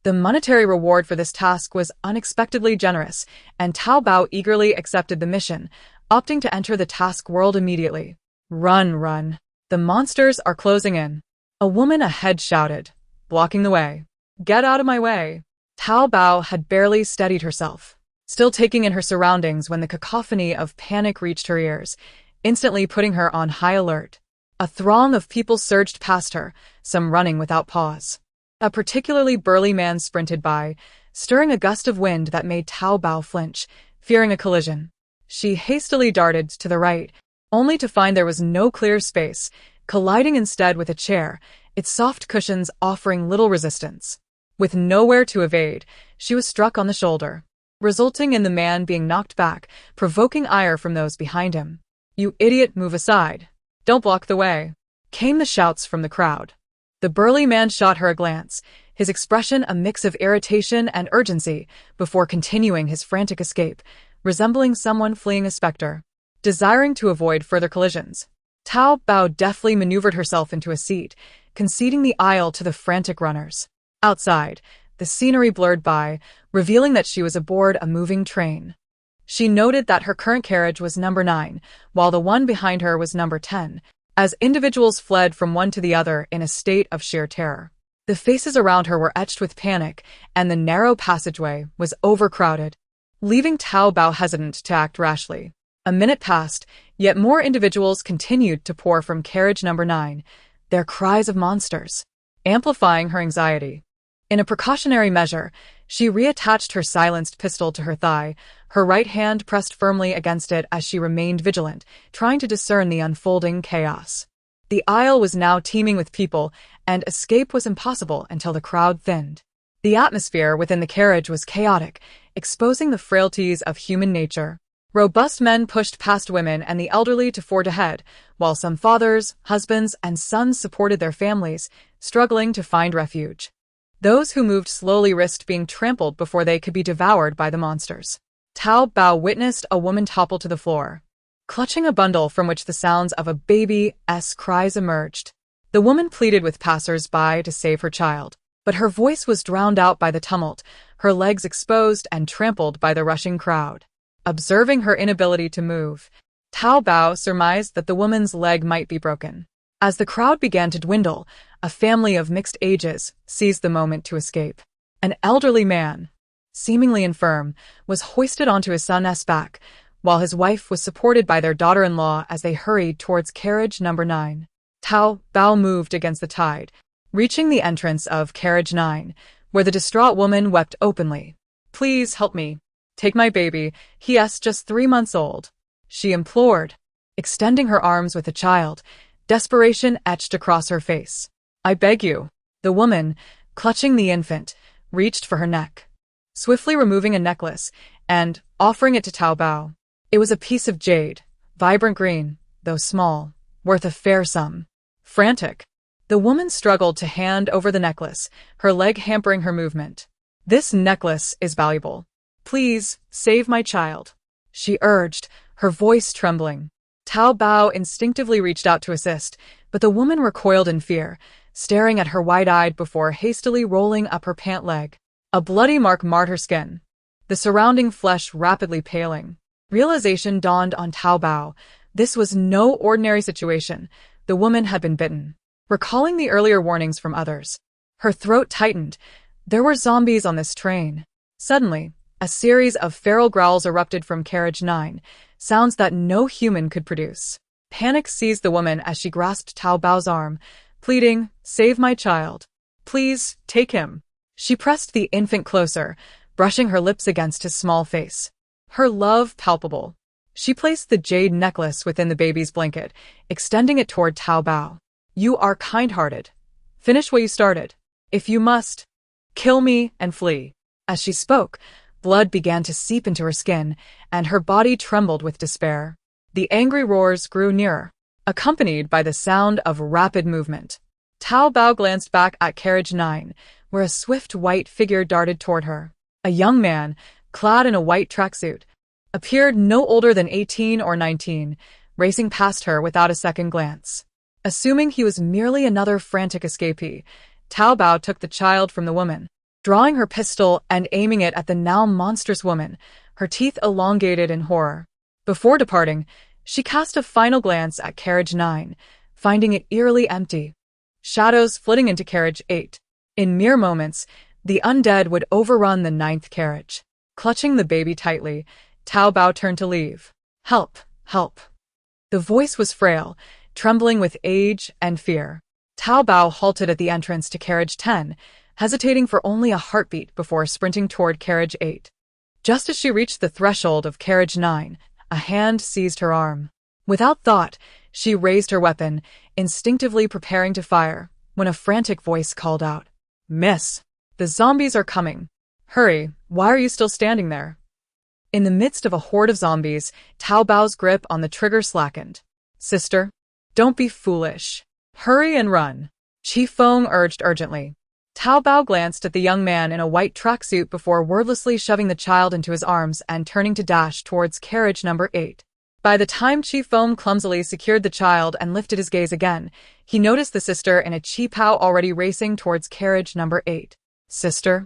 The monetary reward for this task was unexpectedly generous, and Zhao Dabao eagerly accepted the mission, opting to enter the task world immediately. Run. The monsters are closing in. A woman ahead shouted, blocking the way. Get out of my way. Zhao Dabao had barely steadied herself, still taking in her surroundings when the cacophony of panic reached her ears, instantly putting her on high alert. A throng of people surged past her, some running without pause. A particularly burly man sprinted by, stirring a gust of wind that made Zhao Dabao flinch, fearing a collision. She hastily darted to the right, only to find there was no clear space, colliding instead with a chair, its soft cushions offering little resistance. With nowhere to evade, she was struck on the shoulder, resulting in the man being knocked back, provoking ire from those behind him. "You idiot, move aside. Don't block the way," came the shouts from the crowd. The burly man shot her a glance, his expression a mix of irritation and urgency, before continuing his frantic escape, resembling someone fleeing a specter. Desiring to avoid further collisions, Zhao Dabao deftly maneuvered herself into a seat, conceding the aisle to the frantic runners. Outside, the scenery blurred by, revealing that she was aboard a moving train. She noted that her current carriage was number 9, while the one behind her was number 10, as individuals fled from one to the other in a state of sheer terror. The faces around her were etched with panic, and the narrow passageway was overcrowded, leaving Zhao Dabao hesitant to act rashly. A minute passed, yet more individuals continued to pour from carriage number 9, their cries of monsters, amplifying her anxiety. In a precautionary measure, she reattached her silenced pistol to her thigh, her right hand pressed firmly against it as she remained vigilant, trying to discern the unfolding chaos. The aisle was now teeming with people, and escape was impossible until the crowd thinned. The atmosphere within the carriage was chaotic, exposing the frailties of human nature. Robust men pushed past women and the elderly to ford ahead, while some fathers, husbands, and sons supported their families, struggling to find refuge. Those who moved slowly risked being trampled before they could be devoured by the monsters. Zhao Dabao witnessed a woman topple to the floor, clutching a bundle from which the sounds of a baby's cries emerged. The woman pleaded with passers-by to save her child, but her voice was drowned out by the tumult, her legs exposed and trampled by the rushing crowd. Observing her inability to move, Zhao Dabao surmised that the woman's leg might be broken. As the crowd began to dwindle, a family of mixed ages seized the moment to escape. An elderly man, seemingly infirm, was hoisted onto his son's back, while his wife was supported by their daughter-in-law as they hurried towards carriage number 9. Zhao Dabao moved against the tide, reaching the entrance of carriage 9, where the distraught woman wept openly. "Please help me. Take my baby, he's just 3 months old," she implored, extending her arms with the child, desperation etched across her face. "I beg you." The woman, clutching the infant, reached for her neck, swiftly removing a necklace and offering it to Zhao Dabao. It was a piece of jade, vibrant green, though small, worth a fair sum. Frantic, the woman struggled to hand over the necklace, her leg hampering her movement. "This necklace is valuable. Please, save my child," she urged, her voice trembling. Zhao Dabao instinctively reached out to assist, but the woman recoiled in fear, staring at her wide-eyed before hastily rolling up her pant leg. A bloody mark marred her skin, the surrounding flesh rapidly paling. Realization dawned on Zhao Dabao. This was no ordinary situation. The woman had been bitten. Recalling the earlier warnings from others, her throat tightened. There were zombies on this train. Suddenly, a series of feral growls erupted from carriage 9, sounds that no human could produce. Panic seized the woman as she grasped Zhao Dabao's arm, pleading, "Save my child. Please, take him." She pressed the infant closer, brushing her lips against his small face, her love palpable. She placed the jade necklace within the baby's blanket, extending it toward Zhao Dabao. "You are kind-hearted. Finish what you started. If you must, kill me and flee." As she spoke, blood began to seep into her skin, and her body trembled with despair. The angry roars grew nearer, accompanied by the sound of rapid movement. Zhao Dabao glanced back at carriage 9, where a swift white figure darted toward her. A young man, clad in a white tracksuit, appeared no older than 18 or 19, racing past her without a second glance. Assuming he was merely another frantic escapee, Zhao Dabao took the child from the woman, drawing her pistol and aiming it at the now monstrous woman, her teeth elongated in horror. Before departing, she cast a final glance at carriage 9, finding it eerily empty. Shadows flitting into carriage 8. In mere moments, the undead would overrun the 9th carriage. Clutching the baby tightly, Zhao Dabao turned to leave. "Help, help." The voice was frail, trembling with age and fear. Zhao Dabao halted at the entrance to carriage 10, hesitating for only a heartbeat before sprinting toward carriage 8. Just as she reached the threshold of carriage 9, a hand seized her arm. Without thought, she raised her weapon, instinctively preparing to fire, when a frantic voice called out, "Miss, the zombies are coming. Hurry, why are you still standing there?" In the midst of a horde of zombies, Zhao Dabao's grip on the trigger slackened. "Sister, don't be foolish. Hurry and run," Qi Feng urged urgently. Zhao Dabao glanced at the young man in a white tracksuit before wordlessly shoving the child into his arms and turning to dash towards carriage number 8. By the time Qi Feng clumsily secured the child and lifted his gaze again, he noticed the sister in a Qi Pao already racing towards carriage number 8. "Sister,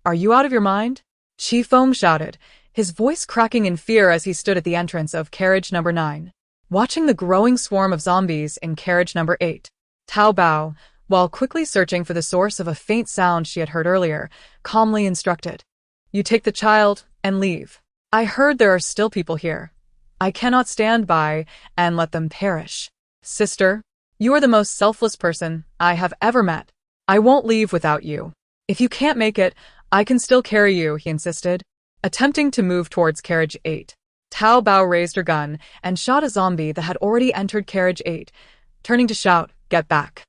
are you out of your mind?" Qi Feng shouted, his voice cracking in fear as he stood at the entrance of carriage number 9. Watching the growing swarm of zombies in carriage number 8, Zhao Dabao, while quickly searching for the source of a faint sound she had heard earlier, calmly instructed, "You take the child and leave. I heard there are still people here. I cannot stand by and let them perish. Sister, you are the most selfless person I have ever met. I won't leave without you. If you can't make it, I can still carry you," he insisted. Attempting to move towards carriage 8, Zhao Dabao raised her gun and shot a zombie that had already entered carriage 8, turning to shout, "Get back."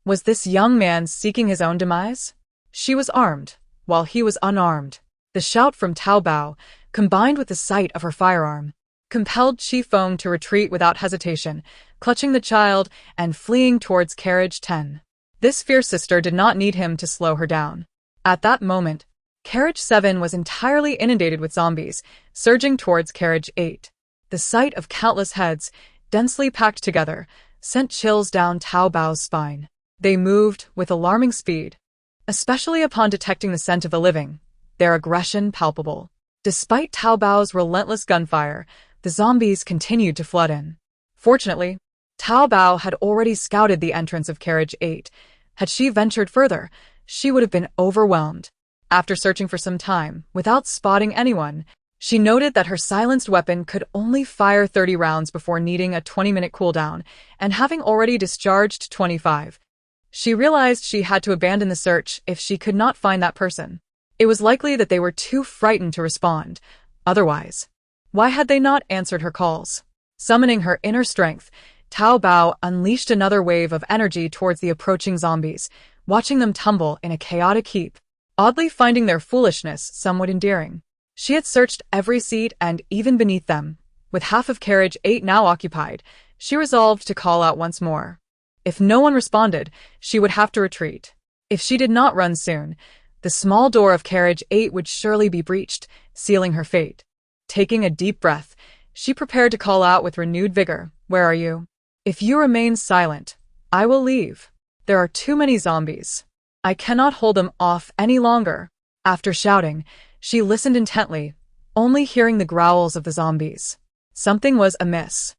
Was this young man seeking his own demise? She was armed, while he was unarmed. The shout from Zhao Dabao, combined with the sight of her firearm, compelled Qi Feng to retreat without hesitation, clutching the child and fleeing towards carriage 10. This fierce sister did not need him to slow her down. At that moment, carriage 7 was entirely inundated with zombies, surging towards carriage 8. The sight of countless heads, densely packed together, sent chills down Zhao Dabao's spine. They moved with alarming speed, especially upon detecting the scent of the living, their aggression palpable. Despite Zhao Dabao's relentless gunfire, the zombies continued to flood in. Fortunately, Zhao Dabao had already scouted the entrance of carriage 8. Had she ventured further, she would have been overwhelmed. After searching for some time, without spotting anyone, she noted that her silenced weapon could only fire 30 rounds before needing a 20-minute cooldown, and having already discharged 25. She realized she had to abandon the search if she could not find that person. It was likely that they were too frightened to respond. Otherwise, why had they not answered her calls? Summoning her inner strength, Zhao Dabao unleashed another wave of energy towards the approaching zombies, watching them tumble in a chaotic heap, oddly finding their foolishness somewhat endearing. She had searched every seat and even beneath them. With half of carriage 8 now occupied, she resolved to call out once more. If no one responded, she would have to retreat. If she did not run soon, the small door of carriage 8 would surely be breached, sealing her fate. Taking a deep breath, she prepared to call out with renewed vigor, "Where are you? If you remain silent, I will leave. There are too many zombies. I cannot hold them off any longer." After shouting, she listened intently, only hearing the growls of the zombies. Something was amiss.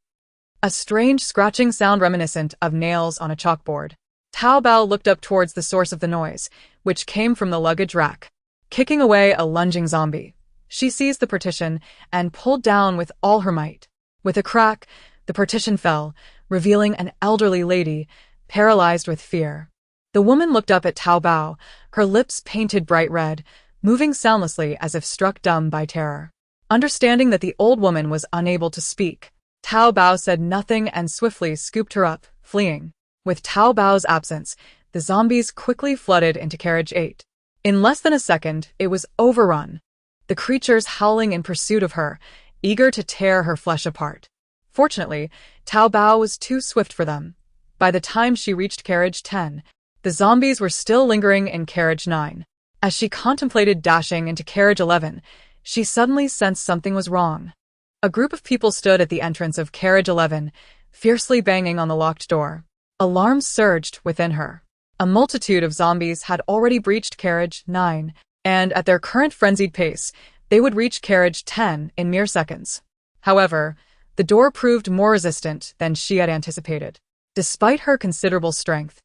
A strange scratching sound reminiscent of nails on a chalkboard. Zhao Dabao looked up towards the source of the noise, which came from the luggage rack. Kicking away a lunging zombie, she seized the partition and pulled down with all her might. With a crack, the partition fell, revealing an elderly lady, paralyzed with fear. The woman looked up at Zhao Dabao, her lips painted bright red, moving soundlessly as if struck dumb by terror. Understanding that the old woman was unable to speak, Zhao Dabao said nothing and swiftly scooped her up, fleeing. With Zhao Dabao's absence, the zombies quickly flooded into carriage 8. In less than a second, it was overrun, the creatures howling in pursuit of her, eager to tear her flesh apart. Fortunately, Zhao Dabao was too swift for them. By the time she reached carriage 10, the zombies were still lingering in carriage 9. As she contemplated dashing into carriage 11, she suddenly sensed something was wrong. A group of people stood at the entrance of carriage 11, fiercely banging on the locked door. Alarm surged within her. A multitude of zombies had already breached carriage 9, and at their current frenzied pace, they would reach carriage 10 in mere seconds. However, the door proved more resistant than she had anticipated. Despite her considerable strength,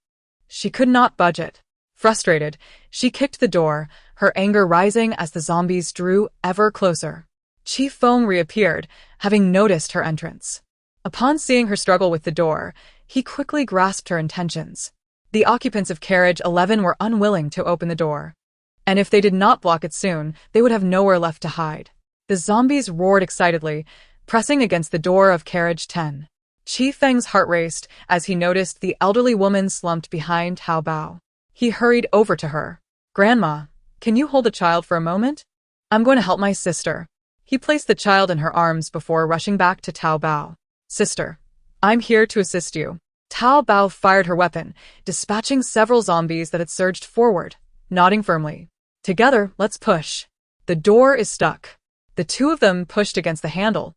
she could not budge it. Frustrated, she kicked the door, her anger rising as the zombies drew ever closer. Qi Feng reappeared, having noticed her entrance. Upon seeing her struggle with the door, he quickly grasped her intentions. The occupants of carriage 11 were unwilling to open the door, and if they did not block it soon, they would have nowhere left to hide. The zombies roared excitedly, pressing against the door of carriage 10. Qi Feng's heart raced as he noticed the elderly woman slumped behind Zhao Dabao. He hurried over to her. "Grandma, can you hold the child for a moment? I'm going to help my sister." He placed the child in her arms before rushing back to Zhao Dabao. "Sister, I'm here to assist you." Zhao Dabao fired her weapon, dispatching several zombies that had surged forward, nodding firmly. "Together, let's push." The door is stuck. The two of them pushed against the handle,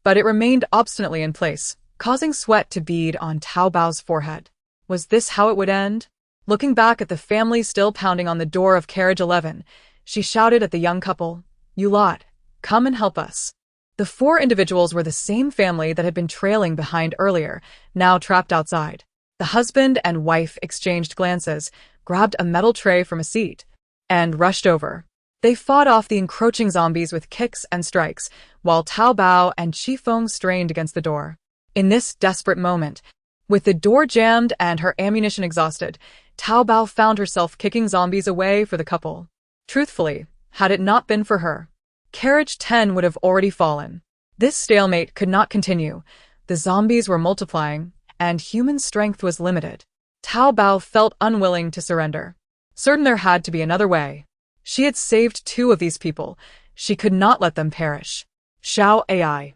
but it remained obstinately in place, causing sweat to bead on Zhao Dabao's forehead. Was this how it would end? Looking back at the family still pounding on the door of carriage 11, she shouted at the young couple, "You lot, come and help us." The four individuals were the same family that had been trailing behind earlier, now trapped outside. The husband and wife exchanged glances, grabbed a metal tray from a seat, and rushed over. They fought off the encroaching zombies with kicks and strikes, while Zhao Dabao and Qi Feng strained against the door. In this desperate moment, with the door jammed and her ammunition exhausted, Zhao Dabao found herself kicking zombies away for the couple. Truthfully, had it not been for her, Carriage 10 would have already fallen. This stalemate could not continue. The zombies were multiplying, and human strength was limited. Zhao Dabao felt unwilling to surrender. Certain there had to be another way. She had saved two of these people. She could not let them perish. Xiao AI.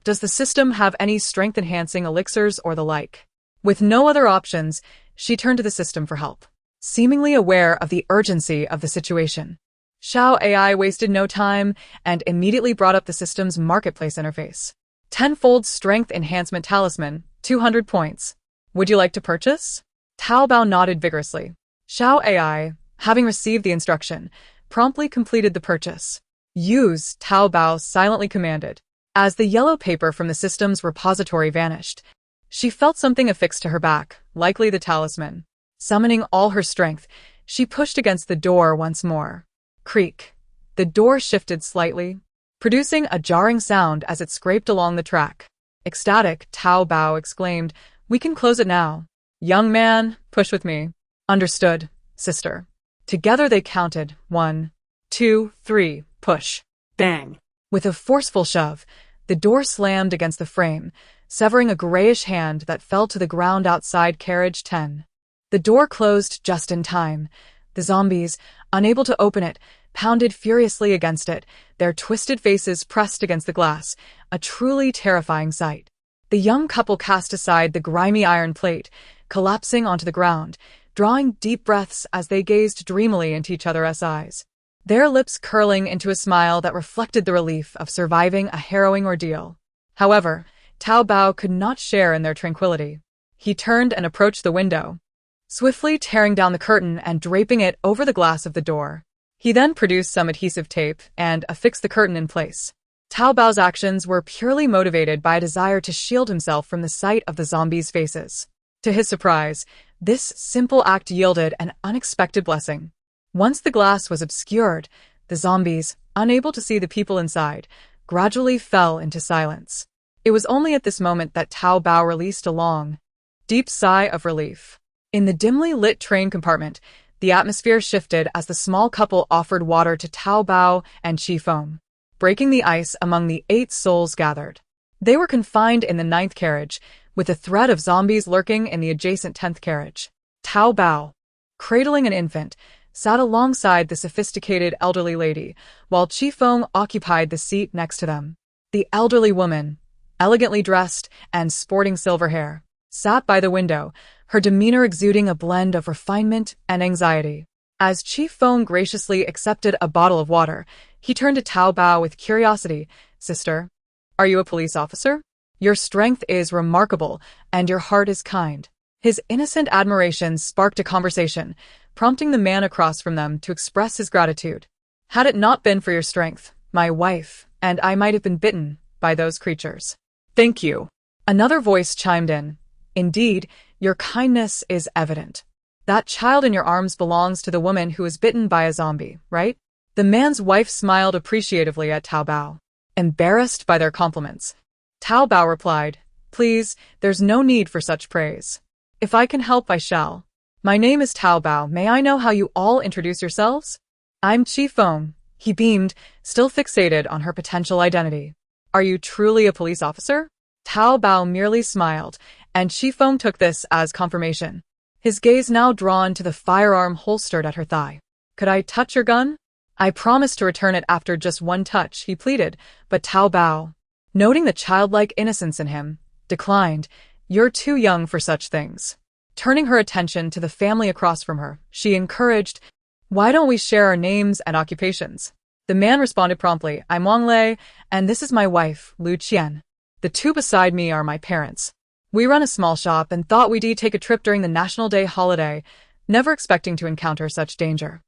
Does the system have any strength-enhancing elixirs or the like? With no other options, she turned to the system for help, seemingly aware of the urgency of the situation. Xiao AI wasted no time and immediately brought up the system's marketplace interface. Tenfold Strength Enhancement Talisman, 200 points. Would you like to purchase? Zhao Dabao nodded vigorously. Xiao AI, having received the instruction, promptly completed the purchase. "Use," Zhao Dabao silently commanded. As the yellow paper from the system's repository vanished, she felt something affixed to her back, likely the talisman. Summoning all her strength, she pushed against the door once more. Creak. The door shifted slightly, producing a jarring sound as it scraped along the track. Ecstatic, Zhao Dabao exclaimed, "We can close it now." "Young man, push with me." "Understood, sister." Together they counted, 1, 2, 3, push. Bang. With a forceful shove, the door slammed against the frame, severing a grayish hand that fell to the ground outside carriage 10. The door closed just in time. The zombies, unable to open it, pounded furiously against it, their twisted faces pressed against the glass, a truly terrifying sight. The young couple cast aside the grimy iron plate, collapsing onto the ground, drawing deep breaths as they gazed dreamily into each other's eyes, their lips curling into a smile that reflected the relief of surviving a harrowing ordeal. However, Zhao Dabao could not share in their tranquility. He turned and approached the window, swiftly tearing down the curtain and draping it over the glass of the door. He then produced some adhesive tape and affixed the curtain in place. Zhao Dabao's actions were purely motivated by a desire to shield himself from the sight of the zombies' faces. To his surprise, this simple act yielded an unexpected blessing. Once the glass was obscured, the zombies, unable to see the people inside, gradually fell into silence. It was only at this moment that Zhao Dabao released a long, deep sigh of relief. In the dimly lit train compartment, the atmosphere shifted as the small couple offered water to Zhao Dabao and Qi Feng, breaking the ice among the 8 souls gathered. They were confined in the 9th carriage, with a threat of zombies lurking in the adjacent 10th carriage. Zhao Dabao, cradling an infant, sat alongside the sophisticated elderly lady, while Qi Feng occupied the seat next to them. The elderly woman, elegantly dressed and sporting silver hair, sat by the window, her demeanor exuding a blend of refinement and anxiety. As Qi Feng graciously accepted a bottle of water, he turned to Zhao Dabao with curiosity. "Sister, are you a police officer? Your strength is remarkable, and your heart is kind." His innocent admiration sparked a conversation, prompting the man across from them to express his gratitude. "Had it not been for your strength, my wife and I might have been bitten by those creatures." "Thank you." Another voice chimed in. "Indeed, your kindness is evident. That child in your arms belongs to the woman who was bitten by a zombie, right?" The man's wife smiled appreciatively at Zhao Dabao, embarrassed by their compliments. Zhao Dabao replied, "Please, there's no need for such praise. If I can help, I shall. My name is Zhao Dabao. May I know how you all introduce yourselves?" "I'm Qi Feng." He beamed, still fixated on her potential identity. "Are you truly a police officer?" Tao Bao merely smiled, and Qifeng took this as confirmation. His gaze now drawn to the firearm holstered at her thigh. "Could I touch your gun?" "I promise to return it after just one touch," he pleaded, but Tao Bao, noting the childlike innocence in him, declined. "You're too young for such things." Turning her attention to the family across from her, she encouraged, "Why don't we share our names and occupations?" The man responded promptly, "I'm Wang Lei, and this is my wife, Lu Qian. The two beside me are my parents. We run a small shop and thought we'd take a trip during the National Day holiday, never expecting to encounter such danger."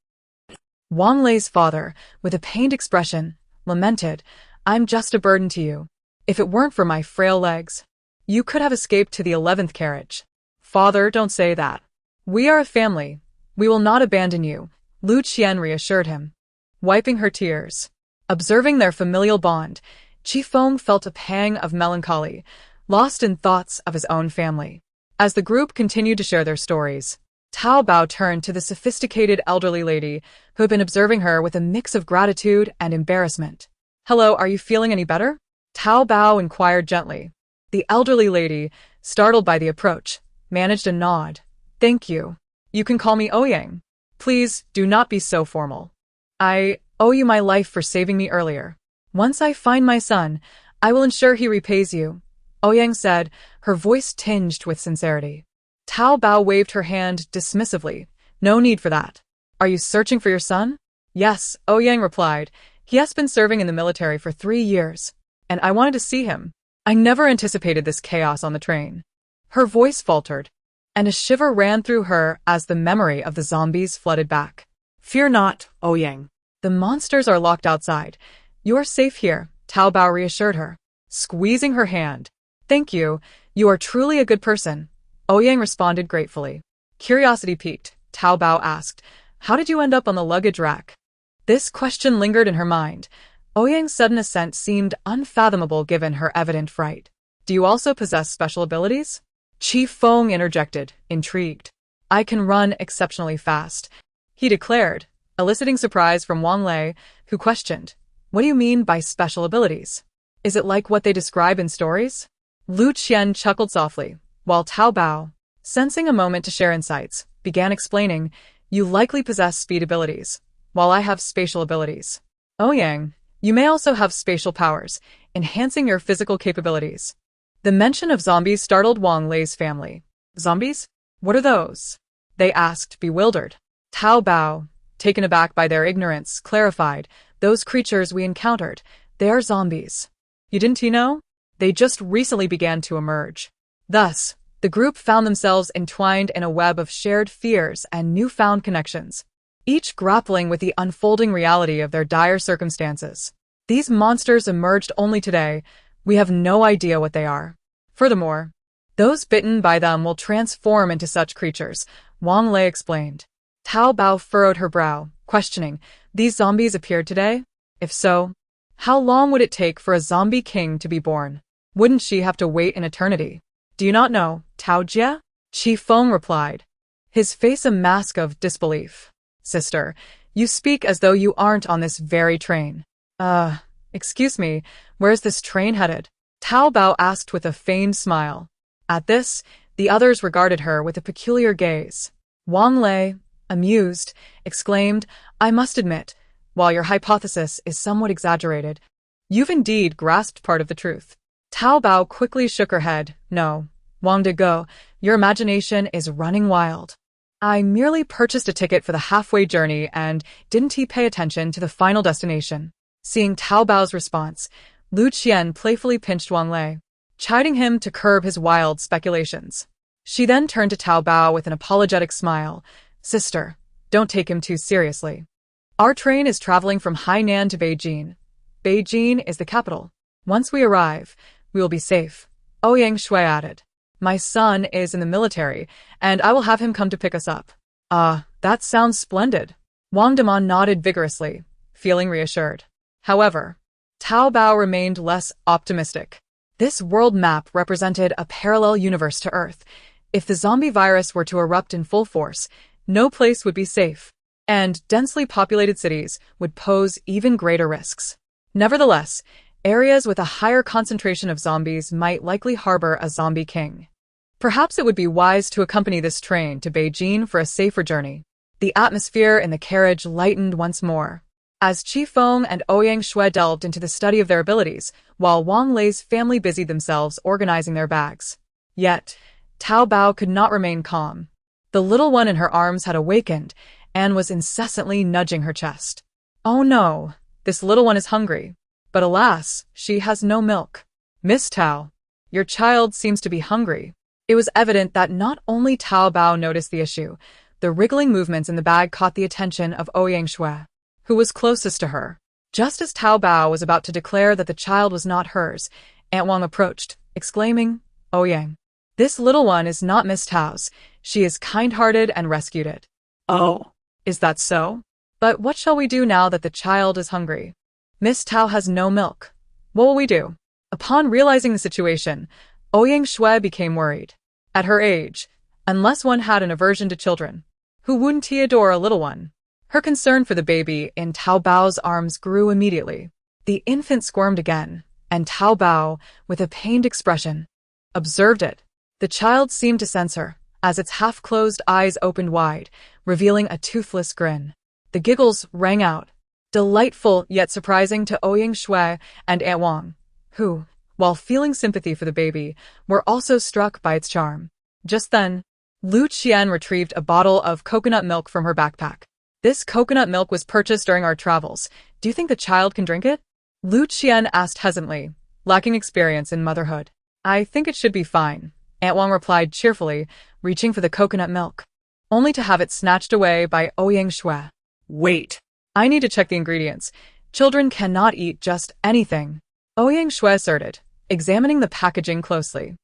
Wang Lei's father, with a pained expression, lamented, "I'm just a burden to you. If it weren't for my frail legs, you could have escaped to the 11th carriage." "Father, don't say that. We are a family. We will not abandon you," Lu Qian reassured him, wiping her tears. Observing their familial bond, Qifeng felt a pang of melancholy, lost in thoughts of his own family. As the group continued to share their stories, Tao Bao turned to the sophisticated elderly lady who had been observing her with a mix of gratitude and embarrassment. "Hello, are you feeling any better?" Tao Bao inquired gently. The elderly lady, startled by the approach, managed a nod. "Thank you. You can call me Ouyang. Please, do not be so formal. I owe you my life for saving me earlier. Once I find my son, I will ensure he repays you," Ouyang said, her voice tinged with sincerity. Tao Bao waved her hand dismissively. "No need for that. Are you searching for your son?" "Yes," Ouyang replied. "He has been serving in the military for 3 years, and I wanted to see him. I never anticipated this chaos on the train." Her voice faltered, and a shiver ran through her as the memory of the zombies flooded back. Fear not, Ouyang. "The monsters are locked outside. You are safe here," Tao Bao reassured her, squeezing her hand. "Thank you. You are truly a good person," Ouyang responded gratefully. Curiosity piqued, Tao Bao asked, "How did you end up on the luggage rack?" This question lingered in her mind. Ouyang's sudden assent seemed unfathomable given her evident fright. "Do you also possess special abilities?" Qifeng interjected, intrigued. "I can run exceptionally fast," he declared, eliciting surprise from Wang Lei, who questioned, "What do you mean by special abilities? Is it like what they describe in stories?" Lu Qian chuckled softly, while Tao Bao, sensing a moment to share insights, began explaining, "You likely possess speed abilities, while I have spatial abilities. Ouyang, you may also have spatial powers, enhancing your physical capabilities." The mention of zombies startled Wang Lei's family. "Zombies? What are those?" they asked, bewildered. Tao Bao, taken aback by their ignorance, clarified, "Those creatures we encountered, they are zombies. You didn't know? They just recently began to emerge." Thus, the group found themselves entwined in a web of shared fears and newfound connections, each grappling with the unfolding reality of their dire circumstances. These monsters emerged only today. We have no idea what they are. Furthermore, those bitten by them will transform into such creatures, Wang Lei explained. Tao Bao furrowed her brow, questioning, "These zombies appeared today? If so, how long would it take for a zombie king to be born? Wouldn't she have to wait an eternity?" "Do you not know, Tao Jia?" Qifeng replied, his face a mask of disbelief. "Sister, you speak as though you aren't on this very train." Excuse me, where's this train headed?" Tao Bao asked with a feigned smile. At this, the others regarded her with a peculiar gaze. Wang Lei, amused, exclaimed, "I must admit, while your hypothesis is somewhat exaggerated, you've indeed grasped part of the truth." Tao Bao quickly shook her head. "No, Wang Dego, your imagination is running wild. I merely purchased a ticket for the halfway journey and didn't pay attention to the final destination." Seeing Tao Bao's response, Lu Qian playfully pinched Wang Lei, chiding him to curb his wild speculations. She then turned to Tao Bao with an apologetic smile. "Sister, don't take him too seriously. Our train is traveling from Hainan to Beijing. Beijing is the capital. Once we arrive, we will be safe," Ouyang Shui added. "My son is in the military, and I will have him come to pick us up." That sounds splendid." Wang Daman nodded vigorously, feeling reassured. However, Tao Bao remained less optimistic. This world map represented a parallel universe to Earth. If the zombie virus were to erupt in full force, no place would be safe, and densely populated cities would pose even greater risks. Nevertheless, Areas with a higher concentration of zombies might likely harbor a zombie king. Perhaps it would be wise to accompany this train to Beijing for a safer journey. The atmosphere in the carriage lightened once more, as Qi Feng and Ouyang Shui delved into the study of their abilities, while Wang Lei's family busied themselves organizing their bags. Yet, Tao Bao could not remain calm. The little one in her arms had awakened and was incessantly nudging her chest. Oh no, this little one is hungry. But alas, she has no milk. Miss Tao, your child seems to be hungry. It was evident that not only Tao Bao noticed the issue, the wriggling movements in the bag caught the attention of Ouyang Shui, who was closest to her. Just as Tao Bao was about to declare that the child was not hers, Aunt Wang approached, exclaiming, Ouyang, this little one is not Miss Tao's. She is kind-hearted and rescued it. Oh, Is that so? But what shall we do now that the child is hungry? Miss Tao has no milk. What will we do? Upon realizing the situation, Ouyang Shui became worried. At her age, unless one had an aversion to children, who wouldn't he adore a little one? Her concern for the baby in Tao Bao's arms grew immediately. The infant squirmed again, and Tao Bao, with a pained expression, observed it. The child seemed to sense her, as its half-closed eyes opened wide, revealing a toothless grin. The giggles rang out, delightful yet surprising to Ouyang Shui and Aunt Wang, who, while feeling sympathy for the baby, were also struck by its charm. Just then, Lu Qian retrieved a bottle of coconut milk from her backpack. This coconut milk was purchased during our travels. Do you think the child can drink it? Lu Qian asked hesitantly, lacking experience in motherhood. I think it should be fine, Aunt Wang replied cheerfully, reaching for the coconut milk, only to have it snatched away by Ouyang Shui. wait. I need to check the ingredients. Children cannot eat just anything, Ouyang Shui asserted, examining the packaging closely.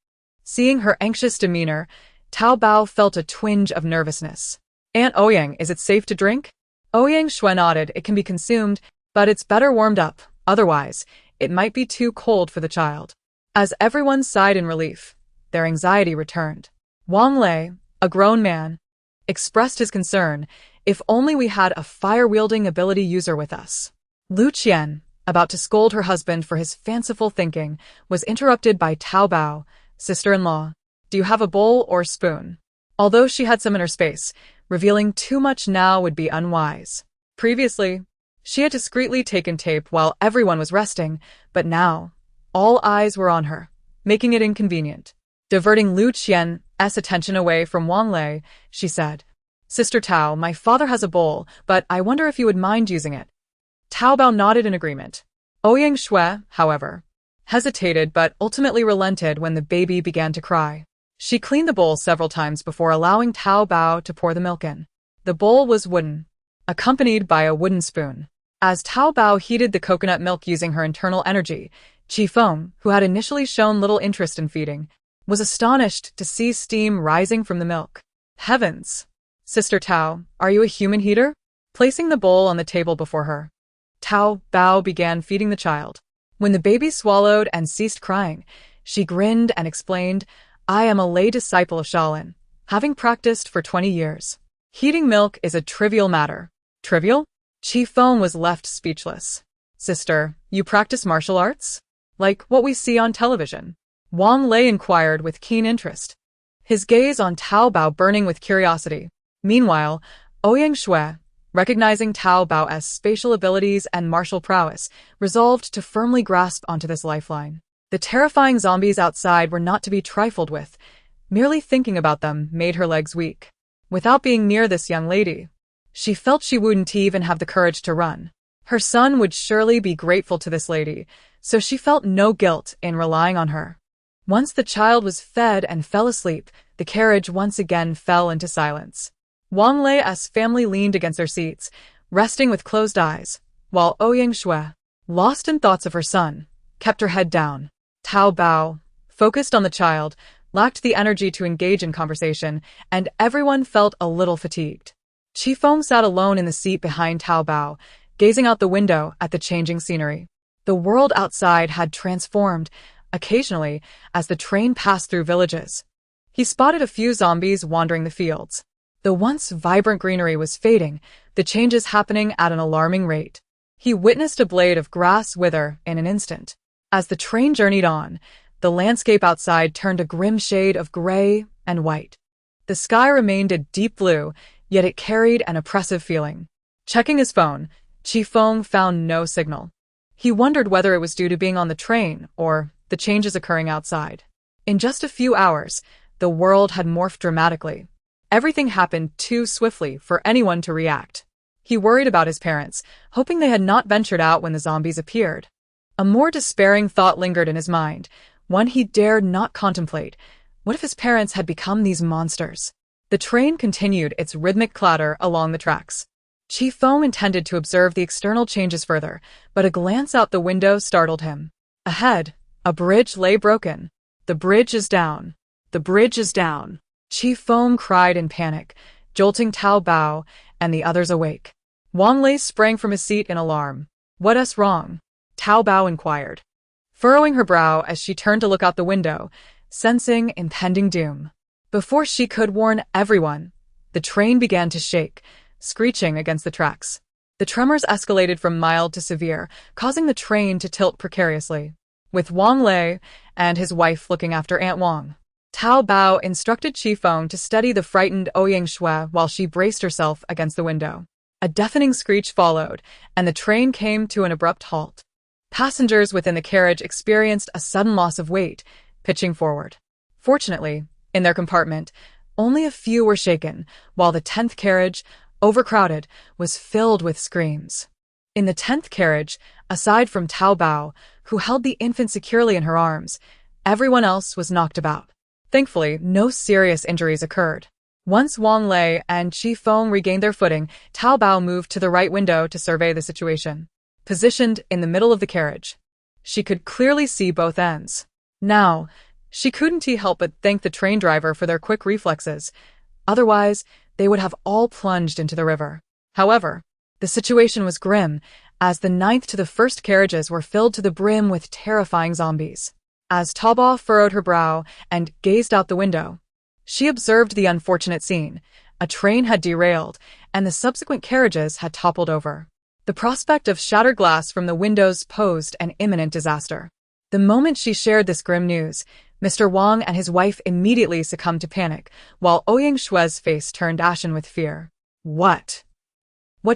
Seeing her anxious demeanor, Tao Bao felt a twinge of nervousness. Aunt Ouyang, is it safe to drink? Ouyang Shui nodded. It can be consumed, but it's better warmed up. Otherwise, it might be too cold for the child. As everyone sighed in relief, their anxiety returned. Wang Lei, a grown man, expressed his concern. If only we had a fire-wielding ability user with us. Lu Qian, about to scold her husband for his fanciful thinking, was interrupted by Tao Bao, sister-in-law. Do you have a bowl or spoon? Although she had some in her space, revealing too much now would be unwise. Previously, she had discreetly taken tape while everyone was resting, but now, all eyes were on her, making it inconvenient. Diverting Lu Qian's attention away from Wang Lei, she said, Sister Tao, my father has a bowl, but I wonder if you would mind using it. Tao Bao nodded in agreement. Ouyang Shui, however, hesitated but ultimately relented when the baby began to cry. She cleaned the bowl several times before allowing Tao Bao to pour the milk in. The bowl was wooden, accompanied by a wooden spoon. As Tao Bao heated the coconut milk using her internal energy, Qi Feng, who had initially shown little interest in feeding, was astonished to see steam rising from the milk. Heavens! Sister Tao, are you a human heater? Placing the bowl on the table before her, Tao Bao began feeding the child. When the baby swallowed and ceased crying, she grinned and explained, I am a lay disciple of Shaolin, having practiced for 20 years. Heating milk is a trivial matter. Trivial? Qi Feng was left speechless. Sister, you practice martial arts? Like what we see on television? Wang Lei inquired with keen interest, his gaze on Tao Bao burning with curiosity. Meanwhile, Ouyang Shui, recognizing Tao Bao's spatial abilities and martial prowess, resolved to firmly grasp onto this lifeline. The terrifying zombies outside were not to be trifled with. Merely thinking about them made her legs weak. Without being near this young lady, she felt she wouldn't even have the courage to run. Her son would surely be grateful to this lady, so she felt no guilt in relying on her. Once the child was fed and fell asleep, the carriage once again fell into silence. Wang Lei's family leaned against their seats, resting with closed eyes, while Ouyang Shui, lost in thoughts of her son, kept her head down. Tao Bao, focused on the child, lacked the energy to engage in conversation, and everyone felt a little fatigued. Qi Feng sat alone in the seat behind Tao Bao, gazing out the window at the changing scenery. The world outside had transformed, occasionally, as the train passed through villages. He spotted a few zombies wandering the fields. The once vibrant greenery was fading, the changes happening at an alarming rate. He witnessed a blade of grass wither in an instant, As the train journeyed on, the landscape outside turned a grim shade of gray and white. The sky remained a deep blue, yet it carried an oppressive feeling. Checking his phone, Qifeng found no signal. He wondered whether it was due to being on the train or the changes occurring outside. In just a few hours, the world had morphed dramatically. Everything happened too swiftly for anyone to react. He worried about his parents, hoping they had not ventured out when the zombies appeared. A more despairing thought lingered in his mind, one he dared not contemplate. What if his parents had become these monsters? The train continued its rhythmic clatter along the tracks. Qifeng intended to observe the external changes further, but a glance out the window startled him. Ahead, a bridge lay broken. "The bridge is down. The bridge is down." Qifeng cried in panic, jolting Zhao Dabao and the others awake. Wang Lei sprang from his seat in alarm. "What's wrong?" Zhao Dabao inquired, furrowing her brow as she turned to look out the window, sensing impending doom. Before she could warn everyone, the train began to shake, screeching against the tracks. The tremors escalated from mild to severe, causing the train to tilt precariously. With Wang Lei and his wife looking after Aunt Wang, Zhao Dabao instructed Qifeng to steady the frightened Ouyang Shui while she braced herself against the window. A deafening screech followed, and the train came to an abrupt halt. Passengers within the carriage experienced a sudden loss of weight, pitching forward. Fortunately, in their compartment, only a few were shaken, while the 10th carriage, overcrowded, was filled with screams. In the 10th carriage, aside from Zhao Dabao, who held the infant securely in her arms, everyone else was knocked about. Thankfully, no serious injuries occurred. Once Wang Lei and Qifeng regained their footing, Zhao Dabao moved to the right window to survey the situation. Positioned in the middle of the carriage, she could clearly see both ends. Now, she couldn't help but thank the train driver for their quick reflexes. Otherwise, they would have all plunged into the river. However, the situation was grim, as the 9th to the 1st carriages were filled to the brim with terrifying zombies. As Zhao Dabao furrowed her brow and gazed out the window, she observed the unfortunate scene. A train had derailed, and the subsequent carriages had toppled over. The prospect of shattered glass from the windows posed an imminent disaster. The moment she shared this grim news, Mr. Wang and his wife immediately succumbed to panic, while Ouyang Shui's face turned ashen with fear. What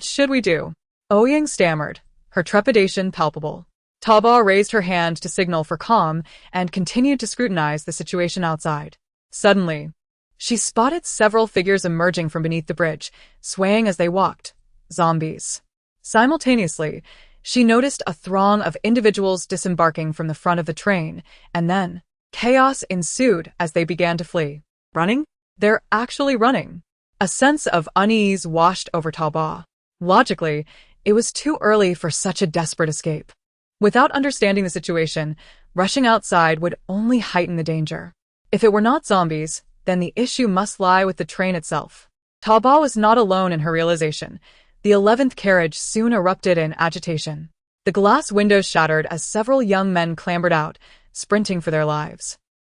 should we do?" Ouyang stammered, her trepidation palpable. Zhao Dabao raised her hand to signal for calm and continued to scrutinize the situation outside. Suddenly, she spotted several figures emerging from beneath the bridge, swaying as they walked. Zombies. Simultaneously, she noticed a throng of individuals disembarking from the front of the train, and then chaos ensued as they began to flee. Running? They're actually running. A sense of unease washed over Zhao Dabao. Logically, it was too early for such a desperate escape. Without understanding the situation, rushing outside would only heighten the danger. If it were not zombies, then the issue must lie with the train itself. Zhao Dabao was not alone in her realization. The 11th carriage soon erupted in agitation. The glass windows shattered as several young men clambered out, sprinting for their lives.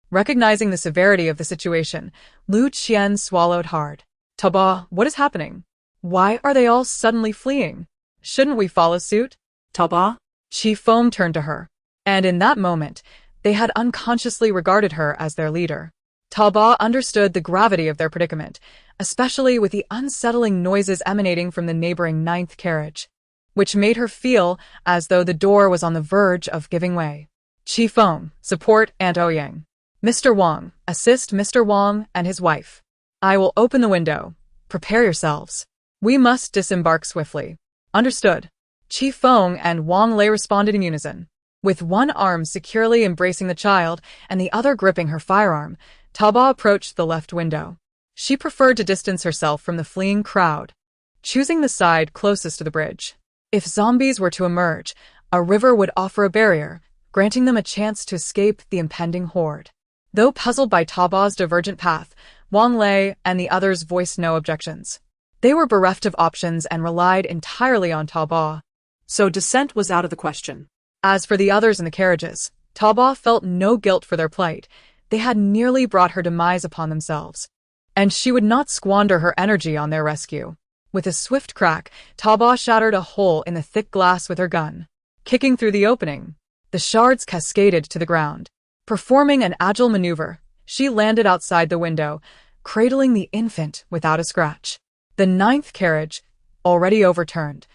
Recognizing the severity of the situation, Lu Qian swallowed hard. "Zhao Dabao, what is happening? Why are they all suddenly fleeing? Shouldn't we follow suit?" Zhao Dabao? Qifeng turned to her, and in that moment, they had unconsciously regarded her as their leader. Zhao Dabao understood the gravity of their predicament, especially with the unsettling noises emanating from the neighboring 9th carriage, which made her feel as though the door was on the verge of giving way. "Qifeng, support Aunt Ouyang. Mr. Wang, assist Mr. Wang and his wife. I will open the window. Prepare yourselves. We must disembark swiftly." "Understood." Qifeng and Wang Lei responded in unison. With one arm securely embracing the child and the other gripping her firearm, Zhao Dabao approached the left window. She preferred to distance herself from the fleeing crowd, choosing the side closest to the bridge. If zombies were to emerge, a river would offer a barrier, granting them a chance to escape the impending horde. Though puzzled by Zhao Dabao's divergent path, Wang Lei and the others voiced no objections. They were bereft of options and relied entirely on Zhao Dabao. So descent was out of the question. As for the others in the carriages, Zhao Dabao felt no guilt for their plight. They had nearly brought her demise upon themselves, and she would not squander her energy on their rescue. With a swift crack, Zhao Dabao shattered a hole in the thick glass with her gun. Kicking through the opening, The shards cascaded to the ground. Performing an agile maneuver, she landed outside the window, cradling the infant without a scratch. The ninth carriage, already overturned,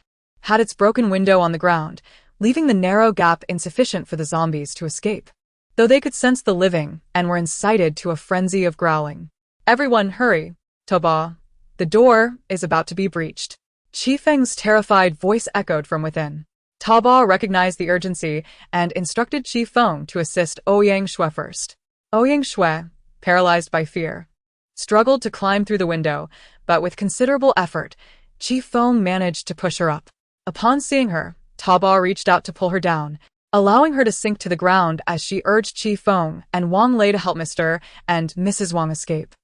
had its broken window on the ground, leaving the narrow gap insufficient for the zombies to escape, though they could sense the living and were incited to a frenzy of growling. "Everyone hurry, Dabao. The door is about to be breached." Qi Feng's terrified voice echoed from within. Dabao recognized the urgency and instructed Qi Feng to assist Ouyang Shui first. Ouyang Shui, paralyzed by fear, struggled to climb through the window, but with considerable effort, Qi Feng managed to push her up. Upon seeing her, Dabao reached out to pull her down, allowing her to sink to the ground as she urged Qi Feng and Wang Lei to help Mr. and Mrs. Wang escape.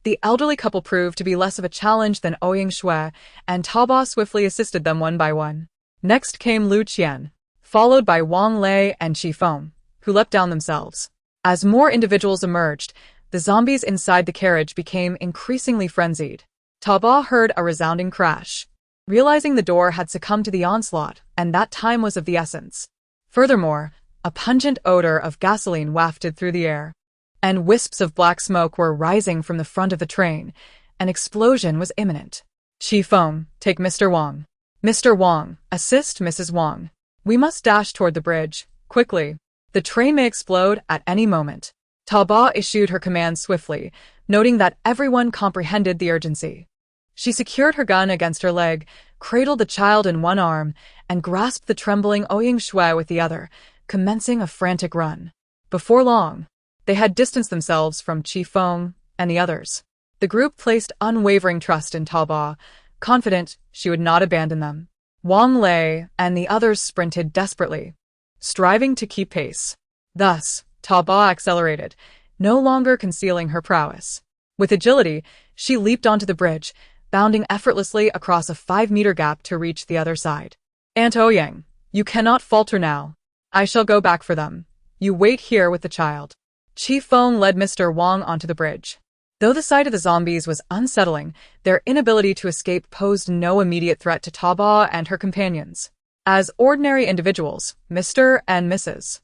The elderly couple proved to be less of a challenge than Ouyang Shui, and Dabao swiftly assisted them one by one. Next came Lu Qian, followed by Wang Lei and Qi Feng, who leapt down themselves. As more individuals emerged, the zombies inside the carriage became increasingly frenzied. Dabao heard a resounding crash, realizing the door had succumbed to the onslaught, and that time was of the essence. Furthermore, a pungent odor of gasoline wafted through the air, and wisps of black smoke were rising from the front of the train. An explosion was imminent. "Qi Feng, take Mr. Wang. Mr. Wang, assist Mrs. Wang. We must dash toward the bridge, quickly. The train may explode at any moment." Dabao issued her command swiftly, noting that everyone comprehended the urgency. She secured her gun against her leg, cradled the child in one arm, and grasped the trembling Ouyang Shui with the other, commencing a frantic run. Before long, they had distanced themselves from Qi Feng and the others. The group placed unwavering trust in Dabao, confident she would not abandon them. Wang Lei and the others sprinted desperately, striving to keep pace. Thus, Dabao accelerated, no longer concealing her prowess. With agility, she leaped onto the bridge, bounding effortlessly across a 5-meter gap to reach the other side. "Aunt Ouyang, you cannot falter now. I shall go back for them. You wait here with the child." Qi Feng led Mr. Wang onto the bridge. Though the sight of the zombies was unsettling, their inability to escape posed no immediate threat to Dabao and her companions. As ordinary individuals, Mr. and Mrs.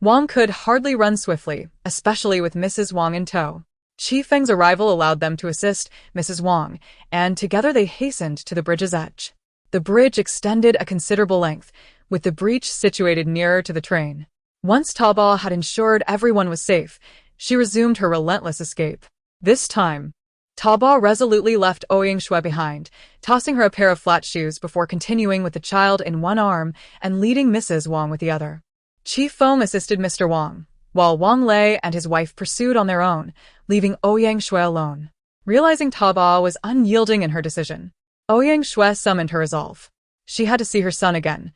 Wang could hardly run swiftly, especially with Mrs. Wang in tow. Qi Feng's arrival allowed them to assist Mrs. Wang, and together they hastened to the bridge's edge. The bridge extended a considerable length, with the breach situated nearer to the train. Once Dabao had ensured everyone was safe, she resumed her relentless escape. This time, Dabao resolutely left Ouyang Shui behind, tossing her a pair of flat shoes before continuing with the child in one arm and leading Mrs. Wang with the other. Qi Feng assisted Mr. Wang, while Wang Lei and his wife pursued on their own, leaving Ouyang Shui alone. Realizing Dabao was unyielding in her decision, Ouyang Shui summoned her resolve. She had to see her son again.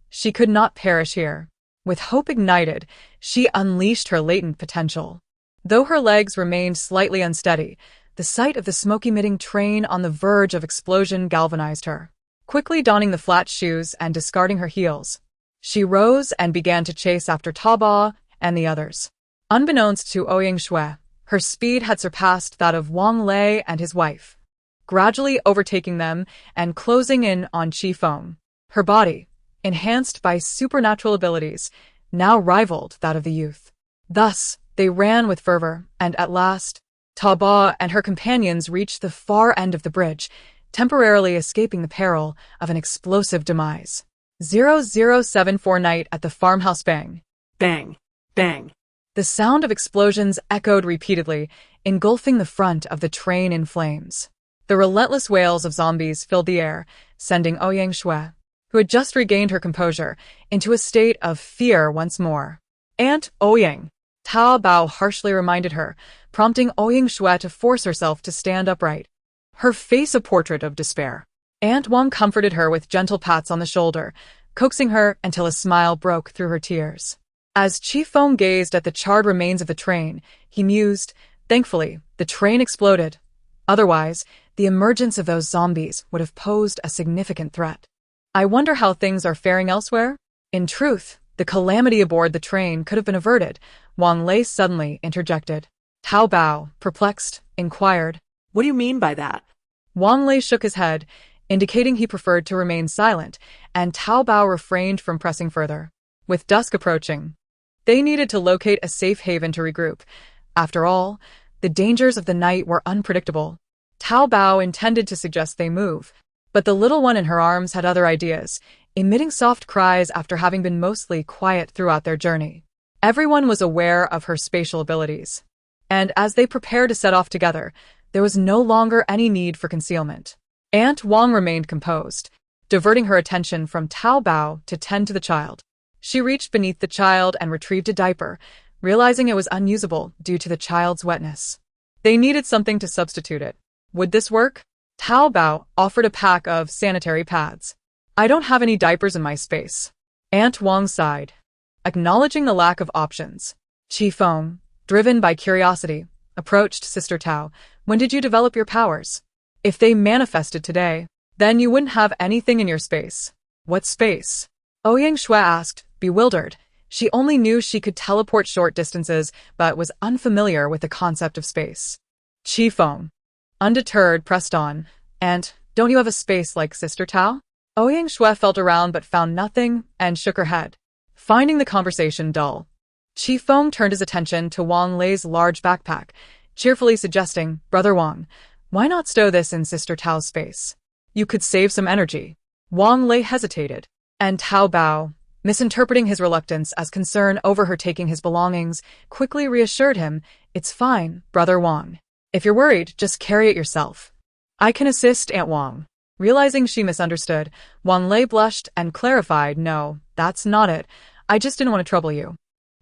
She could not perish here. With hope ignited, she unleashed her latent potential. Though her legs remained slightly unsteady, the sight of the smoke-emitting train on the verge of explosion galvanized her. Quickly donning the flat shoes and discarding her heels, she rose and began to chase after Dabao and the others. Unbeknownst to Ouyang Shui, her speed had surpassed that of Wang Lei and his wife, gradually overtaking them and closing in on Qi Feng. Her body, enhanced by supernatural abilities, now rivaled that of the youth. Thus, they ran with fervor, and at last, Dabao and her companions reached the far end of the bridge, temporarily escaping the peril of an explosive demise. 0074 Night at the farmhouse. Bang. Bang. Bang. The sound of explosions echoed repeatedly, engulfing the front of the train in flames. The relentless wails of zombies filled the air, sending Ouyang Shui, who had just regained her composure, into a state of fear once more. "Aunt Ouyang," Dabao harshly reminded her, prompting Ouyang Shui to force herself to stand upright, her face a portrait of despair. Aunt Wang comforted her with gentle pats on the shoulder, coaxing her until a smile broke through her tears. As Qi Feng gazed at the charred remains of the train, he mused, "Thankfully, the train exploded. Otherwise, the emergence of those zombies would have posed a significant threat. I wonder how things are faring elsewhere?" In truth, the calamity aboard the train could have been averted, Wang Lei suddenly interjected. Dabao, perplexed, inquired, "What do you mean by that?" Wang Lei shook his head, indicating he preferred to remain silent, and Dabao refrained from pressing further. With dusk approaching, They needed to locate a safe haven to regroup. After all, the dangers of the night were unpredictable. Zhao Dabao intended to suggest they move, but the little one in her arms had other ideas, emitting soft cries after having been mostly quiet throughout their journey. Everyone was aware of her spatial abilities, and as they prepared to set off together, there was no longer any need for concealment. Aunt Wang remained composed, diverting her attention from Zhao Dabao to tend to the child. She reached beneath the child and retrieved a diaper, realizing it was unusable due to the child's wetness. They needed something to substitute it. Would this work? Zhao Dabao offered a pack of sanitary pads. I don't have any diapers in my space. Aunt Wang sighed, acknowledging the lack of options. Qi Feng, driven by curiosity, approached Sister Tao. When did you develop your powers? If they manifested today, then you wouldn't have anything in your space. What space? Ouyang Shui asked, bewildered. She only knew she could teleport short distances, but was unfamiliar with the concept of space. Qi Feng, undeterred, pressed on. And, don't you have a space like Sister Tao? Ouyang Shui felt around but found nothing and shook her head, finding the conversation dull. Qi Feng turned his attention to Wang Lei's large backpack, cheerfully suggesting, Brother Wang, why not stow this in Sister Tao's space? You could save some energy. Wang Lei hesitated, and Zhao Dabao, misinterpreting his reluctance as concern over her taking his belongings, quickly reassured him, it's fine, Brother Wang. If you're worried, just carry it yourself. I can assist, Aunt Wang. Realizing she misunderstood, Wang Lei blushed and clarified, no, that's not it. I just didn't want to trouble you.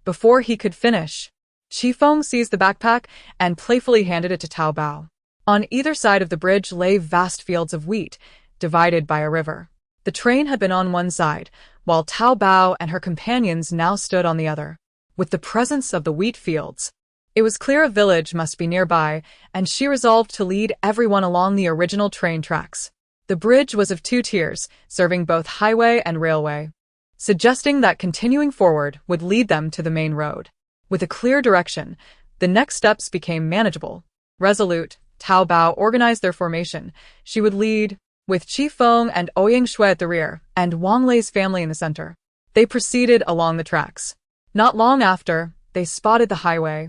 Before he could finish, Qi Feng seized the backpack and playfully handed it to Zhao Dabao. On either side of the bridge lay vast fields of wheat, divided by a river. The train had been on one side, while Zhao Dabao and her companions now stood on the other. With the presence of the wheat fields, it was clear a village must be nearby, and she resolved to lead everyone along the original train tracks. The bridge was of 2 tiers, serving both highway and railway, suggesting that continuing forward would lead them to the main road. With a clear direction, the next steps became manageable. Resolute, Zhao Dabao organized their formation. She would lead, with Qi Feng and Ouyang Shui at the rear, and Wang Lei's family in the center. They proceeded along the tracks. Not long after, they spotted the highway,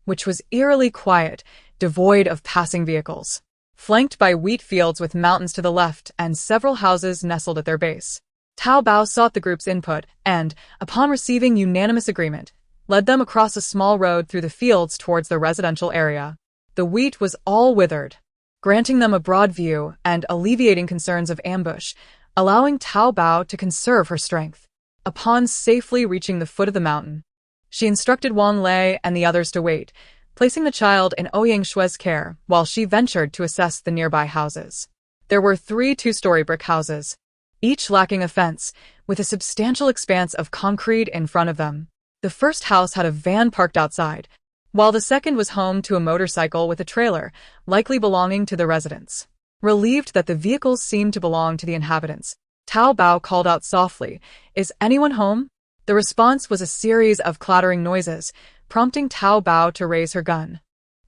which was eerily quiet, devoid of passing vehicles, flanked by wheat fields with mountains to the left and several houses nestled at their base. Zhao Dabao sought the group's input and, upon receiving unanimous agreement, led them across a small road through the fields towards the residential area. The wheat was all withered, granting them a broad view and alleviating concerns of ambush, allowing Zhao Dabao to conserve her strength. Upon safely reaching the foot of the mountain, she instructed Wang Lei and the others to wait, placing the child in Ouyang Shui's care while she ventured to assess the nearby houses. There were 3 2-story brick houses, each lacking a fence, with a substantial expanse of concrete in front of them. The first house had a van parked outside, while the second was home to a motorcycle with a trailer, likely belonging to the residents. Relieved that the vehicles seemed to belong to the inhabitants, Zhao Dabao called out softly, "Is anyone home?" The response was a series of clattering noises, prompting Zhao Dabao to raise her gun,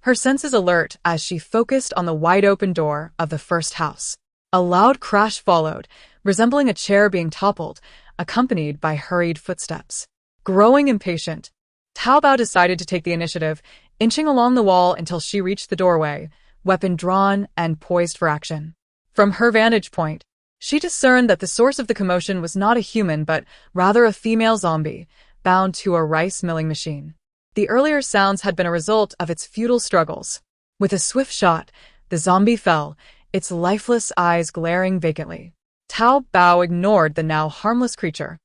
her senses alert as she focused on the wide-open door of the first house. A loud crash followed, resembling a chair being toppled, accompanied by hurried footsteps. Growing impatient, Zhao Dabao decided to take the initiative, inching along the wall until she reached the doorway, weapon drawn and poised for action. From her vantage point, she discerned that the source of the commotion was not a human but rather a female zombie, bound to a rice milling machine. The earlier sounds had been a result of its futile struggles. With a swift shot, the zombie fell, its lifeless eyes glaring vacantly. Zhao Dabao ignored the now harmless creature,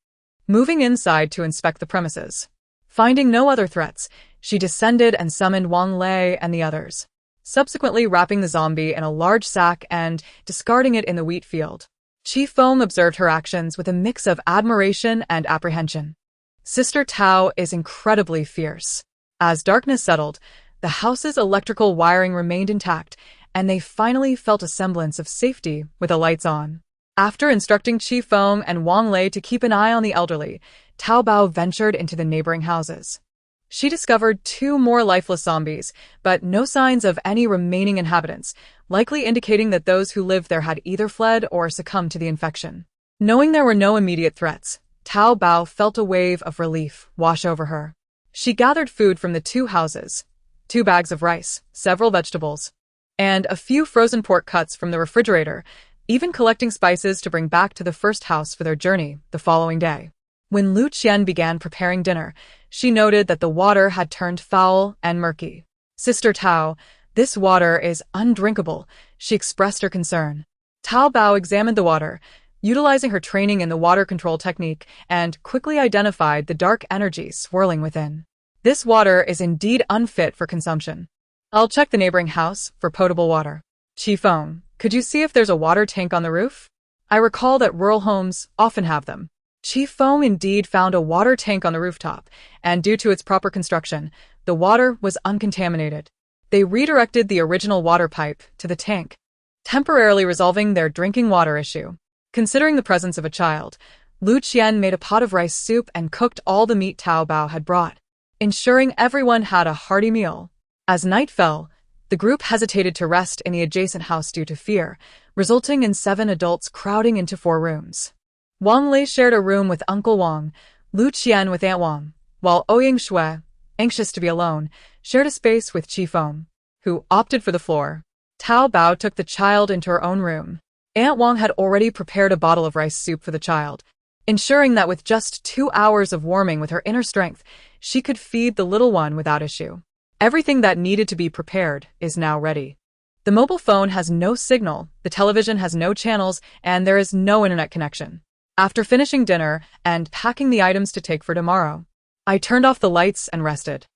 moving inside to inspect the premises. Finding no other threats, she descended and summoned Wang Lei and the others, subsequently wrapping the zombie in a large sack and discarding it in the wheat field. Qi Feng observed her actions with a mix of admiration and apprehension. Sister Tao is incredibly fierce. As darkness settled, the house's electrical wiring remained intact, and they finally felt a semblance of safety with the lights on. After instructing Qi Feng and Wang Lei to keep an eye on the elderly, Zhao Dabao ventured into the neighboring houses. She discovered 2 more lifeless zombies, but no signs of any remaining inhabitants, likely indicating that those who lived there had either fled or succumbed to the infection. Knowing there were no immediate threats, Zhao Dabao felt a wave of relief wash over her. She gathered food from the 2 houses, 2 bags of rice, several vegetables, and a few frozen pork cuts from the refrigerator, even collecting spices to bring back to the first house for their journey the following day. When Lu Qian began preparing dinner, she noted that the water had turned foul and murky. "Sister Tao, this water is undrinkable," she expressed her concern. Tao Bao examined the water, utilizing her training in the water control technique, and quickly identified the dark energy swirling within. "This water is indeed unfit for consumption. I'll check the neighboring house for potable water." "Qi Feng, could you see if there's a water tank on the roof? I recall that rural homes often have them." Qi Feng indeed found a water tank on the rooftop, and due to its proper construction, the water was uncontaminated. They redirected the original water pipe to the tank, temporarily resolving their drinking water issue. Considering the presence of a child, Lu Qian made a pot of rice soup and cooked all the meat Tao Bao had brought, ensuring everyone had a hearty meal. As night fell, the group hesitated to rest in the adjacent house due to fear, resulting in 7 adults crowding into 4 rooms. Wang Lei shared a room with Uncle Wang, Lu Qian with Aunt Wang, while Ouying Shui, anxious to be alone, shared a space with Qi Feng, who opted for the floor. Tao Bao took the child into her own room. Aunt Wang had already prepared a bottle of rice soup for the child, ensuring that with just 2 hours of warming with her inner strength, she could feed the little one without issue. Everything that needed to be prepared is now ready. The mobile phone has no signal, the television has no channels, and there is no internet connection. After finishing dinner and packing the items to take for tomorrow, I turned off the lights and rested.